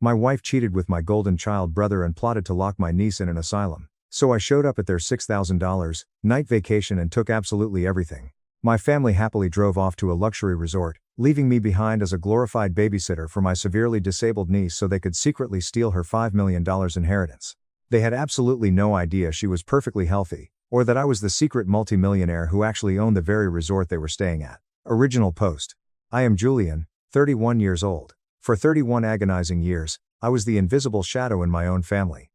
My wife cheated with my golden child brother and plotted to lock my niece in an asylum. So I showed up at their $6,000 night vacation and took absolutely everything. My family happily drove off to a luxury resort, leaving me behind as a glorified babysitter for my severely disabled niece so they could secretly steal her $5 million inheritance. They had absolutely no idea she was perfectly healthy, or that I was the secret multimillionaire who actually owned the very resort they were staying at. Original post. I am Julian, 31 years old. For 31 agonizing years, I was the invisible shadow in my own family.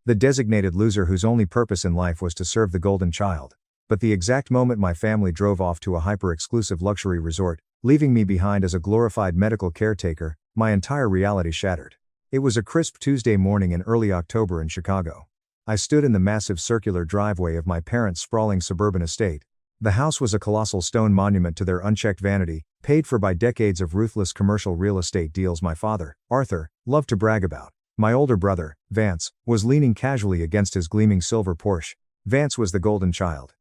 The designated loser whose only purpose in life was to serve the golden child. But the exact moment my family drove off to a hyper-exclusive luxury resort, leaving me behind as a glorified medical caretaker, my entire reality shattered. It was a crisp Tuesday morning in early October in Chicago. I stood in the massive circular driveway of my parents' sprawling suburban estate. The house was a colossal stone monument to their unchecked vanity, paid for by decades of ruthless commercial real estate deals my father, Arthur, loved to brag about. My older brother, Vance, was leaning casually against his gleaming silver Porsche. Vance was the golden child.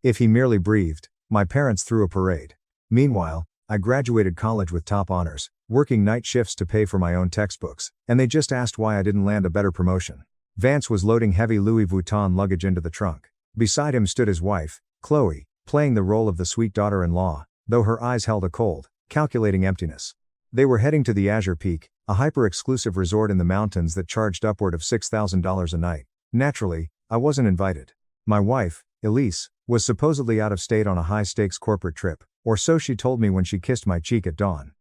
If he merely breathed, my parents threw a parade. Meanwhile, I graduated college with top honors, working night shifts to pay for my own textbooks, and they just asked why I didn't land a better promotion. Vance was loading heavy Louis Vuitton luggage into the trunk. Beside him stood his wife, Chloe, playing the role of the sweet daughter-in-law, though her eyes held a cold, calculating emptiness. They were heading to the Azure Peak, a hyper-exclusive resort in the mountains that charged upward of $6,000 a night. Naturally, I wasn't invited. My wife, Elise, was supposedly out of state on a high-stakes corporate trip, or so she told me when she kissed my cheek at dawn.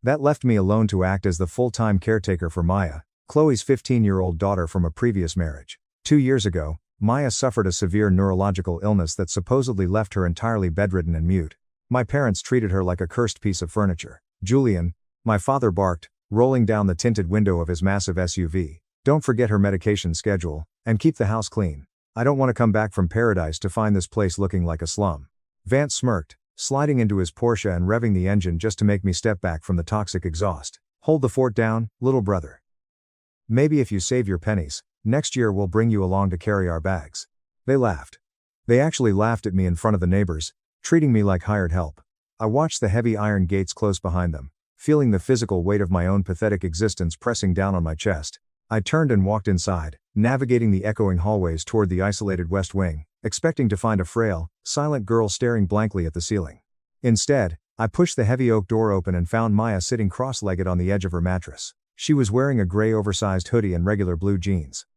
That left me alone to act as the full-time caretaker for Maya, Chloe's 15-year-old daughter from a previous marriage. 2 years ago, Maya suffered a severe neurological illness that supposedly left her entirely bedridden and mute. My parents treated her like a cursed piece of furniture. Julian, my father barked, rolling down the tinted window of his massive SUV. Don't forget her medication schedule, and keep the house clean. I don't want to come back from paradise to find this place looking like a slum. Vance smirked, sliding into his Porsche and revving the engine just to make me step back from the toxic exhaust. Hold the fort down, little brother. Maybe if you save your pennies, next year we'll bring you along to carry our bags. They laughed. They actually laughed at me in front of the neighbors, treating me like hired help. I watched the heavy iron gates close behind them, feeling the physical weight of my own pathetic existence pressing down on my chest. I turned and walked inside, navigating the echoing hallways toward the isolated west wing, expecting to find a frail, silent girl staring blankly at the ceiling. Instead, I pushed the heavy oak door open and found Maya sitting cross-legged on the edge of her mattress. She was wearing a gray oversized hoodie and regular blue jeans.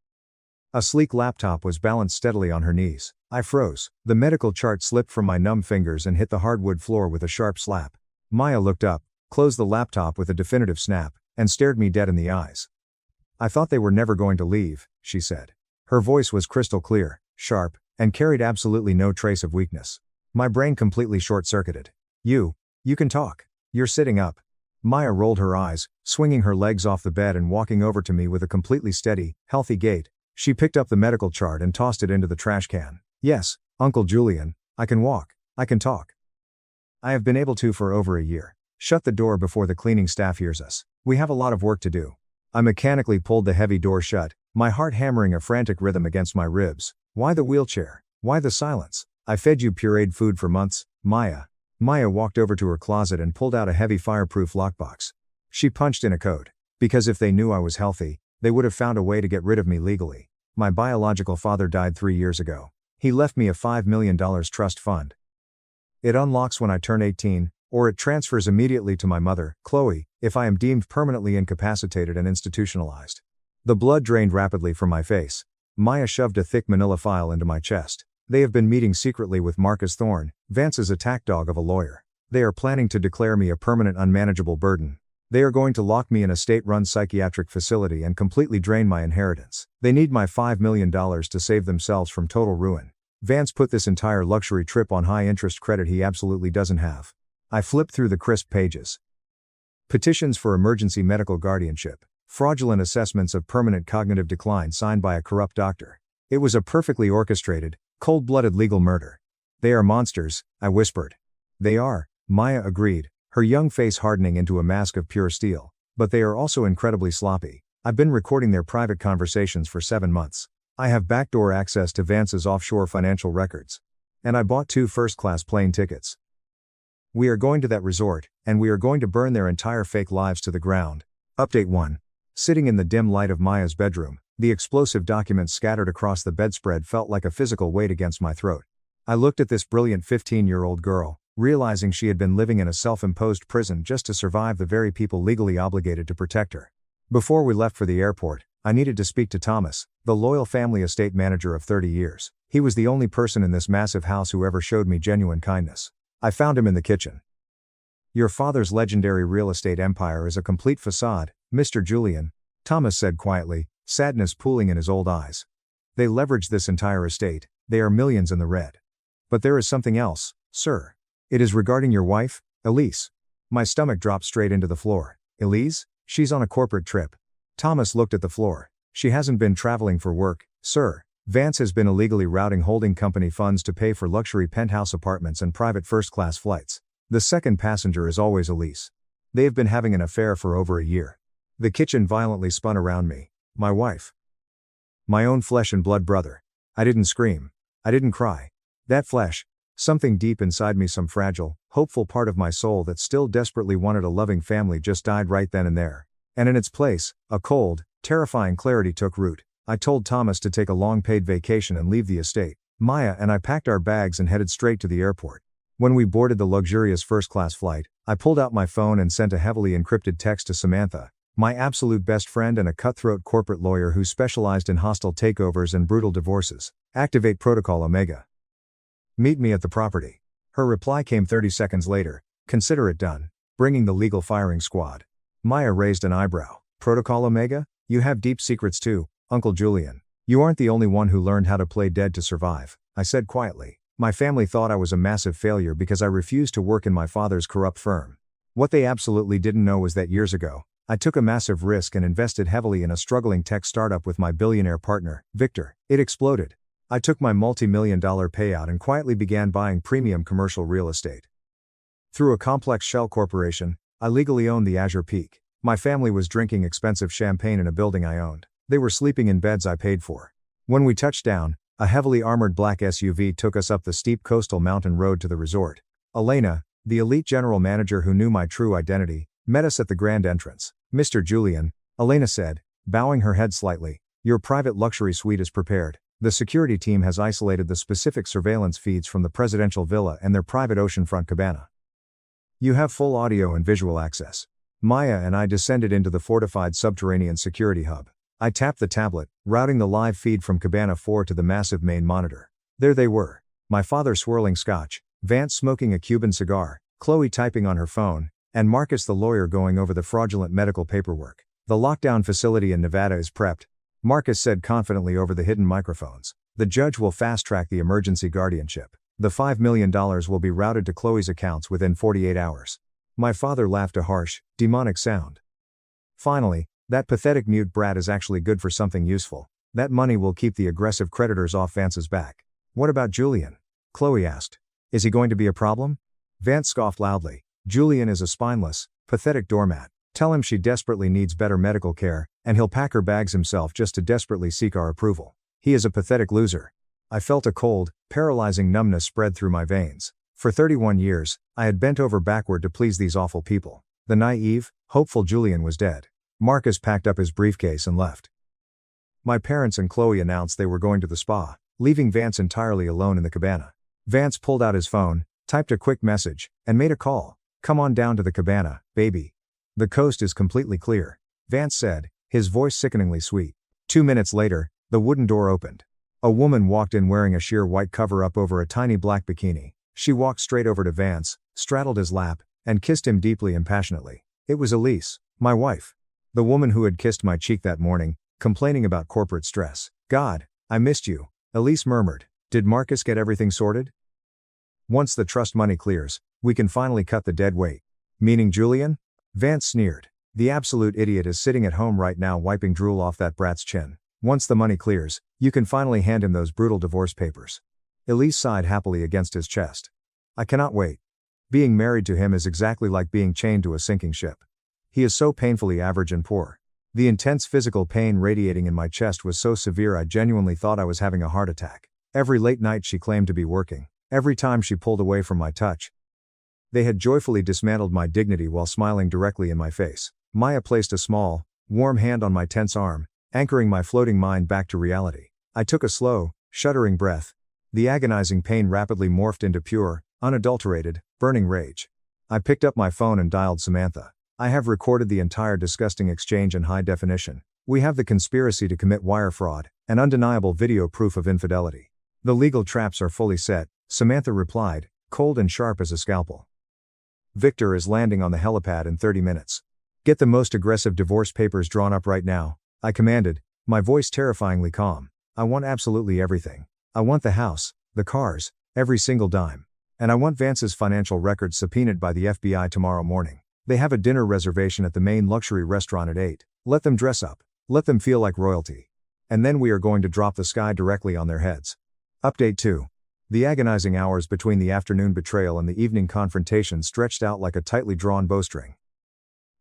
A sleek laptop was balanced steadily on her knees. I froze. The medical chart slipped from my numb fingers and hit the hardwood floor with a sharp slap. Maya looked up, closed the laptop with a definitive snap, and stared me dead in the eyes. I thought they were never going to leave, she said. Her voice was crystal clear, sharp, and carried absolutely no trace of weakness. My brain completely short-circuited. You can talk. You're sitting up. Maya rolled her eyes, swinging her legs off the bed and walking over to me with a completely steady, healthy gait. She picked up the medical chart and tossed it into the trash can. Yes, Uncle Julian, I can walk. I can talk. I have been able to for over a year. Shut the door before the cleaning staff hears us. We have a lot of work to do. I mechanically pulled the heavy door shut, my heart hammering a frantic rhythm against my ribs. Why the wheelchair? Why the silence? I fed you pureed food for months, Maya. Maya walked over to her closet and pulled out a heavy fireproof lockbox. She punched in a code. Because if they knew I was healthy, they would have found a way to get rid of me legally. My biological father died 3 years ago. He left me a $5 million trust fund. It unlocks when I turn 18, or it transfers immediately to my mother, Chloe, if I am deemed permanently incapacitated and institutionalized. The blood drained rapidly from my face. Maya shoved a thick manila file into my chest. They have been meeting secretly with Marcus Thorne, Vance's attack dog of a lawyer. They are planning to declare me a permanent unmanageable burden. They are going to lock me in a state-run psychiatric facility and completely drain my inheritance. They need my $5 million to save themselves from total ruin. Vance put this entire luxury trip on high-interest credit he absolutely doesn't have. I flipped through the crisp pages. Petitions for emergency medical guardianship. Fraudulent assessments of permanent cognitive decline signed by a corrupt doctor. It was a perfectly orchestrated, cold-blooded legal murder. They are monsters, I whispered. They are, Maya agreed, her young face hardening into a mask of pure steel. But they are also incredibly sloppy. I've been recording their private conversations for 7 months. I have backdoor access to Vance's offshore financial records. And I bought 2 first-class plane tickets. We are going to that resort, and we are going to burn their entire fake lives to the ground. Update 1. Sitting in the dim light of Maya's bedroom, the explosive documents scattered across the bedspread felt like a physical weight against my throat. I looked at this brilliant 15-year-old girl, realizing she had been living in a self-imposed prison just to survive the very people legally obligated to protect her. Before we left for the airport, I needed to speak to Thomas, the loyal family estate manager of 30 years. He was the only person in this massive house who ever showed me genuine kindness. I found him in the kitchen. "Your father's legendary real estate empire is a complete facade, Mr. Julian," Thomas said quietly, sadness pooling in his old eyes. "They leveraged this entire estate, they are millions in the red. But there is something else, sir. It is regarding your wife, Elise." My stomach dropped straight into the floor. "Elise? She's on a corporate trip." Thomas looked at the floor. "She hasn't been traveling for work, sir. Vance has been illegally routing holding company funds to pay for luxury penthouse apartments and private first-class flights. The second passenger is always Elise. They have been having an affair for over a year." The kitchen violently spun around me. My wife. My own flesh and blood brother. I didn't scream. I didn't cry. That flesh. Something deep inside me, some fragile, hopeful part of my soul that still desperately wanted a loving family, just died right then and there. And in its place, a cold, terrifying clarity took root. I told Thomas to take a long paid vacation and leave the estate. Maya and I packed our bags and headed straight to the airport. When we boarded the luxurious first-class flight, I pulled out my phone and sent a heavily encrypted text to Samantha, my absolute best friend and a cutthroat corporate lawyer who specialized in hostile takeovers and brutal divorces. "Activate Protocol Omega. Meet me at the property." Her reply came 30 seconds later. "Consider it done. Bringing the legal firing squad." Maya raised an eyebrow. "Protocol Omega? You have deep secrets too, Uncle Julian. You aren't the only one who learned how to play dead to survive," I said quietly. My family thought I was a massive failure because I refused to work in my father's corrupt firm. What they absolutely didn't know was that years ago, I took a massive risk and invested heavily in a struggling tech startup with my billionaire partner, Victor. It exploded. I took my multi-million-dollar payout and quietly began buying premium commercial real estate. Through a complex shell corporation, I legally owned the Azure Peak. My family was drinking expensive champagne in a building I owned. They were sleeping in beds I paid for. When we touched down, a heavily armored black SUV took us up the steep coastal mountain road to the resort. Elena, the elite general manager who knew my true identity, met us at the grand entrance. "Mr. Julian," Elena said, bowing her head slightly, "your private luxury suite is prepared. The security team has isolated the specific surveillance feeds from the presidential villa and their private oceanfront cabana. You have full audio and visual access." Maya and I descended into the fortified subterranean security hub. I tapped the tablet, routing the live feed from Cabana 4 to the massive main monitor. There they were. My father swirling scotch, Vance smoking a Cuban cigar, Chloe typing on her phone, and Marcus the lawyer going over the fraudulent medical paperwork. "The lockdown facility in Nevada is prepped," Marcus said confidently over the hidden microphones. "The judge will fast-track the emergency guardianship. The $5 million will be routed to Chloe's accounts within 48 hours. My father laughed a harsh, demonic sound. "Finally, that pathetic mute brat is actually good for something useful. That money will keep the aggressive creditors off Vance's back." "What about Julian?" Chloe asked. "Is he going to be a problem?" Vance scoffed loudly. "Julian is a spineless, pathetic doormat. Tell him she desperately needs better medical care, and he'll pack her bags himself just to desperately seek our approval. He is a pathetic loser." I felt a cold, paralyzing numbness spread through my veins. For 31 years, I had bent over backward to please these awful people. The naive, hopeful Julian was dead. Marcus packed up his briefcase and left. My parents and Chloe announced they were going to the spa, leaving Vance entirely alone in the cabana. Vance pulled out his phone, typed a quick message, and made a call. "Come on down to the cabana, baby. The coast is completely clear," Vance said, his voice sickeningly sweet. 2 minutes later, the wooden door opened. A woman walked in wearing a sheer white cover-up over a tiny black bikini. She walked straight over to Vance, straddled his lap, and kissed him deeply and passionately. It was Elise, my wife. The woman who had kissed my cheek that morning, complaining about corporate stress. "God, I missed you," Elise murmured. "Did Marcus get everything sorted?" "Once the trust money clears, we can finally cut the dead weight." "Meaning Julian?" Vance sneered. "The absolute idiot is sitting at home right now wiping drool off that brat's chin. Once the money clears, you can finally hand him those brutal divorce papers." Elise sighed happily against his chest. "I cannot wait. Being married to him is exactly like being chained to a sinking ship. He is so painfully average and poor." The intense physical pain radiating in my chest was so severe I genuinely thought I was having a heart attack. Every late night she claimed to be working. Every time she pulled away from my touch. They had joyfully dismantled my dignity while smiling directly in my face. Maya placed a small, warm hand on my tense arm, anchoring my floating mind back to reality. I took a slow, shuddering breath. The agonizing pain rapidly morphed into pure, unadulterated, burning rage. I picked up my phone and dialed Samantha. I have recorded the entire disgusting exchange in high definition. We have the conspiracy to commit wire fraud, and undeniable video proof of infidelity. The legal traps are fully set, Samantha replied, cold and sharp as a scalpel. Victor is landing on the helipad in 30 minutes. Get the most aggressive divorce papers drawn up right now, I commanded, my voice terrifyingly calm. I want absolutely everything. I want the house, the cars, every single dime. And I want Vance's financial records subpoenaed by the FBI tomorrow morning. They have a dinner reservation at the main luxury restaurant at 8. Let them dress up. Let them feel like royalty. And then we are going to drop the sky directly on their heads. Update 2. The agonizing hours between the afternoon betrayal and the evening confrontation stretched out like a tightly drawn bowstring.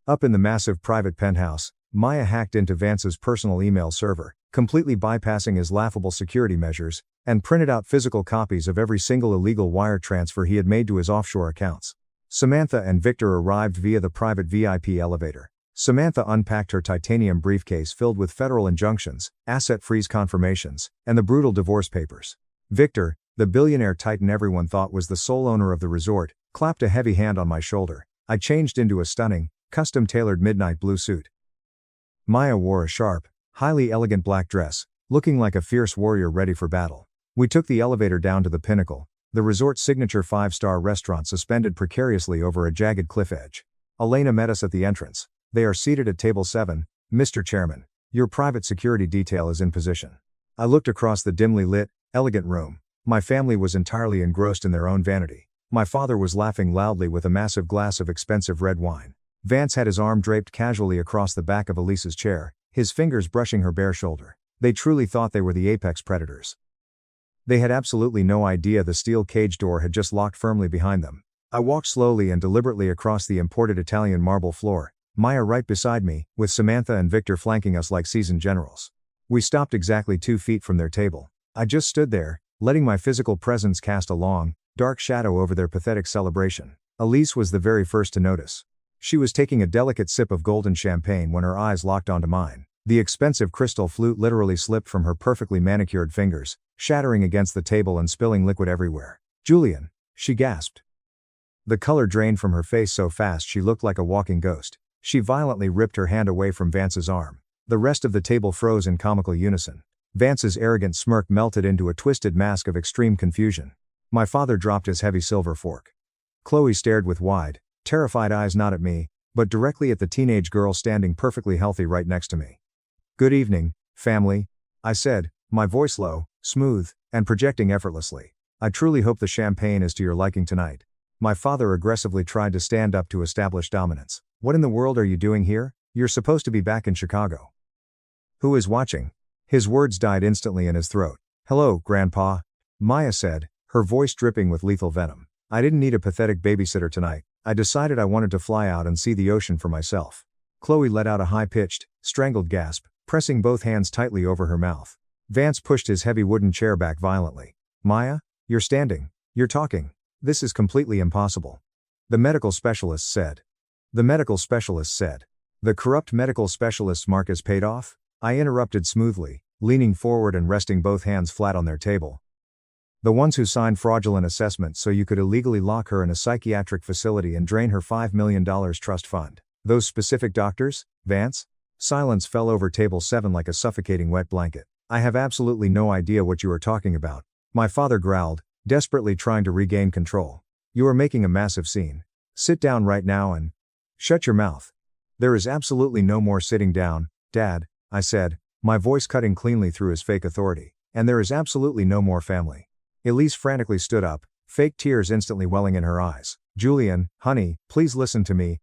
Up in the massive private penthouse, Maya hacked into Vance's personal email server, completely bypassing his laughable security measures, and printed out physical copies of every single illegal wire transfer he had made to his offshore accounts. Samantha and Victor arrived via the private VIP elevator. Samantha unpacked her titanium briefcase filled with federal injunctions, asset freeze confirmations, and the brutal divorce papers. Victor, the billionaire titan everyone thought was the sole owner of the resort, clapped a heavy hand on my shoulder. I changed into a stunning, custom-tailored midnight blue suit. Maya wore a sharp, highly elegant black dress, looking like a fierce warrior ready for battle. We took the elevator down to the Pinnacle, the resort's signature 5-star restaurant suspended precariously over a jagged cliff edge. Elena met us at the entrance. They are seated at table 7, Mr. Chairman. Your private security detail is in position. I looked across the dimly lit, elegant room. My family was entirely engrossed in their own vanity. My father was laughing loudly with a massive glass of expensive red wine. Vance had his arm draped casually across the back of Elisa's chair, his fingers brushing her bare shoulder. They truly thought they were the apex predators. They had absolutely no idea the steel cage door had just locked firmly behind them. I walked slowly and deliberately across the imported Italian marble floor, Maya right beside me, with Samantha and Victor flanking us like seasoned generals. We stopped exactly 2 feet from their table. I just stood there, letting my physical presence cast a long, dark shadow over their pathetic celebration. Elise was the very first to notice. She was taking a delicate sip of golden champagne when her eyes locked onto mine. The expensive crystal flute literally slipped from her perfectly manicured fingers, shattering against the table and spilling liquid everywhere. Julian, she gasped. The color drained from her face so fast she looked like a walking ghost. She violently ripped her hand away from Vance's arm. The rest of the table froze in comical unison. Vance's arrogant smirk melted into a twisted mask of extreme confusion. My father dropped his heavy silver fork. Chloe stared with wide, terrified eyes not at me, but directly at the teenage girl standing perfectly healthy right next to me. Good evening, family, I said, my voice low, smooth, and projecting effortlessly. I truly hope the champagne is to your liking tonight. My father aggressively tried to stand up to establish dominance. What in the world are you doing here? You're supposed to be back in Chicago. Who is watching? His words died instantly in his throat. Hello, Grandpa, Maya said, her voice dripping with lethal venom. I didn't need a pathetic babysitter tonight. I decided I wanted to fly out and see the ocean for myself. Chloe let out a high-pitched, strangled gasp, pressing both hands tightly over her mouth. Vance pushed his heavy wooden chair back violently. Maya, you're standing. You're talking. This is completely impossible. The medical specialist said. The medical specialist said. The corrupt medical specialist's mark is paid off? I interrupted smoothly, leaning forward and resting both hands flat on their table. The ones who signed fraudulent assessments so you could illegally lock her in a psychiatric facility and drain her $5 million trust fund. Those specific doctors, Vance? Silence fell over table 7 like a suffocating wet blanket. I have absolutely no idea what you are talking about. My father growled, desperately trying to regain control. You are making a massive scene. Sit down right now and shut your mouth. There is absolutely no more sitting down, Dad, I said, my voice cutting cleanly through his fake authority. And there is absolutely no more family. Elise frantically stood up, fake tears instantly welling in her eyes. Julian, honey, please listen to me.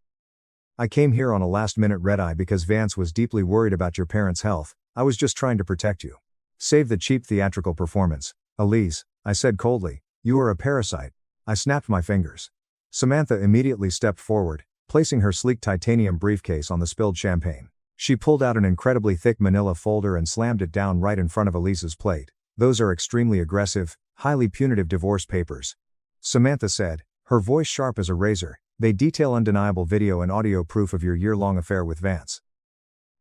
I came here on a last-minute red-eye because Vance was deeply worried about your parents' health. I was just trying to protect you. Save the cheap theatrical performance. Elise, I said coldly, you are a parasite. I snapped my fingers. Samantha immediately stepped forward, placing her sleek titanium briefcase on the spilled champagne. She pulled out an incredibly thick manila folder and slammed it down right in front of Elisa's plate. Those are extremely aggressive, highly punitive divorce papers. Samantha said, her voice sharp as a razor. They detail undeniable video and audio proof of your year-long affair with Vance.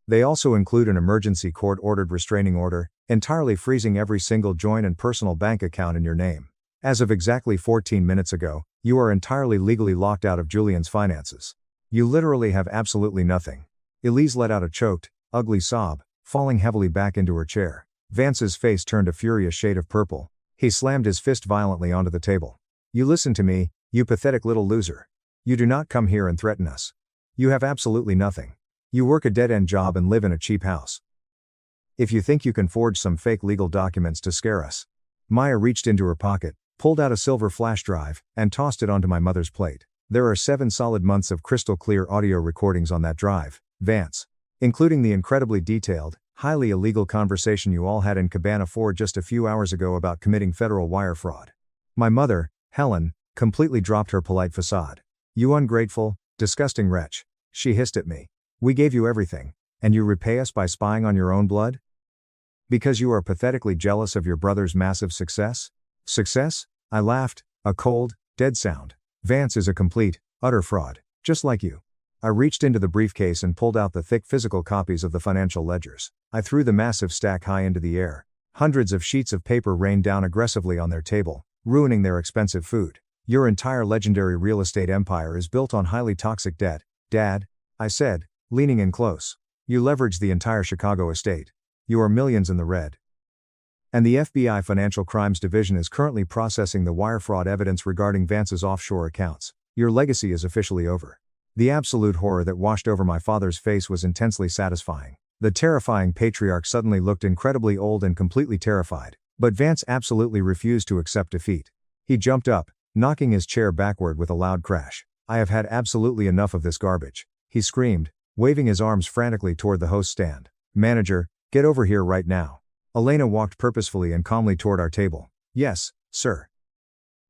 They also include an emergency court-ordered restraining order, entirely freezing every single joint and personal bank account in your name. As of exactly 14 minutes ago, you are entirely legally locked out of Julian's finances. You literally have absolutely nothing. Elise let out a choked, ugly sob, falling heavily back into her chair. Vance's face turned a furious shade of purple. He slammed his fist violently onto the table. You listen to me, you pathetic little loser. You do not come here and threaten us. You have absolutely nothing. You work a dead-end job and live in a cheap house. If you think you can forge some fake legal documents to scare us. Maya reached into her pocket, pulled out a silver flash drive, and tossed it onto my mother's plate. There are 7 solid months of crystal clear audio recordings on that drive, Vance. Including the incredibly detailed, highly illegal conversation you all had in Cabana 4 just a few hours ago about committing federal wire fraud. My mother, Helen, completely dropped her polite facade. You ungrateful, disgusting wretch, she hissed at me. We gave you everything, and you repay us by spying on your own blood? Because you are pathetically jealous of your brother's massive success? Success? I laughed, a cold, dead sound. Vance is a complete, utter fraud, just like you. I reached into the briefcase and pulled out the thick physical copies of the financial ledgers. I threw the massive stack high into the air. Hundreds of sheets of paper rained down aggressively on their table, ruining their expensive food. Your entire legendary real estate empire is built on highly toxic debt, Dad, I said, leaning in close. You leveraged the entire Chicago estate. You are millions in the red. And the FBI Financial Crimes Division is currently processing the wire fraud evidence regarding Vance's offshore accounts. Your legacy is officially over. The absolute horror that washed over my father's face was intensely satisfying. The terrifying patriarch suddenly looked incredibly old and completely terrified, but Vance absolutely refused to accept defeat. He jumped up, knocking his chair backward with a loud crash. I have had absolutely enough of this garbage, he screamed, waving his arms frantically toward the host stand. Manager, get over here right now. Elena walked purposefully and calmly toward our table. Yes, sir.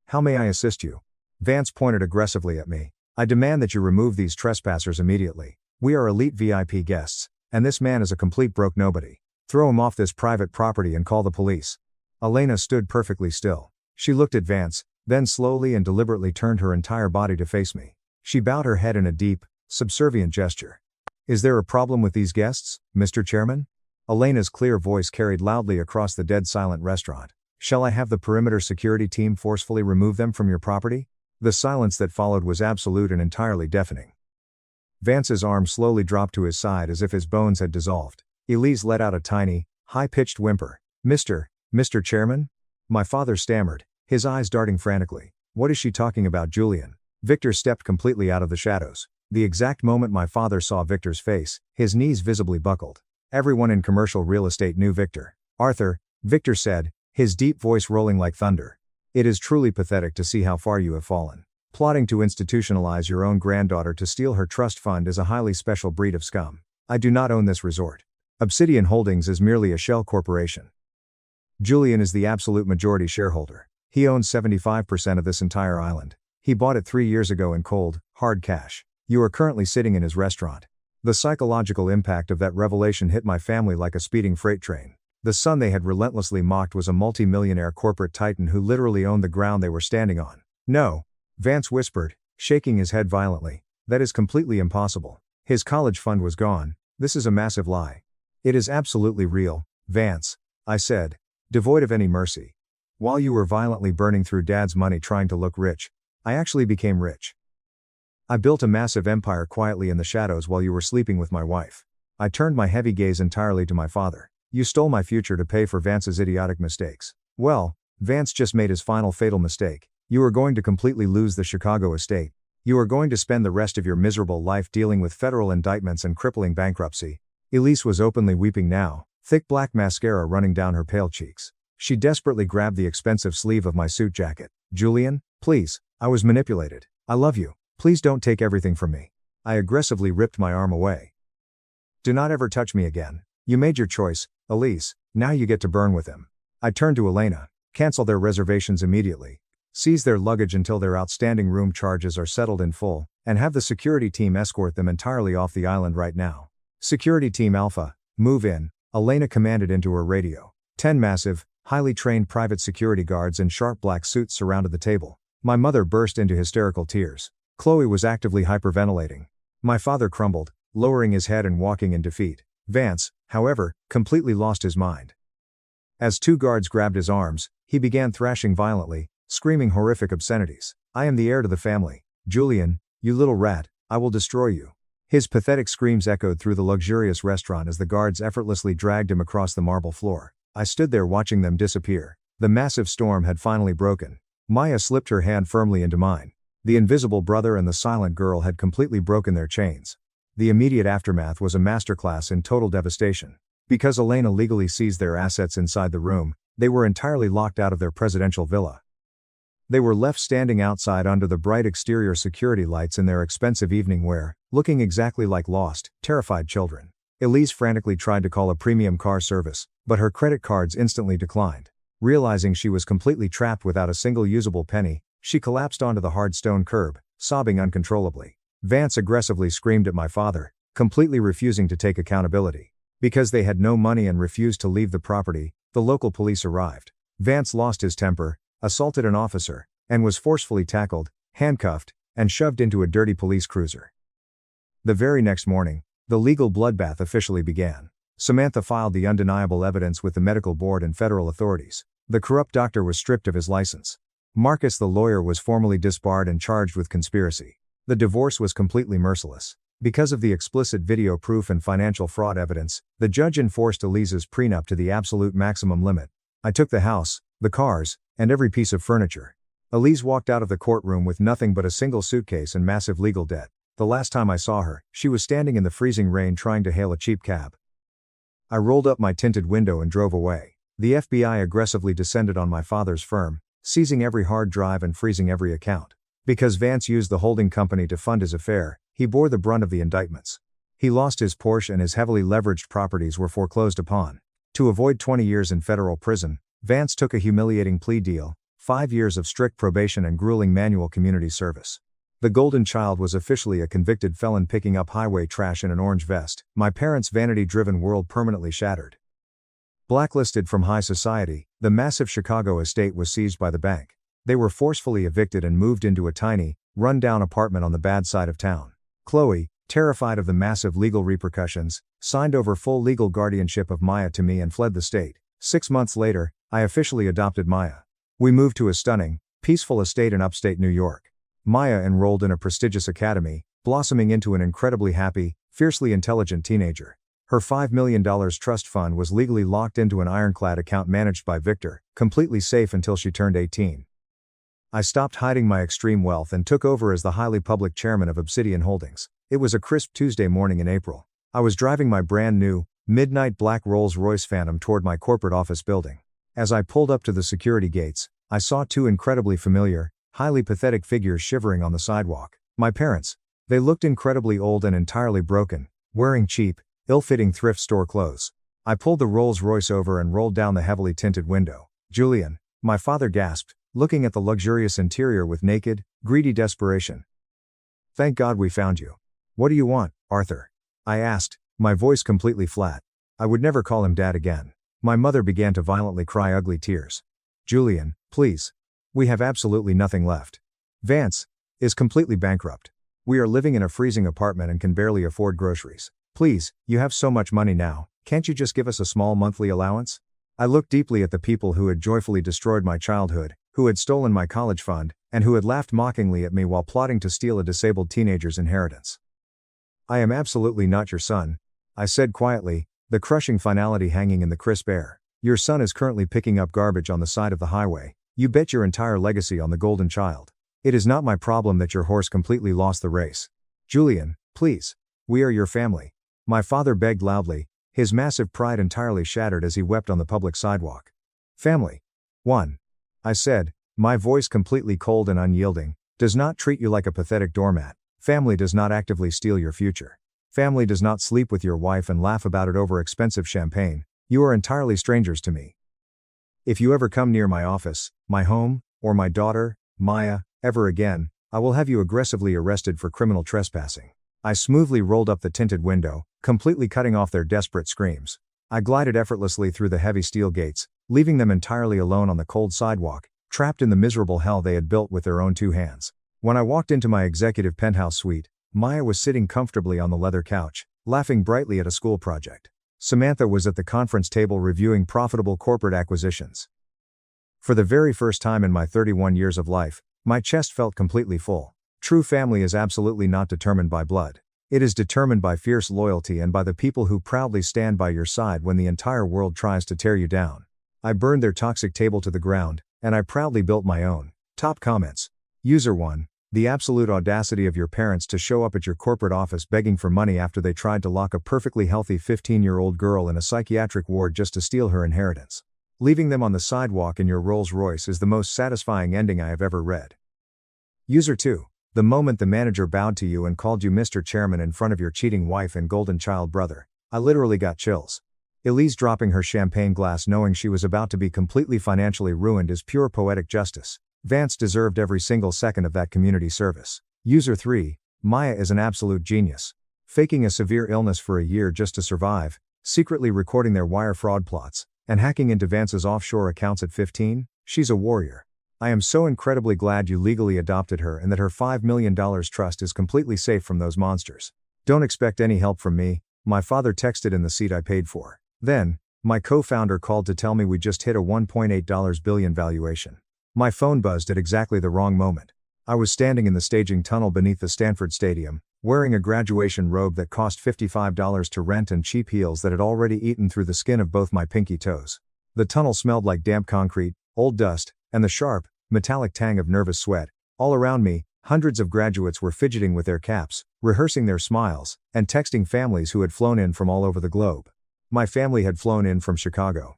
How may I assist you? Vance pointed aggressively at me. I demand that you remove these trespassers immediately. We are elite VIP guests, and this man is a complete broke nobody. Throw him off this private property and call the police. Elena stood perfectly still. She looked at Vance, then slowly and deliberately turned her entire body to face me. She bowed her head in a deep, subservient gesture. Is there a problem with these guests, Mr. Chairman? Elena's clear voice carried loudly across the dead-silent restaurant. Shall I have the perimeter security team forcefully remove them from your property? The silence that followed was absolute and entirely deafening. Vance's arm slowly dropped to his side as if his bones had dissolved. Elise let out a tiny, high-pitched whimper. Mr. Chairman? My father stammered, his eyes darting frantically. What is she talking about, Julian? Victor stepped completely out of the shadows. The exact moment my father saw Victor's face, his knees visibly buckled. Everyone in commercial real estate knew Victor. Arthur, Victor said, his deep voice rolling like thunder. It is truly pathetic to see how far you have fallen. Plotting to institutionalize your own granddaughter to steal her trust fund is a highly special breed of scum. I do not own this resort. Obsidian Holdings is merely a shell corporation. Julian is the absolute majority shareholder. He owns 75% of this entire island. He bought it 3 years ago in cold, hard cash. You are currently sitting in his restaurant. The psychological impact of that revelation hit my family like a speeding freight train. The son they had relentlessly mocked was a multi-millionaire corporate titan who literally owned the ground they were standing on. No, Vance whispered, shaking his head violently. That is completely impossible. His college fund was gone. This is a massive lie. It is absolutely real, Vance, I said, devoid of any mercy. While you were violently burning through Dad's money trying to look rich, I actually became rich. I built a massive empire quietly in the shadows while you were sleeping with my wife. I turned my heavy gaze entirely to my father. You stole my future to pay for Vance's idiotic mistakes. Well, Vance just made his final fatal mistake. You are going to completely lose the Chicago estate. You are going to spend the rest of your miserable life dealing with federal indictments and crippling bankruptcy. Elise was openly weeping now, thick black mascara running down her pale cheeks. She desperately grabbed the expensive sleeve of my suit jacket. Julian, please, I was manipulated. I love you. Please don't take everything from me. I aggressively ripped my arm away. Do not ever touch me again. You made your choice, Elise, now you get to burn with him. I turned to Elena. Cancel their reservations immediately. Seize their luggage until their outstanding room charges are settled in full, and have the security team escort them entirely off the island right now. Security Team Alpha, move in, Elena commanded into her radio. 10 massive, highly trained private security guards in sharp black suits surrounded the table. My mother burst into hysterical tears. Chloe was actively hyperventilating. My father crumbled, lowering his head and walking in defeat. Vance, however, completely lost his mind. As two guards grabbed his arms, he began thrashing violently, screaming horrific obscenities. "I am the heir to the family. Julian, you little rat, I will destroy you." His pathetic screams echoed through the luxurious restaurant as the guards effortlessly dragged him across the marble floor. I stood there watching them disappear. The massive storm had finally broken. Maya slipped her hand firmly into mine. The invisible brother and the silent girl had completely broken their chains. The immediate aftermath was a masterclass in total devastation. Because Elena legally seized their assets inside the room, they were entirely locked out of their presidential villa. They were left standing outside under the bright exterior security lights in their expensive evening wear, looking exactly like lost, terrified children. Elise frantically tried to call a premium car service, but her credit cards instantly declined. Realizing she was completely trapped without a single usable penny, she collapsed onto the hard stone curb, sobbing uncontrollably. Vance aggressively screamed at my father, completely refusing to take accountability. Because they had no money and refused to leave the property, the local police arrived. Vance lost his temper, assaulted an officer, and was forcefully tackled, handcuffed, and shoved into a dirty police cruiser. The very next morning, the legal bloodbath officially began. Samantha filed the undeniable evidence with the medical board and federal authorities. The corrupt doctor was stripped of his license. Marcus the lawyer was formally disbarred and charged with conspiracy. The divorce was completely merciless. Because of the explicit video proof and financial fraud evidence, the judge enforced Elise's prenup to the absolute maximum limit. I took the house, the cars, and every piece of furniture. Elise walked out of the courtroom with nothing but a single suitcase and massive legal debt. The last time I saw her, she was standing in the freezing rain trying to hail a cheap cab. I rolled up my tinted window and drove away. The FBI aggressively descended on my father's firm, seizing every hard drive and freezing every account. Because Vance used the holding company to fund his affair, he bore the brunt of the indictments. He lost his Porsche and his heavily leveraged properties were foreclosed upon. To avoid 20 years in federal prison, Vance took a humiliating plea deal, 5 years of strict probation and grueling manual community service. The golden child was officially a convicted felon picking up highway trash in an orange vest. My parents' vanity-driven world permanently shattered. Blacklisted from high society, the massive Chicago estate was seized by the bank. They were forcefully evicted and moved into a tiny, run-down apartment on the bad side of town. Chloe, terrified of the massive legal repercussions, signed over full legal guardianship of Maya to me and fled the state. 6 months later, I officially adopted Maya. We moved to a stunning, peaceful estate in upstate New York. Maya enrolled in a prestigious academy, blossoming into an incredibly happy, fiercely intelligent teenager. Her $5 million trust fund was legally locked into an ironclad account managed by Victor, completely safe until she turned 18. I stopped hiding my extreme wealth and took over as the highly public chairman of Obsidian Holdings. It was a crisp Tuesday morning in April. I was driving my brand new, midnight black Rolls-Royce Phantom toward my corporate office building. As I pulled up to the security gates, I saw two incredibly familiar, highly pathetic figures shivering on the sidewalk. My parents. They looked incredibly old and entirely broken, wearing cheap, ill-fitting thrift store clothes. I pulled the Rolls-Royce over and rolled down the heavily tinted window. "Julian," my father gasped, looking at the luxurious interior with naked, greedy desperation. "Thank God we found you. What do you want, Arthur?" I asked, my voice completely flat. I would never call him Dad again. My mother began to violently cry ugly tears. "Julian, please. We have absolutely nothing left. Vance is completely bankrupt. We are living in a freezing apartment and can barely afford groceries. Please, you have so much money now, can't you just give us a small monthly allowance?" I looked deeply at the people who had joyfully destroyed my childhood, who had stolen my college fund, and who had laughed mockingly at me while plotting to steal a disabled teenager's inheritance. "I am absolutely not your son," I said quietly, the crushing finality hanging in the crisp air. "Your son is currently picking up garbage on the side of the highway. You bet your entire legacy on the golden child. It is not my problem that your horse completely lost the race. Julian, please. We are your family." My father begged loudly, his massive pride entirely shattered as he wept on the public sidewalk. "Family. 1. I said, my voice completely cold and unyielding, does not treat you like a pathetic doormat. Family does not actively steal your future. Family does not sleep with your wife and laugh about it over expensive champagne. You are entirely strangers to me. If you ever come near my office, my home, or my daughter, Maya, ever again, I will have you aggressively arrested for criminal trespassing." I smoothly rolled up the tinted window, completely cutting off their desperate screams. I glided effortlessly through the heavy steel gates, leaving them entirely alone on the cold sidewalk, trapped in the miserable hell they had built with their own 2 hands. When I walked into my executive penthouse suite, Maya was sitting comfortably on the leather couch, laughing brightly at a school project. Samantha was at the conference table reviewing profitable corporate acquisitions. For the very first time in my 31 years of life, my chest felt completely full. True family is absolutely not determined by blood. It is determined by fierce loyalty and by the people who proudly stand by your side when the entire world tries to tear you down. I burned their toxic table to the ground, and I proudly built my own. Top comments. User 1. The absolute audacity of your parents to show up at your corporate office begging for money after they tried to lock a perfectly healthy 15-year-old girl in a psychiatric ward just to steal her inheritance. Leaving them on the sidewalk in your Rolls-Royce is the most satisfying ending I have ever read. User 2. The moment the manager bowed to you and called you Mr. Chairman in front of your cheating wife and golden child brother, I literally got chills. Elise dropping her champagne glass knowing she was about to be completely financially ruined is pure poetic justice. Vance deserved every single second of that community service. User 3. Maya is an absolute genius. Faking a severe illness for a year just to survive, secretly recording their wire fraud plots, and hacking into Vance's offshore accounts at 15, she's a warrior. I am so incredibly glad you legally adopted her and that her $5 million trust is completely safe from those monsters. Don't expect any help from me, my father texted in the seat I paid for. Then, my co-founder called to tell me we just hit a $1.8 billion valuation. My phone buzzed at exactly the wrong moment. I was standing in the staging tunnel beneath the Stanford Stadium, wearing a graduation robe that cost $55 to rent and cheap heels that had already eaten through the skin of both my pinky toes. The tunnel smelled like damp concrete, old dust, and the sharp, metallic tang of nervous sweat. All around me, hundreds of graduates were fidgeting with their caps, rehearsing their smiles, and texting families who had flown in from all over the globe. My family had flown in from Chicago.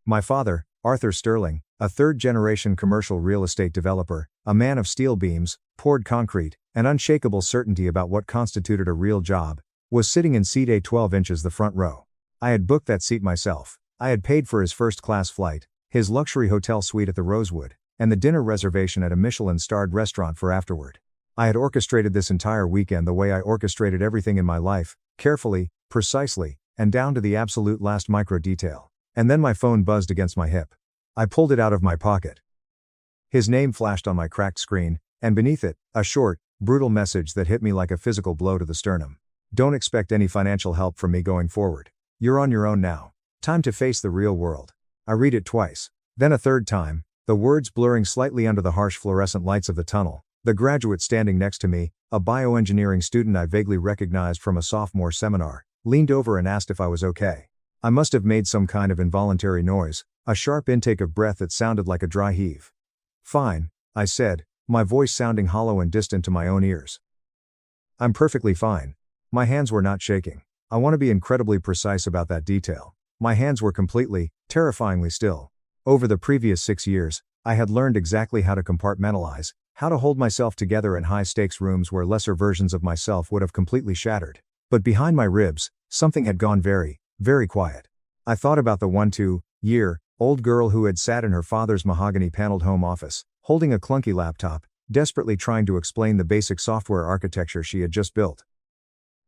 My father, Arthur Sterling, a third-generation commercial real estate developer, a man of steel beams, poured concrete, and unshakable certainty about what constituted a real job, was sitting in seat A 12 inches the front row. I had booked that seat myself. I had paid for his first-class flight, his luxury hotel suite at the Rosewood, and the dinner reservation at a Michelin-starred restaurant for afterward. I had orchestrated this entire weekend the way I orchestrated everything in my life, carefully, precisely, and down to the absolute last micro detail. And then my phone buzzed against my hip. I pulled it out of my pocket. His name flashed on my cracked screen, and beneath it, a short, brutal message that hit me like a physical blow to the sternum. Don't expect any financial help from me going forward. You're on your own now. Time to face the real world. I read it twice. Then a third time, the words blurring slightly under the harsh fluorescent lights of the tunnel. The graduate standing next to me, a bioengineering student I vaguely recognized from a sophomore seminar, leaned over and asked if I was okay. I must have made some kind of involuntary noise, a sharp intake of breath that sounded like a dry heave. Fine, I said, my voice sounding hollow and distant to my own ears. I'm perfectly fine. My hands were not shaking. I want to be incredibly precise about that detail. My hands were completely, terrifyingly still. Over the previous 6 years, I had learned exactly how to compartmentalize, how to hold myself together in high-stakes rooms where lesser versions of myself would have completely shattered. But behind my ribs, something had gone very, very quiet. I thought about the 1-2-year-old girl who had sat in her father's mahogany-paneled home office, holding a clunky laptop, desperately trying to explain the basic software architecture she had just built.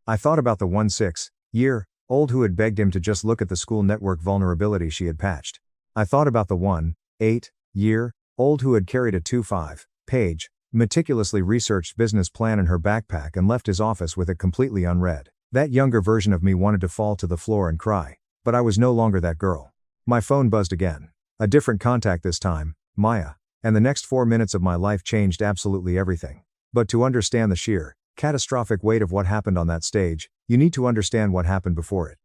I thought about the 1-6-year-old who had begged him to just look at the school network vulnerability she had patched. I thought about the 1-8-year-old who had carried a 2-5-page, meticulously researched business plan in her backpack and left his office with it completely unread. That younger version of me wanted to fall to the floor and cry. But I was no longer that girl. My phone buzzed again. A different contact this time, Maya. And the next 4 minutes of my life changed absolutely everything. But to understand the sheer, catastrophic weight of what happened on that stage, you need to understand what happened before it.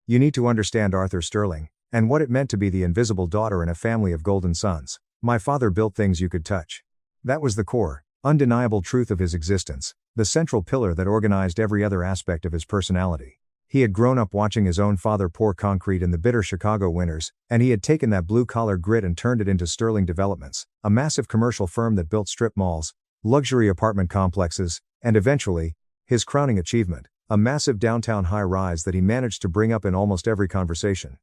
You need to understand Arthur Sterling, and what it meant to be the invisible daughter in a family of golden sons. My father built things you could touch. That was the core, undeniable truth of his existence, the central pillar that organized every other aspect of his personality. He had grown up watching his own father pour concrete in the bitter Chicago winters, and he had taken that blue-collar grit and turned it into Sterling Developments, a massive commercial firm that built strip malls, luxury apartment complexes, and eventually, his crowning achievement, a massive downtown high-rise that he managed to bring up in almost every conversation.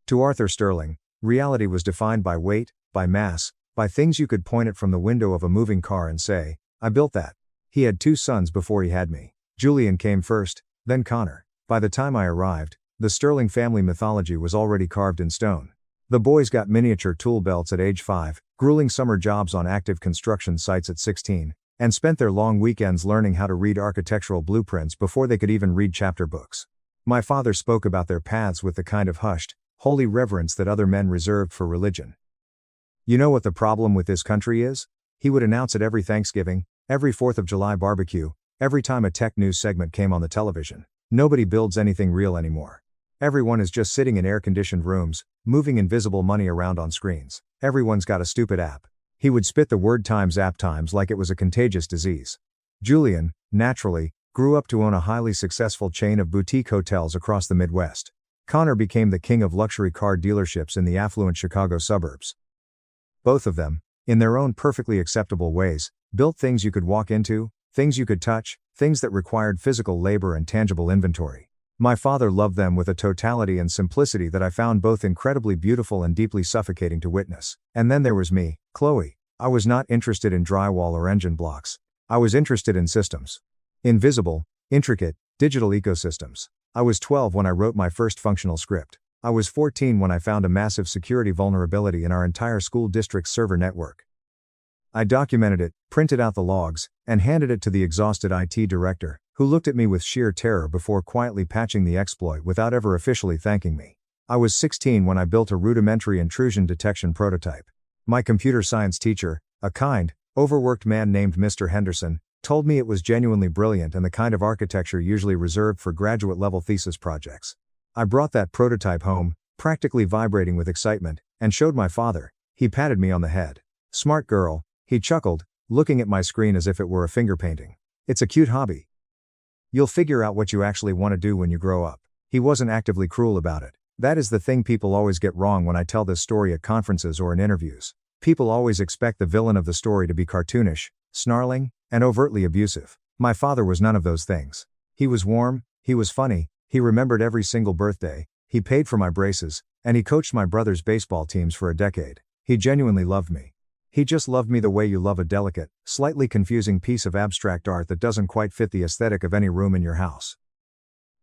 To Arthur Sterling, reality was defined by weight, by mass, by things you could point at from the window of a moving car and say, I built that. He had 2 sons before he had me. Julian came first, then Connor. By the time I arrived, the Sterling family mythology was already carved in stone. The boys got miniature tool belts at age 5, grueling summer jobs on active construction sites at 16, and spent their long weekends learning how to read architectural blueprints before they could even read chapter books. My father spoke about their paths with the kind of hushed, holy reverence that other men reserved for religion. "You know what the problem with this country is?" he would announce at every Thanksgiving, every 4th of July barbecue, every time a tech news segment came on the television. "Nobody builds anything real anymore. Everyone is just sitting in air-conditioned rooms, moving invisible money around on screens. Everyone's got a stupid app." He would spit the word times app times like it was a contagious disease. Julian, naturally, grew up to own a highly successful chain of boutique hotels across the Midwest. Connor became the king of luxury car dealerships in the affluent Chicago suburbs. Both of them, in their own perfectly acceptable ways, built things you could walk into, things you could touch, things that required physical labor and tangible inventory. My father loved them with a totality and simplicity that I found both incredibly beautiful and deeply suffocating to witness. And then there was me, Chloe. I was not interested in drywall or engine blocks. I was interested in systems. Invisible, intricate, digital ecosystems. I was 12 when I wrote my first functional script. I was 14 when I found a massive security vulnerability in our entire school district's server network. I documented it, printed out the logs, and handed it to the exhausted IT director, who looked at me with sheer terror before quietly patching the exploit without ever officially thanking me. I was 16 when I built a rudimentary intrusion detection prototype. My computer science teacher, a kind, overworked man named Mr. Henderson, told me it was genuinely brilliant and the kind of architecture usually reserved for graduate-level thesis projects. I brought that prototype home, practically vibrating with excitement, and showed my father. He patted me on the head. "Smart girl," he chuckled, looking at my screen as if it were a finger painting. "It's a cute hobby. You'll figure out what you actually want to do when you grow up." He wasn't actively cruel about it. That is the thing people always get wrong when I tell this story at conferences or in interviews. People always expect the villain of the story to be cartoonish, snarling, and overtly abusive. My father was none of those things. He was warm, he was funny, he remembered every single birthday, he paid for my braces, and he coached my brother's baseball teams for a decade. He genuinely loved me. He just loved me the way you love a delicate, slightly confusing piece of abstract art that doesn't quite fit the aesthetic of any room in your house.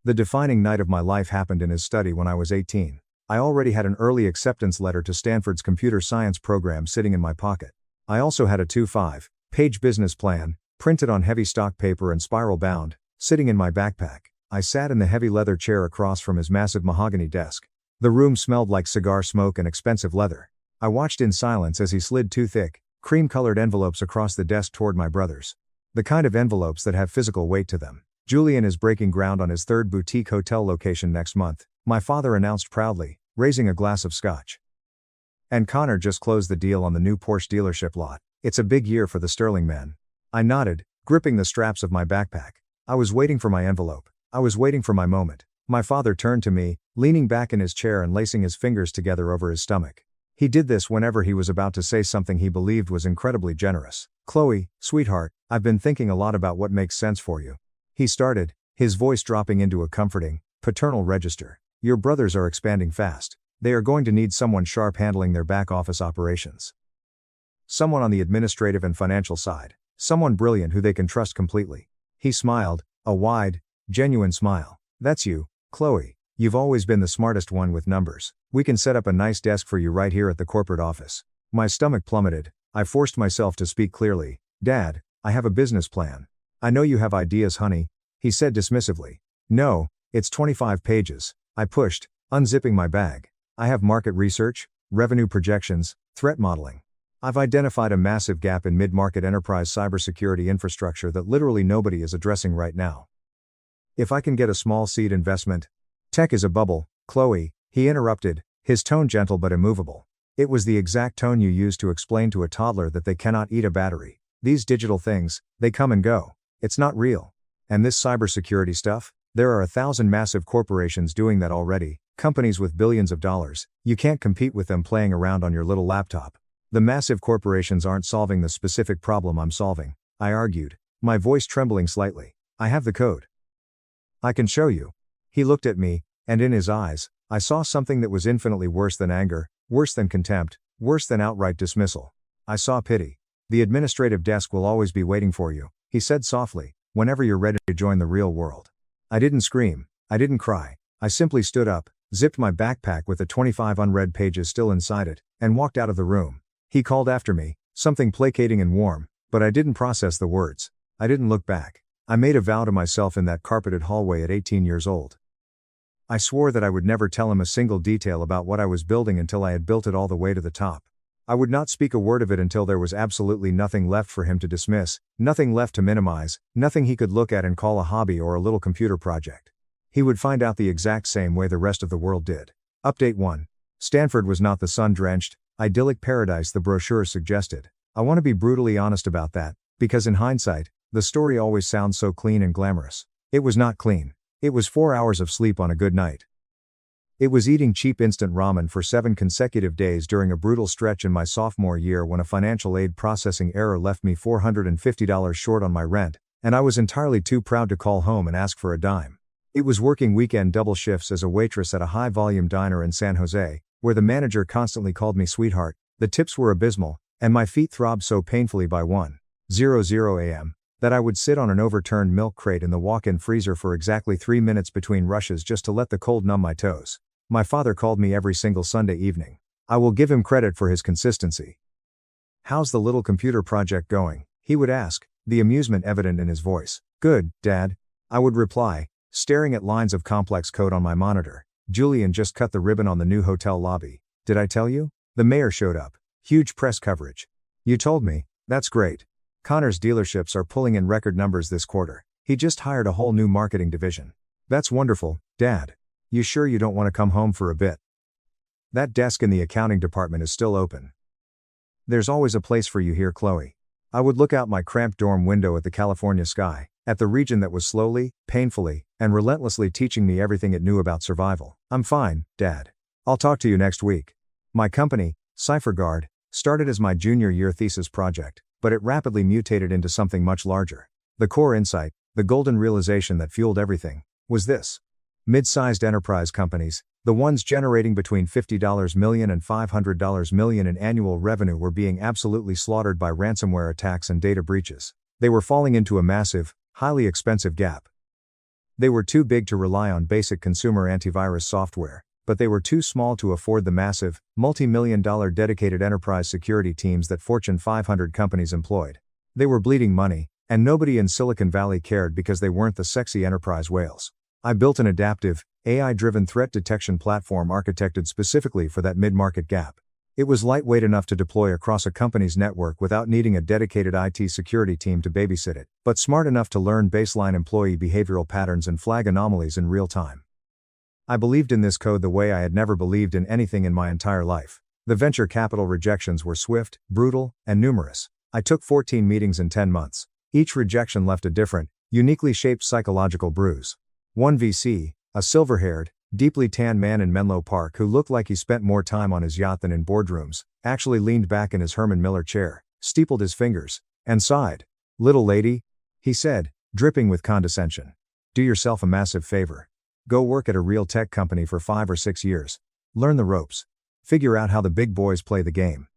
The defining night of my life happened in his study when I was 18. I already had an early acceptance letter to Stanford's computer science program sitting in my pocket. I also had a 2-5-page business plan, printed on heavy stock paper and spiral bound, sitting in my backpack. I sat in the heavy leather chair across from his massive mahogany desk. The room smelled like cigar smoke and expensive leather. I watched in silence as he slid 2 thick, cream-colored envelopes across the desk toward my brothers. The kind of envelopes that have physical weight to them. "Julian is breaking ground on his 3rd boutique hotel location next month," my father announced proudly, raising a glass of scotch. "And Connor just closed the deal on the new Porsche dealership lot. It's a big year for the Sterling man." I nodded, gripping the straps of my backpack. I was waiting for my envelope. I was waiting for my moment. My father turned to me, leaning back in his chair and lacing his fingers together over his stomach. He did this whenever he was about to say something he believed was incredibly generous. "Chloe, sweetheart, I've been thinking a lot about what makes sense for you," he started, his voice dropping into a comforting, paternal register. "Your brothers are expanding fast. They are going to need someone sharp handling their back office operations. Someone on the administrative and financial side. Someone brilliant who they can trust completely." He smiled, a wide, genuine smile. "That's you, Chloe. You've always been the smartest one with numbers. We can set up a nice desk for you right here at the corporate office." My stomach plummeted. I forced myself to speak clearly. "Dad, I have a business plan." "I know you have ideas, honey," he said dismissively. "No, it's 25 pages. I pushed, unzipping my bag. "I have market research, revenue projections, threat modeling. I've identified a massive gap in mid-market enterprise cybersecurity infrastructure that literally nobody is addressing right now. If I can get a small seed investment." "Tech is a bubble, Chloe," he interrupted, his tone gentle but immovable. It was the exact tone you use to explain to a toddler that they cannot eat a battery. "These digital things, they come and go. It's not real. And this cybersecurity stuff, there are 1,000 massive corporations doing that already, companies with billions of dollars. You can't compete with them playing around on your little laptop. The massive corporations aren't solving the specific problem I'm solving," I argued, my voice trembling slightly. "I have the code. I can show you." He looked at me, and in his eyes, I saw something that was infinitely worse than anger, worse than contempt, worse than outright dismissal. I saw pity. "The administrative desk will always be waiting for you," he said softly, "whenever you're ready to join the real world." I didn't scream. I didn't cry. I simply stood up, zipped my backpack with the 25 unread pages still inside it, and walked out of the room. He called after me, something placating and warm, but I didn't process the words. I didn't look back. I made a vow to myself in that carpeted hallway at 18 years old. I swore that I would never tell him a single detail about what I was building until I had built it all the way to the top. I would not speak a word of it until there was absolutely nothing left for him to dismiss, nothing left to minimize, nothing he could look at and call a hobby or a little computer project. He would find out the exact same way the rest of the world did. Update 1. Stanford was not the sun-drenched, idyllic paradise the brochure suggested. I want to be brutally honest about that, because in hindsight, the story always sounds so clean and glamorous. It was not clean. It was 4 hours of sleep on a good night. It was eating cheap instant ramen for 7 consecutive days during a brutal stretch in my sophomore year when a financial aid processing error left me $450 short on my rent, and I was entirely too proud to call home and ask for a dime. It was working weekend double shifts as a waitress at a high-volume diner in San Jose, where the manager constantly called me sweetheart, the tips were abysmal, and my feet throbbed so painfully by 1:00 a.m. that I would sit on an overturned milk crate in the walk-in freezer for exactly 3 minutes between rushes just to let the cold numb my toes. My father called me every single Sunday evening. I will give him credit for his consistency. "How's the little computer project going?" he would ask, the amusement evident in his voice. "Good, Dad," I would reply, staring at lines of complex code on my monitor. "Julian just cut the ribbon on the new hotel lobby. Did I tell you? The mayor showed up. Huge press coverage." "You told me. That's great. Connor's dealerships are pulling in record numbers this quarter. He just hired a whole new marketing division." "That's wonderful, Dad. You sure you don't want to come home for a bit? That desk in the accounting department is still open. There's always a place for you here, Chloe." I would look out my cramped dorm window at the California sky, at the region that was slowly, painfully, and relentlessly teaching me everything it knew about survival. "I'm fine, Dad. I'll talk to you next week." My company, CipherGuard, started as my junior year thesis project, but it rapidly mutated into something much larger. The core insight, the golden realization that fueled everything, was this. Mid-sized enterprise companies, the ones generating between $50 million and $500 million in annual revenue, were being absolutely slaughtered by ransomware attacks and data breaches. They were falling into a massive, highly expensive gap. They were too big to rely on basic consumer antivirus software, but they were too small to afford the massive, multi-million-dollar dedicated enterprise security teams that Fortune 500 companies employed. They were bleeding money, and nobody in Silicon Valley cared because they weren't the sexy enterprise whales. I built an adaptive, AI-driven threat detection platform architected specifically for that mid-market gap. It was lightweight enough to deploy across a company's network without needing a dedicated IT security team to babysit it, but smart enough to learn baseline employee behavioral patterns and flag anomalies in real time. I believed in this code the way I had never believed in anything in my entire life. The venture capital rejections were swift, brutal, and numerous. I took 14 meetings in 10 months. Each rejection left a different, uniquely shaped psychological bruise. One VC, a silver-haired, deeply tanned man in Menlo Park who looked like he spent more time on his yacht than in boardrooms, actually leaned back in his Herman Miller chair, steepled his fingers, and sighed. "Little lady," he said, dripping with condescension. "Do yourself a massive favor. Go work at a real tech company for 5 or 6 years. Learn the ropes. Figure out how the big boys play the game.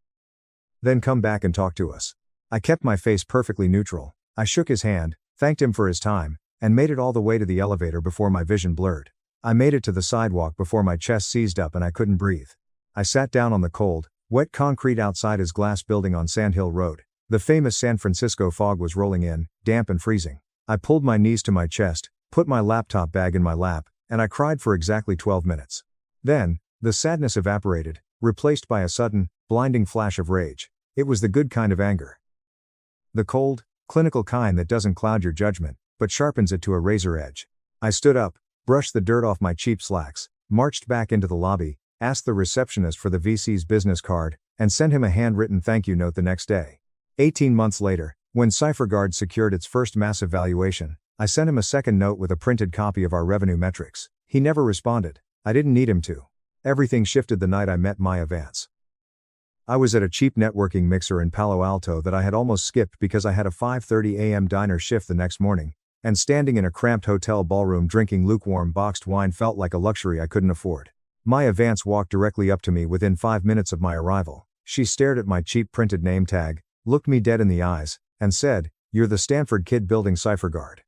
Then come back and talk to us." I kept my face perfectly neutral. I shook his hand, thanked him for his time, and made it all the way to the elevator before my vision blurred. I made it to the sidewalk before my chest seized up and I couldn't breathe. I sat down on the cold, wet concrete outside his glass building on Sand Hill Road. The famous San Francisco fog was rolling in, damp and freezing. I pulled my knees to my chest, put my laptop bag in my lap, and I cried for exactly 12 minutes. Then, the sadness evaporated, replaced by a sudden, blinding flash of rage. It was the good kind of anger. The cold, clinical kind that doesn't cloud your judgment, but sharpens it to a razor edge. I stood up, brushed the dirt off my cheap slacks, marched back into the lobby, asked the receptionist for the VC's business card, and sent him a handwritten thank you note the next day. 18 months later, when CipherGuard secured its first massive valuation, I sent him a second note with a printed copy of our revenue metrics. He never responded. I didn't need him to. Everything shifted the night I met Maya Vance. I was at a cheap networking mixer in Palo Alto that I had almost skipped because I had a 5:30 a.m. diner shift the next morning, and standing in a cramped hotel ballroom drinking lukewarm boxed wine felt like a luxury I couldn't afford. Maya Vance walked directly up to me within 5 minutes of my arrival. She stared at my cheap printed name tag, looked me dead in the eyes, and said, "You're the Stanford kid building CipherGuard.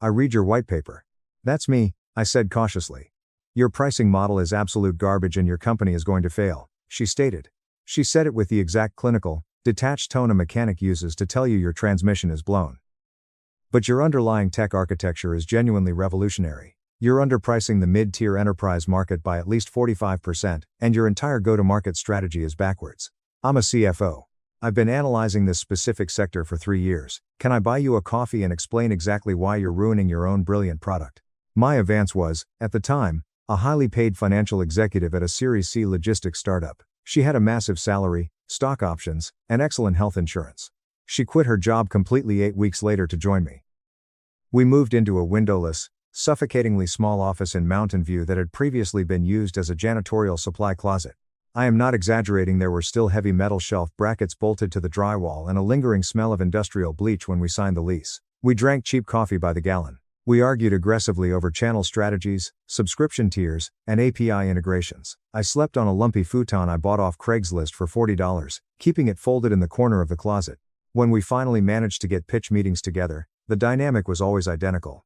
I read your white paper." "That's me," I said cautiously. "Your pricing model is absolute garbage and your company is going to fail," she stated. She said it with the exact clinical, detached tone a mechanic uses to tell you your transmission is blown. But your underlying tech architecture is genuinely revolutionary. You're underpricing the mid-tier enterprise market by at least 45%, and your entire go-to-market strategy is backwards. I'm a CFO. I've been analyzing this specific sector for 3 years. Can I buy you a coffee and explain exactly why you're ruining your own brilliant product? Maya Vance was, at the time, a highly paid financial executive at a Series C logistics startup. She had a massive salary, stock options, and excellent health insurance. She quit her job completely 8 weeks later to join me. We moved into a windowless, suffocatingly small office in Mountain View that had previously been used as a janitorial supply closet. I am not exaggerating, there were still heavy metal shelf brackets bolted to the drywall and a lingering smell of industrial bleach when we signed the lease. We drank cheap coffee by the gallon. We argued aggressively over channel strategies, subscription tiers, and API integrations. I slept on a lumpy futon I bought off Craigslist for $40, keeping it folded in the corner of the closet. When we finally managed to get pitch meetings together, the dynamic was always identical.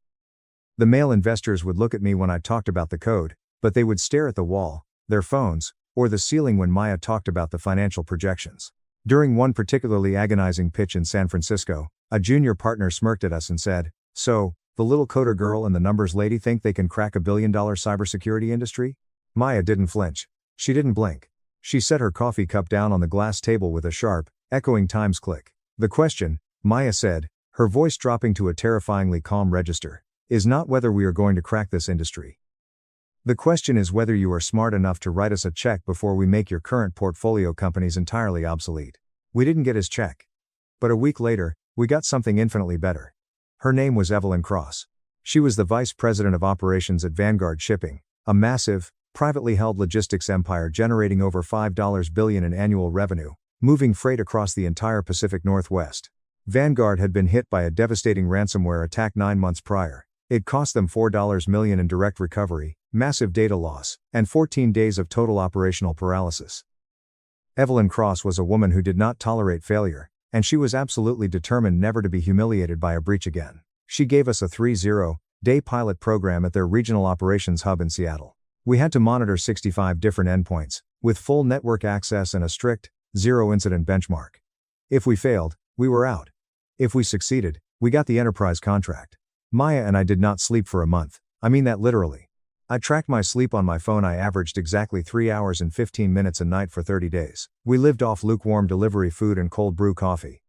The male investors would look at me when I talked about the code, but they would stare at the wall, their phones, or the ceiling when Maya talked about the financial projections. During one particularly agonizing pitch in San Francisco, a junior partner smirked at us and said, "So, the little coder girl and the numbers lady think they can crack $1 billion cybersecurity industry?" Maya didn't flinch. She didn't blink. She set her coffee cup down on the glass table with a sharp, echoing Times click. "The question," Maya said, her voice dropping to a terrifyingly calm register, "is not whether we are going to crack this industry. The question is whether you are smart enough to write us a check before we make your current portfolio companies entirely obsolete." We didn't get his check. But a week later, we got something infinitely better. Her name was Evelyn Cross. She was the vice president of operations at Vanguard Shipping, a massive, privately held logistics empire generating over $5 billion in annual revenue, moving freight across the entire Pacific Northwest. Vanguard had been hit by a devastating ransomware attack 9 months prior. It cost them $4 million in direct recovery, massive data loss, and 14 days of total operational paralysis. Evelyn Cross was a woman who did not tolerate failure, and she was absolutely determined never to be humiliated by a breach again. She gave us a 30-day pilot program at their regional operations hub in Seattle. We had to monitor 65 different endpoints, with full network access and a strict, zero-incident benchmark. If we failed, we were out. If we succeeded, we got the enterprise contract. Maya and I did not sleep for a month. I mean that literally. I tracked my sleep on my phone. I averaged exactly 3 hours and 15 minutes a night for 30 days. We lived off lukewarm delivery food and cold brew coffee.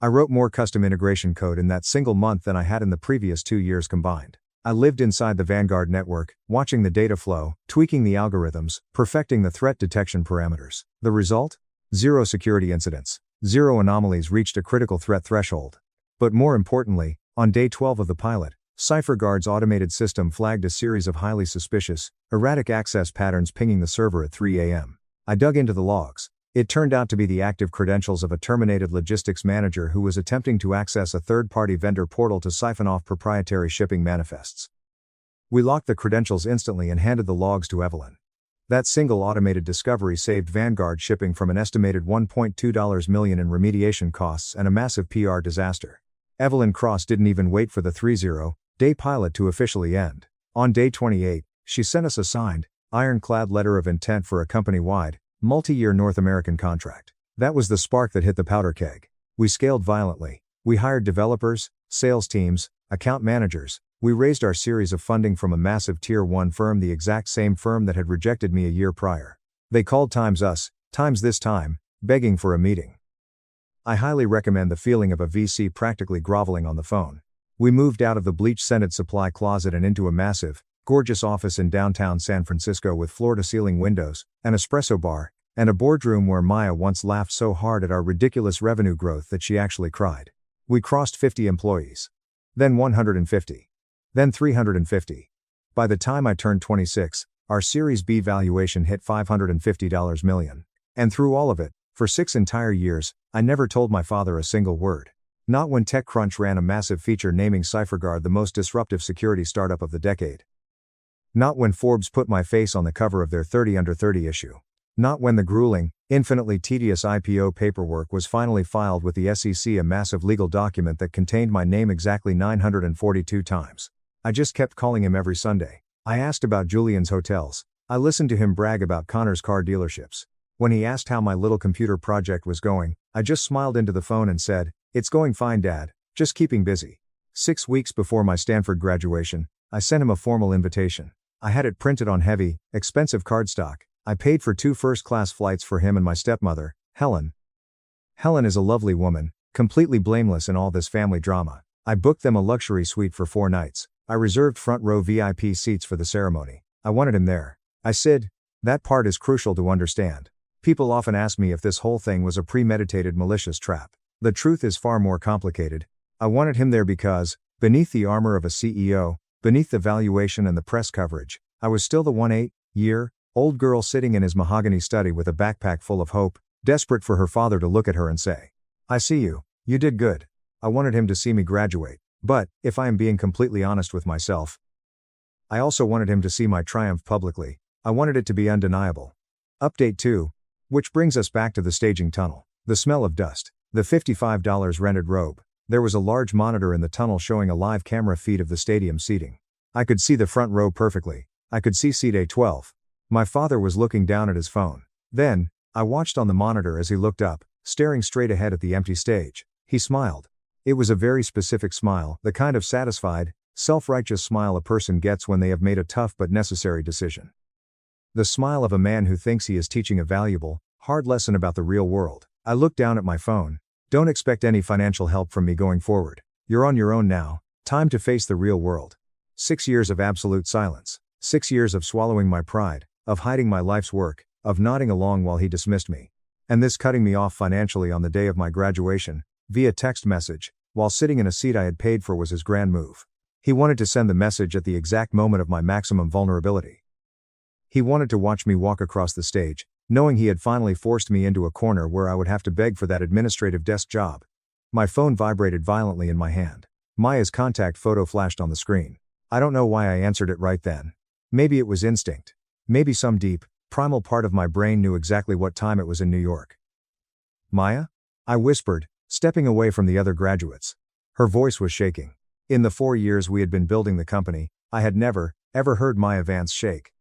I wrote more custom integration code in that single month than I had in the previous 2 years combined. I lived inside the Vanguard network, watching the data flow, tweaking the algorithms, perfecting the threat detection parameters. The result? 0 security incidents. 0 anomalies reached a critical threat threshold. But more importantly, on day 12 of the pilot, CipherGuard's automated system flagged a series of highly suspicious, erratic access patterns pinging the server at 3 a.m. I dug into the logs. It turned out to be the active credentials of a terminated logistics manager who was attempting to access a third-party vendor portal to siphon off proprietary shipping manifests. We locked the credentials instantly and handed the logs to Evelyn. That single automated discovery saved Vanguard Shipping from an estimated $1.2 million in remediation costs and a massive PR disaster. Evelyn Cross didn't even wait for the 30-day pilot to officially end. On day 28, she sent us a signed, ironclad letter of intent for a company-wide, multi-year North American contract. That was the spark that hit the powder keg. We scaled violently. We hired developers, sales teams, account managers. We raised our series of funding from a massive Tier 1 firm, the exact same firm that had rejected me a year prior. They called Times us, Times this time, begging for a meeting. I highly recommend the feeling of a VC practically groveling on the phone. We moved out of the bleach-scented supply closet and into a massive, gorgeous office in downtown San Francisco with floor-to-ceiling windows, an espresso bar, and a boardroom where Maya once laughed so hard at our ridiculous revenue growth that she actually cried. We crossed 50 employees. Then 150. Then 350. By the time I turned 26, our Series B valuation hit $550 million. And through all of it, for 6 entire years, I never told my father a single word. Not when TechCrunch ran a massive feature naming CipherGuard the most disruptive security startup of the decade. Not when Forbes put my face on the cover of their 30 Under 30 issue. Not when the grueling, infinitely tedious IPO paperwork was finally filed with the SEC, a massive legal document that contained my name exactly 942 times. I just kept calling him every Sunday. I asked about Julian's hotels. I listened to him brag about Connor's car dealerships. When he asked how my little computer project was going, I just smiled into the phone and said, "It's going fine, Dad, just keeping busy." 6 weeks before my Stanford graduation, I sent him a formal invitation. I had it printed on heavy, expensive cardstock. I paid for 2 first-class flights for him and my stepmother, Helen. Helen is a lovely woman, completely blameless in all this family drama. I booked them a luxury suite for 4 nights. I reserved front row VIP seats for the ceremony. I wanted him there. I said, that part is crucial to understand. People often ask me if this whole thing was a premeditated malicious trap. The truth is far more complicated. I wanted him there because, beneath the armor of a CEO, beneath the valuation and the press coverage, I was still the 18-year-old girl sitting in his mahogany study with a backpack full of hope, desperate for her father to look at her and say, "I see you, you did good." I wanted him to see me graduate, but, if I am being completely honest with myself, I also wanted him to see my triumph publicly. I wanted it to be undeniable. Update 2. Which brings us back to the staging tunnel. The smell of dust. The $55 rented robe. There was a large monitor in the tunnel showing a live camera feed of the stadium seating. I could see the front row perfectly. I could see seat A12. My father was looking down at his phone. Then, I watched on the monitor as he looked up, staring straight ahead at the empty stage. He smiled. It was a very specific smile, the kind of satisfied, self-righteous smile a person gets when they have made a tough but necessary decision. The smile of a man who thinks he is teaching a valuable, hard lesson about the real world. I looked down at my phone. Don't expect any financial help from me going forward. You're on your own now. Time to face the real world. 6 years of absolute silence. 6 years of swallowing my pride, of hiding my life's work, of nodding along while he dismissed me. And this cutting me off financially on the day of my graduation, via text message, while sitting in a seat I had paid for was his grand move. He wanted to send the message at the exact moment of my maximum vulnerability. He wanted to watch me walk across the stage, knowing he had finally forced me into a corner where I would have to beg for that administrative desk job. My phone vibrated violently in my hand. Maya's contact photo flashed on the screen. I don't know why I answered it right then. Maybe it was instinct. Maybe some deep, primal part of my brain knew exactly what time it was in New York. "Maya?" I whispered, stepping away from the other graduates. Her voice was shaking. In the 4 years we had been building the company, I had never, ever heard Maya Vance shake.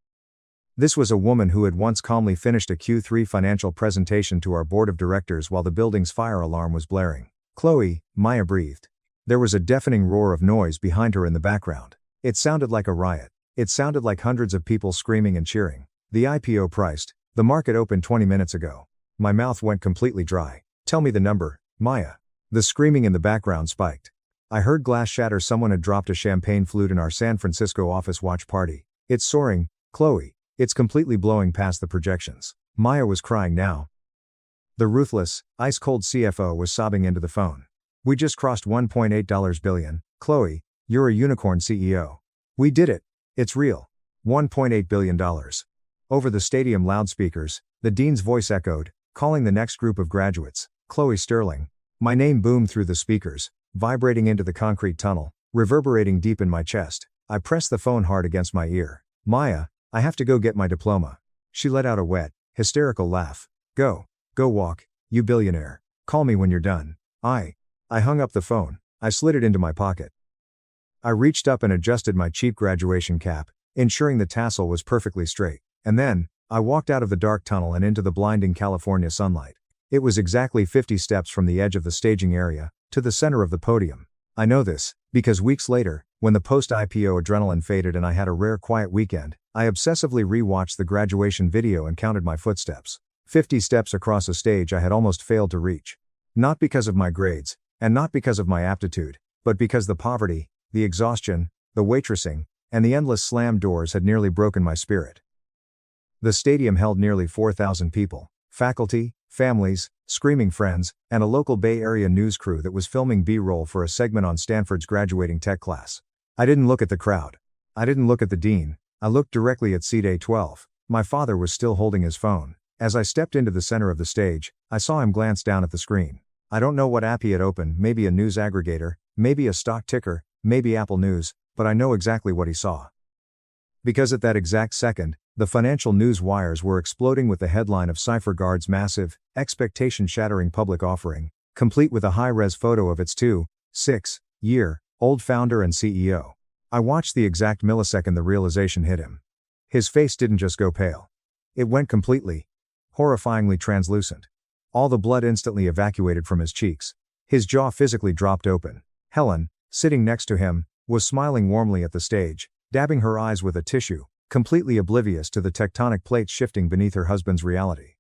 This was a woman who had once calmly finished a Q3 financial presentation to our board of directors while the building's fire alarm was blaring. "Chloe," Maya breathed. There was a deafening roar of noise behind her in the background. It sounded like a riot. It sounded like hundreds of people screaming and cheering. "The IPO priced. The market opened 20 minutes ago." My mouth went completely dry. "Tell me the number, Maya." The screaming in the background spiked. I heard glass shatter. Someone had dropped a champagne flute in our San Francisco office watch party. "It's soaring, Chloe. It's completely blowing past the projections." Maya was crying now. The ruthless, ice-cold CFO was sobbing into the phone. "We just crossed $1.8 billion, Chloe, you're a unicorn CEO. We did it. It's real. $1.8 billion. Over the stadium loudspeakers, the dean's voice echoed, calling the next group of graduates, "Chloe Sterling." My name boomed through the speakers, vibrating into the concrete tunnel, reverberating deep in my chest. I pressed the phone hard against my ear. "Maya, I have to go get my diploma." She let out a wet, hysterical laugh. Go walk, you billionaire. Call me when you're done." I hung up the phone. I slid it into my pocket. I reached up and adjusted my cheap graduation cap, ensuring the tassel was perfectly straight. And then, I walked out of the dark tunnel and into the blinding California sunlight. It was exactly 50 steps from the edge of the staging area, to the center of the podium. I know this, because weeks later, when the post-IPO adrenaline faded and I had a rare quiet weekend, I obsessively re-watched the graduation video and counted my footsteps. 50 steps across a stage I had almost failed to reach. Not because of my grades, and not because of my aptitude, but because the poverty, the exhaustion, the waitressing, and the endless slammed doors had nearly broken my spirit. The stadium held nearly 4,000 people, faculty, families, screaming friends, and a local Bay Area news crew that was filming B-roll for a segment on Stanford's graduating tech class. I didn't look at the crowd. I didn't look at the dean. I looked directly at seat A12. My father was still holding his phone. As I stepped into the center of the stage, I saw him glance down at the screen. I don't know what app he had opened, maybe a news aggregator, maybe a stock ticker, maybe Apple News, but I know exactly what he saw. Because at that exact second, the financial news wires were exploding with the headline of CipherGuard's massive, expectation-shattering public offering, complete with a high-res photo of its 6-year-old founder and CEO. I watched the exact millisecond the realization hit him. His face didn't just go pale. It went completely, horrifyingly translucent. All the blood instantly evacuated from his cheeks. His jaw physically dropped open. Helen, sitting next to him, was smiling warmly at the stage, dabbing her eyes with a tissue, completely oblivious to the tectonic plates shifting beneath her husband's reality.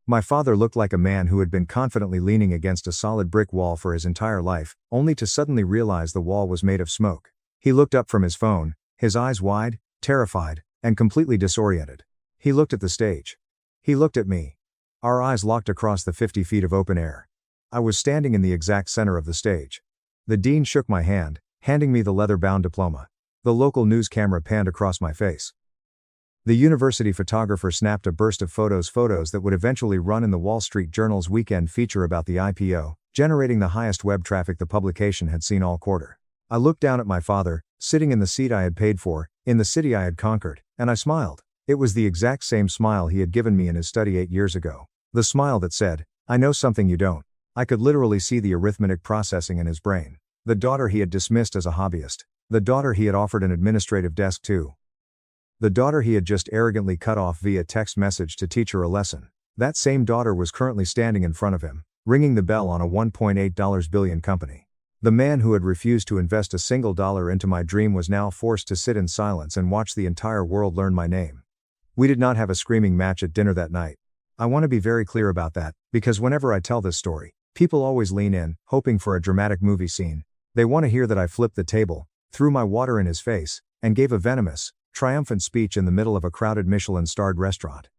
My father looked like a man who had been confidently leaning against a solid brick wall for his entire life, only to suddenly realize the wall was made of smoke. He looked up from his phone, his eyes wide, terrified, and completely disoriented. He looked at the stage. He looked at me. Our eyes locked across the 50 feet of open air. I was standing in the exact center of the stage. The dean shook my hand, handing me the leather-bound diploma. The local news camera panned across my face. The university photographer snapped a burst of photos that would eventually run in the Wall Street Journal's weekend feature about the IPO, generating the highest web traffic the publication had seen all quarter. I looked down at my father, sitting in the seat I had paid for, in the city I had conquered, and I smiled. It was the exact same smile he had given me in his study 8 years ago. The smile that said, "I know something you don't." I could literally see the arithmetic processing in his brain. The daughter he had dismissed as a hobbyist. The daughter he had offered an administrative desk to. The daughter he had just arrogantly cut off via text message to teach her a lesson. That same daughter was currently standing in front of him, ringing the bell on a $1.8 billion company. The man who had refused to invest a single dollar into my dream was now forced to sit in silence and watch the entire world learn my name. We did not have a screaming match at dinner that night. I want to be very clear about that, because whenever I tell this story, people always lean in, hoping for a dramatic movie scene. They want to hear that I flipped the table, threw my water in his face, and gave a venomous, triumphant speech in the middle of a crowded Michelin-starred restaurant.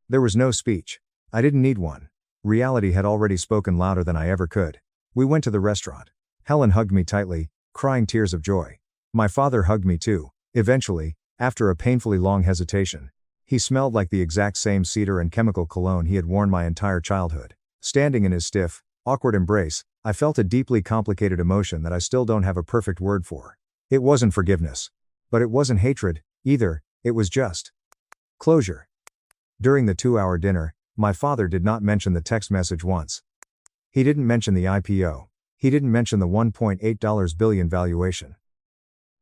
There was no speech. I didn't need one. Reality had already spoken louder than I ever could. We went to the restaurant. Helen hugged me tightly, crying tears of joy. My father hugged me too, eventually, after a painfully long hesitation. He smelled like the exact same cedar and chemical cologne he had worn my entire childhood. Standing in his stiff, awkward embrace, I felt a deeply complicated emotion that I still don't have a perfect word for. It wasn't forgiveness. But it wasn't hatred, either, it was just closure. During the 2-hour dinner, my father did not mention the text message once. He didn't mention the IPO. He didn't mention the $1.8 billion valuation.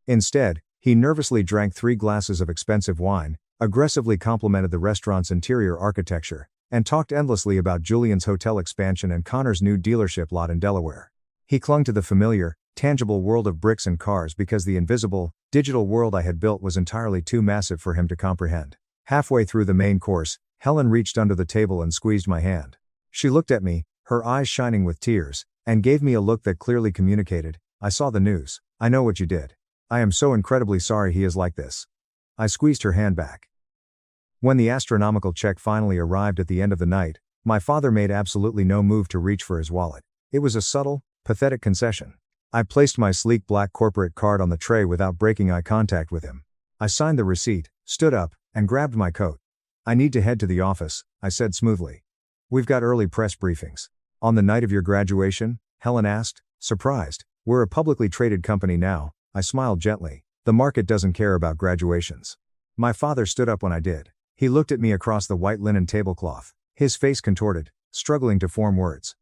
Instead, he nervously drank 3 glasses of expensive wine, aggressively complimented the restaurant's interior architecture, and talked endlessly about Julian's hotel expansion and Connor's new dealership lot in Delaware. He clung to the familiar, tangible world of bricks and cars because the invisible, digital world I had built was entirely too massive for him to comprehend. Halfway through the main course, Helen reached under the table and squeezed my hand. She looked at me, her eyes shining with tears, and gave me a look that clearly communicated, "I saw the news. I know what you did. I am so incredibly sorry he is like this." I squeezed her hand back. When the astronomical check finally arrived at the end of the night, my father made absolutely no move to reach for his wallet. It was a subtle, pathetic concession. I placed my sleek black corporate card on the tray without breaking eye contact with him. I signed the receipt, stood up, and grabbed my coat. "I need to head to the office," I said smoothly. "We've got early press briefings." "On the night of your graduation?" Helen asked, surprised. "We're a publicly traded company now," I smiled gently. "The market doesn't care about graduations." My father stood up when I did. He looked at me across the white linen tablecloth, his face contorted, struggling to form words.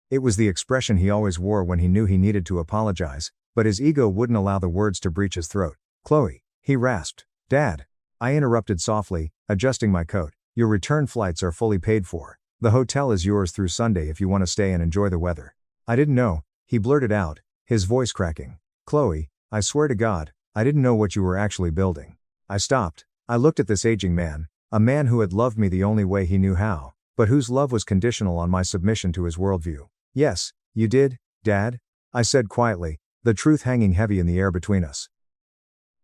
It was the expression he always wore when he knew he needed to apologize, but his ego wouldn't allow the words to breach his throat. "Chloe," he rasped. "Dad." I interrupted softly, adjusting my coat. "Your return flights are fully paid for. The hotel is yours through Sunday if you want to stay and enjoy the weather." "I didn't know," he blurted out, his voice cracking. "Chloe, I swear to God, I didn't know what you were actually building." I stopped. I looked at this aging man, a man who had loved me the only way he knew how, but whose love was conditional on my submission to his worldview. "Yes, you did, Dad," I said quietly, the truth hanging heavy in the air between us.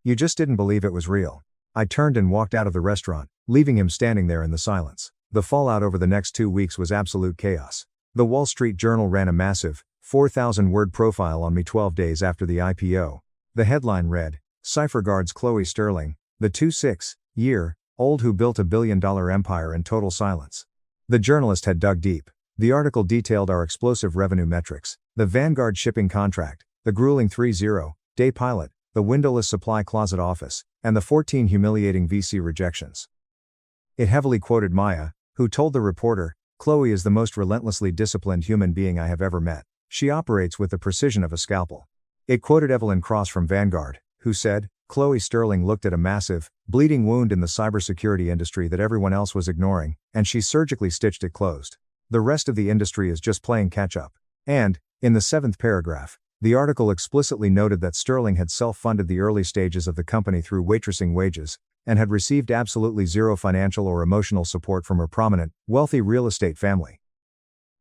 "You just didn't believe it was real." I turned and walked out of the restaurant, leaving him standing there in the silence. The fallout over the next 2 weeks was absolute chaos. The Wall Street Journal ran a massive, 4,000-word profile on me 12 days after the IPO. The headline read, "Cipher guards Chloe Sterling, the 26-year-old who built a billion-dollar empire in total silence." The journalist had dug deep. The article detailed our explosive revenue metrics, the Vanguard shipping contract, the grueling 30-day pilot, the windowless supply closet office, and the 14 humiliating VC rejections. It heavily quoted Maya, who told the reporter, "Chloe is the most relentlessly disciplined human being I have ever met. She operates with the precision of a scalpel." It quoted Evelyn Cross from Vanguard, who said, Chloe Sterling looked at a massive, bleeding wound in the cybersecurity industry that everyone else was ignoring, and she surgically stitched it closed. The rest of the industry is just playing catch-up. And, in the 7th paragraph, the article explicitly noted that Sterling had self-funded the early stages of the company through waitressing wages, and had received absolutely zero financial or emotional support from her prominent, wealthy real estate family.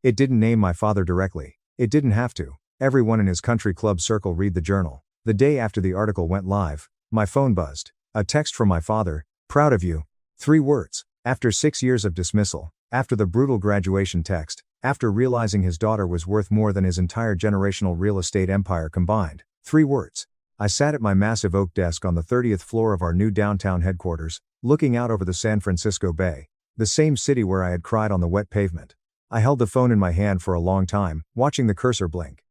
It didn't name my father directly. It didn't have to. Everyone in his country club circle read the journal. The day after the article went live, my phone buzzed. A text from my father, proud of you. 3 words. After 6 years of dismissal, after the brutal graduation text, after realizing his daughter was worth more than his entire generational real estate empire combined. 3 words. I sat at my massive oak desk on the 30th floor of our new downtown headquarters, looking out over the San Francisco Bay, the same city where I had cried on the wet pavement. I held the phone in my hand for a long time, watching the cursor blink.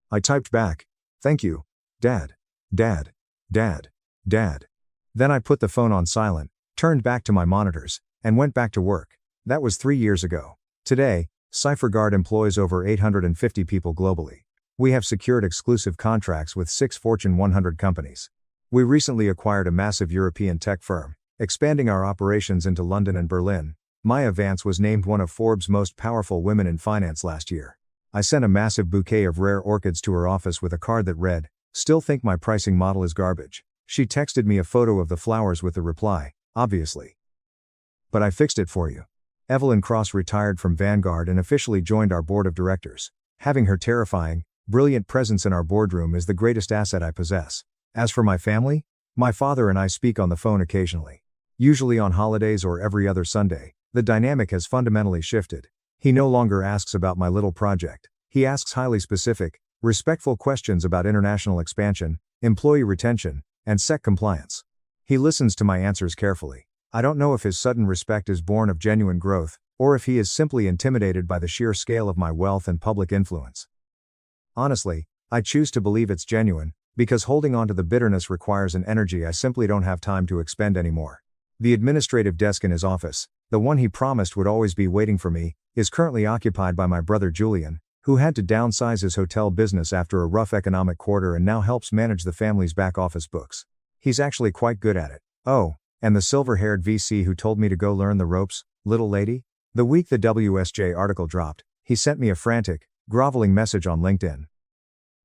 I typed back, "Thank you, Dad. Dad. Dad. Dad." Then I put the phone on silent, turned back to my monitors, and went back to work. That was 3 years ago. Today, CipherGuard employs over 850 people globally. We have secured exclusive contracts with 6 Fortune 100 companies. We recently acquired a massive European tech firm, expanding our operations into London and Berlin. Maya Vance was named one of Forbes' most powerful women in finance last year. I sent a massive bouquet of rare orchids to her office with a card that read, "Still think my pricing model is garbage." She texted me a photo of the flowers with the reply, "Obviously. But I fixed it for you." Evelyn Cross retired from Vanguard and officially joined our board of directors. Having her terrifying, brilliant presence in our boardroom is the greatest asset I possess. As for my family, my father and I speak on the phone occasionally. Usually on holidays or every other Sunday. The dynamic has fundamentally shifted. He no longer asks about my little project. He asks highly specific, respectful questions about international expansion, employee retention, and SEC compliance. He listens to my answers carefully. I don't know if his sudden respect is born of genuine growth, or if he is simply intimidated by the sheer scale of my wealth and public influence. Honestly, I choose to believe it's genuine, because holding on to the bitterness requires an energy I simply don't have time to expend anymore. The administrative desk in his office, the one he promised would always be waiting for me, is currently occupied by my brother Julian, who had to downsize his hotel business after a rough economic quarter and now helps manage the family's back office books. He's actually quite good at it. Oh, and the silver-haired VC who told me to go learn the ropes, little lady? The week the WSJ article dropped, he sent me a frantic, groveling message on LinkedIn.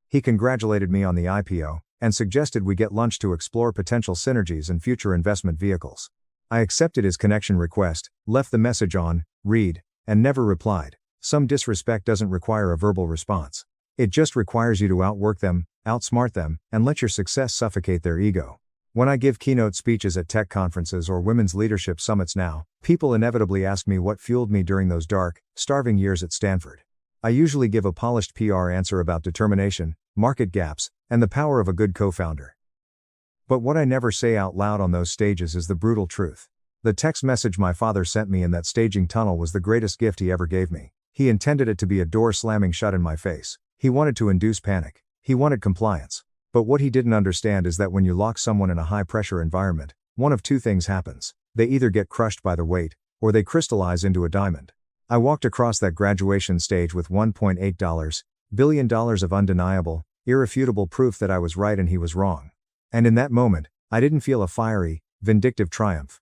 He congratulated me on the IPO, and suggested we get lunch to explore potential synergies and future investment vehicles. I accepted his connection request, left the message on read, and never replied. Some disrespect doesn't require a verbal response. It just requires you to outwork them, outsmart them, and let your success suffocate their ego. When I give keynote speeches at tech conferences or women's leadership summits now, people inevitably ask me what fueled me during those dark, starving years at Stanford. I usually give a polished PR answer about determination, market gaps, and the power of a good co-founder. But what I never say out loud on those stages is the brutal truth. The text message my father sent me in that staging tunnel was the greatest gift he ever gave me. He intended it to be a door slamming shut in my face. He wanted to induce panic. He wanted compliance. But what he didn't understand is that when you lock someone in a high-pressure environment, one of two things happens. They either get crushed by the weight, or they crystallize into a diamond. I walked across that graduation stage with $1.8 billion of undeniable, irrefutable proof that I was right and he was wrong. And in that moment, I didn't feel a fiery, vindictive triumph.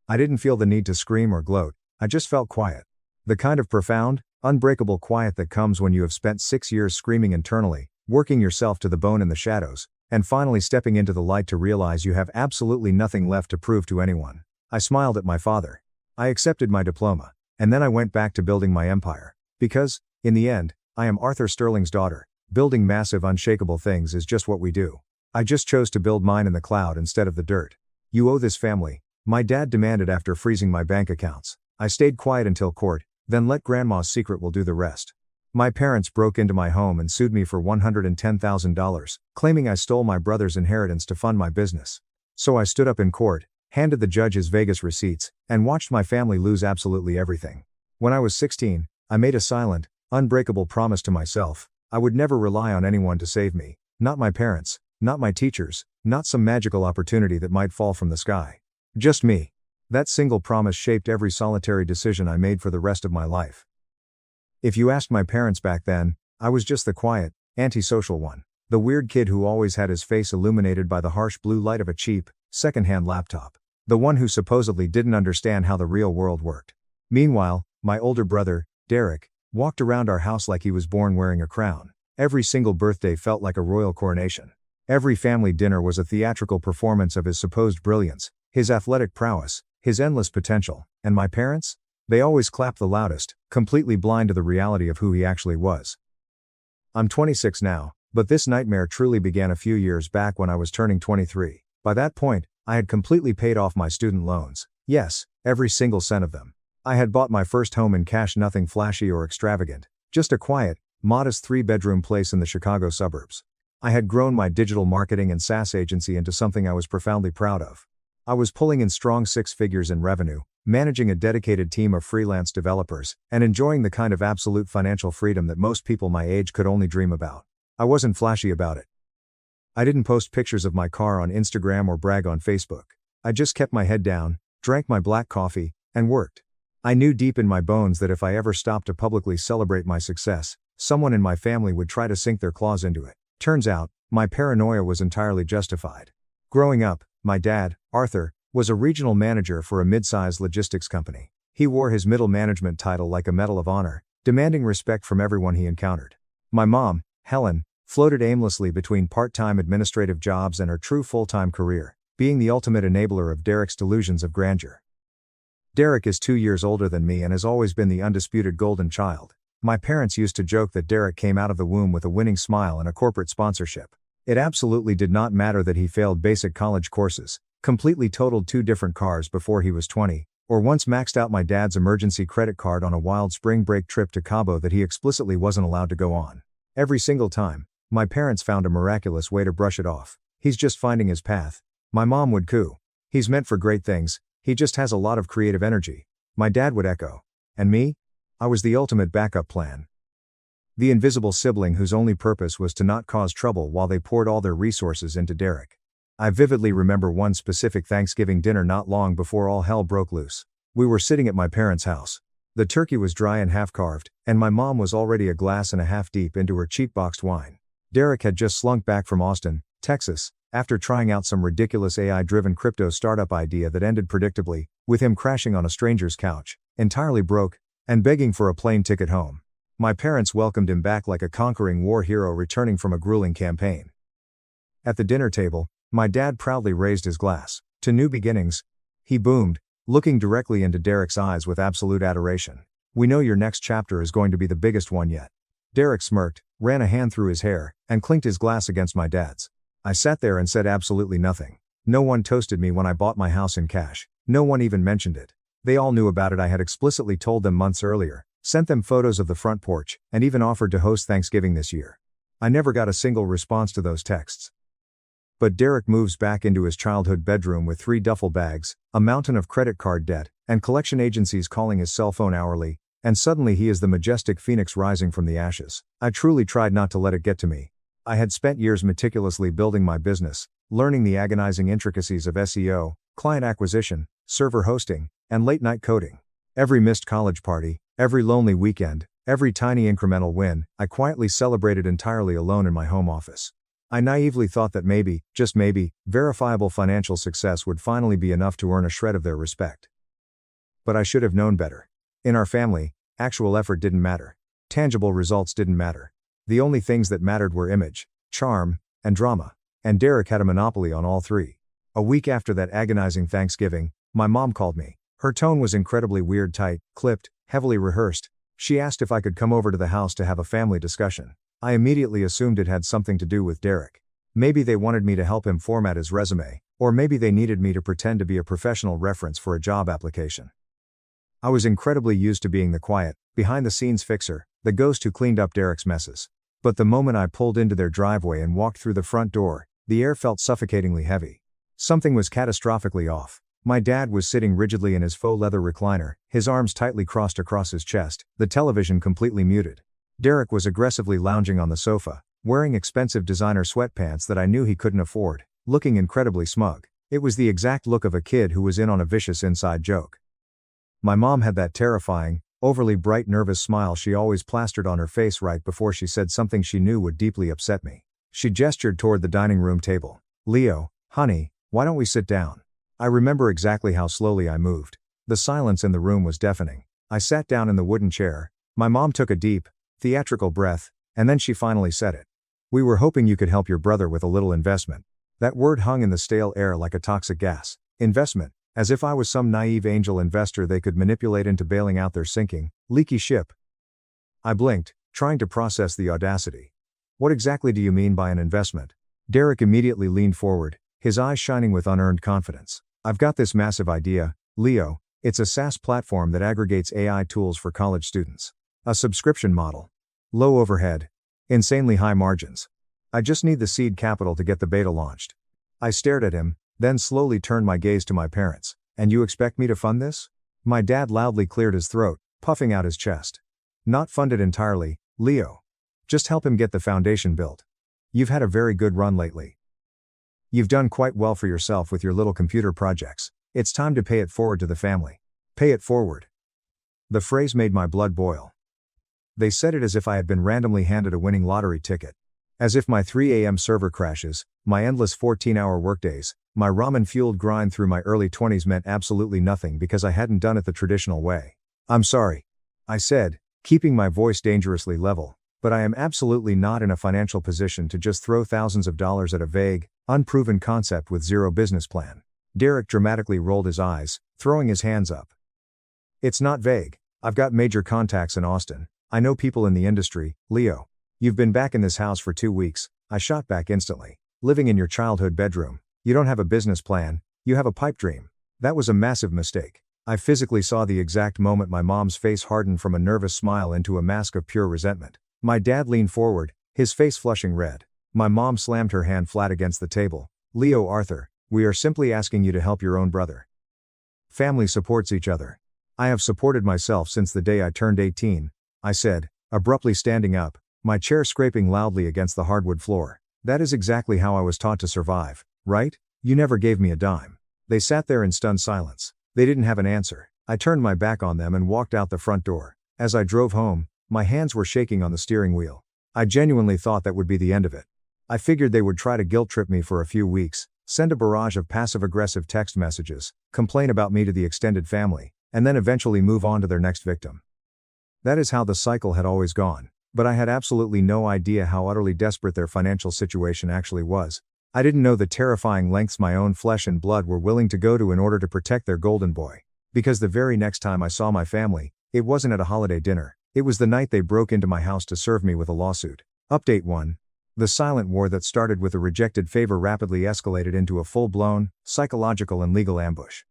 I didn't feel the need to scream or gloat, I just felt quiet. The kind of profound, unbreakable quiet that comes when you have spent 6 years screaming internally, working yourself to the bone in the shadows, and finally stepping into the light to realize you have absolutely nothing left to prove to anyone. I smiled at my father. I accepted my diploma, and then I went back to building my empire. Because, in the end, I am Arthur Sterling's daughter. Building massive unshakable things is just what we do. I just chose to build mine in the cloud instead of the dirt. You owe this family, my dad demanded after freezing my bank accounts. I stayed quiet until court, then let grandma's secret will do the rest. My parents broke into my home and sued me for $110,000, claiming I stole my brother's inheritance to fund my business. So I stood up in court, handed the judge his Vegas receipts, and watched my family lose absolutely everything. When I was 16, I made a silent, unbreakable promise to myself. I would never rely on anyone to save me, not my parents, not my teachers, not some magical opportunity that might fall from the sky. Just me. That single promise shaped every solitary decision I made for the rest of my life. If you asked my parents back then, I was just the quiet, antisocial one. The weird kid who always had his face illuminated by the harsh blue light of a cheap, secondhand laptop. The one who supposedly didn't understand how the real world worked. Meanwhile, my older brother, Derek, walked around our house like he was born wearing a crown. Every single birthday felt like a royal coronation. Every family dinner was a theatrical performance of his supposed brilliance, his athletic prowess, his endless potential. And my parents? They always clapped the loudest, completely blind to the reality of who he actually was. I'm 26 now, but this nightmare truly began a few years back when I was turning 23. By that point, I had completely paid off my student loans. Yes, every single cent of them. I had bought my first home in cash, nothing flashy or extravagant, just a quiet, modest 3-bedroom place in the Chicago suburbs. I had grown my digital marketing and SaaS agency into something I was profoundly proud of. I was pulling in strong 6 figures in revenue, managing a dedicated team of freelance developers, and enjoying the kind of absolute financial freedom that most people my age could only dream about. I wasn't flashy about it. I didn't post pictures of my car on Instagram or brag on Facebook. I just kept my head down, drank my black coffee, and worked. I knew deep in my bones that if I ever stopped to publicly celebrate my success, someone in my family would try to sink their claws into it. Turns out, my paranoia was entirely justified. Growing up, my dad, Arthur, was a regional manager for a mid-sized logistics company. He wore his middle management title like a medal of honor, demanding respect from everyone he encountered. My mom, Helen, floated aimlessly between part-time administrative jobs and her true full-time career, being the ultimate enabler of Derek's delusions of grandeur. Derek is 2 years older than me and has always been the undisputed golden child. My parents used to joke that Derek came out of the womb with a winning smile and a corporate sponsorship. It absolutely did not matter that he failed basic college courses, completely totaled 2 different cars before he was 20, or once maxed out my dad's emergency credit card on a wild spring break trip to Cabo that he explicitly wasn't allowed to go on. Every single time, my parents found a miraculous way to brush it off. He's just finding his path. My mom would coo. He's meant for great things, he just has a lot of creative energy. My dad would echo. And me? I was the ultimate backup plan. The invisible sibling whose only purpose was to not cause trouble while they poured all their resources into Derek. I vividly remember one specific Thanksgiving dinner not long before all hell broke loose. We were sitting at my parents' house. The turkey was dry and half-carved, and my mom was already a glass and a half deep into her cheap boxed wine. Derek had just slunk back from Austin, Texas, after trying out some ridiculous AI-driven crypto startup idea that ended predictably, with him crashing on a stranger's couch, entirely broke, and begging for a plane ticket home. My parents welcomed him back like a conquering war hero returning from a grueling campaign. At the dinner table, my dad proudly raised his glass. To new beginnings, he boomed, looking directly into Derek's eyes with absolute adoration. We know your next chapter is going to be the biggest one yet. Derek smirked, ran a hand through his hair, and clinked his glass against my dad's. I sat there and said absolutely nothing. No one toasted me when I bought my house in cash. No one even mentioned it. They all knew about it. I had explicitly told them months earlier, sent them photos of the front porch, and even offered to host Thanksgiving this year. I never got a single response to those texts. But Derek moves back into his childhood bedroom with 3 duffel bags, a mountain of credit card debt, and collection agencies calling his cell phone hourly, and suddenly he is the majestic phoenix rising from the ashes. I truly tried not to let it get to me. I had spent years meticulously building my business, learning the agonizing intricacies of SEO, client acquisition, server hosting, and late-night coding. Every missed college party, every lonely weekend, every tiny incremental win, I quietly celebrated entirely alone in my home office. I naively thought that maybe, just maybe, verifiable financial success would finally be enough to earn a shred of their respect. But I should have known better. In our family, actual effort didn't matter. Tangible results didn't matter. The only things that mattered were image, charm, and drama. And Derek had a monopoly on all 3. A week after that agonizing Thanksgiving, my mom called me. Her tone was incredibly weird, tight, clipped, heavily rehearsed. She asked if I could come over to the house to have a family discussion. I immediately assumed it had something to do with Derek. Maybe they wanted me to help him format his resume, or maybe they needed me to pretend to be a professional reference for a job application. I was incredibly used to being the quiet, behind-the-scenes fixer, the ghost who cleaned up Derek's messes. But the moment I pulled into their driveway and walked through the front door, the air felt suffocatingly heavy. Something was catastrophically off. My dad was sitting rigidly in his faux leather recliner, his arms tightly crossed across his chest, the television completely muted. Derek was aggressively lounging on the sofa, wearing expensive designer sweatpants that I knew he couldn't afford, looking incredibly smug. It was the exact look of a kid who was in on a vicious inside joke. My mom had that terrifying, overly bright nervous smile she always plastered on her face right before she said something she knew would deeply upset me. She gestured toward the dining room table. Leo, honey, why don't we sit down? I remember exactly how slowly I moved. The silence in the room was deafening. I sat down in the wooden chair. My mom took a deep, theatrical breath, and then she finally said it. We were hoping you could help your brother with a little investment. That word hung in the stale air like a toxic gas. Investment, as if I was some naive angel investor they could manipulate into bailing out their sinking, leaky ship. I blinked, trying to process the audacity. What exactly do you mean by an investment? Derek immediately leaned forward, his eyes shining with unearned confidence. I've got this massive idea, Leo. It's a SaaS platform that aggregates AI tools for college students. A subscription model. Low overhead. Insanely high margins. I just need the seed capital to get the beta launched. I stared at him, then slowly turned my gaze to my parents. And you expect me to fund this? My dad loudly cleared his throat, puffing out his chest. Not funded entirely, Leo. Just help him get the foundation built. You've had a very good run lately. You've done quite well for yourself with your little computer projects. It's time to pay it forward to the family. Pay it forward. The phrase made my blood boil. They said it as if I had been randomly handed a winning lottery ticket. As if my 3 a.m. server crashes, my endless 14-hour workdays, my ramen-fueled grind through my early 20s meant absolutely nothing because I hadn't done it the traditional way. I'm sorry. I said, keeping my voice dangerously level, but I am absolutely not in a financial position to just throw thousands of dollars at a vague, unproven concept with zero business plan. Derek dramatically rolled his eyes, throwing his hands up. It's not vague. I've got major contacts in Austin. I know people in the industry, Leo. You've been back in this house for 2 weeks, I shot back instantly. Living in your childhood bedroom. You don't have a business plan, you have a pipe dream. That was a massive mistake. I physically saw the exact moment my mom's face hardened from a nervous smile into a mask of pure resentment. My dad leaned forward, his face flushing red. My mom slammed her hand flat against the table. Leo Arthur, we are simply asking you to help your own brother. Family supports each other. I have supported myself since the day I turned 18, I said, abruptly standing up, my chair scraping loudly against the hardwood floor. That is exactly how I was taught to survive, right? You never gave me a dime. They sat there in stunned silence. They didn't have an answer. I turned my back on them and walked out the front door. As I drove home, my hands were shaking on the steering wheel. I genuinely thought that would be the end of it. I figured they would try to guilt trip me for a few weeks, send a barrage of passive-aggressive text messages, complain about me to the extended family, and then eventually move on to their next victim. That is how the cycle had always gone, but I had absolutely no idea how utterly desperate their financial situation actually was. I didn't know the terrifying lengths my own flesh and blood were willing to go to in order to protect their golden boy. Because the very next time I saw my family, it wasn't at a holiday dinner, it was the night they broke into my house to serve me with a lawsuit. Update 1. The silent war that started with a rejected favor rapidly escalated into a full-blown, psychological and legal ambush.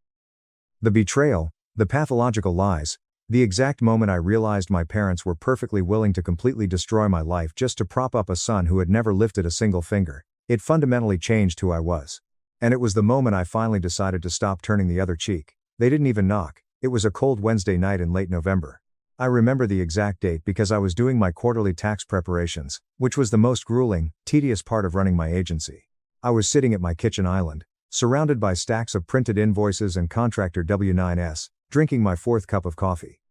The betrayal, the pathological lies, the exact moment I realized my parents were perfectly willing to completely destroy my life just to prop up a son who had never lifted a single finger. It fundamentally changed who I was. And it was the moment I finally decided to stop turning the other cheek. They didn't even knock. It was a cold Wednesday night in late November. I remember the exact date because I was doing my quarterly tax preparations, which was the most grueling, tedious part of running my agency. I was sitting at my kitchen island, surrounded by stacks of printed invoices and contractor W-9s, drinking my 4th cup of coffee.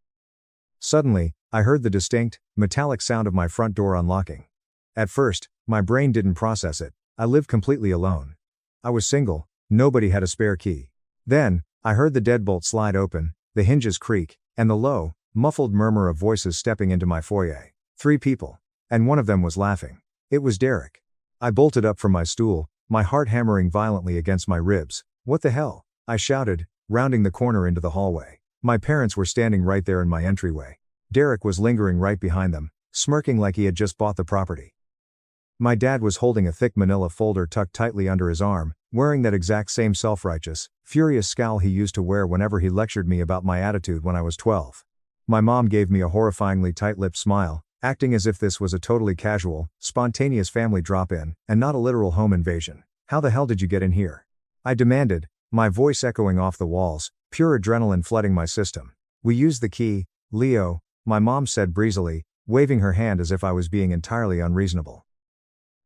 Suddenly, I heard the distinct, metallic sound of my front door unlocking. At first, my brain didn't process it. I lived completely alone. I was single, nobody had a spare key. Then, I heard the deadbolt slide open, the hinges creak, and the low, muffled murmur of voices stepping into my foyer. 3 people. And one of them was laughing. It was Derek. I bolted up from my stool, my heart hammering violently against my ribs. What the hell? I shouted, rounding the corner into the hallway. My parents were standing right there in my entryway. Derek was lingering right behind them, smirking like he had just bought the property. My dad was holding a thick manila folder tucked tightly under his arm, wearing that exact same self-righteous, furious scowl he used to wear whenever he lectured me about my attitude when I was 12. My mom gave me a horrifyingly tight-lipped smile, acting as if this was a totally casual, spontaneous family drop-in, and not a literal home invasion. How the hell did you get in here? I demanded, my voice echoing off the walls, pure adrenaline flooding my system. We used the key, Leo, my mom said breezily, waving her hand as if I was being entirely unreasonable.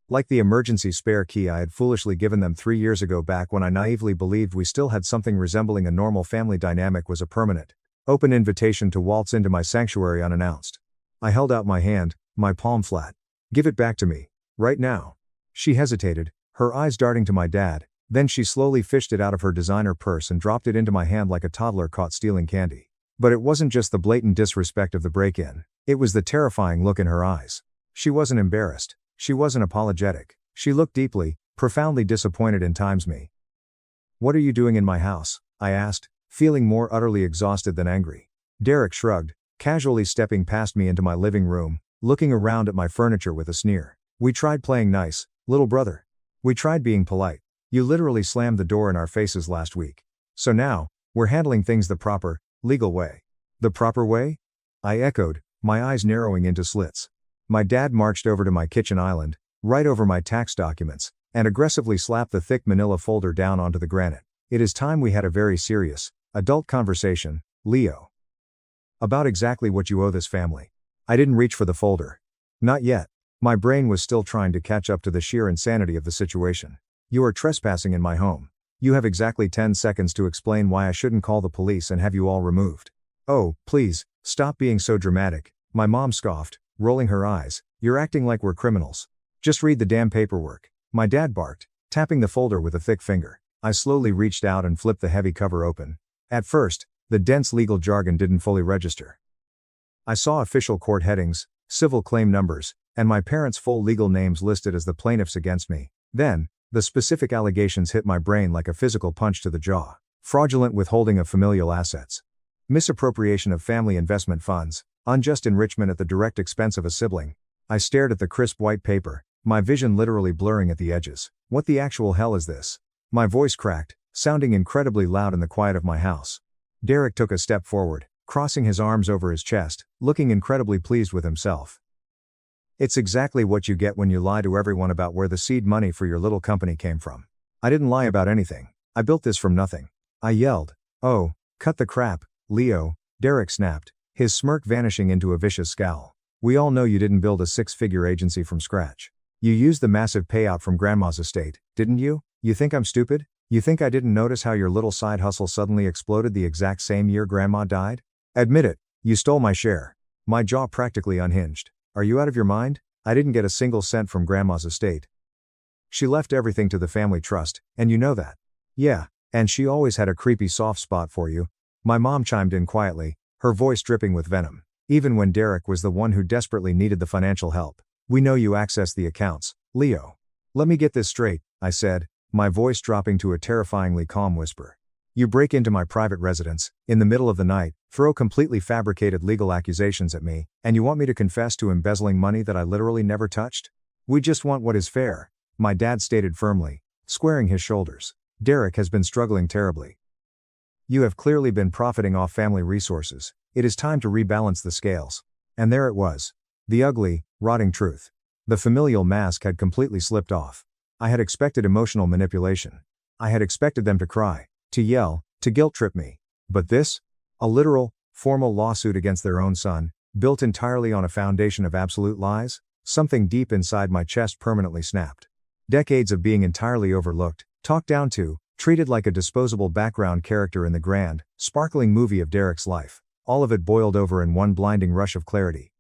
Like the emergency spare key I had foolishly given them 3 years ago back when I naively believed we still had something resembling a normal family dynamic was a permanent, open invitation to waltz into my sanctuary unannounced. I held out my hand, my palm flat. Give it back to me. Right now. She hesitated, her eyes darting to my dad, then she slowly fished it out of her designer purse and dropped it into my hand like a toddler caught stealing candy. But it wasn't just the blatant disrespect of the break-in, it was the terrifying look in her eyes. She wasn't embarrassed, she wasn't apologetic, she looked deeply, profoundly disappointed and times me. "What are you doing in my house?" I asked, feeling more utterly exhausted than angry. Derek shrugged, casually stepping past me into my living room, looking around at my furniture with a sneer. "We tried playing nice, little brother. We tried being polite. You literally slammed the door in our faces last week. So now, we're handling things the proper, legal way." "The proper way?" I echoed, my eyes narrowing into slits. My dad marched over to my kitchen island, right over my tax documents, and aggressively slapped the thick manila folder down onto the granite. "It is time we had a very serious, adult conversation, Leo. About exactly what you owe this family." I didn't reach for the folder. Not yet. My brain was still trying to catch up to the sheer insanity of the situation. "You are trespassing in my home. You have exactly 10 seconds to explain why I shouldn't call the police and have you all removed." "Oh, please, stop being so dramatic," my mom scoffed, rolling her eyes. "You're acting like we're criminals. Just read the damn paperwork," my dad barked, tapping the folder with a thick finger. I slowly reached out and flipped the heavy cover open. At first, the dense legal jargon didn't fully register. I saw official court headings, civil claim numbers, and my parents' full legal names listed as the plaintiffs against me. Then, the specific allegations hit my brain like a physical punch to the jaw. Fraudulent withholding of familial assets. Misappropriation of family investment funds. Unjust enrichment at the direct expense of a sibling. I stared at the crisp white paper, my vision literally blurring at the edges. What the actual hell is this? My voice cracked, sounding incredibly loud in the quiet of my house. Derek took a step forward, crossing his arms over his chest, looking incredibly pleased with himself. "It's exactly what you get when you lie to everyone about where the seed money for your little company came from." "I didn't lie about anything. I built this from nothing," I yelled. "Oh, cut the crap, Leo," Derek snapped, his smirk vanishing into a vicious scowl. "We all know you didn't build a six-figure agency from scratch. You used the massive payout from Grandma's estate, didn't you? You think I'm stupid? You think I didn't notice how your little side hustle suddenly exploded the exact same year Grandma died? Admit it, you stole my share." My jaw practically unhinged. "Are you out of your mind? I didn't get a single cent from Grandma's estate. She left everything to the family trust, and you know that." "Yeah, and she always had a creepy soft spot for you," my mom chimed in quietly, her voice dripping with venom. "Even when Derek was the one who desperately needed the financial help. We know you accessed the accounts, Leo." "Let me get this straight," I said, my voice dropping to a terrifyingly calm whisper. "You break into my private residence, in the middle of the night, throw completely fabricated legal accusations at me, and you want me to confess to embezzling money that I literally never touched? We just want what is fair," my dad stated firmly, squaring his shoulders. "Derek has been struggling terribly. You have clearly been profiting off family resources. It is time to rebalance the scales." And there it was. The ugly, rotting truth. The familial mask had completely slipped off. I had expected emotional manipulation. I had expected them to cry, to yell, to guilt-trip me. But this? A literal, formal lawsuit against their own son, built entirely on a foundation of absolute lies? Something deep inside my chest permanently snapped. Decades of being entirely overlooked, talked down to, treated like a disposable background character in the grand, sparkling movie of Derek's life. All of it boiled over in one blinding rush of clarity.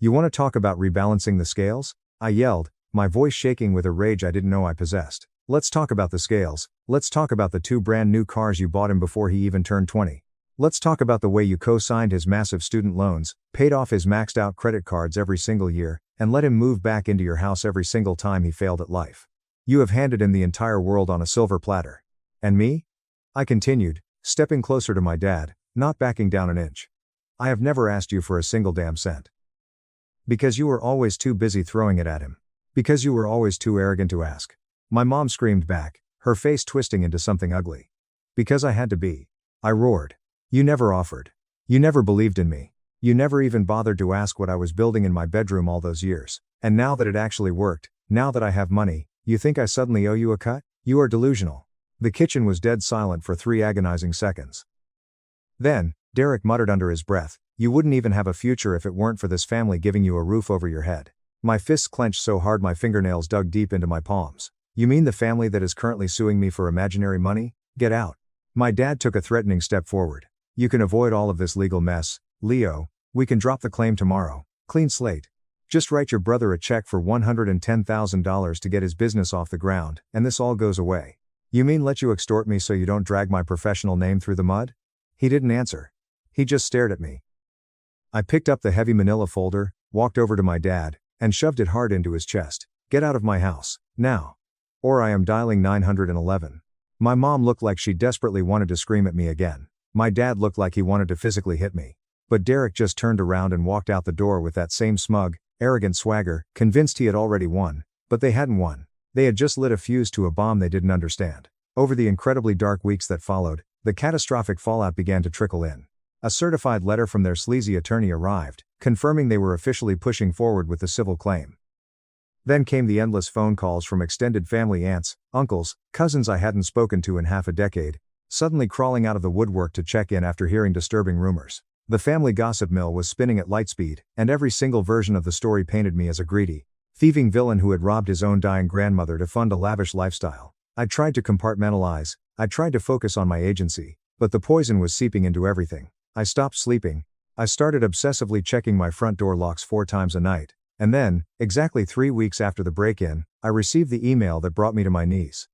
"You want to talk about rebalancing the scales?" I yelled, my voice shaking with a rage I didn't know I possessed. "Let's talk about the scales. Let's talk about the 2 brand new cars you bought him before he even turned 20. Let's talk about the way you co-signed his massive student loans, paid off his maxed out credit cards every single year, and let him move back into your house every single time he failed at life. You have handed him the entire world on a silver platter. And me?" I continued, stepping closer to my dad, not backing down an inch. "I have never asked you for a single damn cent. Because you were always too busy throwing it at him. Because you were always too arrogant to ask." My mom screamed back, her face twisting into something ugly. "Because I had to be," I roared. "You never offered. You never believed in me. You never even bothered to ask what I was building in my bedroom all those years. And now that it actually worked, now that I have money, you think I suddenly owe you a cut? You are delusional." The kitchen was dead silent for 3 agonizing seconds. Then, Derek muttered under his breath, "You wouldn't even have a future if it weren't for this family giving you a roof over your head." My fists clenched so hard my fingernails dug deep into my palms. "You mean the family that is currently suing me for imaginary money? Get out." My dad took a threatening step forward. "You can avoid all of this legal mess, Leo. We can drop the claim tomorrow. Clean slate. Just write your brother a check for $110,000 to get his business off the ground, and this all goes away. You mean let you extort me so you don't drag my professional name through the mud? He didn't answer. He just stared at me. I picked up the heavy manila folder, walked over to my dad, and shoved it hard into his chest. Get out of my house, now. Or I am dialing 911. My mom looked like she desperately wanted to scream at me again. My dad looked like he wanted to physically hit me. But Derek just turned around and walked out the door with that same smug, arrogant swagger, convinced he had already won. But they hadn't won. They had just lit a fuse to a bomb they didn't understand. Over the incredibly dark weeks that followed, the catastrophic fallout began to trickle in. A certified letter from their sleazy attorney arrived, confirming they were officially pushing forward with the civil claim. Then came the endless phone calls from extended family, aunts, uncles, cousins I hadn't spoken to in half a decade, suddenly crawling out of the woodwork to check in after hearing disturbing rumors. The family gossip mill was spinning at light speed, and every single version of the story painted me as a greedy, thieving villain who had robbed his own dying grandmother to fund a lavish lifestyle. I tried to compartmentalize, I tried to focus on my agency, but the poison was seeping into everything. I stopped sleeping. I started obsessively checking my front door locks 4 times a night. And then, exactly 3 weeks after the break-in, I received the email that brought me to my knees.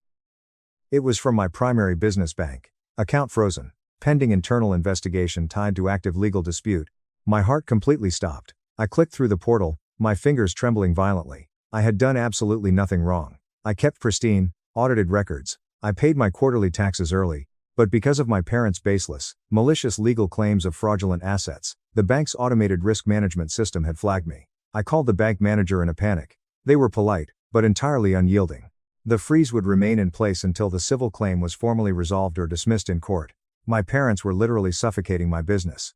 It was from my primary business bank. Account frozen. Pending internal investigation tied to active legal dispute. My heart completely stopped. I clicked through the portal, my fingers trembling violently. I had done absolutely nothing wrong. I kept pristine, audited records. I paid my quarterly taxes early. But because of my parents' baseless, malicious legal claims of fraudulent assets, the bank's automated risk management system had flagged me. I called the bank manager in a panic. They were polite, but entirely unyielding. The freeze would remain in place until the civil claim was formally resolved or dismissed in court. My parents were literally suffocating my business.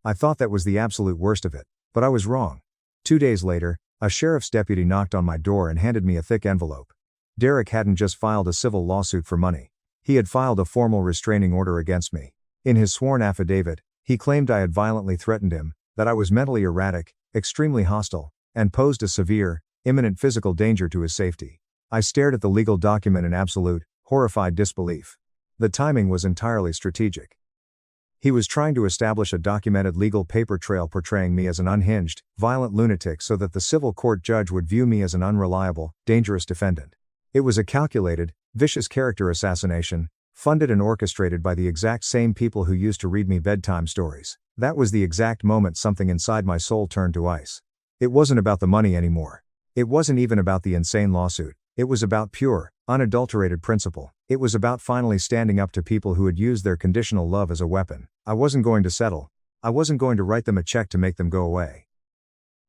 I thought that was the absolute worst of it, but I was wrong. 2 days later, a sheriff's deputy knocked on my door and handed me a thick envelope. Derek hadn't just filed a civil lawsuit for money. He had filed a formal restraining order against me. In his sworn affidavit, he claimed I had violently threatened him, that I was mentally erratic, extremely hostile, and posed a severe, imminent physical danger to his safety. I stared at the legal document in absolute, horrified disbelief. The timing was entirely strategic. He was trying to establish a documented legal paper trail portraying me as an unhinged, violent lunatic so that the civil court judge would view me as an unreliable, dangerous defendant. It was a calculated, vicious character assassination, funded and orchestrated by the exact same people who used to read me bedtime stories. That was the exact moment something inside my soul turned to ice. It wasn't about the money anymore. It wasn't even about the insane lawsuit. It was about pure, unadulterated principle. It was about finally standing up to people who had used their conditional love as a weapon. I wasn't going to settle. I wasn't going to write them a check to make them go away.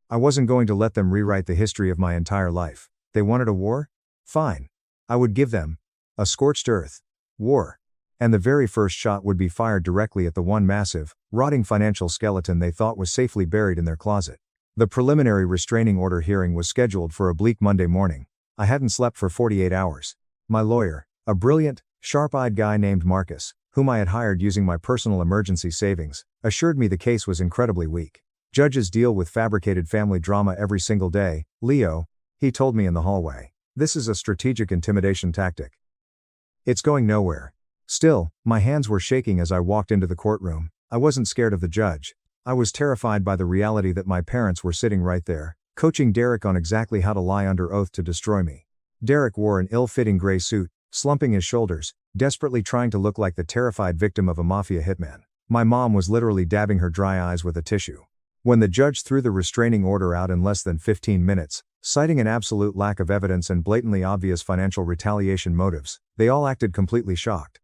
I wasn't going to let them rewrite the history of my entire life. They wanted a war? Fine. I would give them a scorched earth war. And the very first shot would be fired directly at the one massive, rotting financial skeleton they thought was safely buried in their closet. The preliminary restraining order hearing was scheduled for a bleak Monday morning. I hadn't slept for 48 hours. My lawyer, a brilliant, sharp-eyed guy named Marcus, whom I had hired using my personal emergency savings, assured me the case was incredibly weak. Judges deal with fabricated family drama every single day, Leo, he told me in the hallway. This is a strategic intimidation tactic. It's going nowhere. Still, my hands were shaking as I walked into the courtroom. I wasn't scared of the judge. I was terrified by the reality that my parents were sitting right there, coaching Derek on exactly how to lie under oath to destroy me. Derek wore an ill-fitting gray suit, slumping his shoulders, desperately trying to look like the terrified victim of a mafia hitman. My mom was literally dabbing her dry eyes with a tissue. When the judge threw the restraining order out in less than 15 minutes, citing an absolute lack of evidence and blatantly obvious financial retaliation motives, they all acted completely shocked.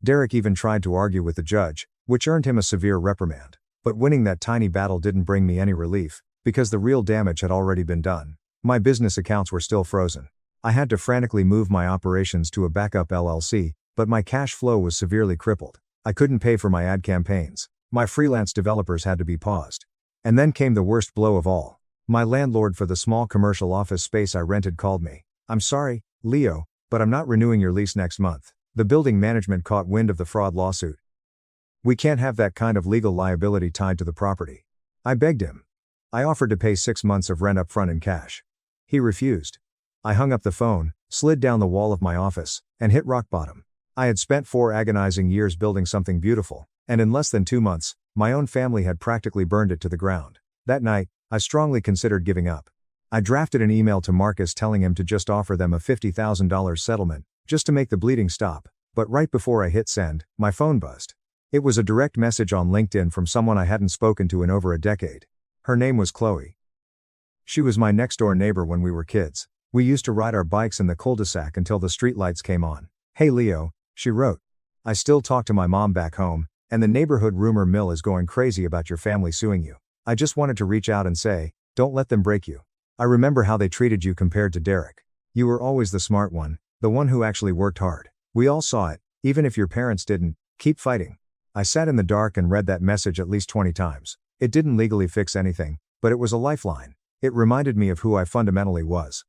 Derek even tried to argue with the judge, which earned him a severe reprimand. But winning that tiny battle didn't bring me any relief, because the real damage had already been done. My business accounts were still frozen. I had to frantically move my operations to a backup LLC, but my cash flow was severely crippled. I couldn't pay for my ad campaigns. My freelance developers had to be paused. And then came the worst blow of all. My landlord for the small commercial office space I rented called me. "I'm sorry, Leo, but I'm not renewing your lease next month. The building management caught wind of the fraud lawsuit. We can't have that kind of legal liability tied to the property." I begged him. I offered to pay 6 months of rent up front in cash. He refused. I hung up the phone, slid down the wall of my office, and hit rock bottom. I had spent 4 agonizing years building something beautiful, and in less than 2 months, my own family had practically burned it to the ground. That night, I strongly considered giving up. I drafted an email to Marcus telling him to just offer them a $50,000 settlement, just to make the bleeding stop, but right before I hit send, my phone buzzed. It was a direct message on LinkedIn from someone I hadn't spoken to in over a decade. Her name was Chloe. She was my next-door neighbor when we were kids. We used to ride our bikes in the cul-de-sac until the streetlights came on. "Hey Leo," she wrote. "I still talk to my mom back home, and the neighborhood rumor mill is going crazy about your family suing you. I just wanted to reach out and say, don't let them break you. I remember how they treated you compared to Derek. You were always the smart one, the one who actually worked hard. We all saw it, even if your parents didn't. Keep fighting." I sat in the dark and read that message at least 20 times. It didn't legally fix anything, but it was a lifeline. It reminded me of who I fundamentally was.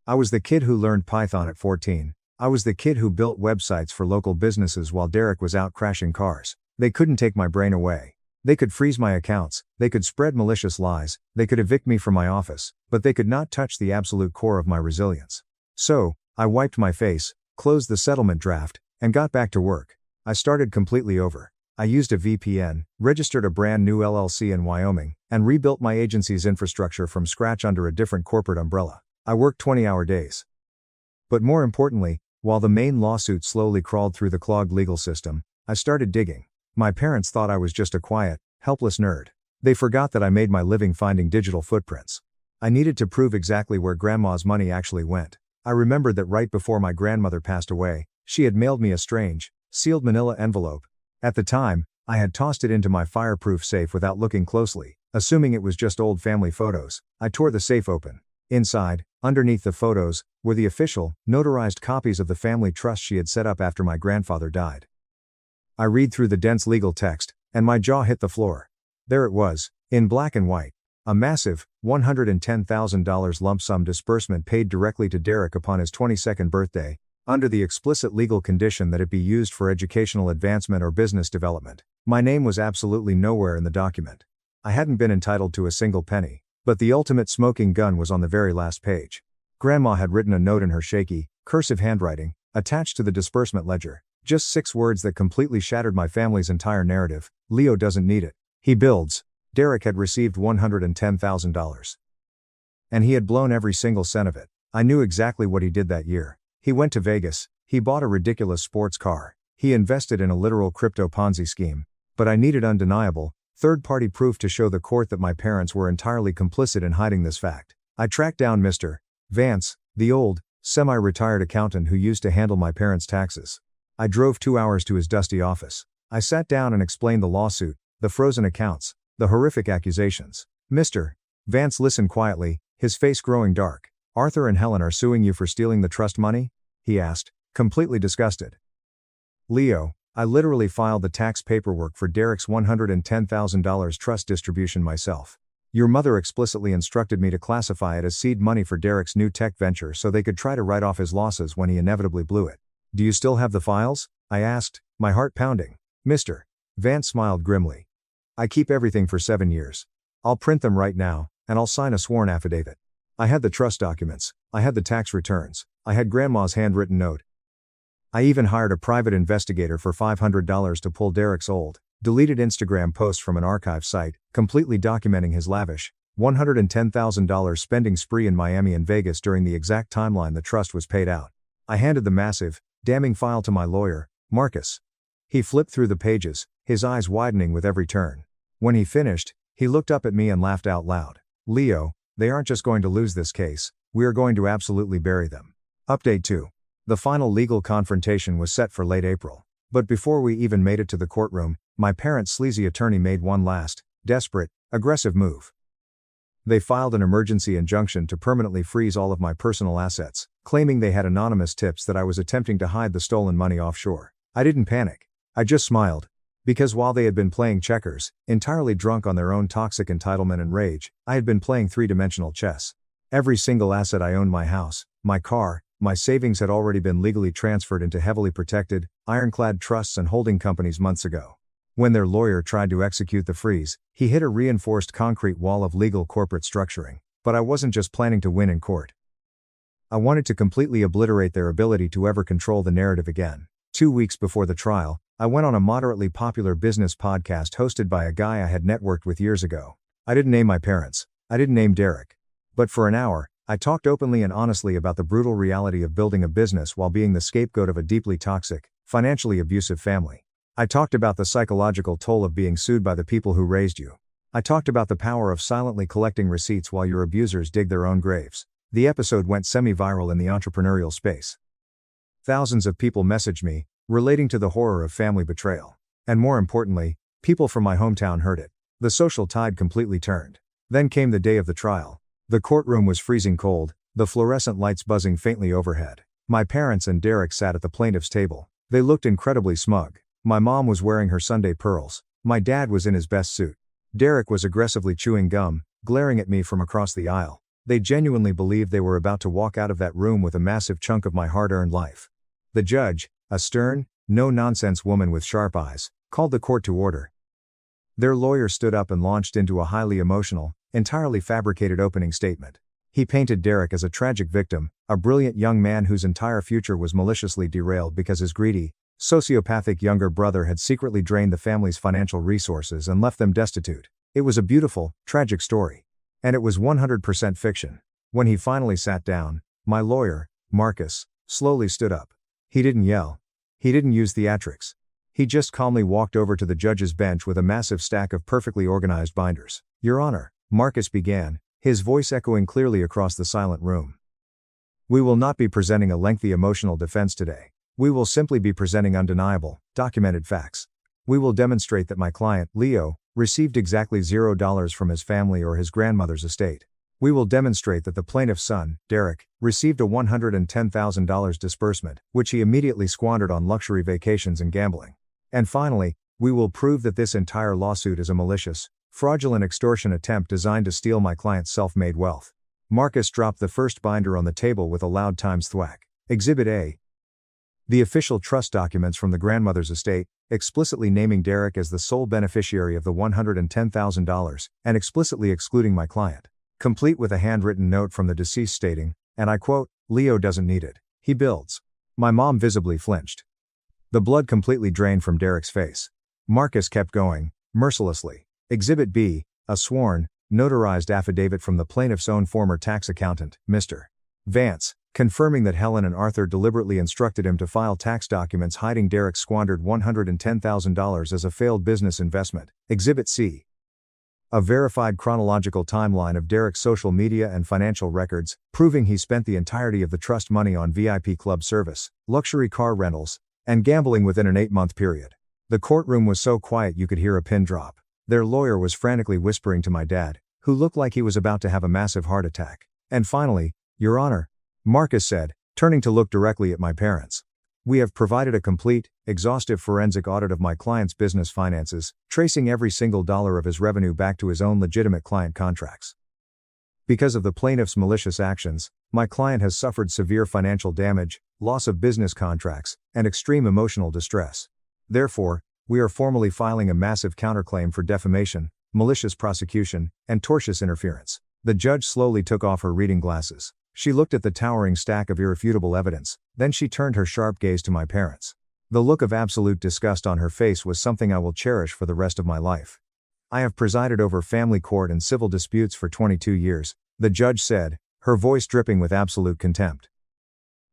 I was the kid who learned Python at 14. I was the kid who built websites for local businesses while Derek was out crashing cars. They couldn't take my brain away. They could freeze my accounts, they could spread malicious lies, they could evict me from my office, but they could not touch the absolute core of my resilience. So, I wiped my face, closed the settlement draft, and got back to work. I started completely over. I used a VPN, registered a brand new LLC in Wyoming, and rebuilt my agency's infrastructure from scratch under a different corporate umbrella. I worked 20-hour days. But more importantly, while the main lawsuit slowly crawled through the clogged legal system, I started digging. My parents thought I was just a quiet, helpless nerd. They forgot that I made my living finding digital footprints. I needed to prove exactly where grandma's money actually went. I remembered that right before my grandmother passed away, she had mailed me a strange, sealed manila envelope. At the time, I had tossed it into my fireproof safe without looking closely, assuming it was just old family photos. I tore the safe open. Inside, underneath the photos, were the official, notarized copies of the family trust she had set up after my grandfather died. I read through the dense legal text, and my jaw hit the floor. There it was, in black and white. A massive, $110,000 lump sum disbursement paid directly to Derek upon his 22nd birthday, under the explicit legal condition that it be used for educational advancement or business development. My name was absolutely nowhere in the document. I hadn't been entitled to a single penny, but the ultimate smoking gun was on the very last page. Grandma had written a note in her shaky, cursive handwriting, attached to the disbursement ledger. Just 6 words that completely shattered my family's entire narrative. "Leo doesn't need it. He builds." Derek had received $110,000. And he had blown every single cent of it. I knew exactly what he did that year. He went to Vegas, he bought a ridiculous sports car, he invested in a literal crypto Ponzi scheme. But I needed undeniable, third-party proof to show the court that my parents were entirely complicit in hiding this fact. I tracked down Mr. Vance, the old, semi-retired accountant who used to handle my parents' taxes. I drove 2 hours to his dusty office. I sat down and explained the lawsuit, the frozen accounts, the horrific accusations. Mr. Vance listened quietly, his face growing dark. "Arthur and Helen are suing you for stealing the trust money?" he asked, completely disgusted. "Leo, I literally filed the tax paperwork for Derek's $110,000 trust distribution myself. Your mother explicitly instructed me to classify it as seed money for Derek's new tech venture so they could try to write off his losses when he inevitably blew it. Do you still have the files?" I asked, my heart pounding. Mr. Vance smiled grimly. "I keep everything for 7 years. I'll print them right now, and I'll sign a sworn affidavit. I had the trust documents, I had the tax returns, I had Grandma's handwritten note. I even hired a private investigator for $500 to pull Derek's old, deleted Instagram posts from an archive site, completely documenting his lavish, $110,000 spending spree in Miami and Vegas during the exact timeline the trust was paid out. I handed the massive, damning file to my lawyer, Marcus. He flipped through the pages, his eyes widening with every turn. When he finished, he looked up at me and laughed out loud. "Leo, they aren't just going to lose this case, we are going to absolutely bury them." Update 2. The final legal confrontation was set for late April. But before we even made it to the courtroom, my parents' sleazy attorney made one last, desperate, aggressive move. They filed an emergency injunction to permanently freeze all of my personal assets, claiming they had anonymous tips that I was attempting to hide the stolen money offshore. I didn't panic. I just smiled. Because while they had been playing checkers, entirely drunk on their own toxic entitlement and rage, I had been playing 3-dimensional chess. Every single asset I owned, my house, my car, my savings, had already been legally transferred into heavily protected, ironclad trusts and holding companies months ago. When their lawyer tried to execute the freeze, he hit a reinforced concrete wall of legal corporate structuring. But I wasn't just planning to win in court. I wanted to completely obliterate their ability to ever control the narrative again. 2 weeks before the trial, I went on a moderately popular business podcast hosted by a guy I had networked with years ago. I didn't name my parents. I didn't name Derek. But for an hour, I talked openly and honestly about the brutal reality of building a business while being the scapegoat of a deeply toxic, financially abusive family. I talked about the psychological toll of being sued by the people who raised you. I talked about the power of silently collecting receipts while your abusers dig their own graves. The episode went semi-viral in the entrepreneurial space. Thousands of people messaged me, relating to the horror of family betrayal. And more importantly, people from my hometown heard it. The social tide completely turned. Then came the day of the trial. The courtroom was freezing cold, the fluorescent lights buzzing faintly overhead. My parents and Derek sat at the plaintiff's table. They looked incredibly smug. My mom was wearing her Sunday pearls. My dad was in his best suit. Derek was aggressively chewing gum, glaring at me from across the aisle. They genuinely believed they were about to walk out of that room with a massive chunk of my hard-earned life. The judge, a stern, no-nonsense woman with sharp eyes, called the court to order. Their lawyer stood up and launched into a highly emotional, entirely fabricated opening statement. He painted Derek as a tragic victim, a brilliant young man whose entire future was maliciously derailed because his greedy, sociopathic younger brother had secretly drained the family's financial resources and left them destitute. It was a beautiful, tragic story. And it was 100% fiction. When he finally sat down, my lawyer, Marcus, slowly stood up. He didn't yell. He didn't use theatrics. He just calmly walked over to the judge's bench with a massive stack of perfectly organized binders. "Your Honor," Marcus began, his voice echoing clearly across the silent room. "We will not be presenting a lengthy emotional defense today. We will simply be presenting undeniable, documented facts. We will demonstrate that my client, Leo, received exactly $0 from his family or his grandmother's estate. We will demonstrate that the plaintiff's son, Derek, received a $110,000 disbursement, which he immediately squandered on luxury vacations and gambling. And finally, we will prove that this entire lawsuit is a malicious, fraudulent extortion attempt designed to steal my client's self-made wealth." Marcus dropped the first binder on the table with a loud times thwack. Exhibit A. The official trust documents from the grandmother's estate, explicitly naming Derek as the sole beneficiary of the $110,000, and explicitly excluding my client. Complete with a handwritten note from the deceased stating, and I quote, "Leo doesn't need it. He builds." My mom visibly flinched. The blood completely drained from Derek's face. Marcus kept going, mercilessly. Exhibit B, a sworn, notarized affidavit from the plaintiff's own former tax accountant, Mr. Vance, confirming that Helen and Arthur deliberately instructed him to file tax documents hiding Derek's squandered $110,000 as a failed business investment. Exhibit C. A verified chronological timeline of Derek's social media and financial records, proving he spent the entirety of the trust money on VIP club service, luxury car rentals, and gambling within an 8-month period. The courtroom was so quiet you could hear a pin drop. Their lawyer was frantically whispering to my dad, who looked like he was about to have a massive heart attack. And finally, "Your Honor," Marcus said, turning to look directly at my parents. "We have provided a complete, exhaustive forensic audit of my client's business finances, tracing every single dollar of his revenue back to his own legitimate client contracts. Because of the plaintiff's malicious actions, my client has suffered severe financial damage, loss of business contracts, and extreme emotional distress. Therefore, we are formally filing a massive counterclaim for defamation, malicious prosecution, and tortious interference." The judge slowly took off her reading glasses. She looked at the towering stack of irrefutable evidence, then she turned her sharp gaze to my parents. The look of absolute disgust on her face was something I will cherish for the rest of my life. "I have presided over family court and civil disputes for 22 years, the judge said, her voice dripping with absolute contempt.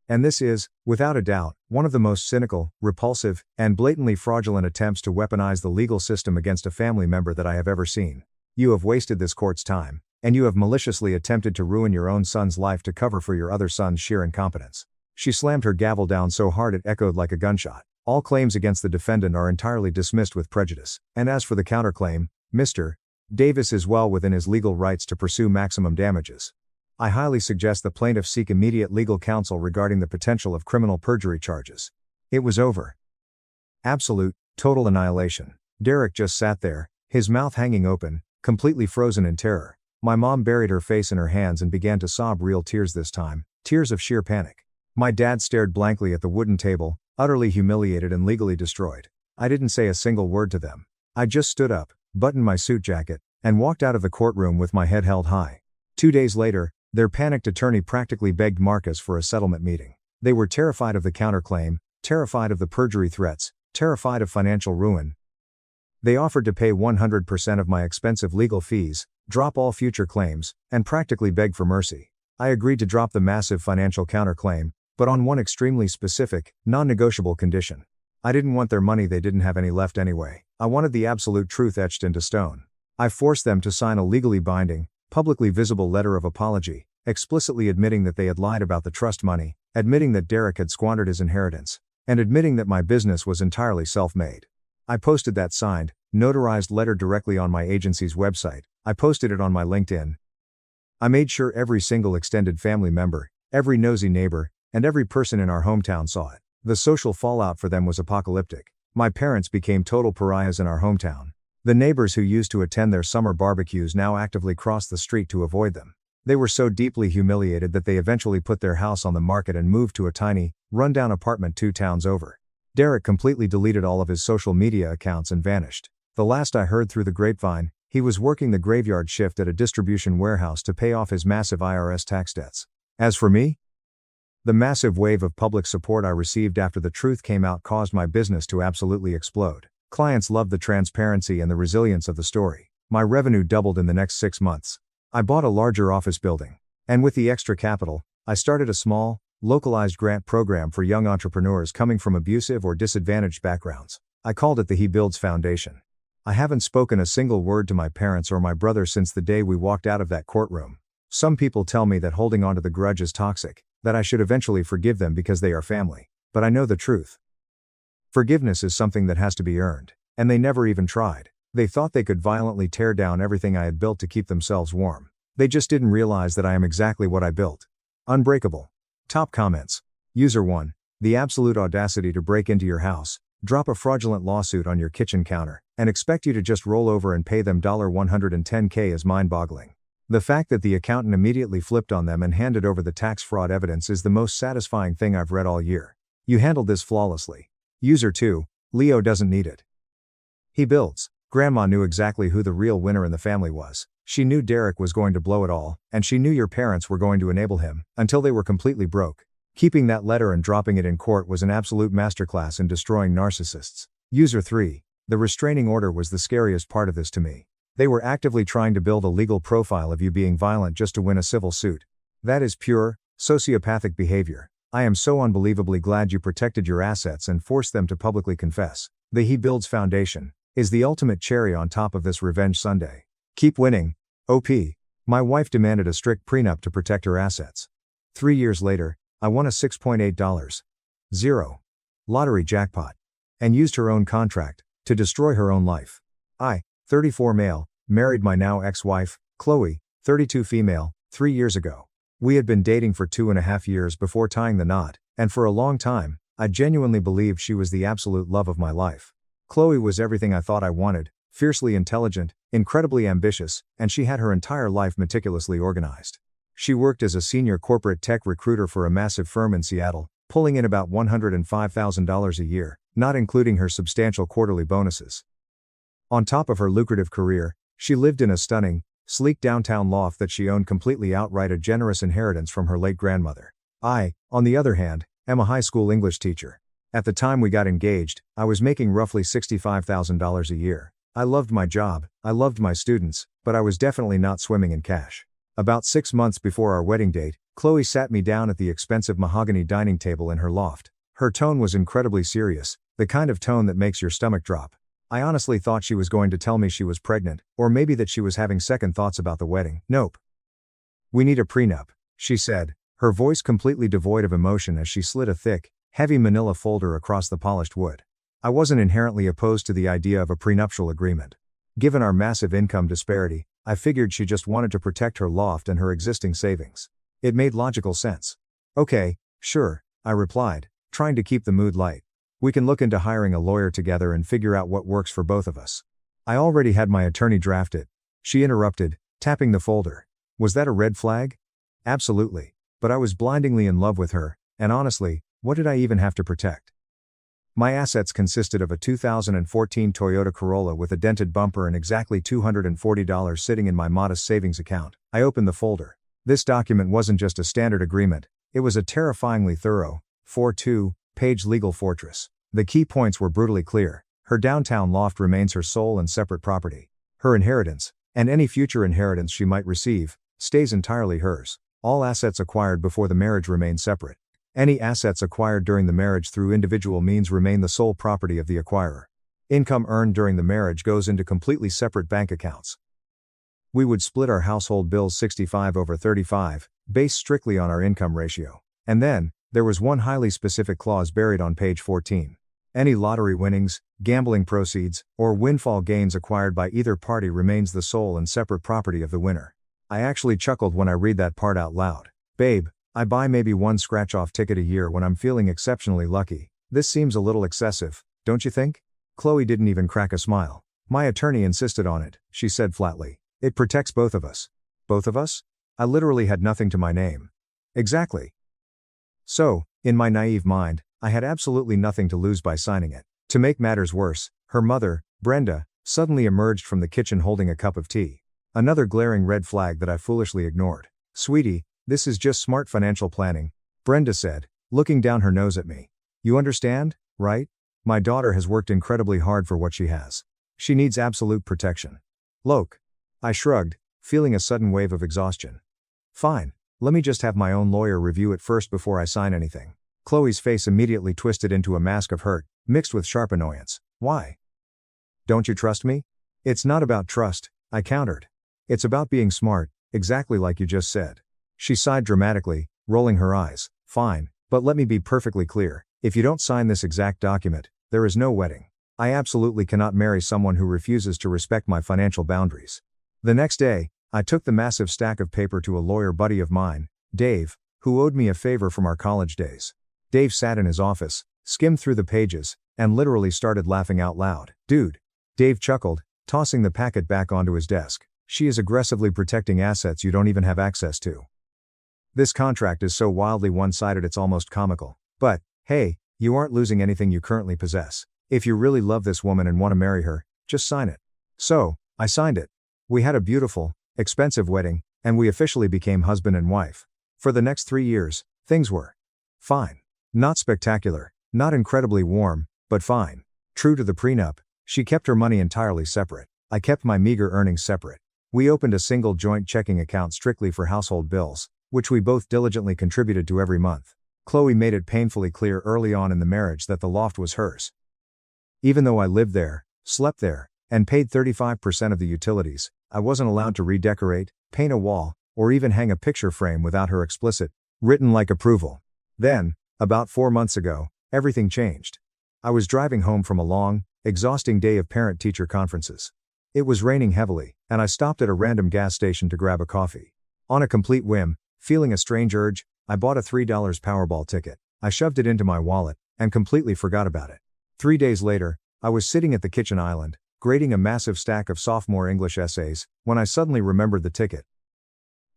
"And this is, without a doubt, one of the most cynical, repulsive, and blatantly fraudulent attempts to weaponize the legal system against a family member that I have ever seen. You have wasted this court's time, and you have maliciously attempted to ruin your own son's life to cover for your other son's sheer incompetence." She slammed her gavel down so hard it echoed like a gunshot. "All claims against the defendant are entirely dismissed with prejudice, and as for the counterclaim, Mr. Davis is well within his legal rights to pursue maximum damages. I highly suggest the plaintiff seek immediate legal counsel regarding the potential of criminal perjury charges." It was over. Absolute, total annihilation. Derek just sat there, his mouth hanging open, completely frozen in terror. My mom buried her face in her hands and began to sob real tears this time, tears of sheer panic. My dad stared blankly at the wooden table, utterly humiliated and legally destroyed. I didn't say a single word to them. I just stood up, buttoned my suit jacket, and walked out of the courtroom with my head held high. 2 days later, their panicked attorney practically begged Marcus for a settlement meeting. They were terrified of the counterclaim, terrified of the perjury threats, terrified of financial ruin. They offered to pay 100% of my expensive legal fees, drop all future claims, and practically beg for mercy. I agreed to drop the massive financial counterclaim, but on one extremely specific, non-negotiable condition. I didn't want their money, they didn't have any left anyway. I wanted the absolute truth etched into stone. I forced them to sign a legally binding, publicly visible letter of apology, explicitly admitting that they had lied about the trust money, admitting that Derek had squandered his inheritance, and admitting that my business was entirely self-made. I posted that signed, notarized letter directly on my agency's website. I posted it on my LinkedIn. I made sure every single extended family member, every nosy neighbor, and every person in our hometown saw it. The social fallout for them was apocalyptic. My parents became total pariahs in our hometown. The neighbors who used to attend their summer barbecues now actively crossed the street to avoid them. They were so deeply humiliated that they eventually put their house on the market and moved to a tiny, rundown apartment 2 towns over. Derek completely deleted all of his social media accounts and vanished. The last I heard through the grapevine, he was working the graveyard shift at a distribution warehouse to pay off his massive IRS tax debts. As for me, the massive wave of public support I received after the truth came out caused my business to absolutely explode. Clients loved the transparency and the resilience of the story. My revenue doubled in the next 6 months. I bought a larger office building. And with the extra capital, I started a small, localized grant program for young entrepreneurs coming from abusive or disadvantaged backgrounds. I called it the He Builds Foundation. I haven't spoken a single word to my parents or my brother since the day we walked out of that courtroom. Some people tell me that holding on to the grudge is toxic, that I should eventually forgive them because they are family. But I know the truth. Forgiveness is something that has to be earned. And they never even tried. They thought they could violently tear down everything I had built to keep themselves warm. They just didn't realize that I am exactly what I built. Unbreakable. Top comments. User 1. The absolute audacity to break into your house, drop a fraudulent lawsuit on your kitchen counter, and expect you to just roll over and pay them $110K is mind-boggling. The fact that the accountant immediately flipped on them and handed over the tax fraud evidence is the most satisfying thing I've read all year. You handled this flawlessly. User 2. Leo doesn't need it. He builds. Grandma knew exactly who the real winner in the family was. She knew Derek was going to blow it all, and she knew your parents were going to enable him, until they were completely broke. Keeping that letter and dropping it in court was an absolute masterclass in destroying narcissists. User 3. The restraining order was the scariest part of this to me. They were actively trying to build a legal profile of you being violent just to win a civil suit. That is pure, sociopathic behavior. I am so unbelievably glad you protected your assets and forced them to publicly confess. The He Builds Foundation is the ultimate cherry on top of this revenge sundae. Keep winning. OP. My wife demanded a strict prenup to protect her assets. 3 years later, I won a $6.8 lottery jackpot. And used her own contract to destroy her own life. I, 34 male, married my now ex-wife, Chloe, 32 female, 3 years ago. We had been dating for 2.5 years before tying the knot, and for a long time, I genuinely believed she was the absolute love of my life. Chloe was everything I thought I wanted, fiercely intelligent, incredibly ambitious, and she had her entire life meticulously organized. She worked as a senior corporate tech recruiter for a massive firm in Seattle, pulling in about $105,000 a year, not including her substantial quarterly bonuses. On top of her lucrative career, she lived in a stunning, sleek downtown loft that she owned completely outright, a generous inheritance from her late grandmother. I, on the other hand, am a high school English teacher. At the time we got engaged, I was making roughly $65,000 a year. I loved my job, I loved my students, but I was definitely not swimming in cash. About 6 months before our wedding date, Chloe sat me down at the expensive mahogany dining table in her loft. Her tone was incredibly serious, the kind of tone that makes your stomach drop. I honestly thought she was going to tell me she was pregnant, or maybe that she was having second thoughts about the wedding. Nope. We need a prenup, she said, her voice completely devoid of emotion as she slid a thick, heavy manila folder across the polished wood. I wasn't inherently opposed to the idea of a prenuptial agreement. Given our massive income disparity, I figured she just wanted to protect her loft and her existing savings. It made logical sense. Okay, sure, I replied, trying to keep the mood light. We can look into hiring a lawyer together and figure out what works for both of us. I already had my attorney draft it. She interrupted, tapping the folder. Was that a red flag? Absolutely. But I was blindingly in love with her, and honestly, what did I even have to protect? My assets consisted of a 2014 Toyota Corolla with a dented bumper and exactly $240 sitting in my modest savings account. I opened the folder. This document wasn't just a standard agreement, it was a terrifyingly thorough, 4-2-page legal fortress. The key points were brutally clear. Her downtown loft remains her sole and separate property. Her inheritance, And any future inheritance she might receive stays entirely hers. All assets acquired before the marriage remain separate. Any assets acquired during the marriage through individual means remain the sole property of the acquirer. Income earned during the marriage goes into completely separate bank accounts. We would split our household bills 65/35, based strictly on our income ratio. And then, there was one highly specific clause buried on page 14. Any lottery winnings, gambling proceeds, or windfall gains acquired by either party remains the sole and separate property of the winner. I actually chuckled when I read that part out loud. Babe, I buy maybe one scratch-off ticket a year when I'm feeling exceptionally lucky. This seems a little excessive, don't you think? Chloe didn't even crack a smile. My attorney insisted on it, she said flatly. It protects both of us. Both of us? I literally had nothing to my name. Exactly. So, in my naive mind, I had absolutely nothing to lose by signing it. To make matters worse, her mother, Brenda, suddenly emerged from the kitchen holding a cup of tea. Another glaring red flag that I foolishly ignored. Sweetie, this is just smart financial planning, Brenda said, looking down her nose at me. You understand, right? My daughter has worked incredibly hard for what she has. She needs absolute protection. Look. I shrugged, feeling a sudden wave of exhaustion. Fine, let me just have my own lawyer review it first before I sign anything. Chloe's face immediately twisted into a mask of hurt, mixed with sharp annoyance. Why? Don't you trust me? It's not about trust, I countered. It's about being smart, exactly like you just said. She sighed dramatically, rolling her eyes. Fine, but let me be perfectly clear. If you don't sign this exact document, there is no wedding. I absolutely cannot marry someone who refuses to respect my financial boundaries. The next day, I took the massive stack of paper to a lawyer buddy of mine, Dave, who owed me a favor from our college days. Dave sat in his office, skimmed through the pages, and literally started laughing out loud. Dude. Dave chuckled, tossing the packet back onto his desk. She is aggressively protecting assets you don't even have access to. This contract is so wildly one-sided it's almost comical. But, hey, you aren't losing anything you currently possess. If you really love this woman and want to marry her, just sign it. So, I signed it. We had a beautiful, expensive wedding, and we officially became husband and wife. For the next 3 years, things were fine. Not spectacular, not incredibly warm, but fine. True to the prenup, she kept her money entirely separate. I kept my meager earnings separate. We opened a single joint checking account strictly for household bills, which we both diligently contributed to every month. Chloe made it painfully clear early on in the marriage that the loft was hers. Even though I lived there, slept there, and paid 35% of the utilities, I wasn't allowed to redecorate, paint a wall, or even hang a picture frame without her explicit, written-like approval. Then, about 4 months ago, everything changed. I was driving home from a long, exhausting day of parent-teacher conferences. It was raining heavily, and I stopped at a random gas station to grab a coffee. On a complete whim, feeling a strange urge, I bought a $3 Powerball ticket. I shoved it into my wallet, and completely forgot about it. 3 days later, I was sitting at the kitchen island, grading a massive stack of sophomore English essays, when I suddenly remembered the ticket.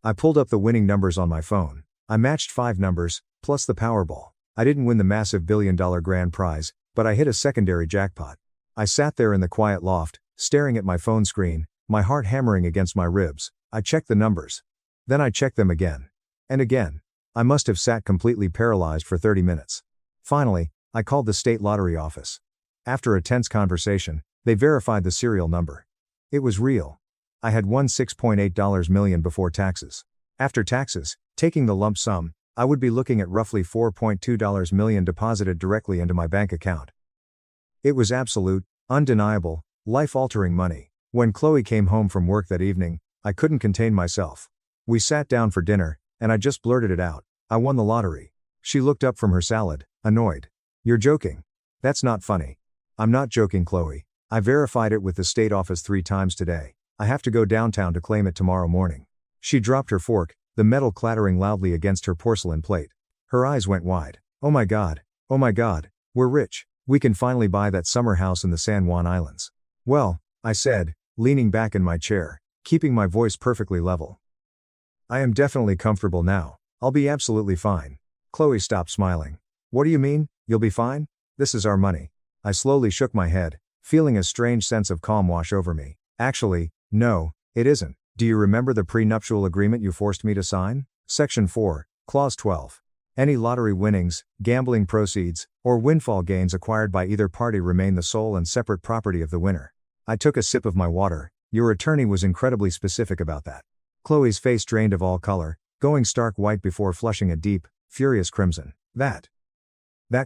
I pulled up the winning numbers on my phone. I matched 5 numbers, plus the Powerball. I didn't win the massive billion-dollar grand prize, but I hit a secondary jackpot. I sat there in the quiet loft, staring at my phone screen, my heart hammering against my ribs. I checked the numbers. Then I checked them again. And again. I must have sat completely paralyzed for 30 minutes. Finally, I called the state lottery office. After a tense conversation, they verified the serial number. It was real. I had won $6.8 million before taxes. After taxes, taking the lump sum, I would be looking at roughly $4.2 million deposited directly into my bank account. It was absolute, undeniable, life-altering money. When Chloe came home from work that evening, I couldn't contain myself. We sat down for dinner, and I just blurted it out. I won the lottery. She looked up from her salad, annoyed. You're joking. That's not funny. I'm not joking, Chloe. I verified it with the state office 3 times today. I have to go downtown to claim it tomorrow morning. She dropped her fork, the metal clattering loudly against her porcelain plate. Her eyes went wide. Oh my God, we're rich. We can finally buy that summer house in the San Juan Islands. Well, I said, leaning back in my chair, keeping my voice perfectly level. I am definitely comfortable now. I'll be absolutely fine. Chloe stopped smiling. What do you mean, you'll be fine? This is our money. I slowly shook my head, feeling a strange sense of calm wash over me. Actually, no, it isn't. Do you remember the prenuptial agreement you forced me to sign? Section 4, Clause 12. Any lottery winnings, gambling proceeds, or windfall gains acquired by either party remain the sole and separate property of the winner. I took a sip of my water, Your attorney was incredibly specific about that. Chloe's face drained of all color, going stark white before flushing a deep, furious crimson. That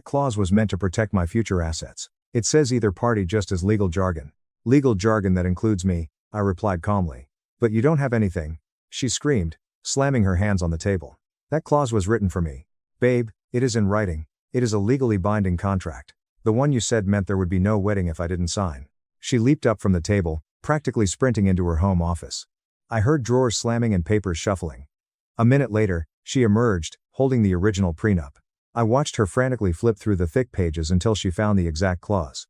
clause was meant to protect my future assets. It says either party just as legal jargon. Legal jargon that includes me, I replied calmly. But you don't have anything, she screamed, slamming her hands on the table. That clause was written for me. Babe, it is in writing. It is a legally binding contract. The one you said meant there would be no wedding if I didn't sign. She leaped up from the table, practically sprinting into her home office. I heard drawers slamming and papers shuffling. A minute later, she emerged, holding the original prenup. I watched her frantically flip through the thick pages until she found the exact clause.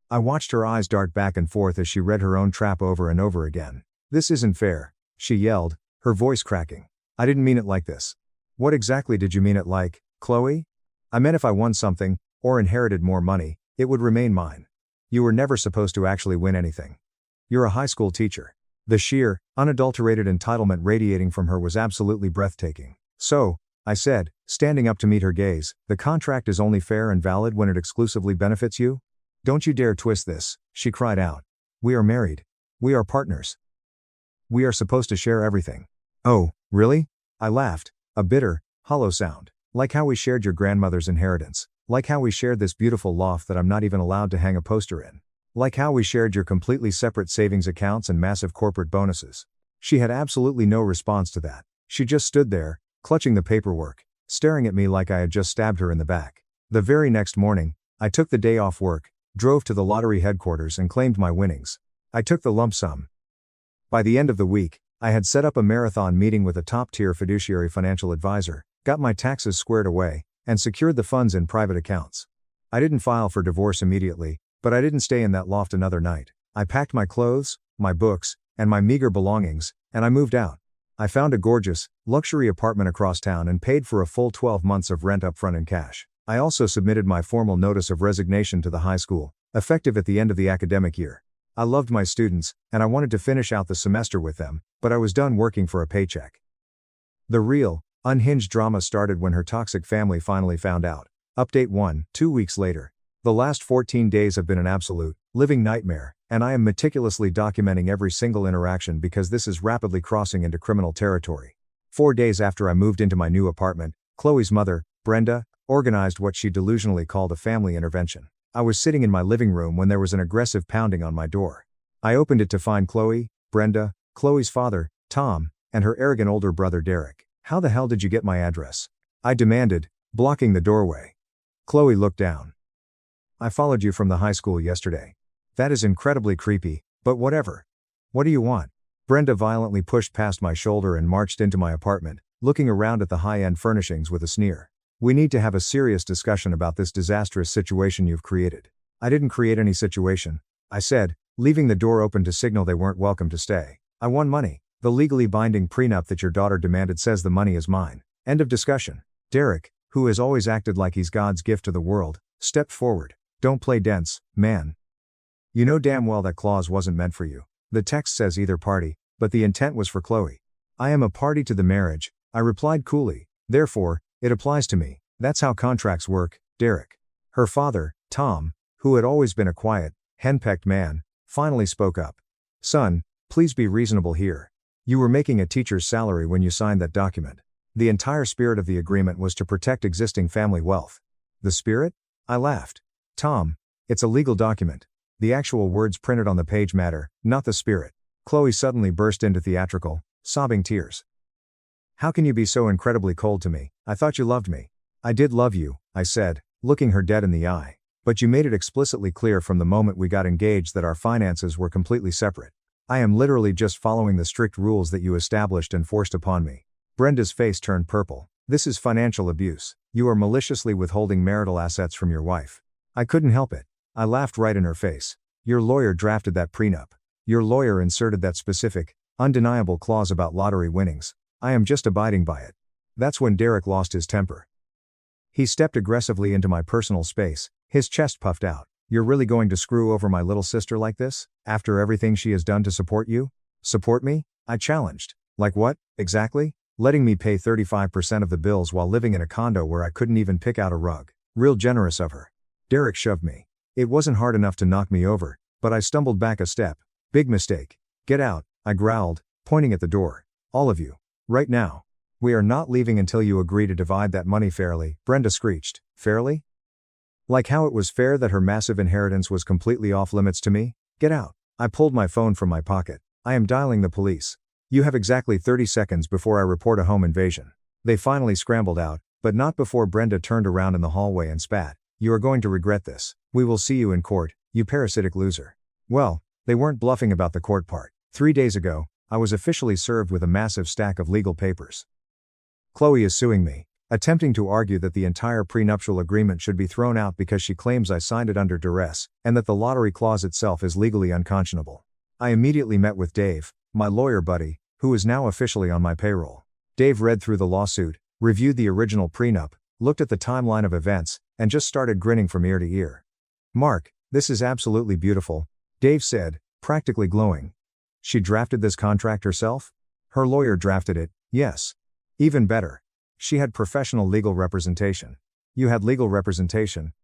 I watched her eyes dart back and forth as she read her own trap over and over again. This isn't fair, she yelled, her voice cracking. I didn't mean it like this. What exactly did you mean it like, Chloe? I meant if I won something, or inherited more money, it would remain mine. You were never supposed to actually win anything. You're a high school teacher. The sheer, unadulterated entitlement radiating from her was absolutely breathtaking. So, I said, standing up to meet her gaze, the contract is only fair and valid when it exclusively benefits you? Don't you dare twist this, she cried out. We are married. We are partners. We are supposed to share everything. Oh, really? I laughed, a bitter, hollow sound. Like how we shared your grandmother's inheritance. Like how we shared this beautiful loft that I'm not even allowed to hang a poster in. Like how we shared your completely separate savings accounts and massive corporate bonuses. She had absolutely no response to that. She just stood there, clutching the paperwork, staring at me like I had just stabbed her in the back. The very next morning, I took the day off work, drove to the lottery headquarters and claimed my winnings. I took the lump sum. By the end of the week, I had set up a marathon meeting with a top-tier fiduciary financial advisor, got my taxes squared away, and secured the funds in private accounts. I didn't file for divorce immediately, but I didn't stay in that loft another night. I packed my clothes, my books, and my meager belongings, and I moved out. I found a gorgeous, luxury apartment across town and paid for a full 12 months of rent upfront in cash. I also submitted my formal notice of resignation to the high school, effective at the end of the academic year. I loved my students, and I wanted to finish out the semester with them, but I was done working for a paycheck. The real, unhinged drama started when her toxic family finally found out. Update 1, 2 weeks later. The last 14 days have been an absolute, living nightmare, and I am meticulously documenting every single interaction because this is rapidly crossing into criminal territory. 4 days after I moved into my new apartment, Chloe's mother, Brenda, organized what she delusionally called a family intervention. I was sitting in my living room when there was an aggressive pounding on my door. I opened it to find Chloe, Brenda, Chloe's father, Tom, and her arrogant older brother Derek. How the hell did you get my address? I demanded, blocking the doorway. Chloe looked down. I followed you from the high school yesterday. That is incredibly creepy, but whatever. What do you want? Brenda violently pushed past my shoulder and marched into my apartment, looking around at the high-end furnishings with a sneer. We need to have a serious discussion about this disastrous situation you've created. I didn't create any situation, I said, leaving the door open to signal they weren't welcome to stay. I won money. The legally binding prenup that your daughter demanded says the money is mine. End of discussion. Derek, who has always acted like he's God's gift to the world, stepped forward. Don't play dense, man. You know damn well that clause wasn't meant for you. The text says either party, but the intent was for Chloe. I am a party to the marriage, I replied coolly. Therefore, it applies to me. That's how contracts work, Derek. Her father, Tom, who had always been a quiet, henpecked man, finally spoke up. Son, please be reasonable here. You were making a teacher's salary when you signed that document. The entire spirit of the agreement was to protect existing family wealth. The spirit? I laughed. Tom, it's a legal document. The actual words printed on the page matter, not the spirit. Chloe suddenly burst into theatrical, sobbing tears. How can you be so incredibly cold to me? I thought you loved me. I did love you, I said, looking her dead in the eye. But you made it explicitly clear from the moment we got engaged that our finances were completely separate. I am literally just following the strict rules that you established and forced upon me. Brenda's face turned purple. This is financial abuse. You are maliciously withholding marital assets from your wife. I couldn't help it. I laughed right in her face. Your lawyer drafted that prenup. Your lawyer inserted that specific, undeniable clause about lottery winnings. I am just abiding by it. That's when Derek lost his temper. He stepped aggressively into my personal space, his chest puffed out. You're really going to screw over my little sister like this, after everything she has done to support you? Support me? I challenged. Like what, exactly? Letting me pay 35% of the bills while living in a condo where I couldn't even pick out a rug. Real generous of her. Derek shoved me. It wasn't hard enough to knock me over, but I stumbled back a step, Big mistake. Get out, I growled, pointing at the door. All of you. Right now. We are not leaving until you agree to divide that money fairly, Brenda screeched. Fairly? Like how it was fair that her massive inheritance was completely off limits to me? Get out. I pulled my phone from my pocket. I am dialing the police. You have exactly 30 seconds before I report a home invasion. They finally scrambled out, but not before Brenda turned around in the hallway and spat. You are going to regret this. We will see you in court, you parasitic loser. Well, they weren't bluffing about the court part. 3 days ago, I was officially served with a massive stack of legal papers. Chloe is suing me, attempting to argue that the entire prenuptial agreement should be thrown out because she claims I signed it under duress, and that the lottery clause itself is legally unconscionable. I immediately met with Dave, my lawyer buddy, who is now officially on my payroll. Dave read through the lawsuit, reviewed the original prenup, looked at the timeline of events, and just started grinning from ear to ear. Mark, this is absolutely beautiful, Dave said, practically glowing. She drafted this contract herself? Her lawyer drafted it, yes. Even better. She had professional legal representation. You had legal representation?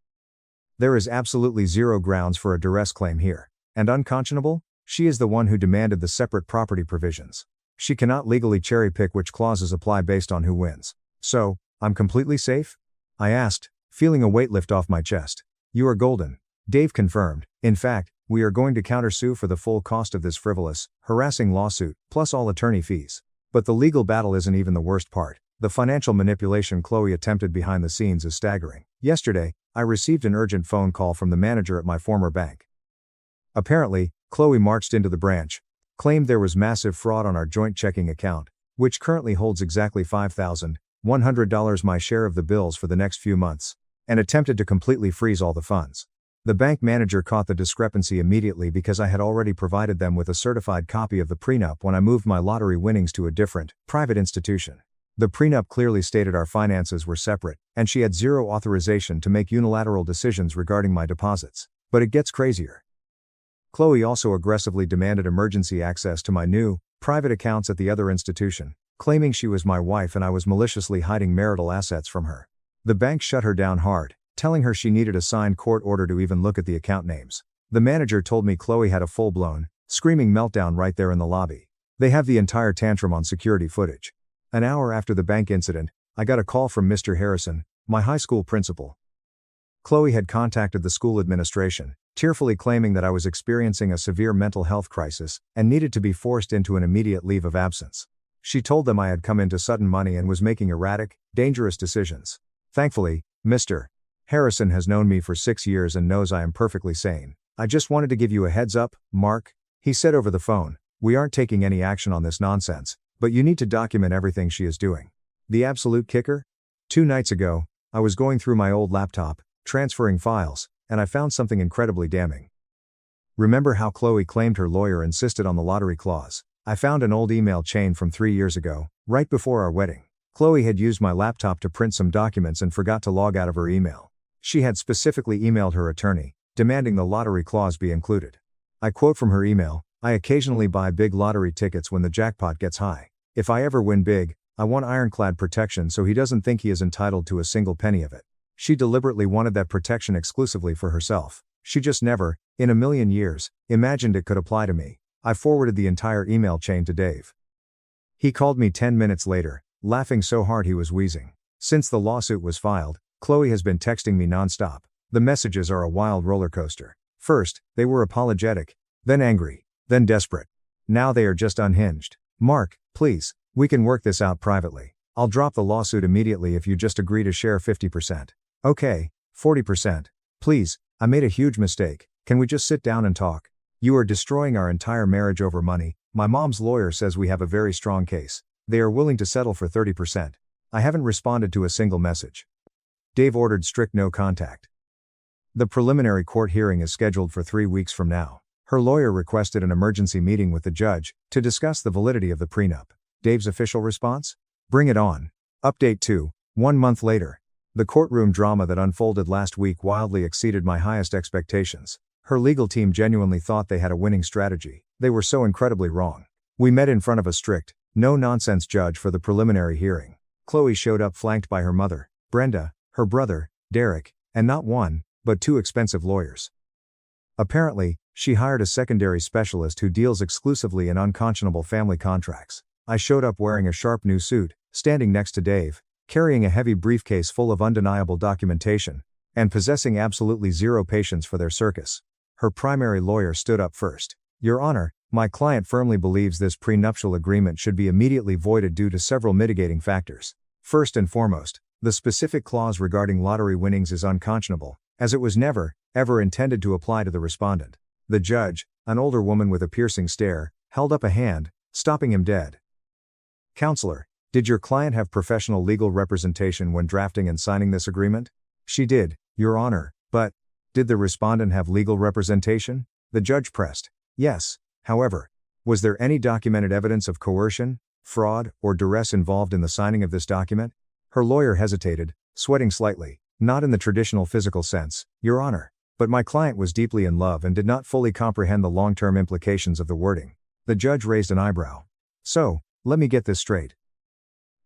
There is absolutely zero grounds for a duress claim here. And unconscionable? She is the one who demanded the separate property provisions. She cannot legally cherry-pick which clauses apply based on who wins. So, I'm completely safe? I asked, feeling a weight lift off my chest. You are golden. Dave confirmed. In fact, we are going to countersue for the full cost of this frivolous, harassing lawsuit, plus all attorney fees. But the legal battle isn't even the worst part. The financial manipulation Chloe attempted behind the scenes is staggering. Yesterday, I received an urgent phone call from the manager at my former bank. Apparently, Chloe marched into the branch, claimed there was massive fraud on our joint checking account, which currently holds exactly $5,100 my share of the bills for the next few months, and attempted to completely freeze all the funds. The bank manager caught the discrepancy immediately because I had already provided them with a certified copy of the prenup when I moved my lottery winnings to a different, private institution. The prenup clearly stated our finances were separate, and she had zero authorization to make unilateral decisions regarding my deposits. But it gets crazier. Chloe also aggressively demanded emergency access to my new, private accounts at the other institution, claiming she was my wife and I was maliciously hiding marital assets from her. The bank shut her down hard, telling her she needed a signed court order to even look at the account names. The manager told me Chloe had a full-blown, screaming meltdown right there in the lobby. They have the entire tantrum on security footage. An hour after the bank incident, I got a call from Mr. Harrison, my high school principal. Chloe had contacted the school administration, tearfully claiming that I was experiencing a severe mental health crisis and needed to be forced into an immediate leave of absence. She told them I had come into sudden money and was making erratic, dangerous decisions. Thankfully, Mr. Harrison has known me for 6 years and knows I am perfectly sane. I just wanted to give you a heads up, Mark, he said over the phone. We aren't taking any action on this nonsense, but you need to document everything she is doing. The absolute kicker? 2 nights ago, I was going through my old laptop, transferring files, and I found something incredibly damning. Remember how Chloe claimed her lawyer insisted on the lottery clause? I found an old email chain from 3 years ago, right before our wedding. Chloe had used my laptop to print some documents and forgot to log out of her email. She had specifically emailed her attorney, demanding the lottery clause be included. I quote from her email, I occasionally buy big lottery tickets when the jackpot gets high. If I ever win big, I want ironclad protection so he doesn't think he is entitled to a single penny of it. She deliberately wanted that protection exclusively for herself. She just never, in a million years, imagined it could apply to me. I forwarded the entire email chain to Dave. He called me 10 minutes later, laughing so hard he was wheezing. Since the lawsuit was filed, Chloe has been texting me nonstop. The messages are a wild roller coaster. First, they were apologetic, then angry, then desperate. Now they are just unhinged. Mark, please, we can work this out privately. I'll drop the lawsuit immediately if you just agree to share 50%. Okay, 40%. Please, I made a huge mistake. Can we just sit down and talk? You are destroying our entire marriage over money. My mom's lawyer says we have a very strong case. They are willing to settle for 30%. I haven't responded to a single message. Dave ordered strict no contact. The preliminary court hearing is scheduled for 3 weeks from now. Her lawyer requested an emergency meeting with the judge to discuss the validity of the prenup. Dave's official response? Bring it on. Update 2. 1 month later. The courtroom drama that unfolded last week wildly exceeded my highest expectations. Her legal team genuinely thought they had a winning strategy. They were so incredibly wrong. We met in front of a strict, no-nonsense judge for the preliminary hearing. Chloe showed up flanked by her mother, Brenda, her brother, Derek, and not one, but 2 expensive lawyers. Apparently, She hired a secondary specialist who deals exclusively in unconscionable family contracts. I showed up wearing a sharp new suit, standing next to Dave, carrying a heavy briefcase full of undeniable documentation, and possessing absolutely zero patience for their circus. Her primary lawyer stood up first. Your Honor, my client firmly believes this prenuptial agreement should be immediately voided due to several mitigating factors. First and foremost, the specific clause regarding lottery winnings is unconscionable, as it was never, ever intended to apply to the respondent. The judge, an older woman with a piercing stare, held up a hand, stopping him dead. Counselor, did your client have professional legal representation when drafting and signing this agreement? She did, Your Honor, but did the respondent have legal representation? The judge pressed. Yes. However, was there any documented evidence of coercion, fraud, or duress involved in the signing of this document? Her lawyer hesitated, sweating slightly. Not in the traditional physical sense, Your Honor. But my client was deeply in love and did not fully comprehend the long-term implications of the wording. The judge raised an eyebrow. So, let me get this straight.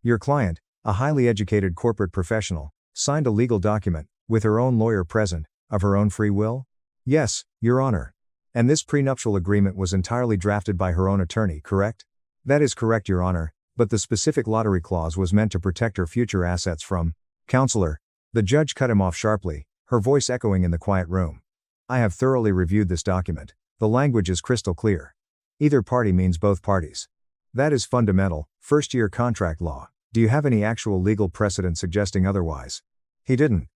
Your client, a highly educated corporate professional, signed a legal document, with her own lawyer present, of her own free will? Yes, Your Honor. And this prenuptial agreement was entirely drafted by her own attorney, correct? That is correct, Your Honor, but the specific lottery clause was meant to protect her future assets from. Counselor. The judge cut him off sharply, her voice echoing in the quiet room. I have thoroughly reviewed this document. The language is crystal clear. Either party means both parties. That is fundamental, first-year contract law. Do you have any actual legal precedent suggesting otherwise? He didn't.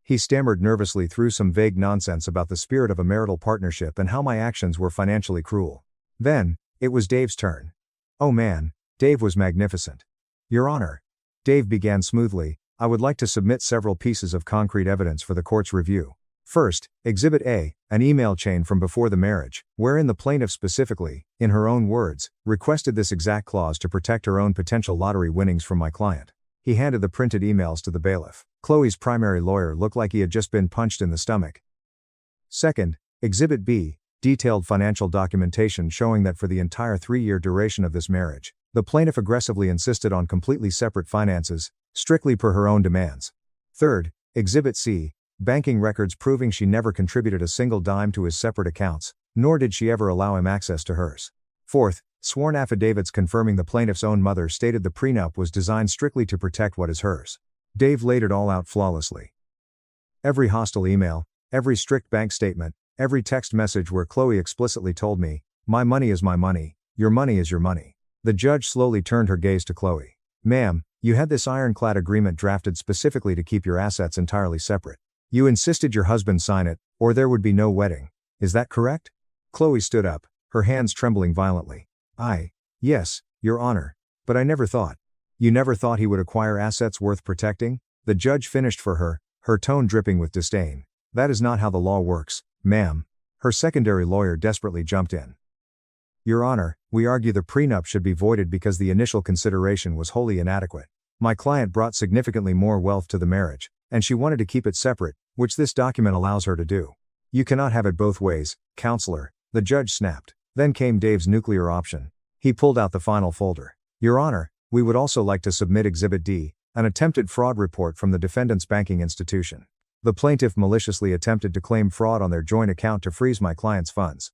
He stammered nervously through some vague nonsense about the spirit of a marital partnership and how my actions were financially cruel. Then, it was Dave's turn. Oh man, Dave was magnificent. Your Honor. Dave began smoothly, I would like to submit several pieces of concrete evidence for the court's review. First, Exhibit A, an email chain from before the marriage, wherein the plaintiff specifically, in her own words, requested this exact clause to protect her own potential lottery winnings from my client. He handed the printed emails to the bailiff. Chloe's primary lawyer looked like he had just been punched in the stomach. Second, Exhibit B, detailed financial documentation showing that for the entire 3-year duration of this marriage, the plaintiff aggressively insisted on completely separate finances, strictly per her own demands. Third, Exhibit C, banking records proving she never contributed a single dime to his separate accounts, nor did she ever allow him access to hers. Fourth, sworn affidavits confirming the plaintiff's own mother stated the prenup was designed strictly to protect what is hers. Dave laid it all out flawlessly. Every hostile email, every strict bank statement, every text message where Chloe explicitly told me, my money is my money, your money is your money. The judge slowly turned her gaze to Chloe. Ma'am, you had this ironclad agreement drafted specifically to keep your assets entirely separate. You insisted your husband sign it, or there would be no wedding. Is that correct? Chloe stood up, her hands trembling violently. Yes, Your Honor. But I never thought. You never thought he would acquire assets worth protecting? The judge finished for her, her tone dripping with disdain. That is not how the law works, ma'am. Her secondary lawyer desperately jumped in. Your Honor, we argue the prenup should be voided because the initial consideration was wholly inadequate. My client brought significantly more wealth to the marriage, and she wanted to keep it separate, which this document allows her to do. You cannot have it both ways, counselor, the judge snapped. Then came Dave's nuclear option. He pulled out the final folder. Your Honor, we would also like to submit Exhibit D, an attempted fraud report from the defendant's banking institution. The plaintiff maliciously attempted to claim fraud on their joint account to freeze my client's funds.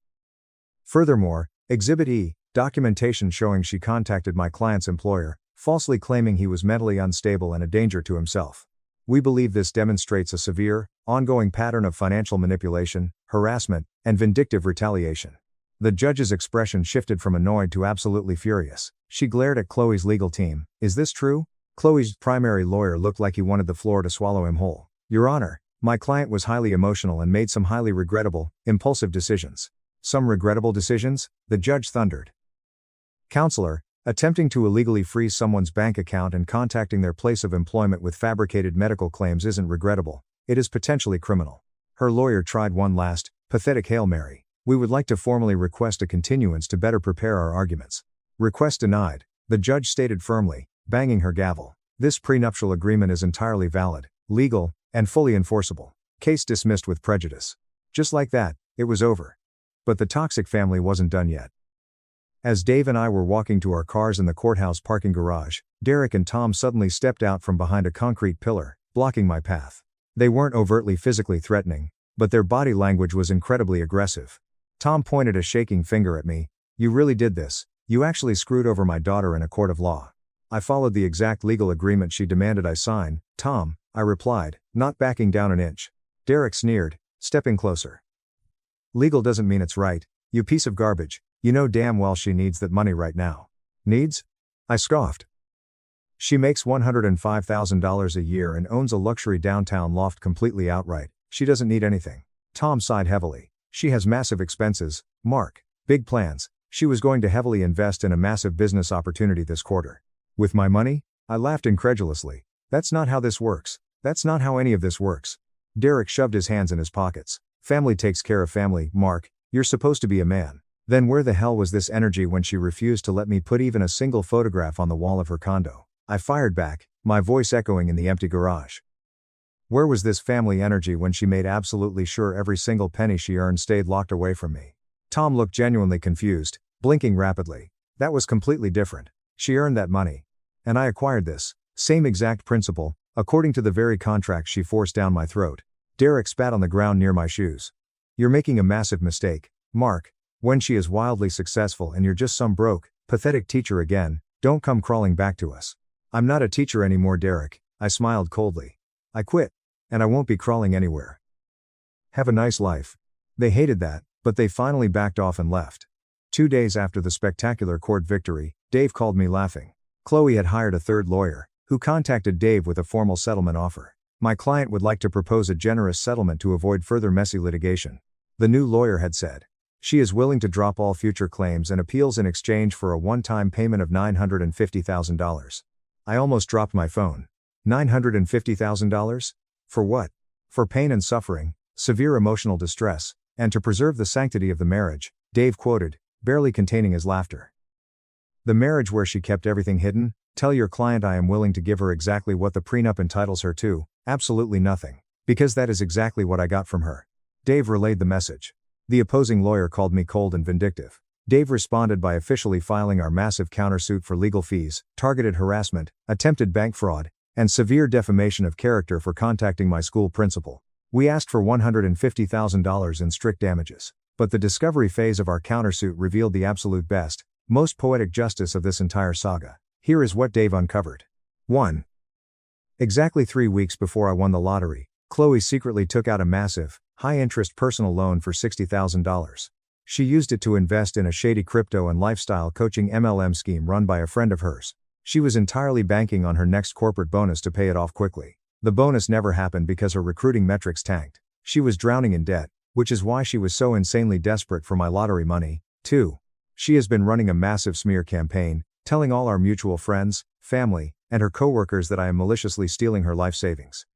Furthermore, Exhibit E, documentation showing she contacted my client's employer, falsely claiming he was mentally unstable and a danger to himself. We believe this demonstrates a severe, ongoing pattern of financial manipulation, harassment, and vindictive retaliation. The judge's expression shifted from annoyed to absolutely furious. She glared at Chloe's legal team. Is this true? Chloe's primary lawyer looked like he wanted the floor to swallow him whole. Your Honor, my client was highly emotional and made some highly regrettable, impulsive decisions. Some regrettable decisions? The judge thundered. Counselor, attempting to illegally freeze someone's bank account and contacting their place of employment with fabricated medical claims isn't regrettable. It is potentially criminal. Her lawyer tried one last, pathetic Hail Mary. We would like to formally request a continuance to better prepare our arguments. Request denied, the judge stated firmly, banging her gavel. This prenuptial agreement is entirely valid, legal, and fully enforceable. Case dismissed with prejudice. Just like that, it was over. But the toxic family wasn't done yet. As Dave and I were walking to our cars in the courthouse parking garage, Derek and Tom suddenly stepped out from behind a concrete pillar, blocking my path. They weren't overtly physically threatening, but their body language was incredibly aggressive. Tom pointed a shaking finger at me. "You really did this. You actually screwed over my daughter in a court of law." I followed the exact legal agreement she demanded I sign, Tom, I replied, not backing down an inch. Derek sneered, stepping closer. "Legal doesn't mean it's right, you piece of garbage. You know damn well she needs that money right now." "Needs?" I scoffed. "She makes $105,000 a year and owns a luxury downtown loft completely outright. She doesn't need anything." Tom sighed heavily. "She has massive expenses, Mark. Big plans. She was going to heavily invest in a massive business opportunity this quarter." "With my money?" I laughed incredulously. "That's not how this works. That's not how any of this works." Derek shoved his hands in his pockets. "Family takes care of family, Mark. You're supposed to be a man." Then where the hell was this energy when she refused to let me put even a single photograph on the wall of her condo? I fired back, my voice echoing in the empty garage. Where was this family energy when she made absolutely sure every single penny she earned stayed locked away from me? Tom looked genuinely confused, blinking rapidly. "That was completely different. She earned that money. And I acquired this. Same exact principle, according to the very contract she forced down my throat." Derek spat on the ground near my shoes. "You're making a massive mistake, Mark. When she is wildly successful and you're just some broke, pathetic teacher again, don't come crawling back to us." "I'm not a teacher anymore, Derek," I smiled coldly. "I quit. And I won't be crawling anywhere. Have a nice life." They hated that, but they finally backed off and left. 2 days after the spectacular court victory, Dave called me laughing. Chloe had hired a third lawyer, who contacted Dave with a formal settlement offer. My client would like to propose a generous settlement to avoid further messy litigation. The new lawyer had said she is willing to drop all future claims and appeals in exchange for a one-time payment of $950,000. I almost dropped my phone. $950,000? For what? For pain and suffering, severe emotional distress, and to preserve the sanctity of the marriage, Dave quoted, barely containing his laughter. "The marriage where she kept everything hidden? Tell your client I am willing to give her exactly what the prenup entitles her to, absolutely nothing. Because that is exactly what I got from her." Dave relayed the message. The opposing lawyer called me cold and vindictive. Dave responded by officially filing our massive countersuit for legal fees, targeted harassment, attempted bank fraud, and severe defamation of character for contacting my school principal. We asked for $150,000 in strict damages. But the discovery phase of our countersuit revealed the absolute best, most poetic justice of this entire saga. Here is what Dave uncovered. 1. Exactly 3 weeks before I won the lottery, Chloe secretly took out a massive, high-interest personal loan for $60,000. She used it to invest in a shady crypto and lifestyle coaching MLM scheme run by a friend of hers. She was entirely banking on her next corporate bonus to pay it off quickly. The bonus never happened because her recruiting metrics tanked. She was drowning in debt, which is why she was so insanely desperate for my lottery money. 2. She has been running a massive smear campaign, telling all our mutual friends, family, and her coworkers that I am maliciously stealing her life savings.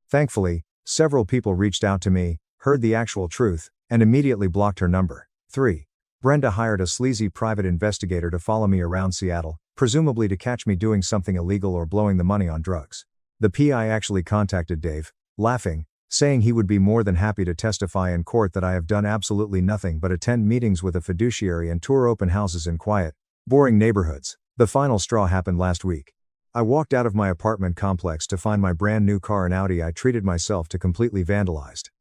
Thankfully, several people reached out to me, heard the actual truth, and immediately blocked her number. 3. Brenda hired a sleazy private investigator to follow me around Seattle, presumably to catch me doing something illegal or blowing the money on drugs. The PI actually contacted Dave, laughing, saying he would be more than happy to testify in court that I have done absolutely nothing but attend meetings with a fiduciary and tour open houses in quiet, boring neighborhoods. The final straw happened last week. I walked out of my apartment complex to find my brand new car, an Audi I treated myself to, completely vandalized.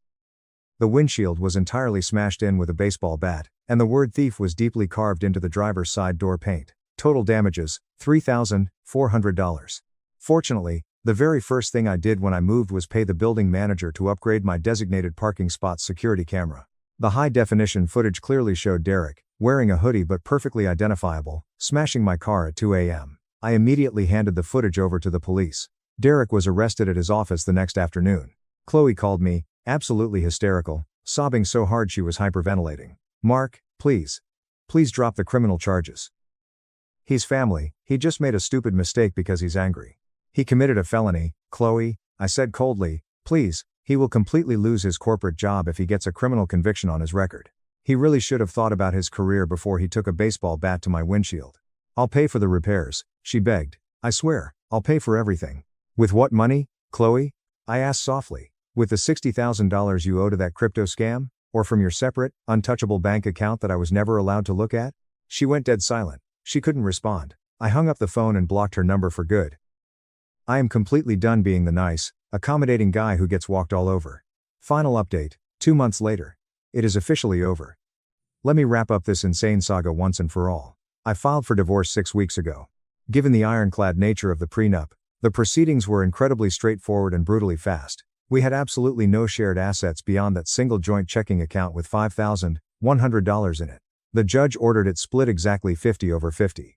The windshield was entirely smashed in with a baseball bat, and the word thief was deeply carved into the driver's side door paint. Total damages, $3,400. Fortunately, the very first thing I did when I moved was pay the building manager to upgrade my designated parking spot's security camera. The high-definition footage clearly showed Derek, wearing a hoodie but perfectly identifiable, smashing my car at 2 a.m. I immediately handed the footage over to the police. Derek was arrested at his office the next afternoon. Chloe called me, absolutely hysterical, sobbing so hard she was hyperventilating. "Mark, please. Please drop the criminal charges. He's family, he just made a stupid mistake because he's angry. He committed a felony, Chloe," I said coldly. "Please, he will completely lose his corporate job if he gets a criminal conviction on his record. He really should have thought about his career before he took a baseball bat to my windshield." "I'll pay for the repairs," she begged. "I swear, I'll pay for everything." "With what money, Chloe?" I asked softly. "With the $60,000 you owe to that crypto scam? Or from your separate, untouchable bank account that I was never allowed to look at?" She went dead silent. She couldn't respond. I hung up the phone and blocked her number for good. I am completely done being the nice, accommodating guy who gets walked all over. Final update, 2 months later. It is officially over. Let me wrap up this insane saga once and for all. I filed for divorce 6 weeks ago. Given the ironclad nature of the prenup, the proceedings were incredibly straightforward and brutally fast. We had absolutely no shared assets beyond that single joint checking account with $5,100 in it. The judge ordered it split exactly 50/50.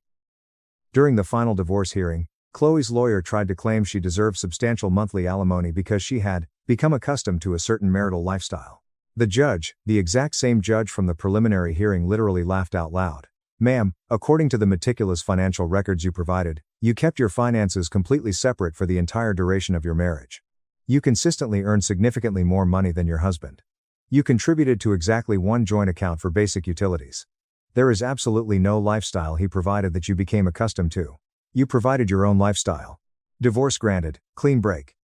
During the final divorce hearing, Chloe's lawyer tried to claim she deserved substantial monthly alimony because she had become accustomed to a certain marital lifestyle. The judge, the exact same judge from the preliminary hearing, literally laughed out loud. Ma'am, according to the meticulous financial records you provided, you kept your finances completely separate for the entire duration of your marriage. You consistently earned significantly more money than your husband. You contributed to exactly one joint account for basic utilities. There is absolutely no lifestyle he provided that you became accustomed to. You provided your own lifestyle. Divorce granted, clean break.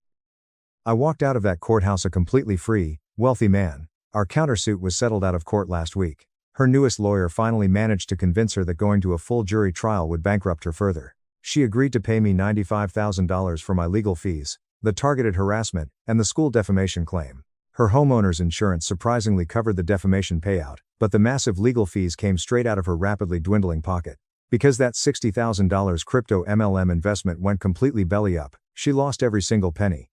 I walked out of that courthouse a completely free, wealthy man. Our countersuit was settled out of court last week. Her newest lawyer finally managed to convince her that going to a full jury trial would bankrupt her further. She agreed to pay me $95,000 for my legal fees, the targeted harassment, and the school defamation claim. Her homeowner's insurance surprisingly covered the defamation payout, but the massive legal fees came straight out of her rapidly dwindling pocket. Because that $60,000 crypto MLM investment went completely belly up, she lost every single penny.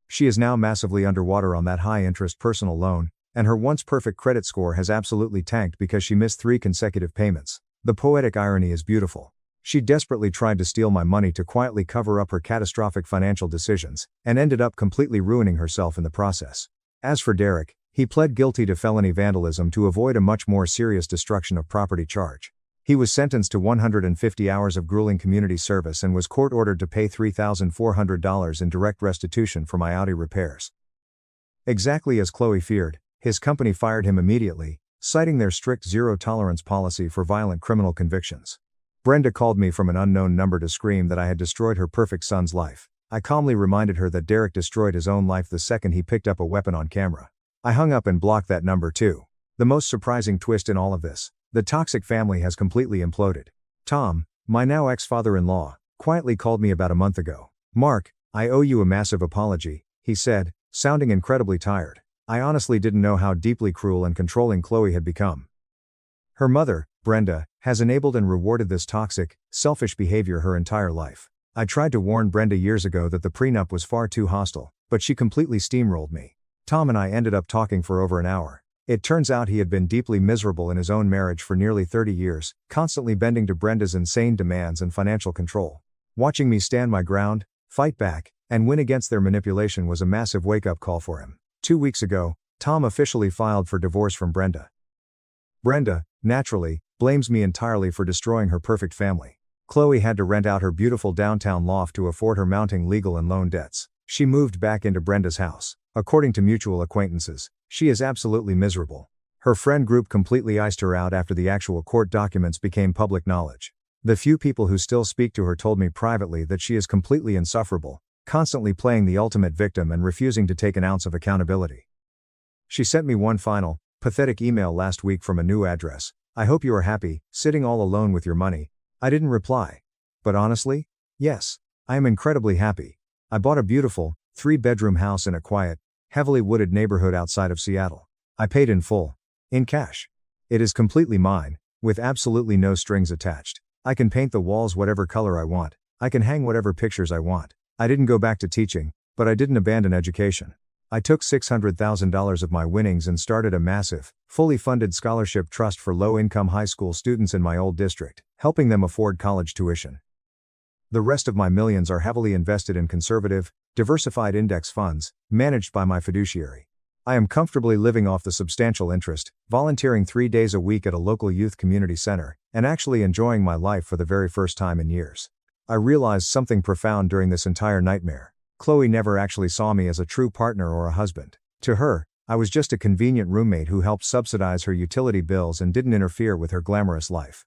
She is now massively underwater on that high-interest personal loan, and her once perfect credit score has absolutely tanked because she missed 3 consecutive payments. The poetic irony is beautiful. She desperately tried to steal my money to quietly cover up her catastrophic financial decisions, and ended up completely ruining herself in the process. As for Derek, he pled guilty to felony vandalism to avoid a much more serious destruction of property charge. He was sentenced to 150 hours of grueling community service and was court-ordered to pay $3,400 in direct restitution for my Audi repairs. Exactly as Chloe feared, his company fired him immediately, citing their strict zero-tolerance policy for violent criminal convictions. Brenda called me from an unknown number to scream that I had destroyed her perfect son's life. I calmly reminded her that Derek destroyed his own life the second he picked up a weapon on camera. I hung up and blocked that number too. The most surprising twist in all of this: the toxic family has completely imploded. Tom, my now ex-father-in-law, quietly called me about a month ago. "Mark, I owe you a massive apology," he said, sounding incredibly tired. I honestly didn't know how deeply cruel and controlling Chloe had become. Her mother, Brenda, has enabled and rewarded this toxic, selfish behavior her entire life. I tried to warn Brenda years ago that the prenup was far too hostile, but she completely steamrolled me. Tom and I ended up talking for over an hour. It turns out he had been deeply miserable in his own marriage for nearly 30 years, constantly bending to Brenda's insane demands and financial control. Watching me stand my ground, fight back, and win against their manipulation was a massive wake-up call for him. 2 weeks ago, Tom officially filed for divorce from Brenda. Brenda, naturally, blames me entirely for destroying her perfect family. Chloe had to rent out her beautiful downtown loft to afford her mounting legal and loan debts. She moved back into Brenda's house. According to mutual acquaintances, she is absolutely miserable. Her friend group completely iced her out after the actual court documents became public knowledge. The few people who still speak to her told me privately that she is completely insufferable, constantly playing the ultimate victim and refusing to take an ounce of accountability. She sent me one final, pathetic email last week from a new address. "I hope you are happy, sitting all alone with your money." I didn't reply. But honestly, yes, I am incredibly happy. I bought a beautiful, 3-bedroom house in a quiet, heavily wooded neighborhood outside of Seattle. I paid in full. In cash. It is completely mine, with absolutely no strings attached. I can paint the walls whatever color I want. I can hang whatever pictures I want. I didn't go back to teaching, but I didn't abandon education. I took $600,000 of my winnings and started a massive, fully funded scholarship trust for low-income high school students in my old district, helping them afford college tuition. The rest of my millions are heavily invested in conservative, diversified index funds, managed by my fiduciary. I am comfortably living off the substantial interest, volunteering 3 days a week at a local youth community center, and actually enjoying my life for the very first time in years. I realized something profound during this entire nightmare. Chloe never actually saw me as a true partner or a husband. To her, I was just a convenient roommate who helped subsidize her utility bills and didn't interfere with her glamorous life.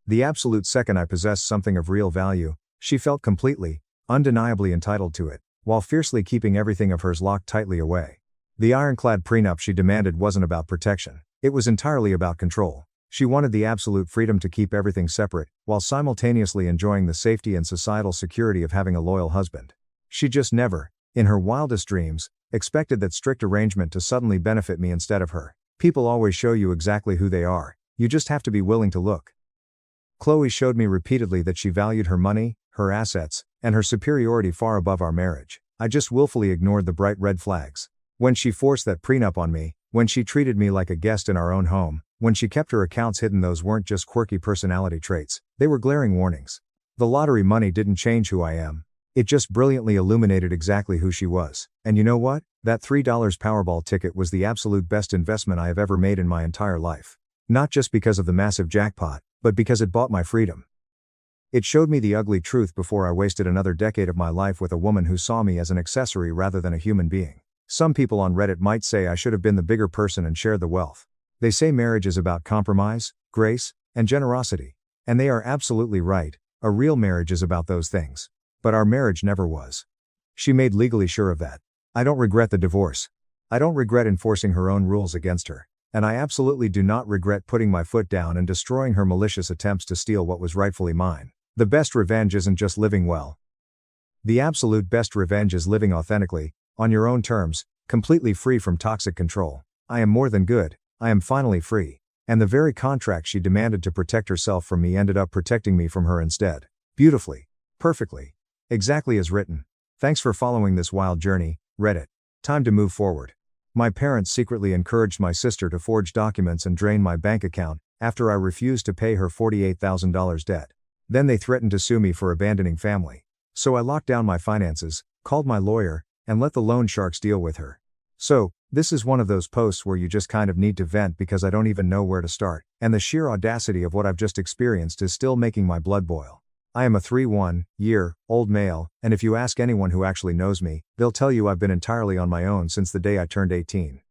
The absolute second I possessed something of real value, she felt completely, undeniably entitled to it, while fiercely keeping everything of hers locked tightly away. The ironclad prenup she demanded wasn't about protection. It was entirely about control. She wanted the absolute freedom to keep everything separate, while simultaneously enjoying the safety and societal security of having a loyal husband. She just never, in her wildest dreams, expected that strict arrangement to suddenly benefit me instead of her. People always show you exactly who they are, you just have to be willing to look. Chloe showed me repeatedly that she valued her money, her assets, and her superiority far above our marriage. I just willfully ignored the bright red flags. When she forced that prenup on me, when she treated me like a guest in our own home, when she kept her accounts hidden, those weren't just quirky personality traits, they were glaring warnings. The lottery money didn't change who I am. It just brilliantly illuminated exactly who she was. And you know what? That $3 Powerball ticket was the absolute best investment I have ever made in my entire life. Not just because of the massive jackpot, but because it bought my freedom. It showed me the ugly truth before I wasted another decade of my life with a woman who saw me as an accessory rather than a human being. Some people on Reddit might say I should have been the bigger person and shared the wealth. They say marriage is about compromise, grace, and generosity. And they are absolutely right, a real marriage is about those things. But our marriage never was. She made legally sure of that. I don't regret the divorce. I don't regret enforcing her own rules against her. And I absolutely do not regret putting my foot down and destroying her malicious attempts to steal what was rightfully mine. The best revenge isn't just living well. The absolute best revenge is living authentically, on your own terms, completely free from toxic control. I am more than good, I am finally free. And the very contract she demanded to protect herself from me ended up protecting me from her instead. Beautifully. Perfectly. Exactly as written. Thanks for following this wild journey, Reddit. Time to move forward. My parents secretly encouraged my sister to forge documents and drain my bank account, after I refused to pay her $48,000 debt. Then they threatened to sue me for abandoning family. So I locked down my finances, called my lawyer, and let the loan sharks deal with her. So, this is one of those posts where you just kind of need to vent because I don't even know where to start, and the sheer audacity of what I've just experienced is still making my blood boil. I am a 31-year-old male, and if you ask anyone who actually knows me, they'll tell you I've been entirely on my own since the day I turned 18.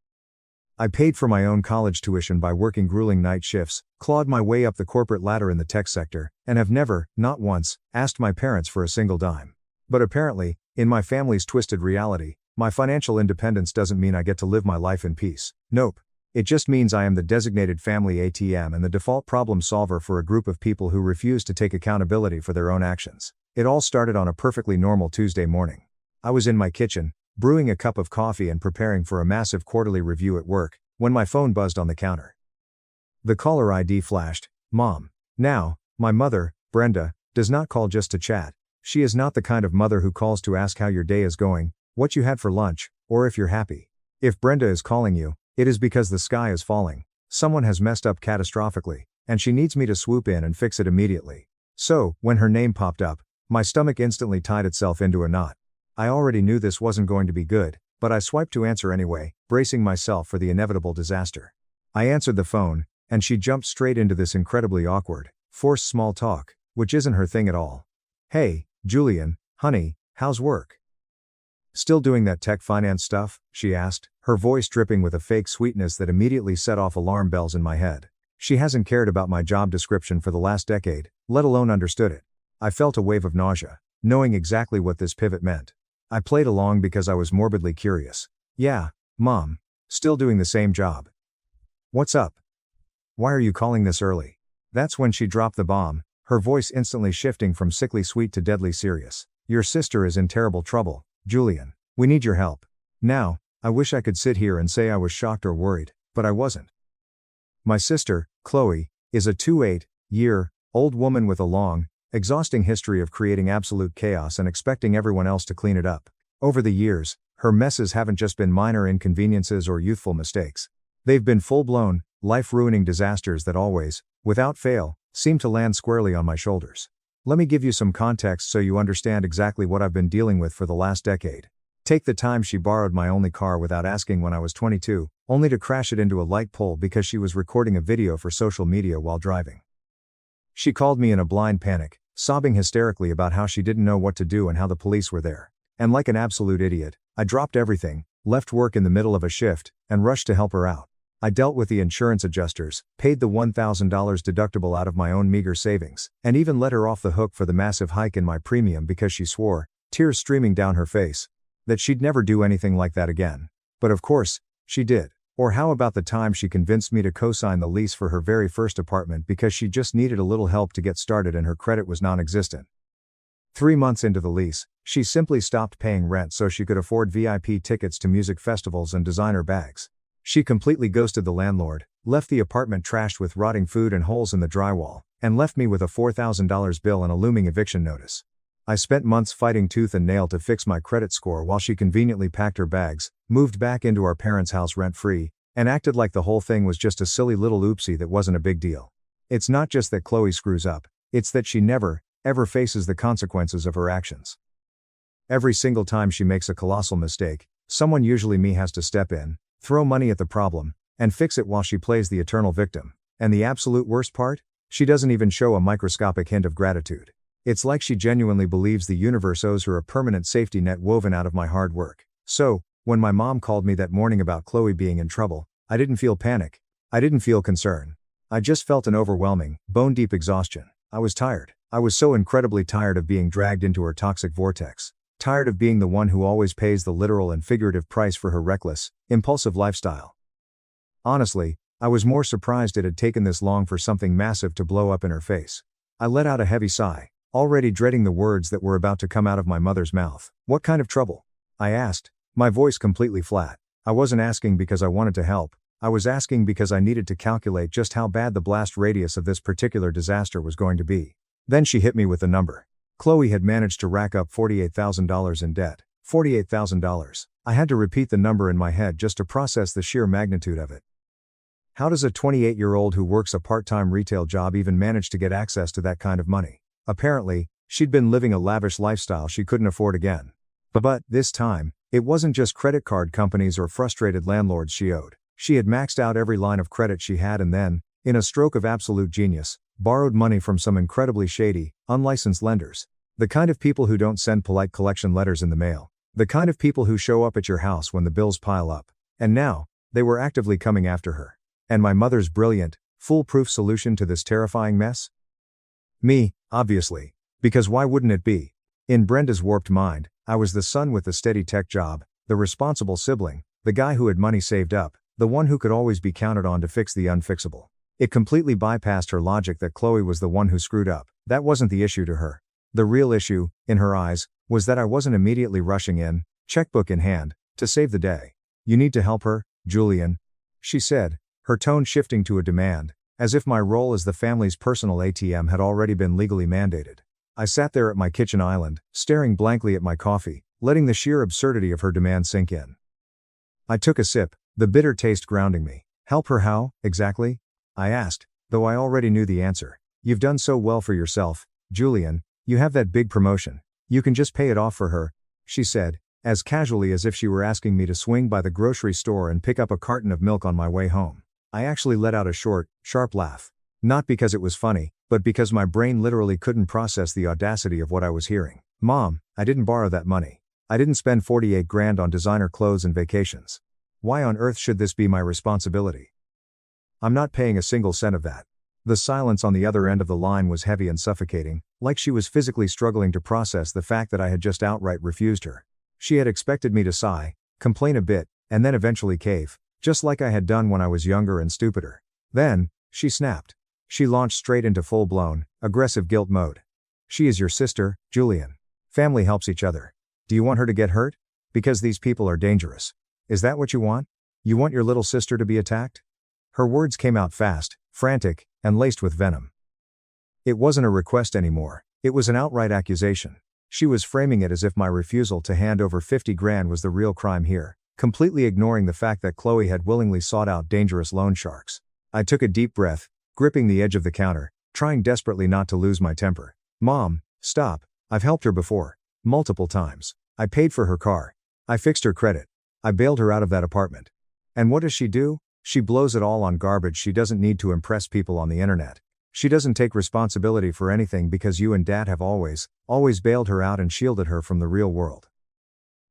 I paid for my own college tuition by working grueling night shifts, clawed my way up the corporate ladder in the tech sector, and have never, not once, asked my parents for a single dime. But apparently, in my family's twisted reality, my financial independence doesn't mean I get to live my life in peace. Nope. It just means I am the designated family ATM and the default problem solver for a group of people who refuse to take accountability for their own actions. It all started on a perfectly normal Tuesday morning. I was in my kitchen, brewing a cup of coffee and preparing for a massive quarterly review at work, when my phone buzzed on the counter. The caller ID flashed, Mom. Now, my mother, Brenda, does not call just to chat. She is not the kind of mother who calls to ask how your day is going, what you had for lunch, or if you're happy. If Brenda is calling you, it is because the sky is falling, someone has messed up catastrophically, and she needs me to swoop in and fix it immediately. So, when her name popped up, my stomach instantly tied itself into a knot. I already knew this wasn't going to be good, but I swiped to answer anyway, bracing myself for the inevitable disaster. I answered the phone, and she jumped straight into this incredibly awkward, forced small talk, which isn't her thing at all. Hey, Julian, honey, how's work? Still doing that tech finance stuff? She asked, her voice dripping with a fake sweetness that immediately set off alarm bells in my head. She hasn't cared about my job description for the last decade, let alone understood it. I felt a wave of nausea, knowing exactly what this pivot meant. I played along because I was morbidly curious. Yeah, Mom. Still doing the same job. What's up? Why are you calling this early? That's when she dropped the bomb, her voice instantly shifting from sickly sweet to deadly serious. Your sister is in terrible trouble, Julian. We need your help. Now, I wish I could sit here and say I was shocked or worried, but I wasn't. My sister, Chloe, is a 28-year-old woman with a long, exhausting history of creating absolute chaos and expecting everyone else to clean it up. Over the years, her messes haven't just been minor inconveniences or youthful mistakes. They've been full-blown, life-ruining disasters that always, without fail, seem to land squarely on my shoulders. Let me give you some context so you understand exactly what I've been dealing with for the last decade. Take the time she borrowed my only car without asking when I was 22, only to crash it into a light pole because she was recording a video for social media while driving. She called me in a blind panic, sobbing hysterically about how she didn't know what to do and how the police were there. And like an absolute idiot, I dropped everything, left work in the middle of a shift, and rushed to help her out. I dealt with the insurance adjusters, paid the $1,000 deductible out of my own meager savings, and even let her off the hook for the massive hike in my premium because she swore, tears streaming down her face, that she'd never do anything like that again. But of course, she did. Or how about the time she convinced me to co-sign the lease for her very first apartment because she just needed a little help to get started and her credit was non-existent. 3 months into the lease, She simply stopped paying rent so she could afford VIP tickets to music festivals and designer bags. She completely ghosted the landlord, left the apartment trashed with rotting food and holes in the drywall, and left me with a $4,000 bill and a looming eviction notice. I spent months fighting tooth and nail to fix my credit score while she conveniently packed her bags, moved back into our parents' house rent-free, and acted like the whole thing was just a silly little oopsie that wasn't a big deal. It's not just that Chloe screws up, it's that she never, ever faces the consequences of her actions. Every single time she makes a colossal mistake, someone, usually me, has to step in, throw money at the problem, and fix it while she plays the eternal victim. And the absolute worst part? She doesn't even show a microscopic hint of gratitude. It's like she genuinely believes the universe owes her a permanent safety net woven out of my hard work. So, when my mom called me that morning about Chloe being in trouble, I didn't feel panic. I didn't feel concern. I just felt an overwhelming, bone-deep exhaustion. I was tired. I was so incredibly tired of being dragged into her toxic vortex. Tired of being the one who always pays the literal and figurative price for her reckless, impulsive lifestyle. Honestly, I was more surprised it had taken this long for something massive to blow up in her face. I let out a heavy sigh, already dreading the words that were about to come out of my mother's mouth. "What kind of trouble?" I asked, my voice completely flat. I wasn't asking because I wanted to help. I was asking because I needed to calculate just how bad the blast radius of this particular disaster was going to be. Then she hit me with the number. Chloe had managed to rack up $48,000 in debt. $48,000. I had to repeat the number in my head just to process the sheer magnitude of it. How does a 28-year-old who works a part-time retail job even manage to get access to that kind of money? Apparently, she'd been living a lavish lifestyle she couldn't afford again. But this time, it wasn't just credit card companies or frustrated landlords she owed. She had maxed out every line of credit she had and then, in a stroke of absolute genius, borrowed money from some incredibly shady, unlicensed lenders. The kind of people who don't send polite collection letters in the mail. The kind of people who show up at your house when the bills pile up. And now, they were actively coming after her. And my mother's brilliant, foolproof solution to this terrifying mess? Me, obviously. Because why wouldn't it be? In Brenda's warped mind, I was the son with the steady tech job, the responsible sibling, the guy who had money saved up, the one who could always be counted on to fix the unfixable. It completely bypassed her logic that Chloe was the one who screwed up. That wasn't the issue to her. The real issue, in her eyes, was that I wasn't immediately rushing in, checkbook in hand, to save the day. "You need to help her, Julian," she said, her tone shifting to a demand, as if my role as the family's personal ATM had already been legally mandated. I sat there at my kitchen island, staring blankly at my coffee, letting the sheer absurdity of her demand sink in. I took a sip, the bitter taste grounding me. "Help her how, exactly?" I asked, though I already knew the answer. "You've done so well for yourself, Julian, you have that big promotion. You can just pay it off for her," she said, as casually as if she were asking me to swing by the grocery store and pick up a carton of milk on my way home. I actually let out a short, sharp laugh. Not because it was funny, but because my brain literally couldn't process the audacity of what I was hearing. "Mom, I didn't borrow that money. I didn't spend 48 grand on designer clothes and vacations. Why on earth should this be my responsibility? I'm not paying a single cent of that." The silence on the other end of the line was heavy and suffocating, like she was physically struggling to process the fact that I had just outright refused her. She had expected me to sigh, complain a bit, and then eventually cave, just like I had done when I was younger and stupider. Then, she snapped. She launched straight into full-blown, aggressive guilt mode. "She is your sister, Julian. Family helps each other. Do you want her to get hurt? Because these people are dangerous. Is that what you want? You want your little sister to be attacked?" Her words came out fast, frantic, and laced with venom. It wasn't a request anymore, it was an outright accusation. She was framing it as if my refusal to hand over 50 grand was the real crime here, completely ignoring the fact that Chloe had willingly sought out dangerous loan sharks. I took a deep breath, gripping the edge of the counter, trying desperately not to lose my temper. "Mom, stop. I've helped her before. Multiple times. I paid for her car. I fixed her credit. I bailed her out of that apartment. And what does she do? She blows it all on garbage she doesn't need to impress people on the internet. She doesn't take responsibility for anything because you and Dad have always bailed her out and shielded her from the real world.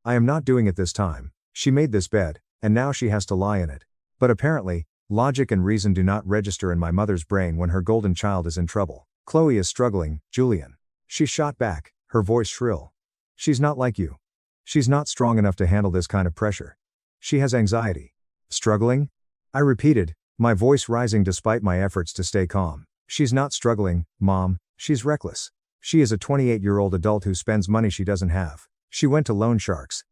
I am not doing it this time. She made this bed, and now she has to lie in it. But apparently, logic and reason do not register in my mother's brain when her golden child is in trouble. Chloe is struggling, Julian." She shot back, her voice shrill. "She's not like you. She's not strong enough to handle this kind of pressure. She has anxiety." "Struggling?" I repeated, my voice rising despite my efforts to stay calm. "She's not struggling, Mom, she's reckless. She is a 28-year-old adult who spends money she doesn't have. She went to loan sharks.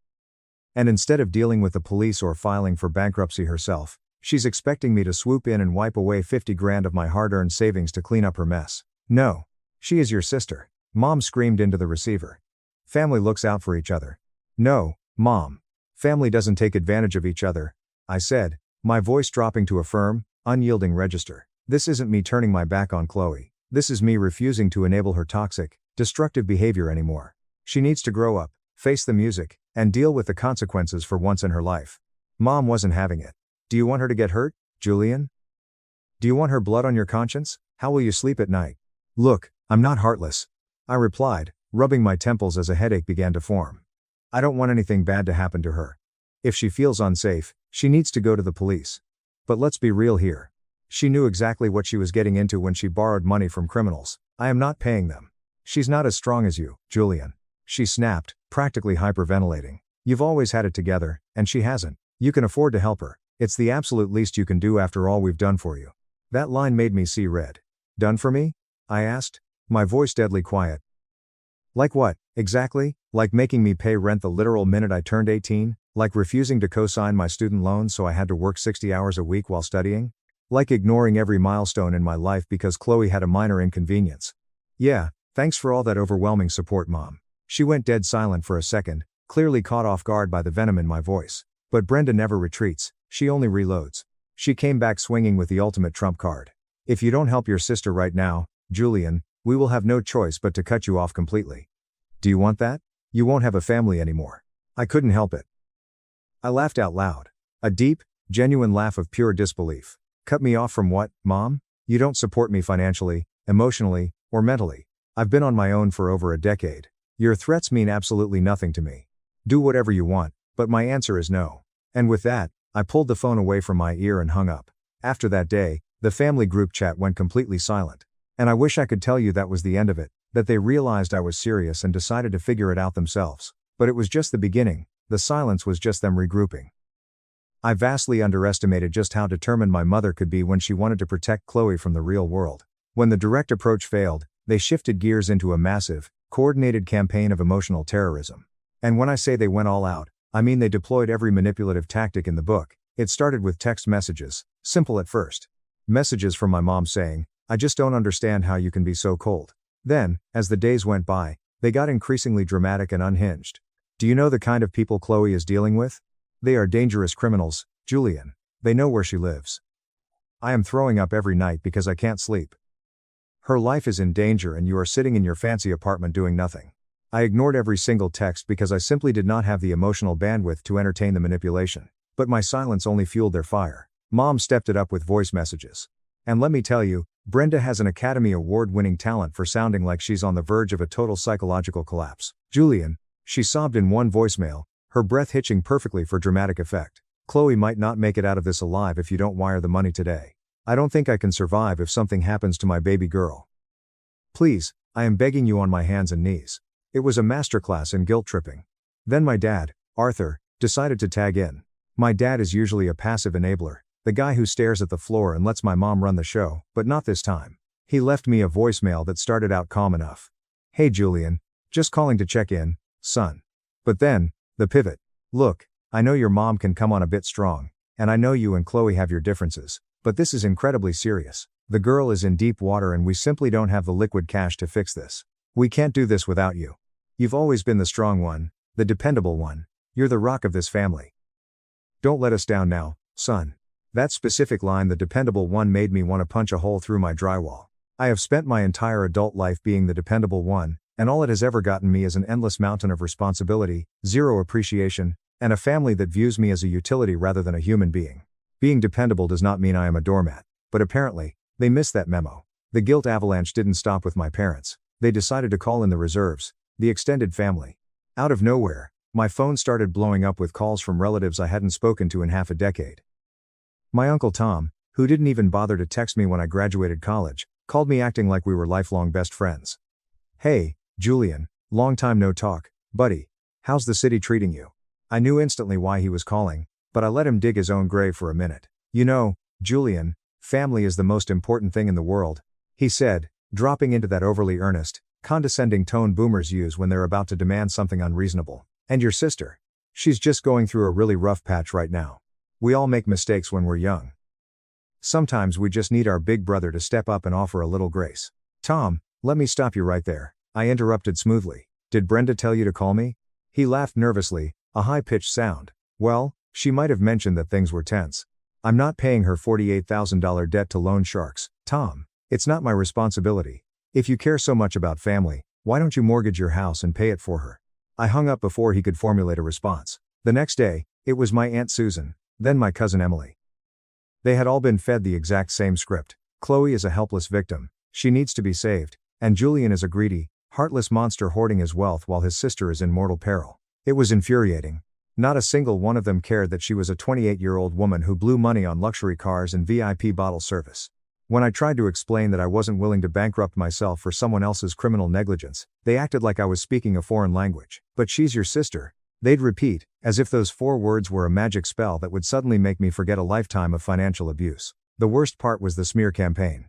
And instead of dealing with the police or filing for bankruptcy herself, she's expecting me to swoop in and wipe away 50 grand of my hard-earned savings to clean up her mess. No. She is your sister. Mom screamed into the receiver. Family looks out for each other. No, Mom. Family doesn't take advantage of each other, I said, my voice dropping to a firm, unyielding register. This isn't me turning my back on Chloe. This is me refusing to enable her toxic, destructive behavior anymore. She needs to grow up, face the music, and deal with the consequences for once in her life. Mom wasn't having it. Do you want her to get hurt, Julian? Do you want her blood on your conscience? How will you sleep at night? Look, I'm not heartless, I replied, rubbing my temples as a headache began to form. I don't want anything bad to happen to her. If she feels unsafe, she needs to go to the police. But let's be real here. She knew exactly what she was getting into when she borrowed money from criminals. I am not paying them. She's not as strong as you, Julian. She snapped, practically hyperventilating. You've always had it together, and she hasn't. You can afford to help her. It's the absolute least you can do after all we've done for you. That line made me see red. Done for me? I asked, my voice deadly quiet. Like what, exactly? Like making me pay rent the literal minute I turned 18? Like refusing to co-sign my student loans so I had to work 60 hours a week while studying? Like ignoring every milestone in my life because Chloe had a minor inconvenience? Yeah, thanks for all that overwhelming support, Mom. She went dead silent for a second, clearly caught off guard by the venom in my voice. But Brenda never retreats, she only reloads. She came back swinging with the ultimate trump card. If you don't help your sister right now, Julian, we will have no choice but to cut you off completely. Do you want that? You won't have a family anymore. I couldn't help it. I laughed out loud. A deep, genuine laugh of pure disbelief. Cut me off from what, Mom? You don't support me financially, emotionally, or mentally. I've been on my own for over a decade. Your threats mean absolutely nothing to me. Do whatever you want, but my answer is no. And with that, I pulled the phone away from my ear and hung up. After that day, the family group chat went completely silent. And I wish I could tell you that was the end of it, that they realized I was serious and decided to figure it out themselves. But it was just the beginning, the silence was just them regrouping. I vastly underestimated just how determined my mother could be when she wanted to protect Chloe from the real world. When the direct approach failed, they shifted gears into a massive, coordinated campaign of emotional terrorism. And when I say they went all out, I mean they deployed every manipulative tactic in the book. It started with text messages, simple at first. Messages from my mom saying, "I just don't understand how you can be so cold." Then, as the days went by, they got increasingly dramatic and unhinged. Do you know the kind of people Chloe is dealing with? They are dangerous criminals, Julian. They know where she lives. I am throwing up every night because I can't sleep. Her life is in danger and you are sitting in your fancy apartment doing nothing. I ignored every single text because I simply did not have the emotional bandwidth to entertain the manipulation. But my silence only fueled their fire. Mom stepped it up with voice messages. And let me tell you, Brenda has an Academy Award-winning talent for sounding like she's on the verge of a total psychological collapse. Julian, she sobbed in one voicemail, her breath hitching perfectly for dramatic effect. Chloe might not make it out of this alive if you don't wire the money today. I don't think I can survive if something happens to my baby girl. Please, I am begging you on my hands and knees. It was a masterclass in guilt tripping. Then my dad, Arthur, decided to tag in. My dad is usually a passive enabler, the guy who stares at the floor and lets my mom run the show, but not this time. He left me a voicemail that started out calm enough. "Hey Julian, just calling to check in, son." But then, the pivot. "Look, I know your mom can come on a bit strong, and I know you and Chloe have your differences, but this is incredibly serious. The girl is in deep water and we simply don't have the liquid cash to fix this. We can't do this without you. You've always been the strong one, the dependable one. You're the rock of this family. Don't let us down now, son." That specific line, the dependable one, made me want to punch a hole through my drywall. I have spent my entire adult life being the dependable one, and all it has ever gotten me is an endless mountain of responsibility, zero appreciation, and a family that views me as a utility rather than a human being. Being dependable does not mean I am a doormat, but apparently, they missed that memo. The guilt avalanche didn't stop with my parents. They decided to call in the reserves, the extended family. Out of nowhere, my phone started blowing up with calls from relatives I hadn't spoken to in half a decade. My Uncle Tom, who didn't even bother to text me when I graduated college, called me acting like we were lifelong best friends. "Hey, Julian, long time no talk, buddy. How's the city treating you?" I knew instantly why he was calling, but I let him dig his own grave for a minute. "You know, Julian, family is the most important thing in the world," he said, dropping into that overly earnest, condescending tone boomers use when they're about to demand something unreasonable. And your sister? She's just going through a really rough patch right now. We all make mistakes when we're young. Sometimes we just need our big brother to step up and offer a little grace. Tom, let me stop you right there, I interrupted smoothly. Did Brenda tell you to call me? He laughed nervously, a high-pitched sound. Well, she might have mentioned that things were tense. I'm not paying her $48,000 debt to loan sharks, Tom. It's not my responsibility. If you care so much about family, why don't you mortgage your house and pay it for her? I hung up before he could formulate a response. The next day, it was my Aunt Susan, then my cousin Emily. They had all been fed the exact same script. Chloe is a helpless victim, she needs to be saved, and Julian is a greedy, heartless monster hoarding his wealth while his sister is in mortal peril. It was infuriating. Not a single one of them cared that she was a 28-year-old woman who blew money on luxury cars and VIP bottle service. When I tried to explain that I wasn't willing to bankrupt myself for someone else's criminal negligence, they acted like I was speaking a foreign language. But she's your sister, they'd repeat, as if those 4 words were a magic spell that would suddenly make me forget a lifetime of financial abuse. The worst part was the smear campaign.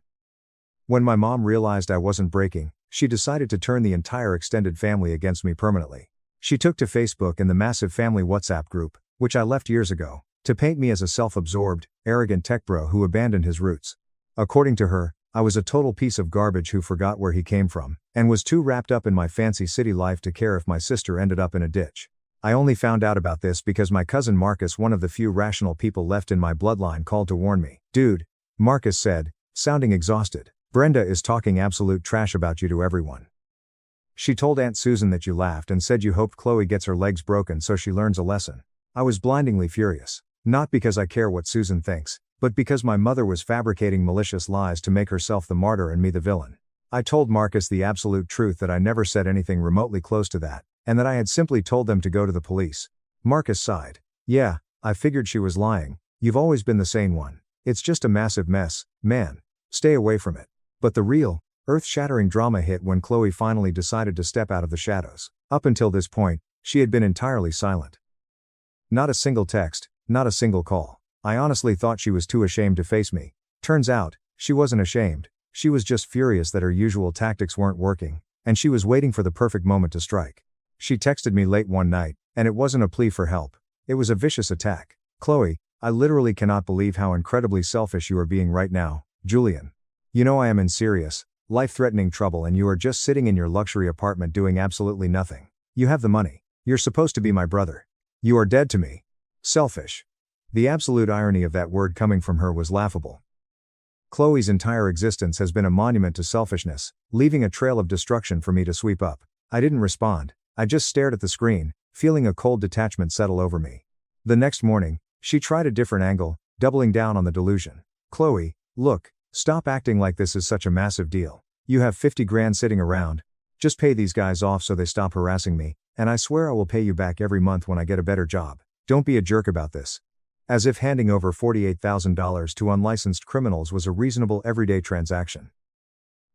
When my mom realized I wasn't breaking, she decided to turn the entire extended family against me permanently. She took to Facebook and the massive family WhatsApp group, which I left years ago, to paint me as a self-absorbed, arrogant tech bro who abandoned his roots. According to her, I was a total piece of garbage who forgot where he came from, and was too wrapped up in my fancy city life to care if my sister ended up in a ditch. I only found out about this because my cousin Marcus, one of the few rational people left in my bloodline, called to warn me. Dude, Marcus said, sounding exhausted, Brenda is talking absolute trash about you to everyone. She told Aunt Susan that you laughed and said you hoped Chloe gets her legs broken so she learns a lesson. I was blindingly furious. Not because I care what Susan thinks, but because my mother was fabricating malicious lies to make herself the martyr and me the villain. I told Marcus the absolute truth that I never said anything remotely close to that, and that I had simply told them to go to the police. Marcus sighed. Yeah, I figured she was lying. You've always been the sane one. It's just a massive mess, man. Stay away from it. But the real, earth-shattering drama hit when Chloe finally decided to step out of the shadows. Up until this point, she had been entirely silent. Not a single text, not a single call. I honestly thought she was too ashamed to face me. Turns out, she wasn't ashamed. She was just furious that her usual tactics weren't working, and she was waiting for the perfect moment to strike. She texted me late one night, and it wasn't a plea for help. It was a vicious attack. Chloe, I literally cannot believe how incredibly selfish you are being right now, Julian. You know I am in serious, life-threatening trouble and you are just sitting in your luxury apartment doing absolutely nothing. You have the money. You're supposed to be my brother. You are dead to me. Selfish. The absolute irony of that word coming from her was laughable. Chloe's entire existence has been a monument to selfishness, leaving a trail of destruction for me to sweep up. I didn't respond. I just stared at the screen, feeling a cold detachment settle over me. The next morning, she tried a different angle, doubling down on the delusion. Chloe, look, stop acting like this is such a massive deal. You have 50 grand sitting around. Just pay these guys off so they stop harassing me, and I swear I will pay you back every month when I get a better job. Don't be a jerk about this. As if handing over $48,000 to unlicensed criminals was a reasonable everyday transaction.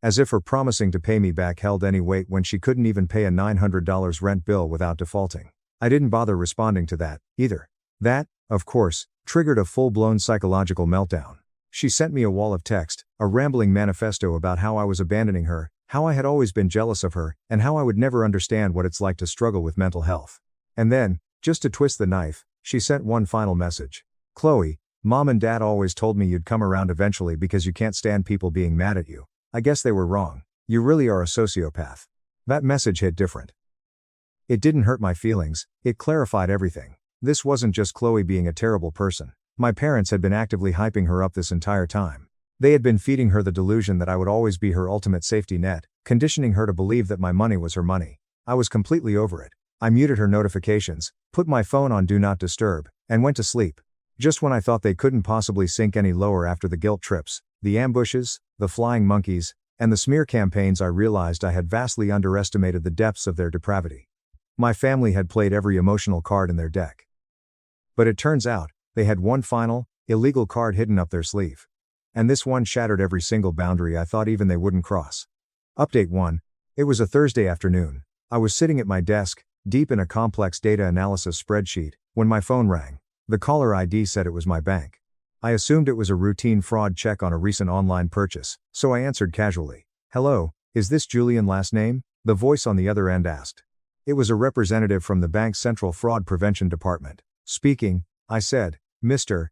As if her promising to pay me back held any weight when she couldn't even pay a $900 rent bill without defaulting. I didn't bother responding to that, either. That, of course, triggered a full-blown psychological meltdown. She sent me a wall of text, a rambling manifesto about how I was abandoning her, how I had always been jealous of her, and how I would never understand what it's like to struggle with mental health. And then, just to twist the knife, she sent one final message. Chloe, Mom and Dad always told me you'd come around eventually because you can't stand people being mad at you. I guess they were wrong. You really are a sociopath. That message hit different. It didn't hurt my feelings, it clarified everything. This wasn't just Chloe being a terrible person. My parents had been actively hyping her up this entire time. They had been feeding her the delusion that I would always be her ultimate safety net, conditioning her to believe that my money was her money. I was completely over it. I muted her notifications, put my phone on Do Not Disturb, and went to sleep. Just when I thought they couldn't possibly sink any lower after the guilt trips, the ambushes, the flying monkeys, and the smear campaigns, I realized I had vastly underestimated the depths of their depravity. My family had played every emotional card in their deck. But it turns out, they had one final, illegal card hidden up their sleeve. And this one shattered every single boundary I thought even they wouldn't cross. Update 1. It was a Thursday afternoon. I was sitting at my desk, deep in a complex data analysis spreadsheet, when my phone rang. The caller ID said it was my bank. I assumed it was a routine fraud check on a recent online purchase, so I answered casually. Hello, is this Julian last name? The voice on the other end asked. It was a representative from the bank's Central Fraud Prevention Department. Speaking, I said, Mr.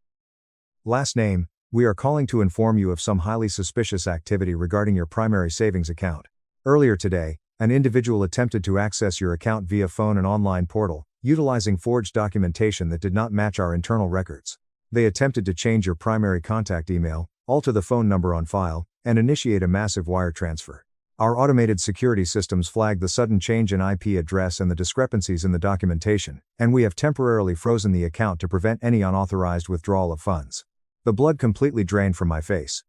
Last name, we are calling to inform you of some highly suspicious activity regarding your primary savings account. Earlier today, an individual attempted to access your account via phone and online portal, utilizing forged documentation that did not match our internal records. They attempted to change your primary contact email, alter the phone number on file, and initiate a massive wire transfer. Our automated security systems flagged the sudden change in IP address and the discrepancies in the documentation, and we have temporarily frozen the account to prevent any unauthorized withdrawal of funds. The blood completely drained from my face.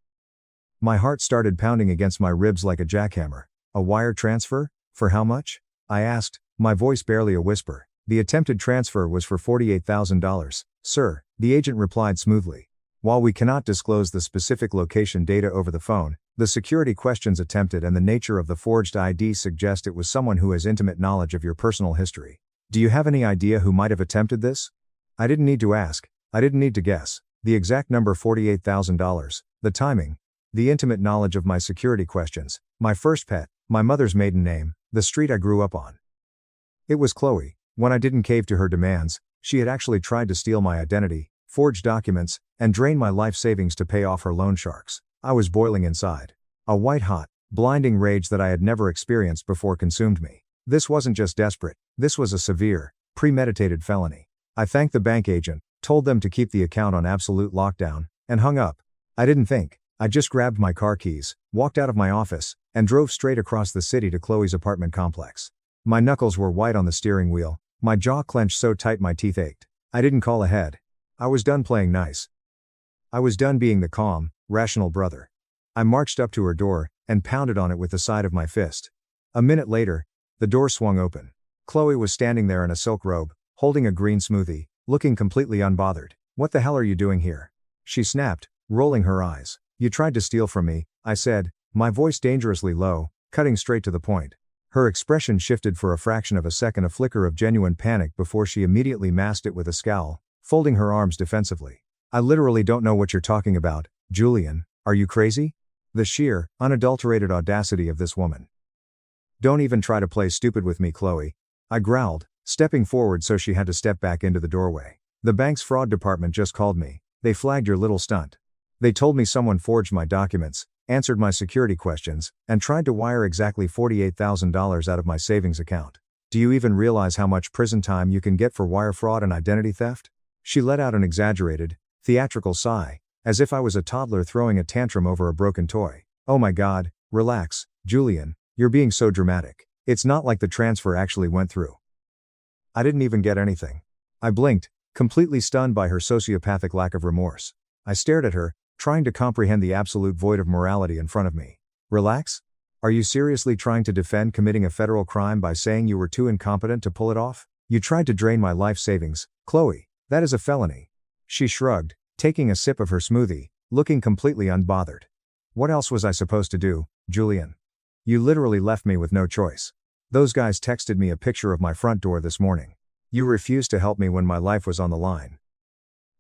My heart started pounding against my ribs like a jackhammer. A wire transfer? For how much? I asked, my voice barely a whisper. The attempted transfer was for $48,000, sir, the agent replied smoothly. While we cannot disclose the specific location data over the phone, the security questions attempted and the nature of the forged ID suggest it was someone who has intimate knowledge of your personal history. Do you have any idea who might have attempted this? I didn't need to ask. I didn't need to guess. The exact number $48,000, the timing, the intimate knowledge of my security questions, my first pet, my mother's maiden name, the street I grew up on. It was Chloe. When I didn't cave to her demands, she had actually tried to steal my identity, forge documents, and drain my life savings to pay off her loan sharks. I was boiling inside. A white-hot, blinding rage that I had never experienced before consumed me. This wasn't just desperate, this was a severe, premeditated felony. I thanked the bank agent, told them to keep the account on absolute lockdown, and hung up. I didn't think. I just grabbed my car keys, walked out of my office, and drove straight across the city to Chloe's apartment complex. My knuckles were white on the steering wheel, my jaw clenched so tight my teeth ached. I didn't call ahead. I was done playing nice. I was done being the calm, rational brother. I marched up to her door, and pounded on it with the side of my fist. A minute later, the door swung open. Chloe was standing there in a silk robe, holding a green smoothie, looking completely unbothered. What the hell are you doing here? She snapped, rolling her eyes. You tried to steal from me, I said, my voice dangerously low, cutting straight to the point. Her expression shifted for a fraction of a second, a flicker of genuine panic before she immediately masked it with a scowl, folding her arms defensively. I literally don't know what you're talking about, Julian, are you crazy? The sheer, unadulterated audacity of this woman. Don't even try to play stupid with me, Chloe. I growled, stepping forward so she had to step back into the doorway. The bank's fraud department just called me. They flagged your little stunt. They told me someone forged my documents, answered my security questions, and tried to wire exactly $48,000 out of my savings account. Do you even realize how much prison time you can get for wire fraud and identity theft? She let out an exaggerated, theatrical sigh, as if I was a toddler throwing a tantrum over a broken toy. Oh my God, relax, Julian, you're being so dramatic. It's not like the transfer actually went through. I didn't even get anything. I blinked, completely stunned by her sociopathic lack of remorse. I stared at her, trying to comprehend the absolute void of morality in front of me. Relax? Are you seriously trying to defend committing a federal crime by saying you were too incompetent to pull it off? You tried to drain my life savings, Chloe. That is a felony. She shrugged, taking a sip of her smoothie, looking completely unbothered. What else was I supposed to do, Julian? You literally left me with no choice. Those guys texted me a picture of my front door this morning. You refused to help me when my life was on the line.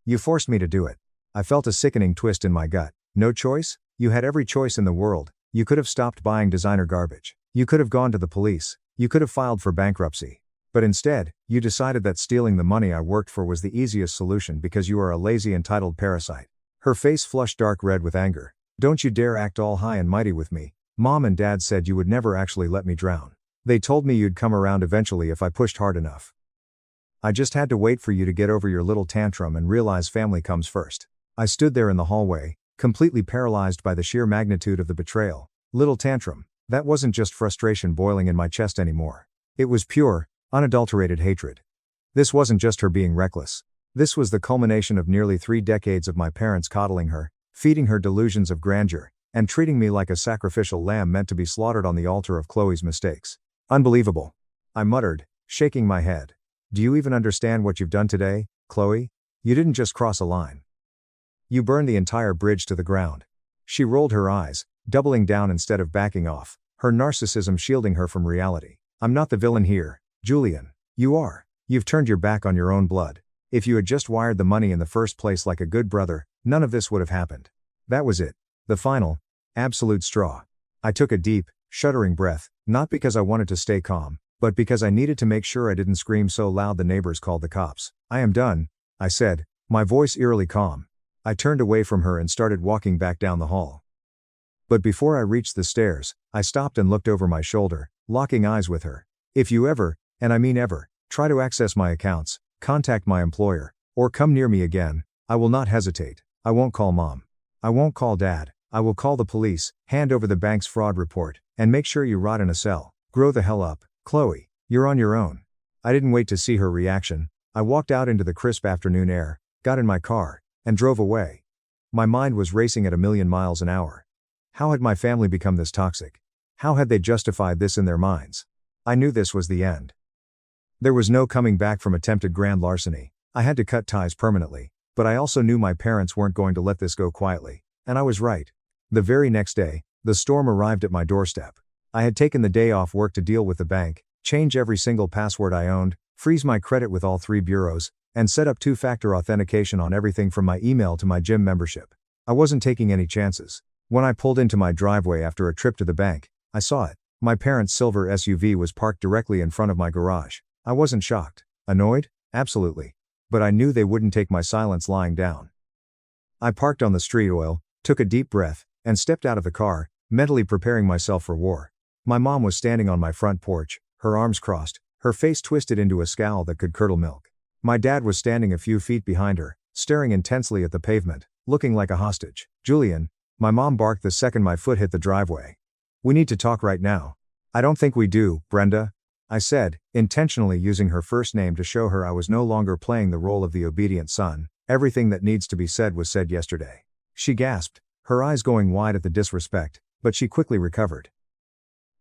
You forced me to do it. I felt a sickening twist in my gut. No choice? You had every choice in the world. You could have stopped buying designer garbage. You could have gone to the police. You could have filed for bankruptcy. But instead, you decided that stealing the money I worked for was the easiest solution because you are a lazy, entitled parasite. Her face flushed dark red with anger. Don't you dare act all high and mighty with me. Mom and Dad said you would never actually let me drown. They told me you'd come around eventually if I pushed hard enough. I just had to wait for you to get over your little tantrum and realize family comes first. I stood there in the hallway, completely paralyzed by the sheer magnitude of the betrayal. Little tantrum. That wasn't just frustration boiling in my chest anymore. It was pure, unadulterated hatred. This wasn't just her being reckless. This was the culmination of nearly 3 decades of my parents coddling her, feeding her delusions of grandeur, and treating me like a sacrificial lamb meant to be slaughtered on the altar of Chloe's mistakes. Unbelievable. I muttered, shaking my head. Do you even understand what you've done today, Chloe? You didn't just cross a line. You burned the entire bridge to the ground. She rolled her eyes, doubling down instead of backing off, her narcissism shielding her from reality. I'm not the villain here, Julian. You are. You've turned your back on your own blood. If you had just wired the money in the first place like a good brother, none of this would have happened. That was it. The final, absolute straw. I took a deep, shuddering breath, Not because I wanted to stay calm, but because I needed to make sure I didn't scream so loud the neighbors called the cops. I am done, I said, my voice eerily calm. I turned away from her and started walking back down the hall. But before I reached the stairs, I stopped and looked over my shoulder, locking eyes with her. If you ever, and I mean ever, try to access my accounts, contact my employer, or come near me again, I will not hesitate. I won't call mom. I won't call dad. I will call the police, hand over the bank's fraud report, and make sure you rot in a cell. Grow the hell up, Chloe. You're on your own. I didn't wait to see her reaction. I walked out into the crisp afternoon air, got in my car, and drove away. My mind was racing at 1,000,000 miles an hour. How had my family become this toxic? How had they justified this in their minds? I knew this was the end. There was no coming back from attempted grand larceny. I had to cut ties permanently, but I also knew my parents weren't going to let this go quietly, and I was right. The very next day, the storm arrived at my doorstep. I had taken the day off work to deal with the bank, change every single password I owned, freeze my credit with all 3 bureaus, and set up 2-factor authentication on everything from my email to my gym membership. I wasn't taking any chances. When I pulled into my driveway after a trip to the bank, I saw it. My parents' silver SUV was parked directly in front of my garage. I wasn't shocked. Annoyed? Absolutely. But I knew they wouldn't take my silence lying down. I parked on the street oil, took a deep breath, and stepped out of the car, mentally preparing myself for war. My mom was standing on my front porch, her arms crossed, her face twisted into a scowl that could curdle milk. My dad was standing a few feet behind her, staring intensely at the pavement, looking like a hostage. Julian, my mom barked the second my foot hit the driveway. We need to talk right now. I don't think we do, Brenda, I said, intentionally using her first name to show her I was no longer playing the role of the obedient son. Everything that needs to be said was said yesterday. She gasped, her eyes going wide at the disrespect, but she quickly recovered.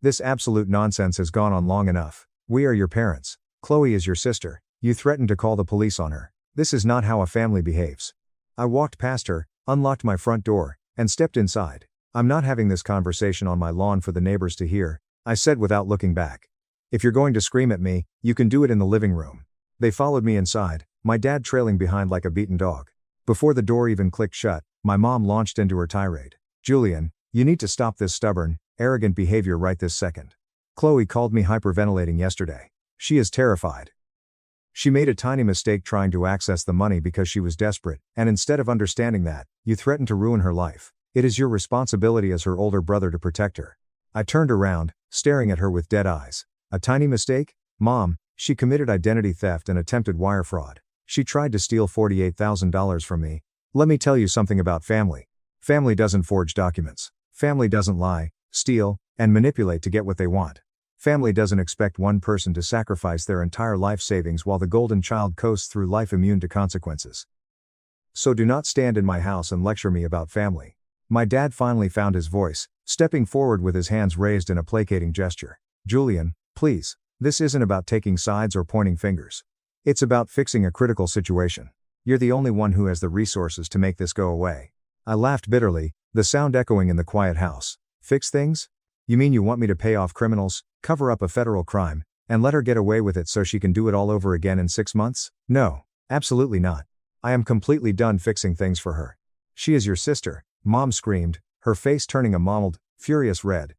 This absolute nonsense has gone on long enough. We are your parents. Chloe is your sister. You threatened to call the police on her. This is not how a family behaves. I walked past her, unlocked my front door, and stepped inside. I'm not having this conversation on my lawn for the neighbors to hear, I said without looking back. If you're going to scream at me, you can do it in the living room. They followed me inside, my dad trailing behind like a beaten dog. Before the door even clicked shut, my mom launched into her tirade. Julian, you need to stop this stubborn, arrogant behavior right this second. Chloe called me hyperventilating yesterday. She is terrified. She made a tiny mistake trying to access the money because she was desperate, and instead of understanding that, you threatened to ruin her life. It is your responsibility as her older brother to protect her. I turned around, staring at her with dead eyes. A tiny mistake? Mom, she committed identity theft and attempted wire fraud. She tried to steal $48,000 from me. Let me tell you something about family. Family doesn't forge documents. Family doesn't lie, steal, and manipulate to get what they want. Family doesn't expect one person to sacrifice their entire life savings while the golden child coasts through life immune to consequences. So do not stand in my house and lecture me about family. My dad finally found his voice, stepping forward with his hands raised in a placating gesture. Julian, please, this isn't about taking sides or pointing fingers. It's about fixing a critical situation. You're the only one who has the resources to make this go away. I laughed bitterly, the sound echoing in the quiet house. Fix things? You mean you want me to pay off criminals, cover up a federal crime, and let her get away with it so she can do it all over again in 6 months? No, absolutely not. I am completely done fixing things for her. She is your sister, Mom screamed, her face turning a mottled, furious red.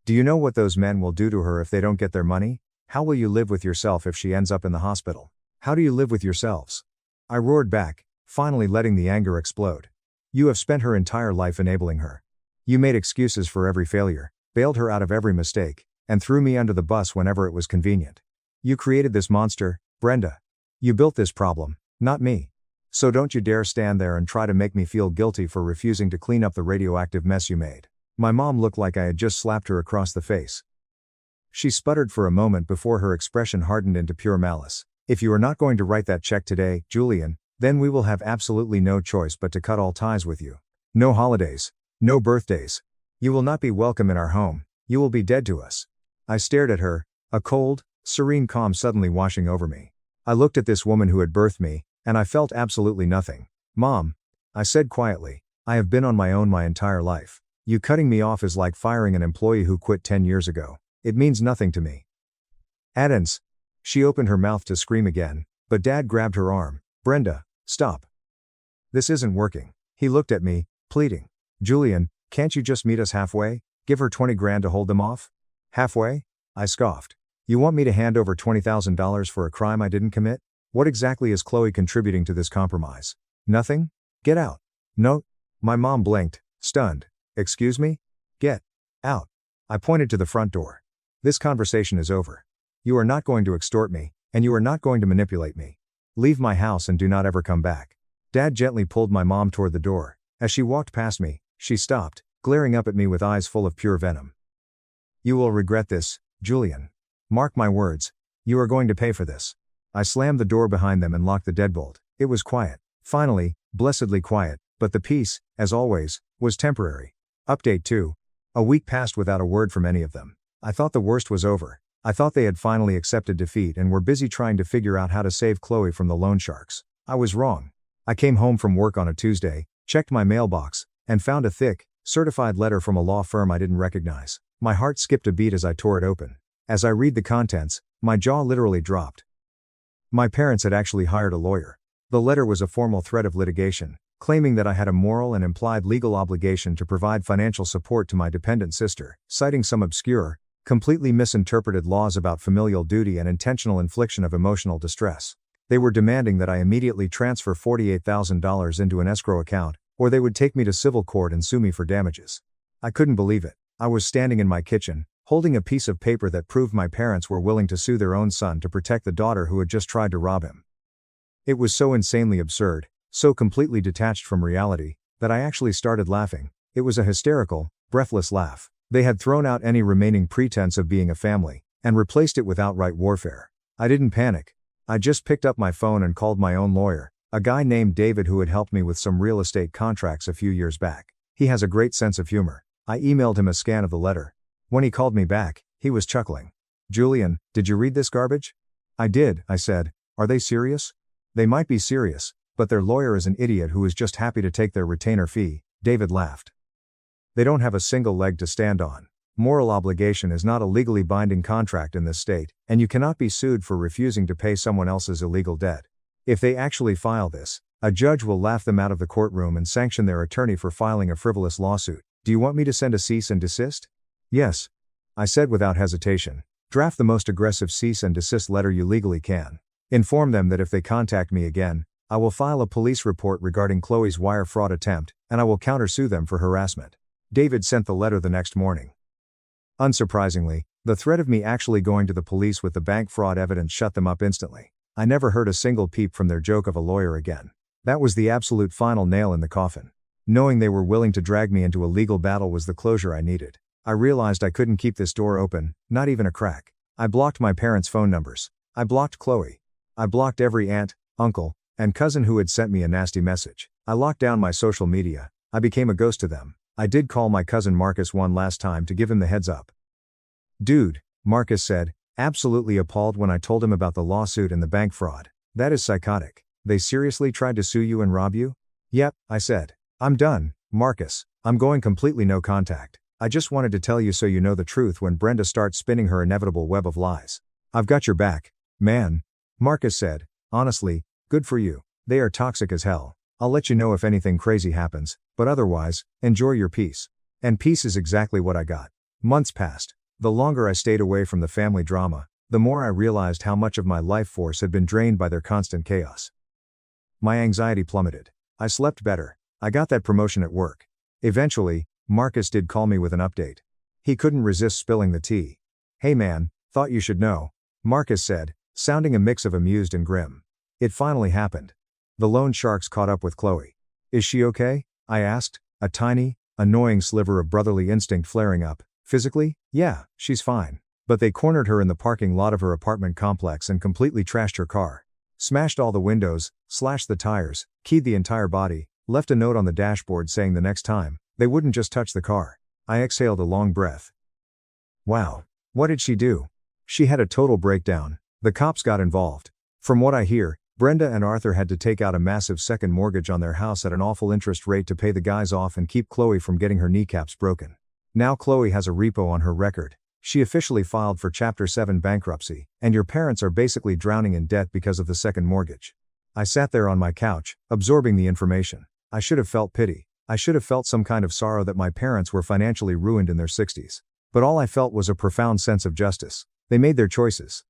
Do you know what those men will do to her if they don't get their money? How will you live with yourself if she ends up in the hospital? How do you live with yourselves? I roared back, finally letting the anger explode. You have spent her entire life enabling her. You made excuses for every failure, bailed her out of every mistake, and threw me under the bus whenever it was convenient. You created this monster, Brenda. You built this problem, not me. So don't you dare stand there and try to make me feel guilty for refusing to clean up the radioactive mess you made. My mom looked like I had just slapped her across the face. She sputtered for a moment before her expression hardened into pure malice. If you are not going to write that check today, Julian, then we will have absolutely no choice but to cut all ties with you. No holidays. No birthdays. You will not be welcome in our home. You will be dead to us. I stared at her, a cold, serene calm suddenly washing over me. I looked at this woman who had birthed me, and I felt absolutely nothing. Mom, I said quietly, I have been on my own my entire life. You cutting me off is like firing an employee who quit 10 years ago. It means nothing to me. Addens. She opened her mouth to scream again, but Dad grabbed her arm. Brenda, stop. This isn't working. He looked at me, pleading. Julian, can't you just meet us halfway? Give her 20 grand to hold them off? Halfway? I scoffed. You want me to hand over $20,000 for a crime I didn't commit? What exactly is Chloe contributing to this compromise? Nothing? Get out. No. My mom blinked, stunned. Excuse me? Get out. I pointed to the front door. This conversation is over. You are not going to extort me, and you are not going to manipulate me. Leave my house and do not ever come back. Dad gently pulled my mom toward the door. As she walked past me, she stopped, glaring up at me with eyes full of pure venom. You will regret this, Julian. Mark my words. You are going to pay for this. I slammed the door behind them and locked the deadbolt. It was quiet. Finally, blessedly quiet, but the peace, as always, was temporary. Update 2. A week passed without a word from any of them. I thought the worst was over. I thought they had finally accepted defeat and were busy trying to figure out how to save Chloe from the loan sharks. I was wrong. I came home from work on a Tuesday, checked my mailbox, and found a thick, certified letter from a law firm I didn't recognize. My heart skipped a beat as I tore it open. As I read the contents, my jaw literally dropped. My parents had actually hired a lawyer. The letter was a formal threat of litigation, claiming that I had a moral and implied legal obligation to provide financial support to my dependent sister, citing some obscure, completely misinterpreted laws about familial duty and intentional infliction of emotional distress. They were demanding that I immediately transfer $48,000 into an escrow account, or they would take me to civil court and sue me for damages. I couldn't believe it. I was standing in my kitchen, holding a piece of paper that proved my parents were willing to sue their own son to protect the daughter who had just tried to rob him. It was so insanely absurd, so completely detached from reality, that I actually started laughing. It was a hysterical, breathless laugh. They had thrown out any remaining pretense of being a family, and replaced it with outright warfare. I didn't panic. I just picked up my phone and called my own lawyer, a guy named David who had helped me with some real estate contracts a few years back. He has a great sense of humor. I emailed him a scan of the letter. When he called me back, he was chuckling. Julian, did you read this garbage? I did, I said. Are they serious? They might be serious, but their lawyer is an idiot who is just happy to take their retainer fee. David laughed. They don't have a single leg to stand on. Moral obligation is not a legally binding contract in this state, and you cannot be sued for refusing to pay someone else's illegal debt. If they actually file this, a judge will laugh them out of the courtroom and sanction their attorney for filing a frivolous lawsuit. Do you want me to send a cease and desist? Yes. I said without hesitation. Draft the most aggressive cease and desist letter you legally can. Inform them that if they contact me again, I will file a police report regarding Chloe's wire fraud attempt, and I will countersue them for harassment. David sent the letter the next morning. Unsurprisingly, the threat of me actually going to the police with the bank fraud evidence shut them up instantly. I never heard a single peep from their joke of a lawyer again. That was the absolute final nail in the coffin. Knowing they were willing to drag me into a legal battle was the closure I needed. I realized I couldn't keep this door open, not even a crack. I blocked my parents' phone numbers. I blocked Chloe. I blocked every aunt, uncle, and cousin who had sent me a nasty message. I locked down my social media. I became a ghost to them. I did call my cousin Marcus one last time to give him the heads up. Dude, Marcus said, absolutely appalled when I told him about the lawsuit and the bank fraud. That is psychotic. They seriously tried to sue you and rob you? Yep, I said. I'm done, Marcus. I'm going completely no contact. I just wanted to tell you so you know the truth when Brenda starts spinning her inevitable web of lies. I've got your back, man. Marcus said, honestly, good for you. They are toxic as hell. I'll let you know if anything crazy happens, but otherwise, enjoy your peace. And peace is exactly what I got. Months passed. The longer I stayed away from the family drama, the more I realized how much of my life force had been drained by their constant chaos. My anxiety plummeted. I slept better. I got that promotion at work. Eventually, Marcus did call me with an update. He couldn't resist spilling the tea. Hey man, thought you should know, Marcus said, sounding a mix of amused and grim. It finally happened. The loan sharks caught up with Chloe. Is she okay? I asked, a tiny, annoying sliver of brotherly instinct flaring up. Physically? Yeah, she's fine. But they cornered her in the parking lot of her apartment complex and completely trashed her car. Smashed all the windows, slashed the tires, keyed the entire body, left a note on the dashboard saying the next time, they wouldn't just touch the car. I exhaled a long breath. Wow. What did she do? She had a total breakdown. The cops got involved. From what I hear, Brenda and Arthur had to take out a massive second mortgage on their house at an awful interest rate to pay the guys off and keep Chloe from getting her kneecaps broken. Now Chloe has a repo on her record. She officially filed for Chapter 7 bankruptcy, and your parents are basically drowning in debt because of the second mortgage. I sat there on my couch, absorbing the information. I should have felt pity. I should have felt some kind of sorrow that my parents were financially ruined in their 60s. But all I felt was a profound sense of justice. They made their choices.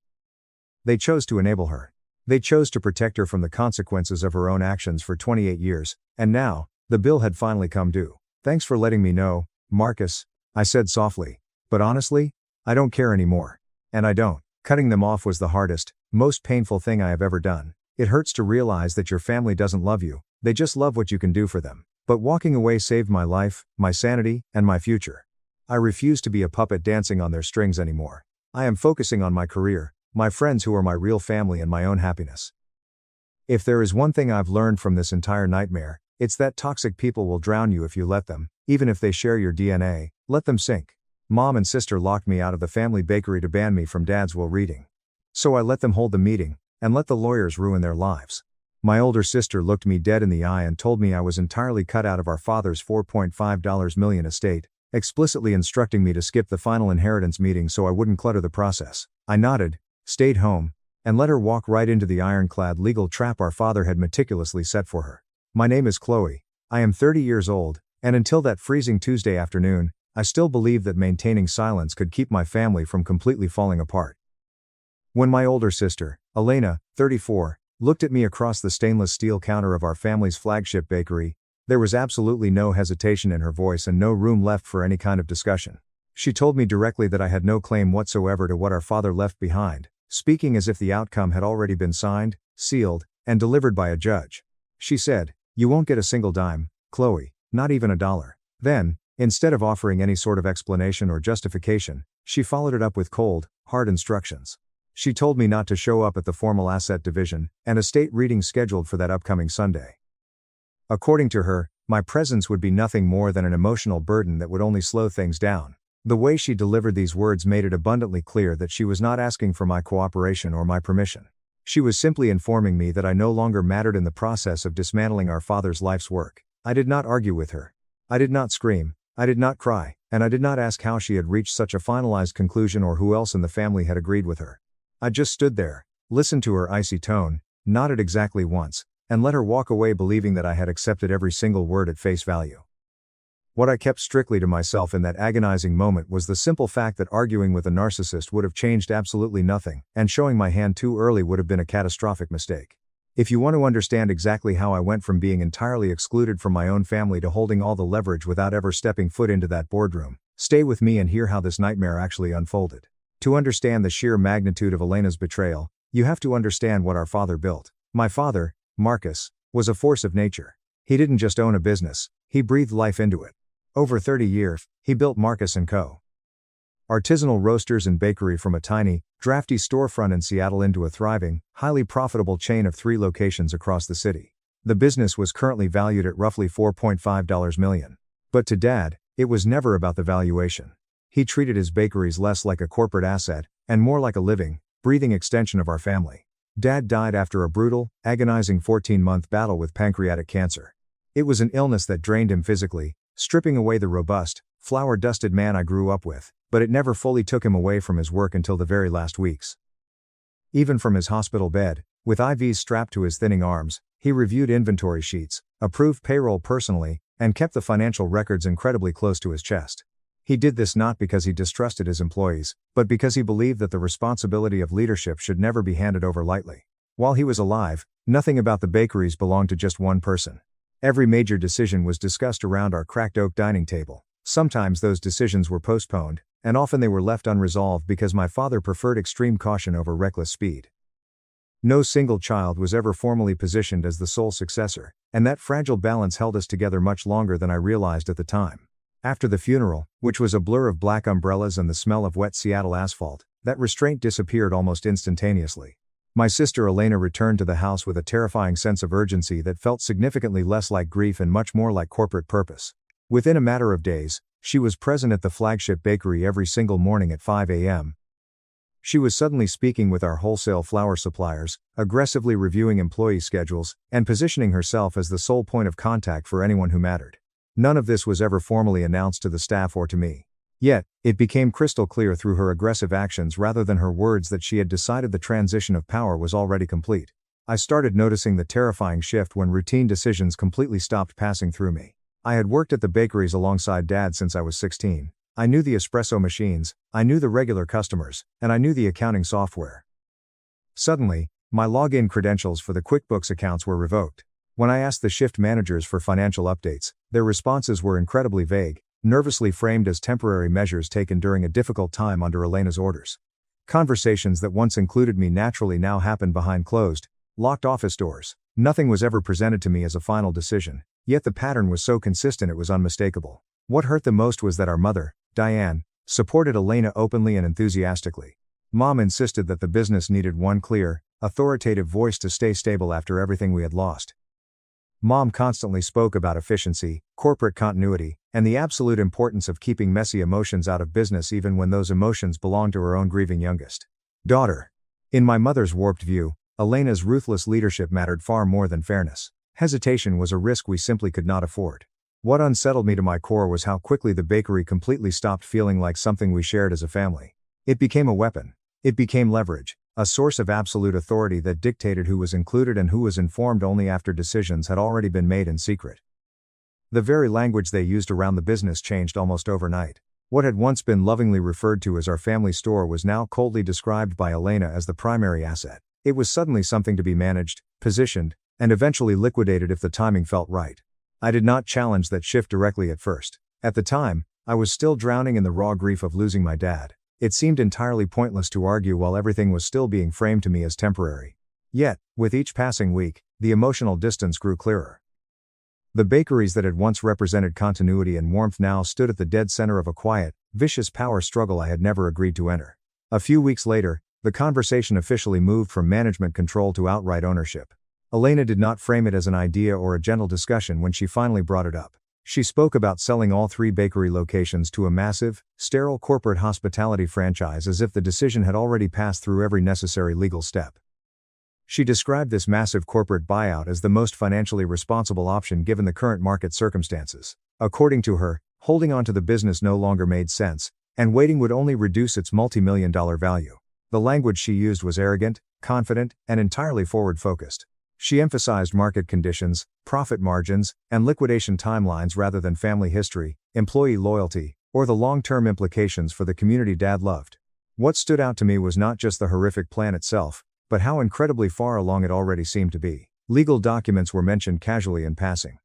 They chose to enable her. They chose to protect her from the consequences of her own actions for 28 years, and now, the bill had finally come due. "Thanks for letting me know, Marcus," I said softly. "But honestly, I don't care anymore. And I don't." Cutting them off was the hardest, most painful thing I have ever done. It hurts to realize that your family doesn't love you, they just love what you can do for them. But walking away saved my life, my sanity, and my future. I refuse to be a puppet dancing on their strings anymore. I am focusing on my career, my friends who are my real family, and my own happiness. If there is one thing I've learned from this entire nightmare, it's that toxic people will drown you if you let them, even if they share your DNA, let them sink. Mom and sister locked me out of the family bakery to ban me from Dad's will reading. So I let them hold the meeting, and let the lawyers ruin their lives. My older sister looked me dead in the eye and told me I was entirely cut out of our father's $4.5 million estate, explicitly instructing me to skip the final inheritance meeting so I wouldn't clutter the process. I nodded, stayed home, and let her walk right into the ironclad legal trap our father had meticulously set for her. My name is Chloe. I am 30 years old, and until that freezing Tuesday afternoon, I still believed that maintaining silence could keep my family from completely falling apart. When my older sister, Elena, 34, looked at me across the stainless steel counter of our family's flagship bakery, there was absolutely no hesitation in her voice and no room left for any kind of discussion. She told me directly that I had no claim whatsoever to what our father left behind, speaking as if the outcome had already been signed, sealed, and delivered by a judge. She said, "You won't get a single dime, Chloe, not even $1. Then, instead of offering any sort of explanation or justification, she followed it up with cold, hard instructions. She told me not to show up at the formal asset division and estate reading scheduled for that upcoming Sunday. According to her, my presence would be nothing more than an emotional burden that would only slow things down. The way she delivered these words made it abundantly clear that she was not asking for my cooperation or my permission. She was simply informing me that I no longer mattered in the process of dismantling our father's life's work. I did not argue with her. I did not scream. I did not cry, and I did not ask how she had reached such a finalized conclusion or who else in the family had agreed with her. I just stood there, listened to her icy tone, nodded exactly once, and let her walk away believing that I had accepted every single word at face value. What I kept strictly to myself in that agonizing moment was the simple fact that arguing with a narcissist would have changed absolutely nothing, and showing my hand too early would have been a catastrophic mistake. If you want to understand exactly how I went from being entirely excluded from my own family to holding all the leverage without ever stepping foot into that boardroom, stay with me and hear how this nightmare actually unfolded. To understand the sheer magnitude of Elena's betrayal, you have to understand what our father built. My father, Marcus, was a force of nature. He didn't just own a business, he breathed life into it. Over 30 years, he built Marcus & Co. Artisanal roasters and bakery from a tiny, drafty storefront in Seattle into a thriving, highly profitable chain of 3 locations across the city. The business was currently valued at roughly $4.5 million. But to Dad, it was never about the valuation. He treated his bakeries less like a corporate asset, and more like a living, breathing extension of our family. Dad died after a brutal, agonizing 14-month battle with pancreatic cancer. It was an illness that drained him physically, stripping away the robust, flour-dusted man I grew up with, but it never fully took him away from his work until the very last weeks. Even from his hospital bed, with IVs strapped to his thinning arms, he reviewed inventory sheets, approved payroll personally, and kept the financial records incredibly close to his chest. He did this not because he distrusted his employees, but because he believed that the responsibility of leadership should never be handed over lightly. While he was alive, nothing about the bakeries belonged to just one person. Every major decision was discussed around our cracked oak dining table. Sometimes those decisions were postponed, and often they were left unresolved because my father preferred extreme caution over reckless speed. No single child was ever formally positioned as the sole successor, and that fragile balance held us together much longer than I realized at the time. After the funeral, which was a blur of black umbrellas and the smell of wet Seattle asphalt, that restraint disappeared almost instantaneously. My sister Elena returned to the house with a terrifying sense of urgency that felt significantly less like grief and much more like corporate purpose. Within a matter of days, she was present at the flagship bakery every single morning at 5 a.m. She was suddenly speaking with our wholesale flour suppliers, aggressively reviewing employee schedules, and positioning herself as the sole point of contact for anyone who mattered. None of this was ever formally announced to the staff or to me. Yet, it became crystal clear through her aggressive actions rather than her words that she had decided the transition of power was already complete. I started noticing the terrifying shift when routine decisions completely stopped passing through me. I had worked at the bakeries alongside Dad since I was 16. I knew the espresso machines, I knew the regular customers, and I knew the accounting software. Suddenly, my login credentials for the QuickBooks accounts were revoked. When I asked the shift managers for financial updates, their responses were incredibly vague, nervously framed as temporary measures taken during a difficult time under Elena's orders. Conversations that once included me naturally now happened behind closed, locked office doors. Nothing was ever presented to me as a final decision, yet the pattern was so consistent it was unmistakable. What hurt the most was that our mother, Diane, supported Elena openly and enthusiastically. Mom insisted that the business needed one clear, authoritative voice to stay stable after everything we had lost. Mom constantly spoke about efficiency, corporate continuity, and the absolute importance of keeping messy emotions out of business even when those emotions belonged to her own grieving youngest daughter. In my mother's warped view, Elena's ruthless leadership mattered far more than fairness. Hesitation was a risk we simply could not afford. What unsettled me to my core was how quickly the bakery completely stopped feeling like something we shared as a family. It became a weapon. It became leverage, a source of absolute authority that dictated who was included and who was informed only after decisions had already been made in secret. The very language they used around the business changed almost overnight. What had once been lovingly referred to as our family store was now coldly described by Elena as the primary asset. It was suddenly something to be managed, positioned, and eventually liquidated if the timing felt right. I did not challenge that shift directly at first. At the time, I was still drowning in the raw grief of losing my dad. It seemed entirely pointless to argue while everything was still being framed to me as temporary. Yet, with each passing week, the emotional distance grew clearer. The bakeries that had once represented continuity and warmth now stood at the dead center of a quiet, vicious power struggle I had never agreed to enter. A few weeks later, the conversation officially moved from management control to outright ownership. Elena did not frame it as an idea or a gentle discussion when she finally brought it up. She spoke about selling all 3 bakery locations to a massive, sterile corporate hospitality franchise as if the decision had already passed through every necessary legal step. She described this massive corporate buyout as the most financially responsible option given the current market circumstances. According to her, holding on to the business no longer made sense, and waiting would only reduce its multi-million-dollar value. The language she used was arrogant, confident, and entirely forward-focused. She emphasized market conditions, profit margins, and liquidation timelines rather than family history, employee loyalty, or the long-term implications for the community Dad loved. What stood out to me was not just the horrific plan itself, but how incredibly far along it already seemed to be. Legal documents were mentioned casually in passing.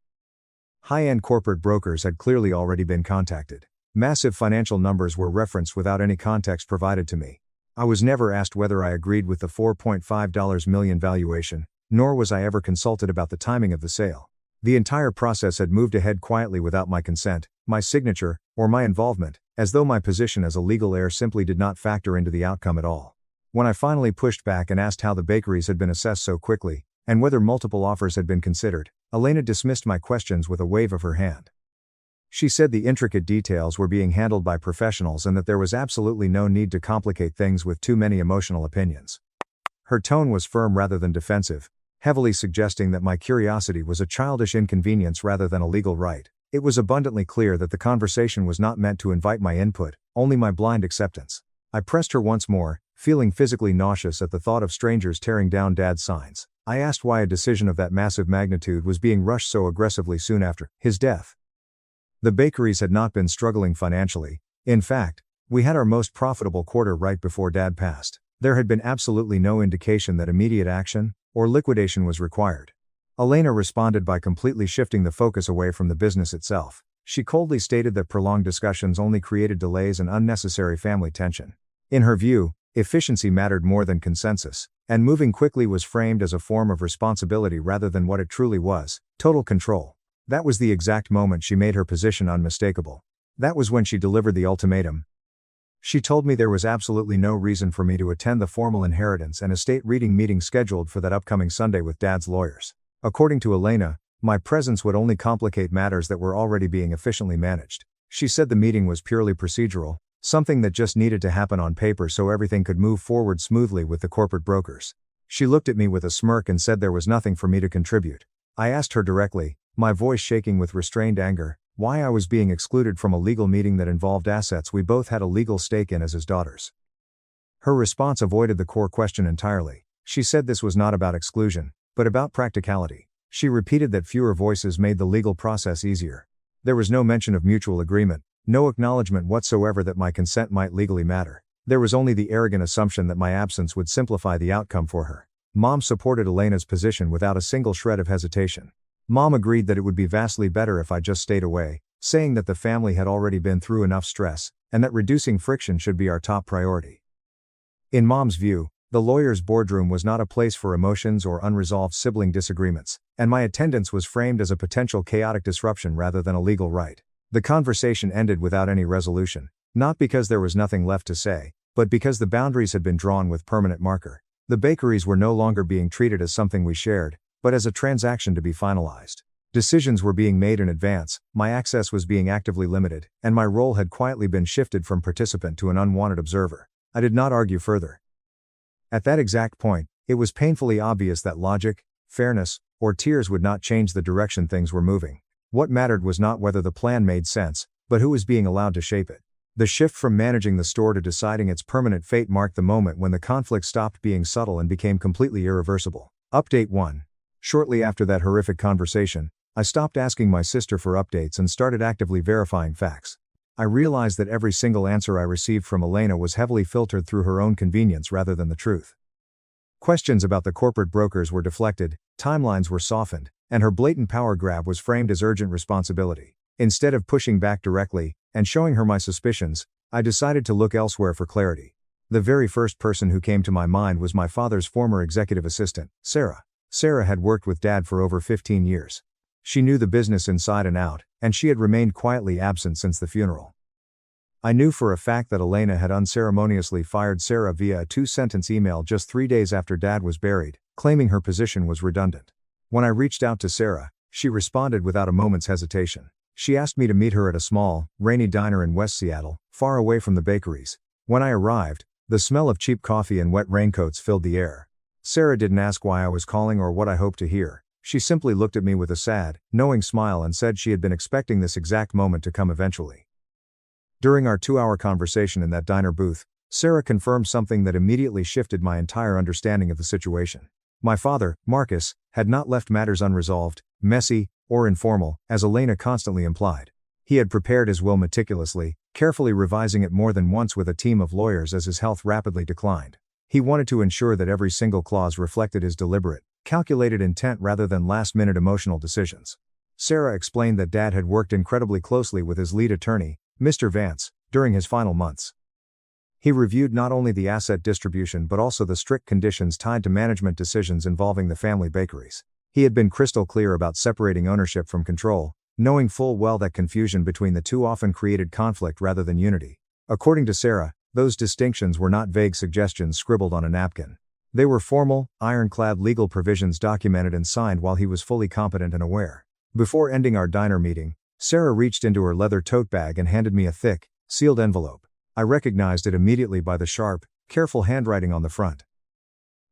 High-end corporate brokers had clearly already been contacted. Massive financial numbers were referenced without any context provided to me. I was never asked whether I agreed with the $4.5 million valuation, nor was I ever consulted about the timing of the sale. The entire process had moved ahead quietly without my consent, my signature, or my involvement, as though my position as a legal heir simply did not factor into the outcome at all. When I finally pushed back and asked how the bakeries had been assessed so quickly, and whether multiple offers had been considered, Elena dismissed my questions with a wave of her hand. She said the intricate details were being handled by professionals and that there was absolutely no need to complicate things with too many emotional opinions. Her tone was firm rather than defensive, heavily suggesting that my curiosity was a childish inconvenience rather than a legal right. It was abundantly clear that the conversation was not meant to invite my input, only my blind acceptance. I pressed her once more, feeling physically nauseous at the thought of strangers tearing down Dad's signs. I asked why a decision of that massive magnitude was being rushed so aggressively soon after his death. The bakeries had not been struggling financially. In fact, we had our most profitable quarter right before Dad passed. There had been absolutely no indication that immediate action or liquidation was required. Elena responded by completely shifting the focus away from the business itself. She coldly stated that prolonged discussions only created delays and unnecessary family tension. In her view, efficiency mattered more than consensus, and moving quickly was framed as a form of responsibility rather than what it truly was, total control. That was the exact moment she made her position unmistakable. That was when she delivered the ultimatum. She told me there was absolutely no reason for me to attend the formal inheritance and estate reading meeting scheduled for that upcoming Sunday with Dad's lawyers. According to Elena, my presence would only complicate matters that were already being efficiently managed. She said the meeting was purely procedural, something that just needed to happen on paper so everything could move forward smoothly with the corporate brokers. She looked at me with a smirk and said there was nothing for me to contribute. I asked her directly, my voice shaking with restrained anger, why I was being excluded from a legal meeting that involved assets we both had a legal stake in as his daughters. Her response avoided the core question entirely. She said this was not about exclusion, but about practicality. She repeated that fewer voices made the legal process easier. There was no mention of mutual agreement, no acknowledgement whatsoever that my consent might legally matter. There was only the arrogant assumption that my absence would simplify the outcome for her. Mom supported Elena's position without a single shred of hesitation. Mom agreed that it would be vastly better if I just stayed away, saying that the family had already been through enough stress, and that reducing friction should be our top priority. In Mom's view, the lawyer's boardroom was not a place for emotions or unresolved sibling disagreements, and my attendance was framed as a potential chaotic disruption rather than a legal right. The conversation ended without any resolution, not because there was nothing left to say, but because the boundaries had been drawn with permanent marker. The bakeries were no longer being treated as something we shared, but as a transaction to be finalized. Decisions were being made in advance, my access was being actively limited, and my role had quietly been shifted from participant to an unwanted observer. I did not argue further. At that exact point, it was painfully obvious that logic, fairness, or tears would not change the direction things were moving. What mattered was not whether the plan made sense, but who was being allowed to shape it. The shift from managing the store to deciding its permanent fate marked the moment when the conflict stopped being subtle and became completely irreversible. Update 1. Shortly after that horrific conversation, I stopped asking my sister for updates and started actively verifying facts. I realized that every single answer I received from Elena was heavily filtered through her own convenience rather than the truth. Questions about the corporate brokers were deflected, timelines were softened, and her blatant power grab was framed as urgent responsibility. Instead of pushing back directly and showing her my suspicions, I decided to look elsewhere for clarity. The very first person who came to my mind was my father's former executive assistant, Sarah. Sarah had worked with Dad for over 15 years. She knew the business inside and out, and she had remained quietly absent since the funeral. I knew for a fact that Elena had unceremoniously fired Sarah via a 2-sentence email just 3 days after Dad was buried, claiming her position was redundant. When I reached out to Sarah, she responded without a moment's hesitation. She asked me to meet her at a small, rainy diner in West Seattle, far away from the bakeries. When I arrived, the smell of cheap coffee and wet raincoats filled the air. Sarah didn't ask why I was calling or what I hoped to hear. She simply looked at me with a sad, knowing smile and said she had been expecting this exact moment to come eventually. During our 2-hour conversation in that diner booth, Sarah confirmed something that immediately shifted my entire understanding of the situation. My father, Marcus, had not left matters unresolved, messy, or informal, as Elena constantly implied. He had prepared his will meticulously, carefully revising it more than once with a team of lawyers as his health rapidly declined. He wanted to ensure that every single clause reflected his deliberate, calculated intent rather than last-minute emotional decisions. Sarah explained that Dad had worked incredibly closely with his lead attorney, Mr. Vance, during his final months. He reviewed not only the asset distribution but also the strict conditions tied to management decisions involving the family bakeries. He had been crystal clear about separating ownership from control, knowing full well that confusion between the two often created conflict rather than unity. According to Sarah, those distinctions were not vague suggestions scribbled on a napkin. They were formal, ironclad legal provisions documented and signed while he was fully competent and aware. Before ending our diner meeting, Sarah reached into her leather tote bag and handed me a thick, sealed envelope. I recognized it immediately by the sharp, careful handwriting on the front.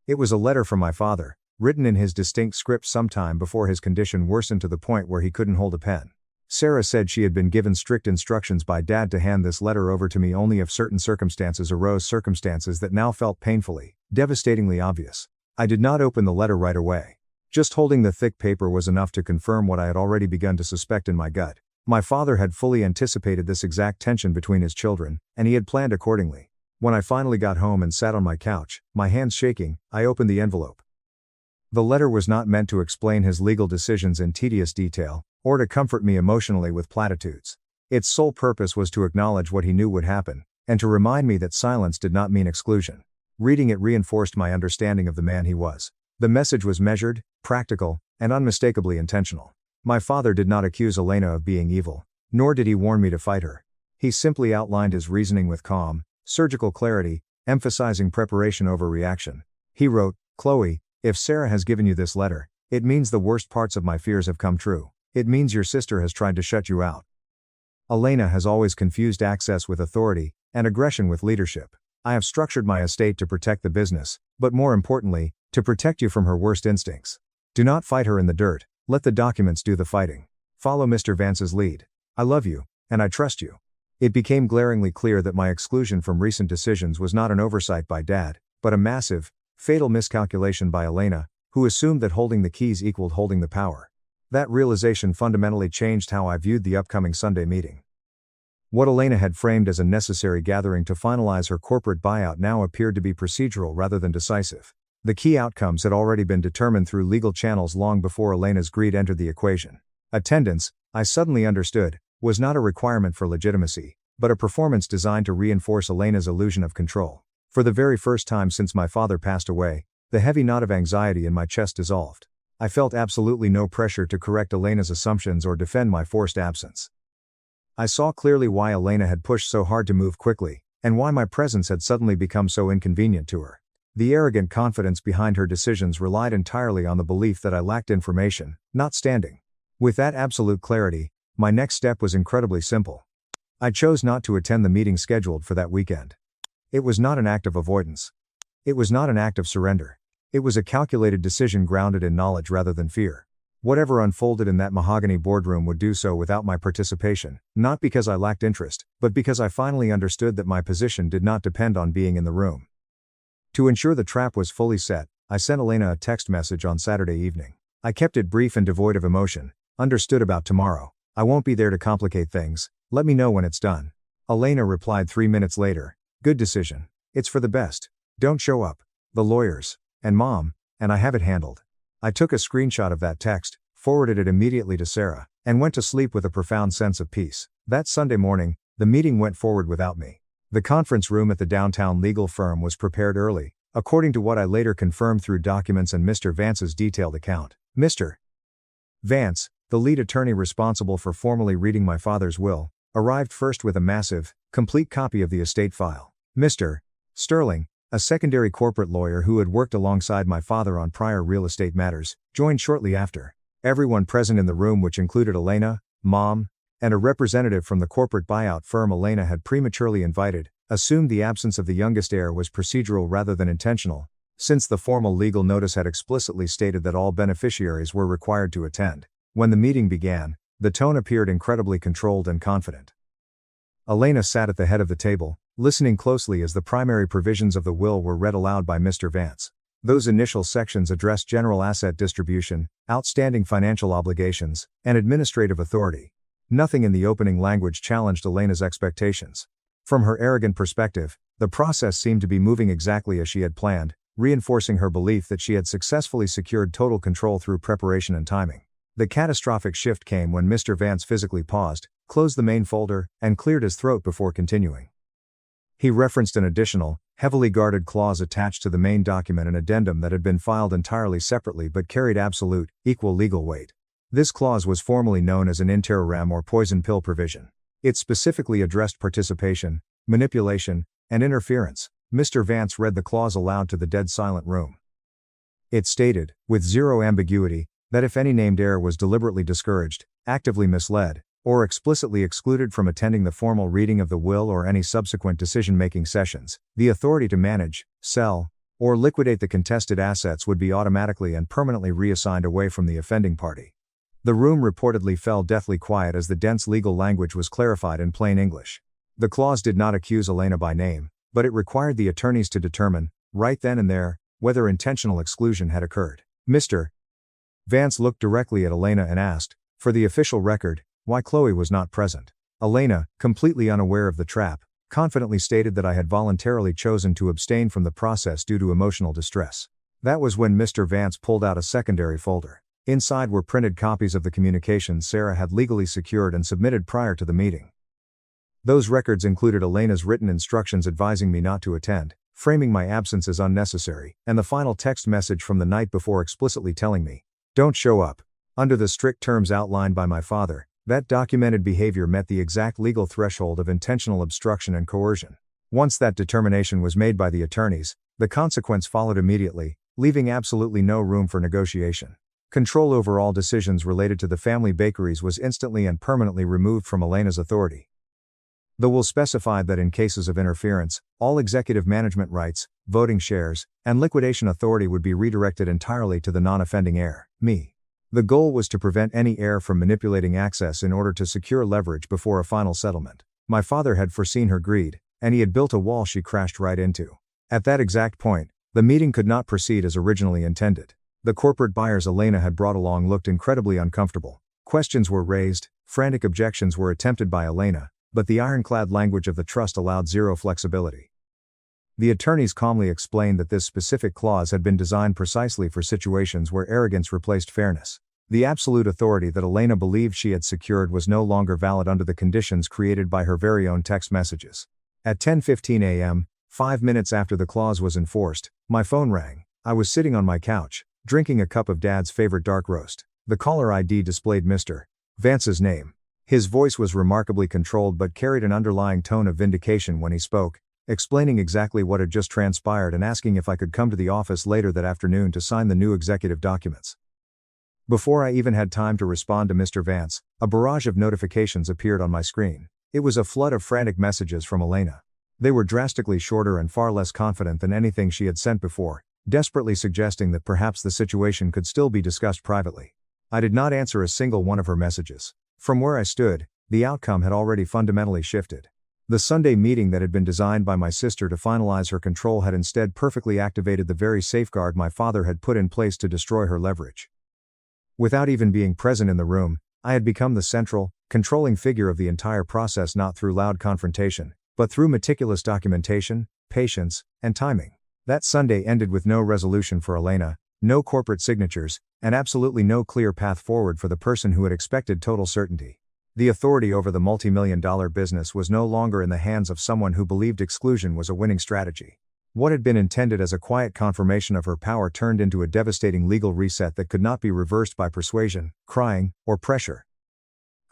It was a letter from my father, written in his distinct script sometime before his condition worsened to the point where he couldn't hold a pen. Sarah said she had been given strict instructions by Dad to hand this letter over to me only if certain circumstances arose, circumstances that now felt painfully, devastatingly obvious. I did not open the letter right away. Just holding the thick paper was enough to confirm what I had already begun to suspect in my gut. My father had fully anticipated this exact tension between his children, and he had planned accordingly. When I finally got home and sat on my couch, my hands shaking, I opened the envelope. The letter was not meant to explain his legal decisions in tedious detail, or to comfort me emotionally with platitudes. Its sole purpose was to acknowledge what he knew would happen, and to remind me that silence did not mean exclusion. Reading it reinforced my understanding of the man he was. The message was measured, practical, and unmistakably intentional. My father did not accuse Elena of being evil, nor did he warn me to fight her. He simply outlined his reasoning with calm, surgical clarity, emphasizing preparation over reaction. He wrote, "Chloe, if Sarah has given you this letter, it means the worst parts of my fears have come true. It means your sister has tried to shut you out. Elena has always confused access with authority, and aggression with leadership. I have structured my estate to protect the business, but more importantly, to protect you from her worst instincts. Do not fight her in the dirt, let the documents do the fighting. Follow Mr. Vance's lead. I love you, and I trust you." It became glaringly clear that my exclusion from recent decisions was not an oversight by Dad, but a massive, fatal miscalculation by Elena, who assumed that holding the keys equaled holding the power. That realization fundamentally changed how I viewed the upcoming Sunday meeting. What Elena had framed as a necessary gathering to finalize her corporate buyout now appeared to be procedural rather than decisive. The key outcomes had already been determined through legal channels long before Elena's greed entered the equation. Attendance, I suddenly understood, was not a requirement for legitimacy, but a performance designed to reinforce Elena's illusion of control. For the very first time since my father passed away, the heavy knot of anxiety in my chest dissolved. I felt absolutely no pressure to correct Elena's assumptions or defend my forced absence. I saw clearly why Elena had pushed so hard to move quickly, and why my presence had suddenly become so inconvenient to her. The arrogant confidence behind her decisions relied entirely on the belief that I lacked information, not standing. With that absolute clarity, my next step was incredibly simple. I chose not to attend the meeting scheduled for that weekend. It was not an act of avoidance. It was not an act of surrender. It was a calculated decision grounded in knowledge rather than fear. Whatever unfolded in that mahogany boardroom would do so without my participation, not because I lacked interest, but because I finally understood that my position did not depend on being in the room. To ensure the trap was fully set, I sent Elena a text message on Saturday evening. I kept it brief and devoid of emotion. Understood about tomorrow. I won't be there to complicate things. Let me know when it's done. Elena replied 3 minutes later. Good decision. It's for the best. Don't show up. The lawyers. And Mom. And I have it handled. I took a screenshot of that text, forwarded it immediately to Sarah, and went to sleep with a profound sense of peace. That Sunday morning, the meeting went forward without me. The conference room at the downtown legal firm was prepared early, according to what I later confirmed through documents and Mr. Vance's detailed account. Mr. Vance, the lead attorney responsible for formally reading my father's will, arrived first with a massive, complete copy of the estate file. Mr. Sterling, a secondary corporate lawyer who had worked alongside my father on prior real estate matters, joined shortly after. Everyone present in the room, which included Elena, Mom, and a representative from the corporate buyout firm Elena had prematurely invited, assumed the absence of the youngest heir was procedural rather than intentional, since the formal legal notice had explicitly stated that all beneficiaries were required to attend. When the meeting began, the tone appeared incredibly controlled and confident. Elena sat at the head of the table, listening closely as the primary provisions of the will were read aloud by Mr. Vance. Those initial sections addressed general asset distribution, outstanding financial obligations, and administrative authority. Nothing in the opening language challenged Elena's expectations. From her arrogant perspective, the process seemed to be moving exactly as she had planned, reinforcing her belief that she had successfully secured total control through preparation and timing. The catastrophic shift came when Mr. Vance physically paused, closed the main folder, and cleared his throat before continuing. He referenced an additional, heavily guarded clause attached to the main document, an addendum that had been filed entirely separately but carried absolute, equal legal weight. This clause was formally known as an in terrorem or poison pill provision. It specifically addressed participation, manipulation, and interference. Mr. Vance read the clause aloud to the dead silent room. It stated, with zero ambiguity, that if any named heir was deliberately discouraged, actively misled, or explicitly excluded from attending the formal reading of the will or any subsequent decision-making sessions, the authority to manage, sell, or liquidate the contested assets would be automatically and permanently reassigned away from the offending party. The room reportedly fell deathly quiet as the dense legal language was clarified in plain English. The clause did not accuse Elena by name, but it required the attorneys to determine, right then and there, whether intentional exclusion had occurred. Mr. Vance looked directly at Elena and asked, for the official record, why Chloe was not present. Elena, completely unaware of the trap, confidently stated that I had voluntarily chosen to abstain from the process due to emotional distress. That was when Mr. Vance pulled out a secondary folder. Inside were printed copies of the communications Sarah had legally secured and submitted prior to the meeting. Those records included Elena's written instructions advising me not to attend, framing my absence as unnecessary, and the final text message from the night before explicitly telling me, "Don't show up." Under the strict terms outlined by my father, that documented behavior met the exact legal threshold of intentional obstruction and coercion. Once that determination was made by the attorneys, the consequence followed immediately, leaving absolutely no room for negotiation. Control over all decisions related to the family bakeries was instantly and permanently removed from Elena's authority. The will specified that in cases of interference, all executive management rights, voting shares, and liquidation authority would be redirected entirely to the non-offending heir, me. The goal was to prevent any heir from manipulating access in order to secure leverage before a final settlement. My father had foreseen her greed, and he had built a wall she crashed right into. At that exact point, the meeting could not proceed as originally intended. The corporate buyers Elena had brought along looked incredibly uncomfortable. Questions were raised, frantic objections were attempted by Elena, but the ironclad language of the trust allowed zero flexibility. The attorneys calmly explained that this specific clause had been designed precisely for situations where arrogance replaced fairness. The absolute authority that Elena believed she had secured was no longer valid under the conditions created by her very own text messages. At 10:15 a.m., 5 minutes after the clause was enforced, my phone rang. I was sitting on my couch, drinking a cup of Dad's favorite dark roast. The caller ID displayed Mr. Vance's name. His voice was remarkably controlled but carried an underlying tone of vindication when he spoke, explaining exactly what had just transpired and asking if I could come to the office later that afternoon to sign the new executive documents. Before I even had time to respond to Mr. Vance, a barrage of notifications appeared on my screen. It was a flood of frantic messages from Elena. They were drastically shorter and far less confident than anything she had sent before, desperately suggesting that perhaps the situation could still be discussed privately. I did not answer a single one of her messages. From where I stood, the outcome had already fundamentally shifted. The Sunday meeting that had been designed by my sister to finalize her control had instead perfectly activated the very safeguard my father had put in place to destroy her leverage. Without even being present in the room, I had become the central, controlling figure of the entire process, not through loud confrontation, but through meticulous documentation, patience, and timing. That Sunday ended with no resolution for Elena, no corporate signatures, and absolutely no clear path forward for the person who had expected total certainty. The authority over the multi-million-dollar business was no longer in the hands of someone who believed exclusion was a winning strategy. What had been intended as a quiet confirmation of her power turned into a devastating legal reset that could not be reversed by persuasion, crying, or pressure.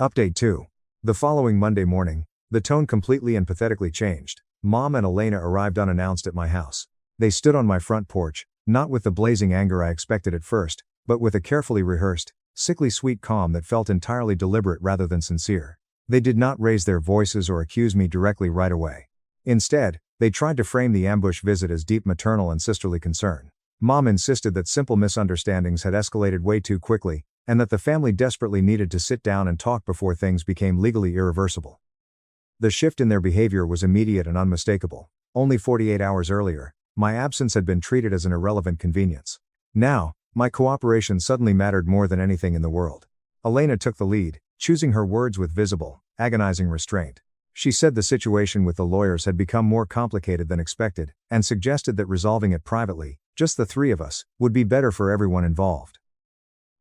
Update 2. The following Monday morning, the tone completely and pathetically changed. Mom and Elena arrived unannounced at my house. They stood on my front porch, not with the blazing anger I expected at first, but with a carefully rehearsed, sickly sweet calm that felt entirely deliberate rather than sincere. They did not raise their voices or accuse me directly right away. Instead, they tried to frame the ambush visit as deep maternal and sisterly concern. Mom insisted that simple misunderstandings had escalated way too quickly, and that the family desperately needed to sit down and talk before things became legally irreversible. The shift in their behavior was immediate and unmistakable. Only 48 hours earlier, my absence had been treated as an irrelevant convenience. Now, my cooperation suddenly mattered more than anything in the world. Elena took the lead, choosing her words with visible, agonizing restraint. She said the situation with the lawyers had become more complicated than expected, and suggested that resolving it privately, just the three of us, would be better for everyone involved.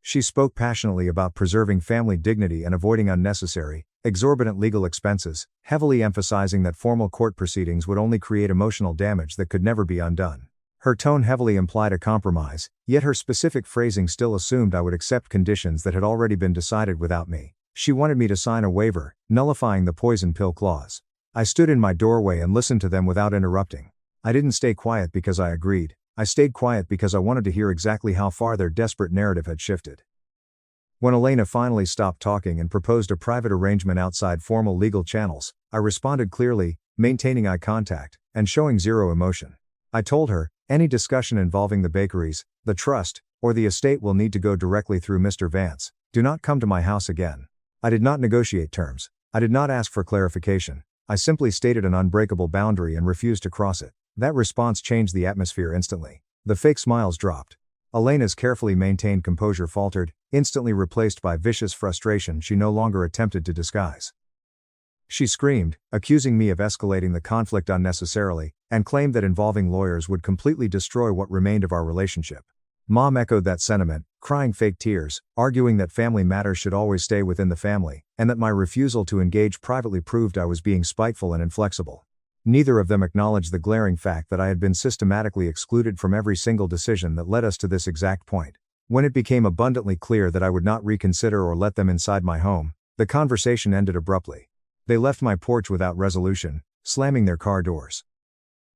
She spoke passionately about preserving family dignity and avoiding unnecessary, exorbitant legal expenses, heavily emphasizing that formal court proceedings would only create emotional damage that could never be undone. Her tone heavily implied a compromise, yet her specific phrasing still assumed I would accept conditions that had already been decided without me. She wanted me to sign a waiver, nullifying the poison pill clause. I stood in my doorway and listened to them without interrupting. I didn't stay quiet because I agreed. I stayed quiet because I wanted to hear exactly how far their desperate narrative had shifted. When Elena finally stopped talking and proposed a private arrangement outside formal legal channels, I responded clearly, maintaining eye contact, and showing zero emotion. I told her, any discussion involving the bakeries, the trust, or the estate will need to go directly through Mr. Vance. Do not come to my house again. I did not negotiate terms. I did not ask for clarification. I simply stated an unbreakable boundary and refused to cross it. That response changed the atmosphere instantly. The fake smiles dropped. Elena's carefully maintained composure faltered, instantly replaced by vicious frustration she no longer attempted to disguise. She screamed, accusing me of escalating the conflict unnecessarily, and claimed that involving lawyers would completely destroy what remained of our relationship. Mom echoed that sentiment, crying fake tears, arguing that family matters should always stay within the family, and that my refusal to engage privately proved I was being spiteful and inflexible. Neither of them acknowledged the glaring fact that I had been systematically excluded from every single decision that led us to this exact point. When it became abundantly clear that I would not reconsider or let them inside my home, the conversation ended abruptly. They left my porch without resolution, slamming their car doors.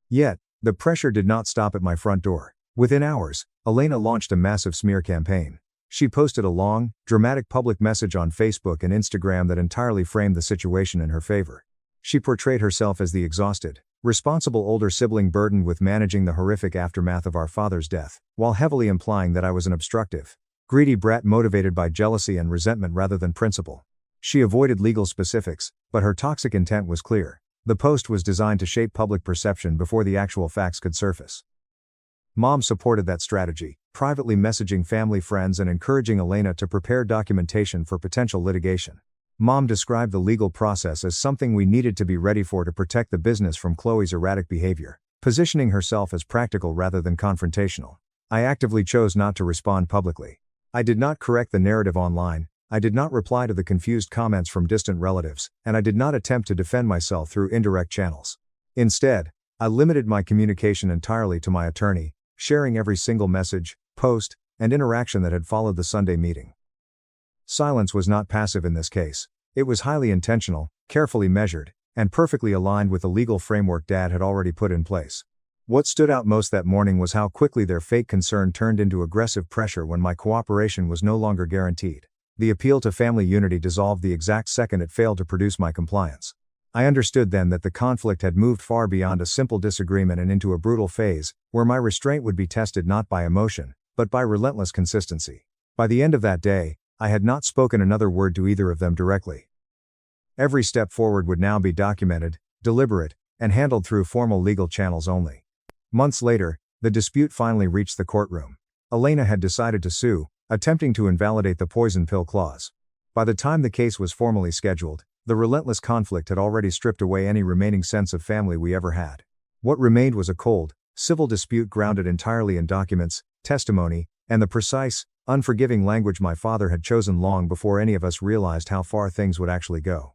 Yet, the pressure did not stop at my front door. Within hours, Elena launched a massive smear campaign. She posted a long, dramatic public message on Facebook and Instagram that entirely framed the situation in her favor. She portrayed herself as the exhausted, responsible older sibling burdened with managing the horrific aftermath of our father's death, while heavily implying that I was an obstructive, greedy brat motivated by jealousy and resentment rather than principle. She avoided legal specifics, but her toxic intent was clear. The post was designed to shape public perception before the actual facts could surface. Mom supported that strategy, privately messaging family friends and encouraging Elena to prepare documentation for potential litigation. Mom described the legal process as something we needed to be ready for to protect the business from Chloe's erratic behavior, positioning herself as practical rather than confrontational. I actively chose not to respond publicly. I did not correct the narrative online, I did not reply to the confused comments from distant relatives, and I did not attempt to defend myself through indirect channels. Instead, I limited my communication entirely to my attorney, sharing every single message, post, and interaction that had followed the Sunday meeting. Silence was not passive in this case. It was highly intentional, carefully measured, and perfectly aligned with the legal framework Dad had already put in place. What stood out most that morning was how quickly their fake concern turned into aggressive pressure when my cooperation was no longer guaranteed. The appeal to family unity dissolved the exact second it failed to produce my compliance. I understood then that the conflict had moved far beyond a simple disagreement and into a brutal phase, where my restraint would be tested not by emotion, but by relentless consistency. By the end of that day, I had not spoken another word to either of them directly. Every step forward would now be documented, deliberate, and handled through formal legal channels only. Months later, the dispute finally reached the courtroom. Elena had decided to sue, attempting to invalidate the poison pill clause. By the time the case was formally scheduled, the relentless conflict had already stripped away any remaining sense of family we ever had. What remained was a cold, civil dispute grounded entirely in documents, testimony, and the precise, unforgiving language my father had chosen long before any of us realized how far things would actually go.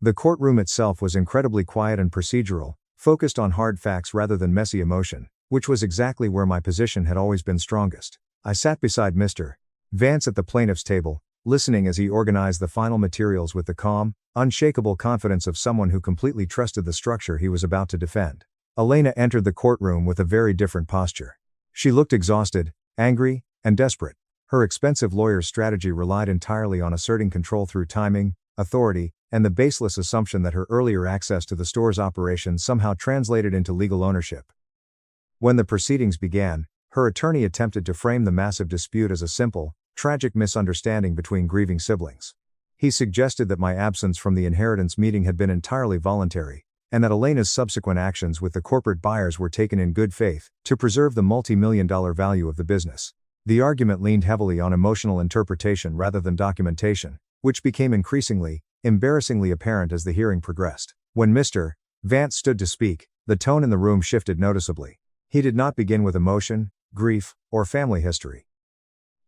The courtroom itself was incredibly quiet and procedural, focused on hard facts rather than messy emotion, which was exactly where my position had always been strongest. I sat beside Mr. Vance at the plaintiff's table, listening as he organized the final materials with the calm, unshakable confidence of someone who completely trusted the structure he was about to defend. Elena entered the courtroom with a very different posture. She looked exhausted, angry, and desperate. Her expensive lawyer's strategy relied entirely on asserting control through timing, authority, and the baseless assumption that her earlier access to the store's operations somehow translated into legal ownership. When the proceedings began, her attorney attempted to frame the massive dispute as a simple, tragic misunderstanding between grieving siblings. He suggested that my absence from the inheritance meeting had been entirely voluntary, and that Elena's subsequent actions with the corporate buyers were taken in good faith, to preserve the multi-million-dollar value of the business. The argument leaned heavily on emotional interpretation rather than documentation, which became increasingly, embarrassingly apparent as the hearing progressed. When Mr. Vance stood to speak, the tone in the room shifted noticeably. He did not begin with emotion, grief, or family history.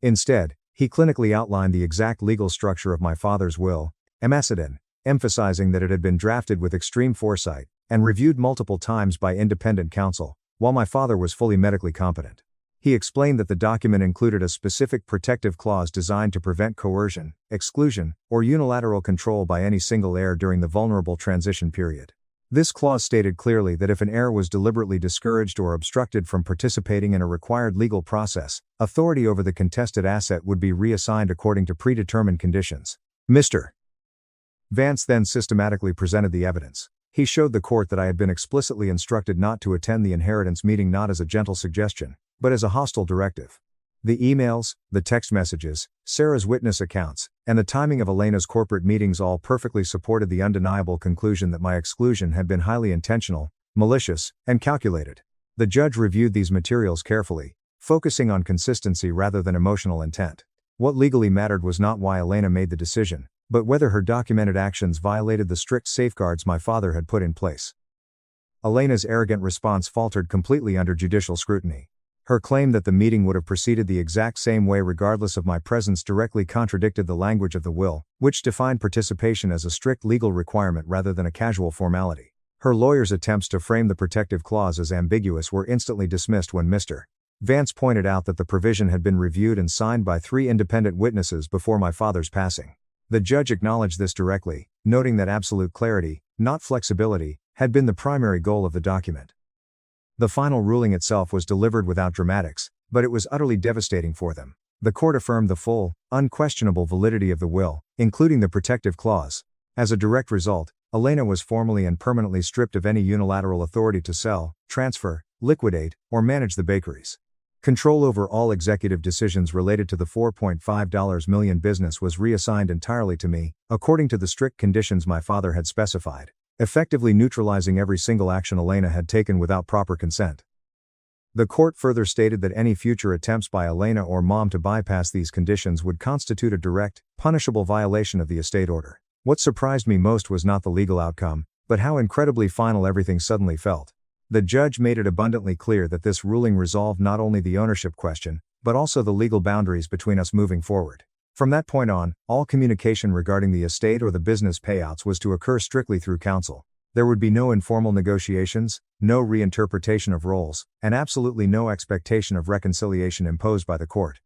Instead, he clinically outlined the exact legal structure of my father's will, emphasizing that it had been drafted with extreme foresight, and reviewed multiple times by independent counsel, while my father was fully medically competent. He explained that the document included a specific protective clause designed to prevent coercion, exclusion, or unilateral control by any single heir during the vulnerable transition period. This clause stated clearly that if an heir was deliberately discouraged or obstructed from participating in a required legal process, authority over the contested asset would be reassigned according to predetermined conditions. Mr. Vance then systematically presented the evidence. He showed the court that I had been explicitly instructed not to attend the inheritance meeting not as a gentle suggestion, but as a hostile directive. The emails, the text messages, Sarah's witness accounts, and the timing of Elena's corporate meetings all perfectly supported the undeniable conclusion that my exclusion had been highly intentional, malicious, and calculated. The judge reviewed these materials carefully, focusing on consistency rather than emotional intent. What legally mattered was not why Elena made the decision, but whether her documented actions violated the strict safeguards my father had put in place. Elena's arrogant response faltered completely under judicial scrutiny. Her claim that the meeting would have proceeded the exact same way regardless of my presence directly contradicted the language of the will, which defined participation as a strict legal requirement rather than a casual formality. Her lawyer's attempts to frame the protective clause as ambiguous were instantly dismissed when Mr. Vance pointed out that the provision had been reviewed and signed by 3 independent witnesses before my father's passing. The judge acknowledged this directly, noting that absolute clarity, not flexibility, had been the primary goal of the document. The final ruling itself was delivered without dramatics, but it was utterly devastating for them. The court affirmed the full, unquestionable validity of the will, including the protective clause. As a direct result, Elena was formally and permanently stripped of any unilateral authority to sell, transfer, liquidate, or manage the bakeries. Control over all executive decisions related to the $4.5 million business was reassigned entirely to me, according to the strict conditions my father had specified, effectively neutralizing every single action Elena had taken without proper consent. The court further stated that any future attempts by Elena or Mom to bypass these conditions would constitute a direct, punishable violation of the estate order. What surprised me most was not the legal outcome, but how incredibly final everything suddenly felt. The judge made it abundantly clear that this ruling resolved not only the ownership question, but also the legal boundaries between us moving forward. From that point on, all communication regarding the estate or the business payouts was to occur strictly through counsel. There would be no informal negotiations, no reinterpretation of roles, and absolutely no expectation of reconciliation imposed by the court.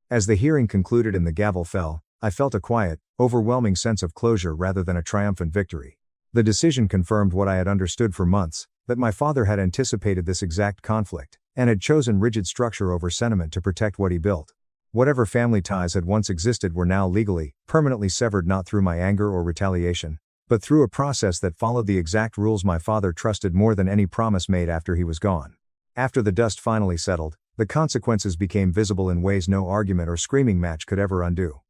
As the hearing concluded and the gavel fell, I felt a quiet, overwhelming sense of closure rather than a triumphant victory. The decision confirmed what I had understood for months, that my father had anticipated this exact conflict, and had chosen rigid structure over sentiment to protect what he built. Whatever family ties had once existed were now legally, permanently severed, not through my anger or retaliation, but through a process that followed the exact rules my father trusted more than any promise made after he was gone. After the dust finally settled, the consequences became visible in ways no argument or screaming match could ever undo.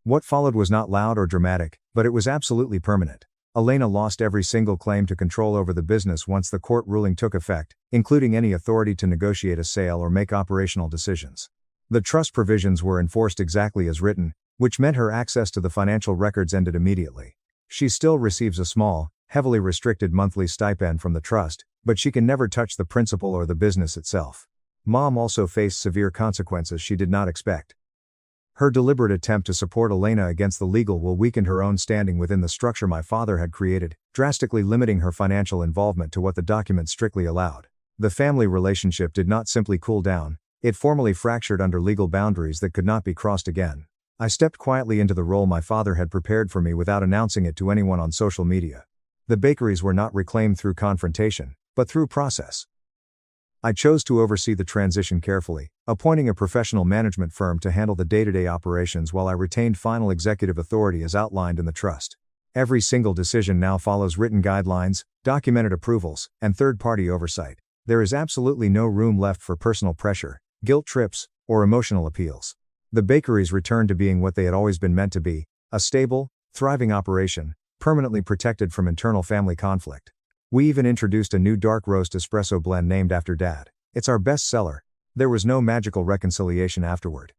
What followed was not loud or dramatic, but it was absolutely permanent. Elena lost every single claim to control over the business once the court ruling took effect, including any authority to negotiate a sale or make operational decisions. The trust provisions were enforced exactly as written, which meant her access to the financial records ended immediately. She still receives a small, heavily restricted monthly stipend from the trust, but she can never touch the principal or the business itself. Mom also faced severe consequences she did not expect. Her deliberate attempt to support Elena against the legal will weakened her own standing within the structure my father had created, drastically limiting her financial involvement to what the document strictly allowed. The family relationship did not simply cool down, it formally fractured under legal boundaries that could not be crossed again. I stepped quietly into the role my father had prepared for me without announcing it to anyone on social media. The bakeries were not reclaimed through confrontation, but through process. I chose to oversee the transition carefully, appointing a professional management firm to handle the day-to-day operations while I retained final executive authority as outlined in the trust. Every single decision now follows written guidelines, documented approvals, and third-party oversight. There is absolutely no room left for personal pressure, guilt trips, or emotional appeals. The bakeries returned to being what they had always been meant to be, a stable, thriving operation, permanently protected from internal family conflict. We even introduced a new dark roast espresso blend named after Dad. It's our best seller. There was no magical reconciliation afterward.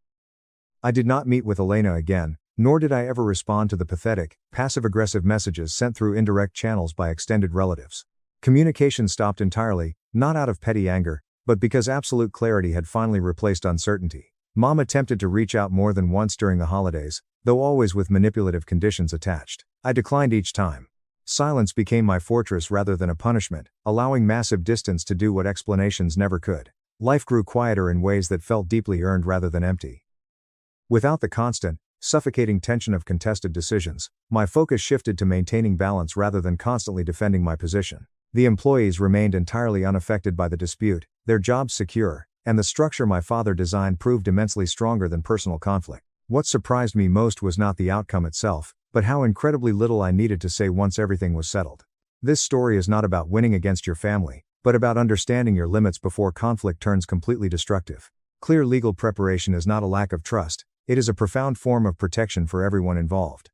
I did not meet with Elena again, nor did I ever respond to the pathetic, passive-aggressive messages sent through indirect channels by extended relatives. Communication stopped entirely, not out of petty anger, but because absolute clarity had finally replaced uncertainty. Mom attempted to reach out more than once during the holidays, though always with manipulative conditions attached. I declined each time. Silence became my fortress rather than a punishment, allowing massive distance to do what explanations never could. Life grew quieter in ways that felt deeply earned rather than empty. Without the constant, suffocating tension of contested decisions, my focus shifted to maintaining balance rather than constantly defending my position. The employees remained entirely unaffected by the dispute, their jobs secure, and the structure my father designed proved immensely stronger than personal conflict. What surprised me most was not the outcome itself, but how incredibly little I needed to say once everything was settled. This story is not about winning against your family, but about understanding your limits before conflict turns completely destructive. Clear legal preparation is not a lack of trust, it is a profound form of protection for everyone involved.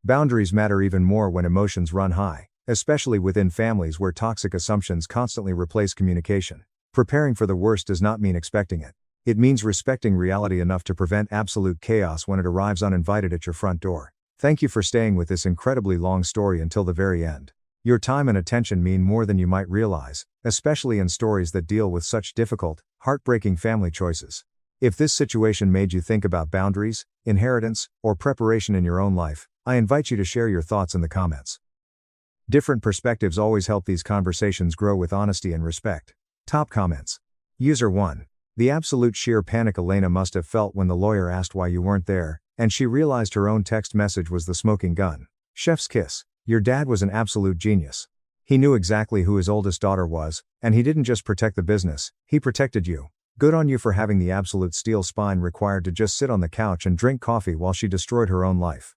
Boundaries matter even more when emotions run high, especially within families where toxic assumptions constantly replace communication. Preparing for the worst does not mean expecting it. It means respecting reality enough to prevent absolute chaos when it arrives uninvited at your front door. Thank you for staying with this incredibly long story until the very end. Your time and attention mean more than you might realize, especially in stories that deal with such difficult, heartbreaking family choices. If this situation made you think about boundaries, inheritance, or preparation in your own life, I invite you to share your thoughts in the comments. Different perspectives always help these conversations grow with honesty and respect. Top comments. User 1. The absolute sheer panic Elena must have felt when the lawyer asked why you weren't there, and she realized her own text message was the smoking gun. Chef's kiss. Your dad was an absolute genius. He knew exactly who his oldest daughter was, and he didn't just protect the business, he protected you. Good on you for having the absolute steel spine required to just sit on the couch and drink coffee while she destroyed her own life.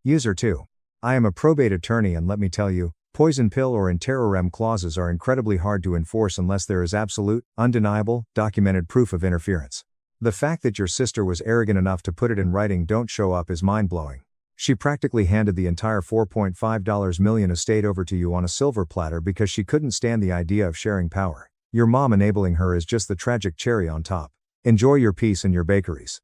User 2. I am a probate attorney and let me tell you, poison pill or in terrorem clauses are incredibly hard to enforce unless there is absolute, undeniable, documented proof of interference. The fact that your sister was arrogant enough to put it in writing "don't show up" is mind-blowing. She practically handed the entire $4.5 million estate over to you on a silver platter because she couldn't stand the idea of sharing power. Your mom enabling her is just the tragic cherry on top. Enjoy your peace and your bakeries.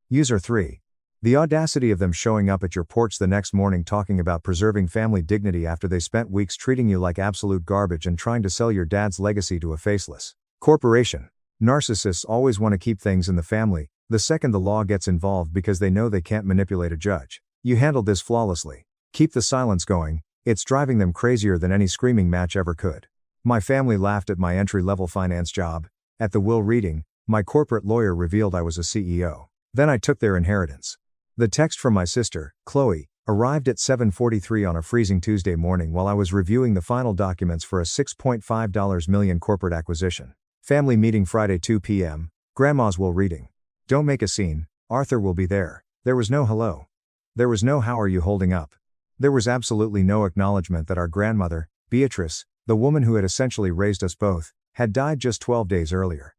User 3. The audacity of them showing up at your porch the next morning talking about preserving family dignity after they spent weeks treating you like absolute garbage and trying to sell your dad's legacy to a faceless corporation. Narcissists always want to keep things in the family, the second the law gets involved, because they know they can't manipulate a judge. You handled this flawlessly. Keep the silence going, it's driving them crazier than any screaming match ever could. My family laughed at my entry-level finance job. At the will reading, my corporate lawyer revealed I was a CEO. Then I took their inheritance. The text from my sister, Chloe, arrived at 7:43 on a freezing Tuesday morning while I was reviewing the final documents for a $6.5 million corporate acquisition. Family meeting Friday 2 p.m. Grandma's will reading. Don't make a scene, Arthur will be there. There was no hello. There was no how are you holding up. There was absolutely no acknowledgement that our grandmother, Beatrice, the woman who had essentially raised us both, had died just 12 days earlier.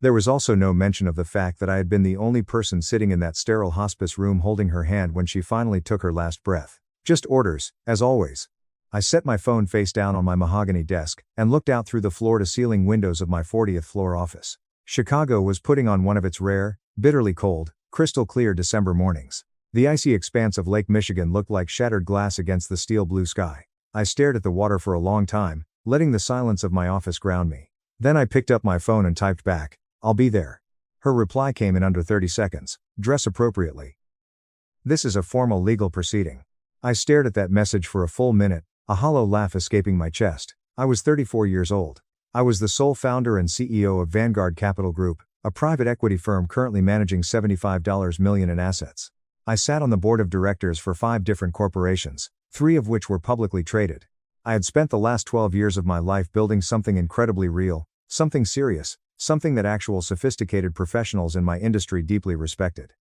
There was also no mention of the fact that I had been the only person sitting in that sterile hospice room holding her hand when she finally took her last breath. Just orders, as always. I set my phone face down on my mahogany desk and looked out through the floor-to-ceiling windows of my 40th floor office. Chicago was putting on one of its rare, bitterly cold, crystal clear December mornings. The icy expanse of Lake Michigan looked like shattered glass against the steel blue sky. I stared at the water for a long time, letting the silence of my office ground me. Then I picked up my phone and typed back, "I'll be there." Her reply came in under 30 seconds, "Dress appropriately." This is a formal legal proceeding. I stared at that message for a full minute, a hollow laugh escaping my chest. I was 34 years old. I was the sole founder and CEO of Vanguard Capital Group, a private equity firm currently managing $75 million in assets. I sat on the board of directors for 5 different corporations, 3 of which were publicly traded. I had spent the last 12 years of my life building something incredibly real, something serious, something that actual sophisticated professionals in my industry deeply respected.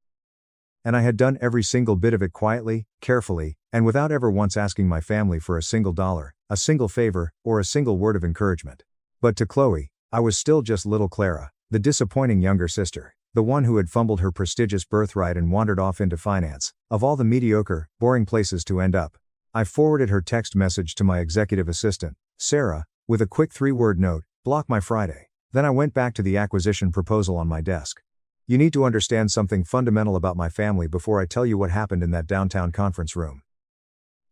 And I had done every single bit of it quietly, carefully, and without ever once asking my family for a single dollar, a single favor, or a single word of encouragement. But to Chloe, I was still just little Clara, the disappointing younger sister, the one who had fumbled her prestigious birthright and wandered off into finance, of all the mediocre, boring places to end up. I forwarded her text message to my executive assistant, Sarah, with a quick 3-word note, "Block my Friday." Then I went back to the acquisition proposal on my desk. You need to understand something fundamental about my family before I tell you what happened in that downtown conference room.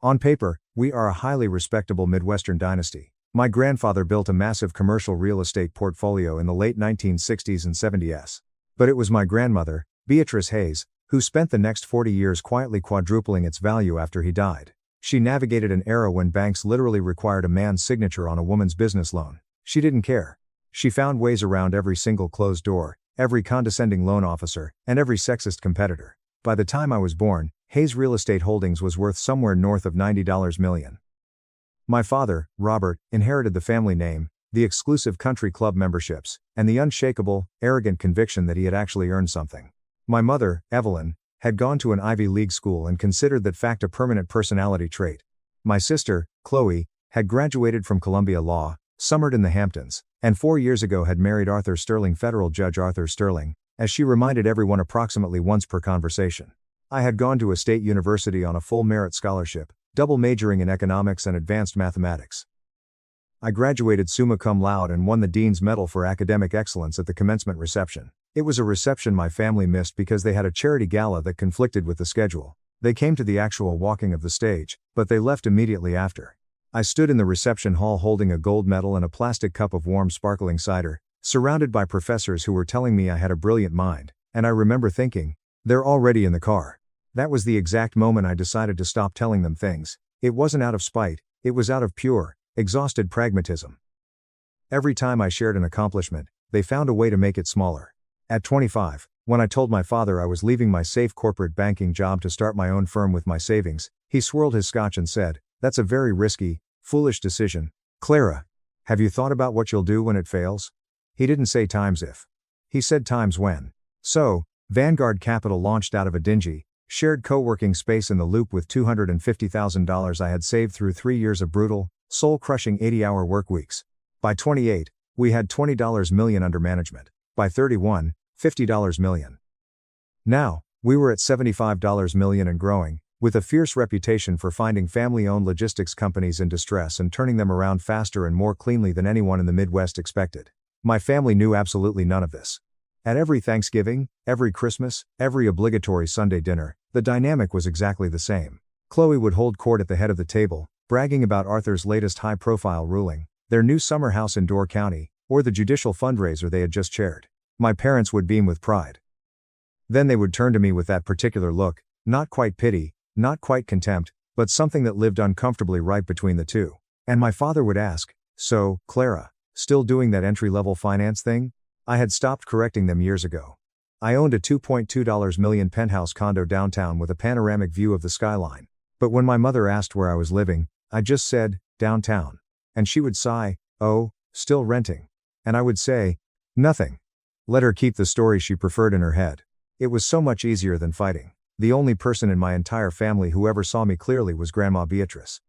On paper, we are a highly respectable Midwestern dynasty. My grandfather built a massive commercial real estate portfolio in the late 1960s and 70s. But it was my grandmother, Beatrice Hayes, who spent the next 40 years quietly quadrupling its value after he died. She navigated an era when banks literally required a man's signature on a woman's business loan. She didn't care. She found ways around every single closed door, every condescending loan officer, and every sexist competitor. By the time I was born, Hayes Real Estate Holdings was worth somewhere north of $90 million. My father, Robert, inherited the family name, the exclusive country club memberships, and the unshakable, arrogant conviction that he had actually earned something. My mother, Evelyn, had gone to an Ivy League school and considered that fact a permanent personality trait. My sister, Chloe, had graduated from Columbia Law, summered in the Hamptons, and 4 years ago had married Arthur Sterling, Federal Judge Arthur Sterling, as she reminded everyone approximately once per conversation. I had gone to a state university on a full merit scholarship, double majoring in economics and advanced mathematics. I graduated summa cum laude and won the Dean's Medal for Academic Excellence at the commencement reception. It was a reception my family missed because they had a charity gala that conflicted with the schedule. They came to the actual walking of the stage, but they left immediately after. I stood in the reception hall holding a gold medal and a plastic cup of warm sparkling cider, surrounded by professors who were telling me I had a brilliant mind, and I remember thinking, they're already in the car. That was the exact moment I decided to stop telling them things. It wasn't out of spite, it was out of pure, exhausted pragmatism. Every time I shared an accomplishment, they found a way to make it smaller. At 25, when I told my father I was leaving my safe corporate banking job to start my own firm with my savings, he swirled his scotch and said, "That's a very risky, foolish decision. Clara, have you thought about what you'll do when it fails?" He didn't say times if. He said times when. So, Vanguard Capital launched out of a dingy, shared co-working space in the Loop with $250,000 I had saved through 3 years of brutal, soul-crushing 80-hour work weeks. By 28, we had $20 million under management. By 31, $50 million. Now, we were at $75 million and growing, with a fierce reputation for finding family-owned logistics companies in distress and turning them around faster and more cleanly than anyone in the Midwest expected. My family knew absolutely none of this. At every Thanksgiving, every Christmas, every obligatory Sunday dinner, the dynamic was exactly the same. Chloe would hold court at the head of the table, bragging about Arthur's latest high-profile ruling, their new summer house in Door County, or the judicial fundraiser they had just chaired. My parents would beam with pride. Then they would turn to me with that particular look, not quite pity, not quite contempt, but something that lived uncomfortably right between the two. And my father would ask, "So, Clara, still doing that entry-level finance thing?" I had stopped correcting them years ago. I owned a $2.2 million penthouse condo downtown with a panoramic view of the skyline. But when my mother asked where I was living, I just said, "Downtown." And she would sigh, "Oh, still renting." And I would say, "Nothing." Let her keep the story she preferred in her head. It was so much easier than fighting. The only person in my entire family who ever saw me clearly was Grandma Beatrice.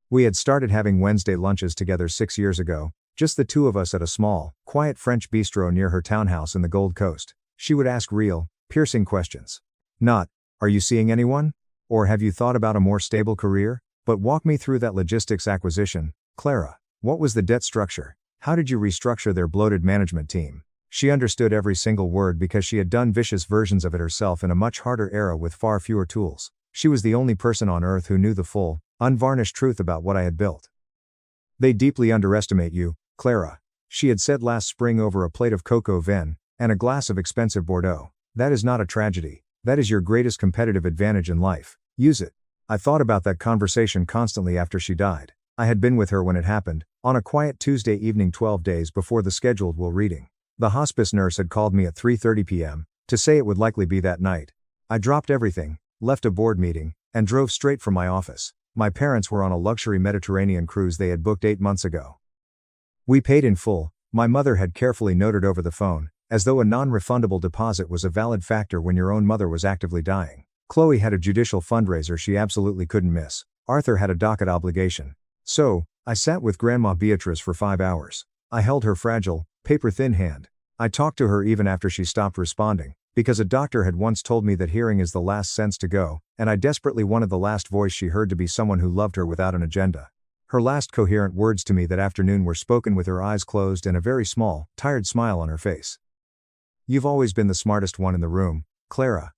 We had started having Wednesday lunches together 6 years ago, just the two of us at a small, quiet French bistro near her townhouse in the Gold Coast. She would ask real, piercing questions. Not, "Are you seeing anyone?" Or "Have you thought about a more stable career?" But "Walk me through that logistics acquisition, Clara. What was the debt structure? How did you restructure their bloated management team?" She understood every single word because she had done vicious versions of it herself in a much harder era with far fewer tools. She was the only person on earth who knew the full, unvarnished truth about what I had built. "They deeply underestimate you, Clara," she had said last spring over a plate of cocoa vin and a glass of expensive Bordeaux. "That is not a tragedy. That is your greatest competitive advantage in life. Use it." I thought about that conversation constantly after she died. I had been with her when it happened, on a quiet Tuesday evening 12 days before the scheduled will reading. The hospice nurse had called me at 3:30 p.m. to say it would likely be that night. I dropped everything, left a board meeting, and drove straight from my office. My parents were on a luxury Mediterranean cruise they had booked 8 months ago. We paid in full, my mother had carefully noted over the phone, as though a non-refundable deposit was a valid factor when your own mother was actively dying. Chloe had a judicial fundraiser she absolutely couldn't miss. Arthur had a docket obligation. So, I sat with Grandma Beatrice for 5 hours. I held her fragile, paper-thin hand. I talked to her even after she stopped responding, because a doctor had once told me that hearing is the last sense to go, and I desperately wanted the last voice she heard to be someone who loved her without an agenda. Her last coherent words to me that afternoon were spoken with her eyes closed and a very small, tired smile on her face. "You've always been the smartest one in the room, Clara.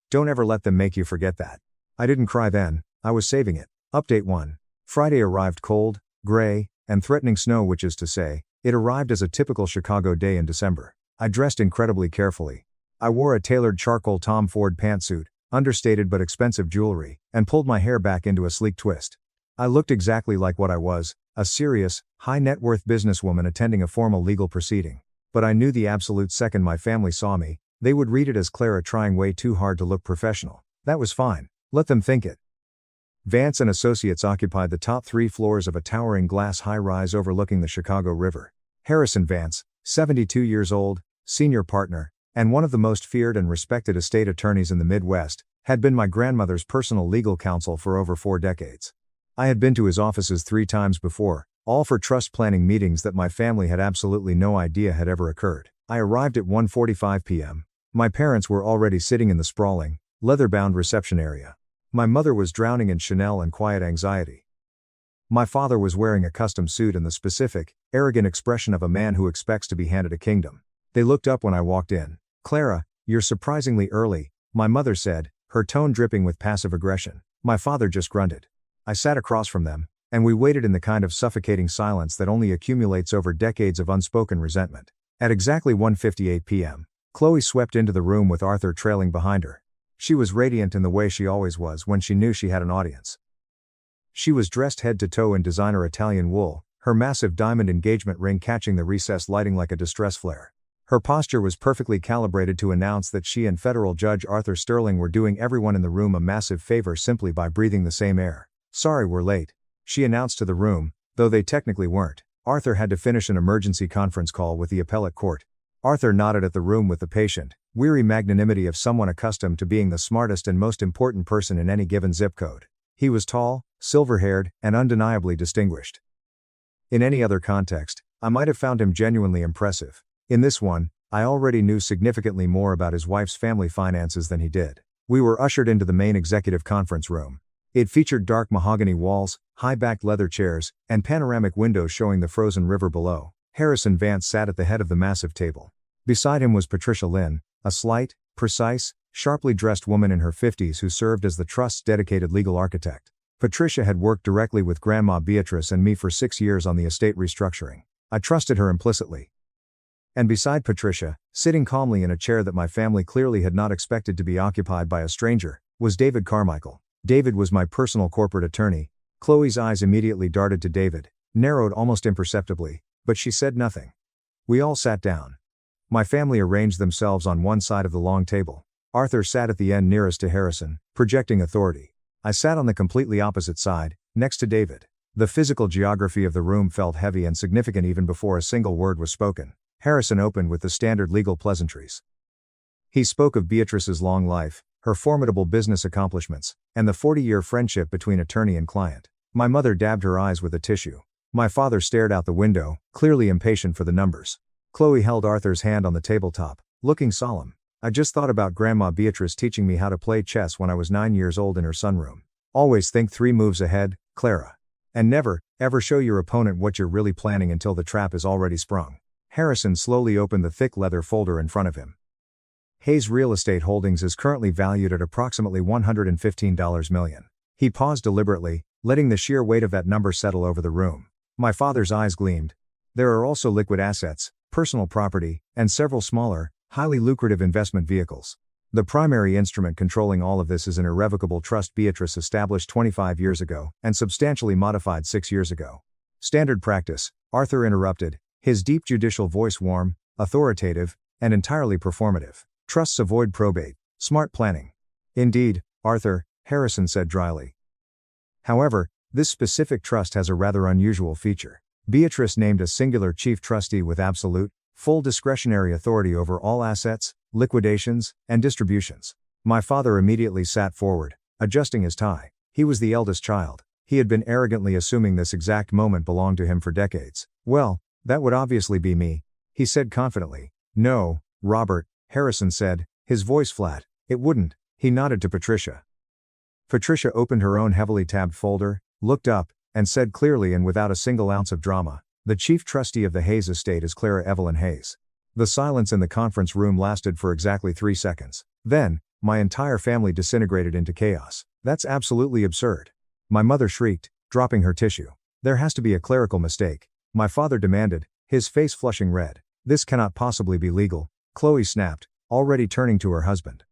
Don't ever let them make you forget that." I didn't cry then, I was saving it. Update 1. Friday arrived cold, gray, and threatening snow, which is to say, it arrived as a typical Chicago day in December. I dressed incredibly carefully. I wore a tailored charcoal Tom Ford pantsuit, understated but expensive jewelry, and pulled my hair back into a sleek twist. I looked exactly like what I was, a serious, high-net-worth businesswoman attending a formal legal proceeding. But I knew the absolute second my family saw me, they would read it as Clara trying way too hard to look professional. That was fine. Let them think it. Vance and Associates occupied the top 3 floors of a towering glass high-rise overlooking the Chicago River. Harrison Vance, 72 years old, senior partner, and one of the most feared and respected estate attorneys in the Midwest, had been my grandmother's personal legal counsel for over 4 decades. I had been to his offices 3 times before, all for trust planning meetings that my family had absolutely no idea had ever occurred. I arrived at 1:45 p.m. My parents were already sitting in the sprawling, leather-bound reception area. My mother was drowning in Chanel and quiet anxiety. My father was wearing a custom suit and the specific, arrogant expression of a man who expects to be handed a kingdom. They looked up when I walked in. "Clara, you're surprisingly early," my mother said, her tone dripping with passive aggression. My father just grunted. I sat across from them, and we waited in the kind of suffocating silence that only accumulates over decades of unspoken resentment. At exactly 1:58 p.m., Chloe swept into the room with Arthur trailing behind her. She was radiant in the way she always was when she knew she had an audience. She was dressed head to toe in designer Italian wool, her massive diamond engagement ring catching the recessed lighting like a distress flare. Her posture was perfectly calibrated to announce that she and federal judge Arthur Sterling were doing everyone in the room a massive favor simply by breathing the same air. "Sorry we're late," she announced to the room, though they technically weren't. Arthur had to finish an emergency conference call with the appellate court. Arthur nodded at the room with the patient, weary magnanimity of someone accustomed to being the smartest and most important person in any given zip code. He was tall, silver-haired, and undeniably distinguished. In any other context, I might have found him genuinely impressive. In this one, I already knew significantly more about his wife's family finances than he did. We were ushered into the main executive conference room. It featured dark mahogany walls, high-backed leather chairs, and panoramic windows showing the frozen river below. Harrison Vance sat at the head of the massive table. Beside him was Patricia Lynn, a slight, precise, sharply dressed woman in her 50s who served as the trust's dedicated legal architect. Patricia had worked directly with Grandma Beatrice and me for 6 years on the estate restructuring. I trusted her implicitly. And beside Patricia, sitting calmly in a chair that my family clearly had not expected to be occupied by a stranger, was David Carmichael. David was my personal corporate attorney. Chloe's eyes immediately darted to David, narrowed almost imperceptibly, but she said nothing. We all sat down. My family arranged themselves on one side of the long table. Arthur sat at the end nearest to Harrison, projecting authority. I sat on the completely opposite side, next to David. The physical geography of the room felt heavy and significant even before a single word was spoken. Harrison opened with the standard legal pleasantries. He spoke of Beatrice's long life, her formidable business accomplishments, and the 40-year friendship between attorney and client. My mother dabbed her eyes with a tissue. My father stared out the window, clearly impatient for the numbers. Chloe held Arthur's hand on the tabletop, looking solemn. I just thought about Grandma Beatrice teaching me how to play chess when I was 9 years old in her sunroom. Always think 3 moves ahead, Clara. And never, ever show your opponent what you're really planning until the trap is already sprung. Harrison slowly opened the thick leather folder in front of him. Hayes Real Estate Holdings is currently valued at approximately $115 million. He paused deliberately, letting the sheer weight of that number settle over the room. My father's eyes gleamed. There are also liquid assets, personal property, and several smaller, highly lucrative investment vehicles. The primary instrument controlling all of this is an irrevocable trust Beatrice established 25 years ago, and substantially modified 6 years ago. Standard practice, Arthur interrupted, his deep judicial voice warm, authoritative, and entirely performative. Trusts avoid probate, smart planning. Indeed, Arthur, Harrison said dryly. However, this specific trust has a rather unusual feature. Beatrice named a singular chief trustee with absolute, full discretionary authority over all assets, liquidations, and distributions. My father immediately sat forward, adjusting his tie. He was the eldest child. He had been arrogantly assuming this exact moment belonged to him for decades. Well, that would obviously be me, he said confidently. No, Robert, Harrison said, his voice flat. It wouldn't. He nodded to Patricia. Patricia opened her own heavily tabbed folder, looked up, and said clearly and without a single ounce of drama, the chief trustee of the Hayes estate is Clara Evelyn Hayes. The silence in the conference room lasted for exactly 3 seconds. Then, my entire family disintegrated into chaos. That's absolutely absurd. My mother shrieked, dropping her tissue. There has to be a clerical mistake. My father demanded, his face flushing red. This cannot possibly be legal, Chloe snapped, already turning to her husband.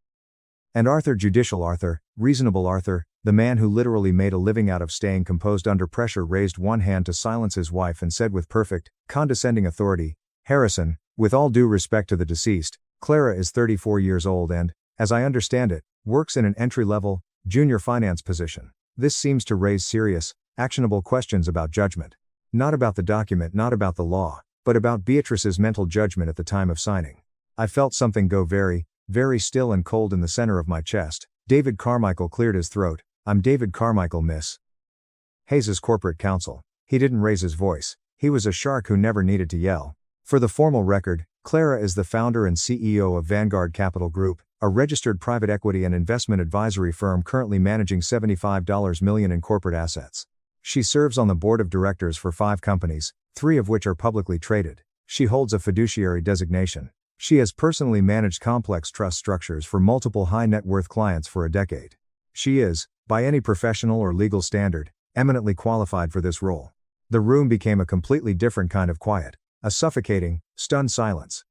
And Arthur, judicial Arthur, reasonable Arthur, the man who literally made a living out of staying composed under pressure, raised one hand to silence his wife and said with perfect, condescending authority, Harrison, with all due respect to the deceased, Clara is 34 years old and, as I understand it, works in an entry-level, junior finance position. This seems to raise serious, actionable questions about judgment. Not about the document, not about the law, but about Beatrice's mental judgment at the time of signing. I felt something go very, very still and cold in the center of my chest. David Carmichael cleared his throat. I'm David Carmichael, Miss Hayes's corporate counsel. He didn't raise his voice. He was a shark who never needed to yell. For the formal record, Clara is the founder and CEO of Vanguard Capital Group, a registered private equity and investment advisory firm currently managing $75 million in corporate assets. She serves on the board of directors for 5 companies, 3 of which are publicly traded. She holds a fiduciary designation. She has personally managed complex trust structures for multiple high-net-worth clients for a decade. She is, by any professional or legal standard, eminently qualified for this role. The room became a completely different kind of quiet, a suffocating, stunned silence.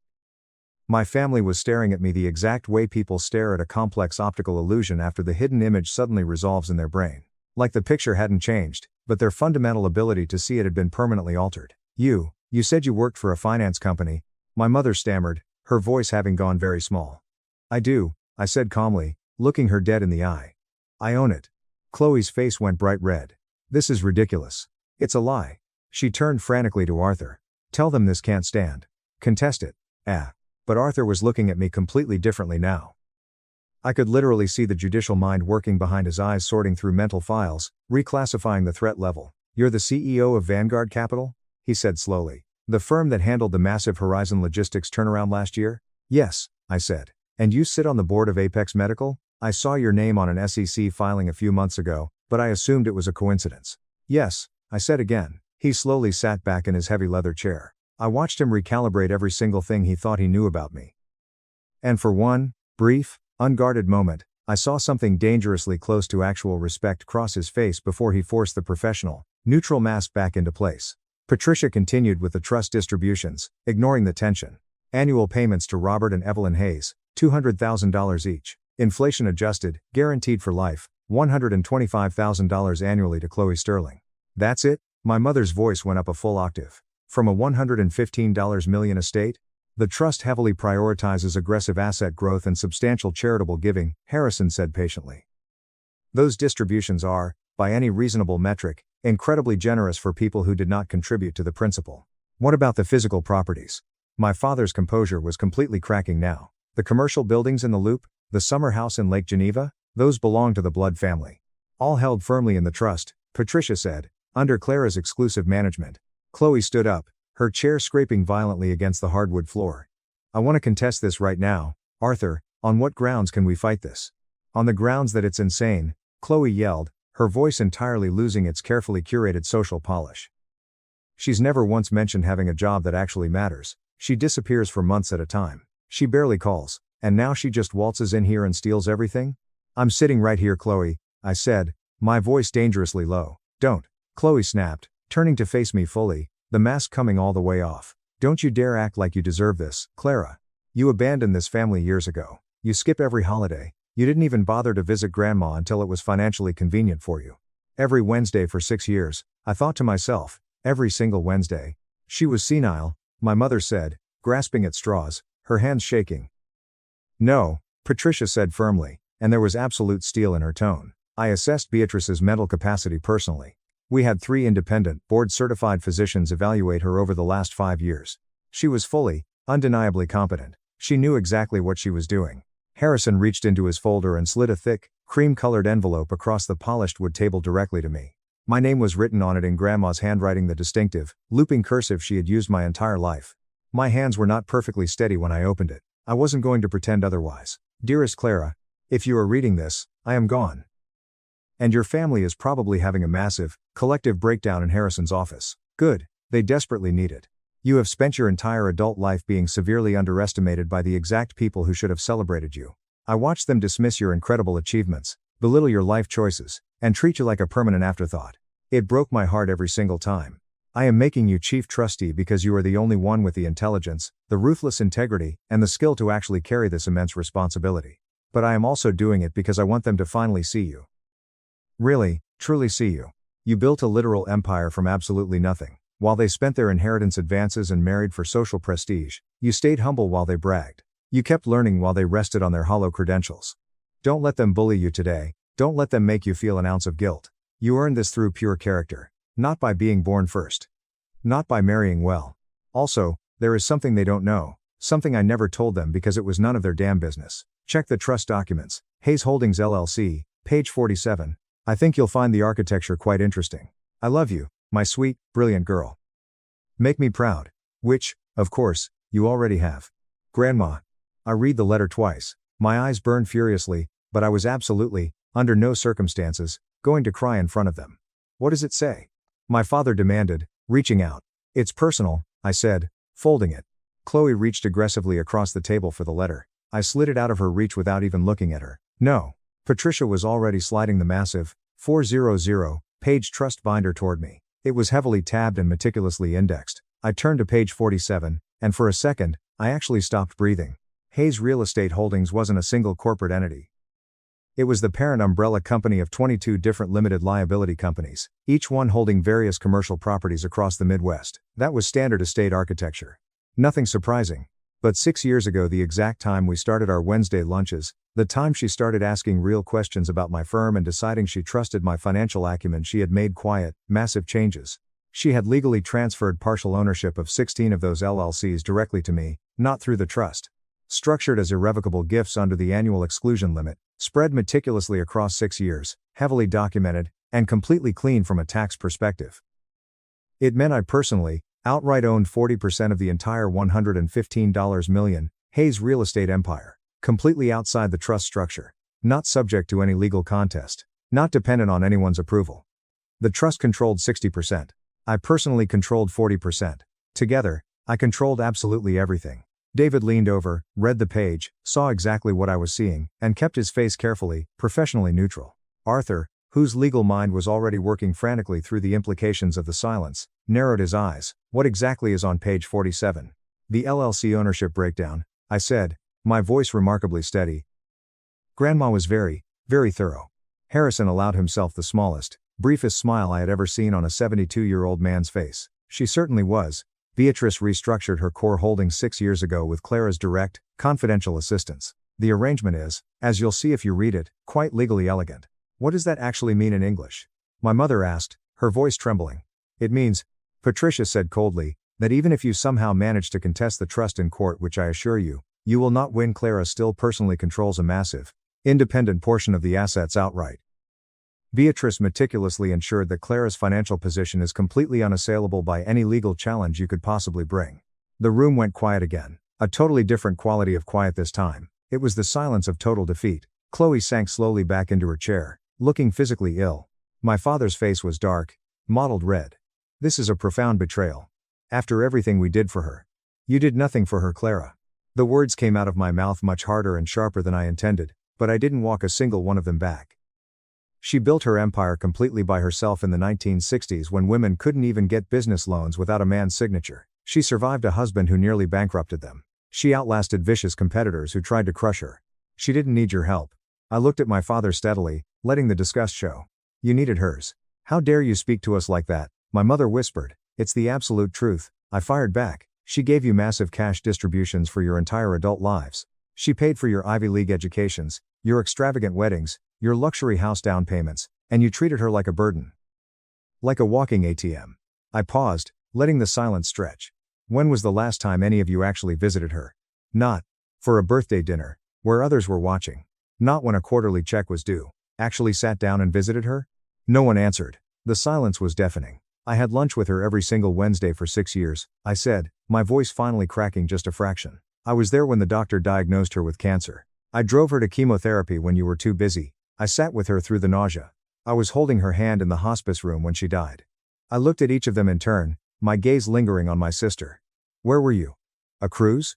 My family was staring at me the exact way people stare at a complex optical illusion after the hidden image suddenly resolves in their brain. Like the picture hadn't changed, but their fundamental ability to see it had been permanently altered. You said you worked for a finance company, my mother stammered, her voice having gone very small. I do, I said calmly, looking her dead in the eye. I own it. Chloe's face went bright red. This is ridiculous. It's a lie. She turned frantically to Arthur. Tell them this can't stand. Contest it. But Arthur was looking at me completely differently now. I could literally see the judicial mind working behind his eyes, sorting through mental files, reclassifying the threat level. You're the CEO of Vanguard Capital? He said slowly. The firm that handled the massive Horizon Logistics turnaround last year? Yes, I said. And you sit on the board of Apex Medical? I saw your name on an SEC filing a few months ago, but I assumed it was a coincidence. Yes, I said again. He slowly sat back in his heavy leather chair. I watched him recalibrate every single thing he thought he knew about me. And for one brief, unguarded moment, I saw something dangerously close to actual respect cross his face before he forced the professional, neutral mask back into place. Patricia continued with the trust distributions, ignoring the tension. Annual payments to Robert and Evelyn Hayes, $200,000 each. Inflation adjusted, guaranteed for life, $125,000 annually to Chloe Sterling. That's it? My mother's voice went up a full octave. From a $115 million estate? The trust heavily prioritizes aggressive asset growth and substantial charitable giving, Harrison said patiently. Those distributions are, by any reasonable metric, incredibly generous for people who did not contribute to the principal. What about the physical properties? My father's composure was completely cracking now. The commercial buildings in the Loop, the summer house in Lake Geneva, those belong to the Blood family. All held firmly in the trust, Patricia said, under Clara's exclusive management. Chloe stood up, her chair scraping violently against the hardwood floor. I want to contest this right now, Arthur. On what grounds can we fight this? On the grounds that it's insane, Chloe yelled, her voice entirely losing its carefully curated social polish. She's never once mentioned having a job that actually matters. She disappears for months at a time. She barely calls, and now she just waltzes in here and steals everything? I'm sitting right here, Chloe, I said, my voice dangerously low. Don't. Chloe snapped, turning to face me fully, the mask coming all the way off. Don't you dare act like you deserve this, Clara. You abandoned this family years ago. You skip every holiday. You didn't even bother to visit Grandma until it was financially convenient for you. Every Wednesday for 6 years, I thought to myself, every single Wednesday. She was senile, my mother said, grasping at straws, her hands shaking. No, Patricia said firmly, and there was absolute steel in her tone. I assessed Beatrice's mental capacity personally. We had 3 independent, board-certified physicians evaluate her over the last 5 years. She was fully, undeniably competent. She knew exactly what she was doing. Harrison reached into his folder and slid a thick, cream-colored envelope across the polished wood table directly to me. My name was written on it in Grandma's handwriting, the distinctive, looping cursive she had used my entire life. My hands were not perfectly steady when I opened it. I wasn't going to pretend otherwise. Dearest Clara, if you are reading this, I am gone. And your family is probably having a massive, collective breakdown in Harrison's office. Good, they desperately need it. You have spent your entire adult life being severely underestimated by the exact people who should have celebrated you. I watched them dismiss your incredible achievements, belittle your life choices, and treat you like a permanent afterthought. It broke my heart every single time. I am making you chief trustee because you are the only one with the intelligence, the ruthless integrity, and the skill to actually carry this immense responsibility. But I am also doing it because I want them to finally see you. Really, truly see you. You built a literal empire from absolutely nothing. While they spent their inheritance advances and married for social prestige, you stayed humble while they bragged. You kept learning while they rested on their hollow credentials. Don't let them bully you today, don't let them make you feel an ounce of guilt. You earned this through pure character. Not by being born first. Not by marrying well. Also, there is something they don't know, something I never told them because it was none of their damn business. Check the trust documents, Hayes Holdings LLC, page 47. I think you'll find the architecture quite interesting. I love you, my sweet, brilliant girl. Make me proud. Which, of course, you already have. Grandma. I read the letter twice. My eyes burned furiously, but I was absolutely, under no circumstances, going to cry in front of them. What does it say? My father demanded, reaching out. It's personal, I said, folding it. Chloe reached aggressively across the table for the letter. I slid it out of her reach without even looking at her. No. Patricia was already sliding the massive, 400-page trust binder toward me. It was heavily tabbed and meticulously indexed. I turned to page 47, and for a second, I actually stopped breathing. Hayes Real Estate Holdings wasn't a single corporate entity. It was the parent umbrella company of 22 different limited liability companies, each one holding various commercial properties across the Midwest. That was standard estate architecture. Nothing surprising. But 6 years ago, the exact time we started our Wednesday lunches, the time she started asking real questions about my firm and deciding she trusted my financial acumen, she had made quiet, massive changes. She had legally transferred partial ownership of 16 of those LLCs directly to me, not through the trust. Structured as irrevocable gifts under the annual exclusion limit, spread meticulously across 6 years, heavily documented, and completely clean from a tax perspective. It meant I personally, outright owned 40% of the entire $115 million, Hayes real estate empire, completely outside the trust structure, not subject to any legal contest, not dependent on anyone's approval. The trust controlled 60%. I personally controlled 40%. Together, I controlled absolutely everything. David leaned over, read the page, saw exactly what I was seeing, and kept his face carefully, professionally neutral. Arthur, whose legal mind was already working frantically through the implications of the silence, narrowed his eyes. What exactly is on page 47? The LLC ownership breakdown, I said, my voice remarkably steady. Grandma was very, very thorough. Harrison allowed himself the smallest, briefest smile I had ever seen on a 72-year-old man's face. She certainly was. Beatrice restructured her core holdings 6 years ago with Clara's direct, confidential assistance. The arrangement is, as you'll see if you read it, quite legally elegant. What does that actually mean in English? My mother asked, her voice trembling. It means, Patricia said coldly, that even if you somehow manage to contest the trust in court, which I assure you, you will not win. Clara still personally controls a massive, independent portion of the assets outright. Beatrice meticulously ensured that Clara's financial position is completely unassailable by any legal challenge you could possibly bring. The room went quiet again. A totally different quality of quiet this time. It was the silence of total defeat. Chloe sank slowly back into her chair, looking physically ill. My father's face was dark, mottled red. This is a profound betrayal. After everything we did for her. You did nothing for her, Clara. The words came out of my mouth much harder and sharper than I intended, but I didn't walk a single one of them back. She built her empire completely by herself in the 1960s when women couldn't even get business loans without a man's signature. She survived a husband who nearly bankrupted them. She outlasted vicious competitors who tried to crush her. She didn't need your help. I looked at my father steadily, letting the disgust show. You needed hers. How dare you speak to us like that? My mother whispered. It's the absolute truth, I fired back. She gave you massive cash distributions for your entire adult lives. She paid for your Ivy League educations, your extravagant weddings, your luxury house down payments, and you treated her like a burden. Like a walking ATM. I paused, letting the silence stretch. When was the last time any of you actually visited her? Not for a birthday dinner, where others were watching. Not when a quarterly check was due. Actually sat down and visited her? No one answered. The silence was deafening. I had lunch with her every single Wednesday for 6 years, I said, my voice finally cracking just a fraction. I was there when the doctor diagnosed her with cancer. I drove her to chemotherapy when you were too busy. I sat with her through the nausea. I was holding her hand in the hospice room when she died. I looked at each of them in turn, my gaze lingering on my sister. Where were you? A cruise?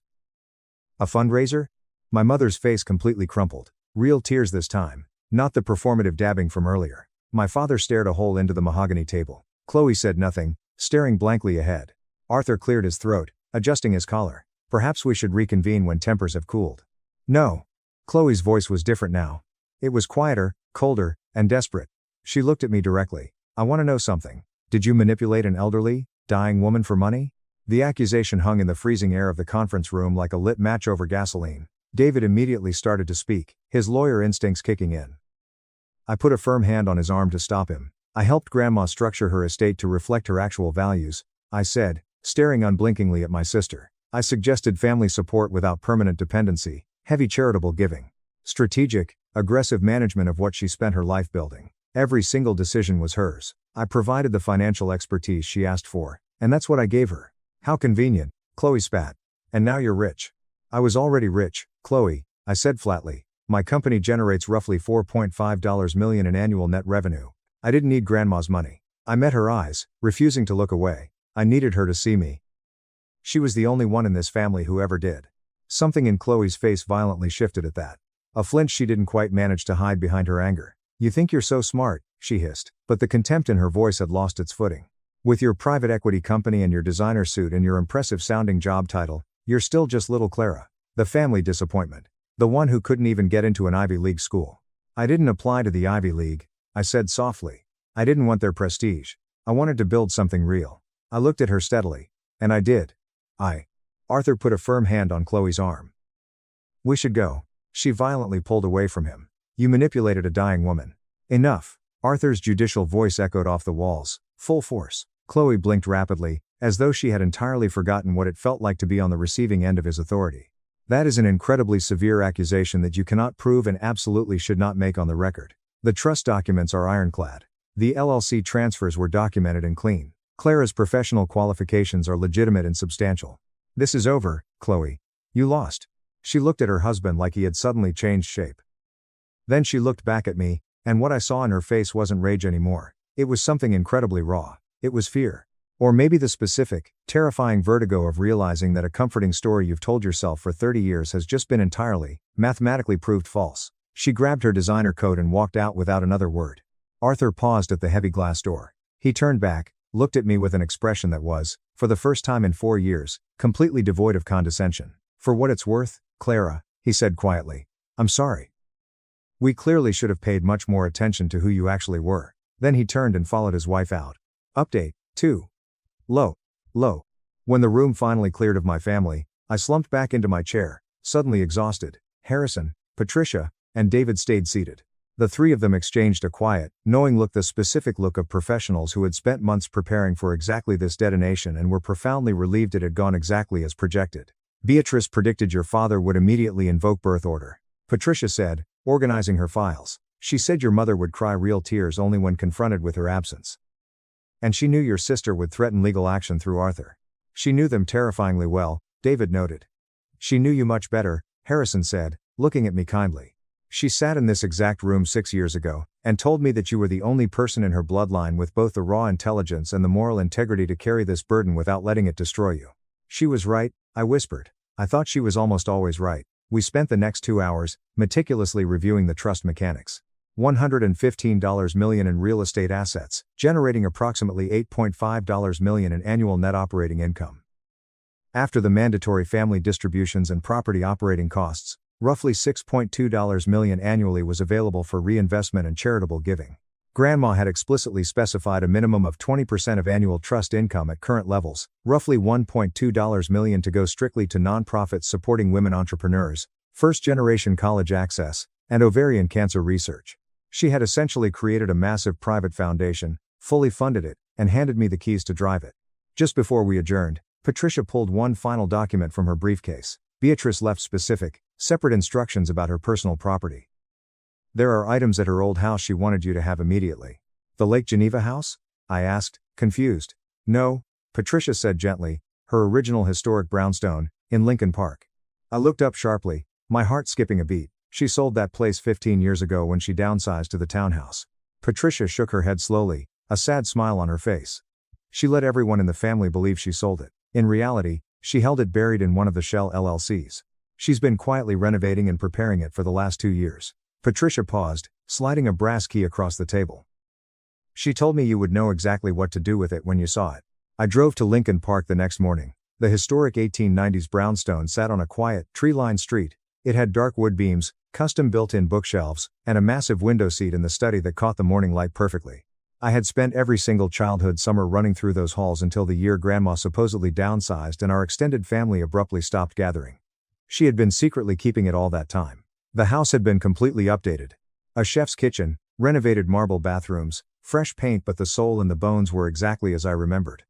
A fundraiser? My mother's face completely crumpled. Real tears this time, not the performative dabbing from earlier. My father stared a hole into the mahogany table. Chloe said nothing, staring blankly ahead. Arthur cleared his throat, adjusting his collar. Perhaps we should reconvene when tempers have cooled. No. Chloe's voice was different now. It was quieter, colder, and desperate. She looked at me directly. I want to know something. Did you manipulate an elderly, dying woman for money? The accusation hung in the freezing air of the conference room like a lit match over gasoline. David immediately started to speak, his lawyer instincts kicking in. I put a firm hand on his arm to stop him. I helped Grandma structure her estate to reflect her actual values, I said, staring unblinkingly at my sister. I suggested family support without permanent dependency, heavy charitable giving, strategic, aggressive management of what she spent her life building. Every single decision was hers. I provided the financial expertise she asked for, and that's what I gave her. How convenient, Chloe spat. And now you're rich. I was already rich, Chloe, I said flatly. My company generates roughly $4.5 million in annual net revenue. I didn't need Grandma's money. I met her eyes, refusing to look away. I needed her to see me. She was the only one in this family who ever did. Something in Chloe's face violently shifted at that. A flinch she didn't quite manage to hide behind her anger. You think you're so smart, she hissed, but the contempt in her voice had lost its footing. With your private equity company and your designer suit and your impressive sounding job title, you're still just little Clara. The family disappointment. The one who couldn't even get into an Ivy League school. I didn't apply to the Ivy League, I said softly. I didn't want their prestige. I wanted to build something real. I looked at her steadily. And I did. Arthur put a firm hand on Chloe's arm. We should go. She violently pulled away from him. You manipulated a dying woman. Enough. Arthur's judicial voice echoed off the walls, full force. Chloe blinked rapidly, as though she had entirely forgotten what it felt like to be on the receiving end of his authority. That is an incredibly severe accusation that you cannot prove and absolutely should not make on the record. The trust documents are ironclad. The LLC transfers were documented and clean. Clara's professional qualifications are legitimate and substantial. This is over, Chloe. You lost. She looked at her husband like he had suddenly changed shape. Then she looked back at me, and what I saw in her face wasn't rage anymore. It was something incredibly raw. It was fear. Or maybe the specific, terrifying vertigo of realizing that a comforting story you've told yourself for 30 years has just been entirely, mathematically proved false. She grabbed her designer coat and walked out without another word. Arthur paused at the heavy glass door. He turned back, looked at me with an expression that was, for the first time in 4 years, completely devoid of condescension. For what it's worth, Clara, he said quietly, I'm sorry. We clearly should have paid much more attention to who you actually were. Then he turned and followed his wife out. Update, 2. Low. When the room finally cleared of my family, I slumped back into my chair, suddenly exhausted. Harrison, Patricia, and David stayed seated. The three of them exchanged a quiet, knowing look, the specific look of professionals who had spent months preparing for exactly this detonation and were profoundly relieved it had gone exactly as projected. Beatrice predicted your father would immediately invoke birth order. Patricia said, organizing her files. She said your mother would cry real tears only when confronted with her absence. And she knew your sister would threaten legal action through Arthur. She knew them terrifyingly well, David noted. She knew you much better, Harrison said, looking at me kindly. She sat in this exact room 6 years ago, and told me that you were the only person in her bloodline with both the raw intelligence and the moral integrity to carry this burden without letting it destroy you. She was right, I whispered. I thought she was almost always right. We spent the next 2 hours, meticulously reviewing the trust mechanics. $115 million in real estate assets, generating approximately $8.5 million in annual net operating income. After the mandatory family distributions and property operating costs, roughly $6.2 million annually was available for reinvestment and charitable giving. Grandma had explicitly specified a minimum of 20% of annual trust income at current levels, roughly $1.2 million to go strictly to nonprofits supporting women entrepreneurs, first-generation college access, and ovarian cancer research. She had essentially created a massive private foundation, fully funded it, and handed me the keys to drive it. Just before we adjourned, Patricia pulled one final document from her briefcase. Beatrice left specific, separate instructions about her personal property. There are items at her old house she wanted you to have immediately. The Lake Geneva house? I asked, confused. No, Patricia said gently, her original historic brownstone, in Lincoln Park. I looked up sharply, my heart skipping a beat. She sold that place 15 years ago when she downsized to the townhouse. Patricia shook her head slowly, a sad smile on her face. She let everyone in the family believe she sold it. In reality, she held it buried in one of the shell LLCs. She's been quietly renovating and preparing it for the last 2 years. Patricia paused, sliding a brass key across the table. She told me you would know exactly what to do with it when you saw it. I drove to Lincoln Park the next morning. The historic 1890s brownstone sat on a quiet, tree-lined street. It had dark wood beams, custom built-in bookshelves, and a massive window seat in the study that caught the morning light perfectly. I had spent every single childhood summer running through those halls until the year Grandma supposedly downsized and our extended family abruptly stopped gathering. She had been secretly keeping it all that time. The house had been completely updated. A chef's kitchen, renovated marble bathrooms, fresh paint, but the soul and the bones were exactly as I remembered.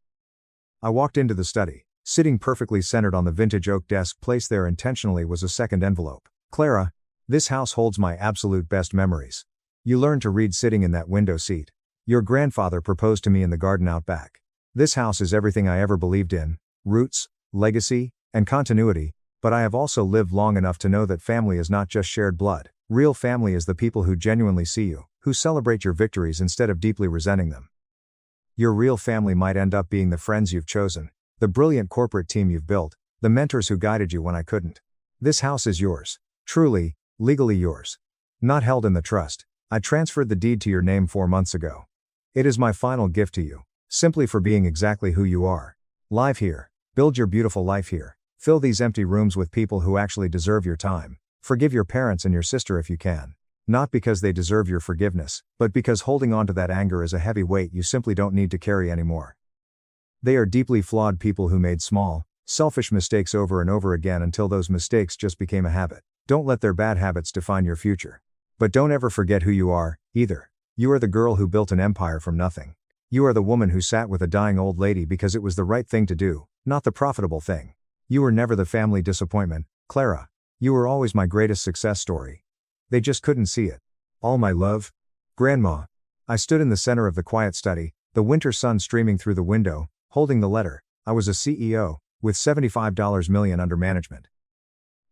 I walked into the study. Sitting perfectly centered on the vintage oak desk placed there intentionally was a second envelope. Clara, this house holds my absolute best memories. You learned to read sitting in that window seat. Your grandfather proposed to me in the garden out back. This house is everything I ever believed in, roots, legacy, and continuity, but I have also lived long enough to know that family is not just shared blood. Real family is the people who genuinely see you, who celebrate your victories instead of deeply resenting them. Your real family might end up being the friends you've chosen, the brilliant corporate team you've built, the mentors who guided you when I couldn't. This house is yours. Truly, legally yours. Not held in the trust. I transferred the deed to your name 4 months ago. It is my final gift to you, simply for being exactly who you are. Live here. Build your beautiful life here. Fill these empty rooms with people who actually deserve your time. Forgive your parents and your sister if you can. Not because they deserve your forgiveness, but because holding on to that anger is a heavy weight you simply don't need to carry anymore. They are deeply flawed people who made small, selfish mistakes over and over again until those mistakes just became a habit. Don't let their bad habits define your future. But don't ever forget who you are, either. You are the girl who built an empire from nothing. You are the woman who sat with a dying old lady because it was the right thing to do, not the profitable thing. You were never the family disappointment, Clara. You were always my greatest success story. They just couldn't see it. All my love. Grandma. I stood in the center of the quiet study, the winter sun streaming through the window, holding the letter. I was a CEO, with $75 million under management.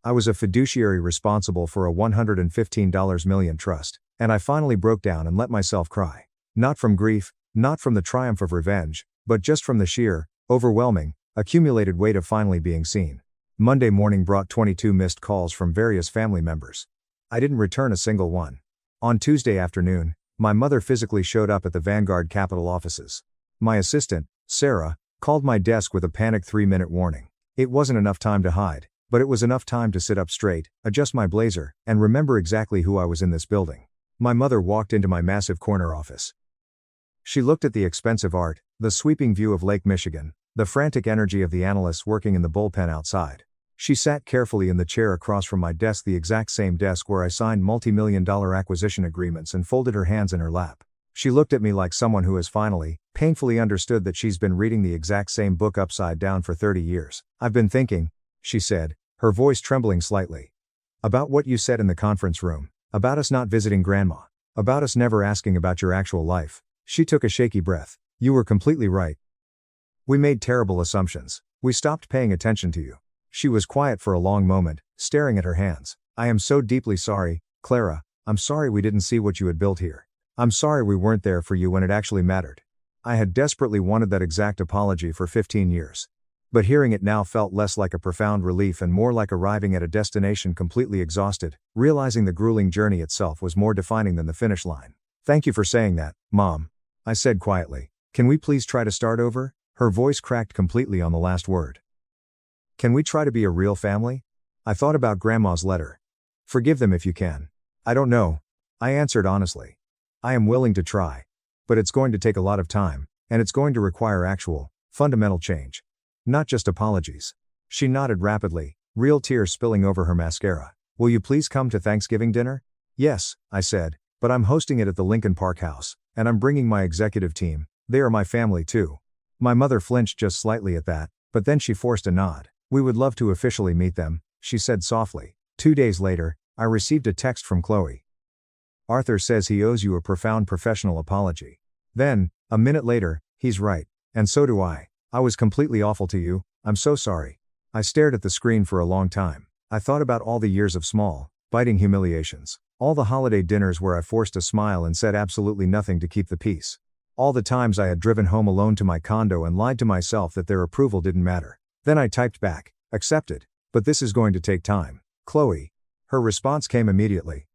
I was a fiduciary responsible for a $115 million trust, and I finally broke down and let myself cry. Not from grief, not from the triumph of revenge, but just from the sheer, overwhelming, accumulated weight of finally being seen. Monday morning brought 22 missed calls from various family members. I didn't return a single one. On Tuesday afternoon, my mother physically showed up at the Vanguard Capital offices. My assistant, Sarah, called my desk with a panicked 3-minute warning. It wasn't enough time to hide, but it was enough time to sit up straight, adjust my blazer, and remember exactly who I was in this building. My mother walked into my massive corner office. She looked at the expensive art, the sweeping view of Lake Michigan, the frantic energy of the analysts working in the bullpen outside. She sat carefully in the chair across from my desk, the exact same desk where I signed multi-million-dollar acquisition agreements, and folded her hands in her lap. She looked at me like someone who has finally, painfully understood that she's been reading the exact same book upside down for 30 years. "I've been thinking," she said, her voice trembling slightly, "about what you said in the conference room, about us not visiting Grandma, about us never asking about your actual life." She took a shaky breath. "You were completely right. We made terrible assumptions. We stopped paying attention to you." She was quiet for a long moment, staring at her hands. "I am so deeply sorry, Clara. I'm sorry we didn't see what you had built here. I'm sorry we weren't there for you when it actually mattered." I had desperately wanted that exact apology for 15 years. But hearing it now felt less like a profound relief and more like arriving at a destination completely exhausted, realizing the grueling journey itself was more defining than the finish line. "Thank you for saying that, Mom," I said quietly. "Can we please try to start over?" Her voice cracked completely on the last word. "Can we try to be a real family?" I thought about Grandma's letter. "Forgive them if you can." "I don't know," I answered honestly. "I am willing to try. But it's going to take a lot of time, and it's going to require actual, fundamental change. Not just apologies." She nodded rapidly, real tears spilling over her mascara. "Will you please come to Thanksgiving dinner?" "Yes," I said, "but I'm hosting it at the Lincoln Park House, and I'm bringing my executive team. They are my family too." My mother flinched just slightly at that, but then she forced a nod. "We would love to officially meet them," she said softly. 2 days later, I received a text from Chloe. "Arthur says he owes you a profound professional apology." Then, a minute later, "He's right. And so do I. I was completely awful to you. I'm so sorry." I stared at the screen for a long time. I thought about all the years of small, biting humiliations. All the holiday dinners where I forced a smile and said absolutely nothing to keep the peace. All the times I had driven home alone to my condo and lied to myself that their approval didn't matter. Then I typed back, "Accepted. But this is going to take time, Chloe." Her response came immediately.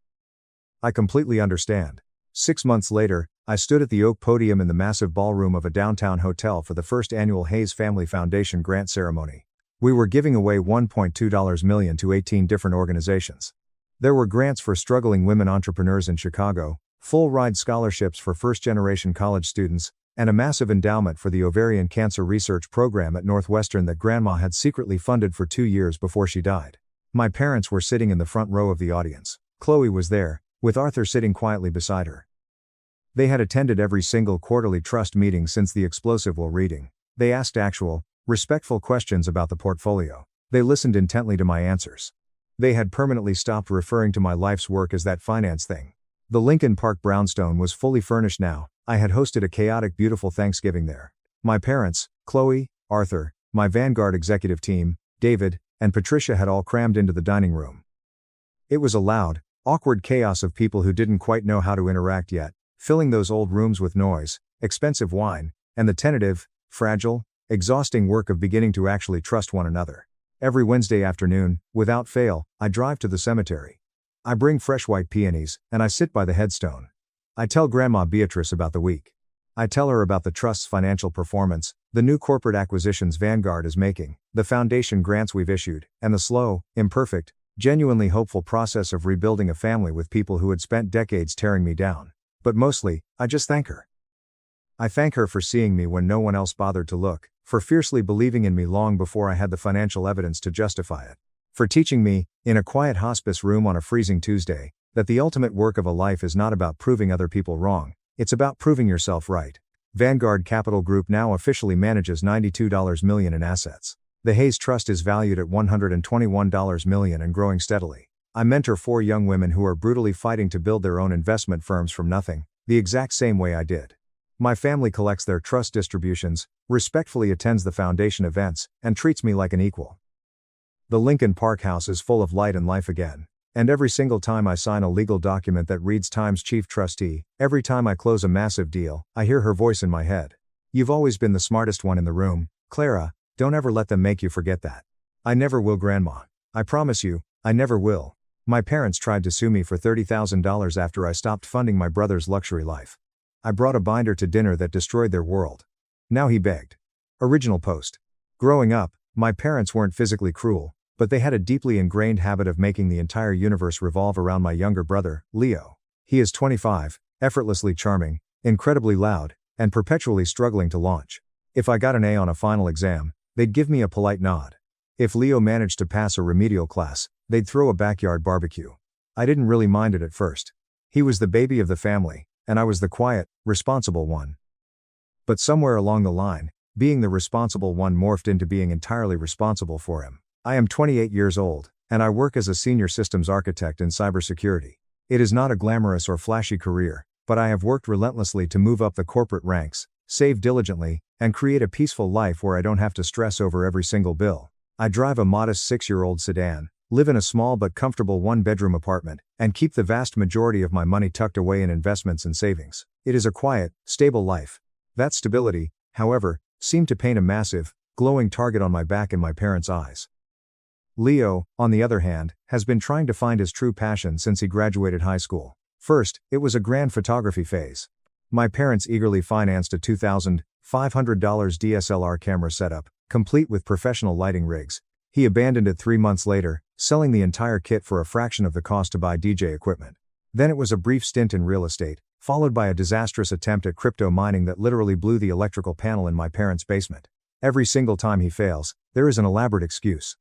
"I completely understand." 6 months later, I stood at the oak podium in the massive ballroom of a downtown hotel for the first annual Hayes Family Foundation grant ceremony. We were giving away $1.2 million to 18 different organizations. There were grants for struggling women entrepreneurs in Chicago, full-ride scholarships for first-generation college students, and a massive endowment for the ovarian cancer research program at Northwestern that Grandma had secretly funded for 2 years before she died. My parents were sitting in the front row of the audience. Chloe was there, with Arthur sitting quietly beside her. They had attended every single quarterly trust meeting since the explosive will reading. They asked actual, respectful questions about the portfolio. They listened intently to my answers. They had permanently stopped referring to my life's work as that finance thing. The Lincoln Park brownstone was fully furnished now. I had hosted a chaotic, beautiful Thanksgiving there. My parents, Chloe, Arthur, my Vanguard executive team, David, and Patricia had all crammed into the dining room. It was a loud, awkward chaos of people who didn't quite know how to interact yet, filling those old rooms with noise, expensive wine, and the tentative, fragile, exhausting work of beginning to actually trust one another. Every Wednesday afternoon, without fail, I drive to the cemetery. I bring fresh white peonies, and I sit by the headstone. I tell Grandma Beatrice about the week. I tell her about the trust's financial performance, the new corporate acquisitions Vanguard is making, the foundation grants we've issued, and the slow, imperfect, genuinely hopeful process of rebuilding a family with people who had spent decades tearing me down. But mostly, I just thank her. I thank her for seeing me when no one else bothered to look, for fiercely believing in me long before I had the financial evidence to justify it, for teaching me, in a quiet hospice room on a freezing Tuesday, that the ultimate work of a life is not about proving other people wrong, it's about proving yourself right. Vanguard Capital Group now officially manages $92 million in assets. The Hayes Trust is valued at $121 million and growing steadily. I mentor 4 young women who are brutally fighting to build their own investment firms from nothing, the exact same way I did. My family collects their trust distributions, respectfully attends the foundation events, and treats me like an equal. The Lincoln Park House is full of light and life again. And every single time I sign a legal document that reads Times Chief Trustee, every time I close a massive deal, I hear her voice in my head. You've always been the smartest one in the room, Clara, don't ever let them make you forget that. I never will, Grandma. I promise you, I never will. My parents tried to sue me for $30,000 after I stopped funding my brother's luxury life. I brought a binder to dinner that destroyed their world. Now he begged. Original post. Growing up, my parents weren't physically cruel, but they had a deeply ingrained habit of making the entire universe revolve around my younger brother, Leo. He is 25, effortlessly charming, incredibly loud, and perpetually struggling to launch. If I got an A on a final exam, they'd give me a polite nod. If Leo managed to pass a remedial class, they'd throw a backyard barbecue. I didn't really mind it at first. He was the baby of the family, and I was the quiet, responsible one. But somewhere along the line, being the responsible one morphed into being entirely responsible for him. I am 28 years old, and I work as a senior systems architect in cybersecurity. It is not a glamorous or flashy career, but I have worked relentlessly to move up the corporate ranks, save diligently, and create a peaceful life where I don't have to stress over every single bill. I drive a modest 6-year-old sedan, live in a small but comfortable one-bedroom apartment, and keep the vast majority of my money tucked away in investments and savings. It is a quiet, stable life. That stability, however, seemed to paint a massive, glowing target on my back in my parents' eyes. Leo, on the other hand, has been trying to find his true passion since he graduated high school. First, it was a grand photography phase. My parents eagerly financed a $2,500 DSLR camera setup, complete with professional lighting rigs. He abandoned it 3 months later, selling the entire kit for a fraction of the cost to buy DJ equipment. Then it was a brief stint in real estate, followed by a disastrous attempt at crypto mining that literally blew the electrical panel in my parents' basement. Every single time he fails, there is an elaborate excuse.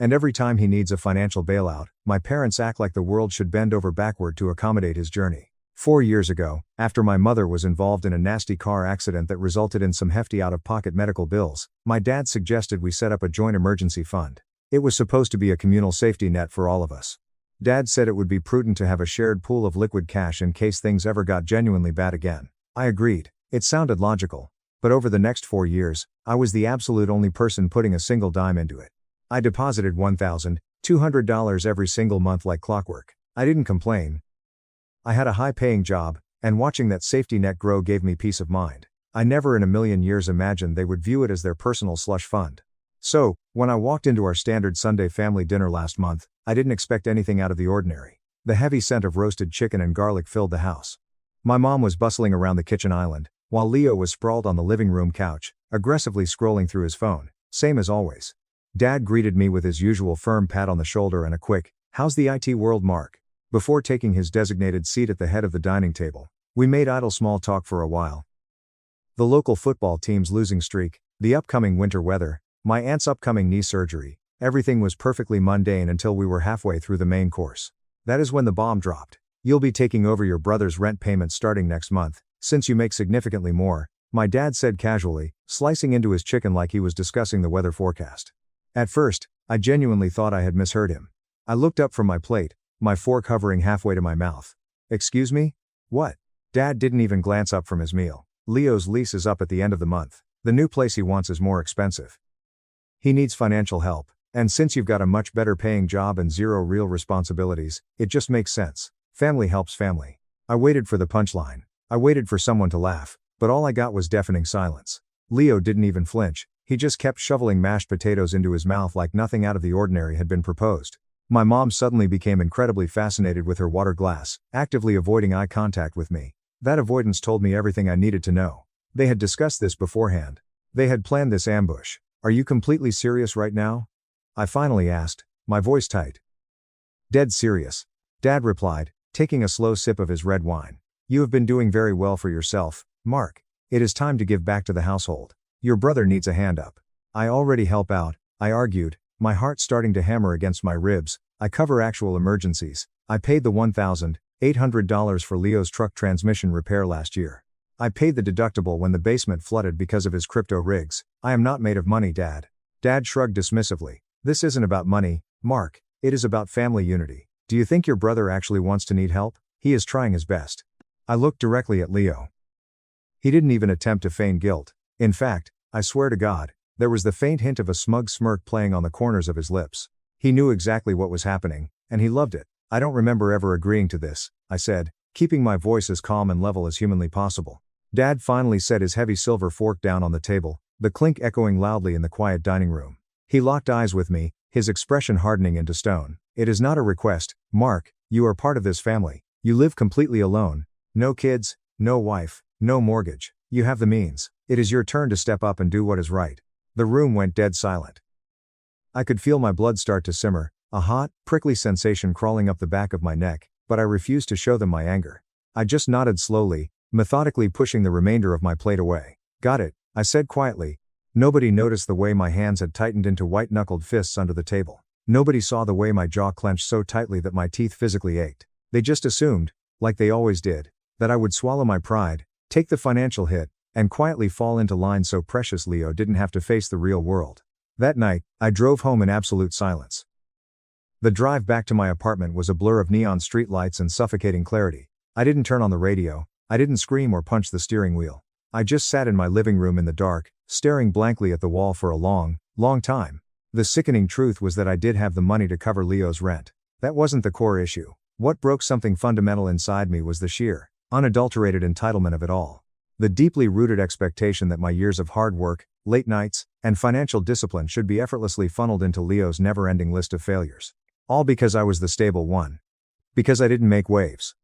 And every time he needs a financial bailout, my parents act like the world should bend over backward to accommodate his journey. 4 years ago, after my mother was involved in a nasty car accident that resulted in some hefty out-of-pocket medical bills, my dad suggested we set up a joint emergency fund. It was supposed to be a communal safety net for all of us. Dad said it would be prudent to have a shared pool of liquid cash in case things ever got genuinely bad again. I agreed. It sounded logical. But over the next 4 years, I was the absolute only person putting a single dime into it. I deposited $1,200 every single month like clockwork. I didn't complain. I had a high-paying job, and watching that safety net grow gave me peace of mind. I never in a million years imagined they would view it as their personal slush fund. So, when I walked into our standard Sunday family dinner last month, I didn't expect anything out of the ordinary. The heavy scent of roasted chicken and garlic filled the house. My mom was bustling around the kitchen island, while Leo was sprawled on the living room couch, aggressively scrolling through his phone, same as always. Dad greeted me with his usual firm pat on the shoulder and a quick, "How's the IT world, Mark?" before taking his designated seat at the head of the dining table. We made idle small talk for a while. The local football team's losing streak, the upcoming winter weather, my aunt's upcoming knee surgery, everything was perfectly mundane until we were halfway through the main course. That is when the bomb dropped. "You'll be taking over your brother's rent payments starting next month, since you make significantly more," my dad said casually, slicing into his chicken like he was discussing the weather forecast. At first, I genuinely thought I had misheard him. I looked up from my plate, my fork hovering halfway to my mouth. "Excuse me? What?" Dad didn't even glance up from his meal. "Leo's lease is up at the end of the month. The new place he wants is more expensive. He needs financial help, and since you've got a much better paying job and zero real responsibilities, it just makes sense. Family helps family." I waited for the punchline. I waited for someone to laugh, but all I got was deafening silence. Leo didn't even flinch. He just kept shoveling mashed potatoes into his mouth like nothing out of the ordinary had been proposed. My mom suddenly became incredibly fascinated with her water glass, actively avoiding eye contact with me. That avoidance told me everything I needed to know. They had discussed this beforehand. They had planned this ambush. "Are you completely serious right now?" I finally asked, my voice tight. "Dead serious," Dad replied, taking a slow sip of his red wine. "You have been doing very well for yourself, Mark. It is time to give back to the household. Your brother needs a hand up." "I already help out," I argued, my heart starting to hammer against my ribs. "I cover actual emergencies. I paid the $1,800 for Leo's truck transmission repair last year. I paid the deductible when the basement flooded because of his crypto rigs. I am not made of money, Dad." Dad shrugged dismissively. "This isn't about money, Mark. It is about family unity. Do you think your brother actually wants to need help? He is trying his best." I looked directly at Leo. He didn't even attempt to feign guilt. In fact, I swear to God, there was the faint hint of a smug smirk playing on the corners of his lips. He knew exactly what was happening, and he loved it. "I don't remember ever agreeing to this," I said, keeping my voice as calm and level as humanly possible. Dad finally set his heavy silver fork down on the table, the clink echoing loudly in the quiet dining room. He locked eyes with me, his expression hardening into stone. It is not a request, Mark, you are part of this family. You live completely alone. No kids, no wife, no mortgage. You have the means. It is your turn to step up and do what is right. The room went dead silent. I could feel my blood start to simmer, a hot, prickly sensation crawling up the back of my neck, but I refused to show them my anger. I just nodded slowly, methodically pushing the remainder of my plate away. Got it, I said quietly. Nobody noticed the way my hands had tightened into white-knuckled fists under the table. Nobody saw the way my jaw clenched so tightly that my teeth physically ached. They just assumed, like they always did, that I would swallow my pride, take the financial hit, and quietly fall into line so precious Leo didn't have to face the real world. That night, I drove home in absolute silence. The drive back to my apartment was a blur of neon streetlights and suffocating clarity. I didn't turn on the radio, I didn't scream or punch the steering wheel. I just sat in my living room in the dark, staring blankly at the wall for a long, long time. The sickening truth was that I did have the money to cover Leo's rent. That wasn't the core issue. What broke something fundamental inside me was the sheer, unadulterated entitlement of it all. The deeply rooted expectation that my years of hard work, late nights, and financial discipline should be effortlessly funneled into Leo's never-ending list of failures. All because I was the stable one. Because I didn't make waves.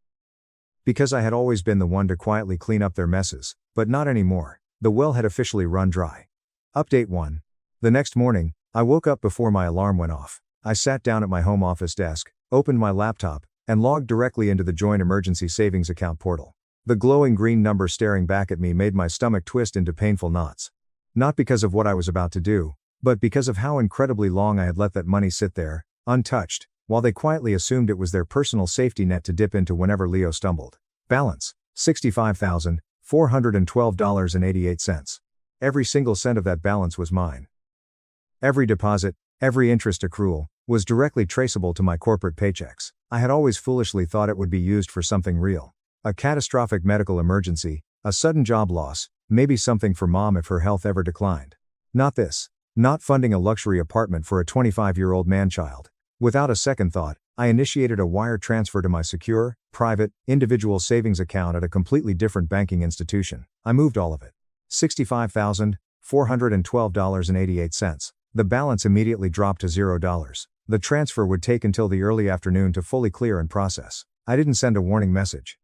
Because I had always been the one to quietly clean up their messes, but not anymore. The well had officially run dry. Update 1. The next morning, I woke up before my alarm went off. I sat down at my home office desk, opened my laptop, and logged directly into the Joint Emergency Savings Account portal. The glowing green number staring back at me made my stomach twist into painful knots. Not because of what I was about to do, but because of how incredibly long I had let that money sit there, untouched, while they quietly assumed it was their personal safety net to dip into whenever Leo stumbled. Balance, $65,412.88. Every single cent of that balance was mine. Every deposit, every interest accrual, was directly traceable to my corporate paychecks. I had always foolishly thought it would be used for something real. A catastrophic medical emergency, a sudden job loss, maybe something for mom if her health ever declined. Not this. Not funding a luxury apartment for a 25-year-old man-child. Without a second thought, I initiated a wire transfer to my secure, private, individual savings account at a completely different banking institution. I moved all of it. $65,412.88. The balance immediately dropped to $0. The transfer would take until the early afternoon to fully clear and process. I didn't send a warning message.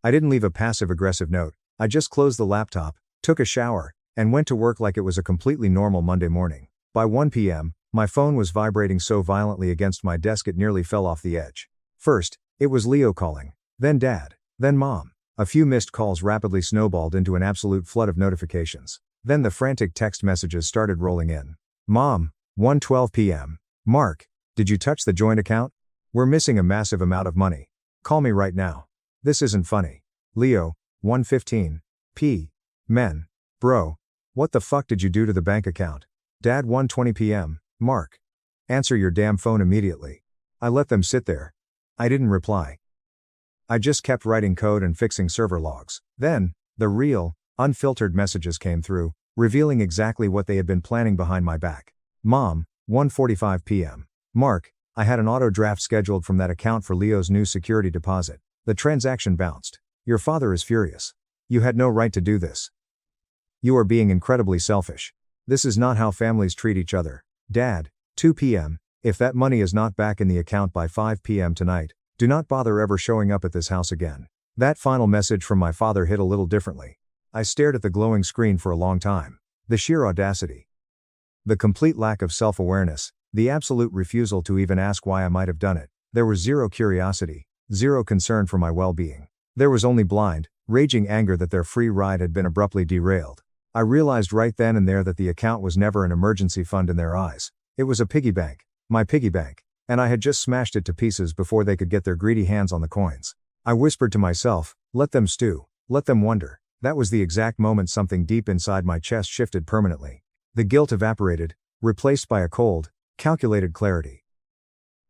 I didn't leave a passive-aggressive note. I just closed the laptop, took a shower, and went to work like it was a completely normal Monday morning. By 1 p.m., my phone was vibrating so violently against my desk it nearly fell off the edge. First, it was Leo calling, then Dad, then Mom. A few missed calls rapidly snowballed into an absolute flood of notifications. Then the frantic text messages started rolling in. Mom, 1:12 p.m. Mark, did you touch the joint account? We're missing a massive amount of money. Call me right now. This isn't funny. Leo, 1:15 p. Men. Bro. What the fuck did you do to the bank account? Dad, 1:20 p.m. Mark. Answer your damn phone immediately. I let them sit there. I didn't reply. I just kept writing code and fixing server logs. Then, the real, unfiltered messages came through, revealing exactly what they had been planning behind my back. Mom, 1:45 p.m. Mark, I had an auto draft scheduled from that account for Leo's new security deposit. The transaction bounced. Your father is furious. You had no right to do this. You are being incredibly selfish. This is not how families treat each other. Dad, 2 p.m. If that money is not back in the account by 5 p.m. tonight, do not bother ever showing up at this house again. That final message from my father hit a little differently. I stared at the glowing screen for a long time. The sheer audacity. The complete lack of self-awareness, the absolute refusal to even ask why I might have done it. There was zero curiosity, zero concern for my well-being. There was only blind, raging anger that their free ride had been abruptly derailed. I realized right then and there that the account was never an emergency fund in their eyes. It was a piggy bank, my piggy bank, and I had just smashed it to pieces before they could get their greedy hands on the coins. I whispered to myself, let them stew, let them wonder. That was the exact moment something deep inside my chest shifted permanently. The guilt evaporated, replaced by a cold, calculated clarity.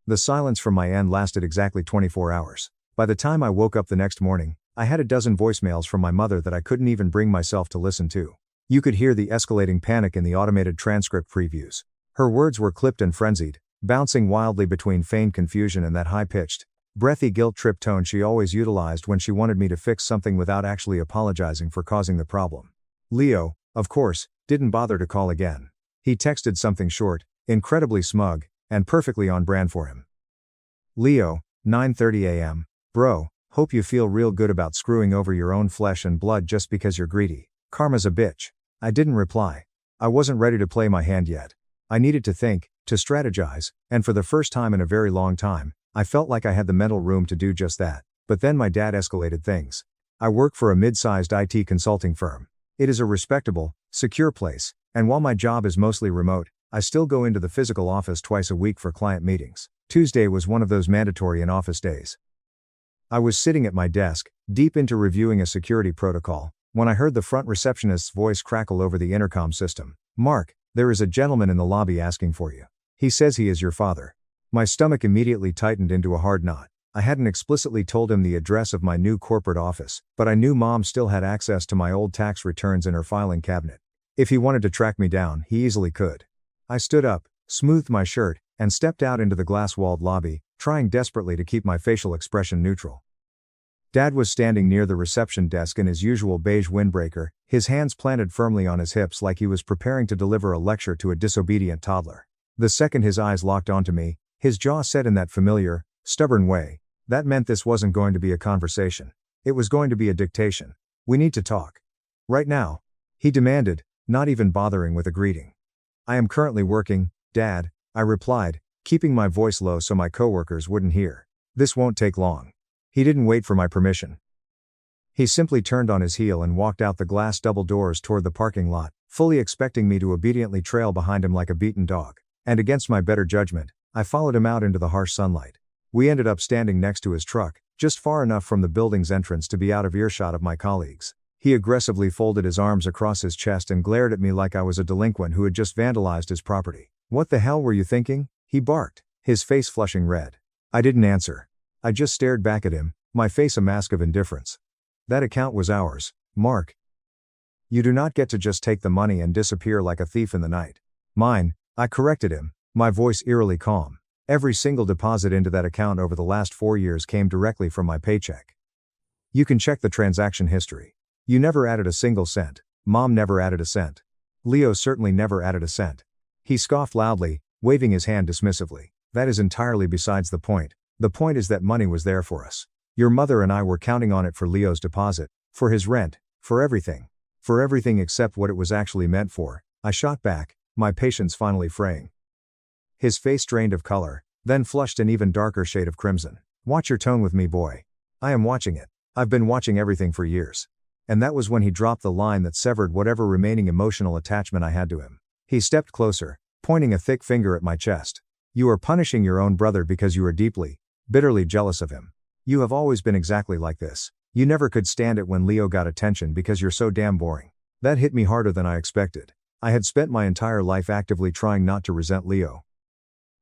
The silence from my end lasted exactly 24 hours. By the time I woke up the next morning, I had a dozen voicemails from my mother that I couldn't even bring myself to listen to. You could hear the escalating panic in the automated transcript previews. Her words were clipped and frenzied, bouncing wildly between feigned confusion and that high-pitched, breathy guilt trip tone she always utilized when she wanted me to fix something without actually apologizing for causing the problem. Leo, of course, didn't bother to call again. He texted something short, incredibly smug, and perfectly on brand for him. Leo, 9:30 a.m. Bro, hope you feel real good about screwing over your own flesh and blood just because you're greedy. Karma's a bitch. I didn't reply. I wasn't ready to play my hand yet. I needed to think, to strategize, and for the first time in a very long time, I felt like I had the mental room to do just that. But then my dad escalated things. I work for a mid-sized IT consulting firm. It is a respectable, secure place, and while my job is mostly remote, I still go into the physical office twice a week for client meetings. Tuesday was one of those mandatory in-office days. I was sitting at my desk, deep into reviewing a security protocol, when I heard the front receptionist's voice crackle over the intercom system. Mark, there is a gentleman in the lobby asking for you. He says he is your father. My stomach immediately tightened into a hard knot. I hadn't explicitly told him the address of my new corporate office, but I knew Mom still had access to my old tax returns in her filing cabinet. If he wanted to track me down, he easily could. I stood up, smoothed my shirt, and stepped out into the glass-walled lobby, trying desperately to keep my facial expression neutral. Dad was standing near the reception desk in his usual beige windbreaker, his hands planted firmly on his hips like he was preparing to deliver a lecture to a disobedient toddler. The second his eyes locked onto me, his jaw set in that familiar, stubborn way, that meant this wasn't going to be a conversation. It was going to be a dictation. We need to talk. Right now, he demanded, not even bothering with a greeting. I am currently working, Dad, I replied, keeping my voice low so my coworkers wouldn't hear. This won't take long. He didn't wait for my permission. He simply turned on his heel and walked out the glass double doors toward the parking lot, fully expecting me to obediently trail behind him like a beaten dog. And against my better judgment, I followed him out into the harsh sunlight. We ended up standing next to his truck, just far enough from the building's entrance to be out of earshot of my colleagues. He aggressively folded his arms across his chest and glared at me like I was a delinquent who had just vandalized his property. What the hell were you thinking? He barked, his face flushing red. I didn't answer. I just stared back at him, my face a mask of indifference. That account was ours, Mark. You do not get to just take the money and disappear like a thief in the night. Mine, I corrected him, my voice eerily calm. Every single deposit into that account over the last 4 years came directly from my paycheck. You can check the transaction history. You never added a single cent. Mom never added a cent. Leo certainly never added a cent. He scoffed loudly, waving his hand dismissively. That is entirely besides the point. The point is that money was there for us. Your mother and I were counting on it for Leo's deposit, for his rent, for everything. For everything except what it was actually meant for, I shot back, my patience finally fraying. His face drained of color, then flushed an even darker shade of crimson. Watch your tone with me, boy. I am watching it. I've been watching everything for years. And that was when he dropped the line that severed whatever remaining emotional attachment I had to him. He stepped closer, pointing a thick finger at my chest. You are punishing your own brother because you are deeply, bitterly jealous of him. You have always been exactly like this. You never could stand it when Leo got attention because you're so damn boring. That hit me harder than I expected. I had spent my entire life actively trying not to resent Leo.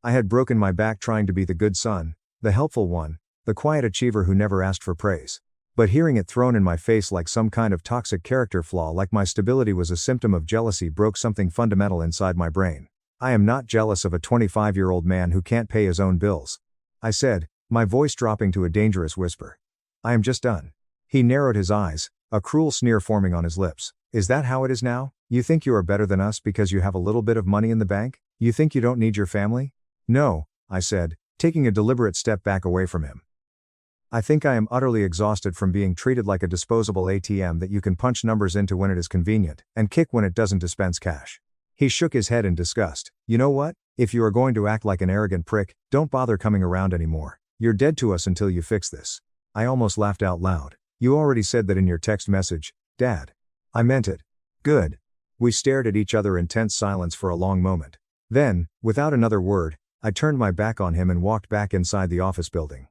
I had broken my back trying to be the good son, the helpful one, the quiet achiever who never asked for praise. But hearing it thrown in my face like some kind of toxic character flaw, like my stability was a symptom of jealousy, broke something fundamental inside my brain. I am not jealous of a 25-year-old man who can't pay his own bills, I said, my voice dropping to a dangerous whisper. I am just done. He narrowed his eyes, a cruel sneer forming on his lips. Is that how it is now? You think you are better than us because you have a little bit of money in the bank? You think you don't need your family? No, I said, taking a deliberate step back away from him. I think I am utterly exhausted from being treated like a disposable ATM that you can punch numbers into when it is convenient, and kick when it doesn't dispense cash. He shook his head in disgust. You know what? If you are going to act like an arrogant prick, don't bother coming around anymore. You're dead to us until you fix this. I almost laughed out loud. You already said that in your text message, Dad. I meant it. Good. We stared at each other in tense silence for a long moment. Then, without another word, I turned my back on him and walked back inside the office building.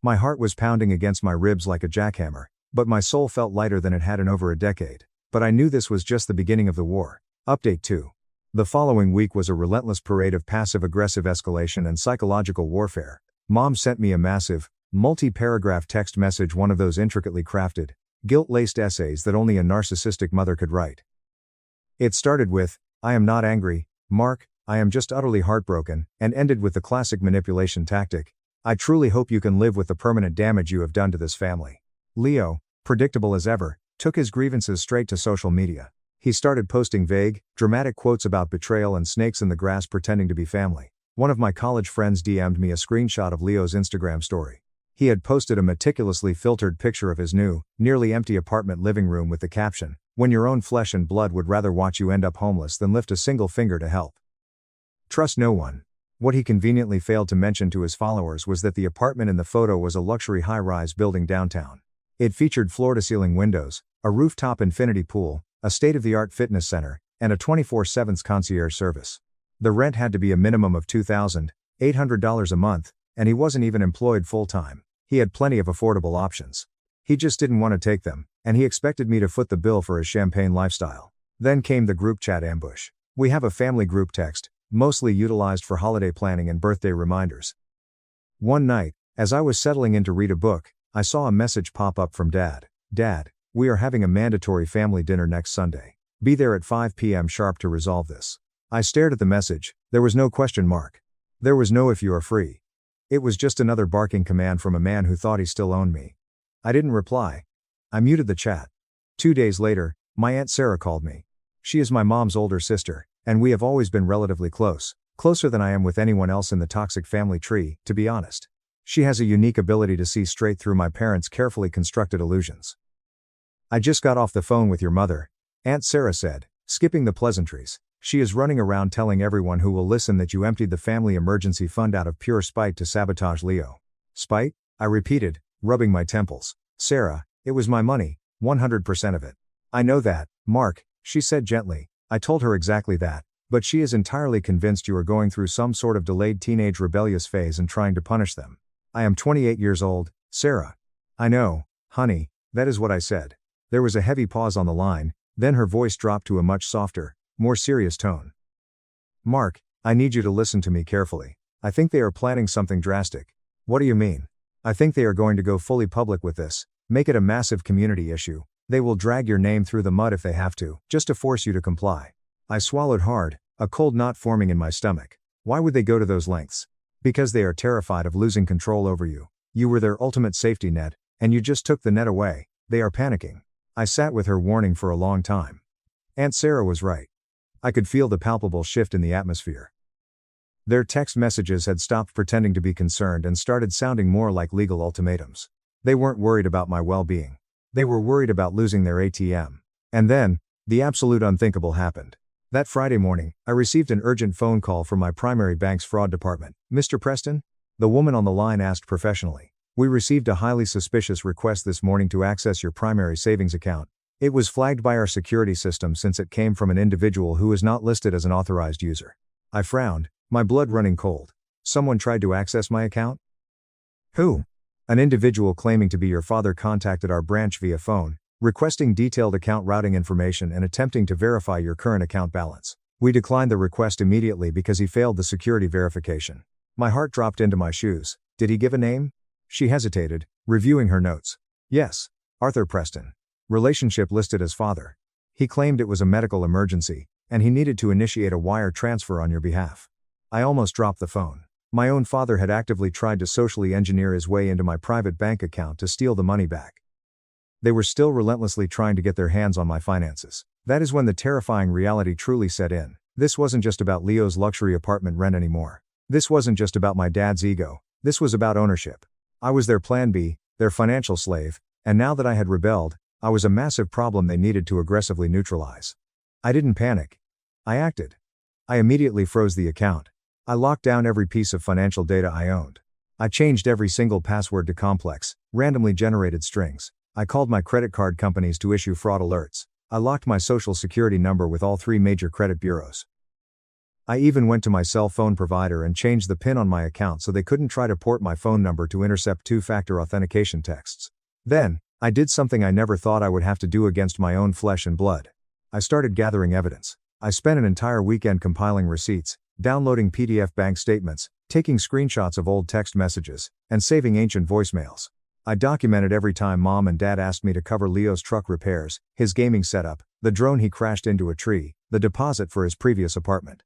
My heart was pounding against my ribs like a jackhammer, but my soul felt lighter than it had in over a decade. But I knew this was just the beginning of the war. Update 2. The following week was a relentless parade of passive-aggressive escalation and psychological warfare. Mom sent me a massive, multi-paragraph text message, one of those intricately crafted, guilt-laced essays that only a narcissistic mother could write. It started with, I am not angry, Mark, I am just utterly heartbroken, and ended with the classic manipulation tactic, I truly hope you can live with the permanent damage you have done to this family. Leo, predictable as ever, took his grievances straight to social media. He started posting vague, dramatic quotes about betrayal and snakes in the grass pretending to be family. One of my college friends DM'd me a screenshot of Leo's Instagram story. He had posted a meticulously filtered picture of his new, nearly empty apartment living room with the caption, "When your own flesh and blood would rather watch you end up homeless than lift a single finger to help. Trust no one." What he conveniently failed to mention to his followers was that the apartment in the photo was a luxury high-rise building downtown. It featured floor-to-ceiling windows, a rooftop infinity pool, a state-of-the-art fitness center, and a 24/7 concierge service. The rent had to be a minimum of $2,800 a month, and he wasn't even employed full-time. He had plenty of affordable options. He just didn't want to take them, and he expected me to foot the bill for his champagne lifestyle. Then came the group chat ambush. We have a family group text, mostly utilized for holiday planning and birthday reminders. One night, as I was settling in to read a book, I saw a message pop up from Dad. "Dad, we are having a mandatory family dinner next Sunday. Be there at 5 p.m. sharp to resolve this." I stared at the message. There was no question mark. There was no "if you are free." It was just another barking command from a man who thought he still owned me. I didn't reply. I muted the chat. 2 days later, my Aunt Sarah called me. She is my mom's older sister, and we have always been relatively close, closer than I am with anyone else in the toxic family tree, to be honest. She has a unique ability to see straight through my parents' carefully constructed illusions. "I just got off the phone with your mother," Aunt Sarah said, skipping the pleasantries. "She is running around telling everyone who will listen that you emptied the family emergency fund out of pure spite to sabotage Leo." "Spite?" I repeated, rubbing my temples. "Sarah, it was my money, 100% of it." "I know that, Mark," she said gently. "I told her exactly that, but she is entirely convinced you are going through some sort of delayed teenage rebellious phase and trying to punish them." "I am 28 years old, Sarah." "I know, honey, that is what I said." There was a heavy pause on the line, then her voice dropped to a much softer, more serious tone. "Mark, I need you to listen to me carefully. I think they are planning something drastic." "What do you mean?" "I think they are going to go fully public with this, make it a massive community issue. They will drag your name through the mud if they have to, just to force you to comply." I swallowed hard, a cold knot forming in my stomach. Why would they go to those lengths? Because they are terrified of losing control over you. You were their ultimate safety net, and you just took the net away. They are panicking. I sat with her warning for a long time. Aunt Sarah was right. I could feel the palpable shift in the atmosphere. Their text messages had stopped pretending to be concerned and started sounding more like legal ultimatums. They weren't worried about my well-being. They were worried about losing their ATM. And then, the absolute unthinkable happened. That Friday morning, I received an urgent phone call from my primary bank's fraud department. "Mr. Preston?" The woman on the line asked professionally. "We received a highly suspicious request this morning to access your primary savings account. It was flagged by our security system since it came from an individual who is not listed as an authorized user." I frowned, my blood running cold. "Someone tried to access my account?" "Who?" "An individual claiming to be your father contacted our branch via phone, requesting detailed account routing information and attempting to verify your current account balance. We declined the request immediately because he failed the security verification." My heart dropped into my shoes. "Did he give a name?" She hesitated, reviewing her notes. "Yes, Arthur Preston. Relationship listed as father. He claimed it was a medical emergency, and he needed to initiate a wire transfer on your behalf." I almost dropped the phone. My own father had actively tried to socially engineer his way into my private bank account to steal the money back. They were still relentlessly trying to get their hands on my finances. That is when the terrifying reality truly set in. This wasn't just about Leo's luxury apartment rent anymore. This wasn't just about my dad's ego. This was about ownership. I was their plan B, their financial slave, and now that I had rebelled, I was a massive problem they needed to aggressively neutralize. I didn't panic. I acted. I immediately froze the account. I locked down every piece of financial data I owned. I changed every single password to complex, randomly generated strings. I called my credit card companies to issue fraud alerts. I locked my social security number with all 3 major credit bureaus. I even went to my cell phone provider and changed the PIN on my account so they couldn't try to port my phone number to intercept 2-factor authentication texts. Then, I did something I never thought I would have to do against my own flesh and blood. I started gathering evidence. I spent an entire weekend compiling receipts, downloading PDF bank statements, taking screenshots of old text messages, and saving ancient voicemails. I documented every time Mom and Dad asked me to cover Leo's truck repairs, his gaming setup, the drone he crashed into a tree, the deposit for his previous apartment.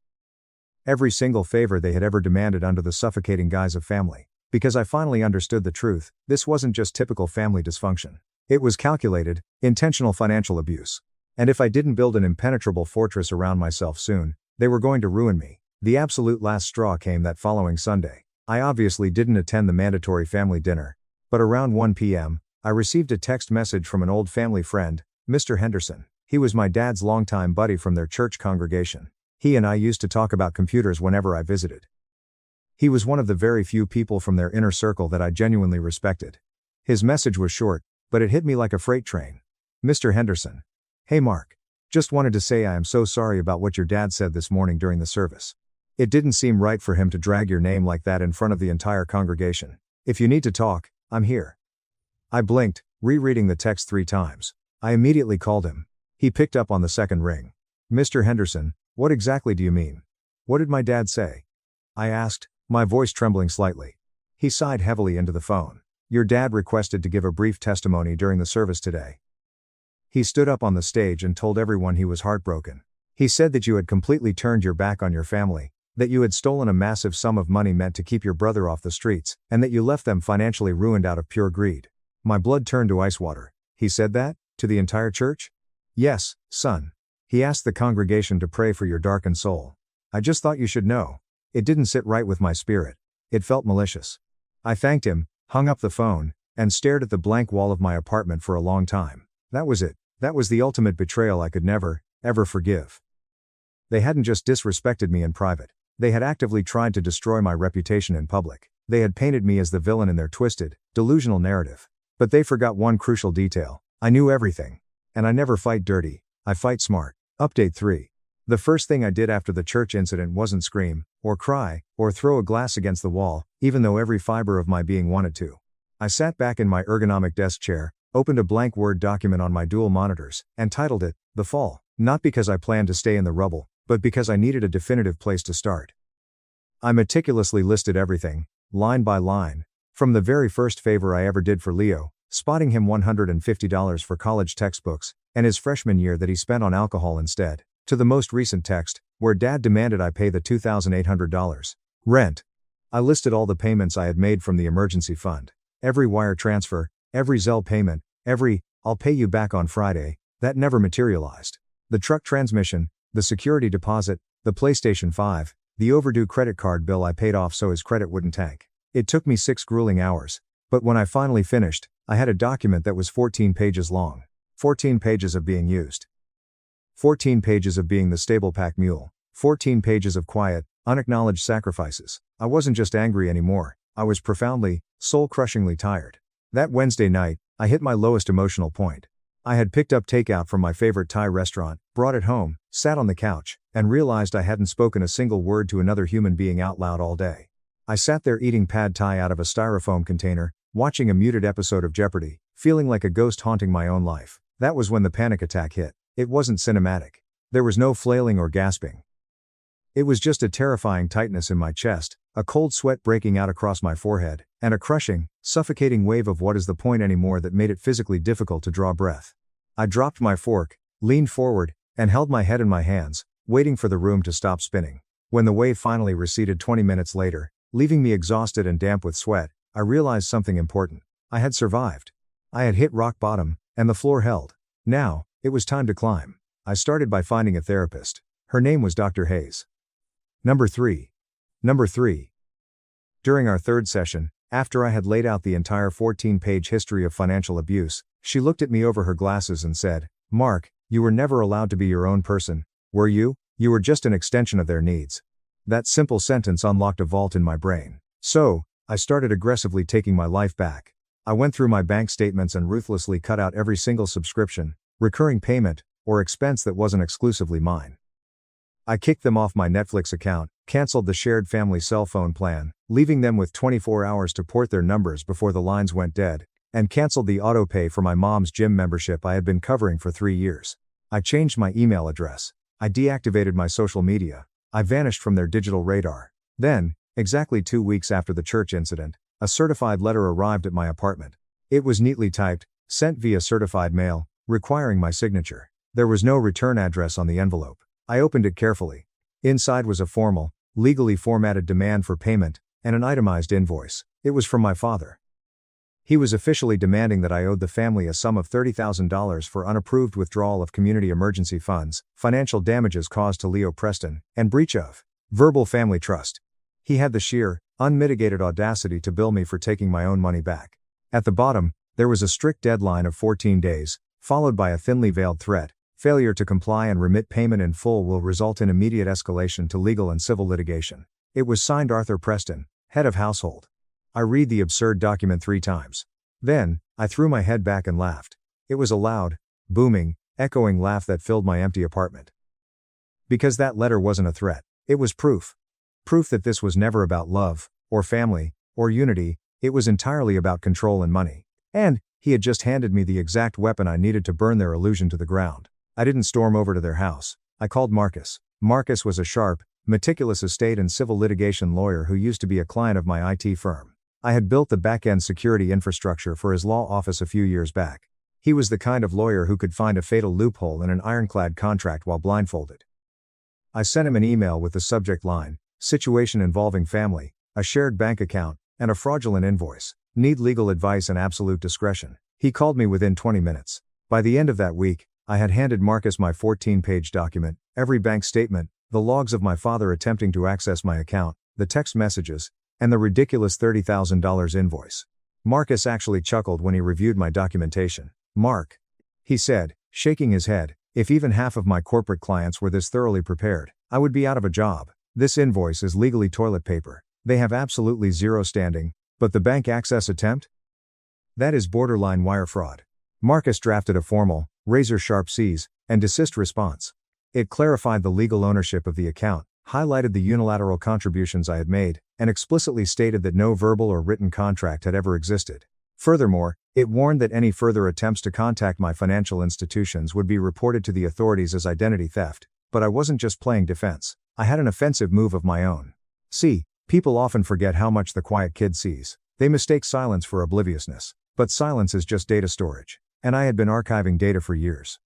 Every single favor they had ever demanded under the suffocating guise of family. Because I finally understood the truth, this wasn't just typical family dysfunction. It was calculated, intentional financial abuse. And if I didn't build an impenetrable fortress around myself soon, they were going to ruin me. The absolute last straw came that following Sunday. I obviously didn't attend the mandatory family dinner. But around 1 p.m., I received a text message from an old family friend, Mr. Henderson. He was my dad's longtime buddy from their church congregation. He and I used to talk about computers whenever I visited. He was one of the very few people from their inner circle that I genuinely respected. His message was short, but it hit me like a freight train. Mr. Henderson. Hey Mark. Just wanted to say I am so sorry about what your dad said this morning during the service. It didn't seem right for him to drag your name like that in front of the entire congregation. If you need to talk, I'm here. I blinked, rereading the text 3 times. I immediately called him. He picked up on the second ring. Mr. Henderson, what exactly do you mean? What did my dad say? I asked, my voice trembling slightly. He sighed heavily into the phone. Your dad requested to give a brief testimony during the service today. He stood up on the stage and told everyone he was heartbroken. He said that you had completely turned your back on your family, that you had stolen a massive sum of money meant to keep your brother off the streets, and that you left them financially ruined out of pure greed. My blood turned to ice water. He said that? To the entire church? Yes, son. He asked the congregation to pray for your darkened soul. I just thought you should know. It didn't sit right with my spirit. It felt malicious. I thanked him, hung up the phone, and stared at the blank wall of my apartment for a long time. That was it. That was the ultimate betrayal I could never, ever forgive. They hadn't just disrespected me in private. They had actively tried to destroy my reputation in public. They had painted me as the villain in their twisted, delusional narrative. But they forgot one crucial detail. I knew everything. And I never fight dirty, I fight smart. Update 3. The first thing I did after the church incident wasn't scream, or cry, or throw a glass against the wall, even though every fiber of my being wanted to. I sat back in my ergonomic desk chair, opened a blank Word document on my dual monitors, and titled it, The Fall, not because I planned to stay in the rubble, but because I needed a definitive place to start. I meticulously listed everything, line by line, from the very first favor I ever did for Leo, spotting him $150 for college textbooks, and his freshman year that he spent on alcohol instead, to the most recent text, where Dad demanded I pay the $2,800 rent. I listed all the payments I had made from the emergency fund, every wire transfer, every Zelle payment, every, I'll pay you back on Friday, that never materialized. The truck transmission, the security deposit, the PlayStation 5, the overdue credit card bill I paid off so his credit wouldn't tank. It took me 6 grueling hours, but when I finally finished, I had a document that was 14 pages long. 14 pages of being used. 14 pages of being the stable pack mule. 14 pages of quiet, unacknowledged sacrifices. I wasn't just angry anymore, I was profoundly, soul-crushingly tired. That Wednesday night, I hit my lowest emotional point. I had picked up takeout from my favorite Thai restaurant, brought it home, sat on the couch, and realized I hadn't spoken a single word to another human being out loud all day. I sat there eating pad thai out of a styrofoam container, watching a muted episode of Jeopardy, feeling like a ghost haunting my own life. That was when the panic attack hit. It wasn't cinematic. There was no flailing or gasping. It was just a terrifying tightness in my chest, a cold sweat breaking out across my forehead, and a crushing, suffocating wave of what is the point anymore that made it physically difficult to draw breath. I dropped my fork, leaned forward, and held my head in my hands, waiting for the room to stop spinning. When the wave finally receded 20 minutes later, leaving me exhausted and damp with sweat, I realized something important. I had survived. I had hit rock bottom, and the floor held. Now, it was time to climb. I started by finding a therapist. Her name was Dr. Hayes. Number 3. During our third session, after I had laid out the entire 14-page history of financial abuse, she looked at me over her glasses and said, Mark, you were never allowed to be your own person, were you? You were just an extension of their needs. That simple sentence unlocked a vault in my brain. So, I started aggressively taking my life back. I went through my bank statements and ruthlessly cut out every single subscription, recurring payment, or expense that wasn't exclusively mine. I kicked them off my Netflix account, canceled the shared family cell phone plan, leaving them with 24 hours to port their numbers before the lines went dead, and canceled the auto pay for my mom's gym membership I had been covering for 3 years. I changed my email address. I deactivated my social media. I vanished from their digital radar. Then, exactly 2 weeks after the church incident, a certified letter arrived at my apartment. It was neatly typed, sent via certified mail, requiring my signature. There was no return address on the envelope. I opened it carefully. Inside was a formal, legally formatted demand for payment, and an itemized invoice. It was from my father. He was officially demanding that I owed the family a sum of $30,000 for unapproved withdrawal of community emergency funds, financial damages caused to Leo Preston, and breach of verbal family trust. He had the sheer, unmitigated audacity to bill me for taking my own money back. At the bottom, there was a strict deadline of 14 days, followed by a thinly veiled threat: failure to comply and remit payment in full will result in immediate escalation to legal and civil litigation. It was signed Arthur Preston, head of household. I read the absurd document 3 times. Then, I threw my head back and laughed. It was a loud, booming, echoing laugh that filled my empty apartment. Because that letter wasn't a threat, it was proof. Proof that this was never about love, or family, or unity, it was entirely about control and money. And, he had just handed me the exact weapon I needed to burn their illusion to the ground. I didn't storm over to their house. I called Marcus. Marcus was a sharp, meticulous estate and civil litigation lawyer who used to be a client of my IT firm. I had built the back-end security infrastructure for his law office a few years back. He was the kind of lawyer who could find a fatal loophole in an ironclad contract while blindfolded. I sent him an email with the subject line: situation involving family, a shared bank account, and a fraudulent invoice. Need legal advice and absolute discretion. He called me within 20 minutes. By the end of that week, I had handed Marcus my 14-page document, every bank statement, the logs of my father attempting to access my account, the text messages, and the ridiculous $30,000 invoice. Marcus actually chuckled when he reviewed my documentation. "Mark," he said, shaking his head, "if even half of my corporate clients were this thoroughly prepared, I would be out of a job. This invoice is legally toilet paper. They have absolutely zero standing, but the bank access attempt? That is borderline wire fraud." Marcus drafted a formal, razor-sharp cease and desist response. It clarified the legal ownership of the account, highlighted the unilateral contributions I had made, and explicitly stated that no verbal or written contract had ever existed. Furthermore, it warned that any further attempts to contact my financial institutions would be reported to the authorities as identity theft. But I wasn't just playing defense. I had an offensive move of my own. See, people often forget how much the quiet kid sees. They mistake silence for obliviousness. But silence is just data storage. And I had been archiving data for years.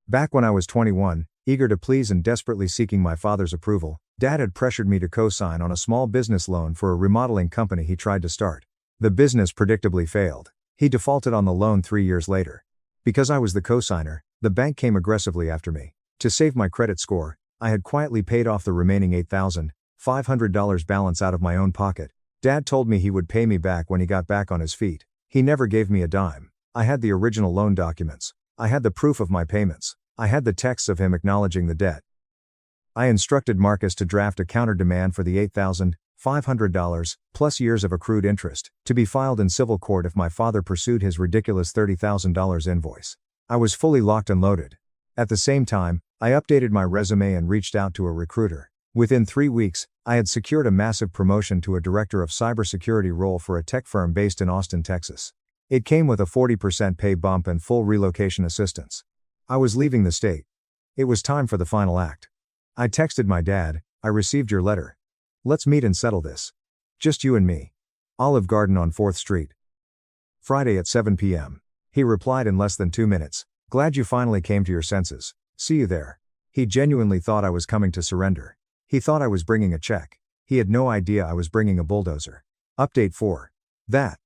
Back when I was 21, eager to please and desperately seeking my father's approval, Dad had pressured me to co-sign on a small business loan for a remodeling company he tried to start. The business predictably failed. He defaulted on the loan 3 years later. Because I was the co-signer, the bank came aggressively after me. To save my credit score, I had quietly paid off the remaining $8,500 balance out of my own pocket. Dad told me he would pay me back when he got back on his feet. He never gave me a dime. I had the original loan documents. I had the proof of my payments. I had the texts of him acknowledging the debt. I instructed Marcus to draft a counter-demand for the $8,500, plus years of accrued interest, to be filed in civil court if my father pursued his ridiculous $30,000 invoice. I was fully locked and loaded. At the same time, I updated my resume and reached out to a recruiter. Within 3 weeks, I had secured a massive promotion to a director of cybersecurity role for a tech firm based in Austin, Texas. It came with a 40% pay bump and full relocation assistance. I was leaving the state. It was time for the final act. I texted my dad, "I received your letter. Let's meet and settle this. Just you and me. Olive Garden on 4th Street. Friday at 7 p.m. He replied in less than 2 minutes, "Glad you finally came to your senses. See you there." He genuinely thought I was coming to surrender. He thought I was bringing a check. He had no idea I was bringing a bulldozer. Update 4. That.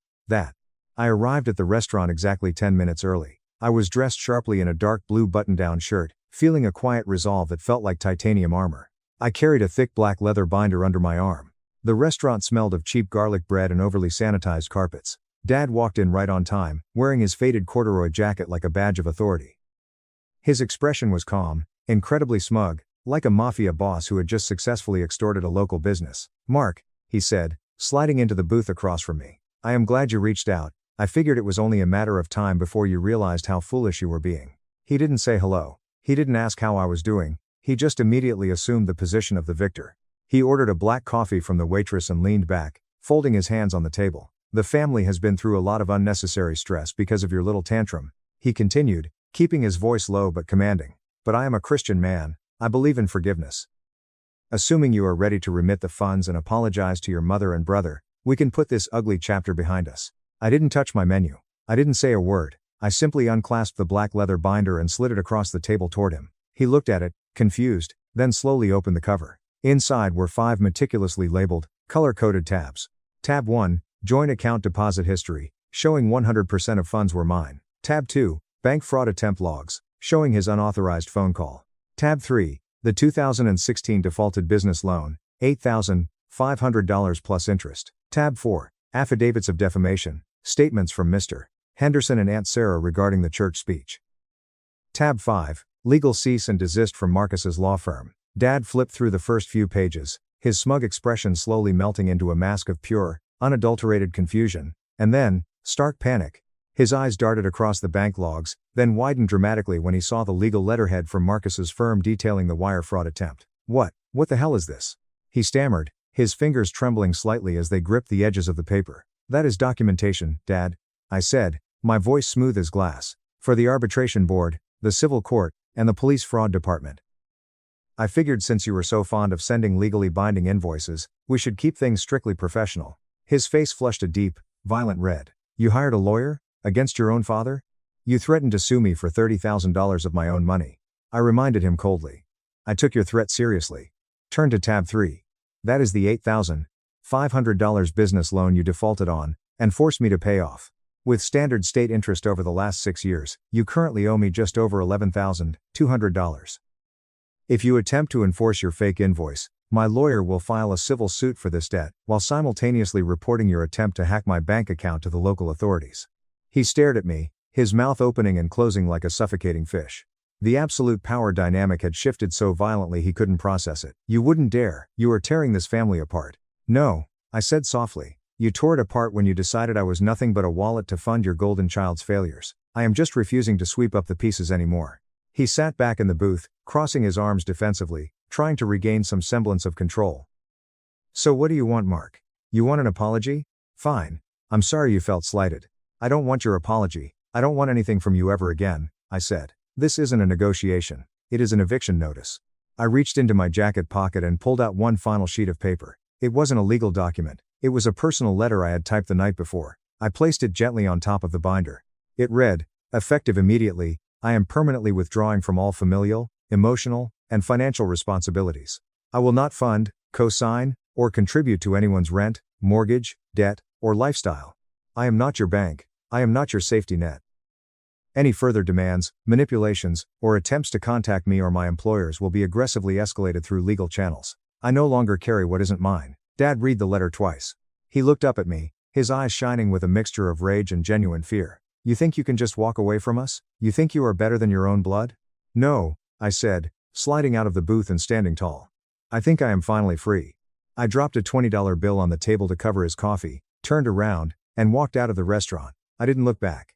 I arrived at the restaurant exactly 10 minutes early. I was dressed sharply in a dark blue button-down shirt, feeling a quiet resolve that felt like titanium armor. I carried a thick black leather binder under my arm. The restaurant smelled of cheap garlic bread and overly sanitized carpets. Dad walked in right on time, wearing his faded corduroy jacket like a badge of authority. His expression was calm, incredibly smug, like a mafia boss who had just successfully extorted a local business. "Mark," he said, sliding into the booth across from me. "I am glad you reached out. I figured it was only a matter of time before you realized how foolish you were being." He didn't say hello. He didn't ask how I was doing. He just immediately assumed the position of the victor. He ordered a black coffee from the waitress and leaned back, folding his hands on the table. "The family has been through a lot of unnecessary stress because of your little tantrum," he continued, keeping his voice low but commanding. "But I am a Christian man. I believe in forgiveness. Assuming you are ready to remit the funds and apologize to your mother and brother, we can put this ugly chapter behind us." I didn't touch my menu. I didn't say a word. I simply unclasped the black leather binder and slid it across the table toward him. He looked at it, confused, then slowly opened the cover. Inside were 5 meticulously labeled, color-coded tabs. Tab 1, Joint account deposit history, showing 100% of funds were mine. Tab 2, bank fraud attempt logs, showing his unauthorized phone call. Tab 3, the 2016 defaulted business loan, $8,500 plus interest. Tab 4, affidavits of defamation, statements from Mr. Henderson and Aunt Sarah regarding the church speech. Tab 5, legal cease and desist from Marcus's law firm. Dad flipped through the first few pages, his smug expression slowly melting into a mask of pure, unadulterated confusion, and then, stark panic. His eyes darted across the bank logs, then widened dramatically when he saw the legal letterhead from Marcus's firm detailing the wire fraud attempt. What the hell is this? He stammered, his fingers trembling slightly as they gripped the edges of the paper. That is documentation, Dad, I said, my voice smooth as glass. For the arbitration board, the civil court, and the police fraud department. I figured since you were so fond of sending legally binding invoices, we should keep things strictly professional. His face flushed a deep, violent red. You hired a lawyer? Against your own father? You threatened to sue me for $30,000 of my own money. I reminded him coldly. I took your threat seriously. Turn to tab 3. That is the $8,500 business loan you defaulted on, and forced me to pay off. With standard state interest over the last 6 years, you currently owe me just over $11,200. If you attempt to enforce your fake invoice, my lawyer will file a civil suit for this debt, while simultaneously reporting your attempt to hack my bank account to the local authorities. He stared at me, his mouth opening and closing like a suffocating fish. The absolute power dynamic had shifted so violently he couldn't process it. You wouldn't dare, you are tearing this family apart. No, I said softly. You tore it apart when you decided I was nothing but a wallet to fund your golden child's failures. I am just refusing to sweep up the pieces anymore. He sat back in the booth, crossing his arms defensively, trying to regain some semblance of control. So what do you want, Mark? You want an apology? Fine. I'm sorry you felt slighted. I don't want your apology. I don't want anything from you ever again, I said. This isn't a negotiation. It is an eviction notice. I reached into my jacket pocket and pulled out one final sheet of paper. It wasn't a legal document. It was a personal letter I had typed the night before. I placed it gently on top of the binder. It read, effective immediately, I am permanently withdrawing from all familial, emotional, and financial responsibilities. I will not fund, co-sign, or contribute to anyone's rent, mortgage, debt, or lifestyle. I am not your bank. I am not your safety net. Any further demands, manipulations, or attempts to contact me or my employers will be aggressively escalated through legal channels. I no longer carry what isn't mine. Dad read the letter twice. He looked up at me, his eyes shining with a mixture of rage and genuine fear. You think you can just walk away from us? You think you are better than your own blood? No, I said, sliding out of the booth and standing tall. I think I am finally free. I dropped a $20 bill on the table to cover his coffee, turned around, and walked out of the restaurant. I didn't look back.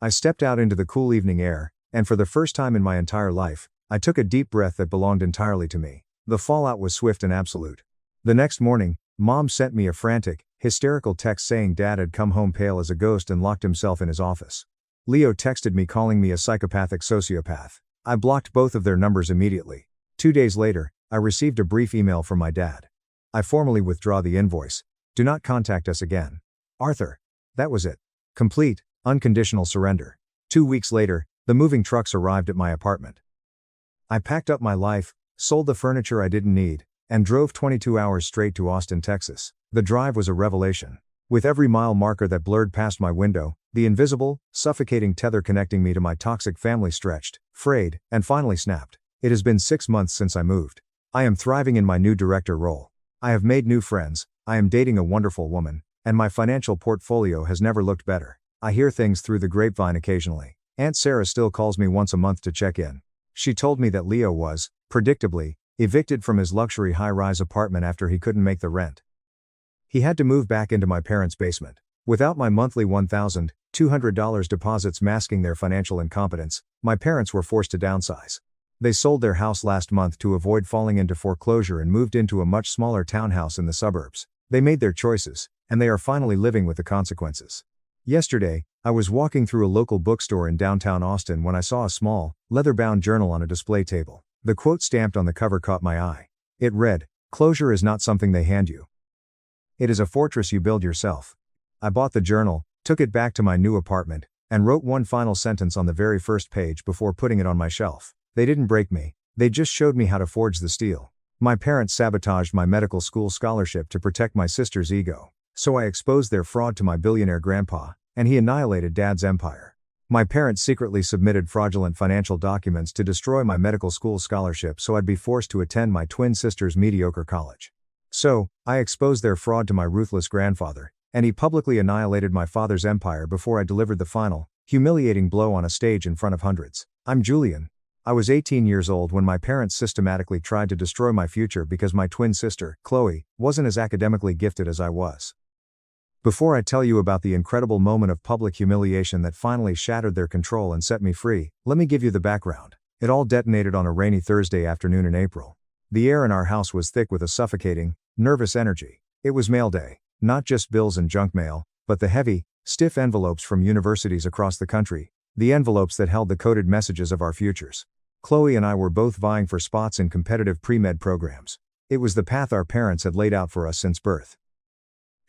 I stepped out into the cool evening air, and for the first time in my entire life, I took a deep breath that belonged entirely to me. The fallout was swift and absolute. The next morning, Mom sent me a frantic, hysterical text saying Dad had come home pale as a ghost and locked himself in his office. Leo texted me calling me a psychopathic sociopath. I blocked both of their numbers immediately. 2 days later, I received a brief email from my dad. I formally withdraw the invoice. Do not contact us again. Arthur. That was it. Complete, unconditional surrender. 2 weeks later, the moving trucks arrived at my apartment. I packed up my life, sold the furniture I didn't need, and drove 22 hours straight to Austin, Texas. The drive was a revelation. With every mile marker that blurred past my window, the invisible, suffocating tether connecting me to my toxic family stretched, frayed, and finally snapped. It has been 6 months since I moved. I am thriving in my new director role. I have made new friends, I am dating a wonderful woman, and my financial portfolio has never looked better. I hear things through the grapevine occasionally. Aunt Sarah still calls me once a month to check in. She told me that Leo was, predictably, evicted from his luxury high-rise apartment after he couldn't make the rent. He had to move back into my parents' basement. Without my monthly $1,200 deposits masking their financial incompetence, my parents were forced to downsize. They sold their house last month to avoid falling into foreclosure and moved into a much smaller townhouse in the suburbs. They made their choices, and they are finally living with the consequences. Yesterday, I was walking through a local bookstore in downtown Austin when I saw a small, leather-bound journal on a display table. The quote stamped on the cover caught my eye. It read, "Closure is not something they hand you. It is a fortress you build yourself." I bought the journal, took it back to my new apartment, and wrote one final sentence on the very first page before putting it on my shelf. They didn't break me, they just showed me how to forge the steel. My parents sabotaged my medical school scholarship to protect my sister's ego. So I exposed their fraud to my billionaire grandpa, and he annihilated Dad's empire. My parents secretly submitted fraudulent financial documents to destroy my medical school scholarship so I'd be forced to attend my twin sister's mediocre college. So, I exposed their fraud to my ruthless grandfather, and he publicly annihilated my father's empire before I delivered the final, humiliating blow on a stage in front of hundreds. I'm Julian. I was 18 years old when my parents systematically tried to destroy my future because my twin sister, Chloe, wasn't as academically gifted as I was. Before I tell you about the incredible moment of public humiliation that finally shattered their control and set me free, let me give you the background. It all detonated on a rainy Thursday afternoon in April. The air in our house was thick with a suffocating, nervous energy. It was mail day, not just bills and junk mail, but the heavy, stiff envelopes from universities across the country, the envelopes that held the coded messages of our futures. Chloe and I were both vying for spots in competitive pre-med programs. It was the path our parents had laid out for us since birth.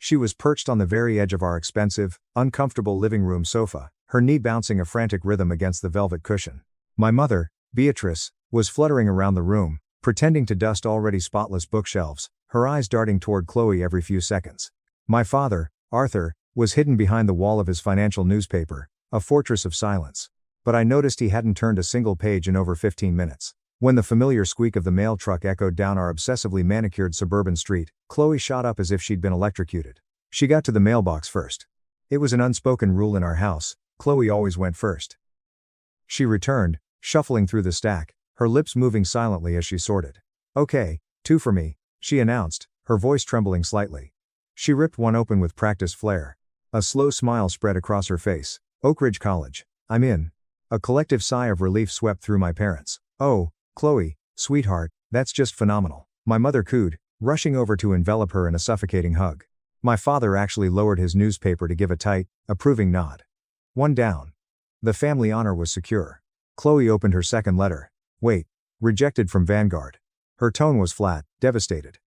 She was perched on the very edge of our expensive, uncomfortable living room sofa, her knee bouncing a frantic rhythm against the velvet cushion. My mother, Beatrice, was fluttering around the room, pretending to dust already spotless bookshelves, her eyes darting toward Chloe every few seconds. My father, Arthur, was hidden behind the wall of his financial newspaper, a fortress of silence. But I noticed he hadn't turned a single page in over 15 minutes. When the familiar squeak of the mail truck echoed down our obsessively manicured suburban street, Chloe shot up as if she'd been electrocuted. She got to the mailbox first. It was an unspoken rule in our house, Chloe always went first. She returned, shuffling through the stack, her lips moving silently as she sorted. "Okay, 2 for me," she announced, her voice trembling slightly. She ripped one open with practiced flair. A slow smile spread across her face. "Oak Ridge College. I'm in." A collective sigh of relief swept through my parents. "Oh, Chloe, sweetheart, that's just phenomenal," my mother cooed, rushing over to envelop her in a suffocating hug. My father actually lowered his newspaper to give a tight, approving nod. 1 down. The family honor was secure. Chloe opened her second letter. "Wait. Rejected from Vanguard." Her tone was flat, devastated.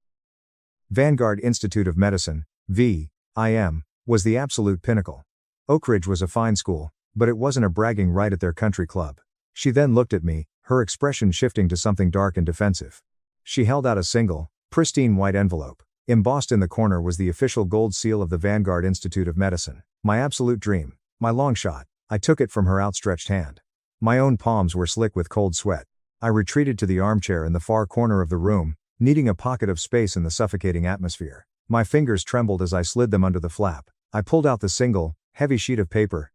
Vanguard Institute of Medicine, V.I.M., was the absolute pinnacle. Oak Ridge was a fine school, but it wasn't a bragging right at their country club. She then looked at me, her expression shifting to something dark and defensive. She held out a single, pristine white envelope. Embossed in the corner was the official gold seal of the Vanguard Institute of Medicine. My absolute dream. My long shot. I took it from her outstretched hand. My own palms were slick with cold sweat. I retreated to the armchair in the far corner of the room, needing a pocket of space in the suffocating atmosphere. My fingers trembled as I slid them under the flap. I pulled out the single, heavy sheet of paper.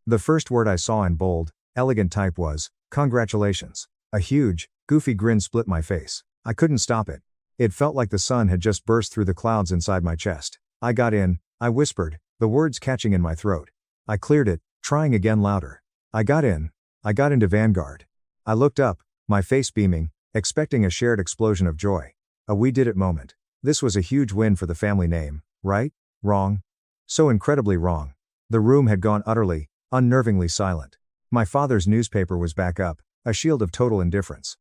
The first word I saw in bold, elegant type was, "Congratulations." A huge, goofy grin split my face. I couldn't stop it. It felt like the sun had just burst through the clouds inside my chest. "I got in," I whispered, the words catching in my throat. I cleared it, trying again louder. "I got in. I got into Vanguard." I looked up, my face beaming, expecting a shared explosion of joy. A "we did it" moment. This was a huge win for the family name, right? Wrong? So incredibly wrong. The room had gone utterly, unnervingly silent. My father's newspaper was back up, a shield of total indifference.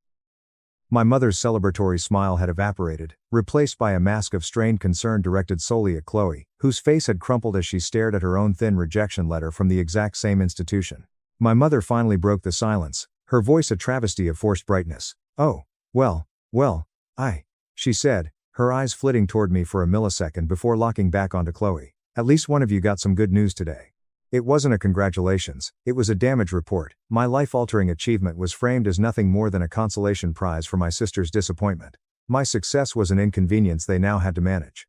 My mother's celebratory smile had evaporated, replaced by a mask of strained concern directed solely at Chloe, whose face had crumpled as she stared at her own thin rejection letter from the exact same institution. My mother finally broke the silence, her voice a travesty of forced brightness. "Oh, well, she said, her eyes flitting toward me for a millisecond before locking back onto Chloe. "At least one of you got some good news today." It wasn't a congratulations, it was a damage report. My life-altering achievement was framed as nothing more than a consolation prize for my sister's disappointment. My success was an inconvenience they now had to manage.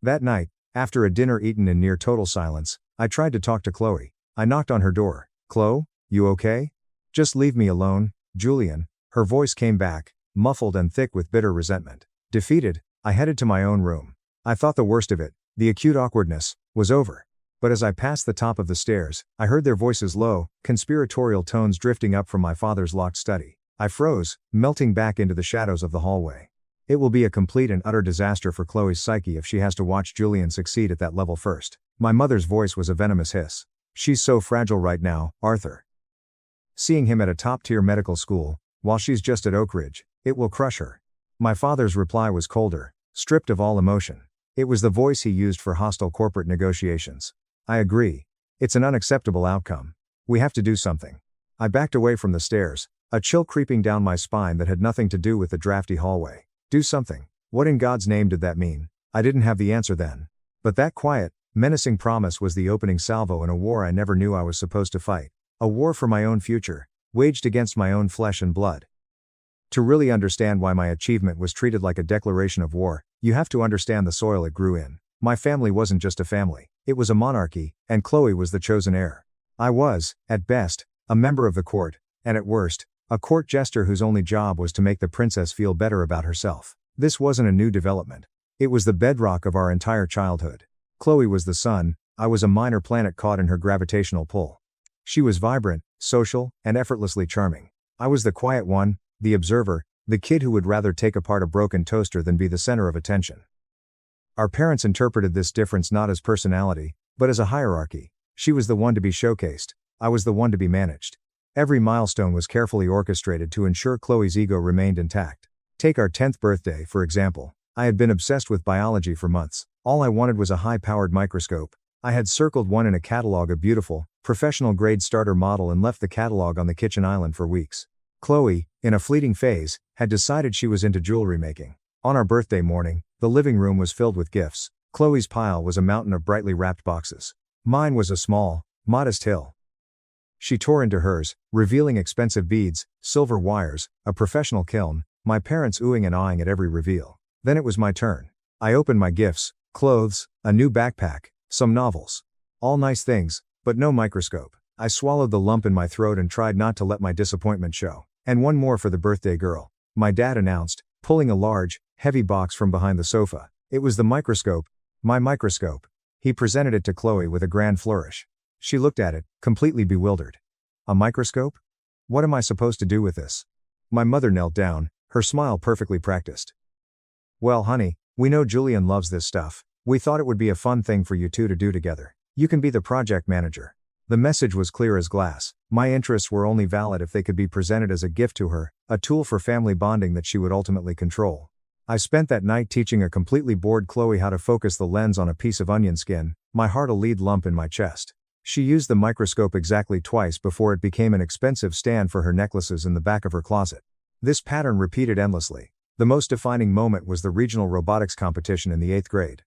That night, after a dinner eaten in near total silence, I tried to talk to Chloe. I knocked on her door. "Chloe, you okay?" "Just leave me alone, Julian." Her voice came back, muffled and thick with bitter resentment. Defeated, I headed to my own room. I thought the worst of it, the acute awkwardness, was over. But as I passed the top of the stairs, I heard their voices low, conspiratorial tones drifting up from my father's locked study. I froze, melting back into the shadows of the hallway. It will be a complete and utter disaster for Chloe's psyche if she has to watch Julian succeed at that level first. My mother's voice was a venomous hiss. "She's so fragile right now, Arthur. Seeing him at a top-tier medical school, while she's just at Oak Ridge, it will crush her." My father's reply was colder, stripped of all emotion. It was the voice he used for hostile corporate negotiations. "I agree. It's an unacceptable outcome. We have to do something." I backed away from the stairs, a chill creeping down my spine that had nothing to do with the drafty hallway. Do something. What in God's name did that mean? I didn't have the answer then. But that quiet, menacing promise was the opening salvo in a war I never knew I was supposed to fight. A war for my own future, waged against my own flesh and blood. To really understand why my achievement was treated like a declaration of war, you have to understand the soil it grew in. My family wasn't just a family, it was a monarchy, and Chloe was the chosen heir. I was, at best, a member of the court, and at worst, a court jester whose only job was to make the princess feel better about herself. This wasn't a new development. It was the bedrock of our entire childhood. Chloe was the sun, I was a minor planet caught in her gravitational pull. She was vibrant, social, and effortlessly charming. I was the quiet one, the observer, the kid who would rather take apart a broken toaster than be the center of attention. Our parents interpreted this difference not as personality, but as a hierarchy. She was the one to be showcased, I was the one to be managed. Every milestone was carefully orchestrated to ensure Chloe's ego remained intact. Take our 10th birthday, for example. I had been obsessed with biology for months. All I wanted was a high-powered microscope. I had circled one in a catalog, a beautiful, professional-grade starter model, and left the catalog on the kitchen island for weeks. Chloe, in a fleeting phase, had decided she was into jewelry making. On our birthday morning, the living room was filled with gifts. Chloe's pile was a mountain of brightly wrapped boxes. Mine was a small, modest hill. She tore into hers, revealing expensive beads, silver wires, a professional kiln, my parents oohing and aahing at every reveal. Then it was my turn. I opened my gifts, clothes, a new backpack, some novels. All nice things, but no microscope. I swallowed the lump in my throat and tried not to let my disappointment show. And one more for the birthday girl, my dad announced, pulling a large, heavy box from behind the sofa. It was the microscope, my microscope. He presented it to Chloe with a grand flourish. She looked at it, completely bewildered. A microscope? What am I supposed to do with this? My mother knelt down, her smile perfectly practiced. Well, honey, we know Julian loves this stuff. We thought it would be a fun thing for you two to do together. You can be the project manager. The message was clear as glass. My interests were only valid if they could be presented as a gift to her, a tool for family bonding that she would ultimately control. I spent that night teaching a completely bored Chloe how to focus the lens on a piece of onion skin, my heart a lead lump in my chest. She used the microscope exactly twice before it became an expensive stand for her necklaces in the back of her closet. This pattern repeated endlessly. The most defining moment was the regional robotics competition in the 8th grade.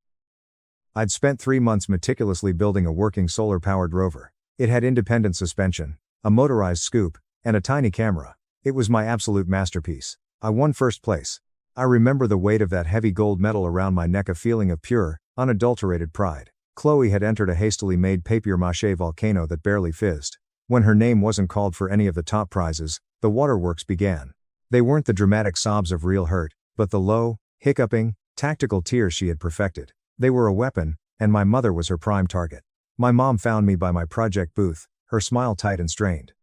I'd spent 3 months meticulously building a working solar-powered rover. It had independent suspension, a motorized scoop, and a tiny camera. It was my absolute masterpiece. I won first place. I remember the weight of that heavy gold medal around my neck, a feeling of pure, unadulterated pride. Chloe had entered a hastily made papier-mâché volcano that barely fizzed. When her name wasn't called for any of the top prizes, the waterworks began. They weren't the dramatic sobs of real hurt, but the low, hiccuping, tactical tears she had perfected. They were a weapon, and my mother was her prime target. My mom found me by my project booth, her smile tight and strained.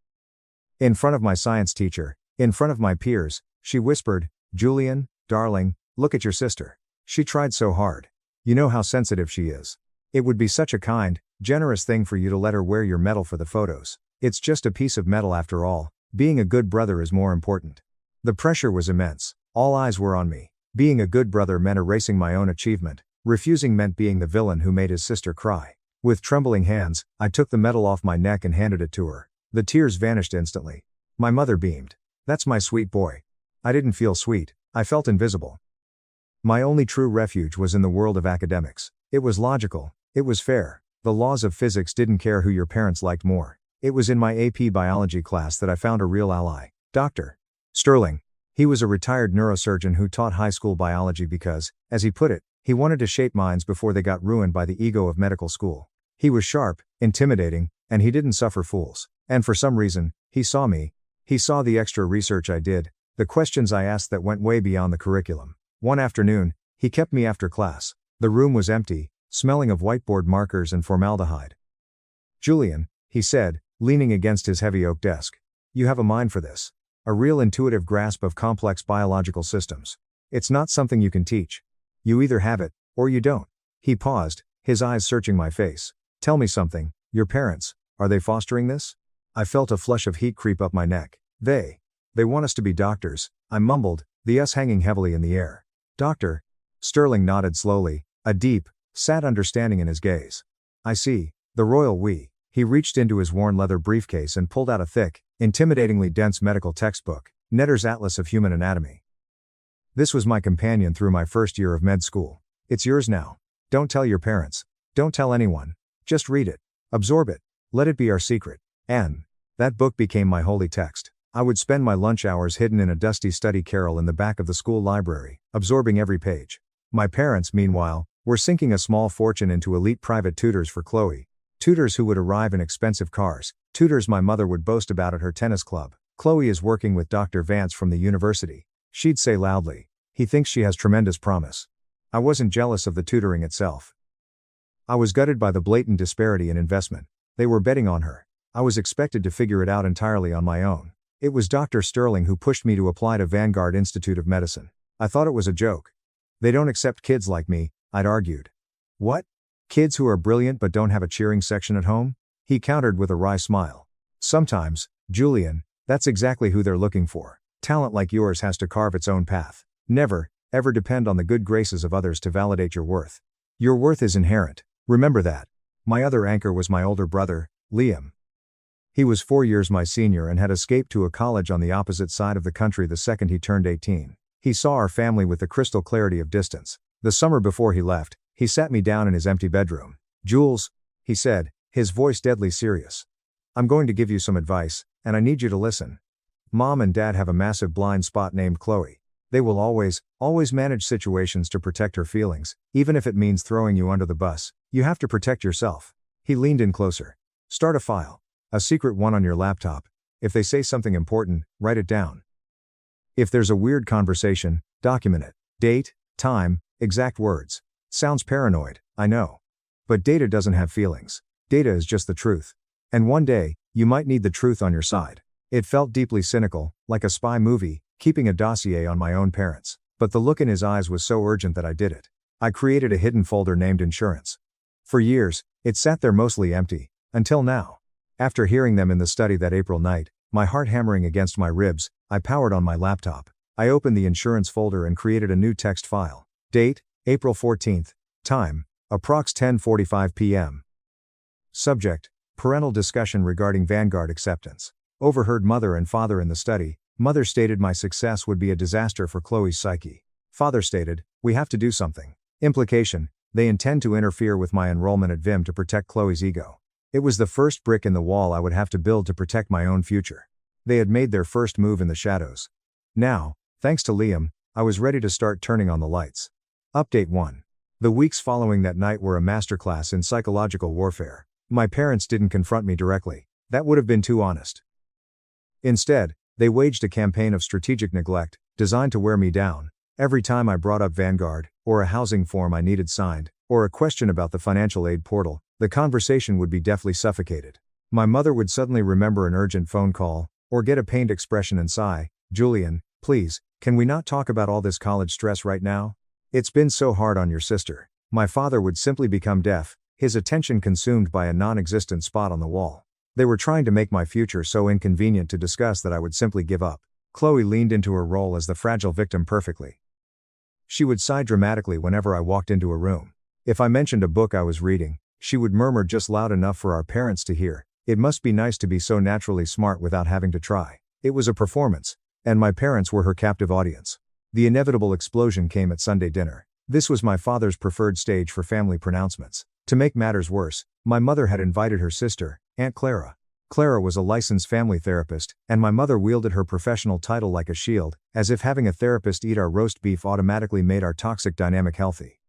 In front of my science teacher, in front of my peers, she whispered, "Julian, darling, look at your sister. She tried so hard. You know how sensitive she is. It would be such a kind, generous thing for you to let her wear your medal for the photos. It's just a piece of metal after all. Being a good brother is more important." The pressure was immense. All eyes were on me. Being a good brother meant erasing my own achievement. Refusing meant being the villain who made his sister cry. With trembling hands, I took the medal off my neck and handed it to her. The tears vanished instantly. My mother beamed. "That's my sweet boy." I didn't feel sweet. I felt invisible. My only true refuge was in the world of academics. It was logical. It was fair. The laws of physics didn't care who your parents liked more. It was in my AP biology class that I found a real ally. Dr. Sterling. He was a retired neurosurgeon who taught high school biology because, as he put it, he wanted to shape minds before they got ruined by the ego of medical school. He was sharp, intimidating, and he didn't suffer fools. And for some reason, he saw me. He saw the extra research I did, the questions I asked that went way beyond the curriculum. One afternoon, he kept me after class. The room was empty, smelling of whiteboard markers and formaldehyde. "Julian," he said, leaning against his heavy oak desk. "You have a mind for this. A real intuitive grasp of complex biological systems. It's not something you can teach. You either have it, or you don't." He paused, his eyes searching my face. "Tell me something, your parents, are they fostering this?" I felt a flush of heat creep up my neck. They want us to be doctors," I mumbled, the us hanging heavily in the air. "Doctor?" Sterling nodded slowly, a deep, sad understanding in his gaze. "I see, the royal we." He reached into his worn leather briefcase and pulled out a thick, intimidatingly dense medical textbook, Netter's Atlas of Human Anatomy. "This was my companion through my first year of med school. It's yours now." Don't tell your parents. Don't tell anyone. Just read it. Absorb it. Let it be our secret. And that book became my holy text. I would spend my lunch hours hidden in a dusty study carrel in the back of the school library, absorbing every page. My parents, meanwhile, were sinking a small fortune into elite private tutors for Chloe. Tutors who would arrive in expensive cars. Tutors my mother would boast about at her tennis club. Chloe is working with Dr. Vance from the university. She'd say loudly. He thinks she has tremendous promise. I wasn't jealous of the tutoring itself. I was gutted by the blatant disparity in investment. They were betting on her. I was expected to figure it out entirely on my own. It was Dr. Sterling who pushed me to apply to Vanguard Institute of Medicine. I thought it was a joke. They don't accept kids like me, I'd argued. What? Kids who are brilliant but don't have a cheering section at home? He countered with a wry smile. Sometimes, Julian, that's exactly who they're looking for. Talent like yours has to carve its own path. Never, ever depend on the good graces of others to validate your worth. Your worth is inherent. Remember that. My other anchor was my older brother, Liam. He was 4 years my senior and had escaped to a college on the opposite side of the country the second he turned 18. He saw our family with the crystal clarity of distance. The summer before he left, he sat me down in his empty bedroom. Jules, he said, his voice deadly serious. I'm going to give you some advice, and I need you to listen. Mom and Dad have a massive blind spot named Chloe. They will always manage situations to protect her feelings, even if it means throwing you under the bus. You have to protect yourself. He leaned in closer. Start a file. A secret one on your laptop. If they say something important, write it down. If there's a weird conversation, document it. Date, time, exact words. Sounds paranoid, I know. But data doesn't have feelings. Data is just the truth. And one day, you might need the truth on your side. It felt deeply cynical, like a spy movie, keeping a dossier on my own parents. But the look in his eyes was so urgent that I did it. I created a hidden folder named Insurance. For years, it sat there mostly empty. Until now. After hearing them in the study that April night, my heart hammering against my ribs, I powered on my laptop. I opened the insurance folder and created a new text file. Date, April 14th. Time, approx 10:45 p.m. Subject, parental discussion regarding Vanguard acceptance. Overheard mother and father in the study. Mother stated my success would be a disaster for Chloe's psyche. Father stated, we have to do something. Implication, they intend to interfere with my enrollment at VIM to protect Chloe's ego. It was the first brick in the wall I would have to build to protect my own future. They had made their first move in the shadows. Now, thanks to Liam, I was ready to start turning on the lights. Update 1. The weeks following that night were a masterclass in psychological warfare. My parents didn't confront me directly. That would have been too honest. Instead, they waged a campaign of strategic neglect, designed to wear me down. Every time I brought up Vanguard, or a housing form I needed signed, or a question about the financial aid portal, the conversation would be deftly suffocated. My mother would suddenly remember an urgent phone call, or get a pained expression and sigh, Julian, please, can we not talk about all this college stress right now? It's been so hard on your sister. My father would simply become deaf, his attention consumed by a non-existent spot on the wall. They were trying to make my future so inconvenient to discuss that I would simply give up. Chloe leaned into her role as the fragile victim perfectly. She would sigh dramatically whenever I walked into a room. If I mentioned a book I was reading, she would murmur just loud enough for our parents to hear, it must be nice to be so naturally smart without having to try. It was a performance, and my parents were her captive audience. The inevitable explosion came at Sunday dinner. This was my father's preferred stage for family pronouncements. To make matters worse, my mother had invited her sister, Aunt Clara. Clara was a licensed family therapist, and my mother wielded her professional title like a shield, as if having a therapist eat our roast beef automatically made our toxic dynamic healthy.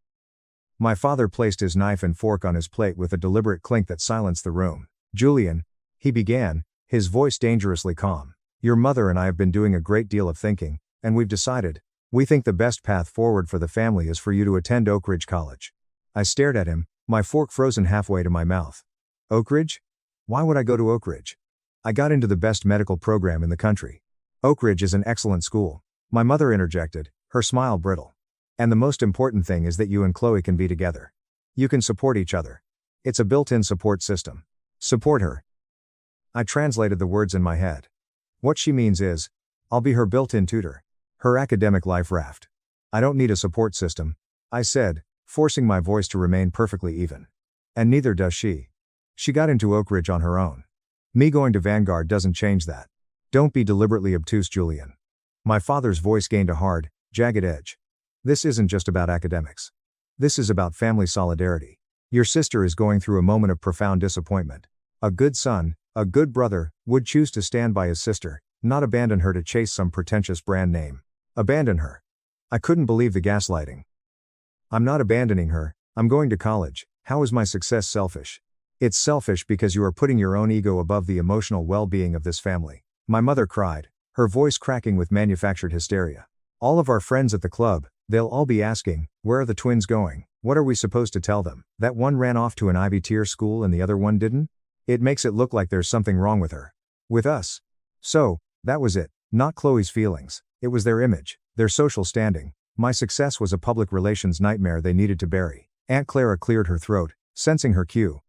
My father placed his knife and fork on his plate with a deliberate clink that silenced the room. Julian, he began, his voice dangerously calm. Your mother and I have been doing a great deal of thinking, and we've decided, we think the best path forward for the family is for you to attend Oak Ridge College. I stared at him, my fork frozen halfway to my mouth. Oak Ridge? Why would I go to Oak Ridge? I got into the best medical program in the country. Oak Ridge is an excellent school. My mother interjected, her smile brittle. And the most important thing is that you and Chloe can be together. You can support each other. It's a built-in support system. Support her. I translated the words in my head. What she means is, I'll be her built-in tutor. Her academic life raft. I don't need a support system, I said, forcing my voice to remain perfectly even. And neither does she. She got into Oak Ridge on her own. Me going to Vanguard doesn't change that. Don't be deliberately obtuse, Julian. My father's voice gained a hard, jagged edge. This isn't just about academics. This is about family solidarity. Your sister is going through a moment of profound disappointment. A good son, a good brother, would choose to stand by his sister, not abandon her to chase some pretentious brand name. Abandon her. I couldn't believe the gaslighting. I'm not abandoning her, I'm going to college. How is my success selfish? It's selfish because you are putting your own ego above the emotional well-being of this family. My mother cried, her voice cracking with manufactured hysteria. All of our friends at the club, they'll all be asking, where are the twins going? What are we supposed to tell them? That one ran off to an Ivy Tier school and the other one didn't? It makes it look like there's something wrong with her. With us. So, that was it. Not Chloe's feelings. It was their image, their social standing. My success was a public relations nightmare they needed to bury. Aunt Clara cleared her throat, sensing her cue.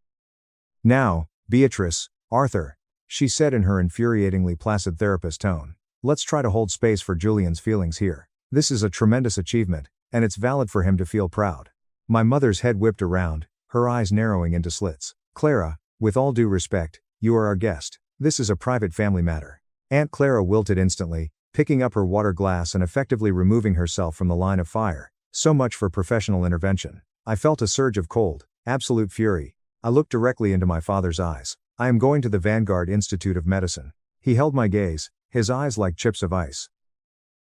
Now, Beatrice, Arthur, she said in her infuriatingly placid therapist tone. Let's try to hold space for Julian's feelings here. This is a tremendous achievement, and it's valid for him to feel proud. My mother's head whipped around, her eyes narrowing into slits. Clara, with all due respect, you are our guest. This is a private family matter. Aunt Clara wilted instantly, picking up her water glass and effectively removing herself from the line of fire. So much for professional intervention. I felt a surge of cold, absolute fury. I looked directly into my father's eyes. I am going to the Vanguard Institute of Medicine. He held my gaze, his eyes like chips of ice.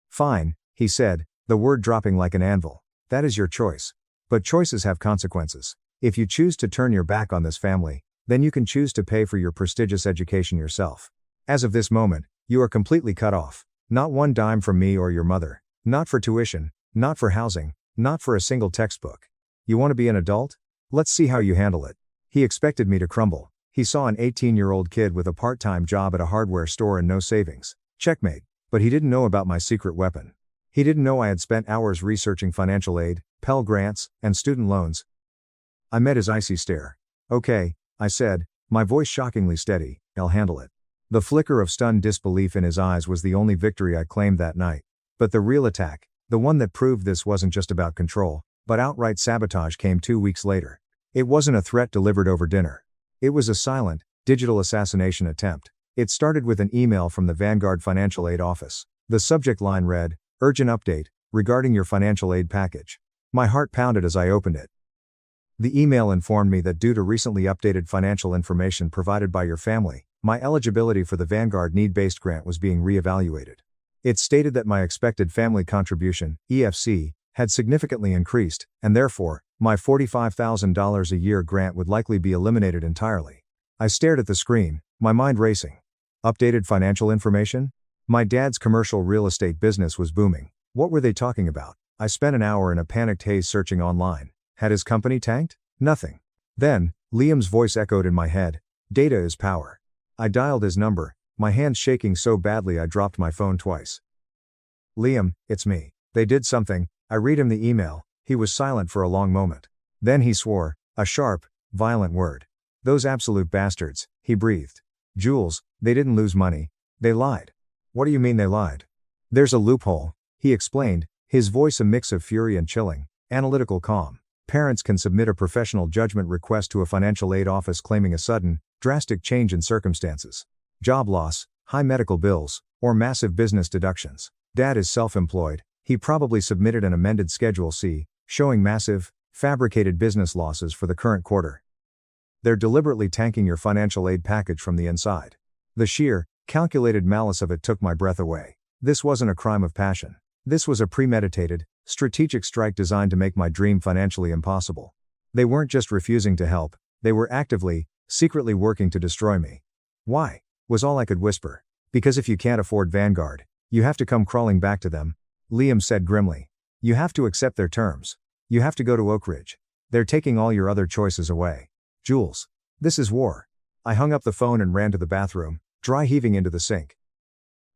Fine, he said, the word dropping like an anvil. That is your choice. But choices have consequences. If you choose to turn your back on this family, then you can choose to pay for your prestigious education yourself. As of this moment, you are completely cut off. Not one dime from me or your mother. Not for tuition, not for housing, not for a single textbook. You want to be an adult? Let's see how you handle it. He expected me to crumble. He saw an 18-year-old kid with a part-time job at a hardware store and no savings. Checkmate. But he didn't know about my secret weapon. He didn't know I had spent hours researching financial aid, Pell Grants, and student loans. I met his icy stare. Okay, I said, my voice shockingly steady, I'll handle it. The flicker of stunned disbelief in his eyes was the only victory I claimed that night. But the real attack, the one that proved this wasn't just about control, but outright sabotage, came 2 weeks later. It wasn't a threat delivered over dinner. It was a silent, digital assassination attempt. It started with an email from the Vanguard Financial Aid Office. The subject line read, "Urgent update, regarding your financial aid package." My heart pounded as I opened it. The email informed me that due to recently updated financial information provided by your family, my eligibility for the Vanguard Need-Based Grant was being reevaluated. It stated that my expected family contribution, EFC, had significantly increased, and therefore, my $45,000 a year grant would likely be eliminated entirely. I stared at the screen, my mind racing. Updated financial information? My dad's commercial real estate business was booming. What were they talking about? I spent an hour in a panicked haze searching online. Had his company tanked? Nothing. Then, Liam's voice echoed in my head. Data is power. I dialed his number, my hands shaking so badly I dropped my phone twice. Liam, it's me. They did something. I read him the email. He was silent for a long moment. Then he swore, a sharp, violent word. Those absolute bastards, he breathed. Jules, they didn't lose money. They lied. What do you mean they lied? There's a loophole, he explained, his voice a mix of fury and chilling, analytical calm. Parents can submit a professional judgment request to a financial aid office claiming a sudden, drastic change in circumstances. Job loss, high medical bills, or massive business deductions. Dad is self-employed. He probably submitted an amended Schedule C, showing massive, fabricated business losses for the current quarter. They're deliberately tanking your financial aid package from the inside. The sheer, calculated malice of it took my breath away. This wasn't a crime of passion. This was a premeditated, strategic strike designed to make my dream financially impossible. They weren't just refusing to help, they were actively, secretly working to destroy me. Why? Was all I could whisper. Because if you can't afford Vanguard, you have to come crawling back to them, Liam said grimly. You have to accept their terms. You have to go to Oak Ridge. They're taking all your other choices away. Jules. This is war. I hung up the phone and ran to the bathroom, dry heaving into the sink.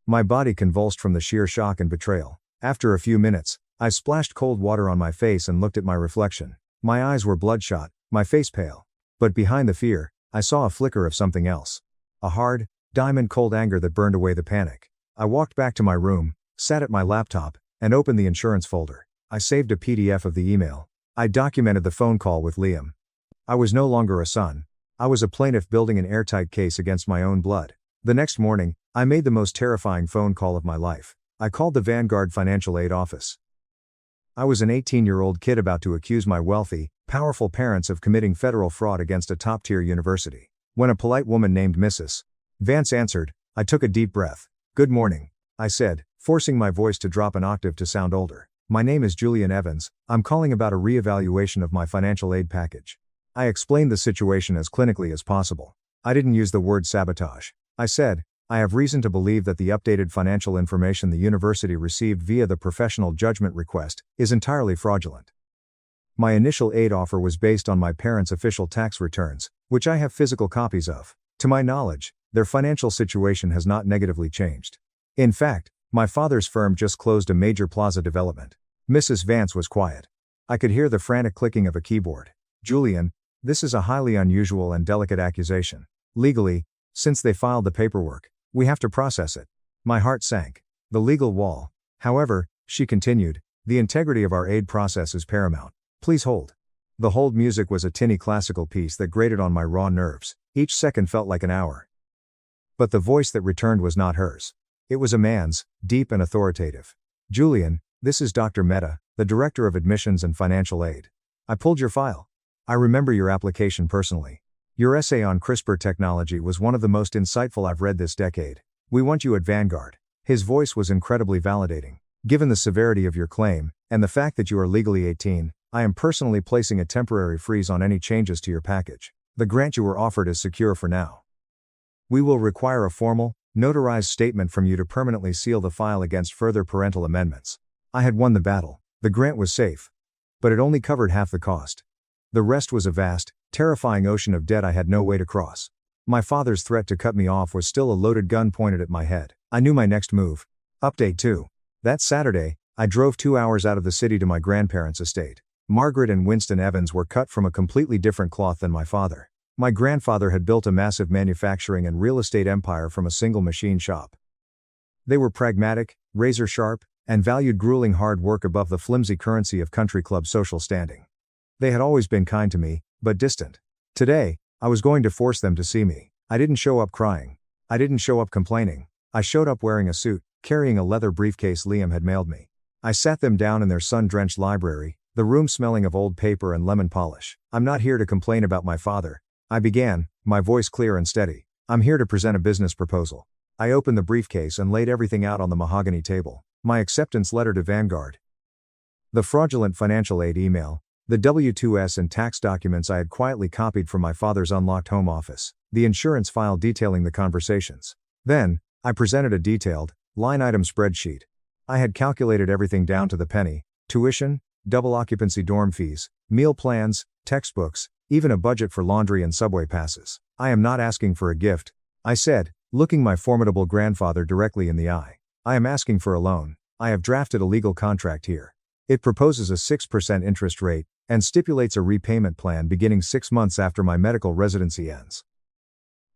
My body convulsed from the sheer shock and betrayal. After a few minutes, I splashed cold water on my face and looked at my reflection. My eyes were bloodshot, my face pale. But behind the fear, I saw a flicker of something else. A hard, diamond-cold anger that burned away the panic. I walked back to my room, sat at my laptop, and opened the insurance folder. I saved a PDF of the email. I documented the phone call with Liam. I was no longer a son. I was a plaintiff building an airtight case against my own blood. The next morning, I made the most terrifying phone call of my life. I called the Vanguard Financial Aid Office. I was an 18-year-old kid about to accuse my wealthy, powerful parents of committing federal fraud against a top-tier university. When a polite woman named Mrs. Vance answered, I took a deep breath. Good morning, I said, forcing my voice to drop an octave to sound older. My name is Julian Evans. I'm calling about a re-evaluation of my financial aid package. I explained the situation as clinically as possible. I didn't use the word sabotage. I said, I have reason to believe that the updated financial information the university received via the professional judgment request is entirely fraudulent. My initial aid offer was based on my parents' official tax returns, which I have physical copies of. To my knowledge, their financial situation has not negatively changed. In fact, my father's firm just closed a major plaza development. Mrs. Vance was quiet. I could hear the frantic clicking of a keyboard. Julian, this is a highly unusual and delicate accusation. Legally, since they filed the paperwork, we have to process it. My heart sank. The legal wall. However, she continued, the integrity of our aid process is paramount. Please hold. The hold music was a tinny classical piece that grated on my raw nerves. Each second felt like an hour. But the voice that returned was not hers. It was a man's, deep and authoritative. Julian, this is Dr. Mehta, the Director of Admissions and Financial Aid. I pulled your file. I remember your application personally. Your essay on CRISPR technology was one of the most insightful I've read this decade. We want you at Vanguard. His voice was incredibly validating. Given the severity of your claim, and the fact that you are legally 18, I am personally placing a temporary freeze on any changes to your package. The grant you were offered is secure for now. We will require a formal, notarized statement from you to permanently seal the file against further parental amendments. I had won the battle. The grant was safe. But it only covered half the cost. The rest was a vast, terrifying ocean of debt I had no way to cross. My father's threat to cut me off was still a loaded gun pointed at my head. I knew my next move. Update 2. That Saturday, I drove 2 hours out of the city to my grandparents' estate. Margaret and Winston Evans were cut from a completely different cloth than my father. My grandfather had built a massive manufacturing and real estate empire from a single machine shop. They were pragmatic, razor-sharp, and valued grueling hard work above the flimsy currency of country club social standing. They had always been kind to me, but distant. Today, I was going to force them to see me. I didn't show up crying. I didn't show up complaining. I showed up wearing a suit, carrying a leather briefcase Liam had mailed me. I sat them down in their sun-drenched library, the room smelling of old paper and lemon polish. I'm not here to complain about my father, I began, my voice clear and steady. I'm here to present a business proposal. I opened the briefcase and laid everything out on the mahogany table. My acceptance letter to Vanguard. The fraudulent financial aid email, the W-2s and tax documents I had quietly copied from my father's unlocked home office, the insurance file detailing the conversations. Then, I presented a detailed, line-item spreadsheet. I had calculated everything down to the penny: tuition, double occupancy dorm fees, meal plans, textbooks, even a budget for laundry and subway passes. I am not asking for a gift, I said, looking my formidable grandfather directly in the eye. I am asking for a loan. I have drafted a legal contract here. It proposes a 6% interest rate, and stipulates a repayment plan beginning 6 months after my medical residency ends.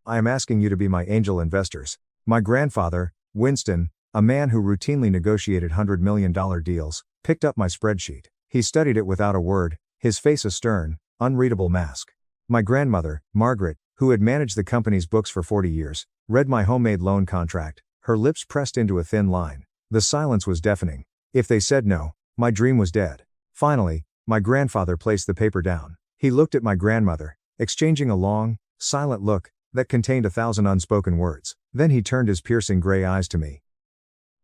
I am asking you to be my angel investors. My grandfather, Winston, a man who routinely negotiated $100 million deals, picked up my spreadsheet. He studied it without a word, his face a stern, unreadable mask. My grandmother, Margaret, who had managed the company's books for 40 years, read my homemade loan contract, her lips pressed into a thin line. The silence was deafening. If they said no, my dream was dead. Finally, my grandfather placed the paper down. He looked at my grandmother, exchanging a long, silent look that contained 1,000 unspoken words. Then he turned his piercing gray eyes to me.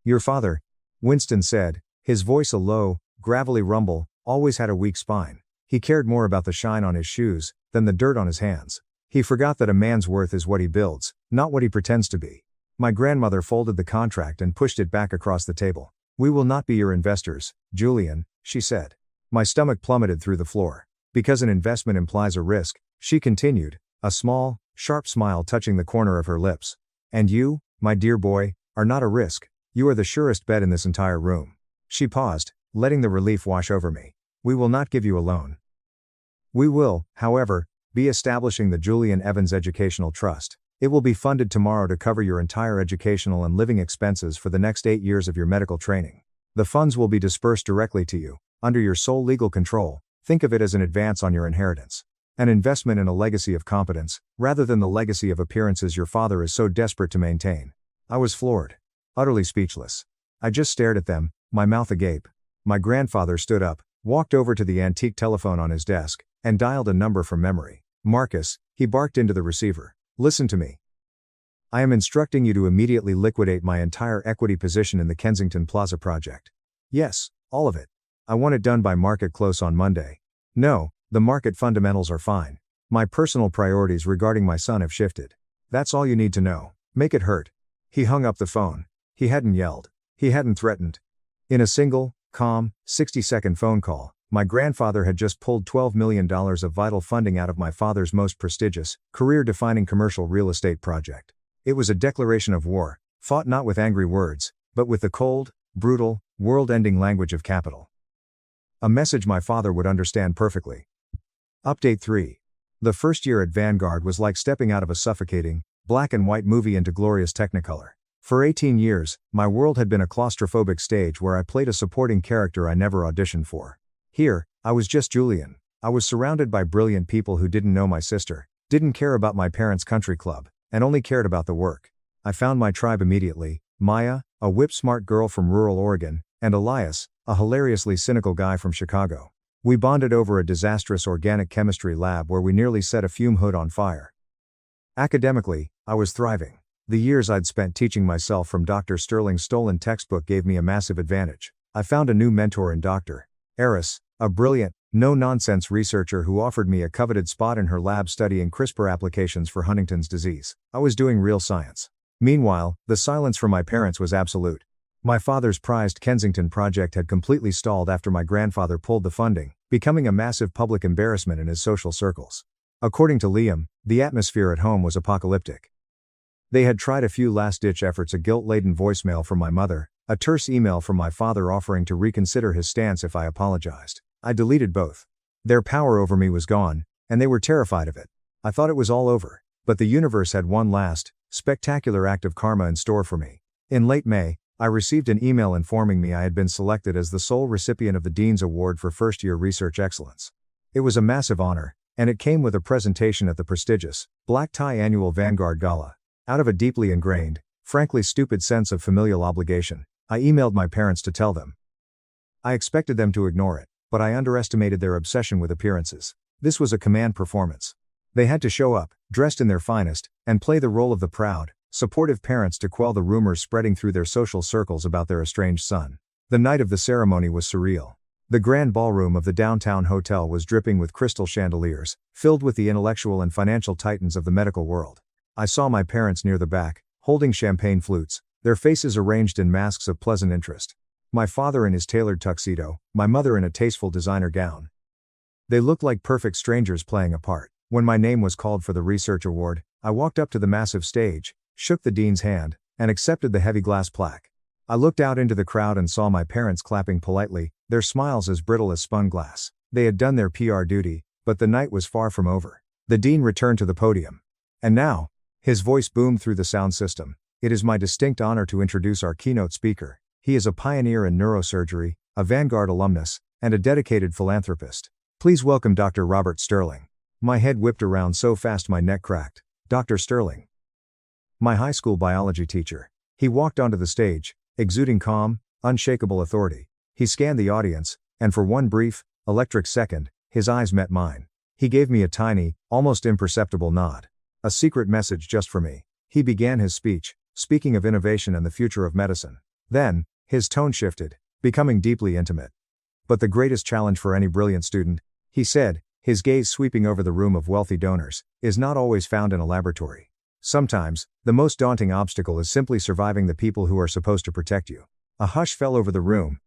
Your father, Winston said, his voice a low, gravelly rumble, always had a weak spine. He cared more about the shine on his shoes than the dirt on his hands. He forgot that a man's worth is what he builds, not what he pretends to be. My grandmother folded the contract and pushed it back across the table. We will not be your investors, Julian, she said. My stomach plummeted through the floor. Because an investment implies a risk, she continued, a small, sharp smile touching the corner of her lips. And you, my dear boy, are not a risk. You are the surest bet in this entire room. She paused, letting the relief wash over me. We will not give you a loan. We will, however, be establishing the Julian Evans Educational Trust. It will be funded tomorrow to cover your entire educational and living expenses for the next 8 years of your medical training. The funds will be dispersed directly to you, under your sole legal control. Think of it as an advance on your inheritance. An investment in a legacy of competence, rather than the legacy of appearances your father is so desperate to maintain. I was floored. Utterly speechless. I just stared at them, my mouth agape. My grandfather stood up, walked over to the antique telephone on his desk, and dialed a number from memory. "Marcus," he barked into the receiver. "Listen to me. I am instructing you to immediately liquidate my entire equity position in the Kensington Plaza project. Yes, all of it. I want it done by market close on Monday. No, the market fundamentals are fine. My personal priorities regarding my son have shifted. That's all you need to know. Make it hurt." He hung up the phone. He hadn't yelled. He hadn't threatened. In a single, calm, 60-second phone call, my grandfather had just pulled $12 million of vital funding out of my father's most prestigious, career-defining commercial real estate project. It was a declaration of war, fought not with angry words, but with the cold, brutal, world-ending language of capital. A message my father would understand perfectly. Update 3. The first year at Vanguard was like stepping out of a suffocating, black and white movie into glorious Technicolor. For 18 years, my world had been a claustrophobic stage where I played a supporting character I never auditioned for. Here, I was just Julian. I was surrounded by brilliant people who didn't know my sister, didn't care about my parents' country club, and only cared about the work. I found my tribe immediately: Maya, a whip-smart girl from rural Oregon, and Elias, a hilariously cynical guy from Chicago. We bonded over a disastrous organic chemistry lab where we nearly set a fume hood on fire. Academically, I was thriving. The years I'd spent teaching myself from Dr. Sterling's stolen textbook gave me a massive advantage. I found a new mentor in Dr. Eris, a brilliant, no-nonsense researcher who offered me a coveted spot in her lab studying CRISPR applications for Huntington's disease. I was doing real science. Meanwhile, the silence from my parents was absolute. My father's prized Kensington project had completely stalled after my grandfather pulled the funding, becoming a massive public embarrassment in his social circles. According to Liam, the atmosphere at home was apocalyptic. They had tried a few last-ditch efforts: a guilt-laden voicemail from my mother, a terse email from my father offering to reconsider his stance if I apologized. I deleted both. Their power over me was gone, and they were terrified of it. I thought it was all over, but the universe had one last, spectacular act of karma in store for me. In late May, I received an email informing me I had been selected as the sole recipient of the Dean's Award for First-Year Research Excellence. It was a massive honor, and it came with a presentation at the prestigious, black-tie annual Vanguard Gala. Out of a deeply ingrained, frankly stupid sense of familial obligation, I emailed my parents to tell them. I expected them to ignore it, but I underestimated their obsession with appearances. This was a command performance. They had to show up, dressed in their finest, and play the role of the proud, supportive parents to quell the rumors spreading through their social circles about their estranged son. The night of the ceremony was surreal. The grand ballroom of the downtown hotel was dripping with crystal chandeliers, filled with the intellectual and financial titans of the medical world. I saw my parents near the back, holding champagne flutes, their faces arranged in masks of pleasant interest. My father in his tailored tuxedo, my mother in a tasteful designer gown. They looked like perfect strangers playing a part. When my name was called for the research award, I walked up to the massive stage, shook the dean's hand, and accepted the heavy glass plaque. I looked out into the crowd and saw my parents clapping politely, their smiles as brittle as spun glass. They had done their PR duty, but the night was far from over. The dean returned to the podium. And now, his voice boomed through the sound system, "It is my distinct honor to introduce our keynote speaker. He is a pioneer in neurosurgery, a Vanguard alumnus, and a dedicated philanthropist. Please welcome Dr. Robert Sterling." My head whipped around so fast my neck cracked. Dr. Sterling. My high school biology teacher. He walked onto the stage, exuding calm, unshakable authority. He scanned the audience, and for one brief, electric second, his eyes met mine. He gave me a tiny, almost imperceptible nod. A secret message just for me. He began his speech, speaking of innovation and the future of medicine. Then, his tone shifted, becoming deeply intimate. "But the greatest challenge for any brilliant student," he said, his gaze sweeping over the room of wealthy donors, "is not always found in a laboratory. Sometimes, the most daunting obstacle is simply surviving the people who are supposed to protect you." A hush fell over the room.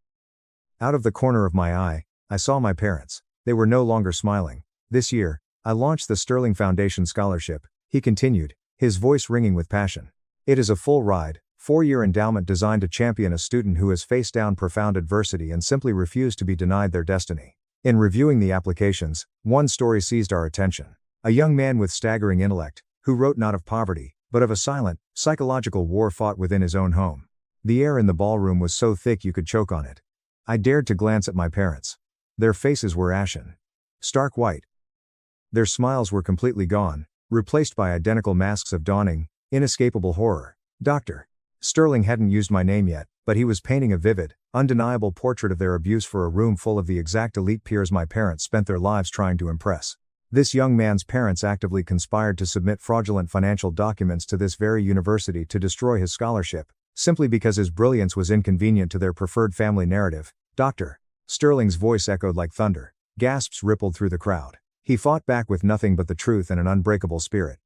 Out of the corner of my eye, I saw my parents. They were no longer smiling. "This year, I launched the Sterling Foundation Scholarship," he continued, his voice ringing with passion. "It is a full-ride, 4-year endowment designed to champion a student who has faced down profound adversity and simply refused to be denied their destiny." In reviewing the applications, one story seized our attention. A young man with staggering intellect, who wrote not of poverty, but of a silent, psychological war fought within his own home. The air in the ballroom was so thick you could choke on it. I dared to glance at my parents. Their faces were ashen. Stark white. Their smiles were completely gone, replaced by identical masks of dawning, inescapable horror. Dr. Sterling hadn't used my name yet, but he was painting a vivid, undeniable portrait of their abuse for a room full of the exact elite peers my parents spent their lives trying to impress. This young man's parents actively conspired to submit fraudulent financial documents to this very university to destroy his scholarship, simply because his brilliance was inconvenient to their preferred family narrative. Dr. Sterling's voice echoed like thunder. Gasps rippled through the crowd. He fought back with nothing but the truth and an unbreakable spirit.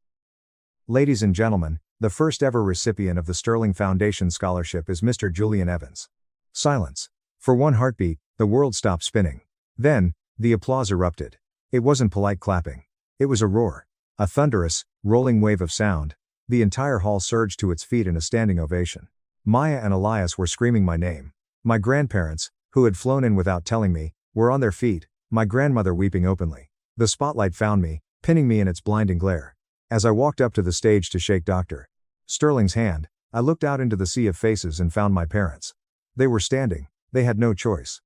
Ladies and gentlemen, the first ever recipient of the Sterling Foundation Scholarship is Mr. Julian Evans. Silence. For one heartbeat, the world stopped spinning. Then, the applause erupted. It wasn't polite clapping. It was a roar. A thunderous, rolling wave of sound. The entire hall surged to its feet in a standing ovation. Maya and Elias were screaming my name. My grandparents, who had flown in without telling me, were on their feet, my grandmother weeping openly. The spotlight found me, pinning me in its blinding glare. As I walked up to the stage to shake Dr. Sterling's hand, I looked out into the sea of faces and found my parents. They were standing, they had no choice.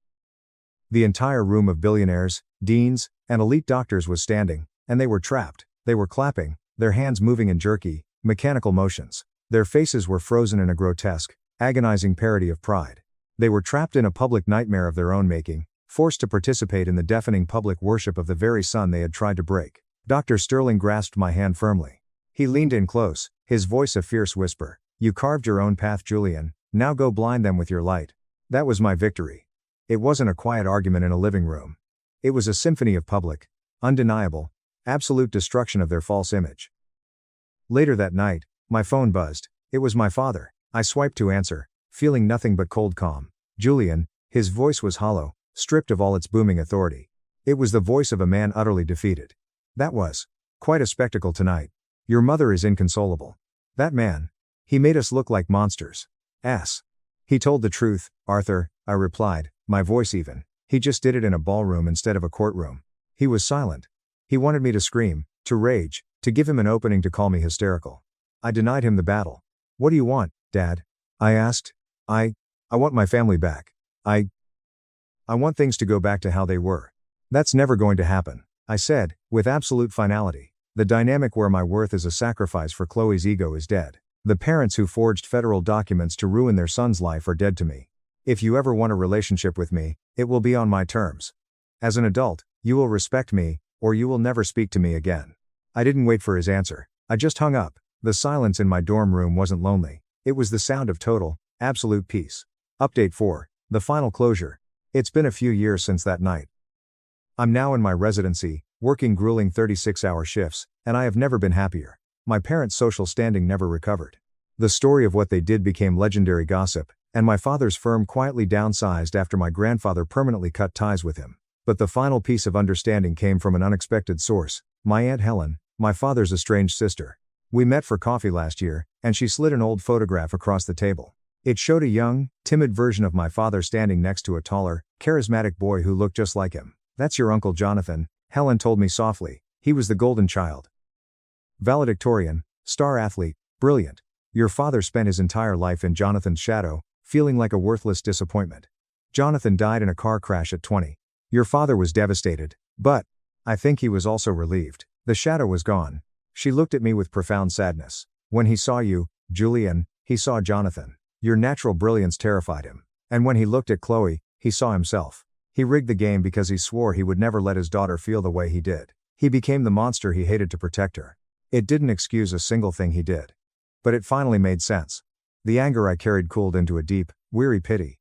The entire room of billionaires, deans, and elite doctors was standing, and they were trapped. They were clapping, their hands moving in jerky, mechanical motions. Their faces were frozen in a grotesque, agonizing parody of pride. They were trapped in a public nightmare of their own making, forced to participate in the deafening public worship of the very sun they had tried to break. Dr. Sterling grasped my hand firmly. He leaned in close, his voice a fierce whisper. You carved your own path, Julian, now go blind them with your light. That was my victory. It wasn't a quiet argument in a living room. It was a symphony of public, undeniable, absolute destruction of their false image. Later that night, my phone buzzed. It was my father. I swiped to answer, feeling nothing but cold calm. Julian, his voice was hollow, stripped of all its booming authority. It was the voice of a man utterly defeated. That was quite a spectacle tonight. Your mother is inconsolable. That man. He made us look like monsters. He told the truth, Arthur, I replied, my voice even. He just did it in a ballroom instead of a courtroom. He was silent. He wanted me to scream, to rage, to give him an opening to call me hysterical. I denied him the battle. What do you want, Dad? I asked. I want my family back. I want things to go back to how they were. That's never going to happen, I said, with absolute finality. The dynamic where my worth is a sacrifice for Chloe's ego is dead. The parents who forged federal documents to ruin their son's life are dead to me. If you ever want a relationship with me, it will be on my terms. As an adult, you will respect me, or you will never speak to me again. I didn't wait for his answer. I just hung up. The silence in my dorm room wasn't lonely. It was the sound of total, absolute peace. Update 4. The final closure. It's been a few years since that night. I'm now in my residency, working grueling 36-hour shifts, and I have never been happier. My parents' social standing never recovered. The story of what they did became legendary gossip, and my father's firm quietly downsized after my grandfather permanently cut ties with him. But the final piece of understanding came from an unexpected source, my Aunt Helen, my father's estranged sister. We met for coffee last year, and she slid an old photograph across the table. It showed a young, timid version of my father standing next to a taller, charismatic boy who looked just like him. That's your Uncle Jonathan, Helen told me softly. He was the golden child. Valedictorian, star athlete, brilliant. Your father spent his entire life in Jonathan's shadow, feeling like a worthless disappointment. Jonathan died in a car crash at 20. Your father was devastated, but I think he was also relieved. The shadow was gone. She looked at me with profound sadness. When he saw you, Julian, he saw Jonathan. Your natural brilliance terrified him. And when he looked at Chloe, he saw himself. He rigged the game because he swore he would never let his daughter feel the way he did. He became the monster he hated to protect her. It didn't excuse a single thing he did. But it finally made sense. The anger I carried cooled into a deep, weary pity.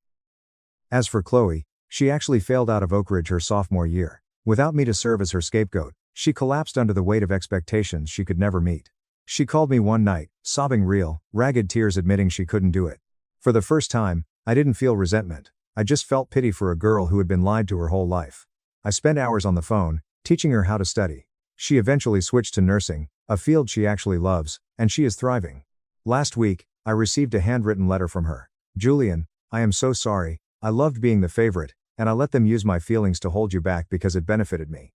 As for Chloe, she actually failed out of Oak Ridge her sophomore year. Without me to serve as her scapegoat, she collapsed under the weight of expectations she could never meet. She called me one night, sobbing real, ragged tears admitting she couldn't do it. For the first time, I didn't feel resentment. I just felt pity for a girl who had been lied to her whole life. I spent hours on the phone, teaching her how to study. She eventually switched to nursing, a field she actually loves, and she is thriving. Last week, I received a handwritten letter from her. Julian, I am so sorry. I loved being the favorite, and I let them use my feelings to hold you back because it benefited me.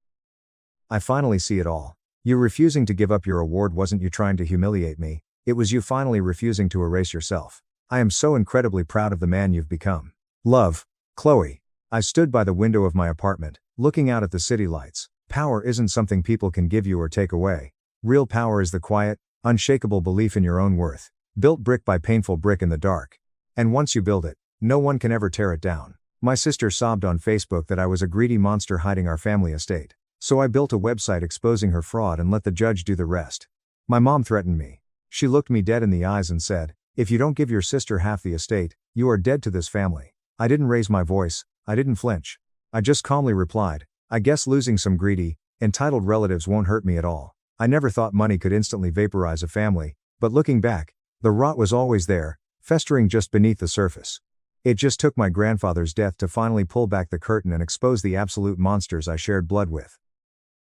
I finally see it all. You refusing to give up your award wasn't you trying to humiliate me, it was you finally refusing to erase yourself. I am so incredibly proud of the man you've become. Love, Chloe. I stood by the window of my apartment, looking out at the city lights. Power isn't something people can give you or take away. Real power is the quiet, unshakable belief in your own worth, built brick by painful brick in the dark. And once you build it, No one can ever tear it down. My sister sobbed on Facebook that I was a greedy monster hiding our family estate. So I built a website exposing her fraud and let the judge do the rest. My mom threatened me. She looked me dead in the eyes and said, "If you don't give your sister half the estate, you are dead to this family." I didn't raise my voice, I didn't flinch. I just calmly replied, "I guess losing some greedy, entitled relatives won't hurt me at all." I never thought money could instantly vaporize a family, but looking back, the rot was always there, festering just beneath the surface. It just took my grandfather's death to finally pull back the curtain and expose the absolute monsters I shared blood with.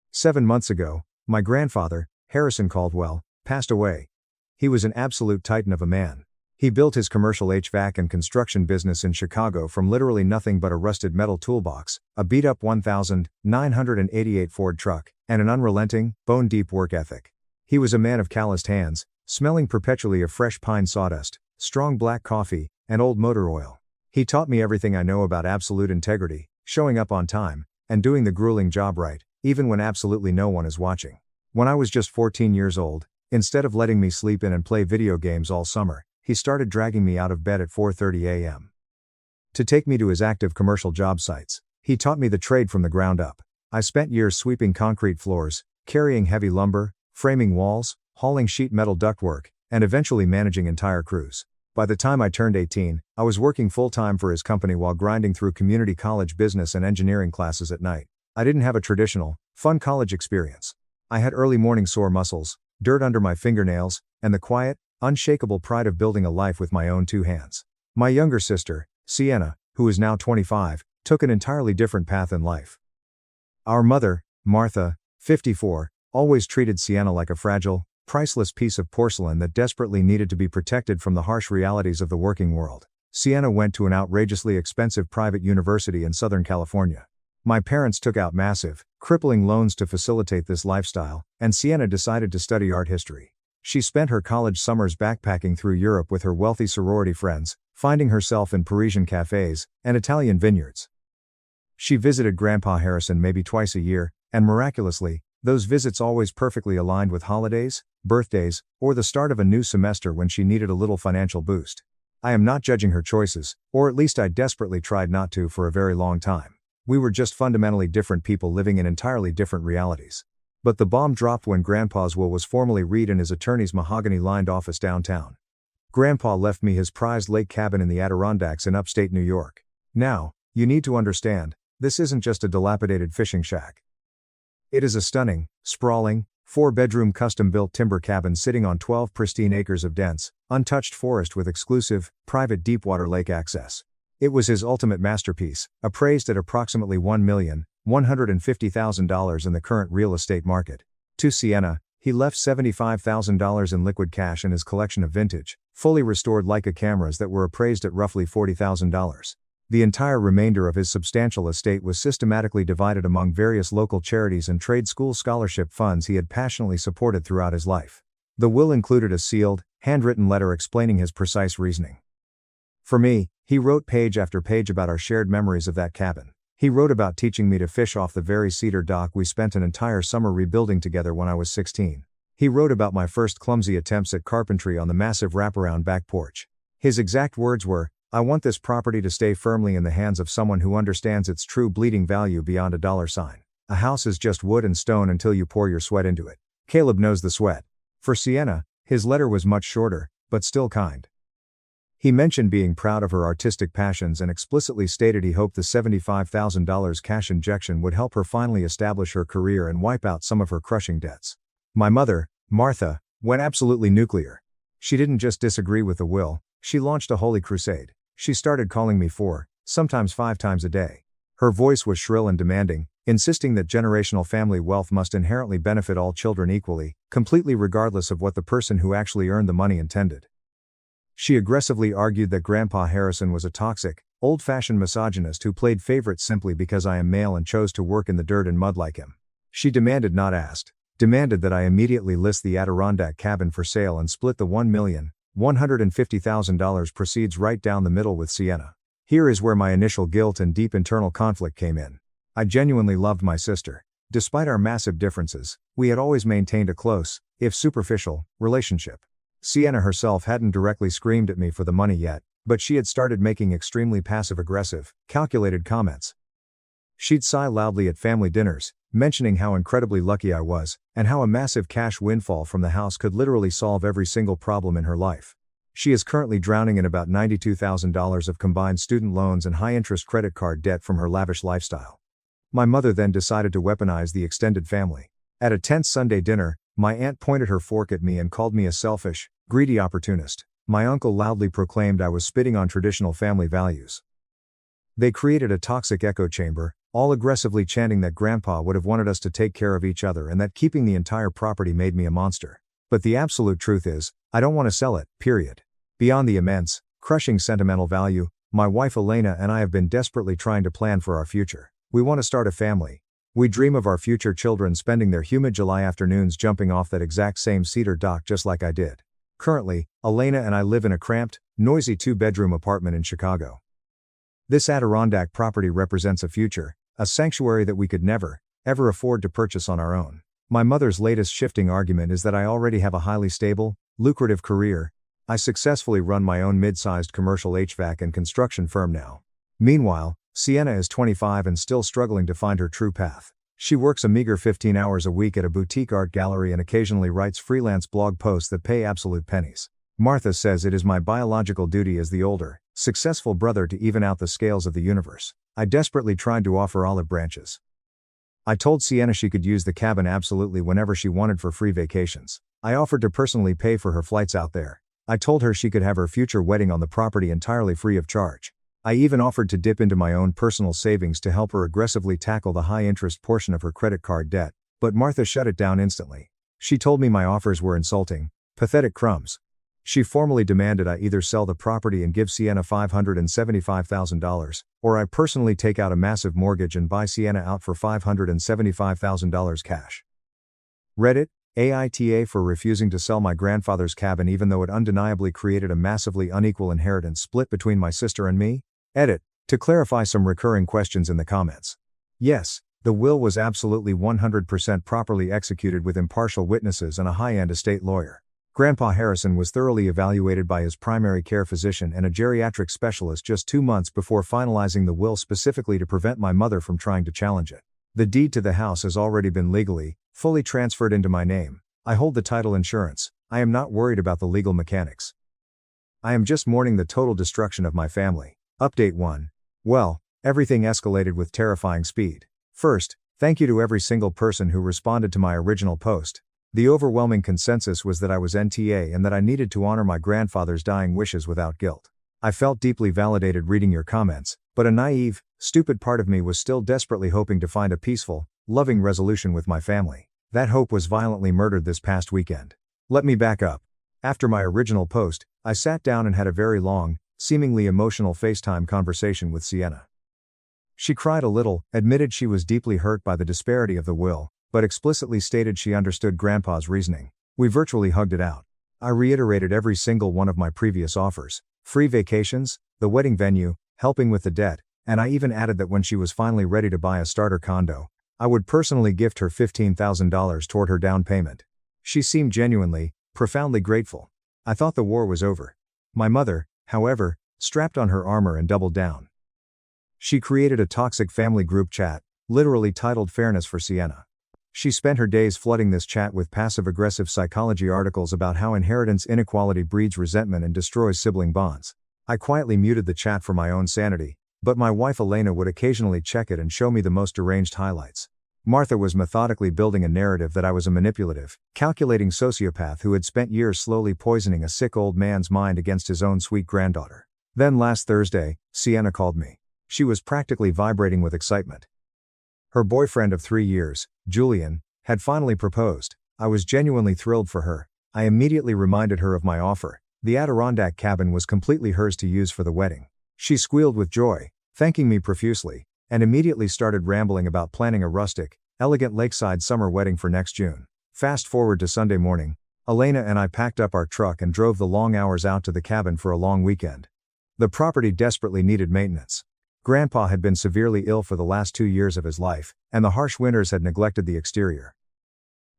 7 months ago, my grandfather, Harrison Caldwell, passed away. He was an absolute titan of a man. He built his commercial HVAC and construction business in Chicago from literally nothing but a rusted metal toolbox, a beat-up 1988 Ford truck, and an unrelenting, bone-deep work ethic. He was a man of calloused hands, smelling perpetually of fresh pine sawdust, strong black coffee, and old motor oil. He taught me everything I know about absolute integrity, showing up on time, and doing the grueling job right, even when absolutely no one is watching. When I was just 14 years old, instead of letting me sleep in and play video games all summer, he started dragging me out of bed at 4:30 a.m. to take me to his active commercial job sites. He taught me the trade from the ground up. I spent years sweeping concrete floors, carrying heavy lumber, framing walls, hauling sheet metal ductwork, and eventually managing entire crews. By the time I turned 18, I was working full-time for his company while grinding through community college business and engineering classes at night. I didn't have a traditional, fun college experience. I had early morning sore muscles, dirt under my fingernails, and the quiet, unshakable pride of building a life with my own two hands. My younger sister, Sienna, who is now 25, took an entirely different path in life. Our mother, Martha, 54, always treated Sienna like a fragile, priceless piece of porcelain that desperately needed to be protected from the harsh realities of the working world. Sienna went to an outrageously expensive private university in Southern California. My parents took out massive, crippling loans to facilitate this lifestyle, and Sienna decided to study art history. She spent her college summers backpacking through Europe with her wealthy sorority friends, finding herself in Parisian cafes and Italian vineyards. She visited Grandpa Harrison maybe twice a year, and miraculously, those visits always perfectly aligned with holidays, birthdays, or the start of a new semester when she needed a little financial boost. I am not judging her choices, or at least I desperately tried not to for a very long time. We were just fundamentally different people living in entirely different realities. But the bomb dropped when Grandpa's will was formally read in his attorney's mahogany-lined office downtown. Grandpa left me his prized lake cabin in the Adirondacks in upstate New York. Now, you need to understand, this isn't just a dilapidated fishing shack. It is a stunning, sprawling, 4-bedroom custom-built timber cabin sitting on 12 pristine acres of dense, untouched forest with exclusive, private deepwater lake access. It was his ultimate masterpiece, appraised at approximately $1,150,000 in the current real estate market. To Sienna, he left $75,000 in liquid cash and his collection of vintage, fully restored Leica cameras that were appraised at roughly $40,000. The entire remainder of his substantial estate was systematically divided among various local charities and trade school scholarship funds he had passionately supported throughout his life. The will included a sealed, handwritten letter explaining his precise reasoning. For me, he wrote page after page about our shared memories of that cabin. He wrote about teaching me to fish off the very cedar dock we spent an entire summer rebuilding together when I was 16. He wrote about my first clumsy attempts at carpentry on the massive wraparound back porch. His exact words were, "I want this property to stay firmly in the hands of someone who understands its true bleeding value beyond a dollar sign. A house is just wood and stone until you pour your sweat into it." Caleb knows the sweat. For Sienna, his letter was much shorter, but still kind. He mentioned being proud of her artistic passions and explicitly stated he hoped the $75,000 cash injection would help her finally establish her career and wipe out some of her crushing debts. My mother, Martha, went absolutely nuclear. She didn't just disagree with the will, she launched a holy crusade. She started calling me 4, sometimes 5 times a day. Her voice was shrill and demanding, insisting that generational family wealth must inherently benefit all children equally, completely regardless of what the person who actually earned the money intended. She aggressively argued that Grandpa Harrison was a toxic, old-fashioned misogynist who played favorites simply because I am male and chose to work in the dirt and mud like him. She demanded, not asked, demanded that I immediately list the Adirondack cabin for sale and split the $1,150,000 proceeds right down the middle with Sienna. Here is where my initial guilt and deep internal conflict came in. I genuinely loved my sister. Despite our massive differences, we had always maintained a close, if superficial, relationship. Sienna herself hadn't directly screamed at me for the money yet, but she had started making extremely passive-aggressive, calculated comments. She'd sigh loudly at family dinners, mentioning how incredibly lucky I was, and how a massive cash windfall from the house could literally solve every single problem in her life. She is currently drowning in about $92,000 of combined student loans and high-interest credit card debt from her lavish lifestyle. My mother then decided to weaponize the extended family. At a tense Sunday dinner, my aunt pointed her fork at me and called me a selfish, greedy opportunist. My uncle loudly proclaimed I was spitting on traditional family values. They created a toxic echo chamber, all aggressively chanting that Grandpa would have wanted us to take care of each other and that keeping the entire property made me a monster. But the absolute truth is, I don't want to sell it, period. Beyond the immense, crushing sentimental value, my wife Elena and I have been desperately trying to plan for our future. We want to start a family. We dream of our future children spending their humid July afternoons jumping off that exact same cedar dock just like I did. Currently, Elena and I live in a cramped, noisy 2-bedroom apartment in Chicago. This Adirondack property represents a future, a sanctuary that we could never, ever afford to purchase on our own. My mother's latest shifting argument is that I already have a highly stable, lucrative career. I successfully run my own mid-sized commercial HVAC and construction firm now. Meanwhile, Sienna is 25 and still struggling to find her true path. She works a meager 15 hours a week at a boutique art gallery and occasionally writes freelance blog posts that pay absolute pennies. Martha says it is my biological duty as the older, successful brother to even out the scales of the universe. I desperately tried to offer olive branches. I told Sienna she could use the cabin absolutely whenever she wanted for free vacations. I offered to personally pay for her flights out there. I told her she could have her future wedding on the property entirely free of charge. I even offered to dip into my own personal savings to help her aggressively tackle the high-interest portion of her credit card debt, but Martha shut it down instantly. She told me my offers were insulting, pathetic crumbs. She formally demanded I either sell the property and give Sienna $575,000, or I personally take out a massive mortgage and buy Sienna out for $575,000 cash. Reddit, AITA for refusing to sell my grandfather's cabin even though it undeniably created a massively unequal inheritance split between my sister and me? Edit, to clarify some recurring questions in the comments. Yes, the will was absolutely 100% properly executed with impartial witnesses and a high-end estate lawyer. Grandpa Harrison was thoroughly evaluated by his primary care physician and a geriatric specialist just 2 months before finalizing the will specifically to prevent my mother from trying to challenge it. The deed to the house has already been legally, fully transferred into my name. I hold the title insurance. I am not worried about the legal mechanics. I am just mourning the total destruction of my family. Update 1. Well, everything escalated with terrifying speed. First, thank you to every single person who responded to my original post. The overwhelming consensus was that I was NTA and that I needed to honor my grandfather's dying wishes without guilt. I felt deeply validated reading your comments, but a naive, stupid part of me was still desperately hoping to find a peaceful, loving resolution with my family. That hope was violently murdered this past weekend. Let me back up. After my original post, I sat down and had a very long, seemingly emotional FaceTime conversation with Sienna. She cried a little, admitted she was deeply hurt by the disparity of the will, but explicitly stated she understood Grandpa's reasoning. We virtually hugged it out. I reiterated every single one of my previous offers: free vacations, the wedding venue, helping with the debt, and I even added that when she was finally ready to buy a starter condo, I would personally gift her $15,000 toward her down payment. She seemed genuinely, profoundly grateful. I thought the war was over. My mother, however, strapped on her armor and doubled down. She created a toxic family group chat, literally titled Fairness for Sienna. She spent her days flooding this chat with passive-aggressive psychology articles about how inheritance inequality breeds resentment and destroys sibling bonds. I quietly muted the chat for my own sanity, but my wife Elena would occasionally check it and show me the most deranged highlights. Martha was methodically building a narrative that I was a manipulative, calculating sociopath who had spent years slowly poisoning a sick old man's mind against his own sweet granddaughter. Then last Thursday, Sienna called me. She was practically vibrating with excitement. Her boyfriend of 3 years, Julian, had finally proposed. I was genuinely thrilled for her. I immediately reminded her of my offer. The Adirondack cabin was completely hers to use for the wedding. She squealed with joy, thanking me profusely, and immediately started rambling about planning a rustic, elegant lakeside summer wedding for next June. Fast forward to Sunday morning, Elena and I packed up our truck and drove the long hours out to the cabin for a long weekend. The property desperately needed maintenance. Grandpa had been severely ill for the last 2 years of his life, and the harsh winters had neglected the exterior.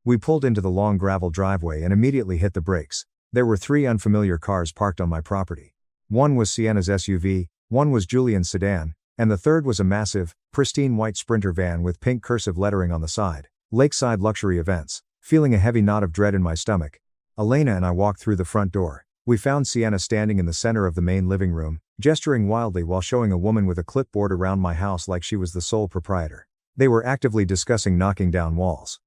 We pulled into the long gravel driveway and immediately hit the brakes. There were 3 unfamiliar cars parked on my property. One was Sienna's SUV, one was Julian's sedan, and the third was a massive, pristine white Sprinter van with pink cursive lettering on the side. Lakeside Luxury Events. Feeling a heavy knot of dread in my stomach, Elena and I walked through the front door. We found Sienna standing in the center of the main living room, gesturing wildly while showing a woman with a clipboard around my house like she was the sole proprietor. They were actively discussing knocking down walls.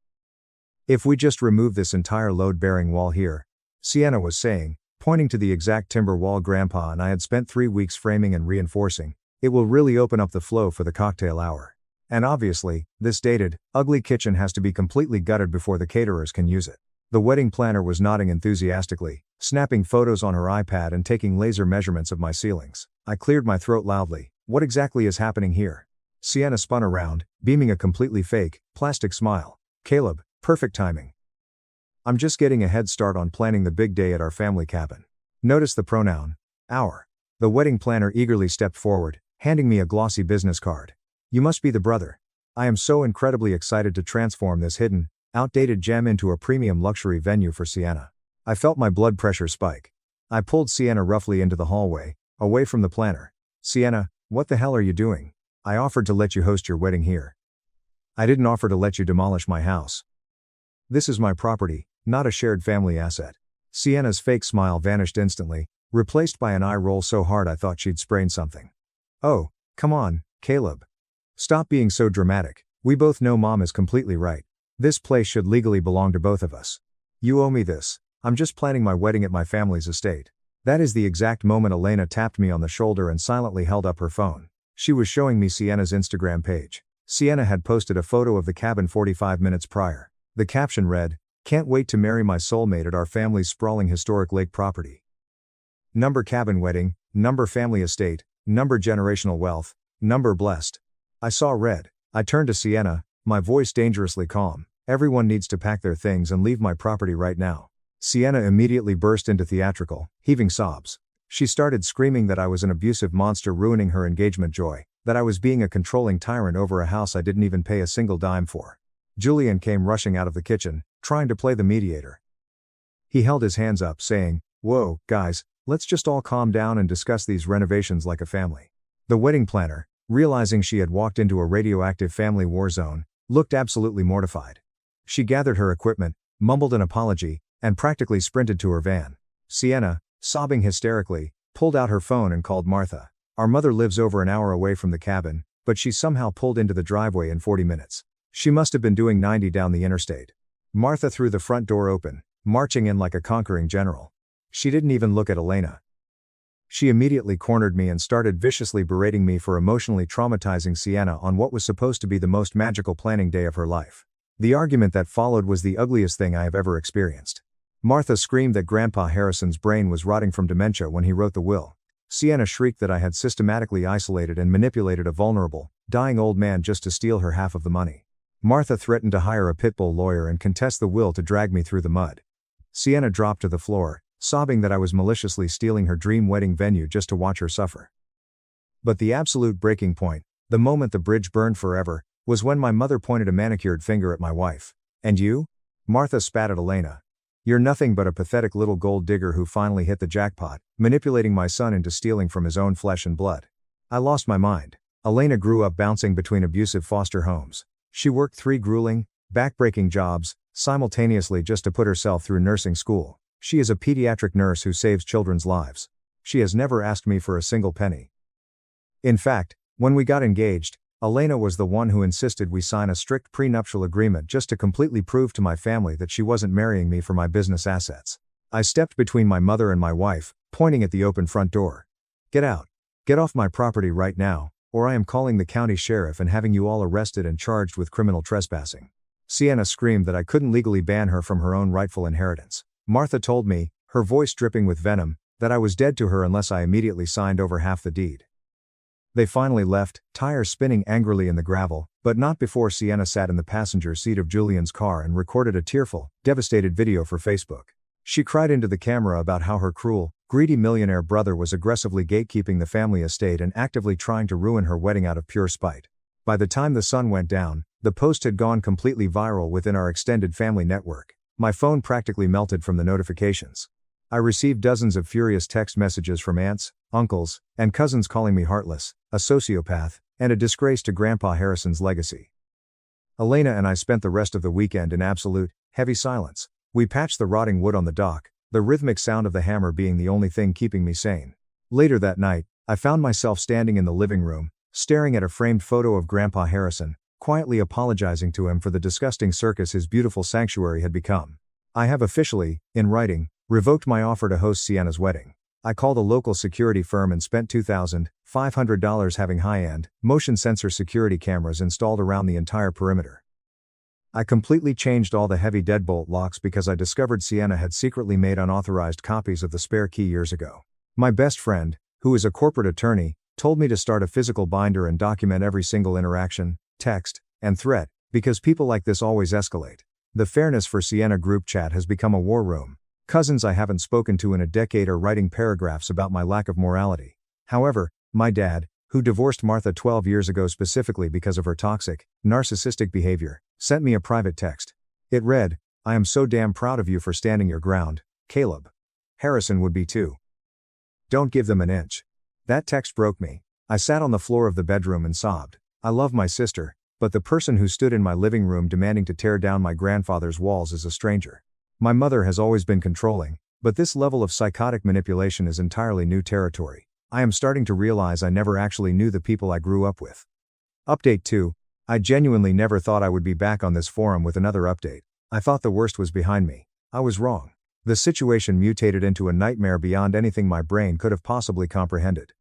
"If we just remove this entire load-bearing wall here," Sienna was saying, pointing to the exact timber wall Grandpa and I had spent 3 weeks framing and reinforcing, "it will really open up the flow for the cocktail hour. And obviously, this dated, ugly kitchen has to be completely gutted before the caterers can use it." The wedding planner was nodding enthusiastically, snapping photos on her iPad and taking laser measurements of my ceilings. I cleared my throat loudly. "What exactly is happening here?" Sienna spun around, beaming a completely fake, plastic smile. "Caleb, perfect timing. I'm just getting a head start on planning the big day at our family cabin." Notice the pronoun, our. The wedding planner eagerly stepped forward, handing me a glossy business card. "You must be the brother. I am so incredibly excited to transform this hidden, outdated gem into a premium luxury venue for Sienna." I felt my blood pressure spike. I pulled Sienna roughly into the hallway, away from the planner. "Sienna, what the hell are you doing? I offered to let you host your wedding here. I didn't offer to let you demolish my house. This is my property, not a shared family asset." Sienna's fake smile vanished instantly, replaced by an eye roll so hard I thought she'd sprained something. "Oh, come on, Caleb. Stop being so dramatic. We both know Mom is completely right. This place should legally belong to both of us. You owe me this. I'm just planning my wedding at my family's estate." That is the exact moment Elena tapped me on the shoulder and silently held up her phone. She was showing me Sienna's Instagram page. Sienna had posted a photo of the cabin 45 minutes prior. The caption read, "Can't wait to marry my soulmate at our family's sprawling historic lake property. Number cabin wedding, number family estate, number generational wealth, number blessed." I saw red. I turned to Sienna, my voice dangerously calm. "Everyone needs to pack their things and leave my property right now." Sienna immediately burst into theatrical, heaving sobs. She started screaming that I was an abusive monster ruining her engagement joy, that I was being a controlling tyrant over a house I didn't even pay a single dime for. Julian came rushing out of the kitchen, trying to play the mediator. He held his hands up, saying, "Whoa, guys, let's just all calm down and discuss these renovations like a family." The wedding planner, realizing she had walked into a radioactive family war zone, looked absolutely mortified. She gathered her equipment, mumbled an apology, and practically sprinted to her van. Sienna, sobbing hysterically, pulled out her phone and called Martha. Our mother lives over an hour away from the cabin, but she somehow pulled into the driveway in 40 minutes. She must have been doing 90 down the interstate. Martha threw the front door open, marching in like a conquering general. She didn't even look at Elena. She immediately cornered me and started viciously berating me for emotionally traumatizing Sienna on what was supposed to be the most magical planning day of her life. The argument that followed was the ugliest thing I have ever experienced. Martha screamed that Grandpa Harrison's brain was rotting from dementia when he wrote the will. Sienna shrieked that I had systematically isolated and manipulated a vulnerable, dying old man just to steal her half of the money. Martha threatened to hire a pitbull lawyer and contest the will to drag me through the mud. Sienna dropped to the floor, sobbing that I was maliciously stealing her dream wedding venue just to watch her suffer. But the absolute breaking point, the moment the bridge burned forever, was when my mother pointed a manicured finger at my wife. "And you?" Martha spat at Elena. "You're nothing but a pathetic little gold digger who finally hit the jackpot, manipulating my son into stealing from his own flesh and blood." I lost my mind. Elena grew up bouncing between abusive foster homes. She worked 3 grueling, back-breaking jobs, simultaneously just to put herself through nursing school. She is a pediatric nurse who saves children's lives. She has never asked me for a single penny. In fact, when we got engaged, Elena was the one who insisted we sign a strict prenuptial agreement just to completely prove to my family that she wasn't marrying me for my business assets. I stepped between my mother and my wife, pointing at the open front door. "Get out. Get off my property right now, or I am calling the county sheriff and having you all arrested and charged with criminal trespassing." Sienna screamed that I couldn't legally ban her from her own rightful inheritance. Martha told me, her voice dripping with venom, that I was dead to her unless I immediately signed over half the deed. They finally left, tires spinning angrily in the gravel, but not before Sienna sat in the passenger seat of Julian's car and recorded a tearful, devastated video for Facebook. She cried into the camera about how her cruel, greedy millionaire brother was aggressively gatekeeping the family estate and actively trying to ruin her wedding out of pure spite. By the time the sun went down, the post had gone completely viral within our extended family network. My phone practically melted from the notifications. I received dozens of furious text messages from aunts, uncles, and cousins calling me heartless, a sociopath, and a disgrace to Grandpa Harrison's legacy. Elena and I spent the rest of the weekend in absolute, heavy silence. We patched the rotting wood on the dock, the rhythmic sound of the hammer being the only thing keeping me sane. Later that night, I found myself standing in the living room, staring at a framed photo of Grandpa Harrison, quietly apologizing to him for the disgusting circus his beautiful sanctuary had become. I have officially, in writing, revoked my offer to host Sienna's wedding. I called a local security firm and spent $2,500 having high-end, motion sensor security cameras installed around the entire perimeter. I completely changed all the heavy deadbolt locks because I discovered Sienna had secretly made unauthorized copies of the spare key years ago. My best friend, who is a corporate attorney, told me to start a physical binder and document every single interaction, text, and threat, because people like this always escalate. The Fairness for Sienna group chat has become a war room. Cousins I haven't spoken to in a decade are writing paragraphs about my lack of morality. However, my dad, who divorced Martha 12 years ago specifically because of her toxic, narcissistic behavior, sent me a private text. It read, "I am so damn proud of you for standing your ground, Caleb. Harrison would be too. Don't give them an inch." That text broke me. I sat on the floor of the bedroom and sobbed. I love my sister, but the person who stood in my living room demanding to tear down my grandfather's walls is a stranger. My mother has always been controlling, but this level of psychotic manipulation is entirely new territory. I am starting to realize I never actually knew the people I grew up with. Update 2. I genuinely never thought I would be back on this forum with another update. I thought the worst was behind me. I was wrong. The situation mutated into a nightmare beyond anything my brain could have possibly comprehended.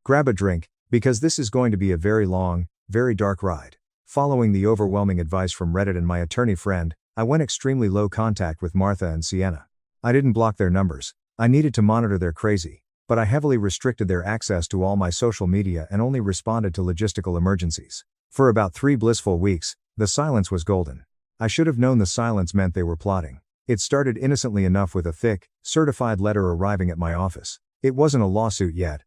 Grab a drink, because this is going to be a very long, very dark ride. Following the overwhelming advice from Reddit and my attorney friend, I went extremely low contact with Martha and Sienna. I didn't block their numbers. I needed to monitor their crazy, but I heavily restricted their access to all my social media and only responded to logistical emergencies. For about 3 blissful weeks, the silence was golden. I should have known the silence meant they were plotting. It started innocently enough with a thick, certified letter arriving at my office. It wasn't a lawsuit yet.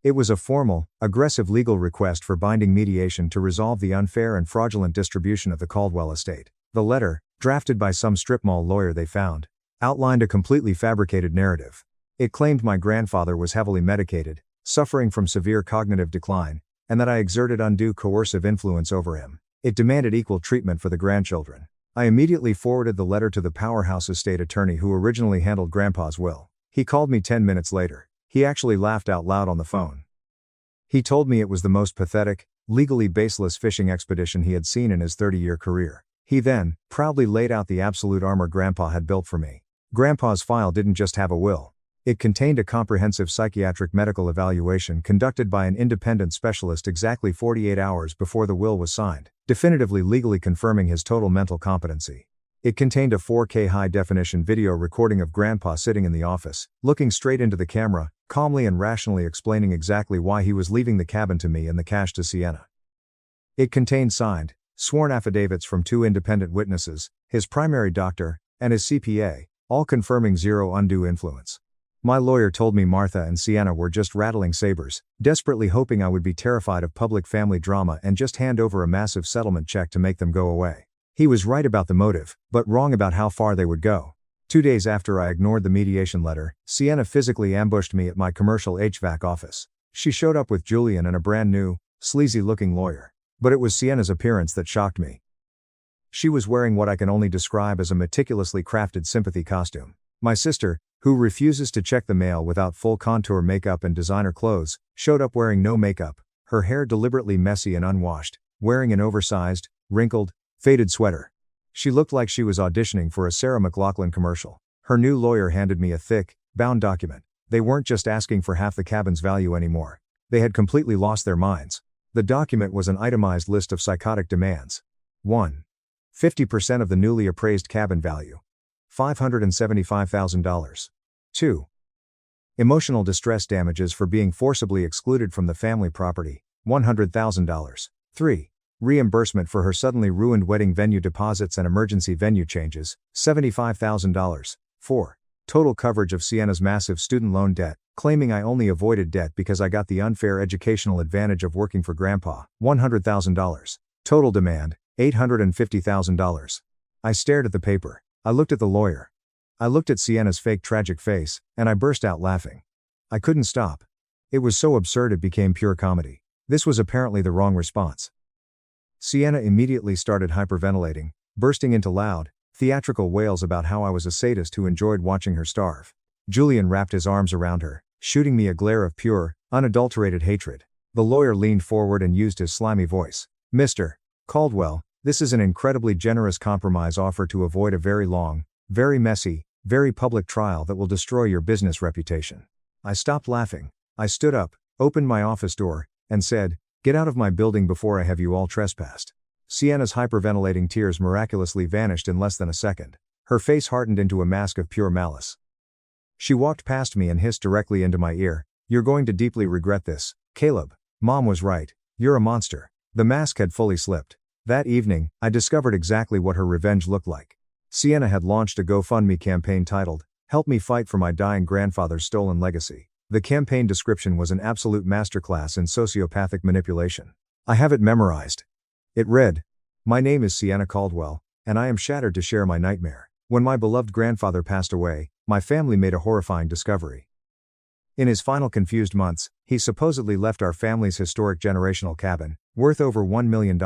It was a formal, aggressive legal request for binding mediation to resolve the unfair and fraudulent distribution of the Caldwell estate. The letter, drafted by some strip mall lawyer they found, outlined a completely fabricated narrative. It claimed my grandfather was heavily medicated, suffering from severe cognitive decline, and that I exerted undue coercive influence over him. It demanded equal treatment for the grandchildren. I immediately forwarded the letter to the powerhouse estate attorney who originally handled Grandpa's will. He called me 10 minutes later. He actually laughed out loud on the phone. He told me it was the most pathetic, legally baseless fishing expedition he had seen in his 30-year career. He then, proudly laid out the absolute armor Grandpa had built for me. Grandpa's file didn't just have a will. It contained a comprehensive psychiatric medical evaluation conducted by an independent specialist exactly 48 hours before the will was signed, definitively legally confirming his total mental competency. It contained a 4K high-definition video recording of Grandpa sitting in the office, looking straight into the camera, calmly and rationally explaining exactly why he was leaving the cabin to me and the cash to Sienna. It contained signed, sworn affidavits from 2 independent witnesses, his primary doctor, and his CPA, all confirming zero undue influence. My lawyer told me Martha and Sienna were just rattling sabers, desperately hoping I would be terrified of public family drama and just hand over a massive settlement check to make them go away. He was right about the motive, but wrong about how far they would go. 2 days after I ignored the mediation letter, Sienna physically ambushed me at my commercial HVAC office. She showed up with Julian and a brand new, sleazy-looking lawyer. But it was Sienna's appearance that shocked me. She was wearing what I can only describe as a meticulously crafted sympathy costume. My sister, who refuses to check the mail without full contour makeup and designer clothes, showed up wearing no makeup, her hair deliberately messy and unwashed, wearing an oversized, wrinkled, faded sweater. She looked like she was auditioning for a Sarah McLachlan commercial. Her new lawyer handed me a thick, bound document. They weren't just asking for half the cabin's value anymore. They had completely lost their minds. The document was an itemized list of psychotic demands. 1. 50% of the newly appraised cabin value. $575,000. 2. Emotional distress damages for being forcibly excluded from the family property. $100,000. 3. Reimbursement for her suddenly ruined wedding venue deposits and emergency venue changes. $75,000. 4. Total coverage of Sienna's massive student loan debt, claiming I only avoided debt because I got the unfair educational advantage of working for Grandpa. $100,000. Total demand, $850,000. I stared at the paper. I looked at the lawyer. I looked at Sienna's fake tragic face, and I burst out laughing. I couldn't stop. It was so absurd it became pure comedy. This was apparently the wrong response. Sienna immediately started hyperventilating, bursting into loud, theatrical wails about how I was a sadist who enjoyed watching her starve. Julian wrapped his arms around her, shooting me a glare of pure, unadulterated hatred. The lawyer leaned forward and used his slimy voice. Mr. Caldwell, this is an incredibly generous compromise offer to avoid a very long, very messy, very public trial that will destroy your business reputation. I stopped laughing. I stood up, opened my office door, and said, "Get out of my building before I have you all trespassed." Sienna's hyperventilating tears miraculously vanished in less than a second. Her face hardened into a mask of pure malice. She walked past me and hissed directly into my ear, "You're going to deeply regret this, Caleb. Mom was right. You're a monster." The mask had fully slipped. That evening, I discovered exactly what her revenge looked like. Sienna had launched a GoFundMe campaign titled, "Help Me Fight for My Dying Grandfather's Stolen Legacy." The campaign description was an absolute masterclass in sociopathic manipulation. I have it memorized. It read, "My name is Sienna Caldwell, and I am shattered to share my nightmare. When my beloved grandfather passed away, my family made a horrifying discovery. In his final confused months, he supposedly left our family's historic generational cabin, worth over $1 million,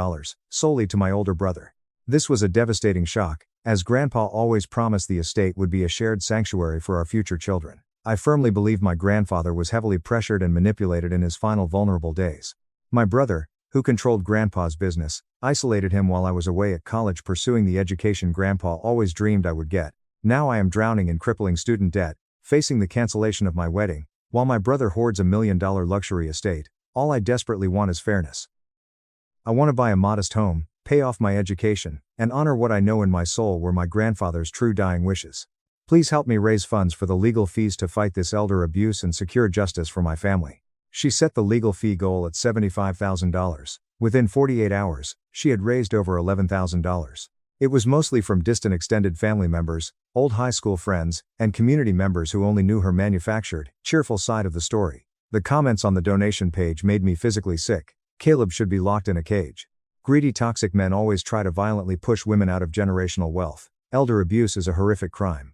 solely to my older brother. This was a devastating shock, as Grandpa always promised the estate would be a shared sanctuary for our future children. I firmly believe my grandfather was heavily pressured and manipulated in his final vulnerable days. My brother, who controlled Grandpa's business, isolated him while I was away at college pursuing the education Grandpa always dreamed I would get. Now I am drowning in crippling student debt, facing the cancellation of my wedding, while my brother hoards $1 million luxury estate. All I desperately want is fairness. I want to buy a modest home, pay off my education, and honor what I know in my soul were my grandfather's true dying wishes. Please help me raise funds for the legal fees to fight this elder abuse and secure justice for my family." She set the legal fee goal at $75,000. Within 48 hours, she had raised over $11,000. It was mostly from distant extended family members, old high school friends, and community members who only knew her manufactured, cheerful side of the story. The comments on the donation page made me physically sick. Caleb should be locked in a cage. Greedy toxic men always try to violently push women out of generational wealth. Elder abuse is a horrific crime.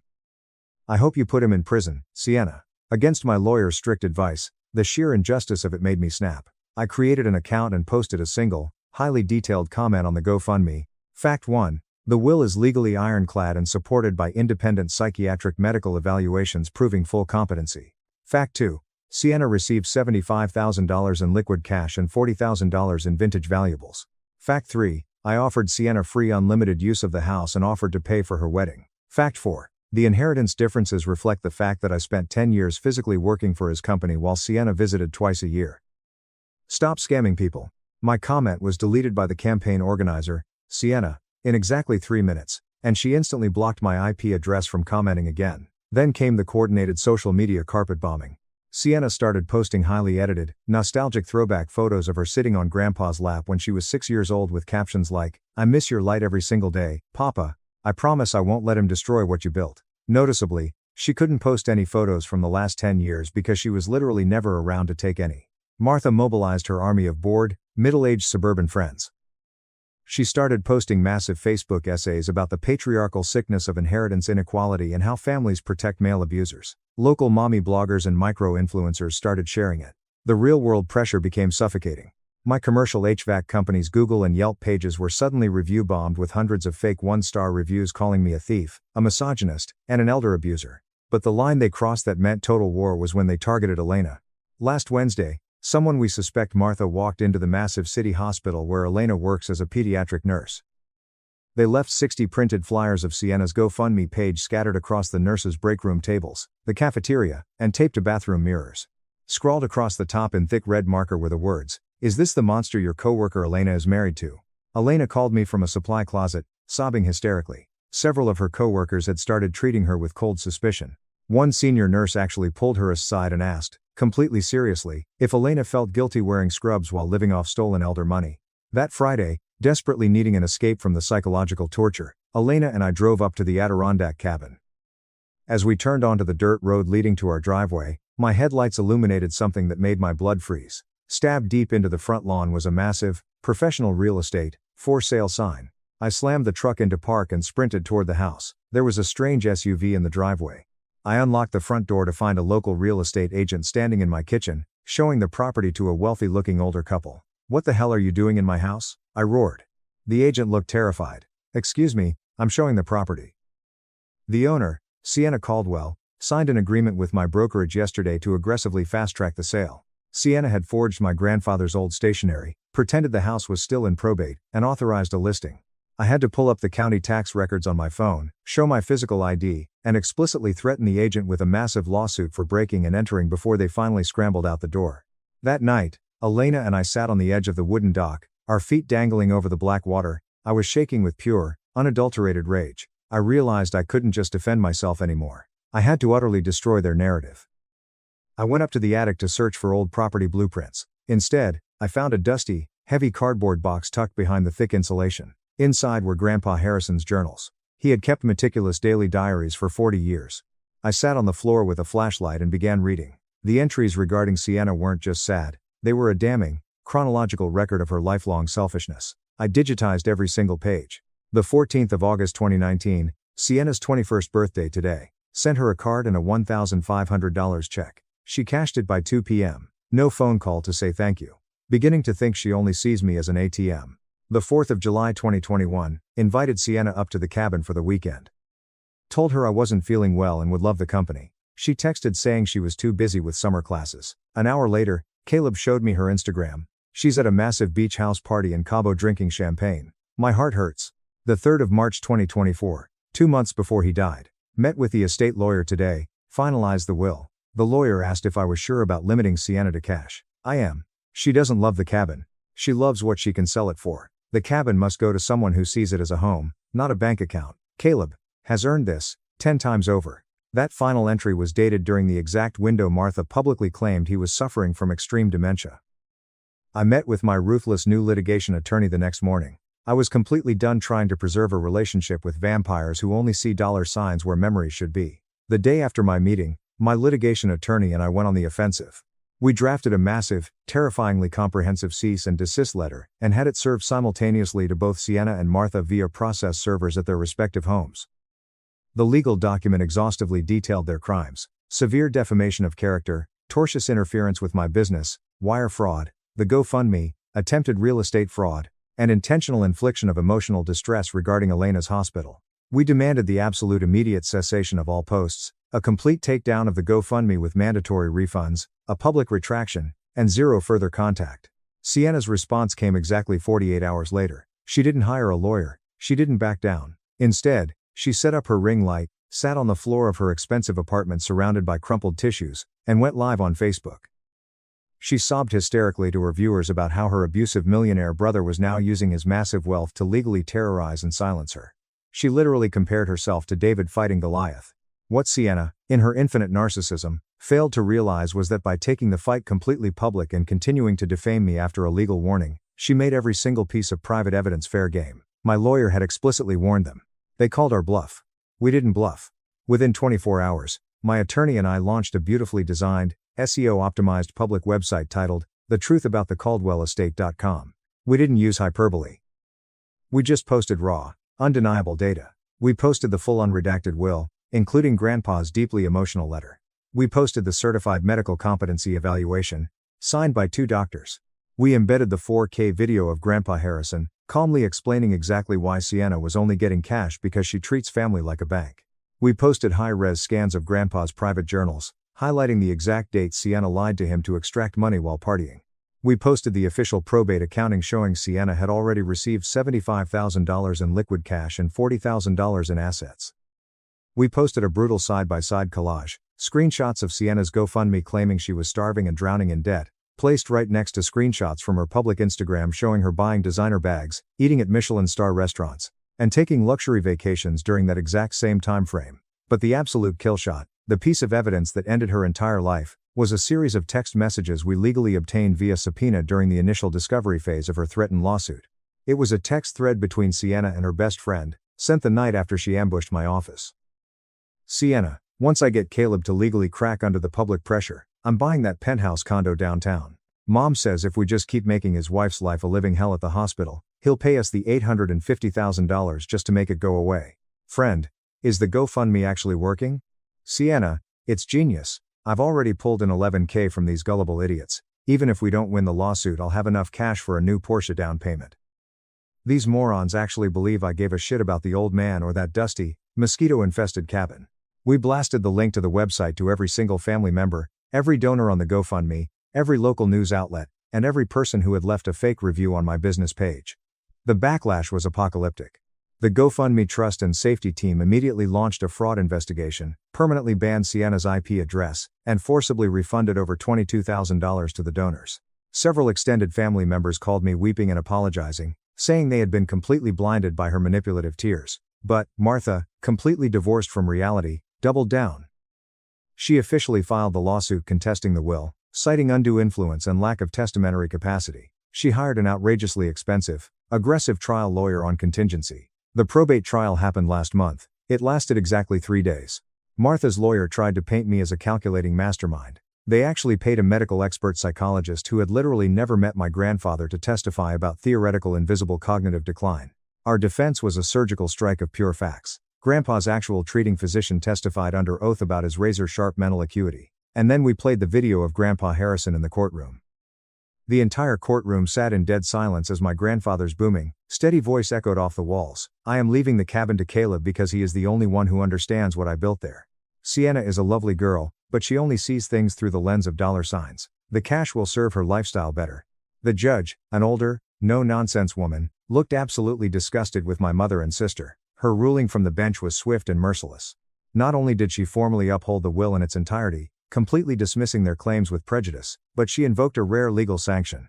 I hope you put him in prison, Sienna. Against my lawyer's strict advice, the sheer injustice of it made me snap. I created an account and posted a single, highly detailed comment on the GoFundMe. Fact 1. The will is legally ironclad and supported by independent psychiatric medical evaluations proving full competency. Fact 2. Sienna received $75,000 in liquid cash and $40,000 in vintage valuables. Fact 3. I offered Sienna free unlimited use of the house and offered to pay for her wedding. Fact 4. The inheritance differences reflect the fact that I spent 10 years physically working for his company while Sienna visited twice a year. Stop scamming people. My comment was deleted by the campaign organizer, Sienna, in exactly 3 minutes, and she instantly blocked my IP address from commenting again. Then came the coordinated social media carpet bombing. Sienna started posting highly edited, nostalgic throwback photos of her sitting on Grandpa's lap when she was 6 years old with captions like, "I miss your light every single day, Papa. I promise I won't let him destroy what you built." Noticeably, she couldn't post any photos from the last 10 years because she was literally never around to take any. Martha mobilized her army of bored, middle-aged suburban friends. She started posting massive Facebook essays about the patriarchal sickness of inheritance inequality and how families protect male abusers. Local mommy bloggers and micro-influencers started sharing it. The real-world pressure became suffocating. My commercial HVAC company's Google and Yelp pages were suddenly review-bombed with hundreds of fake one-star reviews calling me a thief, a misogynist, and an elder abuser. But the line they crossed that meant total war was when they targeted Elena. Last Wednesday, someone we suspect Martha walked into the massive city hospital where Elena works as a pediatric nurse. They left 60 printed flyers of Sienna's GoFundMe page scattered across the nurses' breakroom tables, the cafeteria, and taped to bathroom mirrors. Scrawled across the top in thick red marker were the words, "Is this the monster your coworker Elena is married to?" Elena called me from a supply closet, sobbing hysterically. Several of her coworkers had started treating her with cold suspicion. One senior nurse actually pulled her aside and asked, completely seriously, if Elena felt guilty wearing scrubs while living off stolen elder money. That Friday, desperately needing an escape from the psychological torture, Elena and I drove up to the Adirondack cabin. As we turned onto the dirt road leading to our driveway, my headlights illuminated something that made my blood freeze. Stabbed deep into the front lawn was a massive, professional real estate, for sale sign. I slammed the truck into park and sprinted toward the house. There was a strange SUV in the driveway. I unlocked the front door to find a local real estate agent standing in my kitchen, showing the property to a wealthy-looking older couple. "What the hell are you doing in my house?" I roared. The agent looked terrified. "Excuse me, I'm showing the property." The owner, Sienna Caldwell, signed an agreement with my brokerage yesterday to aggressively fast-track the sale. Sienna had forged my grandfather's old stationery, pretended the house was still in probate, and authorized a listing. I had to pull up the county tax records on my phone, show my physical ID, and explicitly threaten the agent with a massive lawsuit for breaking and entering before they finally scrambled out the door. That night, Elena and I sat on the edge of the wooden dock, our feet dangling over the black water. I was shaking with pure, unadulterated rage. I realized I couldn't just defend myself anymore. I had to utterly destroy their narrative. I went up to the attic to search for old property blueprints. Instead, I found a dusty, heavy cardboard box tucked behind the thick insulation. Inside were Grandpa Harrison's journals. He had kept meticulous daily diaries for 40 years. I sat on the floor with a flashlight and began reading. The entries regarding Sienna weren't just sad, they were a damning, chronological record of her lifelong selfishness. I digitized every single page. The 14th of August 2019, Sienna's 21st birthday today. Sent her a card and a $1,500 check. She cashed it by 2 p.m. No phone call to say thank you. Beginning to think she only sees me as an ATM. The 4th of July 2021, invited Sienna up to the cabin for the weekend. Told her I wasn't feeling well and would love the company. She texted saying she was too busy with summer classes. An hour later, Caleb showed me her Instagram. She's at a massive beach house party in Cabo drinking champagne. My heart hurts. The 3rd of March 2024, 2 months before he died. Met with the estate lawyer today, finalized the will. The lawyer asked if I was sure about limiting Sienna to cash. I am. She doesn't love the cabin. She loves what she can sell it for. The cabin must go to someone who sees it as a home, not a bank account. Caleb has earned this 10 times over. That final entry was dated during the exact window Martha publicly claimed he was suffering from extreme dementia. I met with my ruthless new litigation attorney the next morning. I was completely done trying to preserve a relationship with vampires who only see dollar signs where memories should be. The day after my meeting, my litigation attorney and I went on the offensive. We drafted a massive, terrifyingly comprehensive cease and desist letter, and had it served simultaneously to both Sienna and Martha via process servers at their respective homes. The legal document exhaustively detailed their crimes: severe defamation of character, tortious interference with my business, wire fraud, the GoFundMe, attempted real estate fraud, and intentional infliction of emotional distress regarding Elena's hospital. We demanded the absolute immediate cessation of all posts, a complete takedown of the GoFundMe with mandatory refunds, a public retraction, and zero further contact. Sienna's response came exactly 48 hours later. She didn't hire a lawyer, she didn't back down. Instead, she set up her ring light, sat on the floor of her expensive apartment surrounded by crumpled tissues, and went live on Facebook. She sobbed hysterically to her viewers about how her abusive millionaire brother was now using his massive wealth to legally terrorize and silence her. She literally compared herself to David fighting Goliath. What Sienna, in her infinite narcissism, failed to realize was that by taking the fight completely public and continuing to defame me after a legal warning, she made every single piece of private evidence fair game. My lawyer had explicitly warned them. They called our bluff. We didn't bluff. Within 24 hours, my attorney and I launched a beautifully designed, SEO-optimized public website titled, thetruthAboutTheCaldwellEstate.com. We didn't use hyperbole. We just posted raw, undeniable data. We posted the full unredacted will, including Grandpa's deeply emotional letter. We posted the certified medical competency evaluation, signed by 2 doctors. We embedded the 4K video of Grandpa Harrison, calmly explaining exactly why Sienna was only getting cash because she treats family like a bank. We posted high-res scans of Grandpa's private journals, highlighting the exact dates Sienna lied to him to extract money while partying. We posted the official probate accounting showing Sienna had already received $75,000 in liquid cash and $40,000 in assets. We posted a brutal side-by-side collage, screenshots of Sienna's GoFundMe claiming she was starving and drowning in debt, placed right next to screenshots from her public Instagram showing her buying designer bags, eating at Michelin-star restaurants, and taking luxury vacations during that exact same time frame. But the absolute killshot, the piece of evidence that ended her entire life, was a series of text messages we legally obtained via subpoena during the initial discovery phase of her threatened lawsuit. It was a text thread between Sienna and her best friend, sent the night after she ambushed my office. Sienna, once I get Caleb to legally crack under the public pressure, I'm buying that penthouse condo downtown. Mom says if we just keep making his wife's life a living hell at the hospital, he'll pay us the $850,000 just to make it go away. Friend, is the GoFundMe actually working? Sienna, it's genius. I've already pulled in $11K from these gullible idiots. Even if we don't win the lawsuit, I'll have enough cash for a new Porsche down payment. These morons actually believe I gave a shit about the old man or that dusty, mosquito-infested cabin. We blasted the link to the website to every single family member, every donor on the GoFundMe, every local news outlet, and every person who had left a fake review on my business page. The backlash was apocalyptic. The GoFundMe trust and safety team immediately launched a fraud investigation, permanently banned Sienna's IP address, and forcibly refunded over $22,000 to the donors. Several extended family members called me weeping and apologizing, saying they had been completely blinded by her manipulative tears. But Martha, completely divorced from reality, doubled down. She officially filed the lawsuit contesting the will, citing undue influence and lack of testamentary capacity. She hired an outrageously expensive, aggressive trial lawyer on contingency. The probate trial happened last month. It lasted exactly 3 days. Martha's lawyer tried to paint me as a calculating mastermind. They actually paid a medical expert psychologist who had literally never met my grandfather to testify about theoretical invisible cognitive decline. Our defense was a surgical strike of pure facts. Grandpa's actual treating physician testified under oath about his razor-sharp mental acuity. And then we played the video of Grandpa Harrison in the courtroom. The entire courtroom sat in dead silence as my grandfather's booming, steady voice echoed off the walls. I am leaving the cabin to Caleb because he is the only one who understands what I built there. Sienna is a lovely girl, but she only sees things through the lens of dollar signs. The cash will serve her lifestyle better. The judge, an older, no-nonsense woman, looked absolutely disgusted with my mother and sister. Her ruling from the bench was swift and merciless. Not only did she formally uphold the will in its entirety, completely dismissing their claims with prejudice, but she invoked a rare legal sanction.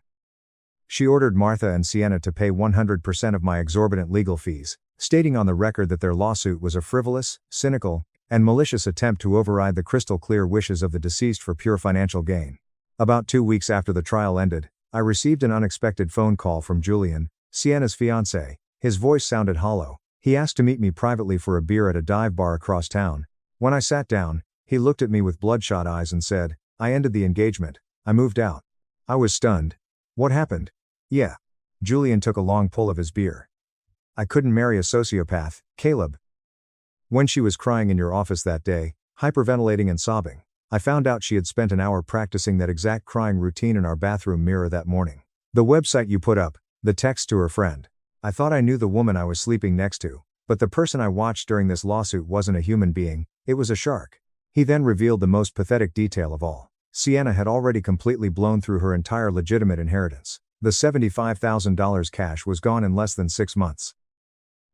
She ordered Martha and Sienna to pay 100% of my exorbitant legal fees, stating on the record that their lawsuit was a frivolous, cynical, and malicious attempt to override the crystal-clear wishes of the deceased for pure financial gain. About 2 weeks after the trial ended, I received an unexpected phone call from Julian, Sienna's fiancé. His voice sounded hollow. He asked to meet me privately for a beer at a dive bar across town. When I sat down, he looked at me with bloodshot eyes and said, "I ended the engagement. I moved out." I was stunned. "What happened?" "Yeah." Julian took a long pull of his beer. "I couldn't marry a sociopath, Caleb. When she was crying in your office that day, hyperventilating and sobbing, I found out she had spent an hour practicing that exact crying routine in our bathroom mirror that morning. The website you put up, the text to her friend. I thought I knew the woman I was sleeping next to, but the person I watched during this lawsuit wasn't a human being, it was a shark." He then revealed the most pathetic detail of all. Sienna had already completely blown through her entire legitimate inheritance. The $75,000 cash was gone in less than 6 months.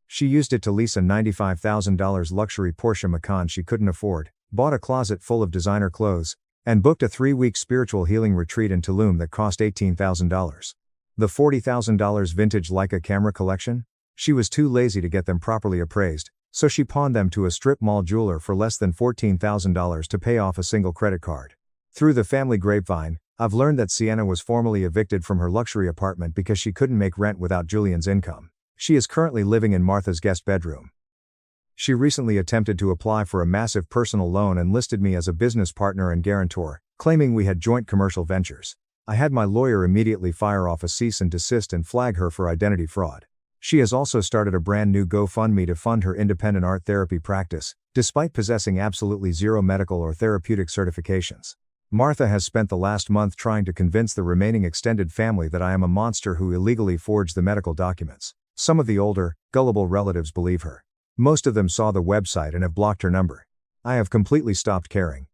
She used it to lease a $95,000 luxury Porsche Macan she couldn't afford, bought a closet full of designer clothes, and booked a 3-week spiritual healing retreat in Tulum that cost $18,000. The $40,000 vintage Leica camera collection? She was too lazy to get them properly appraised, so she pawned them to a strip mall jeweler for less than $14,000 to pay off a single credit card. Through the family grapevine, I've learned that Sienna was formally evicted from her luxury apartment because she couldn't make rent without Julian's income. She is currently living in Martha's guest bedroom. She recently attempted to apply for a massive personal loan and listed me as a business partner and guarantor, claiming we had joint commercial ventures. I had my lawyer immediately fire off a cease and desist and flag her for identity fraud. She has also started a brand new GoFundMe to fund her independent art therapy practice, despite possessing absolutely zero medical or therapeutic certifications. Martha has spent the last month trying to convince the remaining extended family that I am a monster who illegally forged the medical documents. Some of the older, gullible relatives believe her. Most of them saw the website and have blocked her number. I have completely stopped caring.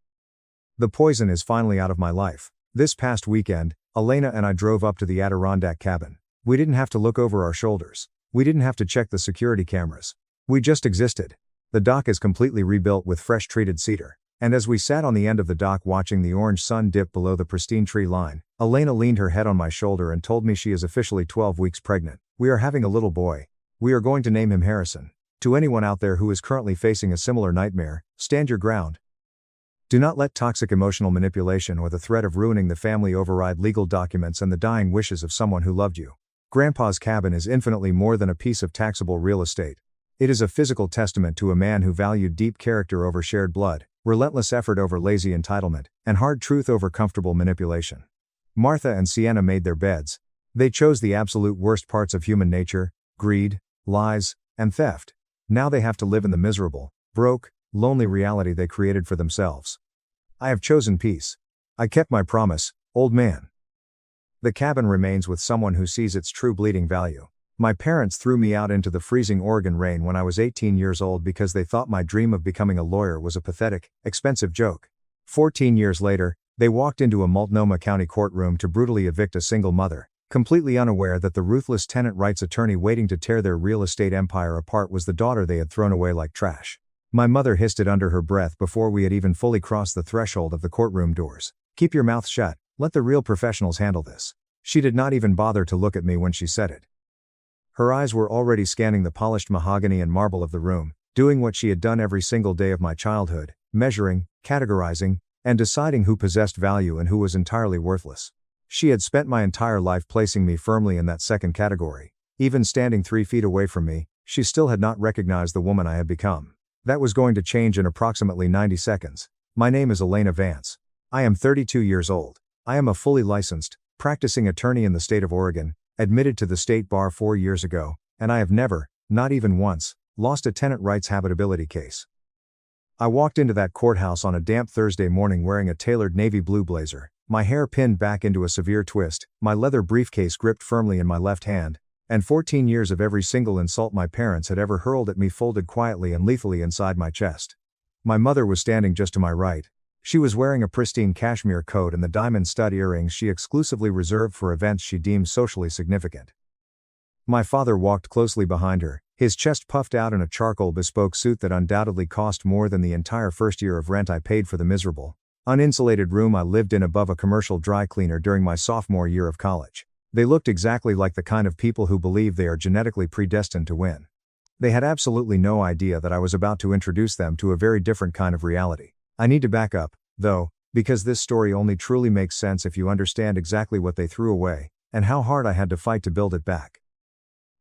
The poison is finally out of my life. This past weekend, Elena and I drove up to the Adirondack cabin. We didn't have to look over our shoulders. We didn't have to check the security cameras. We just existed. The dock is completely rebuilt with fresh treated cedar. And as we sat on the end of the dock watching the orange sun dip below the pristine tree line, Elena leaned her head on my shoulder and told me she is officially 12 weeks pregnant. We are having a little boy. We are going to name him Harrison. To anyone out there who is currently facing a similar nightmare, stand your ground. Do not let toxic emotional manipulation or the threat of ruining the family override legal documents and the dying wishes of someone who loved you. Grandpa's cabin is infinitely more than a piece of taxable real estate. It is a physical testament to a man who valued deep character over shared blood, relentless effort over lazy entitlement, and hard truth over comfortable manipulation. Martha and Sienna made their beds. They chose the absolute worst parts of human nature: greed, lies, and theft. Now they have to live in the miserable, broke, lonely reality they created for themselves. I have chosen peace. I kept my promise, old man. The cabin remains with someone who sees its true bleeding value. My parents threw me out into the freezing Oregon rain when I was 18 years old because they thought my dream of becoming a lawyer was a pathetic, expensive joke. 14 years later, they walked into a Multnomah County courtroom to brutally evict a single mother, completely unaware that the ruthless tenant rights attorney waiting to tear their real estate empire apart was the daughter they had thrown away like trash. My mother hissed it under her breath before we had even fully crossed the threshold of the courtroom doors. "Keep your mouth shut, let the real professionals handle this." She did not even bother to look at me when she said it. Her eyes were already scanning the polished mahogany and marble of the room, doing what she had done every single day of my childhood, measuring, categorizing, and deciding who possessed value and who was entirely worthless. She had spent my entire life placing me firmly in that second category. Even standing 3 feet away from me, she still had not recognized the woman I had become. That was going to change in approximately 90 seconds. My name is Elena Vance. I am 32 years old. I am a fully licensed, practicing attorney in the state of Oregon, admitted to the state bar 4 years ago, and I have never, not even once, lost a tenant rights habitability case. I walked into that courthouse on a damp Thursday morning wearing a tailored navy blue blazer, my hair pinned back into a severe twist, my leather briefcase gripped firmly in my left hand, and 14 years of every single insult my parents had ever hurled at me folded quietly and lethally inside my chest. My mother was standing just to my right. She was wearing a pristine cashmere coat and the diamond stud earrings she exclusively reserved for events she deemed socially significant. My father walked closely behind her, his chest puffed out in a charcoal bespoke suit that undoubtedly cost more than the entire first year of rent I paid for the miserable, uninsulated room I lived in above a commercial dry cleaner during my sophomore year of college. They looked exactly like the kind of people who believe they are genetically predestined to win. They had absolutely no idea that I was about to introduce them to a very different kind of reality. I need to back up, though, because this story only truly makes sense if you understand exactly what they threw away, and how hard I had to fight to build it back.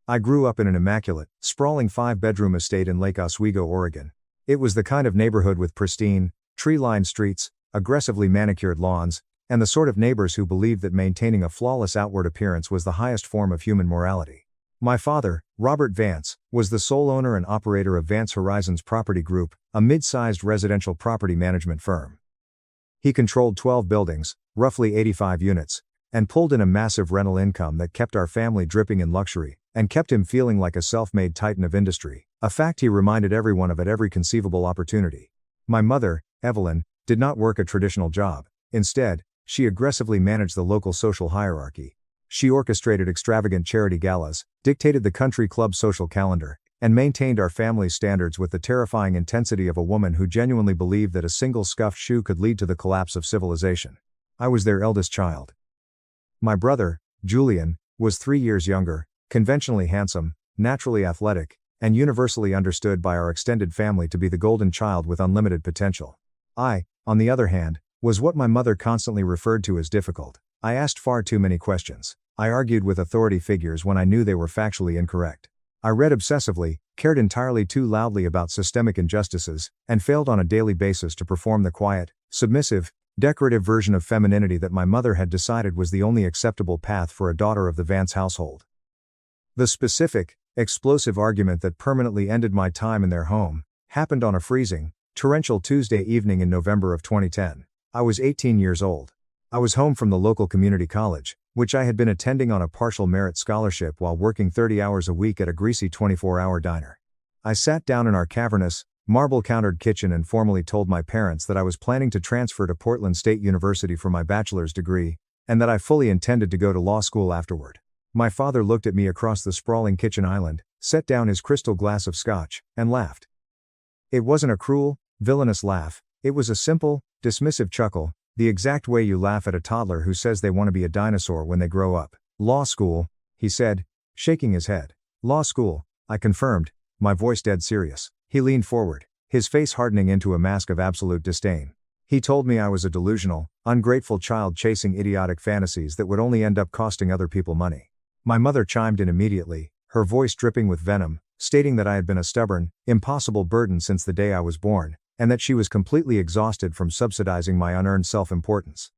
I grew up in an immaculate, sprawling 5-bedroom estate in Lake Oswego, Oregon. It was the kind of neighborhood with pristine, tree-lined streets, aggressively manicured lawns, and the sort of neighbors who believed that maintaining a flawless outward appearance was the highest form of human morality. My father, Robert Vance, was the sole owner and operator of Vance Horizons Property Group, a mid-sized residential property management firm. He controlled 12 buildings, roughly 85 units, and pulled in a massive rental income that kept our family dripping in luxury, and kept him feeling like a self-made titan of industry, a fact he reminded everyone of at every conceivable opportunity. My mother, Evelyn, did not work a traditional job. Instead, she aggressively managed the local social hierarchy. She orchestrated extravagant charity galas, dictated the country club social calendar, and maintained our family's standards with the terrifying intensity of a woman who genuinely believed that a single scuffed shoe could lead to the collapse of civilization. I was their eldest child. My brother, Julian, was 3 years younger, conventionally handsome, naturally athletic, and universally understood by our extended family to be the golden child with unlimited potential. I, on the other hand, was what my mother constantly referred to as difficult. I asked far too many questions. I argued with authority figures when I knew they were factually incorrect. I read obsessively, cared entirely too loudly about systemic injustices, and failed on a daily basis to perform the quiet, submissive, decorative version of femininity that my mother had decided was the only acceptable path for a daughter of the Vance household. The specific, explosive argument that permanently ended my time in their home happened on a freezing, torrential Tuesday evening in November of 2010. I was 18 years old. I was home from the local community college, which I had been attending on a partial merit scholarship while working 30 hours a week at a greasy 24-hour diner. I sat down in our cavernous, marble-countered kitchen and formally told my parents that I was planning to transfer to Portland State University for my bachelor's degree, and that I fully intended to go to law school afterward. My father looked at me across the sprawling kitchen island, set down his crystal glass of scotch, and laughed. It wasn't a cruel, villainous laugh, it was a simple, dismissive chuckle, the exact way you laugh at a toddler who says they want to be a dinosaur when they grow up. Law school, he said, shaking his head. Law school, I confirmed, my voice dead serious. He leaned forward, his face hardening into a mask of absolute disdain. He told me I was a delusional, ungrateful child chasing idiotic fantasies that would only end up costing other people money. My mother chimed in immediately, her voice dripping with venom, stating that I had been a stubborn, impossible burden since the day I was born, and that she was completely exhausted from subsidizing my unearned self-importance.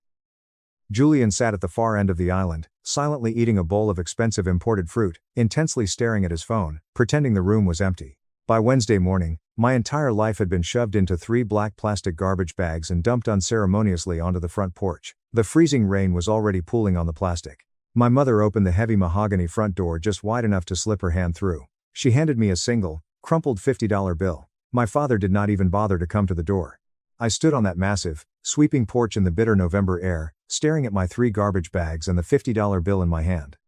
Julian sat at the far end of the island, silently eating a bowl of expensive imported fruit, intensely staring at his phone, pretending the room was empty. By Wednesday morning, My entire life had been shoved into 3 black plastic garbage bags and dumped unceremoniously onto the front porch. The freezing rain was already pooling on the plastic. My mother opened the heavy mahogany front door just wide enough to slip her hand through. She handed me a single, crumpled $50 bill. My father did not even bother to come to the door. I stood on that massive, sweeping porch in the bitter November air, staring at my 3 garbage bags and the $50 bill in my hand.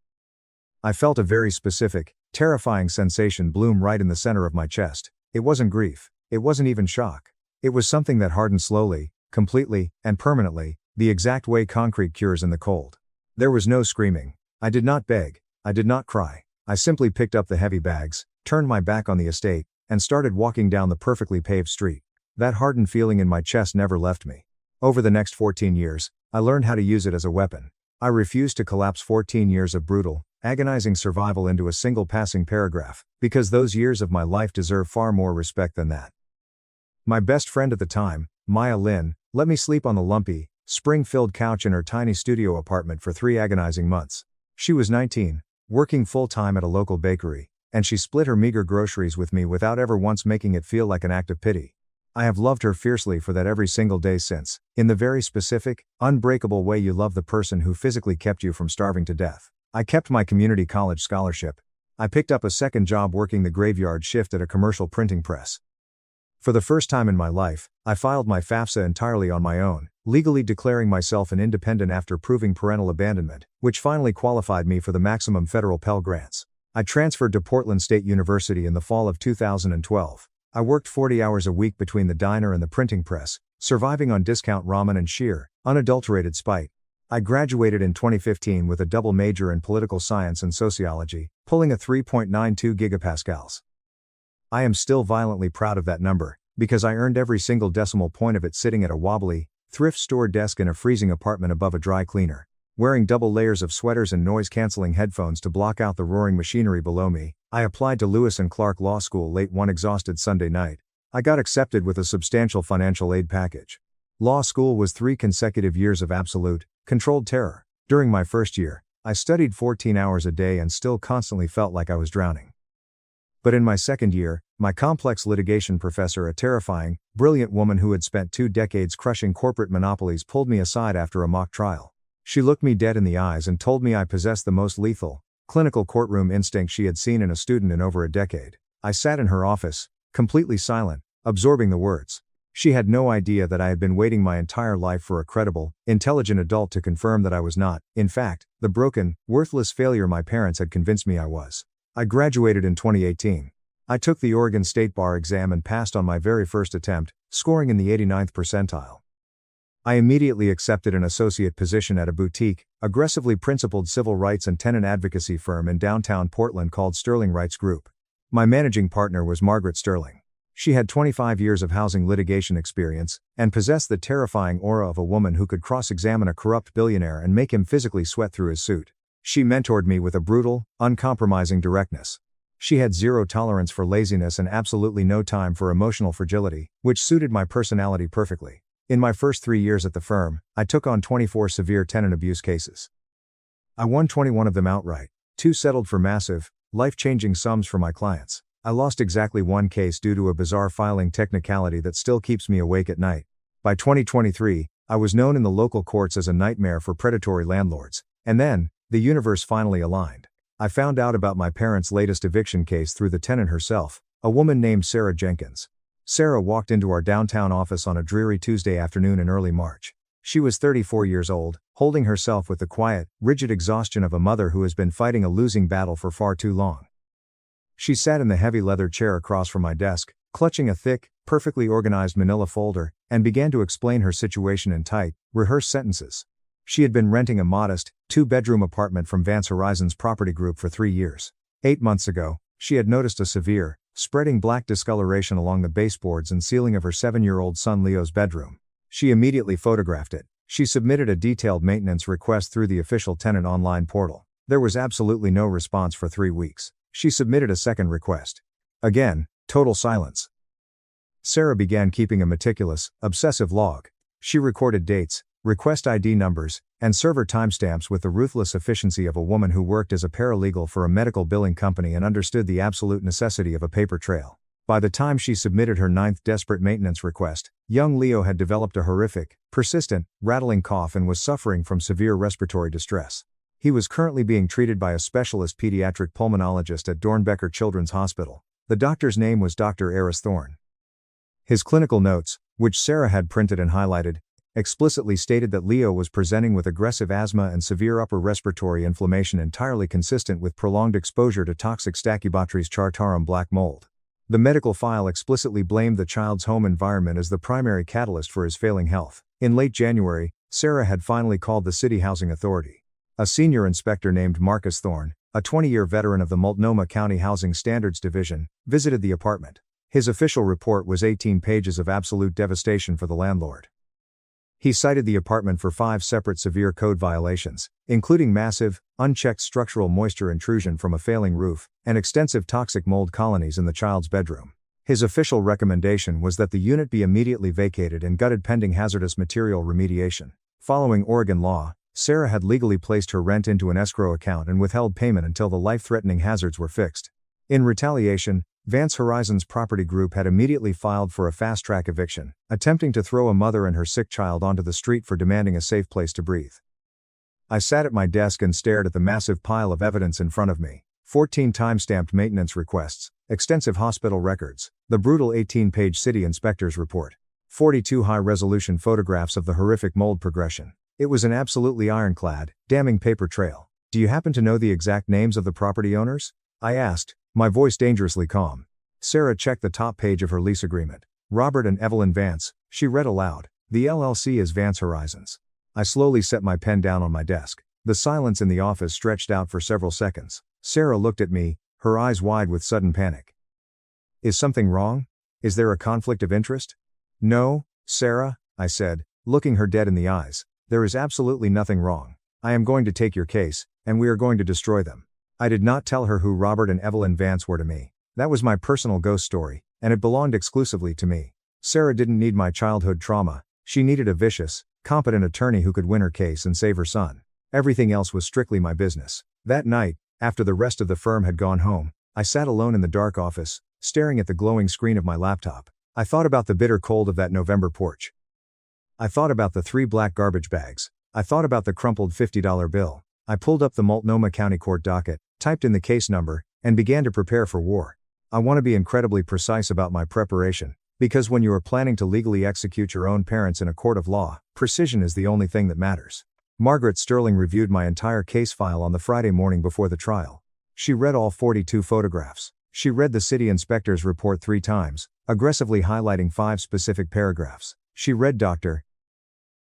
I felt a very specific, terrifying sensation bloom right in the center of my chest. It wasn't grief. It wasn't even shock. It was something that hardened slowly, completely, and permanently, the exact way concrete cures in the cold. There was no screaming. I did not beg. I did not cry. I simply picked up the heavy bags, turned my back on the estate, and started walking down the perfectly paved street. That hardened feeling in my chest never left me. Over the next 14 years, I learned how to use it as a weapon. I refused to collapse 14 years of brutal, agonizing survival into a single passing paragraph, because those years of my life deserve far more respect than that. My best friend at the time, Maya Lin, let me sleep on the lumpy, spring-filled couch in her tiny studio apartment for 3 agonizing months. She was 19, working full-time at a local bakery, and she split her meager groceries with me without ever once making it feel like an act of pity. I have loved her fiercely for that every single day since, in the very specific, unbreakable way you love the person who physically kept you from starving to death. I kept my community college scholarship. I picked up a second job working the graveyard shift at a commercial printing press. For the first time in my life, I filed my FAFSA entirely on my own, legally declaring myself an independent after proving parental abandonment, which finally qualified me for the maximum federal Pell Grants. I transferred to Portland State University in the fall of 2012. I worked 40 hours a week between the diner and the printing press, surviving on discount ramen and sheer, unadulterated spite. I graduated in 2015 with a double major in political science and sociology, pulling a 3.92 gigapascals. I am still violently proud of that number, because I earned every single decimal point of it sitting at a wobbly, thrift store desk in a freezing apartment above a dry cleaner. Wearing double layers of sweaters and noise-canceling headphones to block out the roaring machinery below me, I applied to Lewis & Clark Law School late one exhausted Sunday night. I got accepted with a substantial financial aid package. Law school was 3 consecutive years of absolute, controlled terror. During my first year, I studied 14 hours a day and still constantly felt like I was drowning. But in my second year, my complex litigation professor, a terrifying, brilliant woman who had spent 2 decades crushing corporate monopolies, pulled me aside after a mock trial. She looked me dead in the eyes and told me I possessed the most lethal, clinical courtroom instinct she had seen in a student in over a decade. I sat in her office, completely silent, absorbing the words. She had no idea that I had been waiting my entire life for a credible, intelligent adult to confirm that I was not, in fact, the broken, worthless failure my parents had convinced me I was. I graduated in 2018. I took the Oregon State Bar exam and passed on my very first attempt, scoring in the 89th percentile. I immediately accepted an associate position at a boutique, aggressively principled civil rights and tenant advocacy firm in downtown Portland called Sterling Rights Group. My managing partner was Margaret Sterling. She had 25 years of housing litigation experience, and possessed the terrifying aura of a woman who could cross-examine a corrupt billionaire and make him physically sweat through his suit. She mentored me with a brutal, uncompromising directness. She had zero tolerance for laziness and absolutely no time for emotional fragility, which suited my personality perfectly. In my first 3 years at the firm, I took on 24 severe tenant abuse cases. I won 21 of them outright. 2 settled for massive, life-changing sums for my clients. I lost exactly 1 case due to a bizarre filing technicality that still keeps me awake at night. By 2023, I was known in the local courts as a nightmare for predatory landlords. And then, the universe finally aligned. I found out about my parents' latest eviction case through the tenant herself, a woman named Sarah Jenkins. Sarah walked into our downtown office on a dreary Tuesday afternoon in early March. She was 34 years old, holding herself with the quiet, rigid exhaustion of a mother who has been fighting a losing battle for far too long. She sat in the heavy leather chair across from my desk, clutching a thick, perfectly organized manila folder, and began to explain her situation in tight, rehearsed sentences. She had been renting a modest, 2-bedroom apartment from Vance Horizons Property Group for 3 years. 8 months ago, she had noticed a severe, spreading black discoloration along the baseboards and ceiling of her 7-year-old son Leo's bedroom. She immediately photographed it. She submitted a detailed maintenance request through the official tenant online portal. There was absolutely no response for 3 weeks. She submitted a second request. Again, total silence. Sarah began keeping a meticulous, obsessive log. She recorded dates, request ID numbers, and server timestamps with the ruthless efficiency of a woman who worked as a paralegal for a medical billing company and understood the absolute necessity of a paper trail. By the time she submitted her 9th desperate maintenance request, young Leo had developed a horrific, persistent, rattling cough and was suffering from severe respiratory distress. He was currently being treated by a specialist pediatric pulmonologist at Dornbecker Children's Hospital. The doctor's name was Dr. Eris Thorne. His clinical notes, which Sarah had printed and highlighted, explicitly stated that Leo was presenting with aggressive asthma and severe upper respiratory inflammation entirely consistent with prolonged exposure to toxic Stachybotrys chartarum black mold. The medical file explicitly blamed the child's home environment as the primary catalyst for his failing health. In late January, Sarah had finally called the City Housing Authority. A senior inspector named Marcus Thorne, a 20-year veteran of the Multnomah County Housing Standards Division, visited the apartment. His official report was 18 pages of absolute devastation for the landlord. He cited the apartment for 5 separate severe code violations, including massive, unchecked structural moisture intrusion from a failing roof, and extensive toxic mold colonies in the child's bedroom. His official recommendation was that the unit be immediately vacated and gutted pending hazardous material remediation. Following Oregon law, Sarah had legally placed her rent into an escrow account and withheld payment until the life-threatening hazards were fixed. In retaliation, Vance Horizons Property Group had immediately filed for a fast-track eviction, attempting to throw a mother and her sick child onto the street for demanding a safe place to breathe. I sat at my desk and stared at the massive pile of evidence in front of me: 14 time-stamped maintenance requests, extensive hospital records, the brutal 18-page city inspector's report, 42 high-resolution photographs of the horrific mold progression. It was an absolutely ironclad, damning paper trail. "Do you happen to know the exact names of the property owners?" I asked, my voice dangerously calm. Sarah checked the top page of her lease agreement. "Robert and Evelyn Vance," she read aloud. "The LLC is Vance Horizons." I slowly set my pen down on my desk. The silence in the office stretched out for several seconds. Sarah looked at me, her eyes wide with sudden panic. "Is something wrong? Is there a conflict of interest?" "No, Sarah," I said, looking her dead in the eyes. "There is absolutely nothing wrong. I am going to take your case, and we are going to destroy them." I did not tell her who Robert and Evelyn Vance were to me. That was my personal ghost story, and it belonged exclusively to me. Sarah didn't need my childhood trauma. She needed a vicious, competent attorney who could win her case and save her son. Everything else was strictly my business. That night, after the rest of the firm had gone home, I sat alone in the dark office, staring at the glowing screen of my laptop. I thought about the bitter cold of that November porch. I thought about the 3 black garbage bags. I thought about the crumpled $50 bill. I pulled up the Multnomah County Court docket, typed in the case number, and began to prepare for war. I want to be incredibly precise about my preparation, because when you are planning to legally execute your own parents in a court of law, precision is the only thing that matters. Margaret Sterling reviewed my entire case file on the Friday morning before the trial. She read all 42 photographs. She read the city inspector's report 3 times, aggressively highlighting 5 specific paragraphs. She read Dr.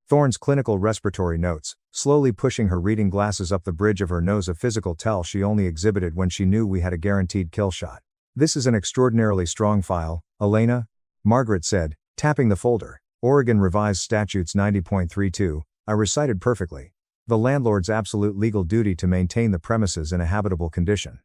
Thorne's clinical respiratory notes, slowly pushing her reading glasses up the bridge of her nose, a physical tell she only exhibited when she knew we had a guaranteed kill shot. "This is an extraordinarily strong file, Elena," Margaret said, tapping the folder. "Oregon Revised Statutes 90.32, I recited perfectly. The landlord's absolute legal duty to maintain the premises in a habitable condition.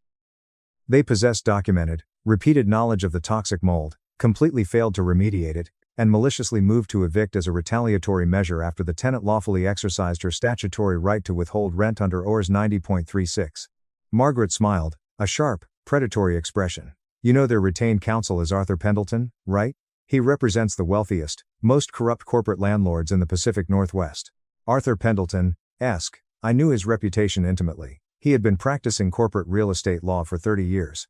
They possess documented, repeated knowledge of the toxic mold, completely failed to remediate it, and maliciously moved to evict as a retaliatory measure after the tenant lawfully exercised her statutory right to withhold rent under ORS 90.36. Margaret smiled, a sharp, predatory expression. "You know their retained counsel is Arthur Pendleton, right? He represents the wealthiest, most corrupt corporate landlords in the Pacific Northwest. Arthur Pendleton, esque. I knew his reputation intimately. He had been practicing corporate real estate law for 30 years.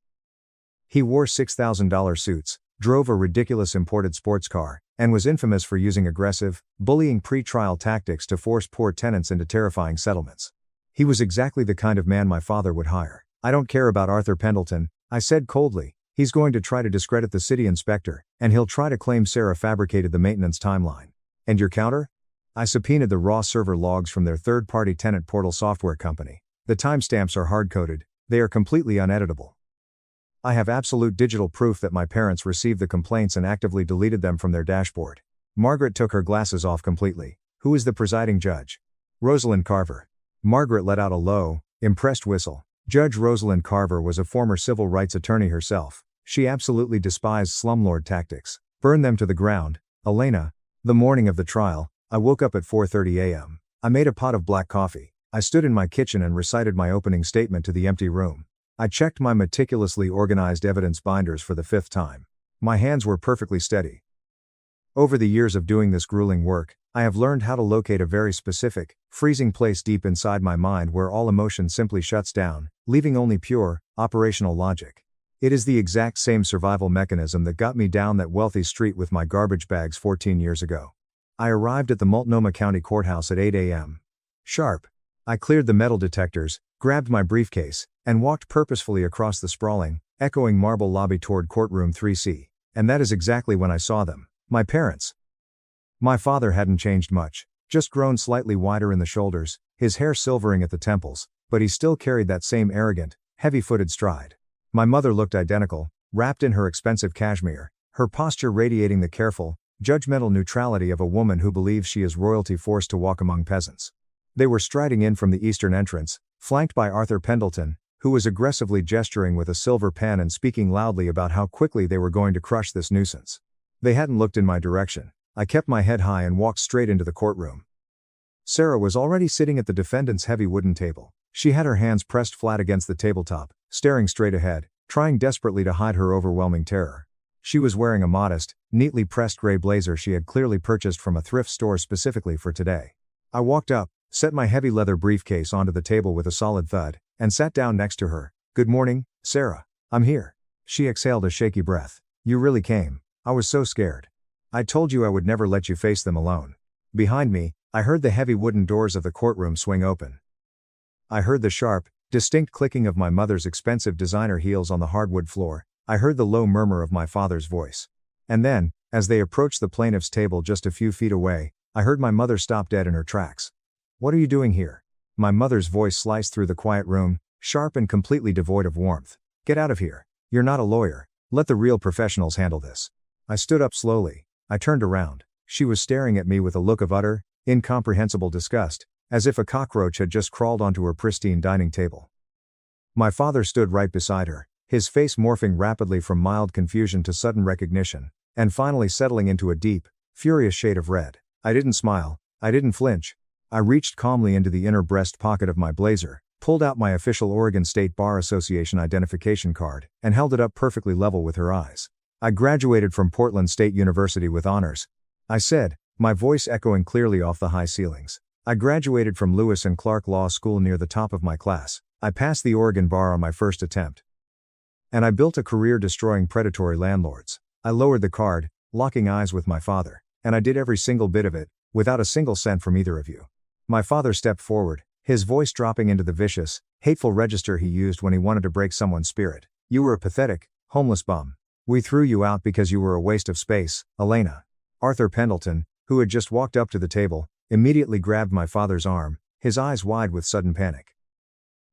He wore $6,000 suits, drove a ridiculous imported sports car, and was infamous for using aggressive, bullying pre-trial tactics to force poor tenants into terrifying settlements. He was exactly the kind of man my father would hire. I don't care about Arthur Pendleton," I said coldly. "He's going to try to discredit the city inspector, and he'll try to claim Sarah fabricated the maintenance timeline. And your counter?" I subpoenaed the raw server logs from their third-party tenant portal software company. The timestamps are hard-coded. They are completely uneditable. I have absolute digital proof that my parents received the complaints and actively deleted them from their dashboard. Margaret took her glasses off completely. "Who is the presiding judge?" "Rosalind Carver." Margaret let out a low, impressed whistle. Judge Rosalind Carver was a former civil rights attorney herself. She absolutely despised slumlord tactics. "Burn them to the ground, Elena." The morning of the trial, I woke up at 4:30 a.m. I made a pot of black coffee. I stood in my kitchen and recited my opening statement to the empty room. I checked my meticulously organized evidence binders for the 5th time. My hands were perfectly steady. Over the years of doing this grueling work, I have learned how to locate a very specific, freezing place deep inside my mind where all emotion simply shuts down, leaving only pure, operational logic. It is the exact same survival mechanism that got me down that wealthy street with my garbage bags 14 years ago. I arrived at the Multnomah County Courthouse at 8 a.m. sharp. I cleared the metal detectors, grabbed my briefcase, and walked purposefully across the sprawling, echoing marble lobby toward courtroom 3C. And that is exactly when I saw them. My parents. My father hadn't changed much, just grown slightly wider in the shoulders, his hair silvering at the temples, but he still carried that same arrogant, heavy-footed stride. My mother looked identical, wrapped in her expensive cashmere, her posture radiating the careful, judgmental neutrality of a woman who believes she is royalty forced to walk among peasants. They were striding in from the eastern entrance, flanked by Arthur Pendleton, who was aggressively gesturing with a silver pen and speaking loudly about how quickly they were going to crush this nuisance. They hadn't looked in my direction. I kept my head high and walked straight into the courtroom. Sarah was already sitting at the defendant's heavy wooden table. She had her hands pressed flat against the tabletop, staring straight ahead, trying desperately to hide her overwhelming terror. She was wearing a modest, neatly pressed gray blazer she had clearly purchased from a thrift store specifically for today. I walked up, set my heavy leather briefcase onto the table with a solid thud, and sat down next to her. "Good morning, Sarah. I'm here." She exhaled a shaky breath. "You really came. I was so scared. I told you I would never let you face them alone." Behind me, I heard the heavy wooden doors of the courtroom swing open. I heard the sharp, distinct clicking of my mother's expensive designer heels on the hardwood floor. I heard the low murmur of my father's voice. And then, as they approached the plaintiff's table just a few feet away, I heard my mother stop dead in her tracks. "What are you doing here?" My mother's voice sliced through the quiet room, sharp and completely devoid of warmth. "Get out of here. You're not a lawyer. Let the real professionals handle this." I stood up slowly. I turned around. She was staring at me with a look of utter, incomprehensible disgust, as if a cockroach had just crawled onto her pristine dining table. My father stood right beside her, his face morphing rapidly from mild confusion to sudden recognition, and finally settling into a deep, furious shade of red. I didn't smile. I didn't flinch. I reached calmly into the inner breast pocket of my blazer, pulled out my official Oregon State Bar Association identification card, and held it up perfectly level with her eyes. "I graduated from Portland State University with honors," I said, my voice echoing clearly off the high ceilings. "I graduated from Lewis and Clark Law School near the top of my class. I passed the Oregon bar on my first attempt. And I built a career destroying predatory landlords." I lowered the card, locking eyes with my father. "And I did every single bit of it, without a single cent from either of you." My father stepped forward, his voice dropping into the vicious, hateful register he used when he wanted to break someone's spirit. "You were a pathetic, homeless bum. We threw you out because you were a waste of space, Elena." Arthur Pendleton, who had just walked up to the table, immediately grabbed my father's arm, his eyes wide with sudden panic.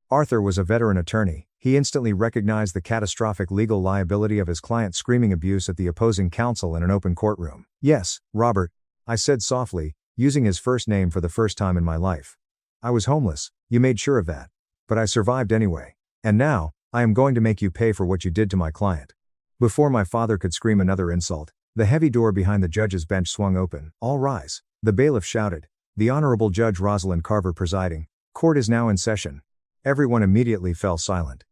Arthur was a veteran attorney. He instantly recognized the catastrophic legal liability of his client screaming abuse at the opposing counsel in an open courtroom. "Yes, Robert," I said softly, using his first name for the first time in my life. "I was homeless, you made sure of that. But I survived anyway. And now, I am going to make you pay for what you did to my client." Before my father could scream another insult, the heavy door behind the judge's bench swung open. "All rise," the bailiff shouted. "The Honorable Judge Rosalind Carver presiding. Court is now in session." Everyone immediately fell silent.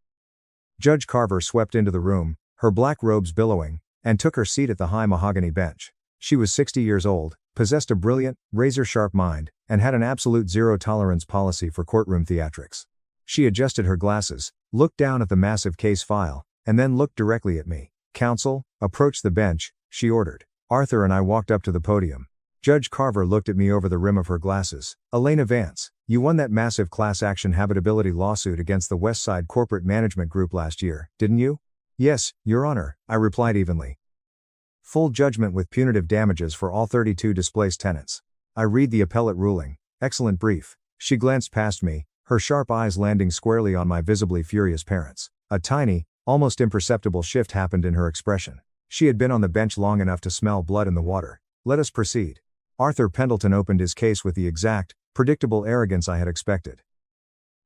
Judge Carver swept into the room, her black robes billowing, and took her seat at the high mahogany bench. She was 60 years old, possessed a brilliant, razor-sharp mind, and had an absolute zero-tolerance policy for courtroom theatrics. She adjusted her glasses, looked down at the massive case file, and then looked directly at me. "Counsel, approach the bench," she ordered. Arthur and I walked up to the podium. Judge Carver looked at me over the rim of her glasses. "Elena Vance, you won that massive class action habitability lawsuit against the West Side Corporate Management Group last year, didn't you?" "Yes, Your Honor," I replied evenly. "Full judgment with punitive damages for all 32 displaced tenants." I read the appellate ruling. "Excellent brief." She glanced past me, her sharp eyes landing squarely on my visibly furious parents. A tiny, almost imperceptible shift happened in her expression. She had been on the bench long enough to smell blood in the water. "Let us proceed." Arthur Pendleton opened his case with the exact, predictable arrogance I had expected.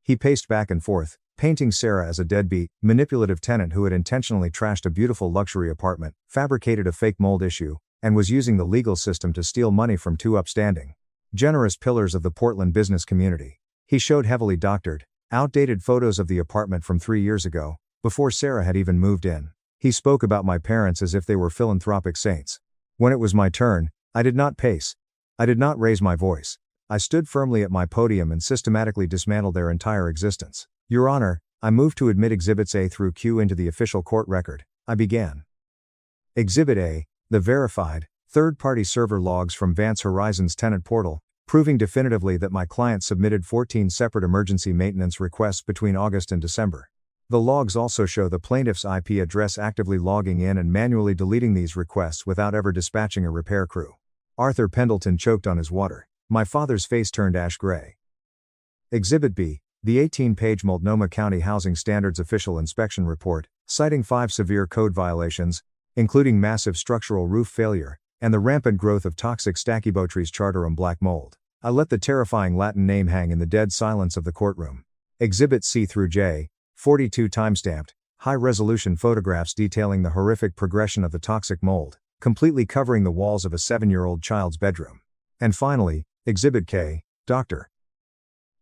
He paced back and forth, painting Sarah as a deadbeat, manipulative tenant who had intentionally trashed a beautiful luxury apartment, fabricated a fake mold issue, and was using the legal system to steal money from two upstanding, generous pillars of the Portland business community. He showed heavily doctored, outdated photos of the apartment from 3 years ago, before Sarah had even moved in. He spoke about my parents as if they were philanthropic saints. When it was my turn, I did not pace. I did not raise my voice. I stood firmly at my podium and systematically dismantled their entire existence. Your Honor, I move to admit Exhibits A through Q into the official court record. I began. Exhibit A, the verified, third-party server logs from Vance Horizons tenant portal, proving definitively that my client submitted 14 separate emergency maintenance requests between August and December. The logs also show the plaintiff's IP address actively logging in and manually deleting these requests without ever dispatching a repair crew. Arthur Pendleton choked on his water. My father's face turned ash gray. Exhibit B, the 18-page Multnomah County Housing Standards Official Inspection Report, citing 5 severe code violations, including massive structural roof failure, and the rampant growth of toxic Stachybotrys chartarum black mold. I let the terrifying Latin name hang in the dead silence of the courtroom. Exhibit C through J, 42 timestamped, high-resolution photographs detailing the horrific progression of the toxic mold, completely covering the walls of a 7-year-old child's bedroom. And finally, Exhibit K, Dr.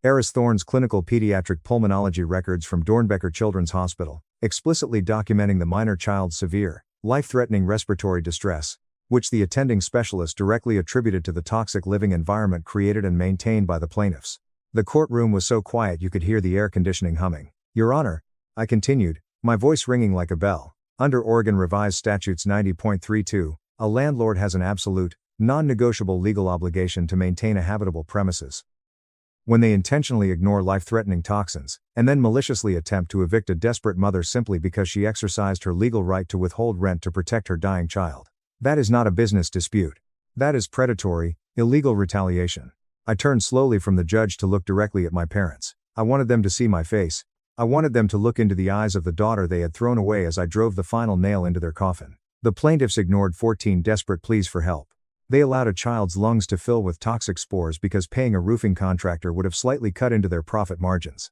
Eris Thorne's clinical pediatric pulmonology records from Dornbecker Children's Hospital, explicitly documenting the minor child's severe, life-threatening respiratory distress, which the attending specialist directly attributed to the toxic living environment created and maintained by the plaintiffs. The courtroom was so quiet you could hear the air conditioning humming. Your Honor, I continued, my voice ringing like a bell. Under Oregon Revised Statutes 90.32, a landlord has an absolute, non-negotiable legal obligation to maintain a habitable premises. When they intentionally ignore life-threatening toxins, and then maliciously attempt to evict a desperate mother simply because she exercised her legal right to withhold rent to protect her dying child. That is not a business dispute. That is predatory, illegal retaliation. I turned slowly from the judge to look directly at my parents. I wanted them to see my face. I wanted them to look into the eyes of the daughter they had thrown away as I drove the final nail into their coffin. The plaintiffs ignored 14 desperate pleas for help. They allowed a child's lungs to fill with toxic spores because paying a roofing contractor would have slightly cut into their profit margins.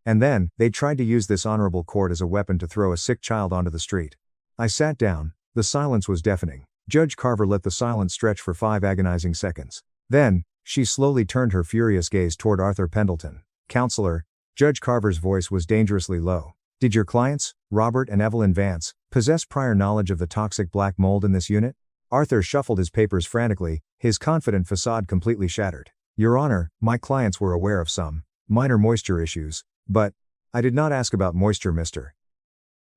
And then, they tried to use this honorable court as a weapon to throw a sick child onto the street. I sat down. The silence was deafening. Judge Carver let the silence stretch for 5 agonizing seconds. Then, she slowly turned her furious gaze toward Arthur Pendleton. Counselor, Judge Carver's voice was dangerously low. Did your clients, Robert and Evelyn Vance, possess prior knowledge of the toxic black mold in this unit? Arthur shuffled his papers frantically, his confident facade completely shattered. Your Honor, my clients were aware of some minor moisture issues, but I did not ask about moisture, Mr.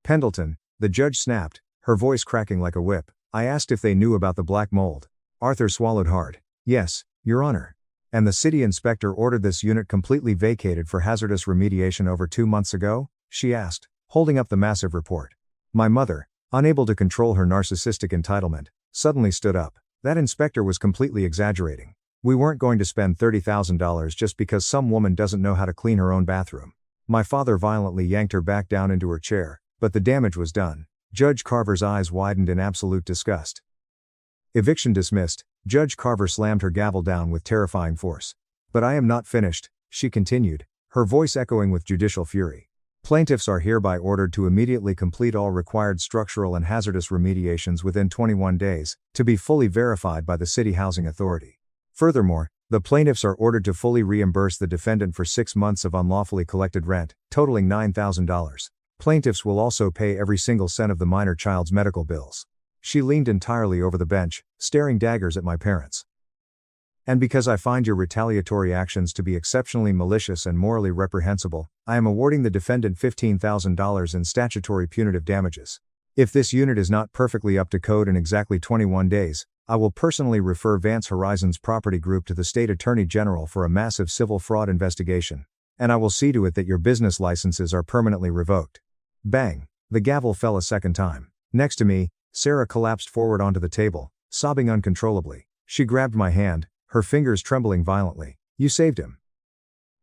Pendleton, the judge snapped, her voice cracking like a whip. I asked if they knew about the black mold. Arthur swallowed hard. Yes, Your Honor. And the city inspector ordered this unit completely vacated for hazardous remediation over 2 months ago? She asked, holding up the massive report. My mother, unable to control her narcissistic entitlement, suddenly stood up. That inspector was completely exaggerating. We weren't going to spend $30,000 just because some woman doesn't know how to clean her own bathroom. My father violently yanked her back down into her chair, but the damage was done. Judge Carver's eyes widened in absolute disgust. Eviction dismissed. Judge Carver slammed her gavel down with terrifying force. But I am not finished, she continued, her voice echoing with judicial fury. Plaintiffs are hereby ordered to immediately complete all required structural and hazardous remediations within 21 days, to be fully verified by the City Housing Authority. Furthermore, the plaintiffs are ordered to fully reimburse the defendant for 6 months of unlawfully collected rent, totaling $9,000. Plaintiffs will also pay every single cent of the minor child's medical bills. She leaned entirely over the bench, staring daggers at my parents. And because I find your retaliatory actions to be exceptionally malicious and morally reprehensible, I am awarding the defendant $15,000 in statutory punitive damages. If this unit is not perfectly up to code in exactly 21 days, I will personally refer Vance Horizons Property Group to the State Attorney General for a massive civil fraud investigation. And I will see to it that your business licenses are permanently revoked. Bang! The gavel fell a second time. Next to me, Sarah collapsed forward onto the table, sobbing uncontrollably. She grabbed my hand, her fingers trembling violently. You saved him.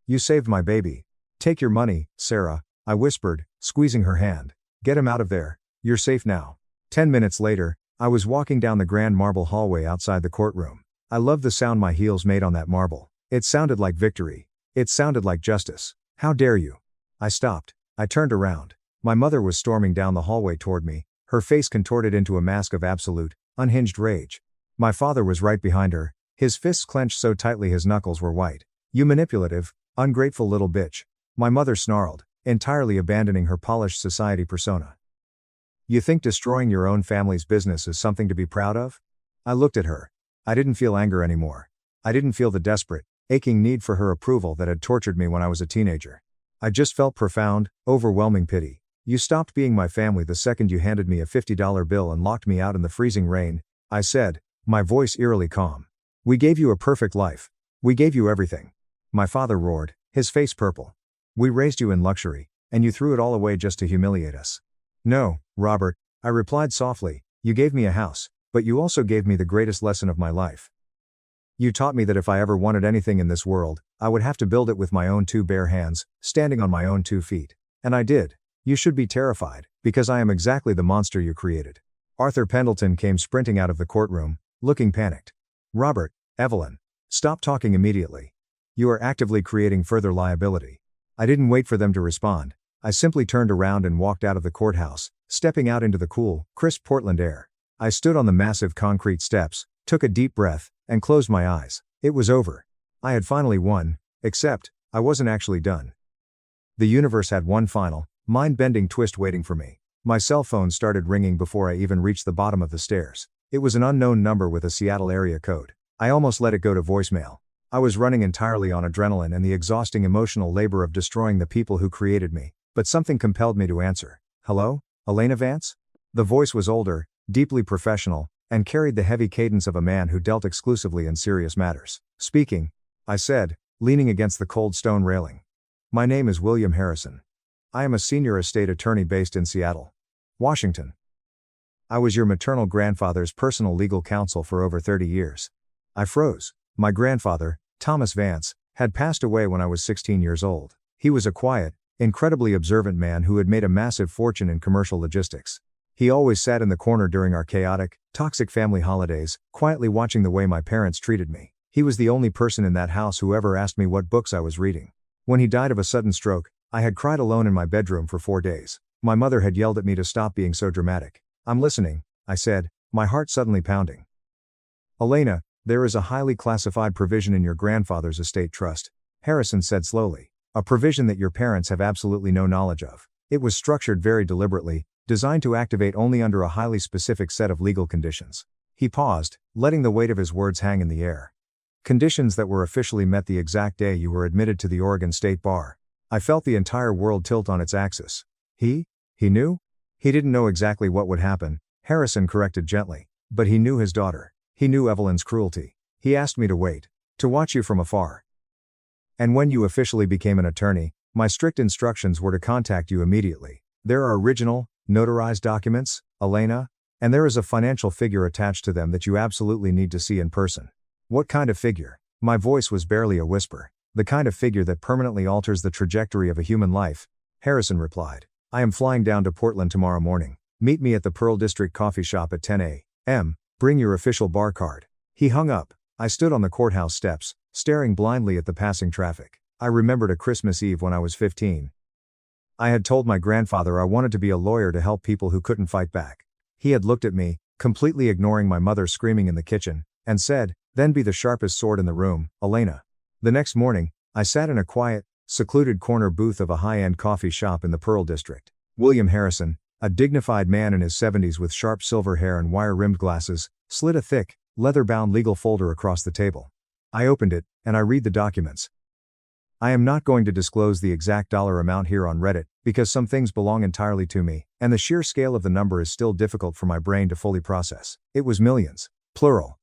You saved my baby. Take your money, Sarah, I whispered, squeezing her hand. Get him out of there. You're safe now. 10 minutes later, I was walking down the grand marble hallway outside the courtroom. I loved the sound my heels made on that marble. It sounded like victory. It sounded like justice. How dare you? I stopped. I turned around. My mother was storming down the hallway toward me, her face contorted into a mask of absolute, unhinged rage. My father was right behind her, his fists clenched so tightly his knuckles were white. You manipulative, ungrateful little bitch. My mother snarled, entirely abandoning her polished society persona. You think destroying your own family's business is something to be proud of? I looked at her. I didn't feel anger anymore. I didn't feel the desperate, aching need for her approval that had tortured me when I was a teenager. I just felt profound, overwhelming pity. You stopped being my family the second you handed me a $50 bill and locked me out in the freezing rain, I said, my voice eerily calm. We gave you a perfect life. We gave you everything. My father roared, his face purple. We raised you in luxury, and you threw it all away just to humiliate us. No, Robert, I replied softly, you gave me a house, but you also gave me the greatest lesson of my life. You taught me that if I ever wanted anything in this world, I would have to build it with my own two bare hands, standing on my own 2 feet. And I did. You should be terrified, because I am exactly the monster you created. Arthur Pendleton came sprinting out of the courtroom, looking panicked. Robert, Evelyn, stop talking immediately. You are actively creating further liability. I didn't wait for them to respond. I simply turned around and walked out of the courthouse, stepping out into the cool, crisp Portland air. I stood on the massive concrete steps, took a deep breath, and closed my eyes. It was over. I had finally won, except, I wasn't actually done. The universe had one final, mind-bending twist waiting for me. My cell phone started ringing before I even reached the bottom of the stairs. It was an unknown number with a Seattle area code. I almost let it go to voicemail. I was running entirely on adrenaline and the exhausting emotional labor of destroying the people who created me, but something compelled me to answer. Hello, Elena Vance? The voice was older, deeply professional, and carried the heavy cadence of a man who dealt exclusively in serious matters. Speaking, I said, leaning against the cold stone railing. My name is William Harrison. I am a senior estate attorney based in Seattle, Washington. I was your maternal grandfather's personal legal counsel for over 30 years. I froze. My grandfather, Thomas Vance, had passed away when I was 16 years old. He was a quiet, incredibly observant man who had made a massive fortune in commercial logistics. He always sat in the corner during our chaotic, toxic family holidays, quietly watching the way my parents treated me. He was the only person in that house who ever asked me what books I was reading. When he died of a sudden stroke, I had cried alone in my bedroom for 4 days. My mother had yelled at me to stop being so dramatic. I'm listening, I said, my heart suddenly pounding. Elena, there is a highly classified provision in your grandfather's estate trust, Harrison said slowly. A provision that your parents have absolutely no knowledge of. It was structured very deliberately, designed to activate only under a highly specific set of legal conditions. He paused, letting the weight of his words hang in the air. Conditions that were officially met the exact day you were admitted to the Oregon State Bar. I felt the entire world tilt on its axis. He knew? He didn't know exactly what would happen, Harrison corrected gently, but he knew his daughter. He knew Evelyn's cruelty. He asked me to wait, to watch you from afar. And when you officially became an attorney, my strict instructions were to contact you immediately. There are original, notarized documents, Elena, and there is a financial figure attached to them that you absolutely need to see in person. What kind of figure? My voice was barely a whisper. The kind of figure that permanently alters the trajectory of a human life, Harrison replied. I am flying down to Portland tomorrow morning. Meet me at the Pearl District coffee shop at 10 a.m. Bring your official bar card. He hung up. I stood on the courthouse steps, staring blindly at the passing traffic. I remembered a Christmas Eve when I was 15. I had told my grandfather I wanted to be a lawyer to help people who couldn't fight back. He had looked at me, completely ignoring my mother screaming in the kitchen, and said, then be the sharpest sword in the room, Elena. The next morning, I sat in a quiet, secluded corner booth of a high-end coffee shop in the Pearl District. William Harrison, a dignified man in his 70s with sharp silver hair and wire-rimmed glasses, slid a thick, leather-bound legal folder across the table. I opened it, and I read the documents. I am not going to disclose the exact dollar amount here on Reddit, because some things belong entirely to me, and the sheer scale of the number is still difficult for my brain to fully process. It was millions, plural.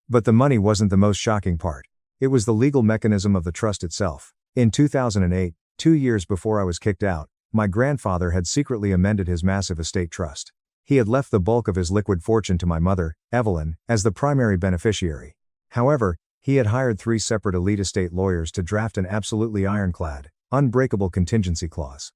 But the money wasn't the most shocking part. It was the legal mechanism of the trust itself. In 2008, 2 years before I was kicked out, my grandfather had secretly amended his massive estate trust. He had left the bulk of his liquid fortune to my mother, Evelyn, as the primary beneficiary. However, he had hired 3 separate elite estate lawyers to draft an absolutely ironclad, unbreakable contingency clause.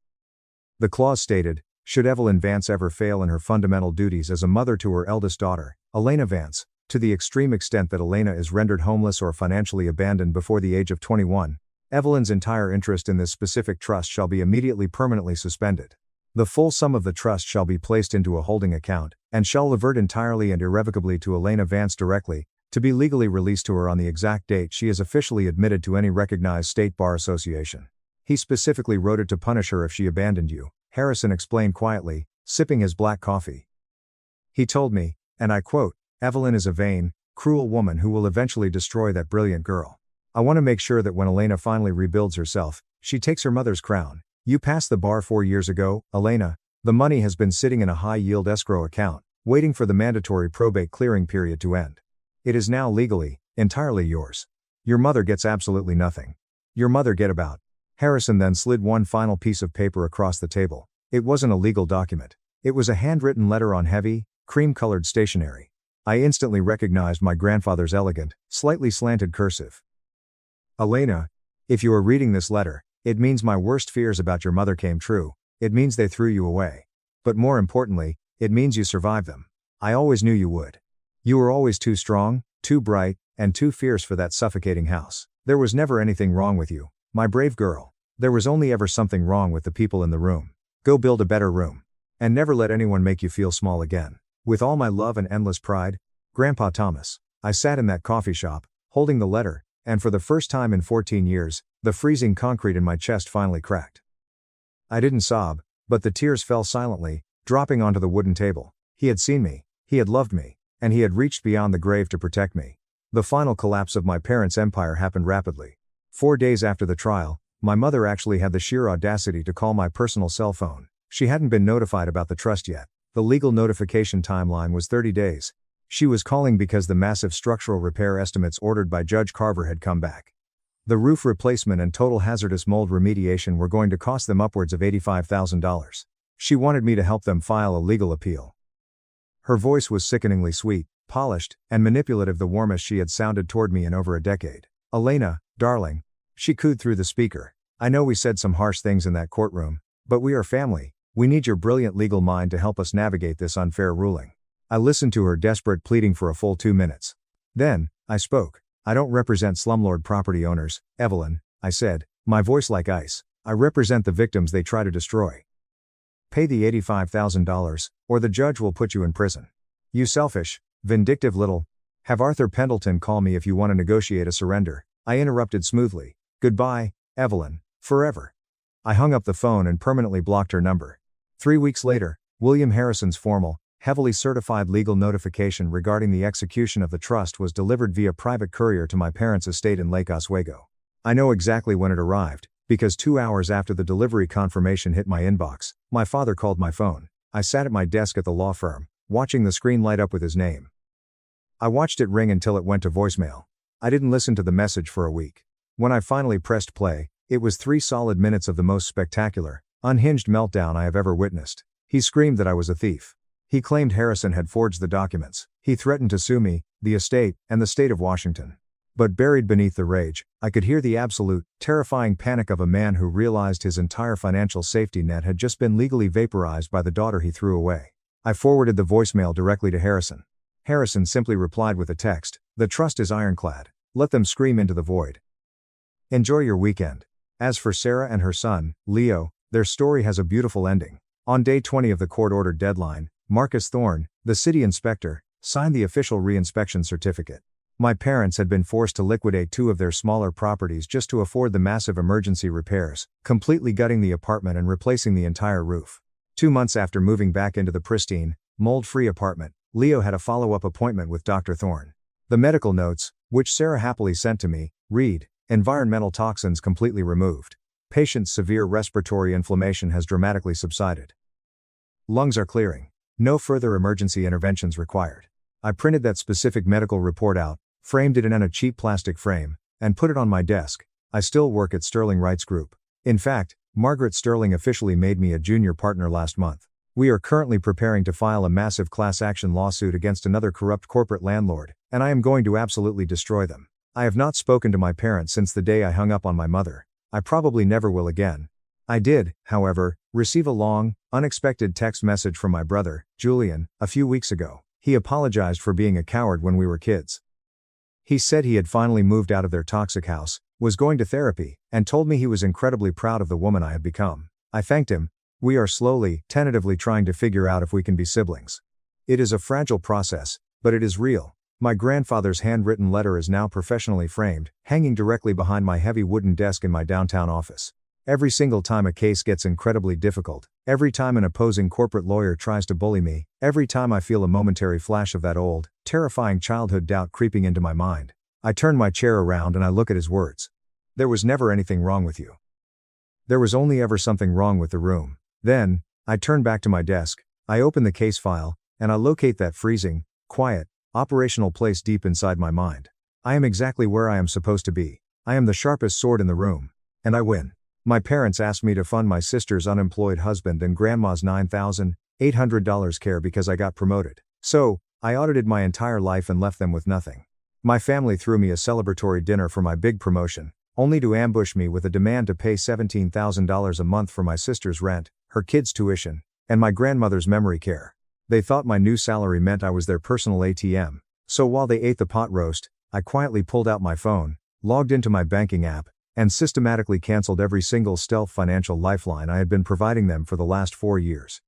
The clause stated, should Evelyn Vance ever fail in her fundamental duties as a mother to her eldest daughter, Elena Vance, to the extreme extent that Elena is rendered homeless or financially abandoned before the age of 21, Evelyn's entire interest in this specific trust shall be immediately permanently suspended. The full sum of the trust shall be placed into a holding account, and shall revert entirely and irrevocably to Elena Vance directly, to be legally released to her on the exact date she is officially admitted to any recognized state bar association. He specifically wrote it to punish her if she abandoned you, Harrison explained quietly, sipping his black coffee. He told me, and I quote, "Evelyn is a vain, cruel woman who will eventually destroy that brilliant girl. I want to make sure that when Elena finally rebuilds herself, she takes her mother's crown. You passed the bar 4 years ago, Elena. The money has been sitting in a high-yield escrow account, waiting for the mandatory probate clearing period to end. It is now legally, entirely yours. Your mother gets absolutely nothing. Your mother get about." Harrison then slid one final piece of paper across the table. It wasn't a legal document. It was a handwritten letter on heavy, cream-colored stationery. I instantly recognized my grandfather's elegant, slightly slanted cursive. "Elena, if you are reading this letter, it means my worst fears about your mother came true. It means they threw you away. But more importantly, it means you survived them. I always knew you would. You were always too strong, too bright, and too fierce for that suffocating house. There was never anything wrong with you, my brave girl. There was only ever something wrong with the people in the room. Go build a better room. And never let anyone make you feel small again. With all my love and endless pride, Grandpa Thomas." I sat in that coffee shop, holding the letter, and for the first time in 14 years, the freezing concrete in my chest finally cracked. I didn't sob, but the tears fell silently, dropping onto the wooden table. He had seen me, he had loved me, and he had reached beyond the grave to protect me. The final collapse of my parents' empire happened rapidly. 4 days after the trial, my mother actually had the sheer audacity to call my personal cell phone. She hadn't been notified about the trust yet. The legal notification timeline was 30 days. She was calling because the massive structural repair estimates ordered by Judge Carver had come back. The roof replacement and total hazardous mold remediation were going to cost them upwards of $85,000. She wanted me to help them file a legal appeal. Her voice was sickeningly sweet, polished, and manipulative, the warmest she had sounded toward me in over a decade. "Elena, darling," she cooed through the speaker, "I know we said some harsh things in that courtroom, but we are family. We need your brilliant legal mind to help us navigate this unfair ruling." I listened to her desperate pleading for a full 2 minutes. Then, I spoke. "I don't represent slumlord property owners, Evelyn," I said, my voice like ice. "I represent the victims they try to destroy. Pay the $85,000, or the judge will put you in prison." "You selfish, vindictive little..." "Have Arthur Pendleton call me if you want to negotiate a surrender," I interrupted smoothly. "Goodbye, Evelyn, forever." I hung up the phone and permanently blocked her number. 3 weeks later, William Harrison's formal, heavily certified legal notification regarding the execution of the trust was delivered via private courier to my parents' estate in Lake Oswego. I know exactly when it arrived, because 2 hours after the delivery confirmation hit my inbox, my father called my phone. I sat at my desk at the law firm, watching the screen light up with his name. I watched it ring until it went to voicemail. I didn't listen to the message for a week. When I finally pressed play, it was 3 solid minutes of the most spectacular, unhinged meltdown I have ever witnessed. He screamed that I was a thief. He claimed Harrison had forged the documents. He threatened to sue me, the estate, and the state of Washington. But buried beneath the rage, I could hear the absolute, terrifying panic of a man who realized his entire financial safety net had just been legally vaporized by the daughter he threw away. I forwarded the voicemail directly to Harrison. Harrison simply replied with a text, "The trust is ironclad. Let them scream into the void. Enjoy your weekend." As for Sarah and her son, Leo, their story has a beautiful ending. On day 20 of the court-ordered deadline, Marcus Thorne, the city inspector, signed the official re-inspection certificate. My parents had been forced to liquidate 2 of their smaller properties just to afford the massive emergency repairs, completely gutting the apartment and replacing the entire roof. 2 months after moving back into the pristine, mold-free apartment, Leo had a follow-up appointment with Dr. Thorne. The medical notes, which Sarah happily sent to me, read, "Environmental toxins completely removed. Patient's severe respiratory inflammation has dramatically subsided. Lungs are clearing. No further emergency interventions required." I printed that specific medical report out, framed it in a cheap plastic frame, and put it on my desk. I still work at Sterling Rights Group. In fact, Margaret Sterling officially made me a junior partner last month. We are currently preparing to file a massive class action lawsuit against another corrupt corporate landlord, and I am going to absolutely destroy them. I have not spoken to my parents since the day I hung up on my mother. I probably never will again. I did, however, receive a long, unexpected text message from my brother, Julian, a few weeks ago. He apologized for being a coward when we were kids. He said he had finally moved out of their toxic house, was going to therapy, and told me he was incredibly proud of the woman I had become. I thanked him. We are slowly, tentatively trying to figure out if we can be siblings. It is a fragile process, but it is real. My grandfather's handwritten letter is now professionally framed, hanging directly behind my heavy wooden desk in my downtown office. Every single time a case gets incredibly difficult, Every time an opposing corporate lawyer tries to bully me, every time I feel a momentary flash of that old, terrifying childhood doubt creeping into my mind, I turn my chair around and I look at his words. There was never anything wrong with you. There was only ever something wrong with the room. Then, I turn back to my desk, I open the case file, and I locate that freezing, quiet, operational place deep inside my mind. I am exactly where I am supposed to be. I am the sharpest sword in the room. And I win. My parents asked me to fund my sister's unemployed husband and grandma's $9,800 care because I got promoted. So, I audited my entire life and left them with nothing. My family threw me a celebratory dinner for my big promotion, only to ambush me with a demand to pay $17,000 a month for my sister's rent, her kids' tuition, and my grandmother's memory care. They thought my new salary meant I was their personal ATM. So while they ate the pot roast, I quietly pulled out my phone, logged into my banking app, and systematically canceled every single stealth financial lifeline I had been providing them for the last 4 years.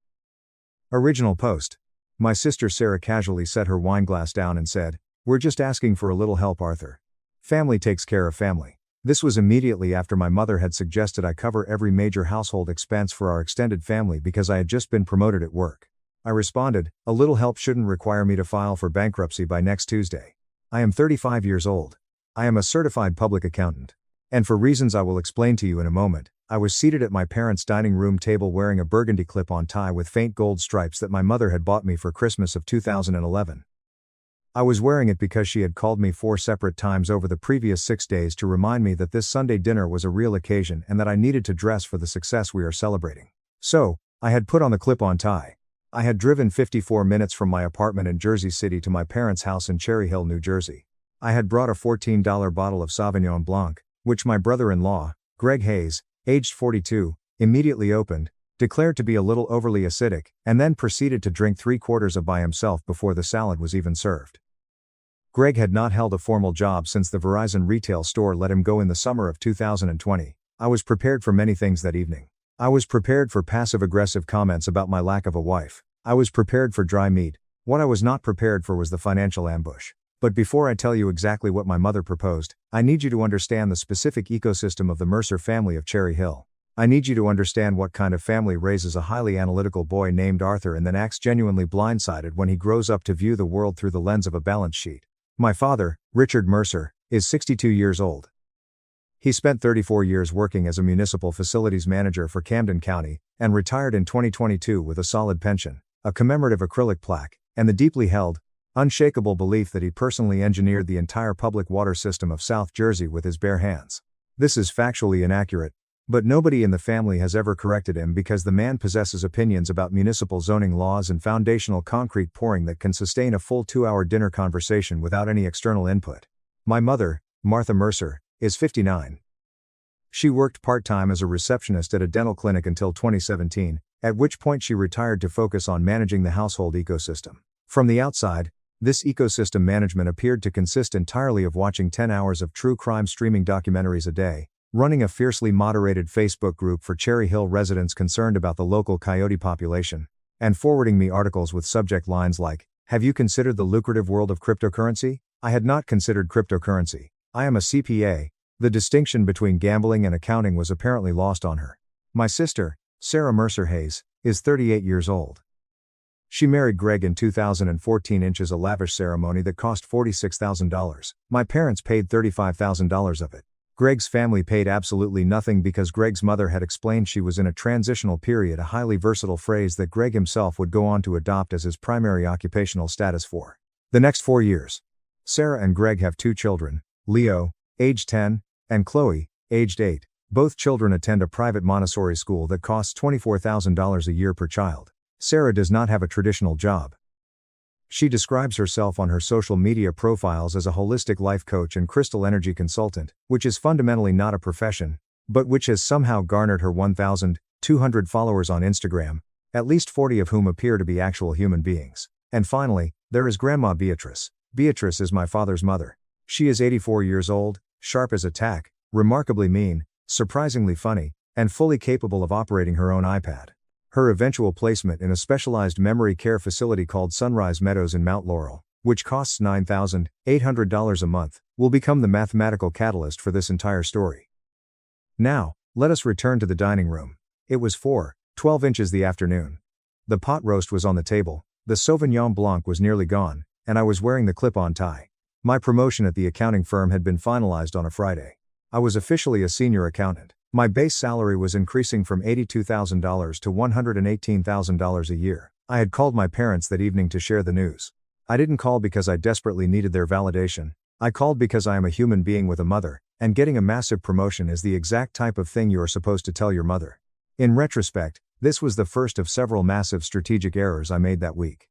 Original post. My sister Sarah casually set her wine glass down and said, "We're just asking for a little help, Arthur. Family takes care of family." This was immediately after my mother had suggested I cover every major household expense for our extended family because I had just been promoted at work. I responded, "A little help shouldn't require me to file for bankruptcy by next Tuesday. I am 35 years old. I am a certified public accountant. And for reasons I will explain to you in a moment, I was seated at my parents' dining room table wearing a burgundy clip-on tie with faint gold stripes that my mother had bought me for Christmas of 2011. I was wearing it because she had called me 4 separate times over the previous 6 days to remind me that this Sunday dinner was a real occasion and that I needed to dress for the success we are celebrating. So, I had put on the clip-on tie. I had driven 54 minutes from my apartment in Jersey City to my parents' house in Cherry Hill, New Jersey. I had brought a $14 bottle of Sauvignon Blanc, which my brother-in-law, Greg Hayes, aged 42, immediately opened, declared to be a little overly acidic, and then proceeded to drink 3/4 of by himself before the salad was even served. Greg had not held a formal job since the Verizon retail store let him go in the summer of 2020. I was prepared for many things that evening. I was prepared for passive-aggressive comments about my lack of a wife. I was prepared for dry meat. What I was not prepared for was the financial ambush. But before I tell you exactly what my mother proposed, I need you to understand the specific ecosystem of the Mercer family of Cherry Hill. I need you to understand what kind of family raises a highly analytical boy named Arthur and then acts genuinely blindsided when he grows up to view the world through the lens of a balance sheet. My father, Richard Mercer, is 62 years old. He spent 34 years working as a municipal facilities manager for Camden County, and retired in 2022 with a solid pension, a commemorative acrylic plaque, and the deeply held, unshakable belief that he personally engineered the entire public water system of South Jersey with his bare hands. This is factually inaccurate, but nobody in the family has ever corrected him because the man possesses opinions about municipal zoning laws and foundational concrete pouring that can sustain a full 2-hour dinner conversation without any external input. My mother, Martha Mercer, is 59. She worked part-time as a receptionist at a dental clinic until 2017, at which point she retired to focus on managing the household ecosystem. From the outside, this ecosystem management appeared to consist entirely of watching 10 hours of true crime streaming documentaries a day, running a fiercely moderated Facebook group for Cherry Hill residents concerned about the local coyote population, and forwarding me articles with subject lines like, "Have you considered the lucrative world of cryptocurrency?" I had not considered cryptocurrency. I am a CPA. The distinction between gambling and accounting was apparently lost on her. My sister, Sarah Mercer Hayes, is 38 years old. She married Greg in 2014 in a lavish ceremony that cost $46,000. My parents paid $35,000 of it. Greg's family paid absolutely nothing because Greg's mother had explained she was in a transitional period, a highly versatile phrase that Greg himself would go on to adopt as his primary occupational status for the next 4 years. Sarah and Greg have 2 children, Leo, aged 10, and Chloe, aged 8. Both children attend a private Montessori school that costs $24,000 a year per child. Sarah does not have a traditional job. She describes herself on her social media profiles as a holistic life coach and crystal energy consultant, which is fundamentally not a profession, but which has somehow garnered her 1,200 followers on Instagram, at least 40 of whom appear to be actual human beings. And finally, there is Grandma Beatrice. Beatrice is my father's mother. She is 84 years old, sharp as a tack, remarkably mean, surprisingly funny, and fully capable of operating her own iPad. Her eventual placement in a specialized memory care facility called Sunrise Meadows in Mount Laurel, which costs $9,800 a month, will become the mathematical catalyst for this entire story. Now, let us return to the dining room. It was 4 12 inches the afternoon. The pot roast was on the table, the Sauvignon Blanc was nearly gone, and I was wearing the clip-on tie. My promotion at the accounting firm had been finalized on a Friday. I was officially a senior accountant. My base salary was increasing from $82,000 to $118,000 a year. I had called my parents that evening to share the news. I didn't call because I desperately needed their validation. I called because I am a human being with a mother, and getting a massive promotion is the exact type of thing you are supposed to tell your mother. In retrospect, this was the first of several massive strategic errors I made that week.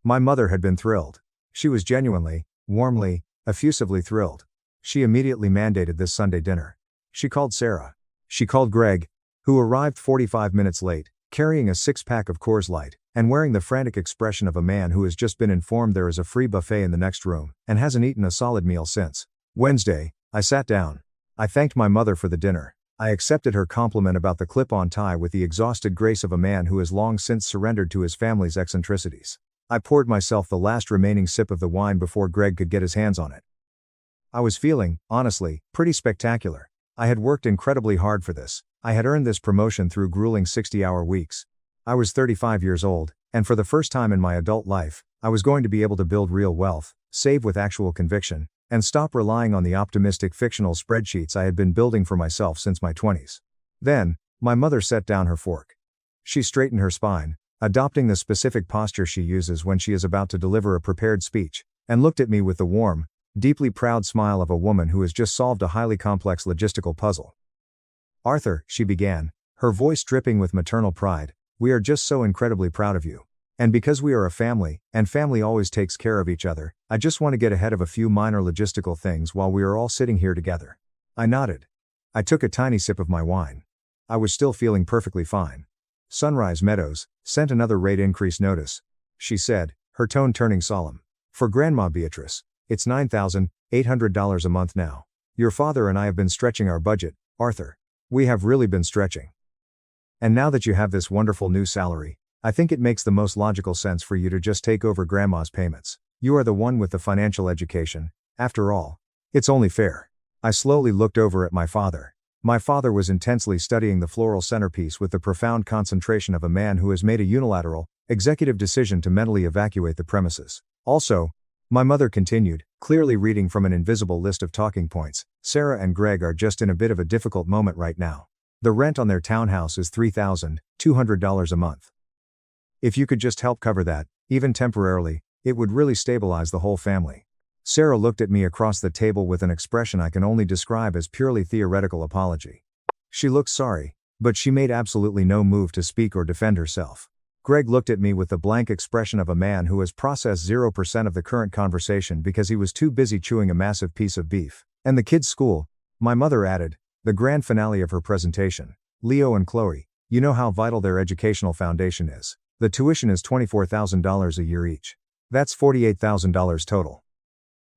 My mother had been thrilled. She was genuinely, warmly, effusively thrilled. She immediately mandated this Sunday dinner. She called Sarah. She called Greg, who arrived 45 minutes late, carrying a six-pack of Coors Light, and wearing the frantic expression of a man who has just been informed there is a free buffet in the next room, and hasn't eaten a solid meal since. Wednesday, I sat down. I thanked my mother for the dinner. I accepted her compliment about the clip-on tie with the exhausted grace of a man who has long since surrendered to his family's eccentricities. I poured myself the last remaining sip of the wine before Greg could get his hands on it. I was feeling, honestly, pretty spectacular. I had worked incredibly hard for this. I had earned this promotion through grueling 60-hour weeks. I was 35 years old, and for the first time in my adult life, I was going to be able to build real wealth, save with actual conviction, and stop relying on the optimistic fictional spreadsheets I had been building for myself since my 20s. Then, my mother set down her fork. She straightened her spine, adopting the specific posture she uses when she is about to deliver a prepared speech, and looked at me with the warm, deeply proud smile of a woman who has just solved a highly complex logistical puzzle. "Arthur," she began, her voice dripping with maternal pride, "we are just so incredibly proud of you. And because we are a family, and family always takes care of each other, I just want to get ahead of a few minor logistical things while we are all sitting here together." I nodded. I took a tiny sip of my wine. I was still feeling perfectly fine. "Sunrise Meadows sent another rate increase notice," she said, her tone turning solemn. "For Grandma Beatrice, it's $9,800 a month now. Your father and I have been stretching our budget, Arthur. We have really been stretching. And now that you have this wonderful new salary, I think it makes the most logical sense for you to just take over Grandma's payments. You are the one with the financial education, after all. It's only fair." I slowly looked over at my father. My father was intensely studying the floral centerpiece with the profound concentration of a man who has made a unilateral, executive decision to mentally evacuate the premises. "Also," my mother continued, clearly reading from an invisible list of talking points, "Sarah and Greg are just in a bit of a difficult moment right now. The rent on their townhouse is $3,200 a month. If you could just help cover that, even temporarily, it would really stabilize the whole family." Sarah looked at me across the table with an expression I can only describe as purely theoretical apology. She looked sorry, but she made absolutely no move to speak or defend herself. Greg looked at me with the blank expression of a man who has processed 0% of the current conversation because he was too busy chewing a massive piece of beef. "And the kids' school," my mother added, the grand finale of her presentation. "Leo and Chloe, you know how vital their educational foundation is. The tuition is $24,000 a year each. That's $48,000 total.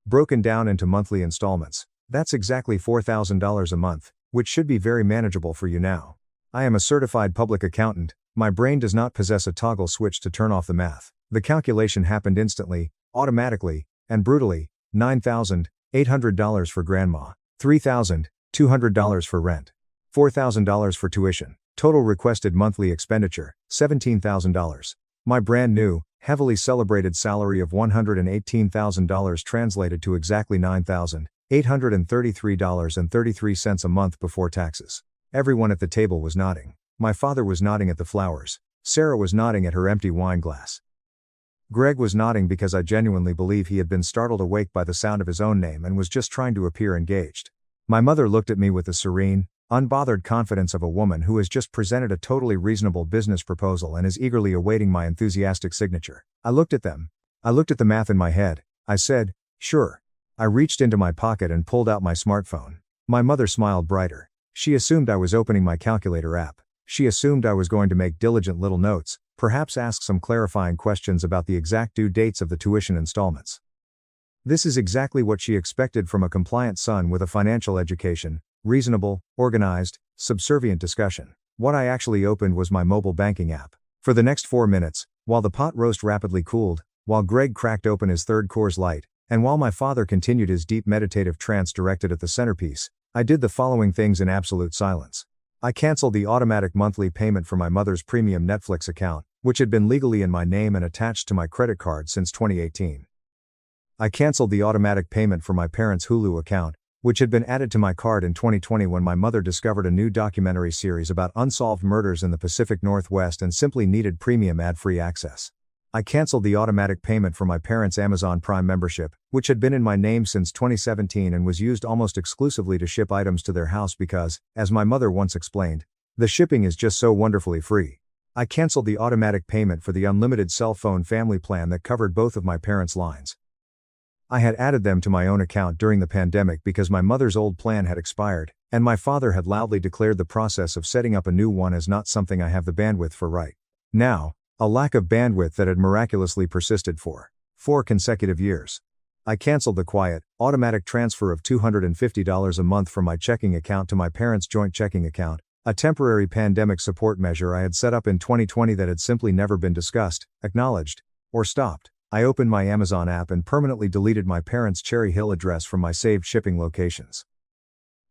Broken down into monthly installments, that's exactly $4,000 a month, which should be very manageable for you now. I am a certified public accountant, my brain does not possess a toggle switch to turn off the math. The calculation happened instantly, automatically, and brutally. $9,800 for Grandma, $3,200 for rent, $4,000 for tuition. Total requested monthly expenditure, $17,000. My brand new, heavily celebrated salary of $118,000 translated to exactly $9,833.33 a month before taxes. Everyone at the table was nodding. My father was nodding at the flowers. Sarah was nodding at her empty wine glass. Greg was nodding because I genuinely believe he had been startled awake by the sound of his own name and was just trying to appear engaged. My mother looked at me with the serene, unbothered confidence of a woman who has just presented a totally reasonable business proposal and is eagerly awaiting my enthusiastic signature. I looked at them. I looked at the math in my head. I said, "Sure." I reached into my pocket and pulled out my smartphone. My mother smiled brighter. She assumed I was opening my calculator app. She assumed I was going to make diligent little notes, perhaps ask some clarifying questions about the exact due dates of the tuition installments. This is exactly what she expected from a compliant son with a financial education. Reasonable, organized, subservient discussion. What I actually opened was my mobile banking app. For the next 4 minutes, while the pot roast rapidly cooled, while Greg cracked open his third Coors Light, and while my father continued his deep meditative trance directed at the centerpiece, I did the following things in absolute silence. I canceled the automatic monthly payment for my mother's premium Netflix account, which had been legally in my name and attached to my credit card since 2018. I canceled the automatic payment for my parents' Hulu account, which had been added to my card in 2020 when my mother discovered a new documentary series about unsolved murders in the Pacific Northwest and simply needed premium ad-free access. I canceled the automatic payment for my parents' Amazon Prime membership, which had been in my name since 2017 and was used almost exclusively to ship items to their house because, as my mother once explained, the shipping is just so wonderfully free. I canceled the automatic payment for the unlimited cell phone family plan that covered both of my parents' lines. I had added them to my own account during the pandemic because my mother's old plan had expired, and my father had loudly declared the process of setting up a new one as not something I have the bandwidth for right now. A lack of bandwidth that had miraculously persisted for 4 consecutive years. I canceled the quiet, automatic transfer of $250 a month from my checking account to my parents' joint checking account, a temporary pandemic support measure I had set up in 2020 that had simply never been discussed, acknowledged, or stopped. I opened my Amazon app and permanently deleted my parents' Cherry Hill address from my saved shipping locations.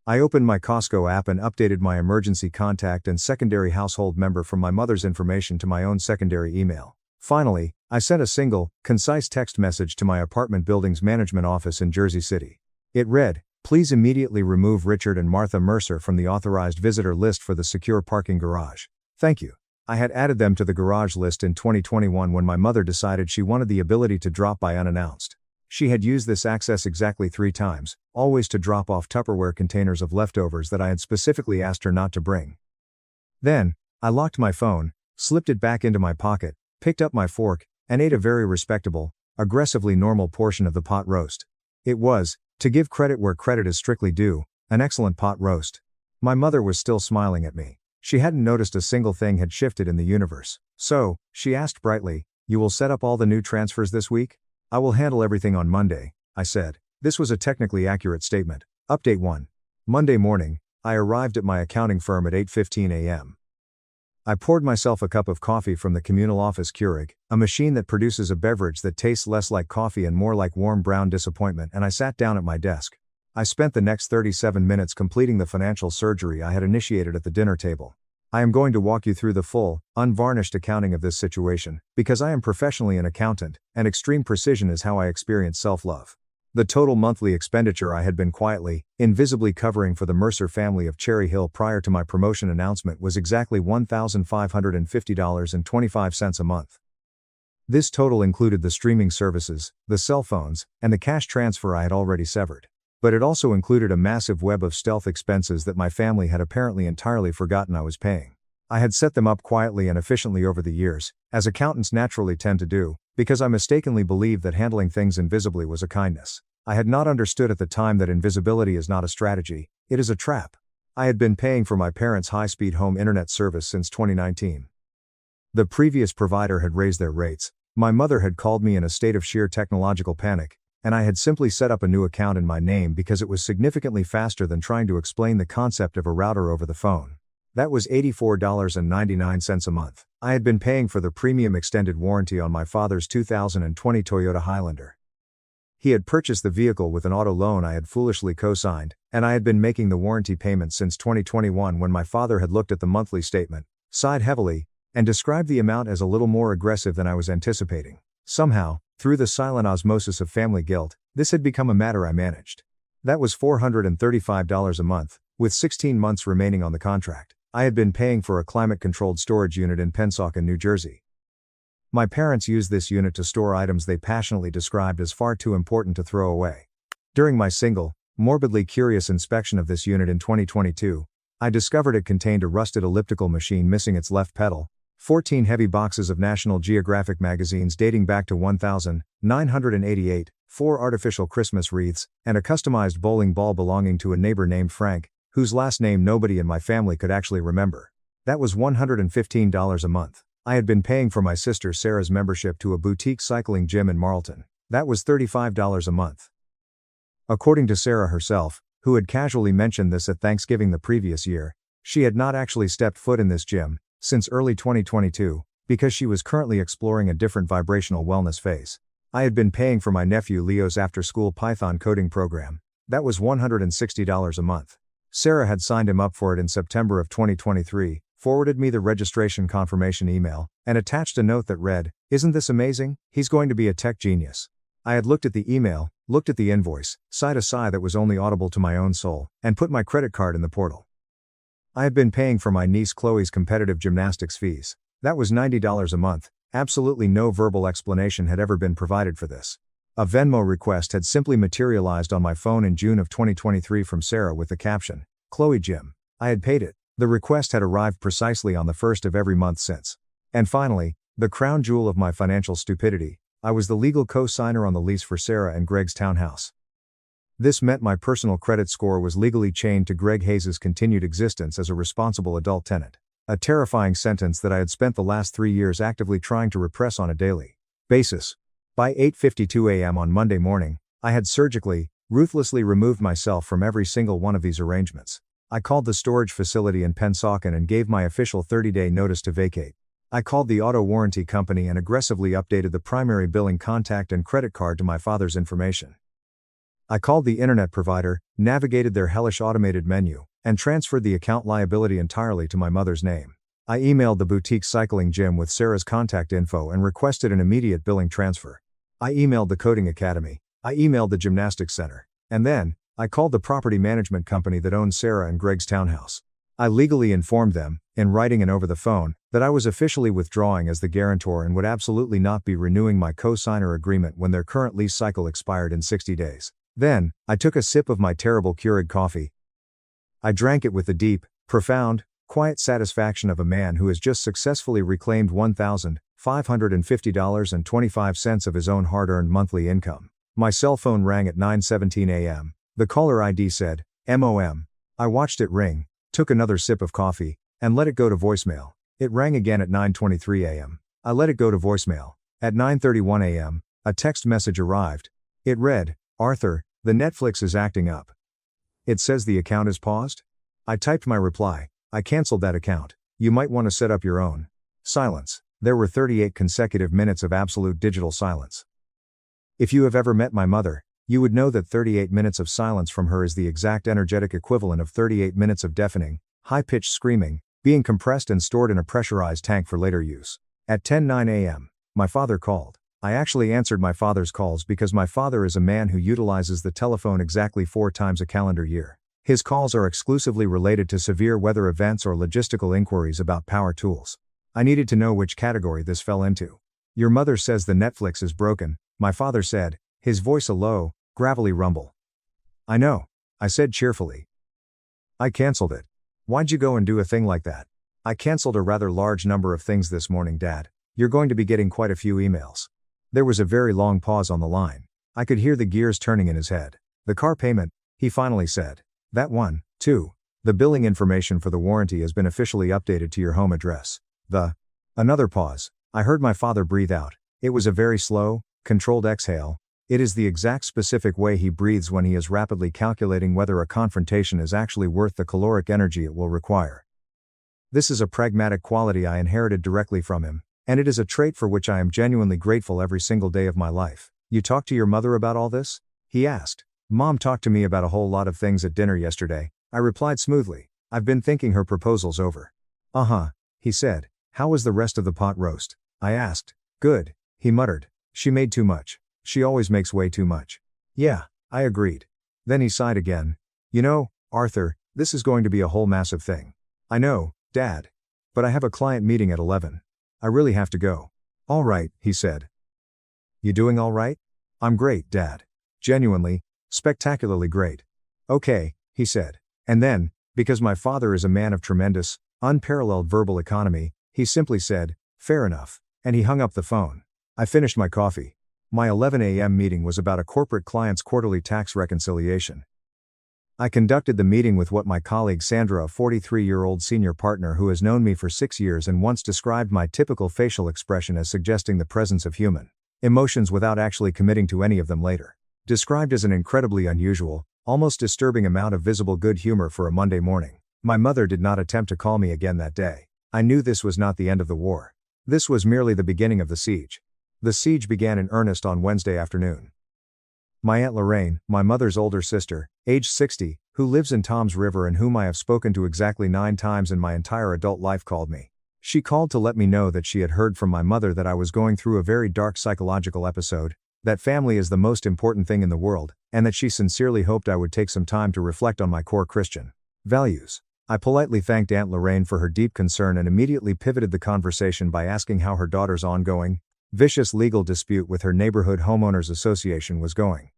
I opened my Costco app and updated my emergency contact and secondary household member from my mother's information to my own secondary email. Finally, I sent a single, concise text message to my apartment building's management office in Jersey City. It read, "Please immediately remove Richard and Martha Mercer from the authorized visitor list for the secure parking garage. Thank you." I had added them to the garage list in 2021 when my mother decided she wanted the ability to drop by unannounced. She had used this access exactly 3 times, always to drop off Tupperware containers of leftovers that I had specifically asked her not to bring. Then, I locked my phone, slipped it back into my pocket, picked up my fork, and ate a very respectable, aggressively normal portion of the pot roast. It was, to give credit where credit is strictly due, an excellent pot roast. My mother was still smiling at me. She hadn't noticed a single thing had shifted in the universe. "So," she asked brightly, "you will set up all the new transfers this week?" "I will handle everything on Monday," I said. This was a technically accurate statement. Update 1. Monday morning, I arrived at my accounting firm at 8:15 a.m. I poured myself a cup of coffee from the communal office Keurig, a machine that produces a beverage that tastes less like coffee and more like warm brown disappointment, and I sat down at my desk. I spent the next 37 minutes completing the financial surgery I had initiated at the dinner table. I am going to walk you through the full, unvarnished accounting of this situation, because I am professionally an accountant, and extreme precision is how I experience self-love. The total monthly expenditure I had been quietly, invisibly covering for the Mercer family of Cherry Hill prior to my promotion announcement was exactly $1,550.25 a month. This total included the streaming services, the cell phones, and the cash transfer I had already severed. But it also included a massive web of stealth expenses that my family had apparently entirely forgotten I was paying. I had set them up quietly and efficiently over the years, as accountants naturally tend to do, because I mistakenly believed that handling things invisibly was a kindness. I had not understood at the time that invisibility is not a strategy, it is a trap. I had been paying for my parents' high-speed home internet service since 2019. The previous provider had raised their rates, my mother had called me in a state of sheer technological panic, and I had simply set up a new account in my name because it was significantly faster than trying to explain the concept of a router over the phone. That was $84.99 a month. I had been paying for the premium extended warranty on my father's 2020 Toyota Highlander. He had purchased the vehicle with an auto loan I had foolishly co-signed, and I had been making the warranty payments since 2021 when my father had looked at the monthly statement, sighed heavily, and described the amount as a little more aggressive than I was anticipating. Somehow, through the silent osmosis of family guilt, this had become a matter I managed. That was $435 a month, with 16 months remaining on the contract. I had been paying for a climate-controlled storage unit in Pennsauken, New Jersey. My parents used this unit to store items they passionately described as far too important to throw away. During my single, morbidly curious inspection of this unit in 2022, I discovered it contained a rusted elliptical machine missing its left pedal, 14 heavy boxes of National Geographic magazines dating back to 1988, 4 artificial Christmas wreaths, and a customized bowling ball belonging to a neighbor named Frank, whose last name nobody in my family could actually remember. That was $115 a month. I had been paying for my sister Sarah's membership to a boutique cycling gym in Marlton. That was $35 a month. According to Sarah herself, who had casually mentioned this at Thanksgiving the previous year, she had not actually stepped foot in this gym since early 2022, because she was currently exploring a different vibrational wellness phase. I had been paying for my nephew Leo's after-school Python coding program. That was $160 a month. Sarah had signed him up for it in September of 2023, forwarded me the registration confirmation email, and attached a note that read, "Isn't this amazing? He's going to be a tech genius." I had looked at the email, looked at the invoice, sighed a sigh that was only audible to my own soul, and put my credit card in the portal. I had been paying for my niece Chloe's competitive gymnastics fees. That was $90 a month. Absolutely no verbal explanation had ever been provided for this. A Venmo request had simply materialized on my phone in June of 2023 from Sarah with the caption, "Chloe Gym." I had paid it. The request had arrived precisely on the 1st of every month since. And finally, the crown jewel of my financial stupidity, I was the legal co-signer on the lease for Sarah and Greg's townhouse. This meant my personal credit score was legally chained to Greg Hayes' continued existence as a responsible adult tenant. A terrifying sentence that I had spent the last 3 years actively trying to repress on a daily basis. By 8:52 a.m. on Monday morning, I had surgically, ruthlessly removed myself from every single one of these arrangements. I called the storage facility in Pennsauken and gave my official 30-day notice to vacate. I called the auto warranty company and aggressively updated the primary billing contact and credit card to my father's information. I called the internet provider, navigated their hellish automated menu, and transferred the account liability entirely to my mother's name. I emailed the boutique cycling gym with Sarah's contact info and requested an immediate billing transfer. I emailed the coding academy. I emailed the gymnastics center. And then, I called the property management company that owned Sarah and Greg's townhouse. I legally informed them, in writing and over the phone, that I was officially withdrawing as the guarantor and would absolutely not be renewing my co-signer agreement when their current lease cycle expired in 60 days. Then, I took a sip of my terrible Keurig coffee. I drank it with the deep, profound, quiet satisfaction of a man who has just successfully reclaimed $1,550.25 of his own hard-earned monthly income. My cell phone rang at 9:17 a.m. The caller ID said, "MOM. I watched it ring, took another sip of coffee, and let it go to voicemail. It rang again at 9:23 a.m. I let it go to voicemail. At 9:31 a.m., a text message arrived. It read, "Arthur, the Netflix is acting up. It says the account is paused?" I typed my reply, "I canceled that account. You might want to set up your own." Silence. There were 38 consecutive minutes of absolute digital silence. If you have ever met my mother, you would know that 38 minutes of silence from her is the exact energetic equivalent of 38 minutes of deafening, high-pitched screaming, being compressed and stored in a pressurized tank for later use. At 10:09 a.m., my father called. I actually answered my father's calls because my father is a man who utilizes the telephone exactly 4 times a calendar year. His calls are exclusively related to severe weather events or logistical inquiries about power tools. I needed to know which category this fell into. "Your mother says the Netflix is broken," my father said, his voice a low, gravelly rumble. "I know," I said cheerfully. "I canceled it." "Why'd you go and do a thing like that?" "I canceled a rather large number of things this morning, Dad. You're going to be getting quite a few emails." There was a very long pause on the line. I could hear the gears turning in his head. "The car payment," he finally said. "That one, too. The billing information for the warranty has been officially updated to your home address. Another pause. I heard my father breathe out. It was a very slow, controlled exhale. It is the exact specific way he breathes when he is rapidly calculating whether a confrontation is actually worth the caloric energy it will require. This is a pragmatic quality I inherited directly from him, and it is a trait for which I am genuinely grateful every single day of my life. "You talked to your mother about all this?" he asked. "Mom talked to me about a whole lot of things at dinner yesterday," I replied smoothly. "I've been thinking her proposals over." "Uh-huh," he said. "How was the rest of the pot roast?" I asked. "Good," he muttered. "She made too much. She always makes way too much." "Yeah," I agreed. Then he sighed again. "You know, Arthur, this is going to be a whole massive thing." "I know, Dad. But I have a client meeting at 11. I really have to go." "All right," he said. "You doing all right?" "I'm great, Dad. Genuinely, spectacularly great." "Okay," he said. And then, because my father is a man of tremendous, unparalleled verbal economy, he simply said, "Fair enough," and he hung up the phone. I finished my coffee. My 11 a.m. meeting was about a corporate client's quarterly tax reconciliation. I conducted the meeting with what my colleague Sandra, a 43-year-old senior partner who has known me for 6 years and once described my typical facial expression as suggesting the presence of human emotions without actually committing to any of them later. Described as an incredibly unusual, almost disturbing amount of visible good humor for a Monday morning. My mother did not attempt to call me again that day. I knew this was not the end of the war. This was merely the beginning of the siege. The siege began in earnest on Wednesday afternoon. My Aunt Lorraine, my mother's older sister, age 60, who lives in Toms River and whom I have spoken to exactly 9 times in my entire adult life, called me. She called to let me know that she had heard from my mother that I was going through a very dark psychological episode, that family is the most important thing in the world, and that she sincerely hoped I would take some time to reflect on my core Christian values. I politely thanked Aunt Lorraine for her deep concern and immediately pivoted the conversation by asking how her daughter's ongoing, vicious legal dispute with her neighborhood homeowners association was going.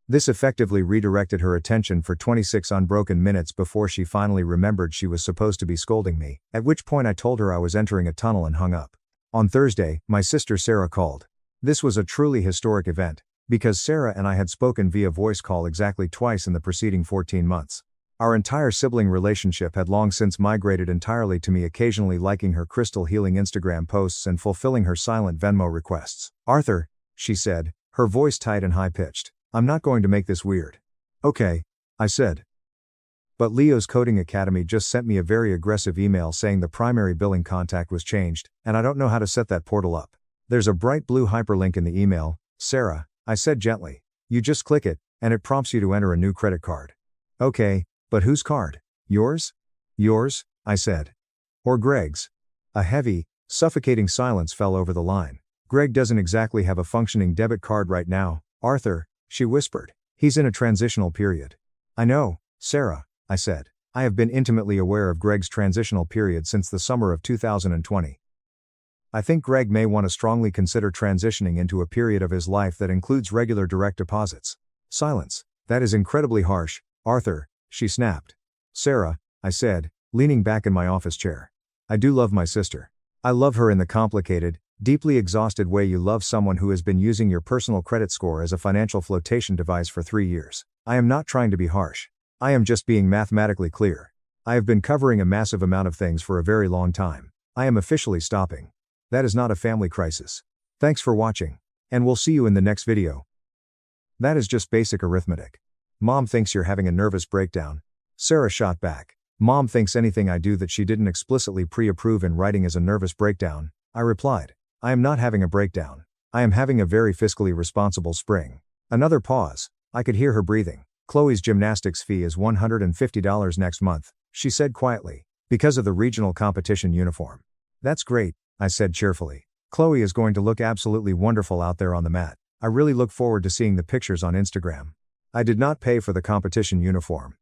This effectively redirected her attention for 26 unbroken minutes before she finally remembered she was supposed to be scolding me, at which point I told her I was entering a tunnel and hung up. On Thursday, my sister Sarah called. This was a truly historic event, because Sarah and I had spoken via voice call exactly twice in the preceding 14 months. Our entire sibling relationship had long since migrated entirely to me occasionally liking her crystal healing Instagram posts and fulfilling her silent Venmo requests. "Arthur," she said, her voice tight and high-pitched, "I'm not going to make this weird." "Okay," I said. "But Leo's Coding Academy just sent me a very aggressive email saying the primary billing contact was changed, and I don't know how to set that portal up." "There's a bright blue hyperlink in the email, Sarah," I said gently. "You just click it, and it prompts you to enter a new credit card." "Okay, but whose card? Yours?" "Yours," I said. "Or Greg's?" A heavy, suffocating silence fell over the line. "Greg doesn't exactly have a functioning debit card right now, Arthur," she whispered. "He's in a transitional period." "I know, Sarah," I said. "I have been intimately aware of Greg's transitional period since the summer of 2020. I think Greg may want to strongly consider transitioning into a period of his life that includes regular direct deposits." Silence. "That is incredibly harsh, Arthur," she snapped. "Sarah," I said, leaning back in my office chair. "I do love my sister. I love her in the complicated, deeply exhausted way you love someone who has been using your personal credit score as a financial flotation device for 3 years. I am not trying to be harsh. I am just being mathematically clear. I have been covering a massive amount of things for a very long time. I am officially stopping. That is not a family crisis. Thanks for watching. And we'll see you in the next video." "That is just basic arithmetic. Mom thinks you're having a nervous breakdown," Sarah shot back. "Mom thinks anything I do that she didn't explicitly pre-approve in writing is a nervous breakdown," I replied. "I am not having a breakdown. I am having a very fiscally responsible spring." Another pause. I could hear her breathing. "Chloe's gymnastics fee is $150 next month," she said quietly, "because of the regional competition uniform." "That's great," I said cheerfully. "Chloe is going to look absolutely wonderful out there on the mat. I really look forward to seeing the pictures on Instagram." I did not pay for the competition uniform.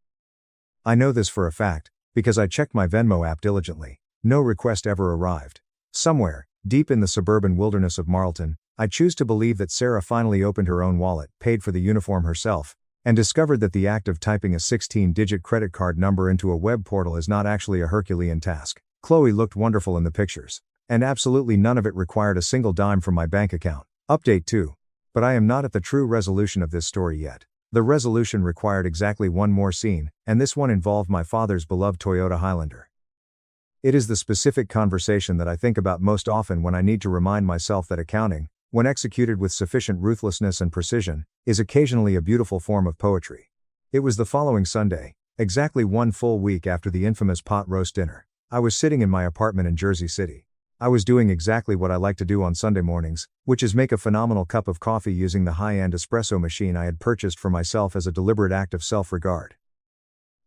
I know this for a fact, because I checked my Venmo app diligently. No request ever arrived. Somewhere, deep in the suburban wilderness of Marlton, I choose to believe that Sarah finally opened her own wallet, paid for the uniform herself, and discovered that the act of typing a 16-digit credit card number into a web portal is not actually a Herculean task. Chloe looked wonderful in the pictures, and absolutely none of it required a single dime from my bank account. Update 2. But I am not at the true resolution of this story yet. The resolution required exactly one more scene, and this one involved my father's beloved Toyota Highlander. It is the specific conversation that I think about most often when I need to remind myself that accounting, when executed with sufficient ruthlessness and precision, is occasionally a beautiful form of poetry. It was the following Sunday, exactly 1 full week after the infamous pot roast dinner. I was sitting in my apartment in Jersey City. I was doing exactly what I like to do on Sunday mornings, which is make a phenomenal cup of coffee using the high-end espresso machine I had purchased for myself as a deliberate act of self-regard.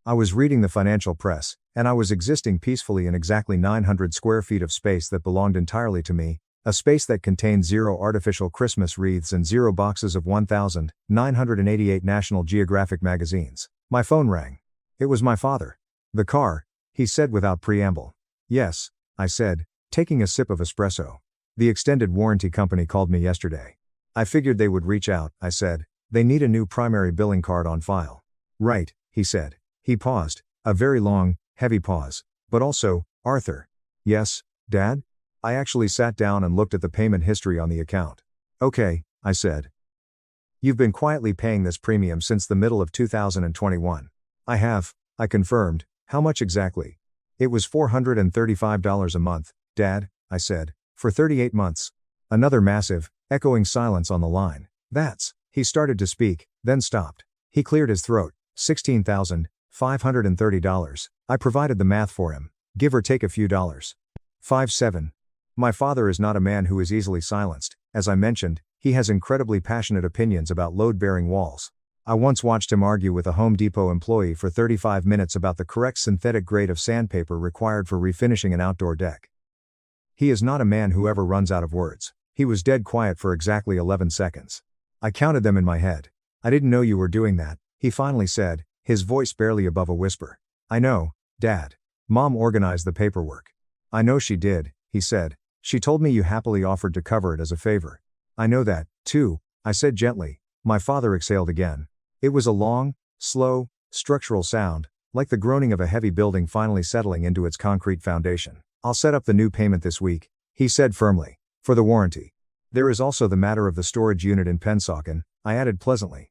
I was reading the financial press, and I was existing peacefully in exactly 900 square feet of space that belonged entirely to me, a space that contained 0 artificial Christmas wreaths and 0 boxes of 1,988 National Geographic magazines. My phone rang. It was my father. "The car," he said without preamble. "Yes," I said, taking a sip of espresso. "The extended warranty company called me yesterday. I figured they would reach out," I said. "They need a new primary billing card on file." "Right," he said. He paused, a very long, heavy pause. "But also, Arthur." "Yes, Dad?" I actually sat down and looked at the payment history on the account. "Okay," I said. "You've been quietly paying this premium since the middle of 2021. "I have," I confirmed. "How much exactly?" "It was $435 a month, Dad," I said, "for 38 months. Another massive, echoing silence on the line. "That's," he started to speak, then stopped. He cleared his throat. $16,530. I provided the math for him. Give or take a few dollars. 5-7. My father is not a man who is easily silenced. As I mentioned, He has incredibly passionate opinions about load-bearing walls. I once watched him argue with a Home Depot employee for 35 minutes about the correct synthetic grade of sandpaper required for refinishing an outdoor deck. He is not a man who ever runs out of words. He was dead quiet for exactly 11 seconds. I counted them in my head. "I didn't know you were doing that," he finally said, his voice barely above a whisper. "I know, Dad. Mom organized the paperwork." "I know she did," he said. "She told me you happily offered to cover it as a favor." "I know that, too," I said gently. My father exhaled again. It was a long, slow, structural sound, like the groaning of a heavy building finally settling into its concrete foundation. "I'll set up the new payment this week," he said firmly. "For the warranty. There is also the matter of the storage unit in Pennsauken," I added pleasantly.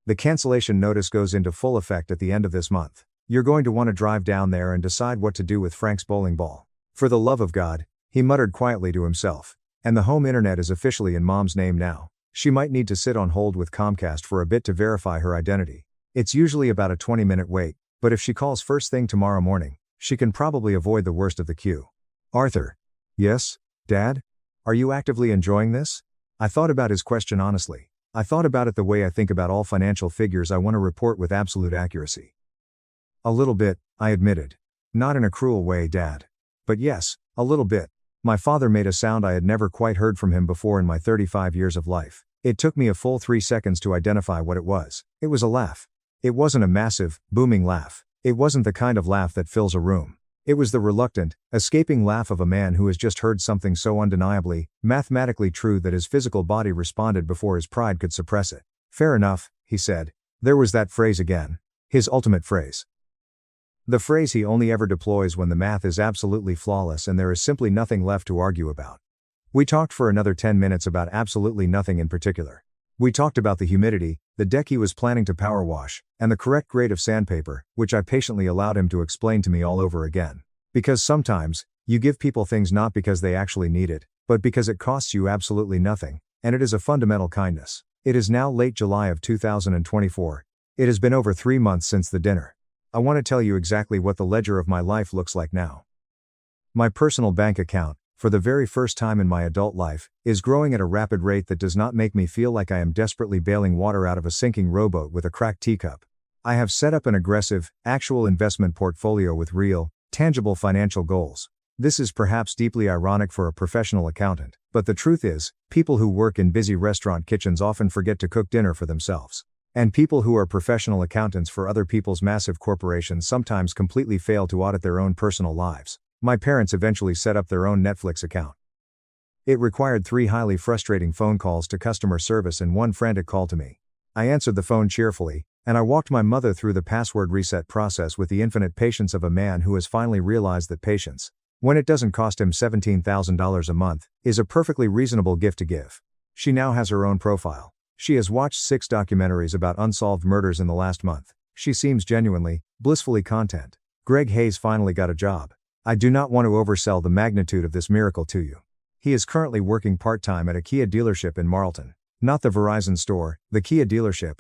"The cancellation notice goes into full effect at the end of this month. You're going to want to drive down there and decide what to do with Frank's bowling ball. For the love of God," he muttered quietly to himself. "And the home internet is officially in Mom's name now. She might need to sit on hold with Comcast for a bit to verify her identity. It's usually about a 20-minute wait, but if she calls first thing tomorrow morning, she can probably avoid the worst of the queue." "Arthur." "Yes, Dad? Are you actively enjoying this?" I thought about his question honestly. I thought about it the way I think about all financial figures I want to report with absolute accuracy. "A little bit," I admitted. "Not in a cruel way, Dad. But yes, a little bit." My father made a sound I had never quite heard from him before in my 35 years of life. It took me a full 3 seconds to identify what it was. It was a laugh. It wasn't a massive, booming laugh. It wasn't the kind of laugh that fills a room. It was the reluctant, escaping laugh of a man who has just heard something so undeniably, mathematically true that his physical body responded before his pride could suppress it. "Fair enough," he said. There was that phrase again. His ultimate phrase. The phrase he only ever deploys when the math is absolutely flawless and there is simply nothing left to argue about. We talked for another 10 minutes about absolutely nothing in particular. We talked about the humidity, the deck he was planning to power wash, and the correct grade of sandpaper, which I patiently allowed him to explain to me all over again. Because sometimes, you give people things not because they actually need it, but because it costs you absolutely nothing, and it is a fundamental kindness. It is now late July of 2024. It has been over 3 months since the dinner. I want to tell you exactly what the ledger of my life looks like now. My personal bank account, for the very first time in my adult life, is growing at a rapid rate that does not make me feel like I am desperately bailing water out of a sinking rowboat with a cracked teacup. I have set up an aggressive, actual investment portfolio with real, tangible financial goals. This is perhaps deeply ironic for a professional accountant, but the truth is, people who work in busy restaurant kitchens often forget to cook dinner for themselves. And people who are professional accountants for other people's massive corporations sometimes completely fail to audit their own personal lives. My parents eventually set up their own Netflix account. It required 3 highly frustrating phone calls to customer service and 1 frantic call to me. I answered the phone cheerfully, and I walked my mother through the password reset process with the infinite patience of a man who has finally realized that patience, when it doesn't cost him $17,000 a month, is a perfectly reasonable gift to give. She now has her own profile. She has watched 6 documentaries about unsolved murders in the last month. She seems genuinely, blissfully content. Greg Hayes finally got a job. I do not want to oversell the magnitude of this miracle to you. He is currently working part-time at a Kia dealership in Marlton. Not the Verizon store, the Kia dealership.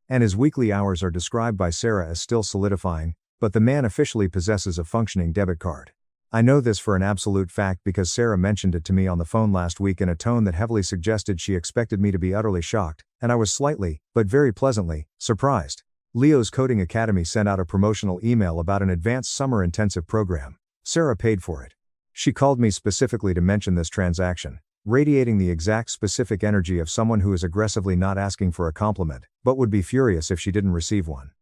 And his weekly hours are described by Sarah as still solidifying, but the man officially possesses a functioning debit card. I know this for an absolute fact because Sarah mentioned it to me on the phone last week in a tone that heavily suggested she expected me to be utterly shocked, and I was slightly, but very pleasantly, surprised. Leo's Coding Academy sent out a promotional email about an advanced summer intensive program. Sarah paid for it. She called me specifically to mention this transaction, radiating the exact specific energy of someone who is aggressively not asking for a compliment, but would be furious if she didn't receive one.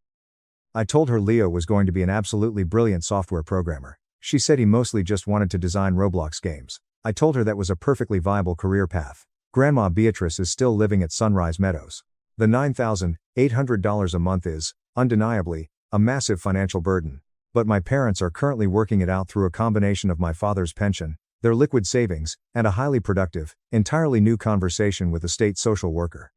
I told her Leo was going to be an absolutely brilliant software programmer. She said he mostly just wanted to design Roblox games. I told her that was a perfectly viable career path. Grandma Beatrice is still living at Sunrise Meadows. The $9,800 a month is, undeniably, a massive financial burden. But my parents are currently working it out through a combination of my father's pension, their liquid savings, and a highly productive, entirely new conversation with a state social worker.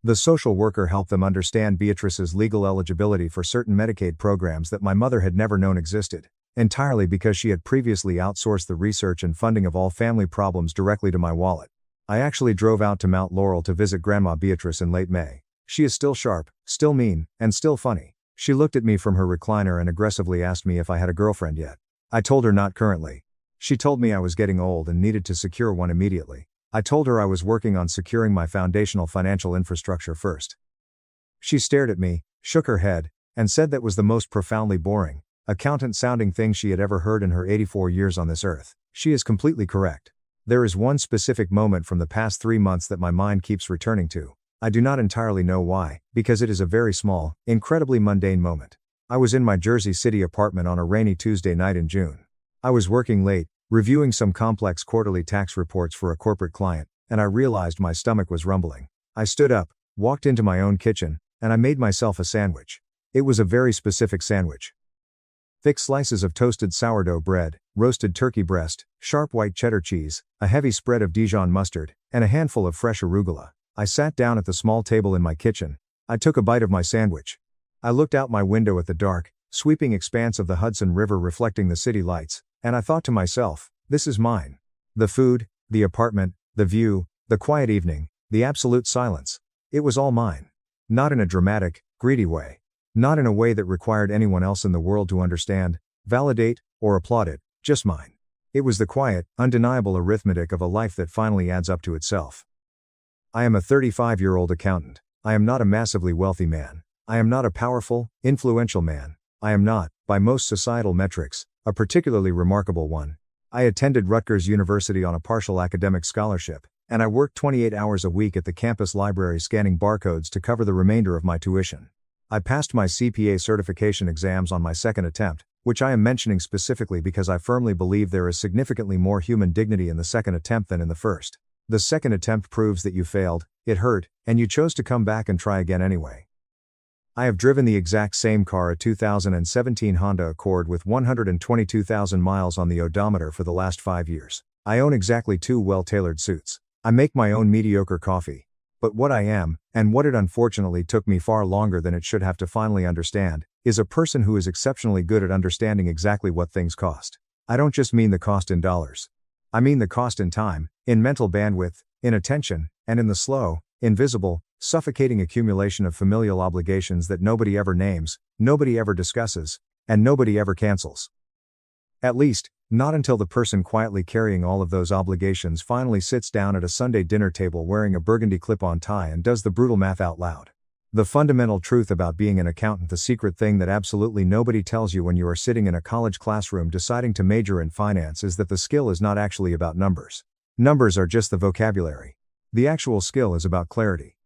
The social worker helped them understand Beatrice's legal eligibility for certain Medicaid programs that my mother had never known existed. Entirely because she had previously outsourced the research and funding of all family problems directly to my wallet. I actually drove out to Mount Laurel to visit Grandma Beatrice in late May. She is still sharp, still mean, and still funny. She looked at me from her recliner and aggressively asked me if I had a girlfriend yet. I told her not currently. She told me I was getting old and needed to secure one immediately. I told her I was working on securing my foundational financial infrastructure first. She stared at me, shook her head, and said that was the most profoundly boring, accountant-sounding thing she had ever heard in her 84 years on this earth. She is completely correct. There is one specific moment from the past 3 months that my mind keeps returning to. I do not entirely know why, because it is a very small, incredibly mundane moment. I was in my Jersey City apartment on a rainy Tuesday night in June. I was working late, reviewing some complex quarterly tax reports for a corporate client, and I realized my stomach was rumbling. I stood up, walked into my own kitchen, and I made myself a sandwich. It was a very specific sandwich. Thick slices of toasted sourdough bread, roasted turkey breast, sharp white cheddar cheese, a heavy spread of Dijon mustard, and a handful of fresh arugula. I sat down at the small table in my kitchen. I took a bite of my sandwich. I looked out my window at the dark, sweeping expanse of the Hudson River reflecting the city lights, and I thought to myself, this is mine. The food, the apartment, the view, the quiet evening, the absolute silence. It was all mine. Not in a dramatic, greedy way. Not in a way that required anyone else in the world to understand, validate, or applaud it, just mine. It was the quiet, undeniable arithmetic of a life that finally adds up to itself. I am a 35-year-old accountant. I am not a massively wealthy man. I am not a powerful, influential man. I am not, by most societal metrics, a particularly remarkable one. I attended Rutgers University on a partial academic scholarship, and I worked 28 hours a week at the campus library scanning barcodes to cover the remainder of my tuition. I passed my CPA certification exams on my second attempt, which I am mentioning specifically because I firmly believe there is significantly more human dignity in the second attempt than in the first. The second attempt proves that you failed, it hurt, and you chose to come back and try again anyway. I have driven the exact same car, a 2017 Honda Accord with 122,000 miles on the odometer for the last 5 years. I own exactly 2 well-tailored suits. I make my own mediocre coffee. But what I am, and what it unfortunately took me far longer than it should have to finally understand, is a person who is exceptionally good at understanding exactly what things cost. I don't just mean the cost in dollars. I mean the cost in time, in mental bandwidth, in attention, and in the slow, invisible, suffocating accumulation of familial obligations that nobody ever names, nobody ever discusses, and nobody ever cancels. At least, not until the person quietly carrying all of those obligations finally sits down at a Sunday dinner table wearing a burgundy clip-on tie and does the brutal math out loud. The fundamental truth about being an accountant, the secret thing that absolutely nobody tells you when you are sitting in a college classroom deciding to major in finance, is that the skill is not actually about numbers. Numbers are just the vocabulary. The actual skill is about clarity.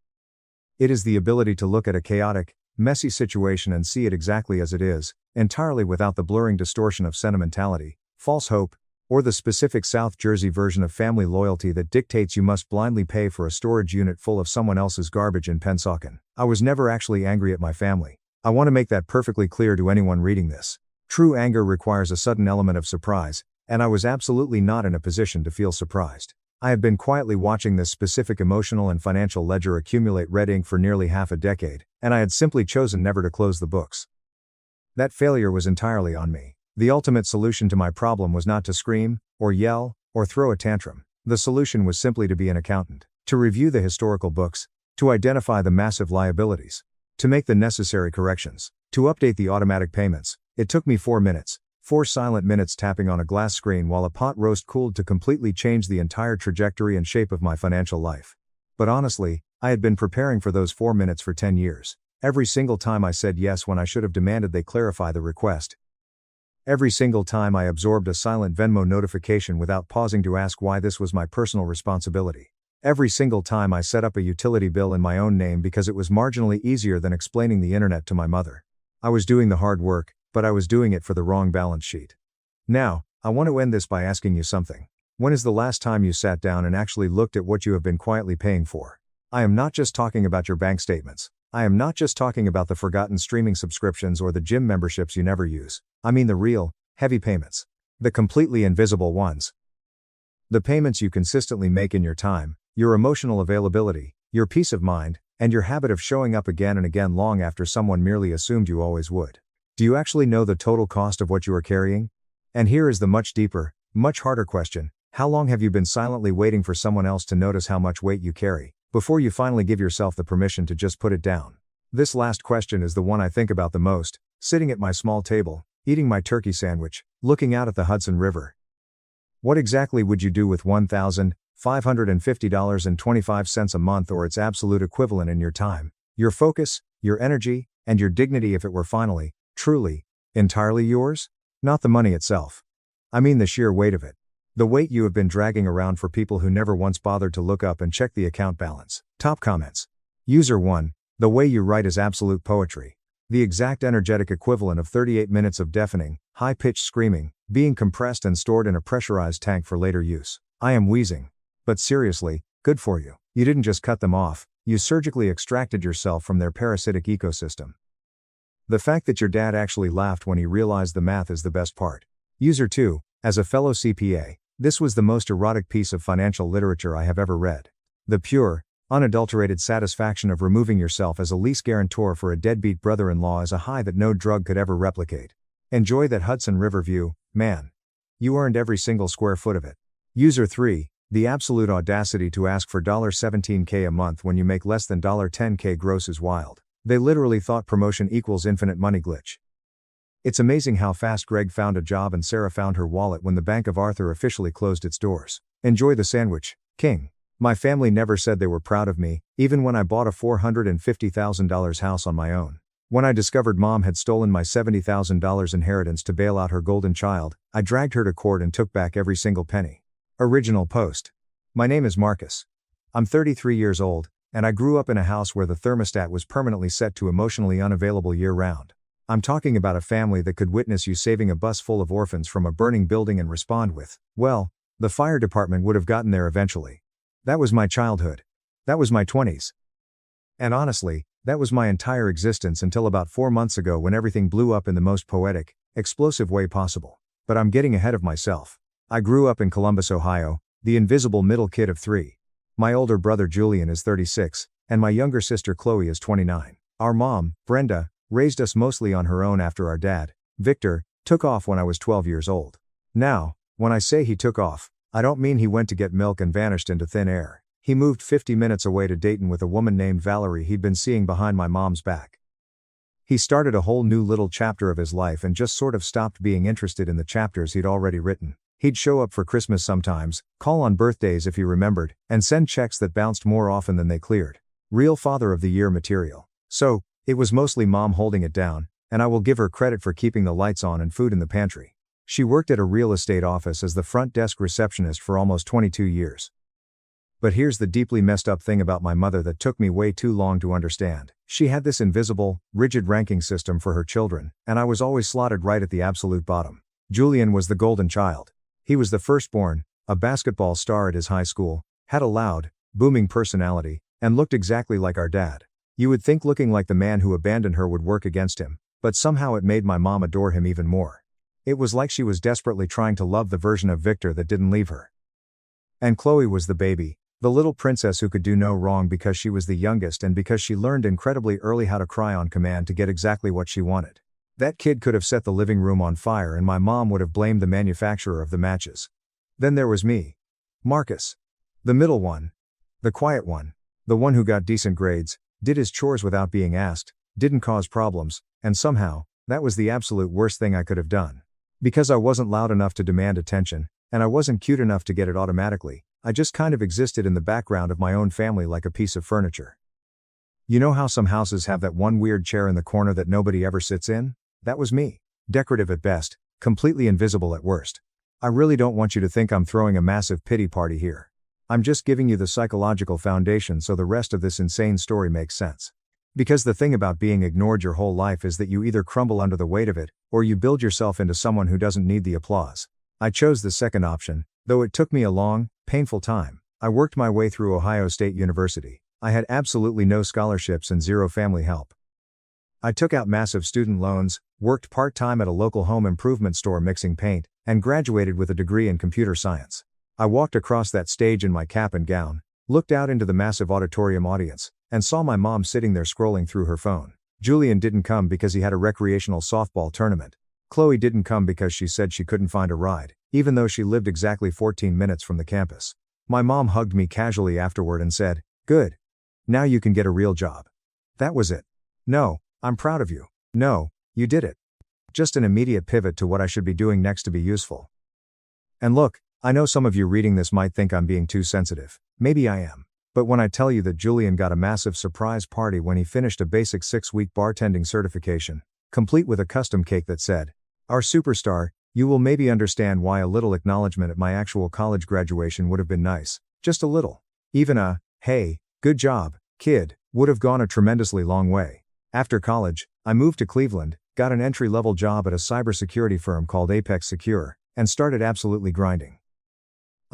It is the ability to look at a chaotic, messy situation and see it exactly as it is, entirely without the blurring distortion of sentimentality, false hope, or the specific South Jersey version of family loyalty that dictates you must blindly pay for a storage unit full of someone else's garbage in Pennsauken. I was never actually angry at my family. I want to make that perfectly clear to anyone reading this. True anger requires a sudden element of surprise, and I was absolutely not in a position to feel surprised. I had been quietly watching this specific emotional and financial ledger accumulate red ink for nearly half a decade, and I had simply chosen never to close the books. That failure was entirely on me. The ultimate solution to my problem was not to scream, or yell, or throw a tantrum. The solution was simply to be an accountant, to review the historical books, to identify the massive liabilities, to make the necessary corrections, to update the automatic payments. It took me 4 minutes, 4 silent minutes tapping on a glass screen while a pot roast cooled to completely change the entire trajectory and shape of my financial life. But honestly, I had been preparing for those 4 minutes for 10 years. Every single time I said yes when I should have demanded they clarify the request. Every single time I absorbed a silent Venmo notification without pausing to ask why this was my personal responsibility. Every single time I set up a utility bill in my own name because it was marginally easier than explaining the internet to my mother. I was doing the hard work, but I was doing it for the wrong balance sheet. Now, I want to end this by asking you something. When is the last time you sat down and actually looked at what you have been quietly paying for? I am not just talking about your bank statements. I am not just talking about the forgotten streaming subscriptions or the gym memberships you never use. I mean the real, heavy payments. The completely invisible ones. The payments you consistently make in your time, your emotional availability, your peace of mind, and your habit of showing up again and again long after someone merely assumed you always would. Do you actually know the total cost of what you are carrying? And here is the much deeper, much harder question. How long have you been silently waiting for someone else to notice how much weight you carry, before you finally give yourself the permission to just put it down? This last question is the one I think about the most, sitting at my small table, eating my turkey sandwich, looking out at the Hudson River. What exactly would you do with $1,000, $550.25 a month, or its absolute equivalent in your time, your focus, your energy, and your dignity if it were finally, truly, entirely yours? Not the money itself. I mean the sheer weight of it. The weight you have been dragging around for people who never once bothered to look up and check the account balance. Top comments. User 1, the way you write is absolute poetry. The exact energetic equivalent of 38 minutes of deafening, high-pitched screaming, being compressed and stored in a pressurized tank for later use. I am wheezing. But seriously, good for you. You didn't just cut them off, you surgically extracted yourself from their parasitic ecosystem. The fact that your dad actually laughed when he realized the math is the best part. User 2, as a fellow CPA, this was the most erotic piece of financial literature I have ever read. The pure, unadulterated satisfaction of removing yourself as a lease guarantor for a deadbeat brother-in-law is a high that no drug could ever replicate. Enjoy that Hudson River view, man. You earned every single square foot of it. User 3, the absolute audacity to ask for $17K a month when you make less than $10K gross is wild. They literally thought promotion equals infinite money glitch. It's amazing how fast Greg found a job and Sarah found her wallet when the Bank of Arthur officially closed its doors. Enjoy the sandwich, King. My family never said they were proud of me, even when I bought a $450,000 house on my own. When I discovered Mom had stolen my $70,000 inheritance to bail out her golden child, I dragged her to court and took back every single penny. Original post. My name is Marcus. I'm 33 years old, and I grew up in a house where the thermostat was permanently set to emotionally unavailable year-round. I'm talking about a family that could witness you saving a bus full of orphans from a burning building and respond with, well, the fire department would have gotten there eventually. That was my childhood. That was my 20s. And honestly, that was my entire existence until about 4 months ago when everything blew up in the most poetic, explosive way possible. But I'm getting ahead of myself. I grew up in Columbus, Ohio, the invisible middle kid of 3. My older brother Julian is 36, and my younger sister Chloe is 29. Our mom, Brenda, raised us mostly on her own after our dad, Victor, took off when I was 12 years old. Now, when I say he took off, I don't mean he went to get milk and vanished into thin air. He moved 50 minutes away to Dayton with a woman named Valerie he'd been seeing behind my mom's back. He started a whole new little chapter of his life and just sort of stopped being interested in the chapters he'd already written. He'd show up for Christmas sometimes, call on birthdays if he remembered, and send checks that bounced more often than they cleared. Real Father of the Year material. So, it was mostly Mom holding it down, and I will give her credit for keeping the lights on and food in the pantry. She worked at a real estate office as the front desk receptionist for almost 22 years. But here's the deeply messed up thing about my mother that took me way too long to understand. She had this invisible, rigid ranking system for her children, and I was always slotted right at the absolute bottom. Julian was the golden child. He was the firstborn, a basketball star at his high school, had a loud, booming personality, and looked exactly like our dad. You would think looking like the man who abandoned her would work against him, but somehow it made my mom adore him even more. It was like she was desperately trying to love the version of Victor that didn't leave her. And Chloe was the baby, the little princess who could do no wrong because she was the youngest and because she learned incredibly early how to cry on command to get exactly what she wanted. That kid could have set the living room on fire and my mom would have blamed the manufacturer of the matches. Then there was me. Marcus. The middle one. The quiet one. The one who got decent grades, did his chores without being asked, didn't cause problems, and somehow, that was the absolute worst thing I could have done. Because I wasn't loud enough to demand attention, and I wasn't cute enough to get it automatically, I just kind of existed in the background of my own family like a piece of furniture. You know how some houses have that one weird chair in the corner that nobody ever sits in? That was me. Decorative at best, completely invisible at worst. I really don't want you to think I'm throwing a massive pity party here. I'm just giving you the psychological foundation so the rest of this insane story makes sense. Because the thing about being ignored your whole life is that you either crumble under the weight of it, or you build yourself into someone who doesn't need the applause. I chose the second option, though it took me a long, painful time. I worked my way through Ohio State University. I had absolutely no scholarships and zero family help. I took out massive student loans, worked part-time at a local home improvement store mixing paint, and graduated with a degree in computer science. I walked across that stage in my cap and gown, looked out into the massive auditorium audience, and saw my mom sitting there scrolling through her phone. Julian didn't come because he had a recreational softball tournament. Chloe didn't come because she said she couldn't find a ride, even though she lived exactly 14 minutes from the campus. My mom hugged me casually afterward and said, "Good. Now you can get a real job." That was it. No, I'm proud of you. No, you did it. Just an immediate pivot to what I should be doing next to be useful. And look, I know some of you reading this might think I'm being too sensitive. Maybe I am. But when I tell you that Julian got a massive surprise party when he finished a basic 6-week bartending certification, complete with a custom cake that said, "Our superstar," you will maybe understand why a little acknowledgement at my actual college graduation would have been nice. Just a little. Even a, "Hey, good job, kid," would have gone a tremendously long way. After college, I moved to Cleveland, got an entry-level job at a cybersecurity firm called Apex Secure, and started absolutely grinding.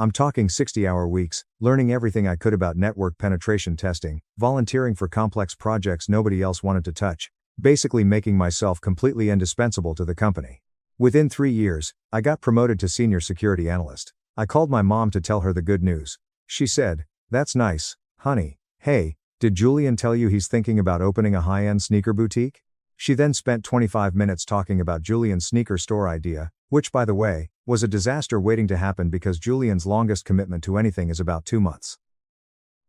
I'm talking 60-hour weeks, learning everything I could about network penetration testing, volunteering for complex projects nobody else wanted to touch, basically making myself completely indispensable to the company. Within 3 years, I got promoted to senior security analyst. I called my mom to tell her the good news. She said, "That's nice, honey. Hey, did Julian tell you he's thinking about opening a high-end sneaker boutique?" She then spent 25 minutes talking about Julian's sneaker store idea, which, by the way, was a disaster waiting to happen because Julian's longest commitment to anything is about 2 months.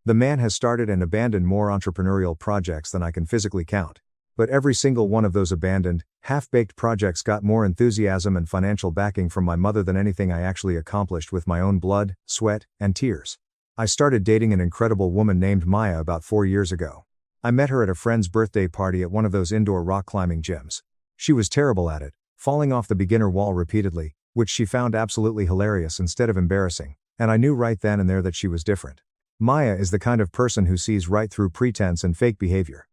The man has started and abandoned more entrepreneurial projects than I can physically count. But every single one of those abandoned, half-baked projects got more enthusiasm and financial backing from my mother than anything I actually accomplished with my own blood, sweat, and tears. I started dating an incredible woman named Maya about 4 years ago. I met her at a friend's birthday party at one of those indoor rock climbing gyms. She was terrible at it, falling off the beginner wall repeatedly, which she found absolutely hilarious instead of embarrassing, and I knew right then and there that she was different. Maya is the kind of person who sees right through pretense and fake behavior.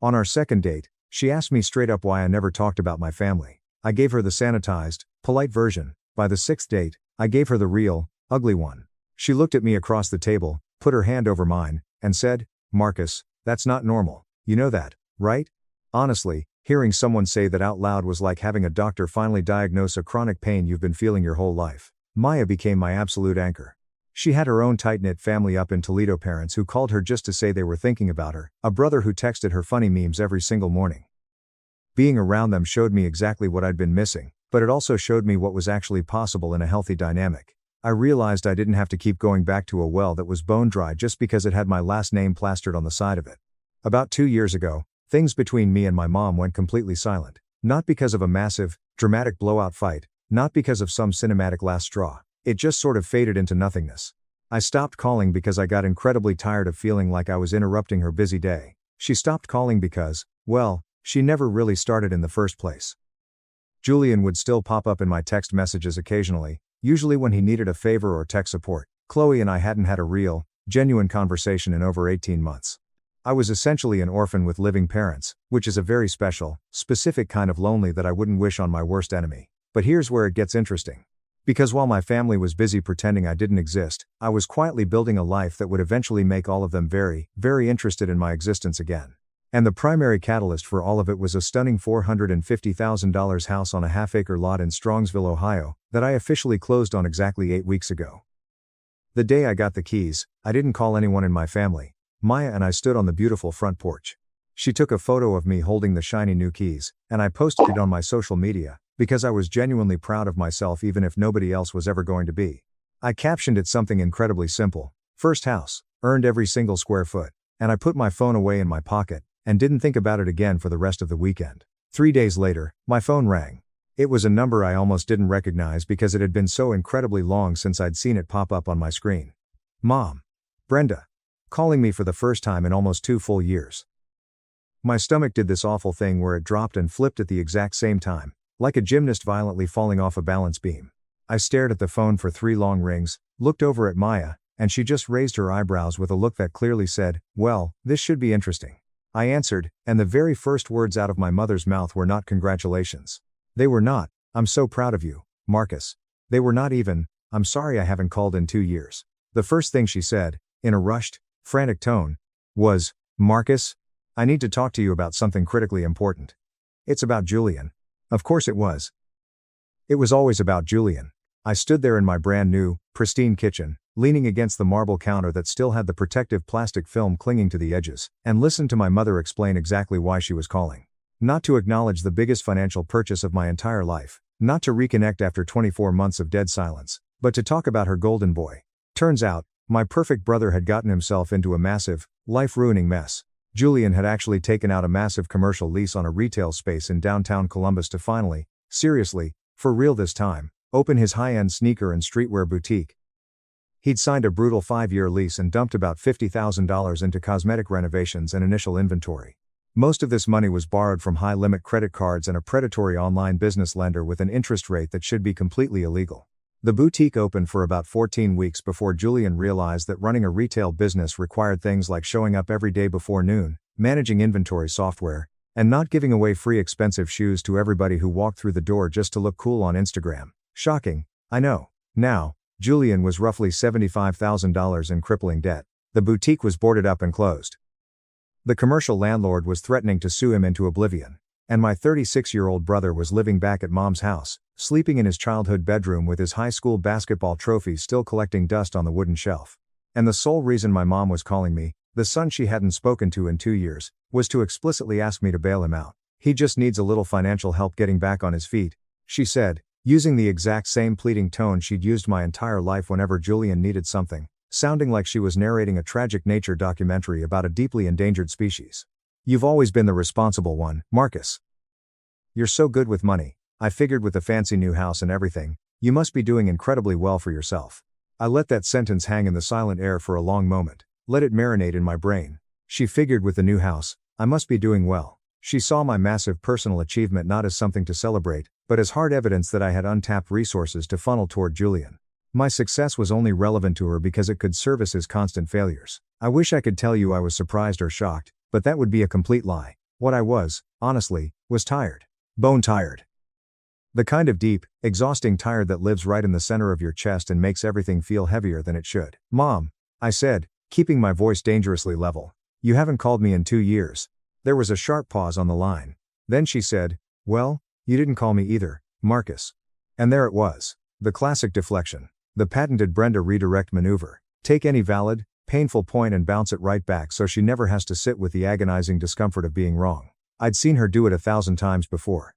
On our second date, she asked me straight up why I never talked about my family. I gave her the sanitized, polite version. By the sixth date, I gave her the real, ugly one. She looked at me across the table, put her hand over mine, and said, "Marcus, that's not normal. You know that, right?" Honestly, hearing someone say that out loud was like having a doctor finally diagnose a chronic pain you've been feeling your whole life. Maya became my absolute anchor. She had her own tight-knit family up in Toledo, parents who called her just to say they were thinking about her, a brother who texted her funny memes every single morning. Being around them showed me exactly what I'd been missing, but it also showed me what was actually possible in a healthy dynamic. I realized I didn't have to keep going back to a well that was bone dry just because it had my last name plastered on the side of it. About 2 years ago, things between me and my mom went completely silent. Not because of a massive, dramatic blowout fight, not because of some cinematic last straw. It just sort of faded into nothingness. I stopped calling because I got incredibly tired of feeling like I was interrupting her busy day. She stopped calling because, well, she never really started in the first place. Julian would still pop up in my text messages occasionally, usually when he needed a favor or tech support. Chloe and I hadn't had a real, genuine conversation in over 18 months. I was essentially an orphan with living parents, which is a very special, specific kind of lonely that I wouldn't wish on my worst enemy. But here's where it gets interesting. Because while my family was busy pretending I didn't exist, I was quietly building a life that would eventually make all of them very, very interested in my existence again. And the primary catalyst for all of it was a stunning $450,000 house on a half-acre lot in Strongsville, Ohio, that I officially closed on exactly 8 weeks ago. The day I got the keys, I didn't call anyone in my family. Maya and I stood on the beautiful front porch. She took a photo of me holding the shiny new keys, and I posted it on my social media, because I was genuinely proud of myself even if nobody else was ever going to be. I captioned it something incredibly simple. First house, earned every single square foot. And I put my phone away in my pocket, and didn't think about it again for the rest of the weekend. 3 days later, my phone rang. It was a number I almost didn't recognize because it had been so incredibly long since I'd seen it pop up on my screen. Mom. Brenda. Calling me for the first time in almost 2 full years. My stomach did this awful thing where it dropped and flipped at the exact same time, like a gymnast violently falling off a balance beam. I stared at the phone for 3 long rings, looked over at Maya, and she just raised her eyebrows with a look that clearly said, "Well, this should be interesting." I answered, and the very first words out of my mother's mouth were not congratulations. They were not, "I'm so proud of you, Marcus." They were not even, "I'm sorry I haven't called in 2 years." The first thing she said, in a rushed, frantic tone, was, "Marcus, I need to talk to you about something critically important." It's about Julian. Of course it was. It was always about Julian. I stood there in my brand new, pristine kitchen, leaning against the marble counter that still had the protective plastic film clinging to the edges, and listened to my mother explain exactly why she was calling. Not to acknowledge the biggest financial purchase of my entire life, not to reconnect after 24 months of dead silence, but to talk about her golden boy. Turns out, my perfect brother had gotten himself into a massive, life-ruining mess. Julian had actually taken out a massive commercial lease on a retail space in downtown Columbus to finally, seriously, for real this time, open his high-end sneaker and streetwear boutique. He'd signed a brutal 5-year lease and dumped about $50,000 into cosmetic renovations and initial inventory. Most of this money was borrowed from high-limit credit cards and a predatory online business lender with an interest rate that should be completely illegal. The boutique opened for about 14 weeks before Julian realized that running a retail business required things like showing up every day before noon, managing inventory software, and not giving away free expensive shoes to everybody who walked through the door just to look cool on Instagram. Shocking, I know. Now, Julian was roughly $75,000 in crippling debt. The boutique was boarded up and closed. The commercial landlord was threatening to sue him into oblivion. And my 36-year-old brother was living back at mom's house, sleeping in his childhood bedroom with his high school basketball trophies still collecting dust on the wooden shelf. And the sole reason my mom was calling me, the son she hadn't spoken to in 2 years, was to explicitly ask me to bail him out. He just needs a little financial help getting back on his feet, she said, using the exact same pleading tone she'd used my entire life whenever Julian needed something, sounding like she was narrating a tragic nature documentary about a deeply endangered species. You've always been the responsible one, Marcus. You're so good with money. I figured with the fancy new house and everything, you must be doing incredibly well for yourself. I let that sentence hang in the silent air for a long moment, let it marinate in my brain. She figured with the new house, I must be doing well. She saw my massive personal achievement not as something to celebrate, but as hard evidence that I had untapped resources to funnel toward Julian. My success was only relevant to her because it could service his constant failures. I wish I could tell you I was surprised or shocked, but that would be a complete lie. What I was, honestly, was tired. Bone tired. The kind of deep, exhausting tired that lives right in the center of your chest and makes everything feel heavier than it should. Mom, I said, keeping my voice dangerously level. You haven't called me in 2 years. There was a sharp pause on the line. Then she said, well, you didn't call me either, Marcus. And there it was. The classic deflection. The patented Brenda redirect maneuver. Take any valid, painful point and bounce it right back so she never has to sit with the agonizing discomfort of being wrong. I'd seen her do it 1,000 times before.